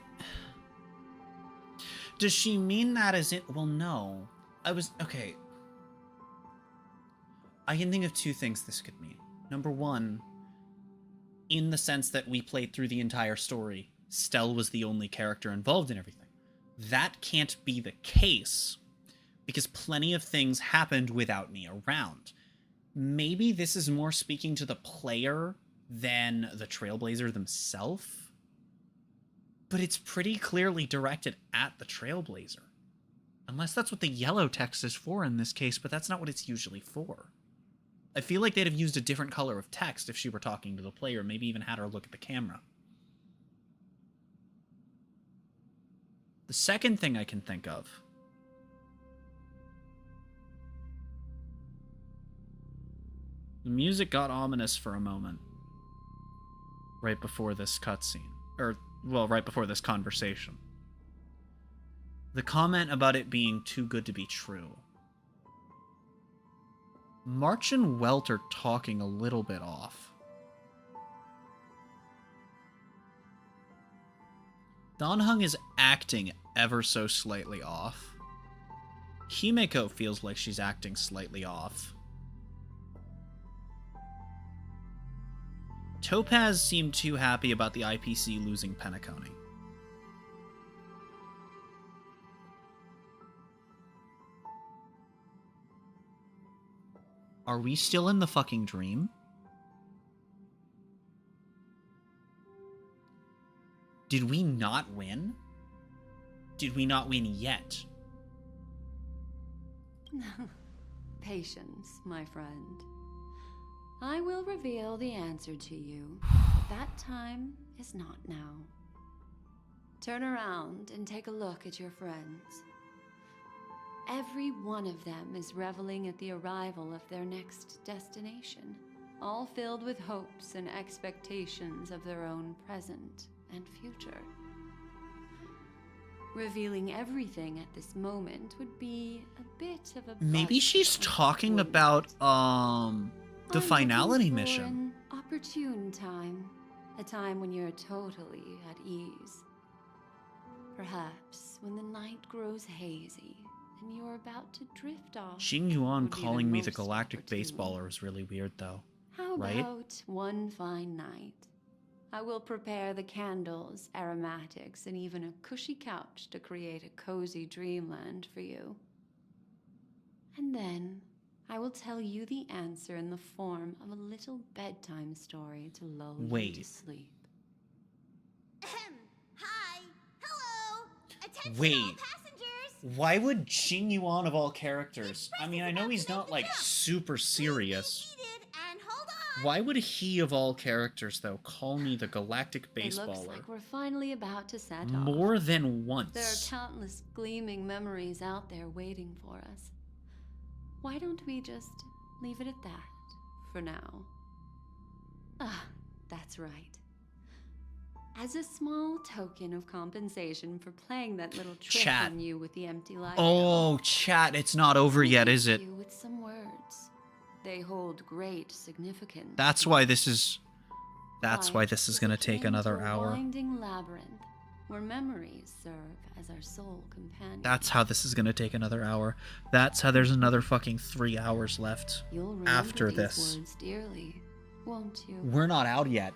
Does she mean that as it? Well, no. Okay. I can think of two things this could mean. Number one, in the sense that we played through the entire story, Stell was the only character involved in everything. That can't be the case, because plenty of things happened without me around. Maybe this is more speaking to the player than the Trailblazer themselves? But it's pretty clearly directed at the Trailblazer. Unless that's what the yellow text is for in this case, but that's not what it's usually for. I feel like they'd have used a different color of text if she were talking to the player, maybe even had her look at the camera. The second thing I can think of... The music got ominous for a moment. Right before this cutscene. Or Well, right before this conversation. The comment about it being too good to be true. March and Welt are talking a little bit off. Donhung is acting ever so slightly off. Himeko feels like she's acting slightly off. Topaz seemed too happy about the IPC losing Penacony. Are we still in the fucking dream? Did we not win? Did we not win yet? Patience, my friend. I will reveal the answer to you. That time is not now. Turn around and take a look at your friends. Every one of them is reveling at the arrival of their next destination, all filled with hopes and expectations of their own present and future. Revealing everything at this moment would be a bit of a Maybe she's talking about the finality mission. An opportune time, a time when you're totally at ease. Perhaps when the night grows hazy and you're about to drift off. Xing Yuan would be calling me the most galactic opportune. baseballer is really weird, though. How right? about one fine night? I will prepare the candles, aromatics, and even a cushy couch to create a cozy dreamland for you. And then I will tell you the answer in the form of a little bedtime story to lull you to sleep. Hi. Hello. Attention Wait. all passengers. Why would Xing Yuan of all characters? I mean, I know he's not like super serious. And hold on. Why would he of all characters, though, call me the galactic It looks baseballer like we're finally about to set off. more than There are once? countless gleaming memories out there waiting for us. Why don't we just leave it at that for now? Ah, that's right. As a small token of compensation for playing that little trick Chat. on you with the empty light. Oh, chat, it's not over yet, is it? You with some words. They hold great significance. That's why this is gonna take Into another a hour. winding labyrinth where memories serve as our sole companion. That's how this is gonna take another hour. That's how there's another fucking 3 hours left You'll remember after these this. words dearly, won't you? We're not out yet.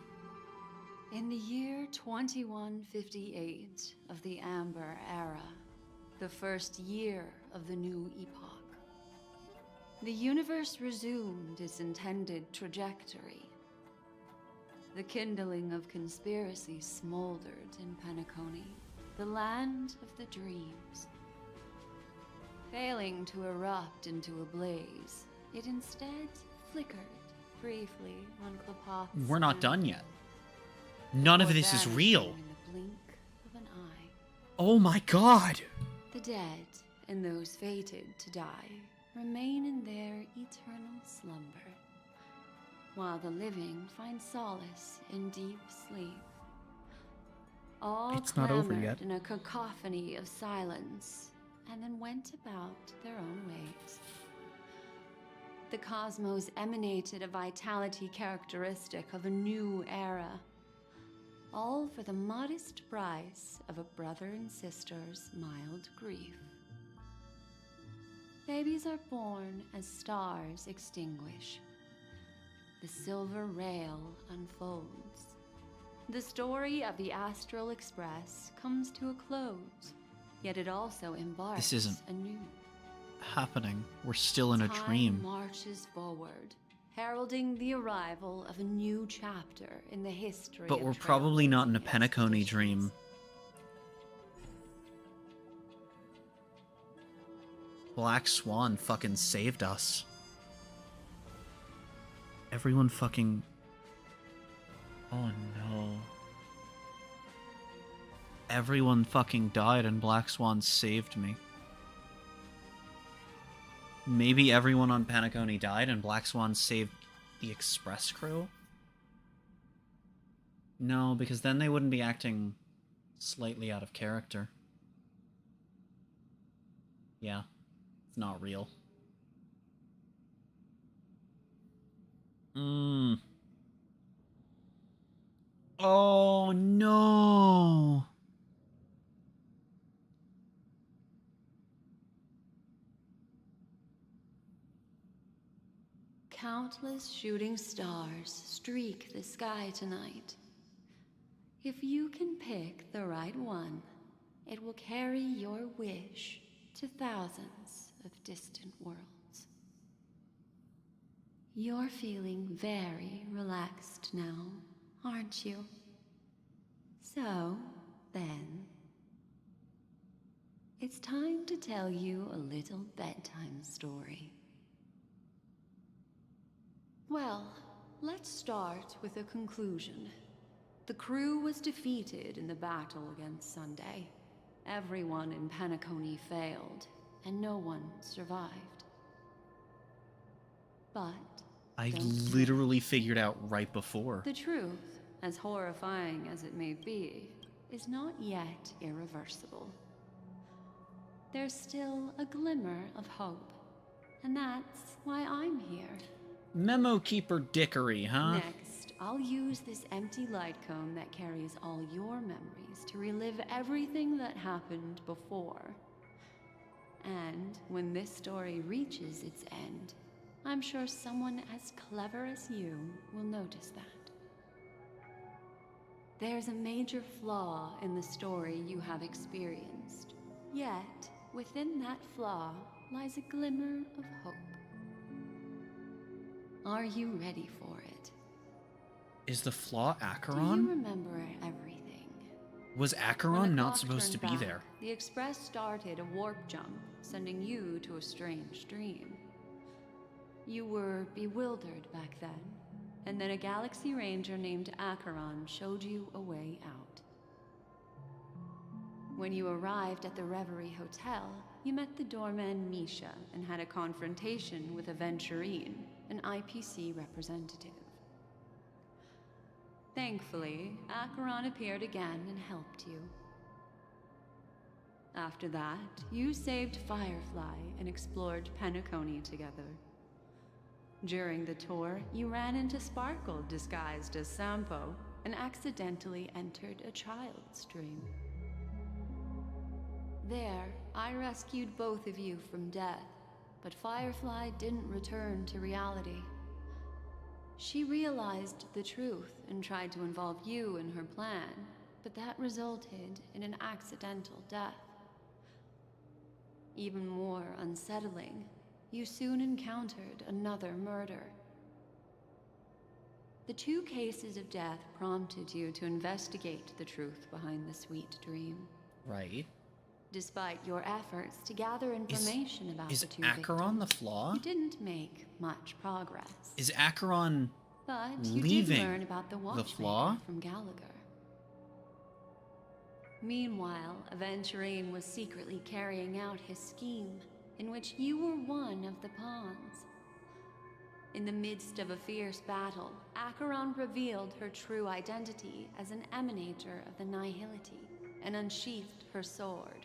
In the year 2158 of the Amber Era, the first year of the new epoch, the universe resumed its intended trajectory. The kindling of conspiracy smoldered in Penacony, the land of the dreams. Failing to erupt into a blaze, it instead flickered briefly on Klapoth's We're not done yet. None of this is real. in the blink of an eye. Oh my god! The dead and those fated to die remain in their eternal slumber, while the living find solace in deep sleep. All It's not over clamored yet. in a cacophony of silence, and then went about their own ways. The cosmos emanated a vitality characteristic of a new era, all for the modest price of a brother and sister's mild grief. Babies are born as stars extinguish. The silver rail unfolds. The story of the Astral Express comes to a close, yet it also embarks This isn't anew. happening. We're still in a Time dream. marches forward, heralding the arrival of a new chapter in the history But of we're probably not in a Penacony dream. Black Swan fucking saved us. Everyone fucking... Oh no. Everyone fucking died and Black Swan saved me. Maybe everyone on Penacony died and Black Swan saved the Express crew? No, because then they wouldn't be acting Slightly out of character. Yeah, it's not real. Oh no! Countless shooting stars streak the sky tonight. If you can pick the right one, it will carry your wish to thousands of distant worlds. You're feeling very relaxed now, aren't you? So, then, it's time to tell you a little bedtime story. Well, let's start with a conclusion. The crew was defeated in the battle against Sunday. Everyone in Penacony failed, and no one survived. But I literally figured out right before. the truth, as horrifying as it may be, is not yet irreversible. There's still a glimmer of hope, and that's why I'm here. Memo keeper dickery, huh? Next, I'll use this empty light cone that carries all your memories to relive everything that happened before. And when this story reaches its end, I'm sure someone as clever as you will notice that. There's a major flaw in the story you have experienced. Yet, within that flaw lies a glimmer of hope. Are you ready for it? Is the flaw Do you Acheron? remember everything? Was When Acheron the not clock supposed to turned be back, there? The Express started a warp jump, sending you to a strange dream. You were bewildered back then, and then a Galaxy Ranger named Acheron showed you a way out. When you arrived at the Reverie Hotel, you met the doorman Misha and had a confrontation with Aventurine, an IPC representative. Thankfully, Acheron appeared again and helped you. After that, you saved Firefly and explored Penacony together. During the tour, you ran into Sparkle disguised as Sampo and accidentally entered a child's dream. There, I rescued both of you from death, but Firefly didn't return to reality. She realized the truth and tried to involve you in her plan, but that resulted in an accidental death. Even more unsettling, you soon encountered another murder. The two cases of death prompted you to investigate the truth behind the sweet dream. Right. Despite your efforts to gather information about Is the two Acheron the victims, flaw? you didn't make much progress. Is Acheron But you did leaving learn about the the watchmaker flaw? from Gallagher. Meanwhile, Aventurine was secretly carrying out his scheme, in which you were one of the pawns. In the midst of a fierce battle, Acheron revealed her true identity as an emanator of the Nihility and unsheathed her sword.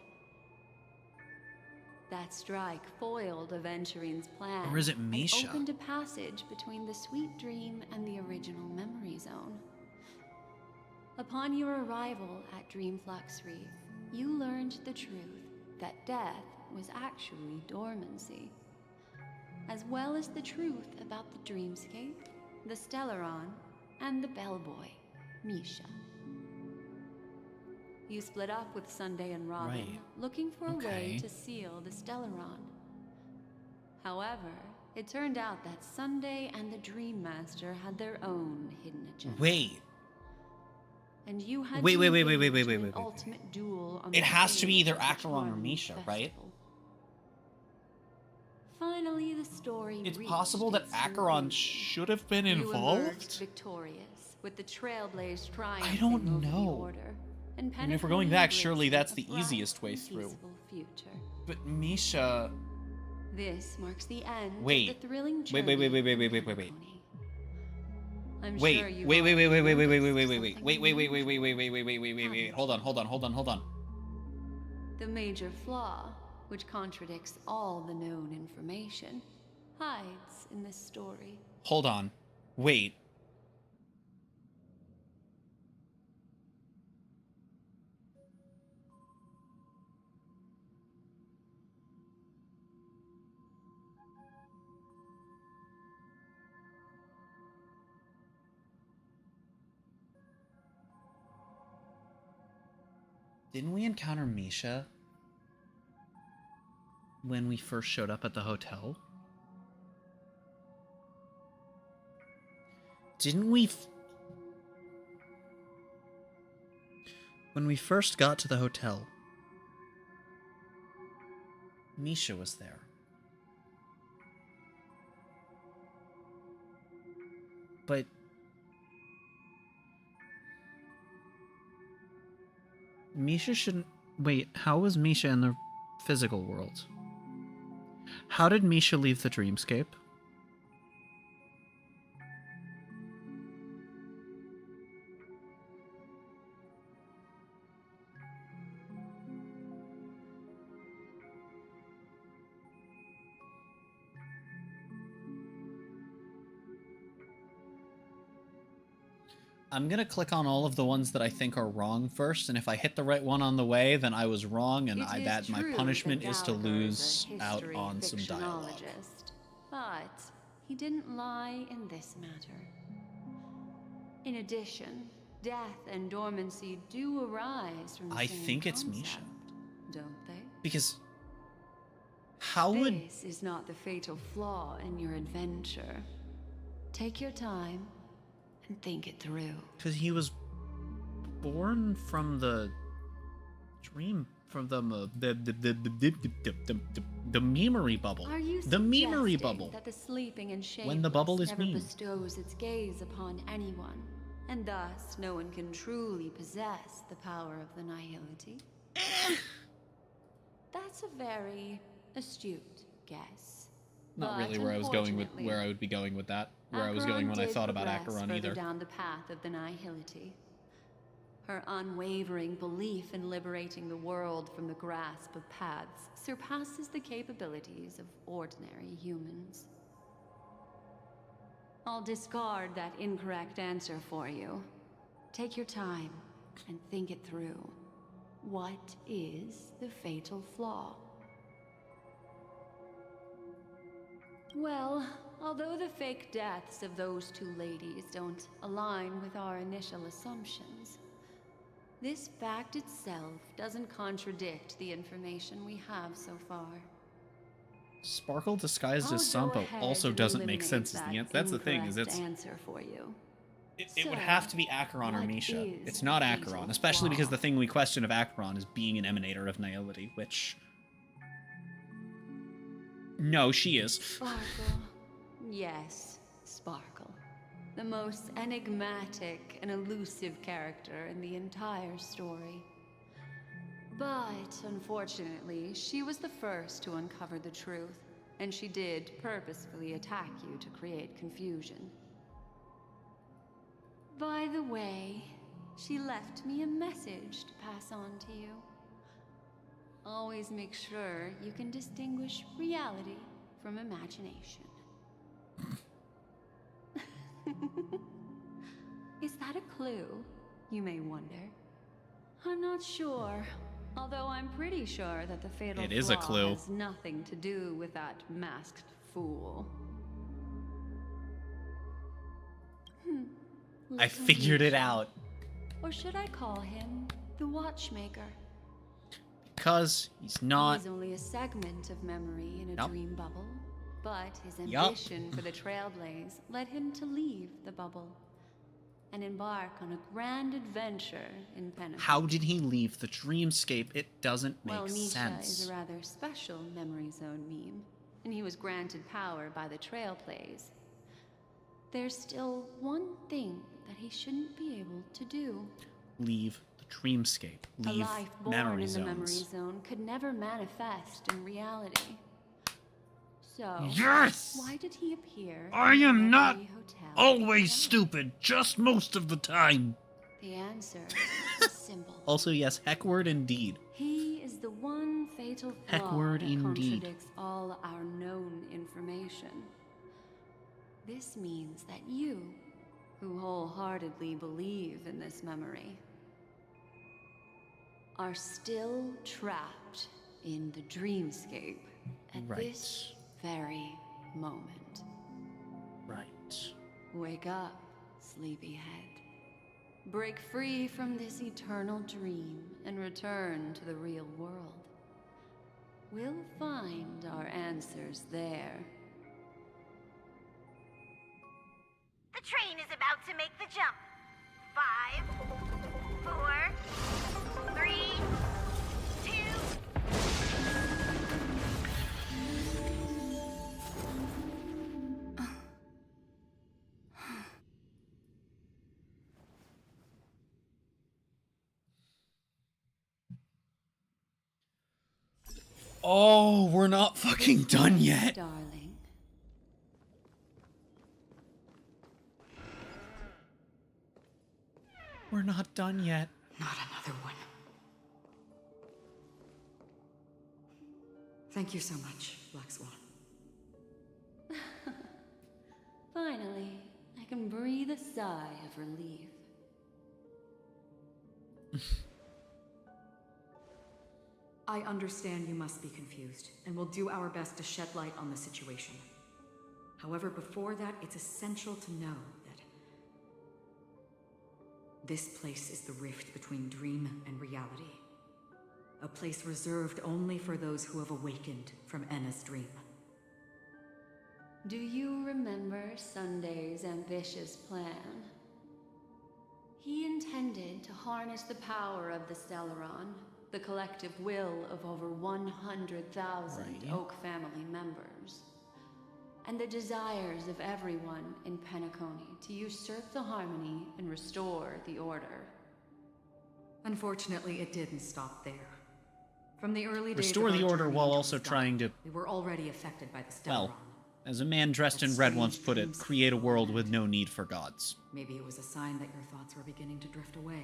That strike foiled Aventurine's plan. Or is it Misha? And opened a passage between the sweet dream and the original memory zone. Upon your arrival at Dreamflux Reef, you learned the truth that death was actually dormancy, as well as the truth about the dreamscape, the Stellaron, and the bellboy, Misha. You split up with Sunday and Robin, Right. looking for a way Okay. to seal the Stellaron. However, it turned out that Sunday and the Dream Master had their own hidden agenda. Wait. And you had Wait, to wait, wait, wait, engage wait, wait, in wait, an wait. ultimate duel on It the has to be stage either of the Acheron or Charming Misha, right? Festival. Finally, the story It's reached possible that its Acheron conclusion. should have been You emerged involved? victorious, with the Trailblaze triumphing I don't over the know. Order, and I mean, if we're going Penacony back, embracing surely that's a the bright easiest way and through. peaceful future. But Misha... This marks the end Wait. of the thrilling Wait, journey wait, wait, wait, wait, from wait, wait, wait, wait. I'm Wait, sure you wait. already Hold on. The major flaw, which contradicts all the known information, hides in this story. Hold on. Wait. Didn't we encounter Misha when we first showed up at the hotel? Didn't we... When we first got to the hotel, Misha was there. But... Misha shouldn't... Wait, how was Misha in the physical world? How did Misha leave the dreamscape? I'm gonna click on all of the ones that I think are wrong first, and if I hit the right one on the way, then I was wrong, and that my punishment is to lose out on some dialogue. But he didn't lie in this matter. In addition, death and dormancy do arise from the I same think it's concept, Misha. don't they? Because how would... This is not the fatal flaw in your adventure. Take your time and think it through. Because he was born from the dream, from the memory bubble. Are you the memory suggesting bubble. that the sleeping and shapeless When the bubble is never mean. bestows its gaze upon anyone, and thus no one can truly possess the power of the nihility? That's a very astute guess. Not But really where I was going with unfortunately, where I would be going with that. Where I was going when I did thought about progress Acheron further either. down the path of the nihility. Her unwavering belief in liberating the world from the grasp of paths surpasses the capabilities of ordinary humans. I'll discard that incorrect answer for you. Take your time and think it through. What is the fatal flaw? Well, although the fake deaths of those two ladies don't align with our initial assumptions, this fact itself doesn't contradict the information we have so far. Sparkle disguised I'll as go Sampo ahead also and doesn't make eliminate sense as the answer. That's the thing, is incorrect it's... answer for you. It would have to be Acheron or what Misha. is It's not the Acheron, fatal especially because flaw? the thing we question of Acheron is being an emanator of nihility, which... No, she is. Sparkle. Yes, Sparkle. The most enigmatic and elusive character in the entire story. But, unfortunately, she was the first to uncover the truth, and she did purposefully attack you to create confusion. By the way, she left me a message to pass on to you. Always make sure you can distinguish reality from imagination. Is that a clue, you may wonder? I'm not sure, although I'm pretty sure that the fatal It is a flaw clue. has nothing to do with that masked fool. I figured it out. Or should I call him the Watchmaker? Because he's not... He's only a segment of memory in a Yup. dream bubble, but his Yup. ambition for the Trailblaze led him to leave the bubble and embark on a grand adventure in Penance. How did he leave the dreamscape? It doesn't make Well, Misha sense. is a rather special memory zone meme, and he was granted power by the Trailblaze. There's still one thing that he shouldn't be able to do. Leave the dreamscape. A Leave life born memory in the memory zones. zone could never manifest in reality. So, Yes! why did he appear I in am not every hotel? always stupid, just most of the time. The answer is simple. Also, yes, heck word indeed. He is the one fatal flaw Heck word that indeed. contradicts all our known information. This means that you, who wholeheartedly believe in this memory, are still trapped in the dreamscape at this very moment. Right. Wake up, sleepyhead. Break free from this eternal dream and return to the real world. We'll find our answers there. The train is about to make the jump. 5, 4, 3, 2. Oh, we're not fucking done yet. Darling. We're not done yet. Not another one. Thank you so much, Black Swan. Finally, I can breathe a sigh of relief. I understand you must be confused, and we'll do our best to shed light on the situation. However, before that, it's essential to know that this place is the rift between dream and reality. A place reserved only for those who have awakened from Enna's dream. Do you remember Sunday's ambitious plan? He intended to harness the power of the Celeron, the collective will of over 100,000 Oak family members, and the desires of everyone in Penacony to usurp the harmony and restore the order. Unfortunately, it didn't stop there. From the early days Restore of the our order journey while into also Asgard, trying to, we were already affected by the Stellar. well, as a man dressed in red once put it, create a world with no need for gods. Maybe it was a sign that your thoughts were beginning to drift away.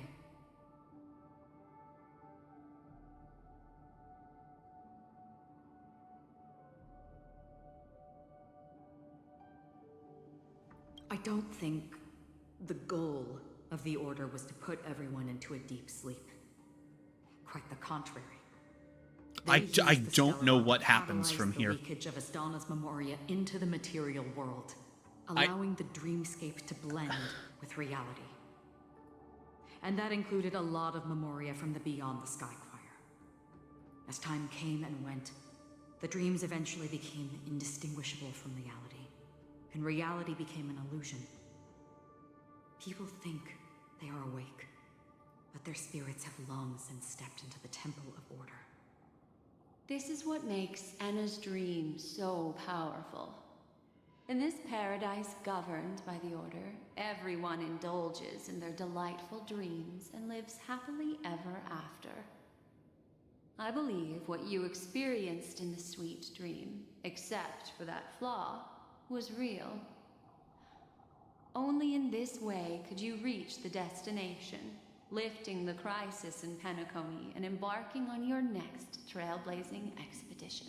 I don't think the goal of the Order was to put everyone into a deep sleep. Quite the contrary. I don't know what happens from The here. leakage of Asdana's Memoria into the material world, allowing the dreamscape to blend with reality. And that included a lot of Memoria from the Beyond the Skychoir. As time came and went, the dreams eventually became indistinguishable from reality, and reality became an illusion. People think they are awake, but their spirits have long since stepped into the Temple of Order. This is what makes Enna's dream so powerful. In this paradise governed by the Order, everyone indulges in their delightful dreams and lives happily ever after. I believe what you experienced in the sweet dream, except for that flaw, was real. Only in this way could you reach the destination, lifting the crisis in Penacony and embarking on your next trailblazing expedition.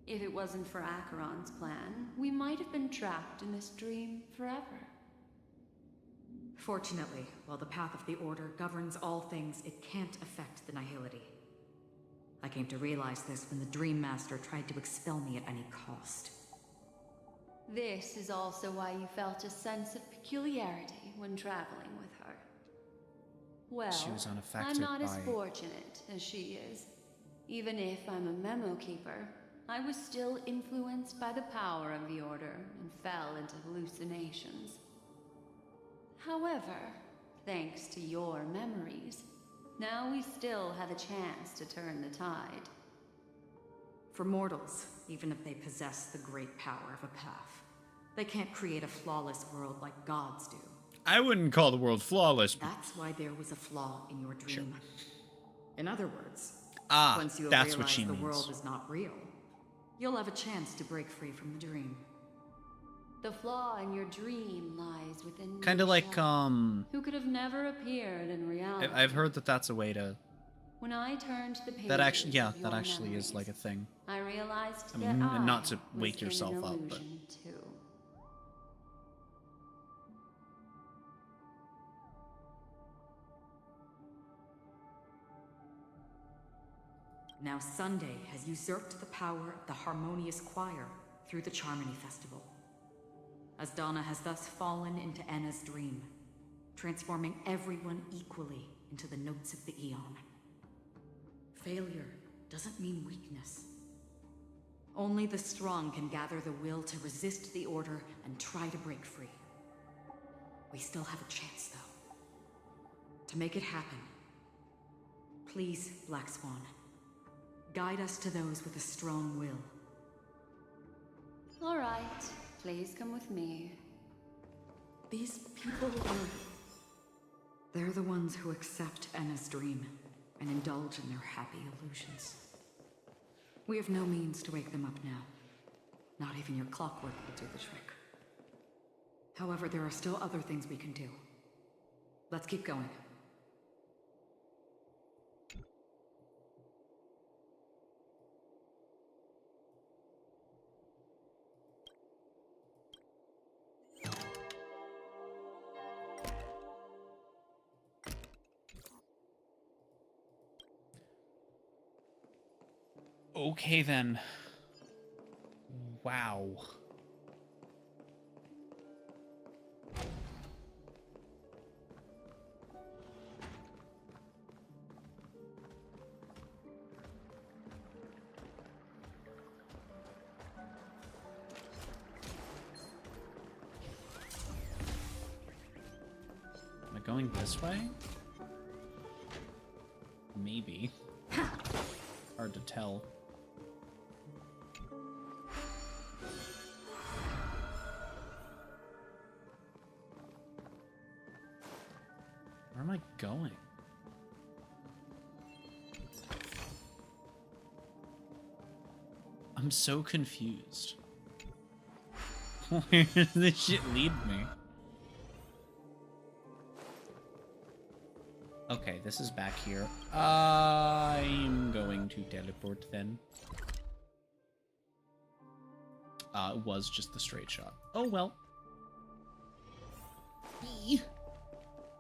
If it wasn't for Acheron's plan, we might have been trapped in this dream forever. Fortunately, while the path of the Order governs all things, it can't affect the Nihility. I came to realize this when the Dream Master tried to expel me at any cost. This is also why you felt a sense of peculiarity when traveling with her. Well, She was unaffected I'm not as by- fortunate as she is. Even if I'm a memo keeper, I was still influenced by the power of the Order and fell into hallucinations. However, thanks to your memories, now we still have a chance to turn the tide. For mortals, even if they possess the great power of a path, they can't create a flawless world like gods do. I wouldn't call the world flawless. That's why there was a flaw in your dream. In other words, Ah, once you have that's what realized she the means. world is not real, you'll have a chance to break free from the dream. The flaw in your dream lies within Kind of your like, shell, who could have never appeared in reality. I've heard that that's a way to... When I turned the pages That actually, yeah, of your that actually is memories, like a thing. I realized I that mean, I not to was wake in yourself an up, but... illusion too. Now Sunday has usurped the power of the harmonious choir through the Charmony Festival. Asdana has thus fallen into Anna's dream, transforming everyone equally into the notes of the Aeon. Failure doesn't mean weakness. Only the strong can gather the will to resist the order and try to break free. We still have a chance, though. To make it happen, please, Black Swan, guide us to those with a strong will. All right, please come with me. These people they're the ones who accept Anna's dream and indulge in their happy illusions. We have no means to wake them up now. Not even your clockwork will do the trick. However, there are still other things we can do. Let's keep going. Okay then. Wow. Am I going this way? Maybe. Hard to tell. Where am I going? I'm so confused. Where does this shit lead me? Okay, this is back here. I'm going to teleport then. It was just the straight shot. Oh well. There's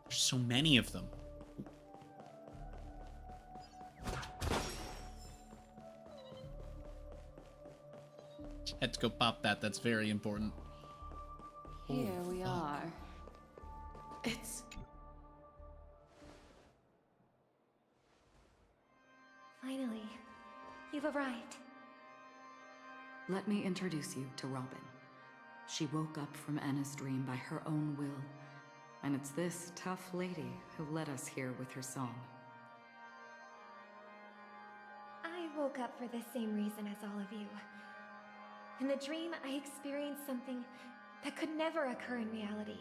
so many of them. Had to go pop that. That's very important. Here we are. It's... Finally, you've arrived. Let me introduce you to Robin. She woke up from Anna's dream by her own will, and it's this tough lady who led us here with her song. I woke up for the same reason as all of you. In the dream, I experienced something that could never occur in reality.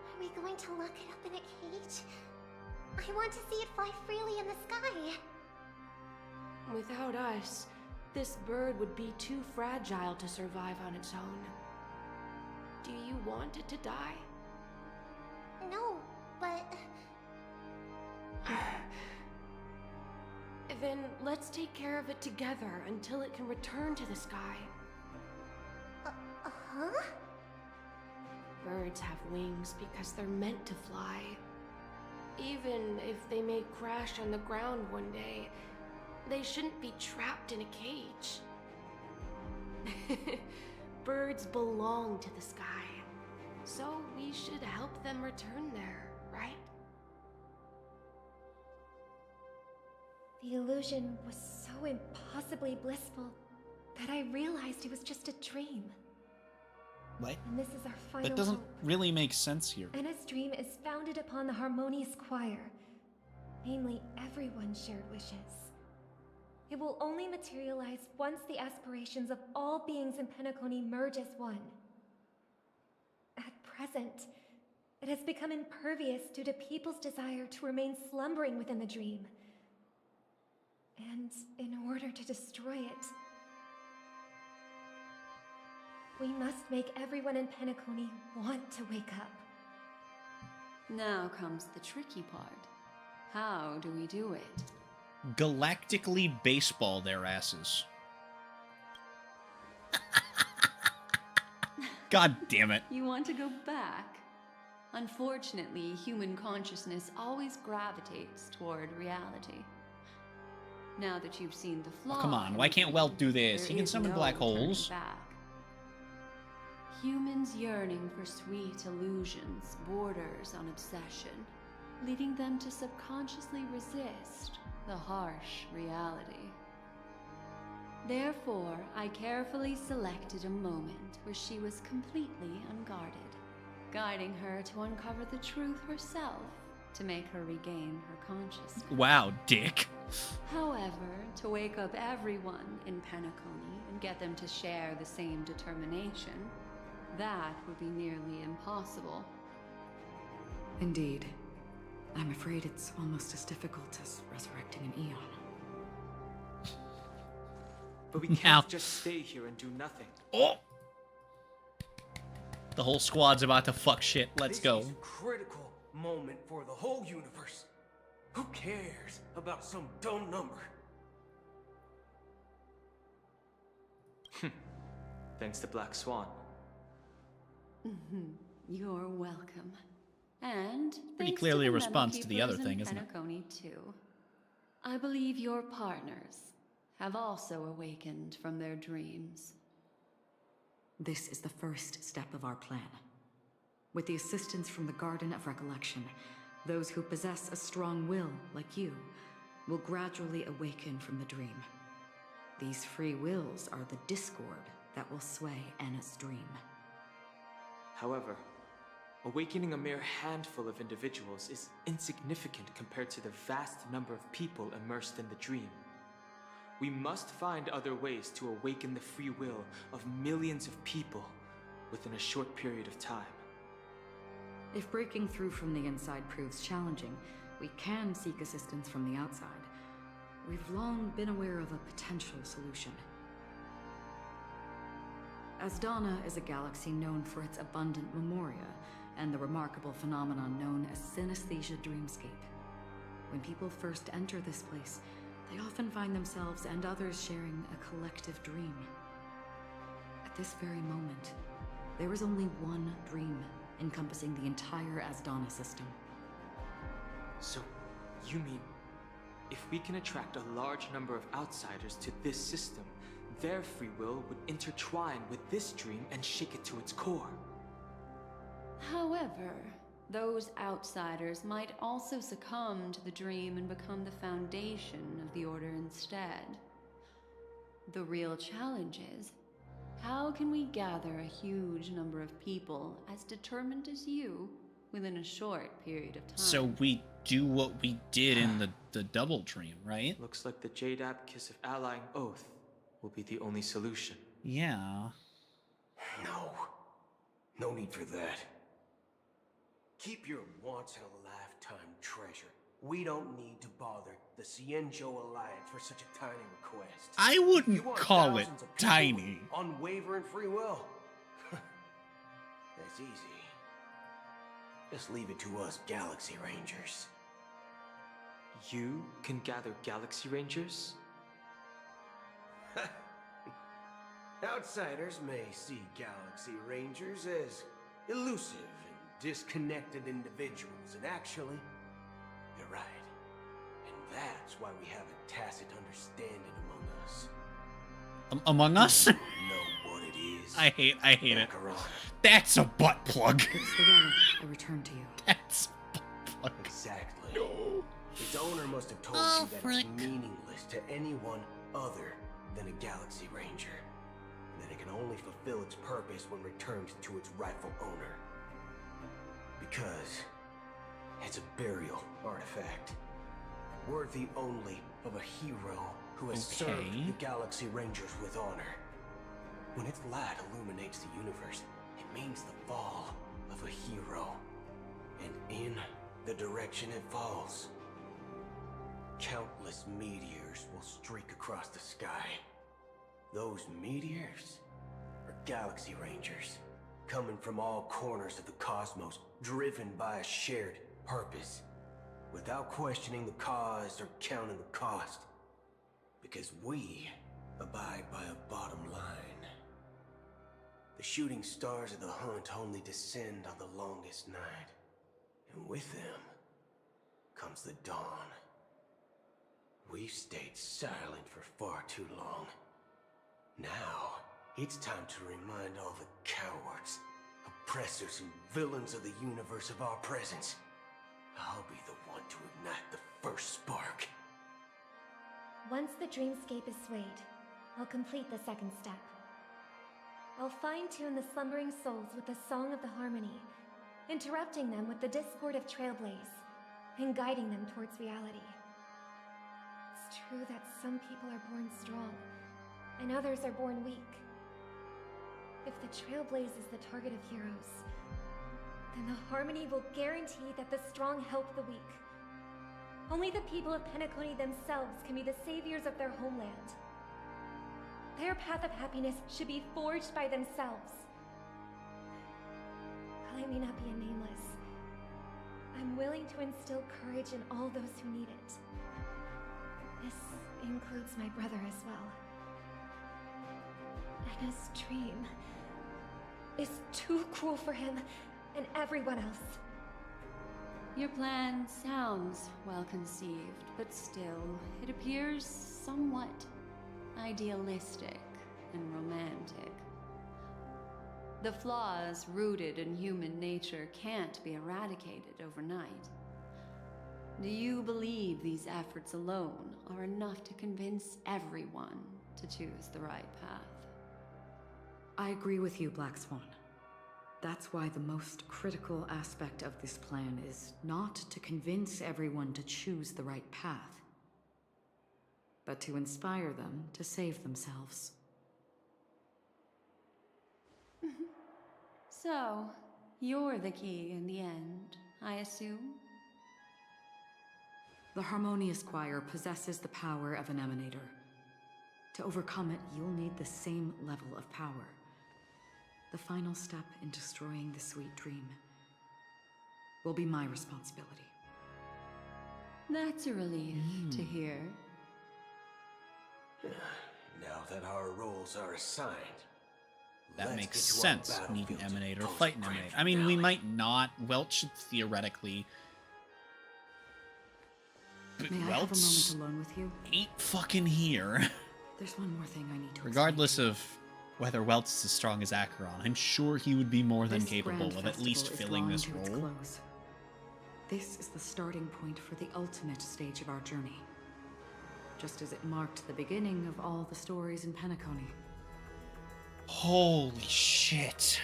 Are we going to lock it up in a cage? I want to see it fly freely in the sky. Without us, this bird would be too fragile to survive on its own. Do you want it to die? No, but... Then let's take care of it together until it can return to the sky. Huh? Birds have wings because they're meant to fly. Even if they may crash on the ground one day, they shouldn't be trapped in a cage. Birds belong to the sky, so we should help them return there, right? The illusion was so impossibly blissful that I realized it was just a dream. What? And this is our final That doesn't hope. really make sense here. Anna's dream is founded upon the harmonious choir, namely everyone's shared wishes. It will only materialize once the aspirations of all beings in Penacony merge as one. At present, it has become impervious due to people's desire to remain slumbering within the dream. And in order to destroy it, we must make everyone in Penacony want to wake up. Now comes the tricky part. How do we do it? Galactically baseball their asses. God damn it. You want to go back? Unfortunately, human consciousness always gravitates toward reality. Now that you've seen the flaw, Come on, why can't Welt do this? He can summon black holes. Back. Humans yearning for sweet illusions borders on obsession, leading them to subconsciously resist the harsh reality. Therefore, I carefully selected a moment where she was completely unguarded, guiding her to uncover the truth herself to make her regain her consciousness. Wow, dick. However, to wake up everyone in Penacony and get them to share the same determination, that would be nearly impossible. Indeed. I'm afraid it's almost as difficult as resurrecting an Eon. But we can't just stay here and do nothing. Oh! The whole squad's about to fuck shit. Let's go. This is a critical moment for the whole universe. Who cares about some dumb number? Thanks to Black Swan. You're welcome. And Pretty thanks clearly to a the response to the other Metal thing, Keepers isn't in it? Penacony too. I believe your partners have also awakened from their dreams. This is the first step of our plan. With the assistance from the Garden of Recollection, those who possess a strong will, like you, will gradually awaken from the dream. These free wills are the discord that will sway Anna's dream. However, awakening a mere handful of individuals is insignificant compared to the vast number of people immersed in the dream. We must find other ways to awaken the free will of millions of people within a short period of time. If breaking through from the inside proves challenging, we can seek assistance from the outside. We've long been aware of a potential solution. Asdana is a galaxy known for its abundant memoria and the remarkable phenomenon known as synesthesia dreamscape. When people first enter this place, they often find themselves and others sharing a collective dream. At this very moment, there is only one dream encompassing the entire Asdana system. So, you mean, if we can attract a large number of outsiders to this system, their free will would intertwine with this dream and shake it to its core? However, those outsiders might also succumb to the dream and become the foundation of the Order instead. The real challenge is, how can we gather a huge number of people as determined as you within a short period of time? So we do what we did in the double dream, right? Looks like the Jade Kiss of Allying Oath will be the only solution. Yeah. No need for that. Keep your once-in-a-lifetime treasure. We don't need to bother the Cienjo Alliance for such a tiny request. I wouldn't You want call it thousands of people tiny. with unwavering free will. That's easy. Just leave it to us Galaxy Rangers. You can gather Galaxy Rangers? Outsiders may see Galaxy Rangers as elusive and disconnected individuals, and actually, you're right. And that's why we have a tacit understanding among us. Among us? You know what it is. I hate it. Macaroni. That's a butt plug. It's the relic I returned to you. That's a butt plug. Exactly. Its owner must have told you that it's meaningless to anyone other than a Galaxy Ranger. And that it can only fulfill its purpose when returned to its rightful owner. Because it's a burial artifact. Worthy only of a hero who has served the Galaxy Rangers with honor. When its light illuminates the universe, it means the fall of a hero. And in the direction it falls, countless meteors will streak across the sky. Those meteors are galaxy rangers, coming from all corners of the cosmos, driven by a shared purpose, without questioning the cause or counting the cost. Because we abide by a bottom line. The shooting stars of the hunt only descend on the longest night, and with them comes the dawn. We've stayed silent for far too long. Now, it's time to remind all the cowards, oppressors, and villains of the universe of our presence. I'll be the one to ignite the first spark. Once the dreamscape is swayed, I'll complete the second step. I'll fine-tune the slumbering souls with the Song of the Harmony, interrupting them with the discord of Trailblaze, and guiding them towards reality. It's true that some people are born strong, and others are born weak. If the Trailblaze is the target of heroes, then the Harmony will guarantee that the strong help the weak. Only the people of Penacony themselves can be the saviors of their homeland. Their path of happiness should be forged by themselves. While I may not be a nameless, I'm willing to instill courage in all those who need it. This includes my brother as well. Anna's dream is too cruel for him and everyone else. Your plan sounds well conceived, but still, it appears somewhat idealistic and romantic. The flaws rooted in human nature can't be eradicated overnight. Do you believe these efforts alone are enough to convince everyone to choose the right path? I agree with you, Black Swan. That's why the most critical aspect of this plan is not to convince everyone to choose the right path, but to inspire them to save themselves. So, you're the key in the end, I assume? The Harmonious Choir possesses the power of an emanator. To overcome it, you'll need the same level of power. The final step in destroying the sweet dream will be my responsibility. That's a relief to hear. Now that our roles are assigned, That makes sense. Need an emanator, fight an emanator. I mean, we might not. Welch should theoretically. But May I have a Welch moment alone with you? ain't fucking here. There's one more thing I need to Regardless of whether Welch is as strong as Acheron, I'm sure he would be more than This capable grand of at least festival is filling drawing this to its role. close. This is the starting point for the ultimate stage of our journey. Just as it marked the beginning of all the stories in Penacony. Holy shit.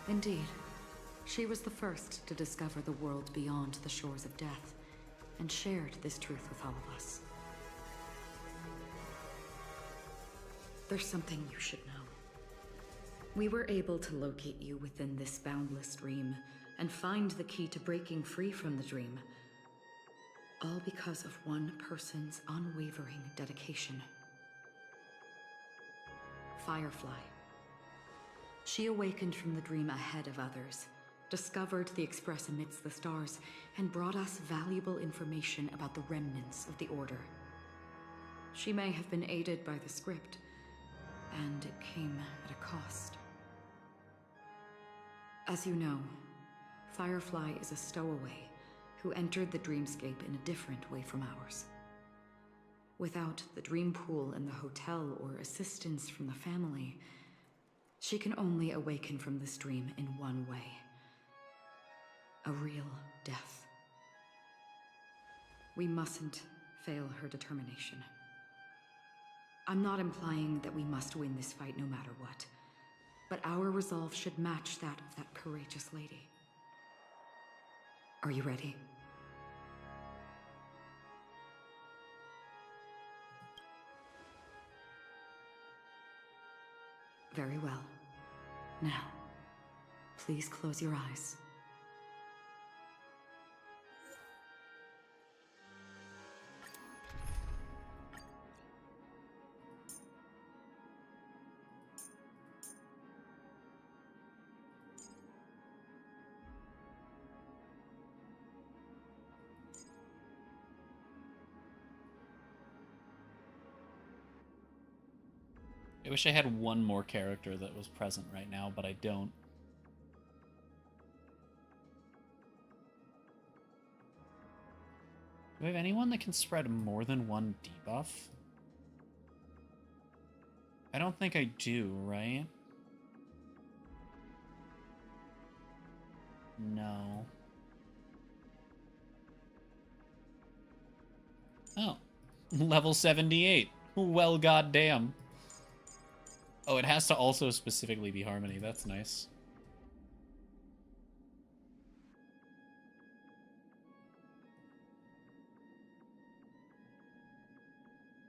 Indeed. She was the first to discover the world beyond the shores of death, and shared this truth with all of us. There's something you should know. We were able to locate you within this boundless dream, and find the key to breaking free from the dream. All because of one person's unwavering dedication. Firefly. She awakened from the dream ahead of others, discovered the Express amidst the stars, and brought us valuable information about the remnants of the Order. She may have been aided by the script, and it came at a cost. As you know, Firefly is a stowaway who entered the dreamscape in a different way from ours. Without the dream pool in the hotel or assistance from the family, she can only awaken from this dream in one way. A real death. We mustn't fail her determination. I'm not implying that we must win this fight no matter what, but our resolve should match that of that courageous lady. Are you ready? Very well. Now, please close your eyes. I wish I had one more character that was present right now, but I don't. Do we have anyone that can spread more than one debuff? I don't think I do, right? No. Oh. Level 78. Well, goddamn. Oh, it has to also specifically be Harmony. That's nice.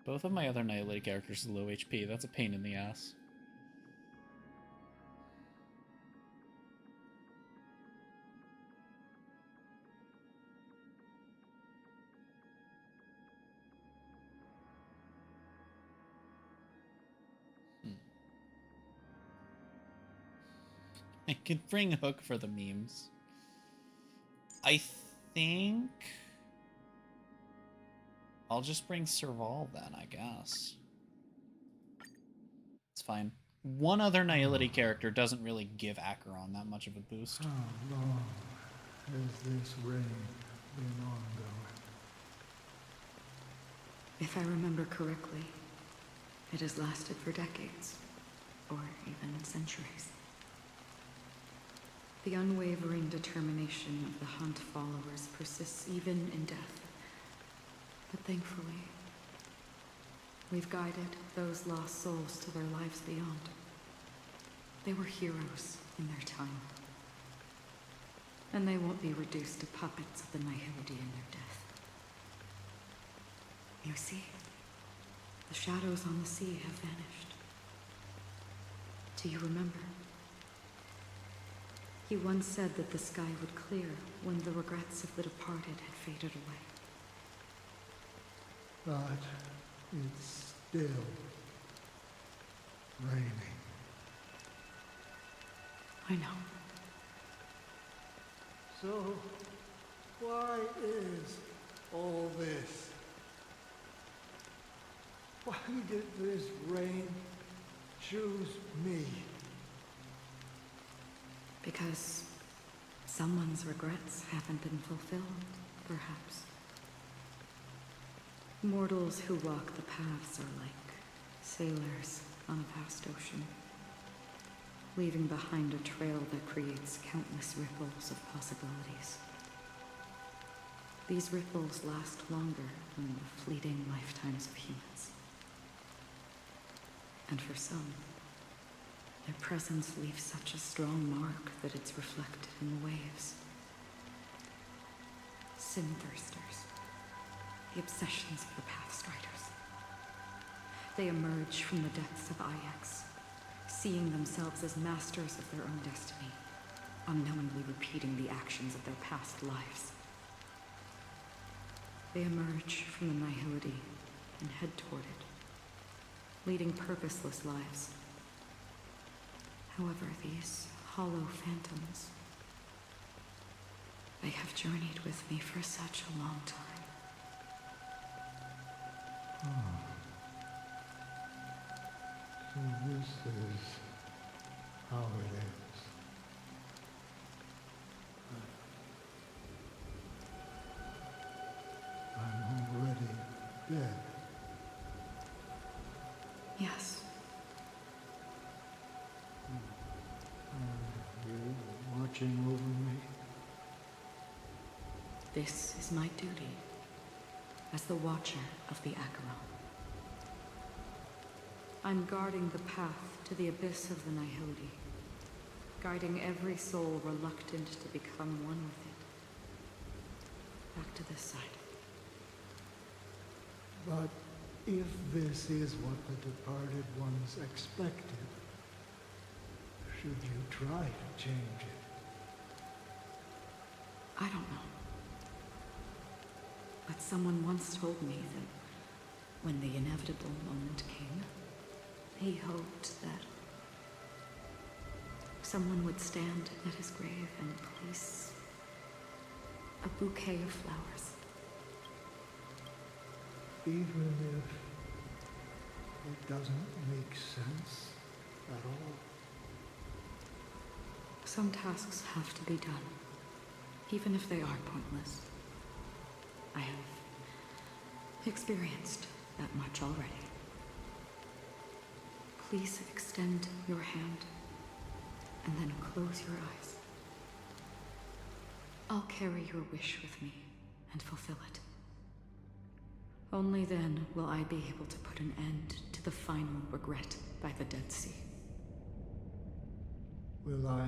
Both of my other Nihilate characters are low HP. That's a pain in the ass. I could bring Hook for the memes. I think I'll just bring Serval then, I guess. It's fine. One other Nihility character doesn't really give Acheron that much of a boost. How long has this reign been ongoing? If I remember correctly, it has lasted for decades, or even centuries. The unwavering determination of the Hunt followers persists even in death. But thankfully, we've guided those lost souls to their lives beyond. They were heroes in their time. And they won't be reduced to puppets of the Nihility in their death. You see, the shadows on the sea have vanished. Do you remember? He once said that the sky would clear when the regrets of the departed had faded away. But it's still raining. I know. So, why is all this? Why did this rain choose me? Because someone's regrets haven't been fulfilled, perhaps. Mortals who walk the paths are like sailors on a vast ocean, leaving behind a trail that creates countless ripples of possibilities. These ripples last longer than the fleeting lifetimes of humans. And for some, their presence leaves such a strong mark that it's reflected in the waves. Sin-thirsters, the obsessions of the Pathstriders. They emerge from the depths of Ix, seeing themselves as masters of their own destiny, unknowingly repeating the actions of their past lives. They emerge from the Nihility and head toward it, leading purposeless lives. However, these hollow phantoms, they have journeyed with me for such a long time. So this is how it is. I'm already dead. Yes. You're watching over me. This is my duty as the Watcher of the Acheron. I'm guarding the path to the abyss of the Nihility, guiding every soul reluctant to become one with it. Back to this side. But if this is what the departed ones expected, should you try to change it? I don't know. But someone once told me that when the inevitable moment came, he hoped that someone would stand at his grave and place a bouquet of flowers. Even if it doesn't make sense at all. Some tasks have to be done, even if they are pointless. I have experienced that much already. Please extend your hand and then close your eyes. I'll carry your wish with me and fulfill it. Only then will I be able to put an end to the final regret by the Dead Sea. Will I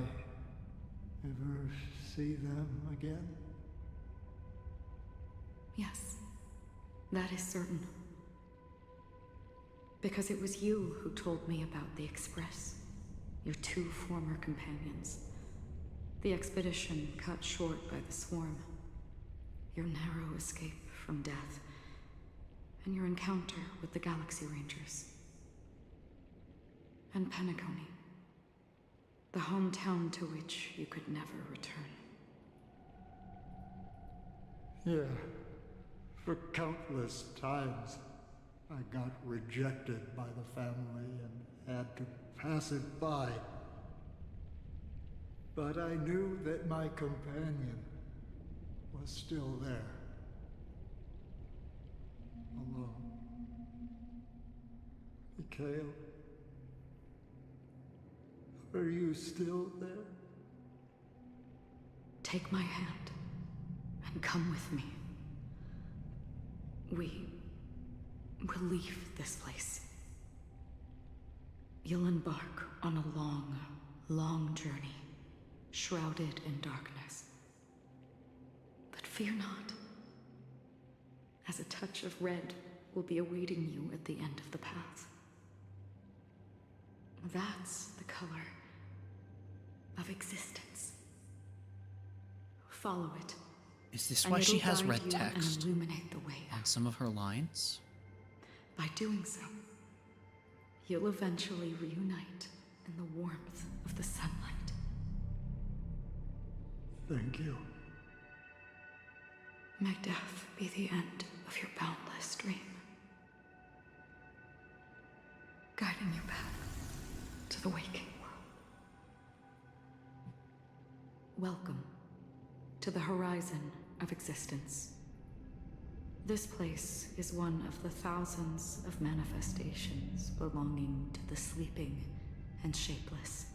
ever see them again? Yes, that is certain. Because it was you who told me about the Express, your two former companions. The expedition cut short by the swarm, your narrow escape from death, and your encounter with the Galaxy Rangers. And Penacony, the hometown to which you could never return. Yeah. For countless times, I got rejected by the family and had to pass it by. But I knew that my companion was still there. Alone. Mikhail, are you still there? Take my hand and come with me. We will leave this place. You'll embark on a long, long journey, shrouded in darkness. But fear not, as a touch of red will be awaiting you at the end of the path. That's the color of existence. Follow it. Is this and why she it'll has guide red you text and illuminate the way on some of her lines? By doing so, you'll eventually reunite in the warmth of the sunlight. Thank you. May death be the end of your boundless dream, guiding you back to the waking world. Welcome to the horizon of existence. This place is one of the thousands of manifestations belonging to the sleeping and shapeless.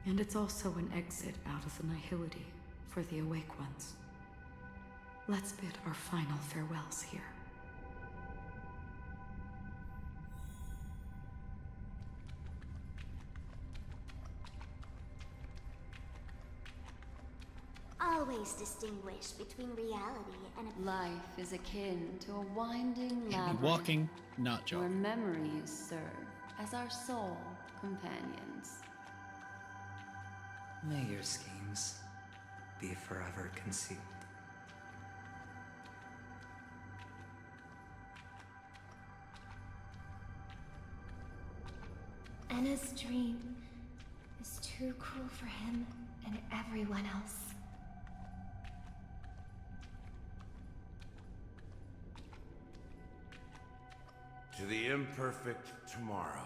And it's also an exit out of the nihility for the awake ones. Let's bid our final farewells here. Always distinguish between reality and life is akin to a winding labyrinth Walking, not where jogging. memories serve as our soul companions. May your schemes be forever concealed. Anna's dream is too cruel for him and everyone else. To the imperfect tomorrow.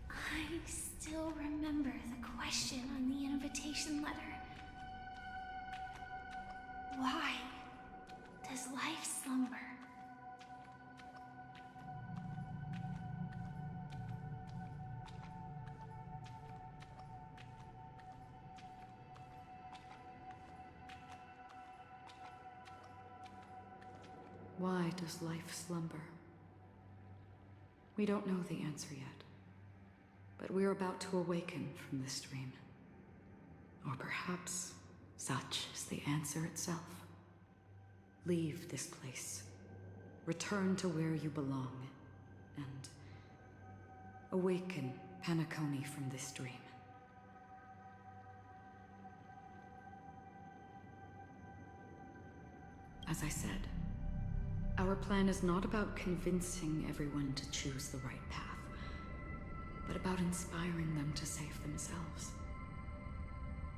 I still remember the question on the invitation letter. Why does life slumber? Why does life slumber? We don't know the answer yet, but we're about to awaken from this dream. Or perhaps such is the answer itself. leave this place. Return to where you belong, and awaken Penacony from this dream. As I said, our plan is not about convincing everyone to choose the right path, but about inspiring them to save themselves.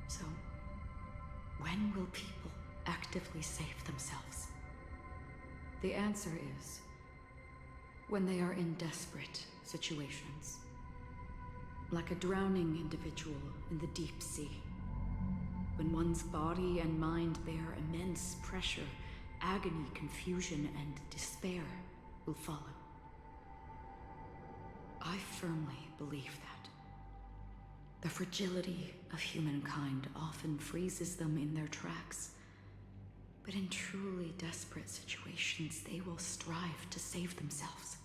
So, when will people actively save themselves? The answer is when they are in desperate situations. Like a drowning individual in the deep sea. When one's body and mind bear immense pressure, agony, confusion, and despair will follow. I firmly believe that. The fragility of humankind often freezes them in their tracks. But in truly desperate situations, they will strive to save themselves.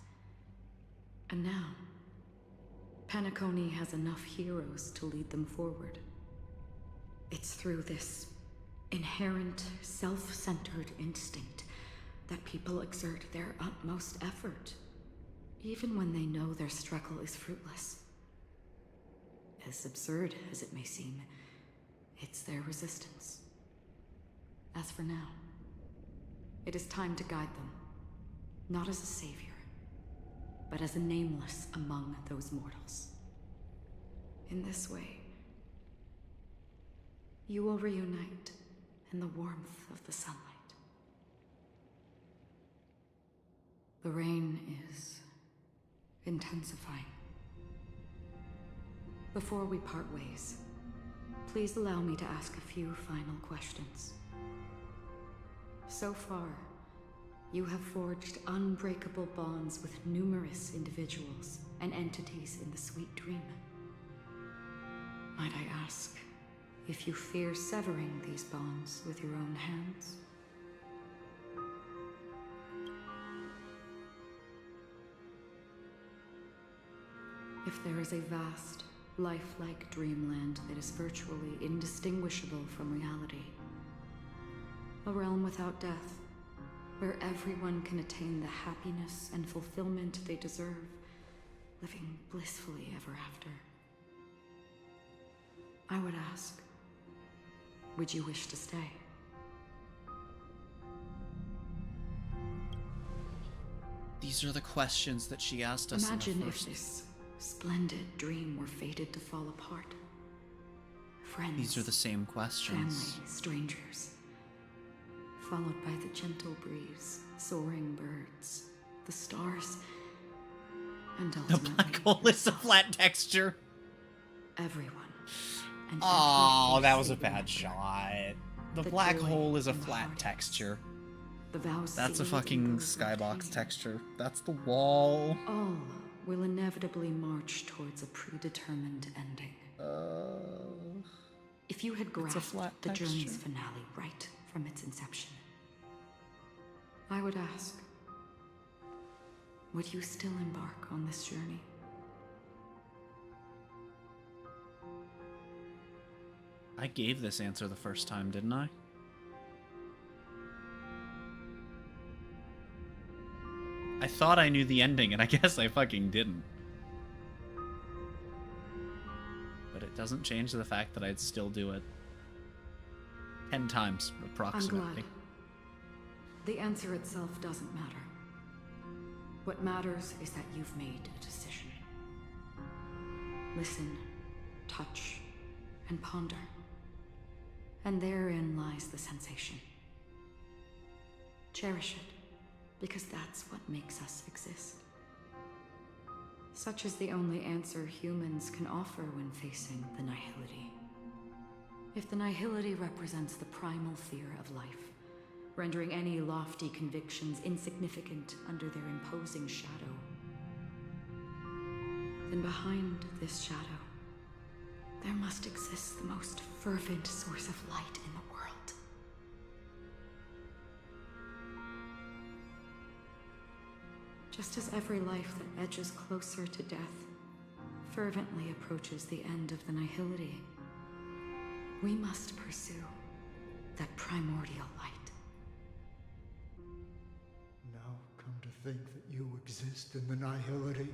And now, Penacony has enough heroes to lead them forward. It's through this inherent, self-centered instinct that people exert their utmost effort, even when they know their struggle is fruitless. As absurd as it may seem, it's their resistance. As for now, it is time to guide them, not as a savior, but as a nameless among those mortals. In this way, you will reunite in the warmth of the sunlight. The rain is intensifying. Before we part ways, please allow me to ask a few final questions. So far, you have forged unbreakable bonds with numerous individuals and entities in the sweet dream. Might I ask if you fear severing these bonds with your own hands? If there is a vast, lifelike dreamland that is virtually indistinguishable from reality, a realm without death, where everyone can attain the happiness and fulfillment they deserve, living blissfully ever after, I would ask, would you wish to stay? These are the questions that she asked us. Imagine in the if first... this splendid dream were fated to fall apart. Friends. These are the same questions. Family, strangers. Followed by the gentle breeze, soaring birds, the stars, and ultimately the black hole is a flat texture. Everyone. Oh, that was a bad shot. The black hole is a flat texture. That's a fucking skybox texture. That's the wall. All will inevitably march towards a predetermined ending. If you had grasped the journey's finale right from its inception, I would ask, would you still embark on this journey? I gave this answer the first time, didn't I? I thought I knew the ending, and I guess I fucking didn't. But it doesn't change the fact that I'd still do it 10 times, approximately. I'm glad. The answer itself doesn't matter. What matters is that you've made a decision. Listen, touch, and ponder. And therein lies the sensation. Cherish it, because that's what makes us exist. Such is the only answer humans can offer when facing the nihility. If the nihility represents the primal fear of life, rendering any lofty convictions insignificant under their imposing shadow, then behind this shadow, there must exist the most fervent source of light in the world. Just as every life that edges closer to death fervently approaches the end of the nihility, we must pursue that primordial light. think that you exist in the nihility,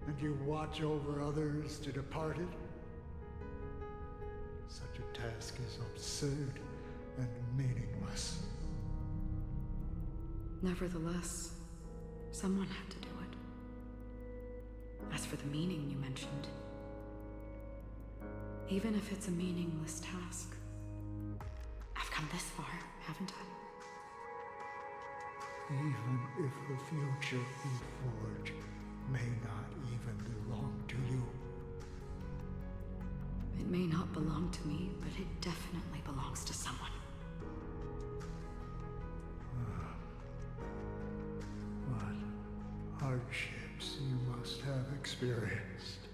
and you watch over others to depart it? Such a task is absurd and meaningless. Nevertheless, someone had to do it. As for the meaning you mentioned, even if it's a meaningless task, I've come this far, haven't I? Even if the future you forge may not even belong to you. It may not belong to me, but it definitely belongs to someone. What hardships you must have experienced.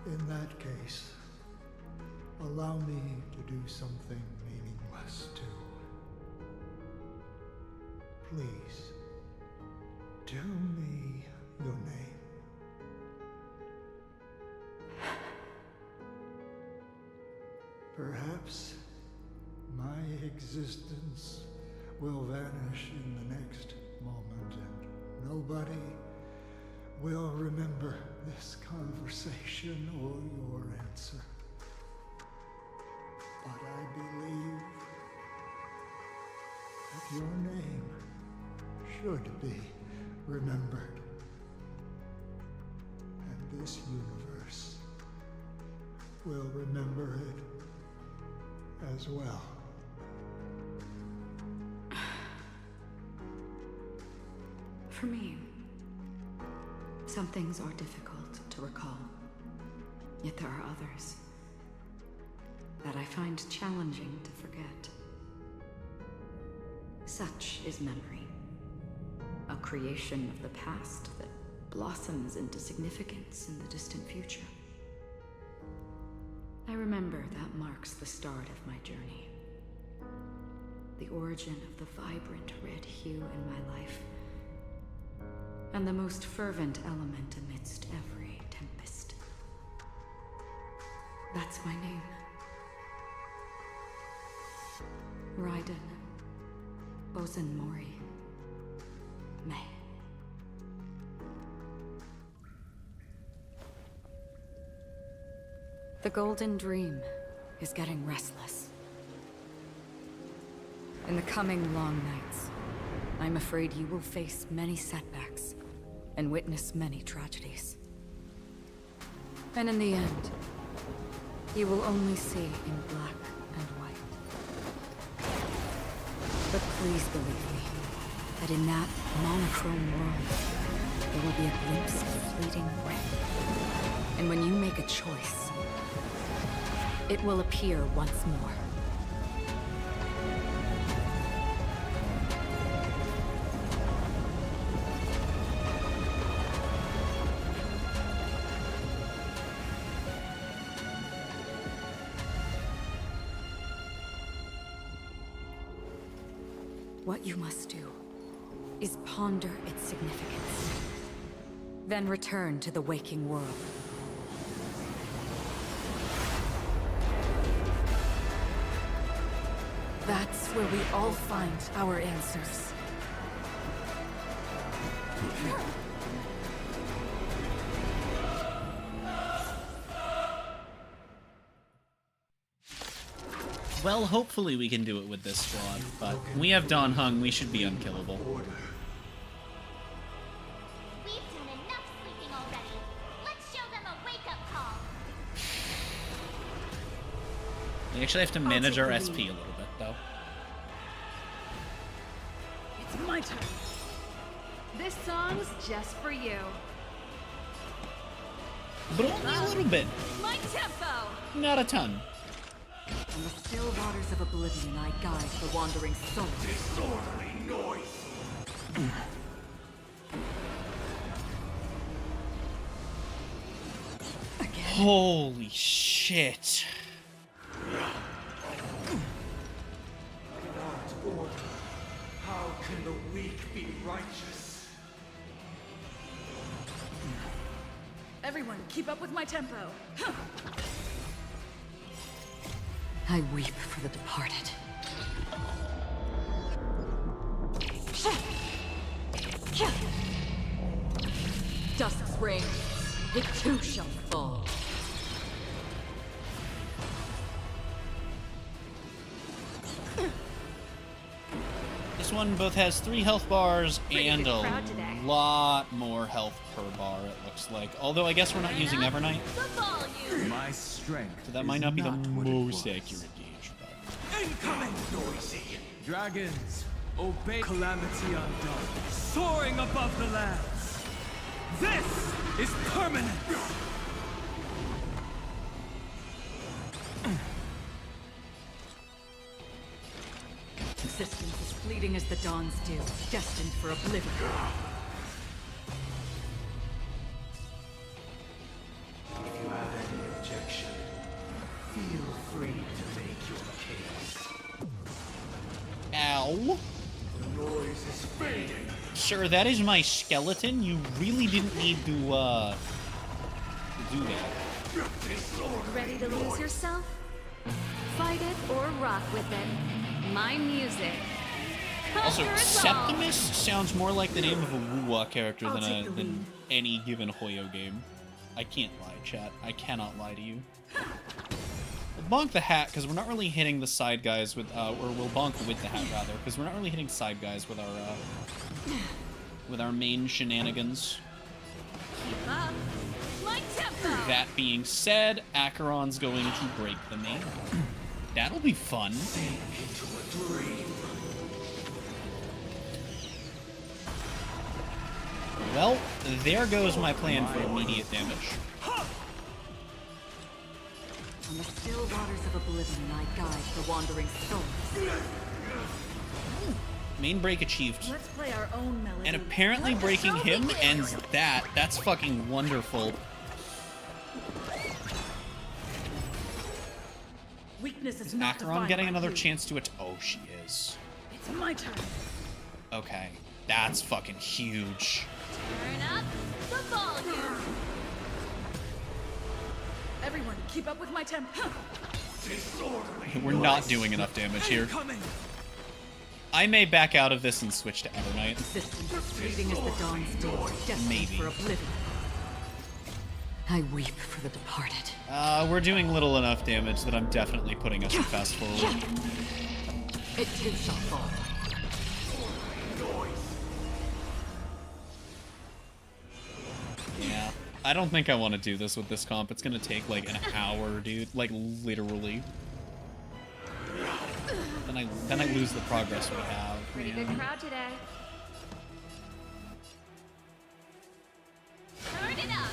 In that case, allow me to do something meaningless too. Please, tell me your name. Perhaps my existence will vanish in the next moment and nobody will remember this conversation or your answer. But I believe that your name should be remembered. And this universe will remember it as well. For me, some things are difficult to recall. Yet there are others that I find challenging to forget. Such is memory, a creation of the past that blossoms into significance in the distant future. I remember that marks the start of my journey. The origin of the vibrant red hue in my life, and the most fervent element amidst every tempest. That's my name. Raiden Mori May. The Golden Dream is getting restless. In the coming long nights, I'm afraid you will face many setbacks and witness many tragedies. And in the end, you will only see in black and white. But please believe me, that in that monochrome world, there will be a glimpse of fleeting red. And when you make a choice, it will appear once more. What you must do is ponder its significance, then return to the waking world. That's where we all find our answers. Well, hopefully we can do it with this squad, but when we have Dan Heng, we should be unkillable. We've done enough sleeping already. Let's show them a wake-up call. We actually have to manage our SP a little bit, though. It's my turn. This song's just for you. But only a little bit. My tempo. Not a ton. In the still waters of oblivion, I guide the wandering soul. Disorderly noise! Holy shit. Not order. How can the weak be righteous? Everyone, keep up with my tempo. I weep for the departed. too shall fall. This one both has 3 health bars and good a crowd today. lot more health per bar, it looks like. Although I guess we're not using Evernight, My strength. so that might not be the what it most was. accurate gauge. But... Incoming! Noisy! Dragons, obey calamity undone, soaring above the lands. This is permanent! Existence is fleeting as the dawn's dew, destined for oblivion. If you have any objection, feel free to make your case. Ow. The noise is fading. Sir, that is my skeleton. You really didn't need to do that. Ready to lose yourself? Fight it or rock with it. My music. Also, Conquer us all. Septimus sounds more like the name of a Woo-Wah character I'll than take the lead. than any given Hoyo game. I can't lie, chat. I cannot lie to you. We'll bonk the hat, because we're not really hitting the side guys with, or we'll bonk with the hat, rather, because we're not really hitting side guys with our main shenanigans. Keep up. My tempo. That being said, Acheron's going to break the main. That'll be fun. Well, there goes my plan for immediate damage. On the still waters of oblivion, I guide the wandering souls. Main break achieved. Let's play our own melody. And apparently breaking him ends that. That's fucking wonderful. Weakness is Is not Acheron defined getting by another you. chance to it? Oh, she is. It's my turn. Okay. That's fucking huge. Turn up the volume. Everyone, keep up with my tempo. We're not doing enough damage here. I may back out of this and switch to Evernight. Existence is fleeting as the dawn's dew, destined Maybe. for oblivion. I weep for the departed. We're doing little enough damage that I'm definitely putting us in fast forward. It too shall fall. Yeah. I don't think I want to do this with this comp. It's gonna take like an hour, dude. Like literally. Then I lose the progress we have. Pretty man. good crowd today. Turn it up.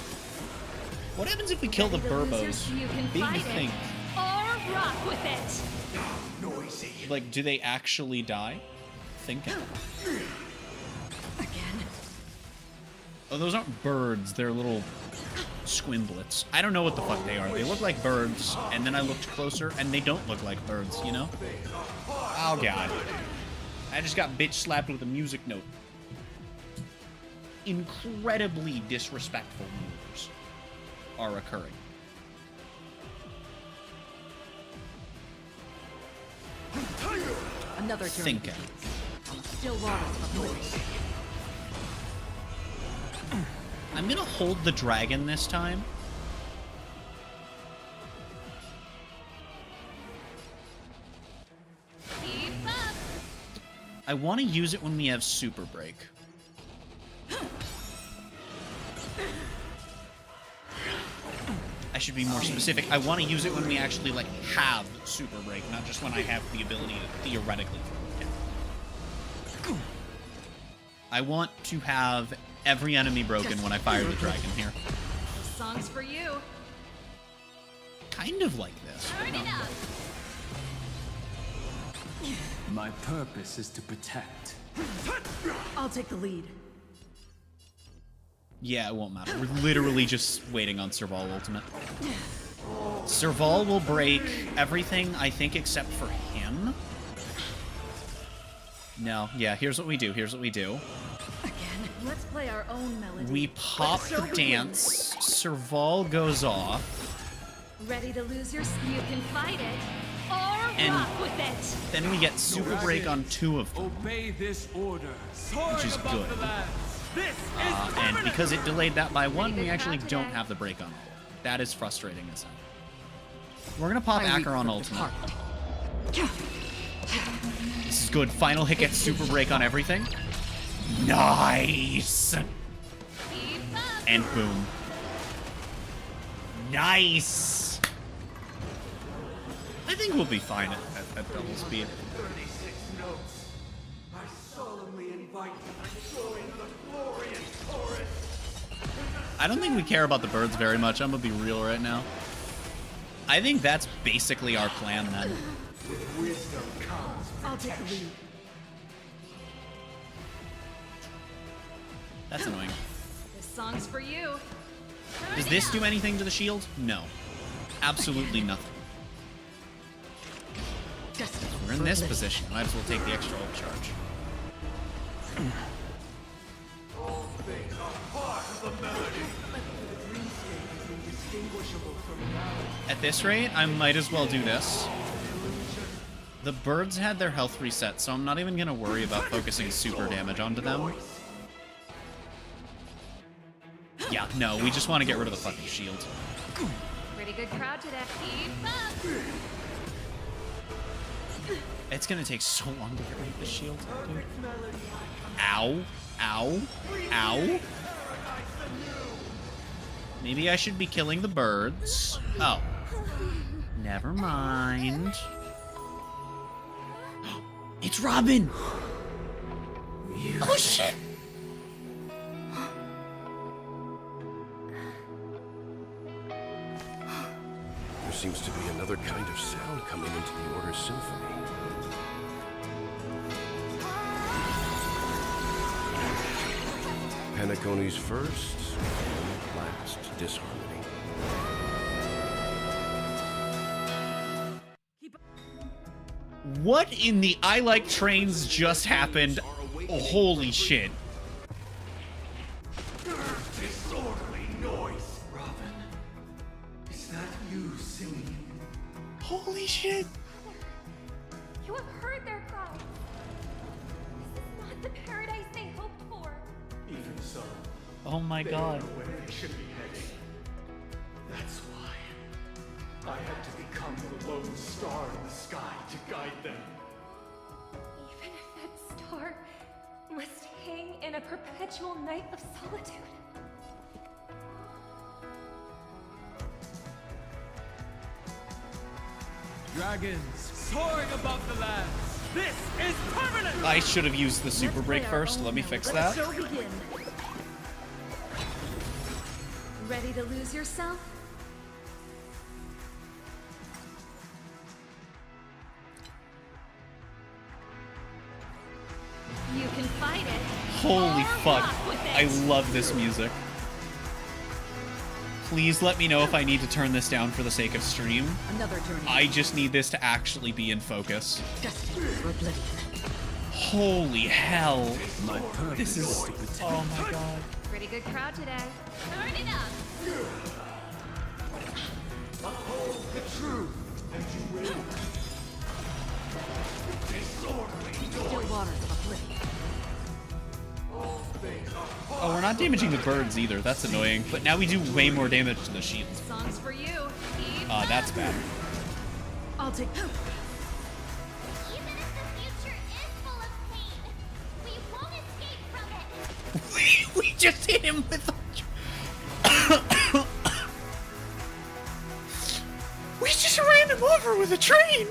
What happens if we kill the Burbos? You can Being fight the it thing. or rock with it. Like, do they actually die? Thinking. Oh, those aren't birds. They're little squimblets. I don't know what the fuck they are. They look like birds, and then I looked closer, and they don't look like birds, you know? Oh, God. I just got bitch slapped with a music note. Incredibly disrespectful moves are occurring. Another journey. Thinking. On the still waters of oblivion. I'm gonna hold the dragon this time. Keep up. I want to use it when we have Super Break. I should be more specific. I want to use it when we actually, like, have Super Break, not just when I have the ability to theoretically throw it down. I want to have every enemy broken when I fire the dragon here. This song's for you. Kind of like this. Turn it up. My purpose is to protect. I'll take the lead. Yeah, it won't matter. We're literally just waiting on Serval Ultimate. Serval will break everything, I think, except for him. No, yeah, here's what we do. Here's what we do. Let's play our own melody. We pop the dance. Serval goes off. Ready to lose your... You can fight it or And rock with it. then we get Super Break on 2 of them. Obey this order. Soaring Which is above good. the lands. And because it delayed that by 1, we actually don't have the break on ult. That is frustrating as hell. We're gonna pop Acheron ultimate. This is good. Final hit gets super break on everything. Nice! And boom. Nice! I think we'll be fine at double speed. 36 notes. I solemnly invite you to join the glorious chorus. I don't think we care about the birds very much. I'm gonna be real right now. I think that's basically our plan then. With wisdom comes I'll take the lead. That's annoying. This song's for you. Does this do anything to the shield? No. Absolutely nothing. We're in this position. Might as well take the extra ult charge. All things are part of the melody. The dreamscape is indistinguishable from reality. At this rate, I might as well do this. The birds had their health reset, so I'm not even gonna worry about focusing super damage onto them. Yeah, no, we just want to get rid of the fucking shield. Pretty good crowd today. Keep up. It's gonna take so long to get rid of the shield, dude. Ow. Ow. Ow. Maybe I should be killing the birds. Oh. Never mind. It's Robin! Oh shit! There seems to be another kind of sound coming into the Order's symphony. Penacony's first and last disharmony. What in the I Like Trains just happened? Oh, holy shit. Disorderly noise. Robin, is that you singing? Holy shit. You have heard their cries. This is not the paradise they hoped for. Even so, Oh my god. they know where they should be heading. That's why I had to become the lone star in the sky to guide them. Even if that star must hang in a perpetual night of solitude. Dragons soaring above the lands. This is permanent. I should have used the super break first. Let me fix that. Show begin. Ready to lose yourself? You can fight it. Holy or fuck. rock with it. I love this music. Please let me know if I need to turn this down for the sake of stream. Another journey. I just need this to actually be in focus. Destined for oblivion. Holy hell. My purpose This is... is to protect. Oh my god. Pretty good crowd today. Turn it up. Uphold the truth, and you will. Disorderly Still noise. waters of oblivion. All things are Oh, we're not damaging the birds either. That's annoying. But now we do way more damage to the shield. Song's for you. Keep That's bad. I'll take... Even if the future is full of pain, we won't escape from it. We just hit him with We just ran him over with a train!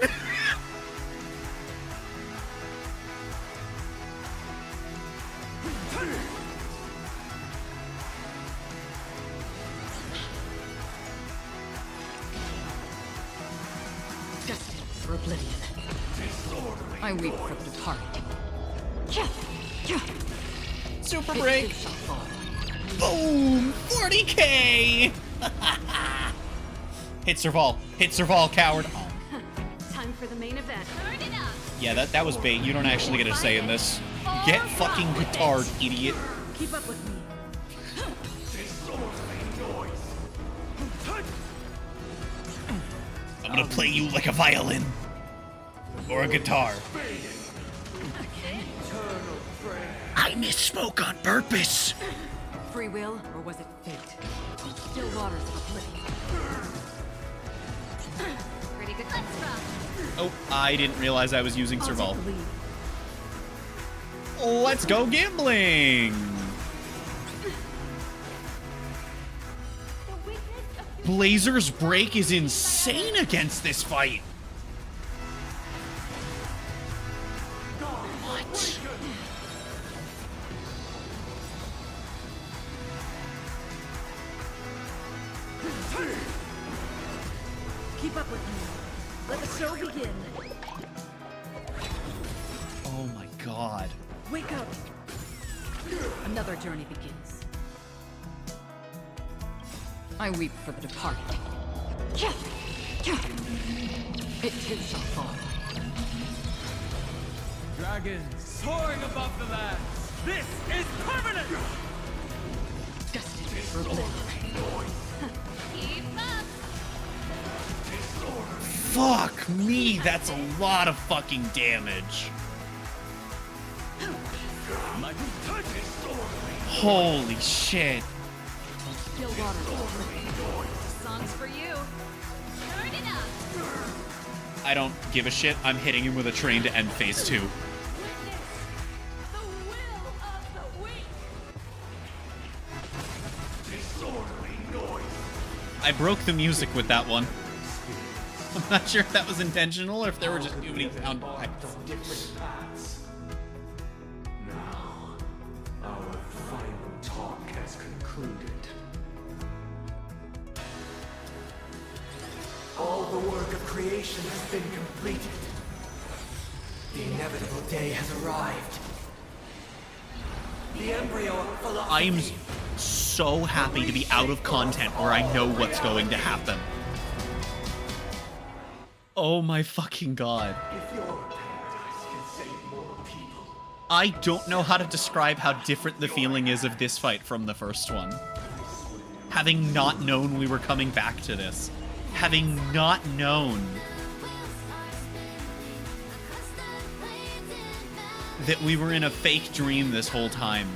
Destined for oblivion. I weep for the departed. Super break! Boom! 40k! Hit Serval. Hit Serval, coward. Oh. time for the main event. Turn it up. Yeah, that was bait. You don't actually get a say in this. Get fucking guitared, idiot. Keep up with me. I'm gonna play you like a violin. Or a guitar. I misspoke on purpose. Free will, or was it fate? Still waters of oblivion. Pretty good. Let's rock. Oh, I didn't realize I was using Serval. Let's go gambling! Blazer's break is insane against this fight. What? Keep up with me. Let the show begin. Oh my god. Wake up. Another journey begins. I weep for the departed. It too shall fall. Dragons soaring above the lands. This is permanent! Destined for oblivion. Keep up. Fuck me, that's a lot of fucking damage. Holy shit. Still waters of oblivion. Songs for you. Turn it up. I don't give a shit. I'm hitting him with a train to end phase 2. I broke the music with that one. I'm not sure if that was intentional or if there were just too many sound effects. Now, our final talk has concluded. All the work of creation has been completed. The inevitable day has arrived. The embryo of philosophy. I'm so happy to be out of content where I know what's going to happen. Oh my fucking god. If your paradise can save more people. I don't know how to describe how different the feeling is of this fight from the first one. Having not known we were coming back to this. Having not known that we were in a fake dream this whole time.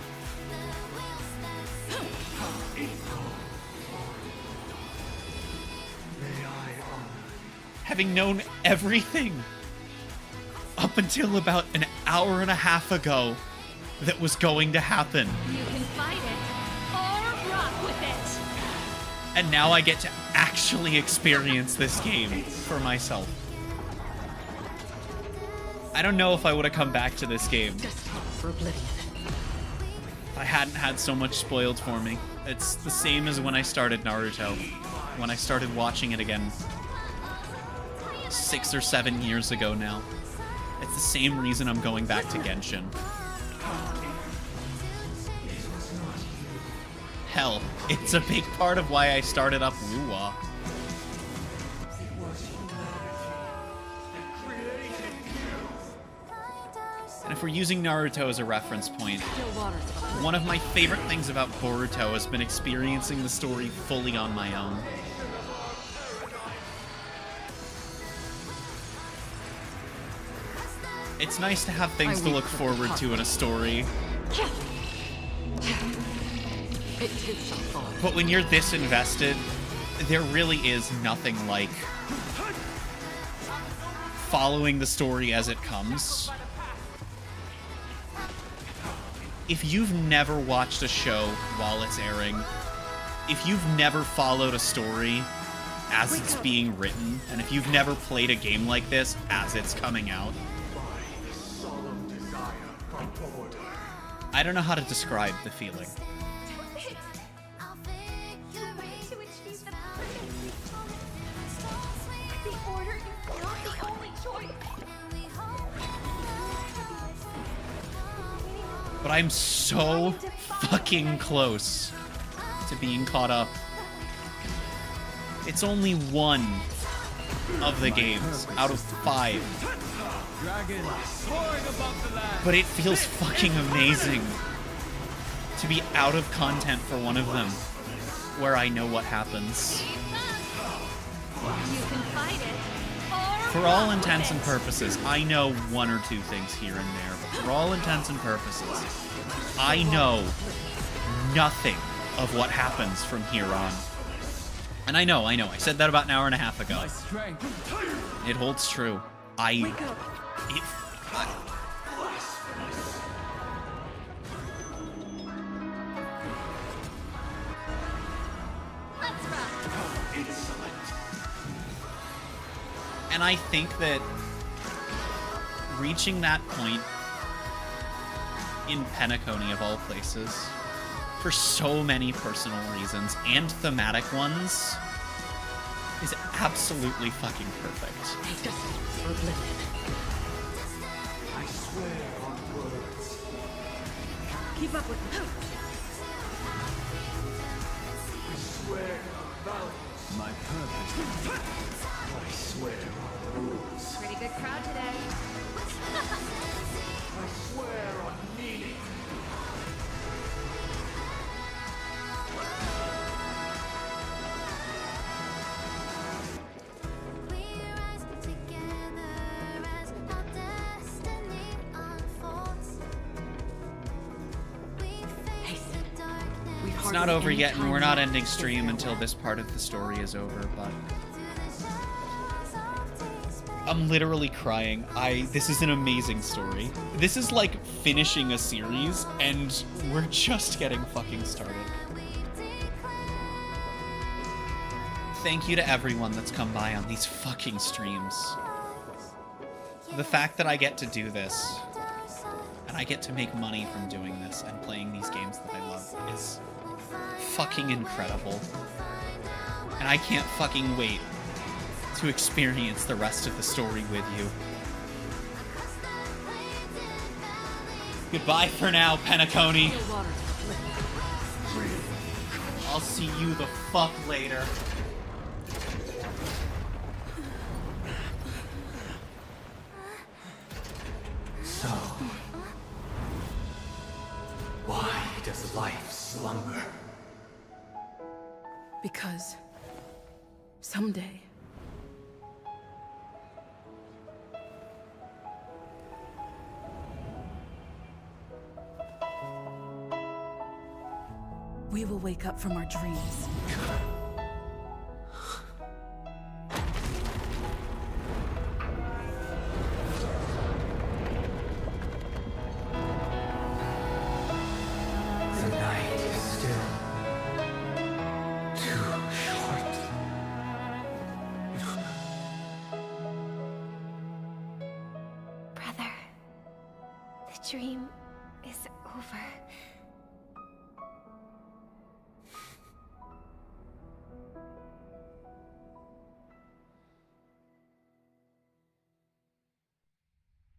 Having known everything up until about an hour and a half ago that was going to happen. You can fight it or rock with it. And now I get to actually experience this game for myself. I don't know if I would have come back to this game For oblivion. if I hadn't had so much spoiled for me. It's the same as when I started Naruto. When I started watching it again 6 or 7 years ago now. It's the same reason I'm going back to Genshin. Hell, it's a big part of why I started up Wuwa. And if we're using Naruto as a reference point, one of my favorite things about Boruto has been experiencing the story fully on my own. It's nice to have things to look forward to in a story. But when you're this invested, there really is nothing like following the story as it comes. If you've never watched a show while it's airing, if you've never followed a story as it's being written, and if you've never played a game like this as it's coming out, I don't know how to describe the feeling. But I'm so fucking close to being caught up. It's only one of the games out of 5. But it feels fucking amazing to be out of content for one of them, where I know what happens. You can fight it or For all intents and purposes, I know one or two things here and there, but for all intents and purposes, I know nothing of what happens from here on. And I know. I said that about an hour and a half ago. It holds true. And I think that reaching that point in Penacony, of all places, for so many personal reasons and thematic ones, is absolutely fucking perfect. I swear on words. Keep up with me. I swear on values. My purpose. I swear on rules. Pretty good crowd today. I swear on meaning. It's not over yet, and we're not ending stream until this part of the story is over, but I'm literally crying. This is an amazing story. This is like finishing a series, and we're just getting fucking started. Thank you to everyone that's come by on these fucking streams. The fact that I get to do this, and I get to make money from doing this and playing these games that I love, is fucking incredible. And I can't fucking wait to experience the rest of the story with you. Goodbye for now, Penacony. I'll see you the fuck later. So, why does life slumber? Because someday we will wake up from our dreams. The night is still too short. Brother, the dream is over.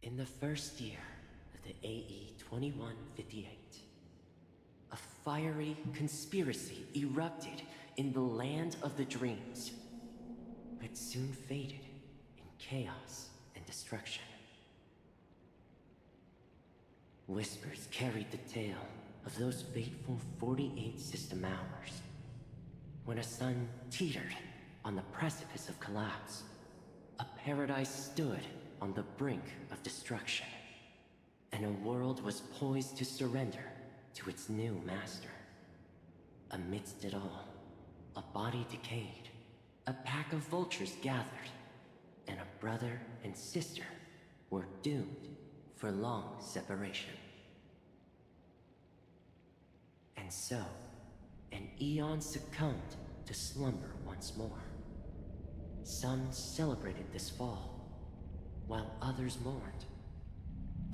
In the first year of the AE 2158, a fiery conspiracy erupted in the land of the dreams, but soon faded in chaos and destruction. Whispers carried the tale of those fateful 48 system hours, when a sun teetered on the precipice of collapse. A paradise stood on the brink of destruction, and a world was poised to surrender to its new master. Amidst it all, a body decayed, a pack of vultures gathered, and a brother and sister were doomed for long separation. And so, an eon succumbed to slumber once more. Some celebrated this fall, while others mourned.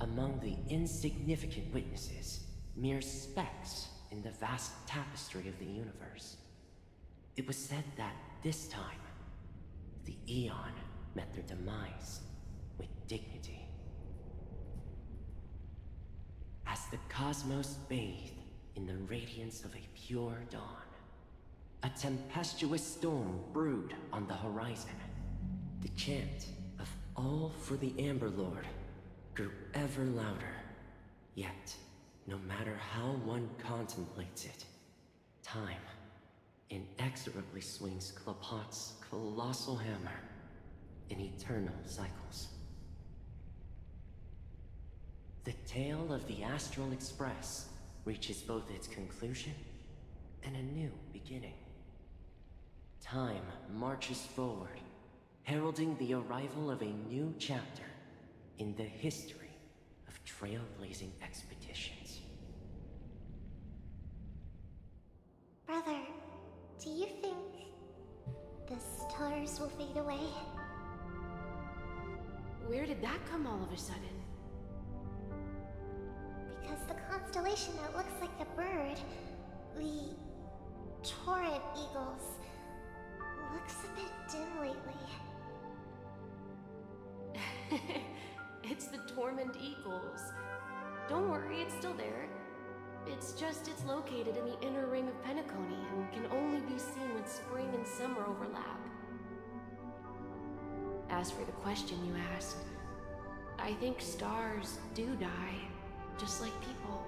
Among the insignificant witnesses, mere specks in the vast tapestry of the universe, it was said that this time, the Eon met their demise with dignity. As the cosmos bathed in the radiance of a pure dawn, a tempestuous storm brewed on the horizon. The chant of "All for the Amber Lord" grew ever louder. Yet, no matter how one contemplates it, time inexorably swings Klapot's colossal hammer in eternal cycles. The tale of the Astral Express reaches both its conclusion and a new beginning. Time marches forward, heralding the arrival of a new chapter in the history of trailblazing expeditions. Brother, do you think the stars will fade away? Where did that come all of a sudden? Because the constellation that looks like a bird, the Torrid Eagles, looks a bit dim lately. It's the Torment Eagles. Don't worry, it's still there. It's just it's located in the inner ring of Penacony and can only be seen when spring and summer overlap. As for the question you asked, I think stars do die, just like people.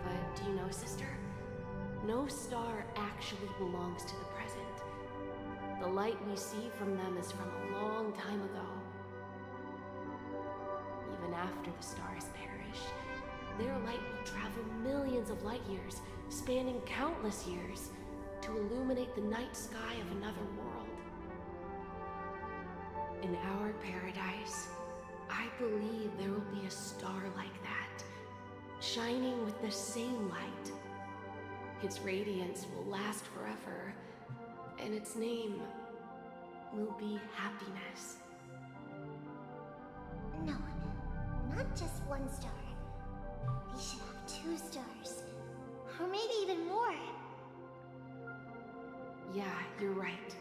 But do you know, sister? No star actually belongs to the present. The light we see from them is from a long time ago. Even after the stars perish, their light will travel millions of light years, spanning countless years, to illuminate the night sky of another world. In our paradise, I believe there will be a star like that, shining with the same light. Its radiance will last forever, and its name will be happiness. No, not just one star. We should have 2 stars. Or maybe even more. Yeah, you're right.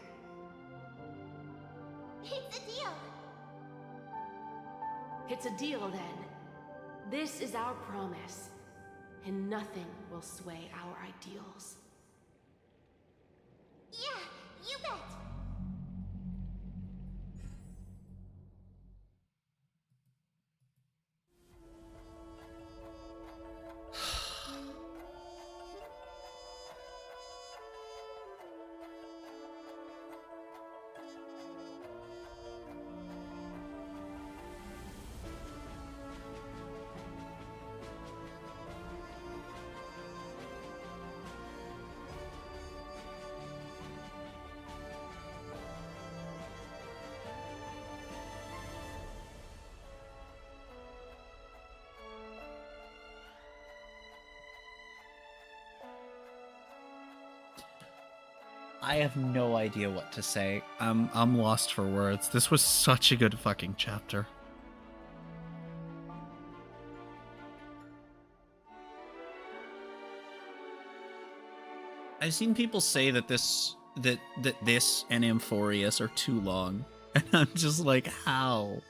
It's a deal! It's a deal then. This is our promise, and nothing will sway our ideals. Yeah, you bet! I have no idea what to say. I'm lost for words. This was such a good fucking chapter. I've seen people say that this and Amphorius are too long, and I'm just like, how?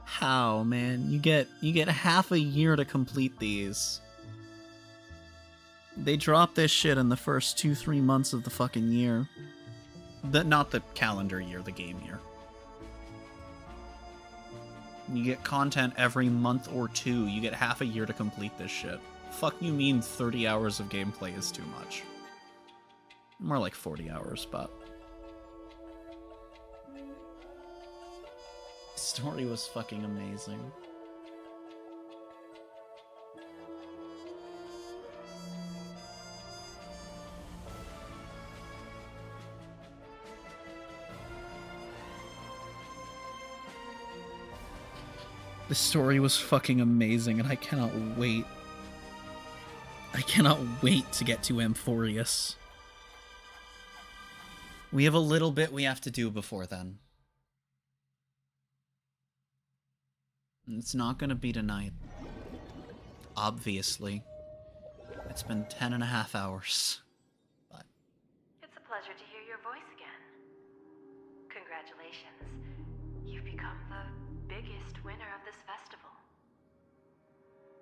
How, man? You get half a year to complete these. They drop this shit in the first 2-3 months of the fucking year. Not the calendar year, the game year. You get content every month or 2. You get half a year to complete this shit. Fuck you mean 30 hours of gameplay is too much. More like 40 hours, but... The story was fucking amazing. The story was fucking amazing, and I cannot wait. I cannot wait to get to Amphorius. We have a little bit we have to do before then. It's not gonna be tonight. Obviously. It's been 10.5 hours. But it's a pleasure to hear your voice again. Congratulations. You've become the biggest winner of this festival.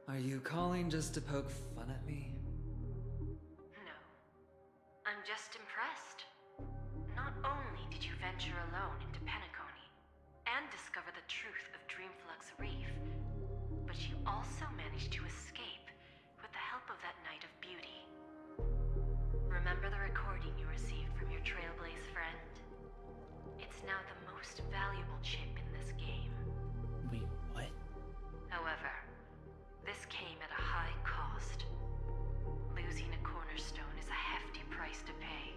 Are you calling just to poke fun at me? No. I'm just impressed. Not only did you venture alone into Penacony and discover the truth of Dreamflux Reef, but you also managed to escape with the help of that Night of Beauty. Remember the recording you received from your Trailblaze friend? It's now the most valuable chip in this game. Wait, what? However, this came at a high cost. Losing a cornerstone is a hefty price to pay.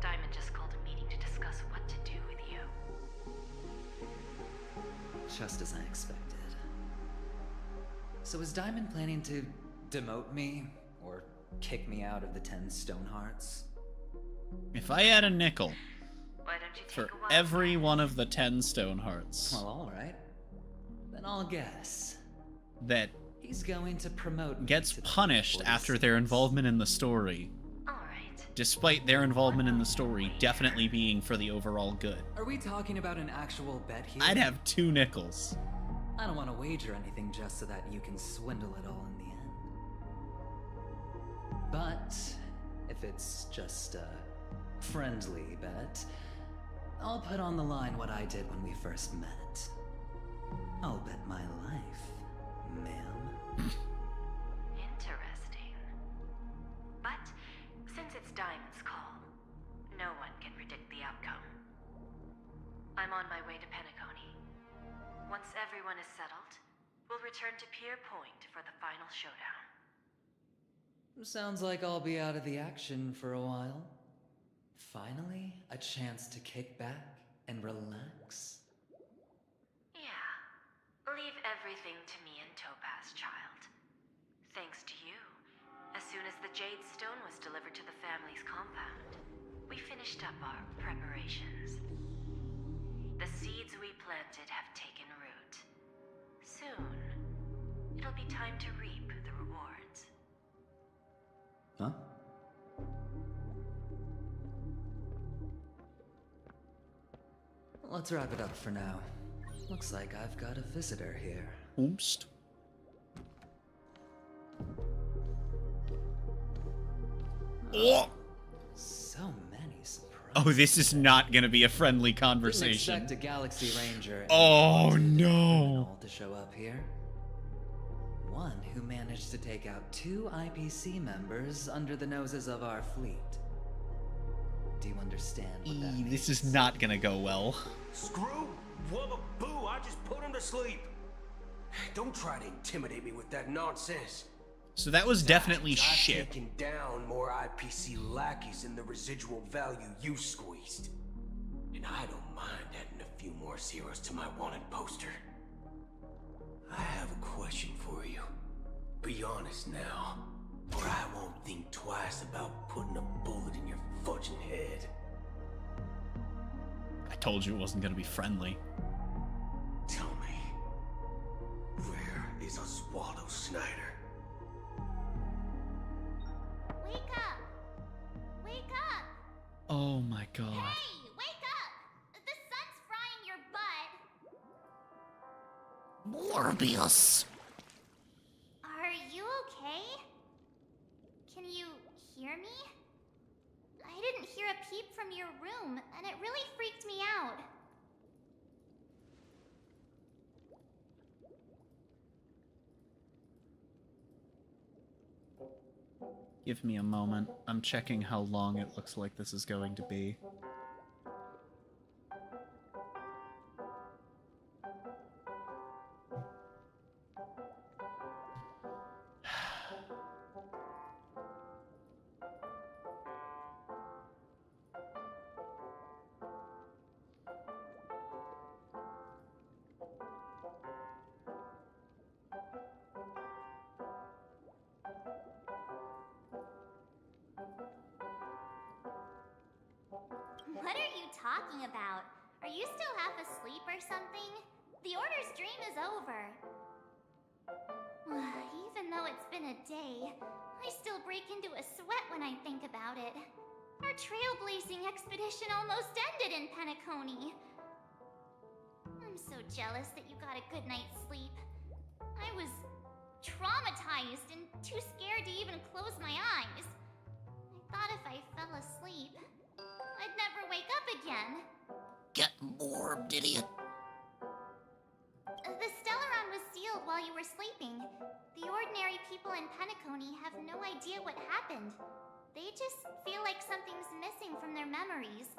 Diamond just called a meeting to discuss what to do with you. Just as I expected. So is Diamond planning to demote me or kick me out of the 10 Stonehearts? If I had a nickel Why don't you take for a wild every one of the 10 Stonehearts, Well, alright. Then I'll guess that he's going to promote me gets to the punished after their involvement in the story. Alright. Despite their involvement in the story definitely being for the overall good. Are we talking about an actual bet here? I'd have 2 nickels. I don't want to wager anything just so that you can swindle it all in the end. But if it's just a friendly bet, I'll put on the line what I did when we first met. I'll bet my life, ma'am. Interesting. But since it's Diamond's call, no one can predict the outcome. I'm on my way to Penacony. Once everyone is settled, we'll return to Pier Point for the final showdown. Sounds like I'll be out of the action for a while. Finally, a chance to kick back and relax. Yeah. Leave everything to me and Topaz, child. Thanks to you, as soon as the Jade Stone was delivered to the family's compound, we finished up our preparations. The seeds we planted have taken root. Soon, it'll be time to reap the rewards. Huh? Let's wrap it up for now. Looks like I've got a visitor here. Oops. Oh! So many surprises. Oh, this is not gonna be a friendly Didn't conversation. expect a Galaxy Ranger and Oh all no! to show up here. One who managed to take out 2 IPC members under the noses of our fleet. Do you understand what that means? This is not gonna go well. Screw, wubba boo, I just put him to sleep. Don't try to intimidate me with that nonsense. So that was definitely I've shit. taken down more IPC lackeys than the residual value you squeezed. And I don't mind adding a few more zeros to my wanted poster. I have a question for you. Be honest now, or I won't think twice about putting a bullet in your fudging head. I told you it wasn't gonna be friendly. Tell me, where is Oswaldo Snyder? Wake up! Wake up! Oh my god. Hey, wake up! The sun's frying your butt! Morbius! Are you okay? Can you hear me? I didn't hear a peep from your room, and it really freaked me out. Give me a moment. I'm checking how long it looks like this is going to be. What are you talking about? Are you still half asleep or something? The Order's dream is over. Even though it's been a day, I still break into a sweat when I think about it. Our trailblazing expedition almost ended in Penacony. I'm so jealous that you got a good night's sleep. I was traumatized and too scared to even close my eyes. I thought if I fell asleep, I'd never wake up again. Get morbed, idiot. The Stellaron was sealed while you were sleeping. The ordinary people in Penacony have no idea what happened. They just feel like something's missing from their memories.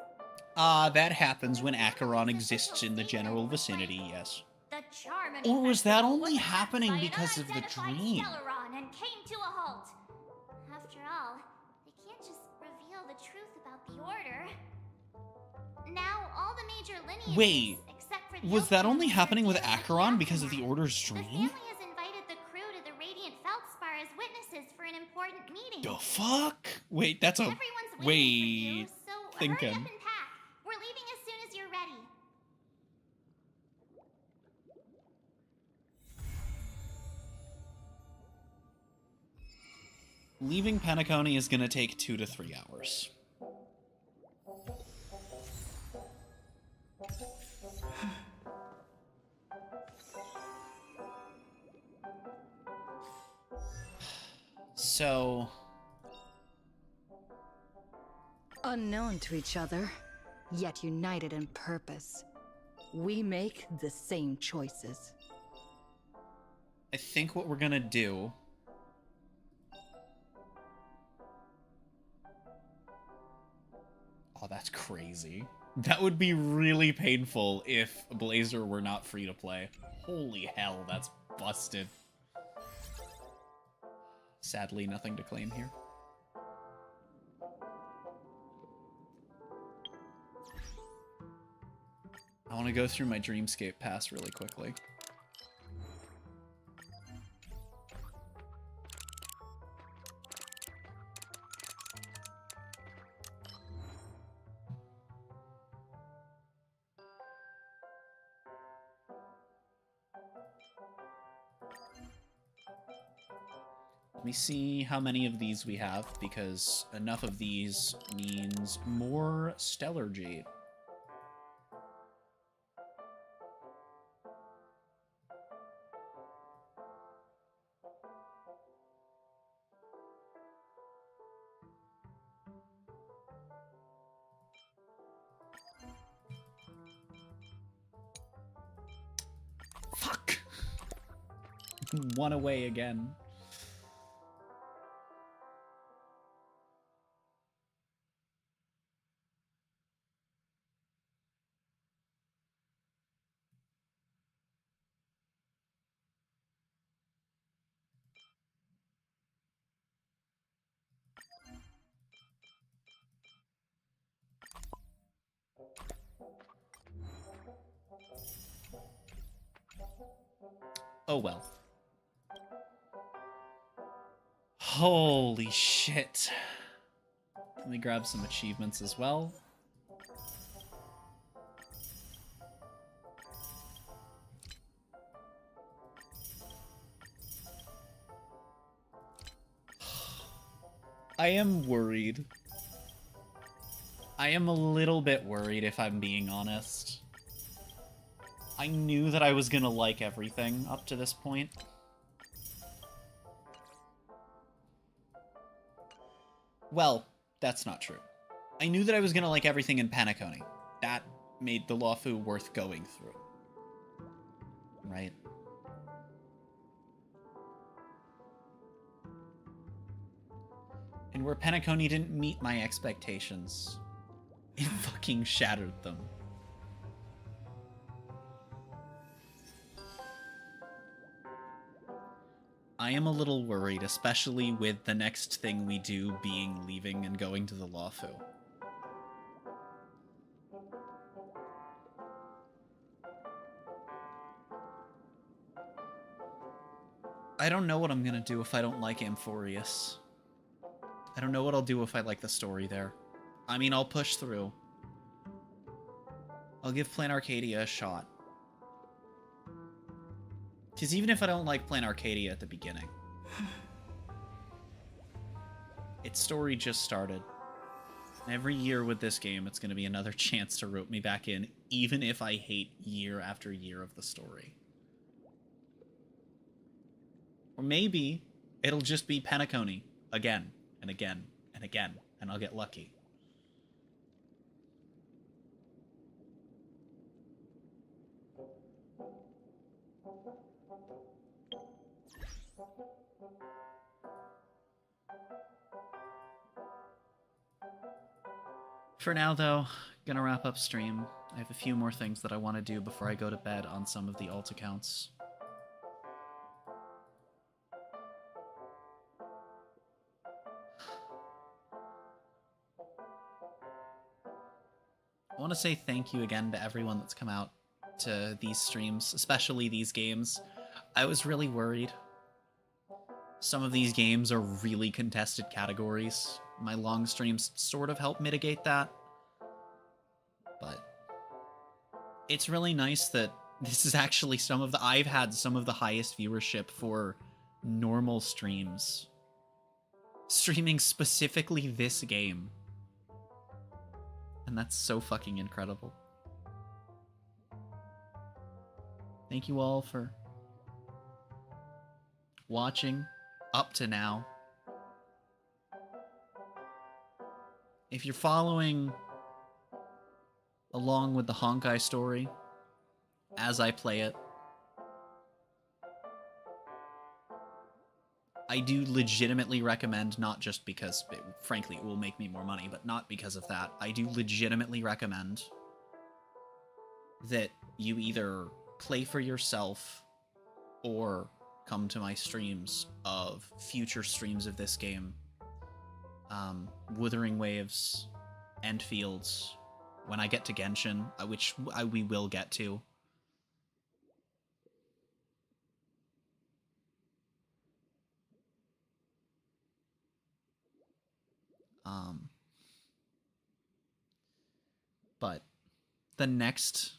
That happens when Acheron exists in the general vicinity, yes. The Charmony Or was that Festival only was happening attacked by because an of the unidentified dream? Stellaron and came to a halt. After all, they can't just reveal the truth about the Order. Now all the major lineages, Wait, except for the was that only Oak happening with Families, are Acheron dealing because of with the the Order's aftermath. The dream? family has invited the crew to the Radiant Feldspar as witnesses for an important meeting. The fuck? Wait, that's a... Everyone's waiting for you, Wait, so hurry thinking. up and pack. We're leaving as soon as you're ready. Leaving Penacony is gonna take 2 to 3 hours. So... Unknown to each other, yet united in purpose. We make the same choices. I think what we're gonna do... Oh, that's crazy. That would be really painful if Blazer were not free to play. Holy hell, that's busted. Sadly, nothing to claim here. I want to go through my Dreamscape pass really quickly. Let me see how many of these we have, because enough of these means more Stellar Jade. Fuck! One away again. Oh well. Holy shit. Let me grab some achievements as well. I am worried. I am a little bit worried, if I'm being honest. I knew that I was gonna like everything up to this point. Well, that's not true. I knew that I was gonna like everything in Penacony. That made the Lawfu worth going through. Right? And where Penacony didn't meet my expectations, it fucking shattered them. I am a little worried, especially with the next thing we do being leaving and going to the Lawfu. I don't know what I'm gonna do if I don't like Amphorius. I don't know what I'll do if I like the story there. I mean, I'll push through. I'll give Plan Arcadia a shot. Because even if I don't like Plan Arcadia at the beginning, its story just started. And every year with this game, it's going to be another chance to rope me back in, even if I hate year after year of the story. Or maybe it'll just be Penacony again and again and again, and I'll get lucky. For now, though, Gonna wrap up stream. I have a few more things that I want to do before I go to bed on some of the alt accounts. I want to say thank you again to everyone that's come out to these streams, especially these games. I was really worried. Some of these games are really contested categories. My long streams sort of help mitigate that. But it's really nice that this is actually I've had some of the highest viewership for normal streams. Streaming specifically this game. And that's so fucking incredible. Thank you all for watching up to now. If you're following along with the Honkai story as I play it, I do legitimately recommend, not just because, frankly, it will make me more money, but not because of that. I do legitimately recommend that you either play for yourself or come to my streams of future streams of this game. Wuthering Waves, End Fields, when I get to Genshin, which we will get to. But the next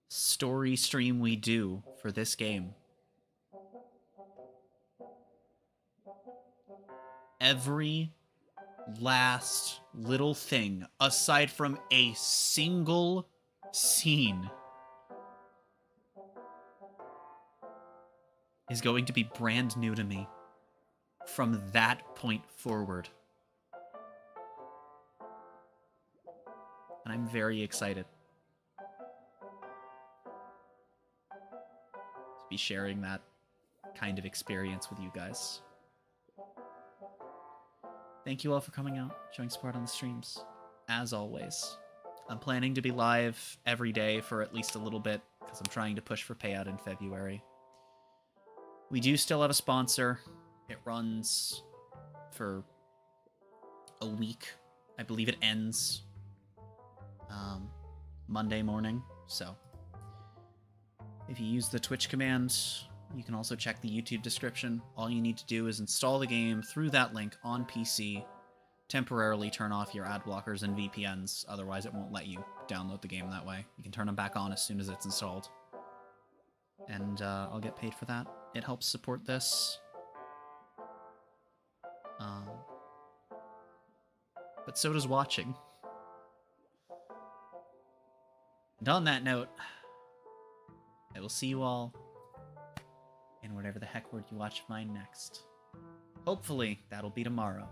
story stream we do for this game, every last little thing, aside from a single scene, is going to be brand new to me from that point forward. And I'm very excited to be sharing that kind of experience with you guys. Thank you all for coming out, showing support on the streams, as always. I'm planning to be live every day for at least a little bit, because I'm trying to push for payout in February. We do still have a sponsor. It runs for a week. I believe it ends Monday morning, so if you use the Twitch command, you can also check the YouTube description. All you need to do is install the game through that link on PC, temporarily turn off your ad blockers and VPNs, otherwise it won't let you download the game that way. You can turn them back on as soon as it's installed. And I'll get paid for that. It helps support this. But so does watching. And on that note, I will see you all in whatever the heck word you watch mine next. Hopefully, that'll be tomorrow.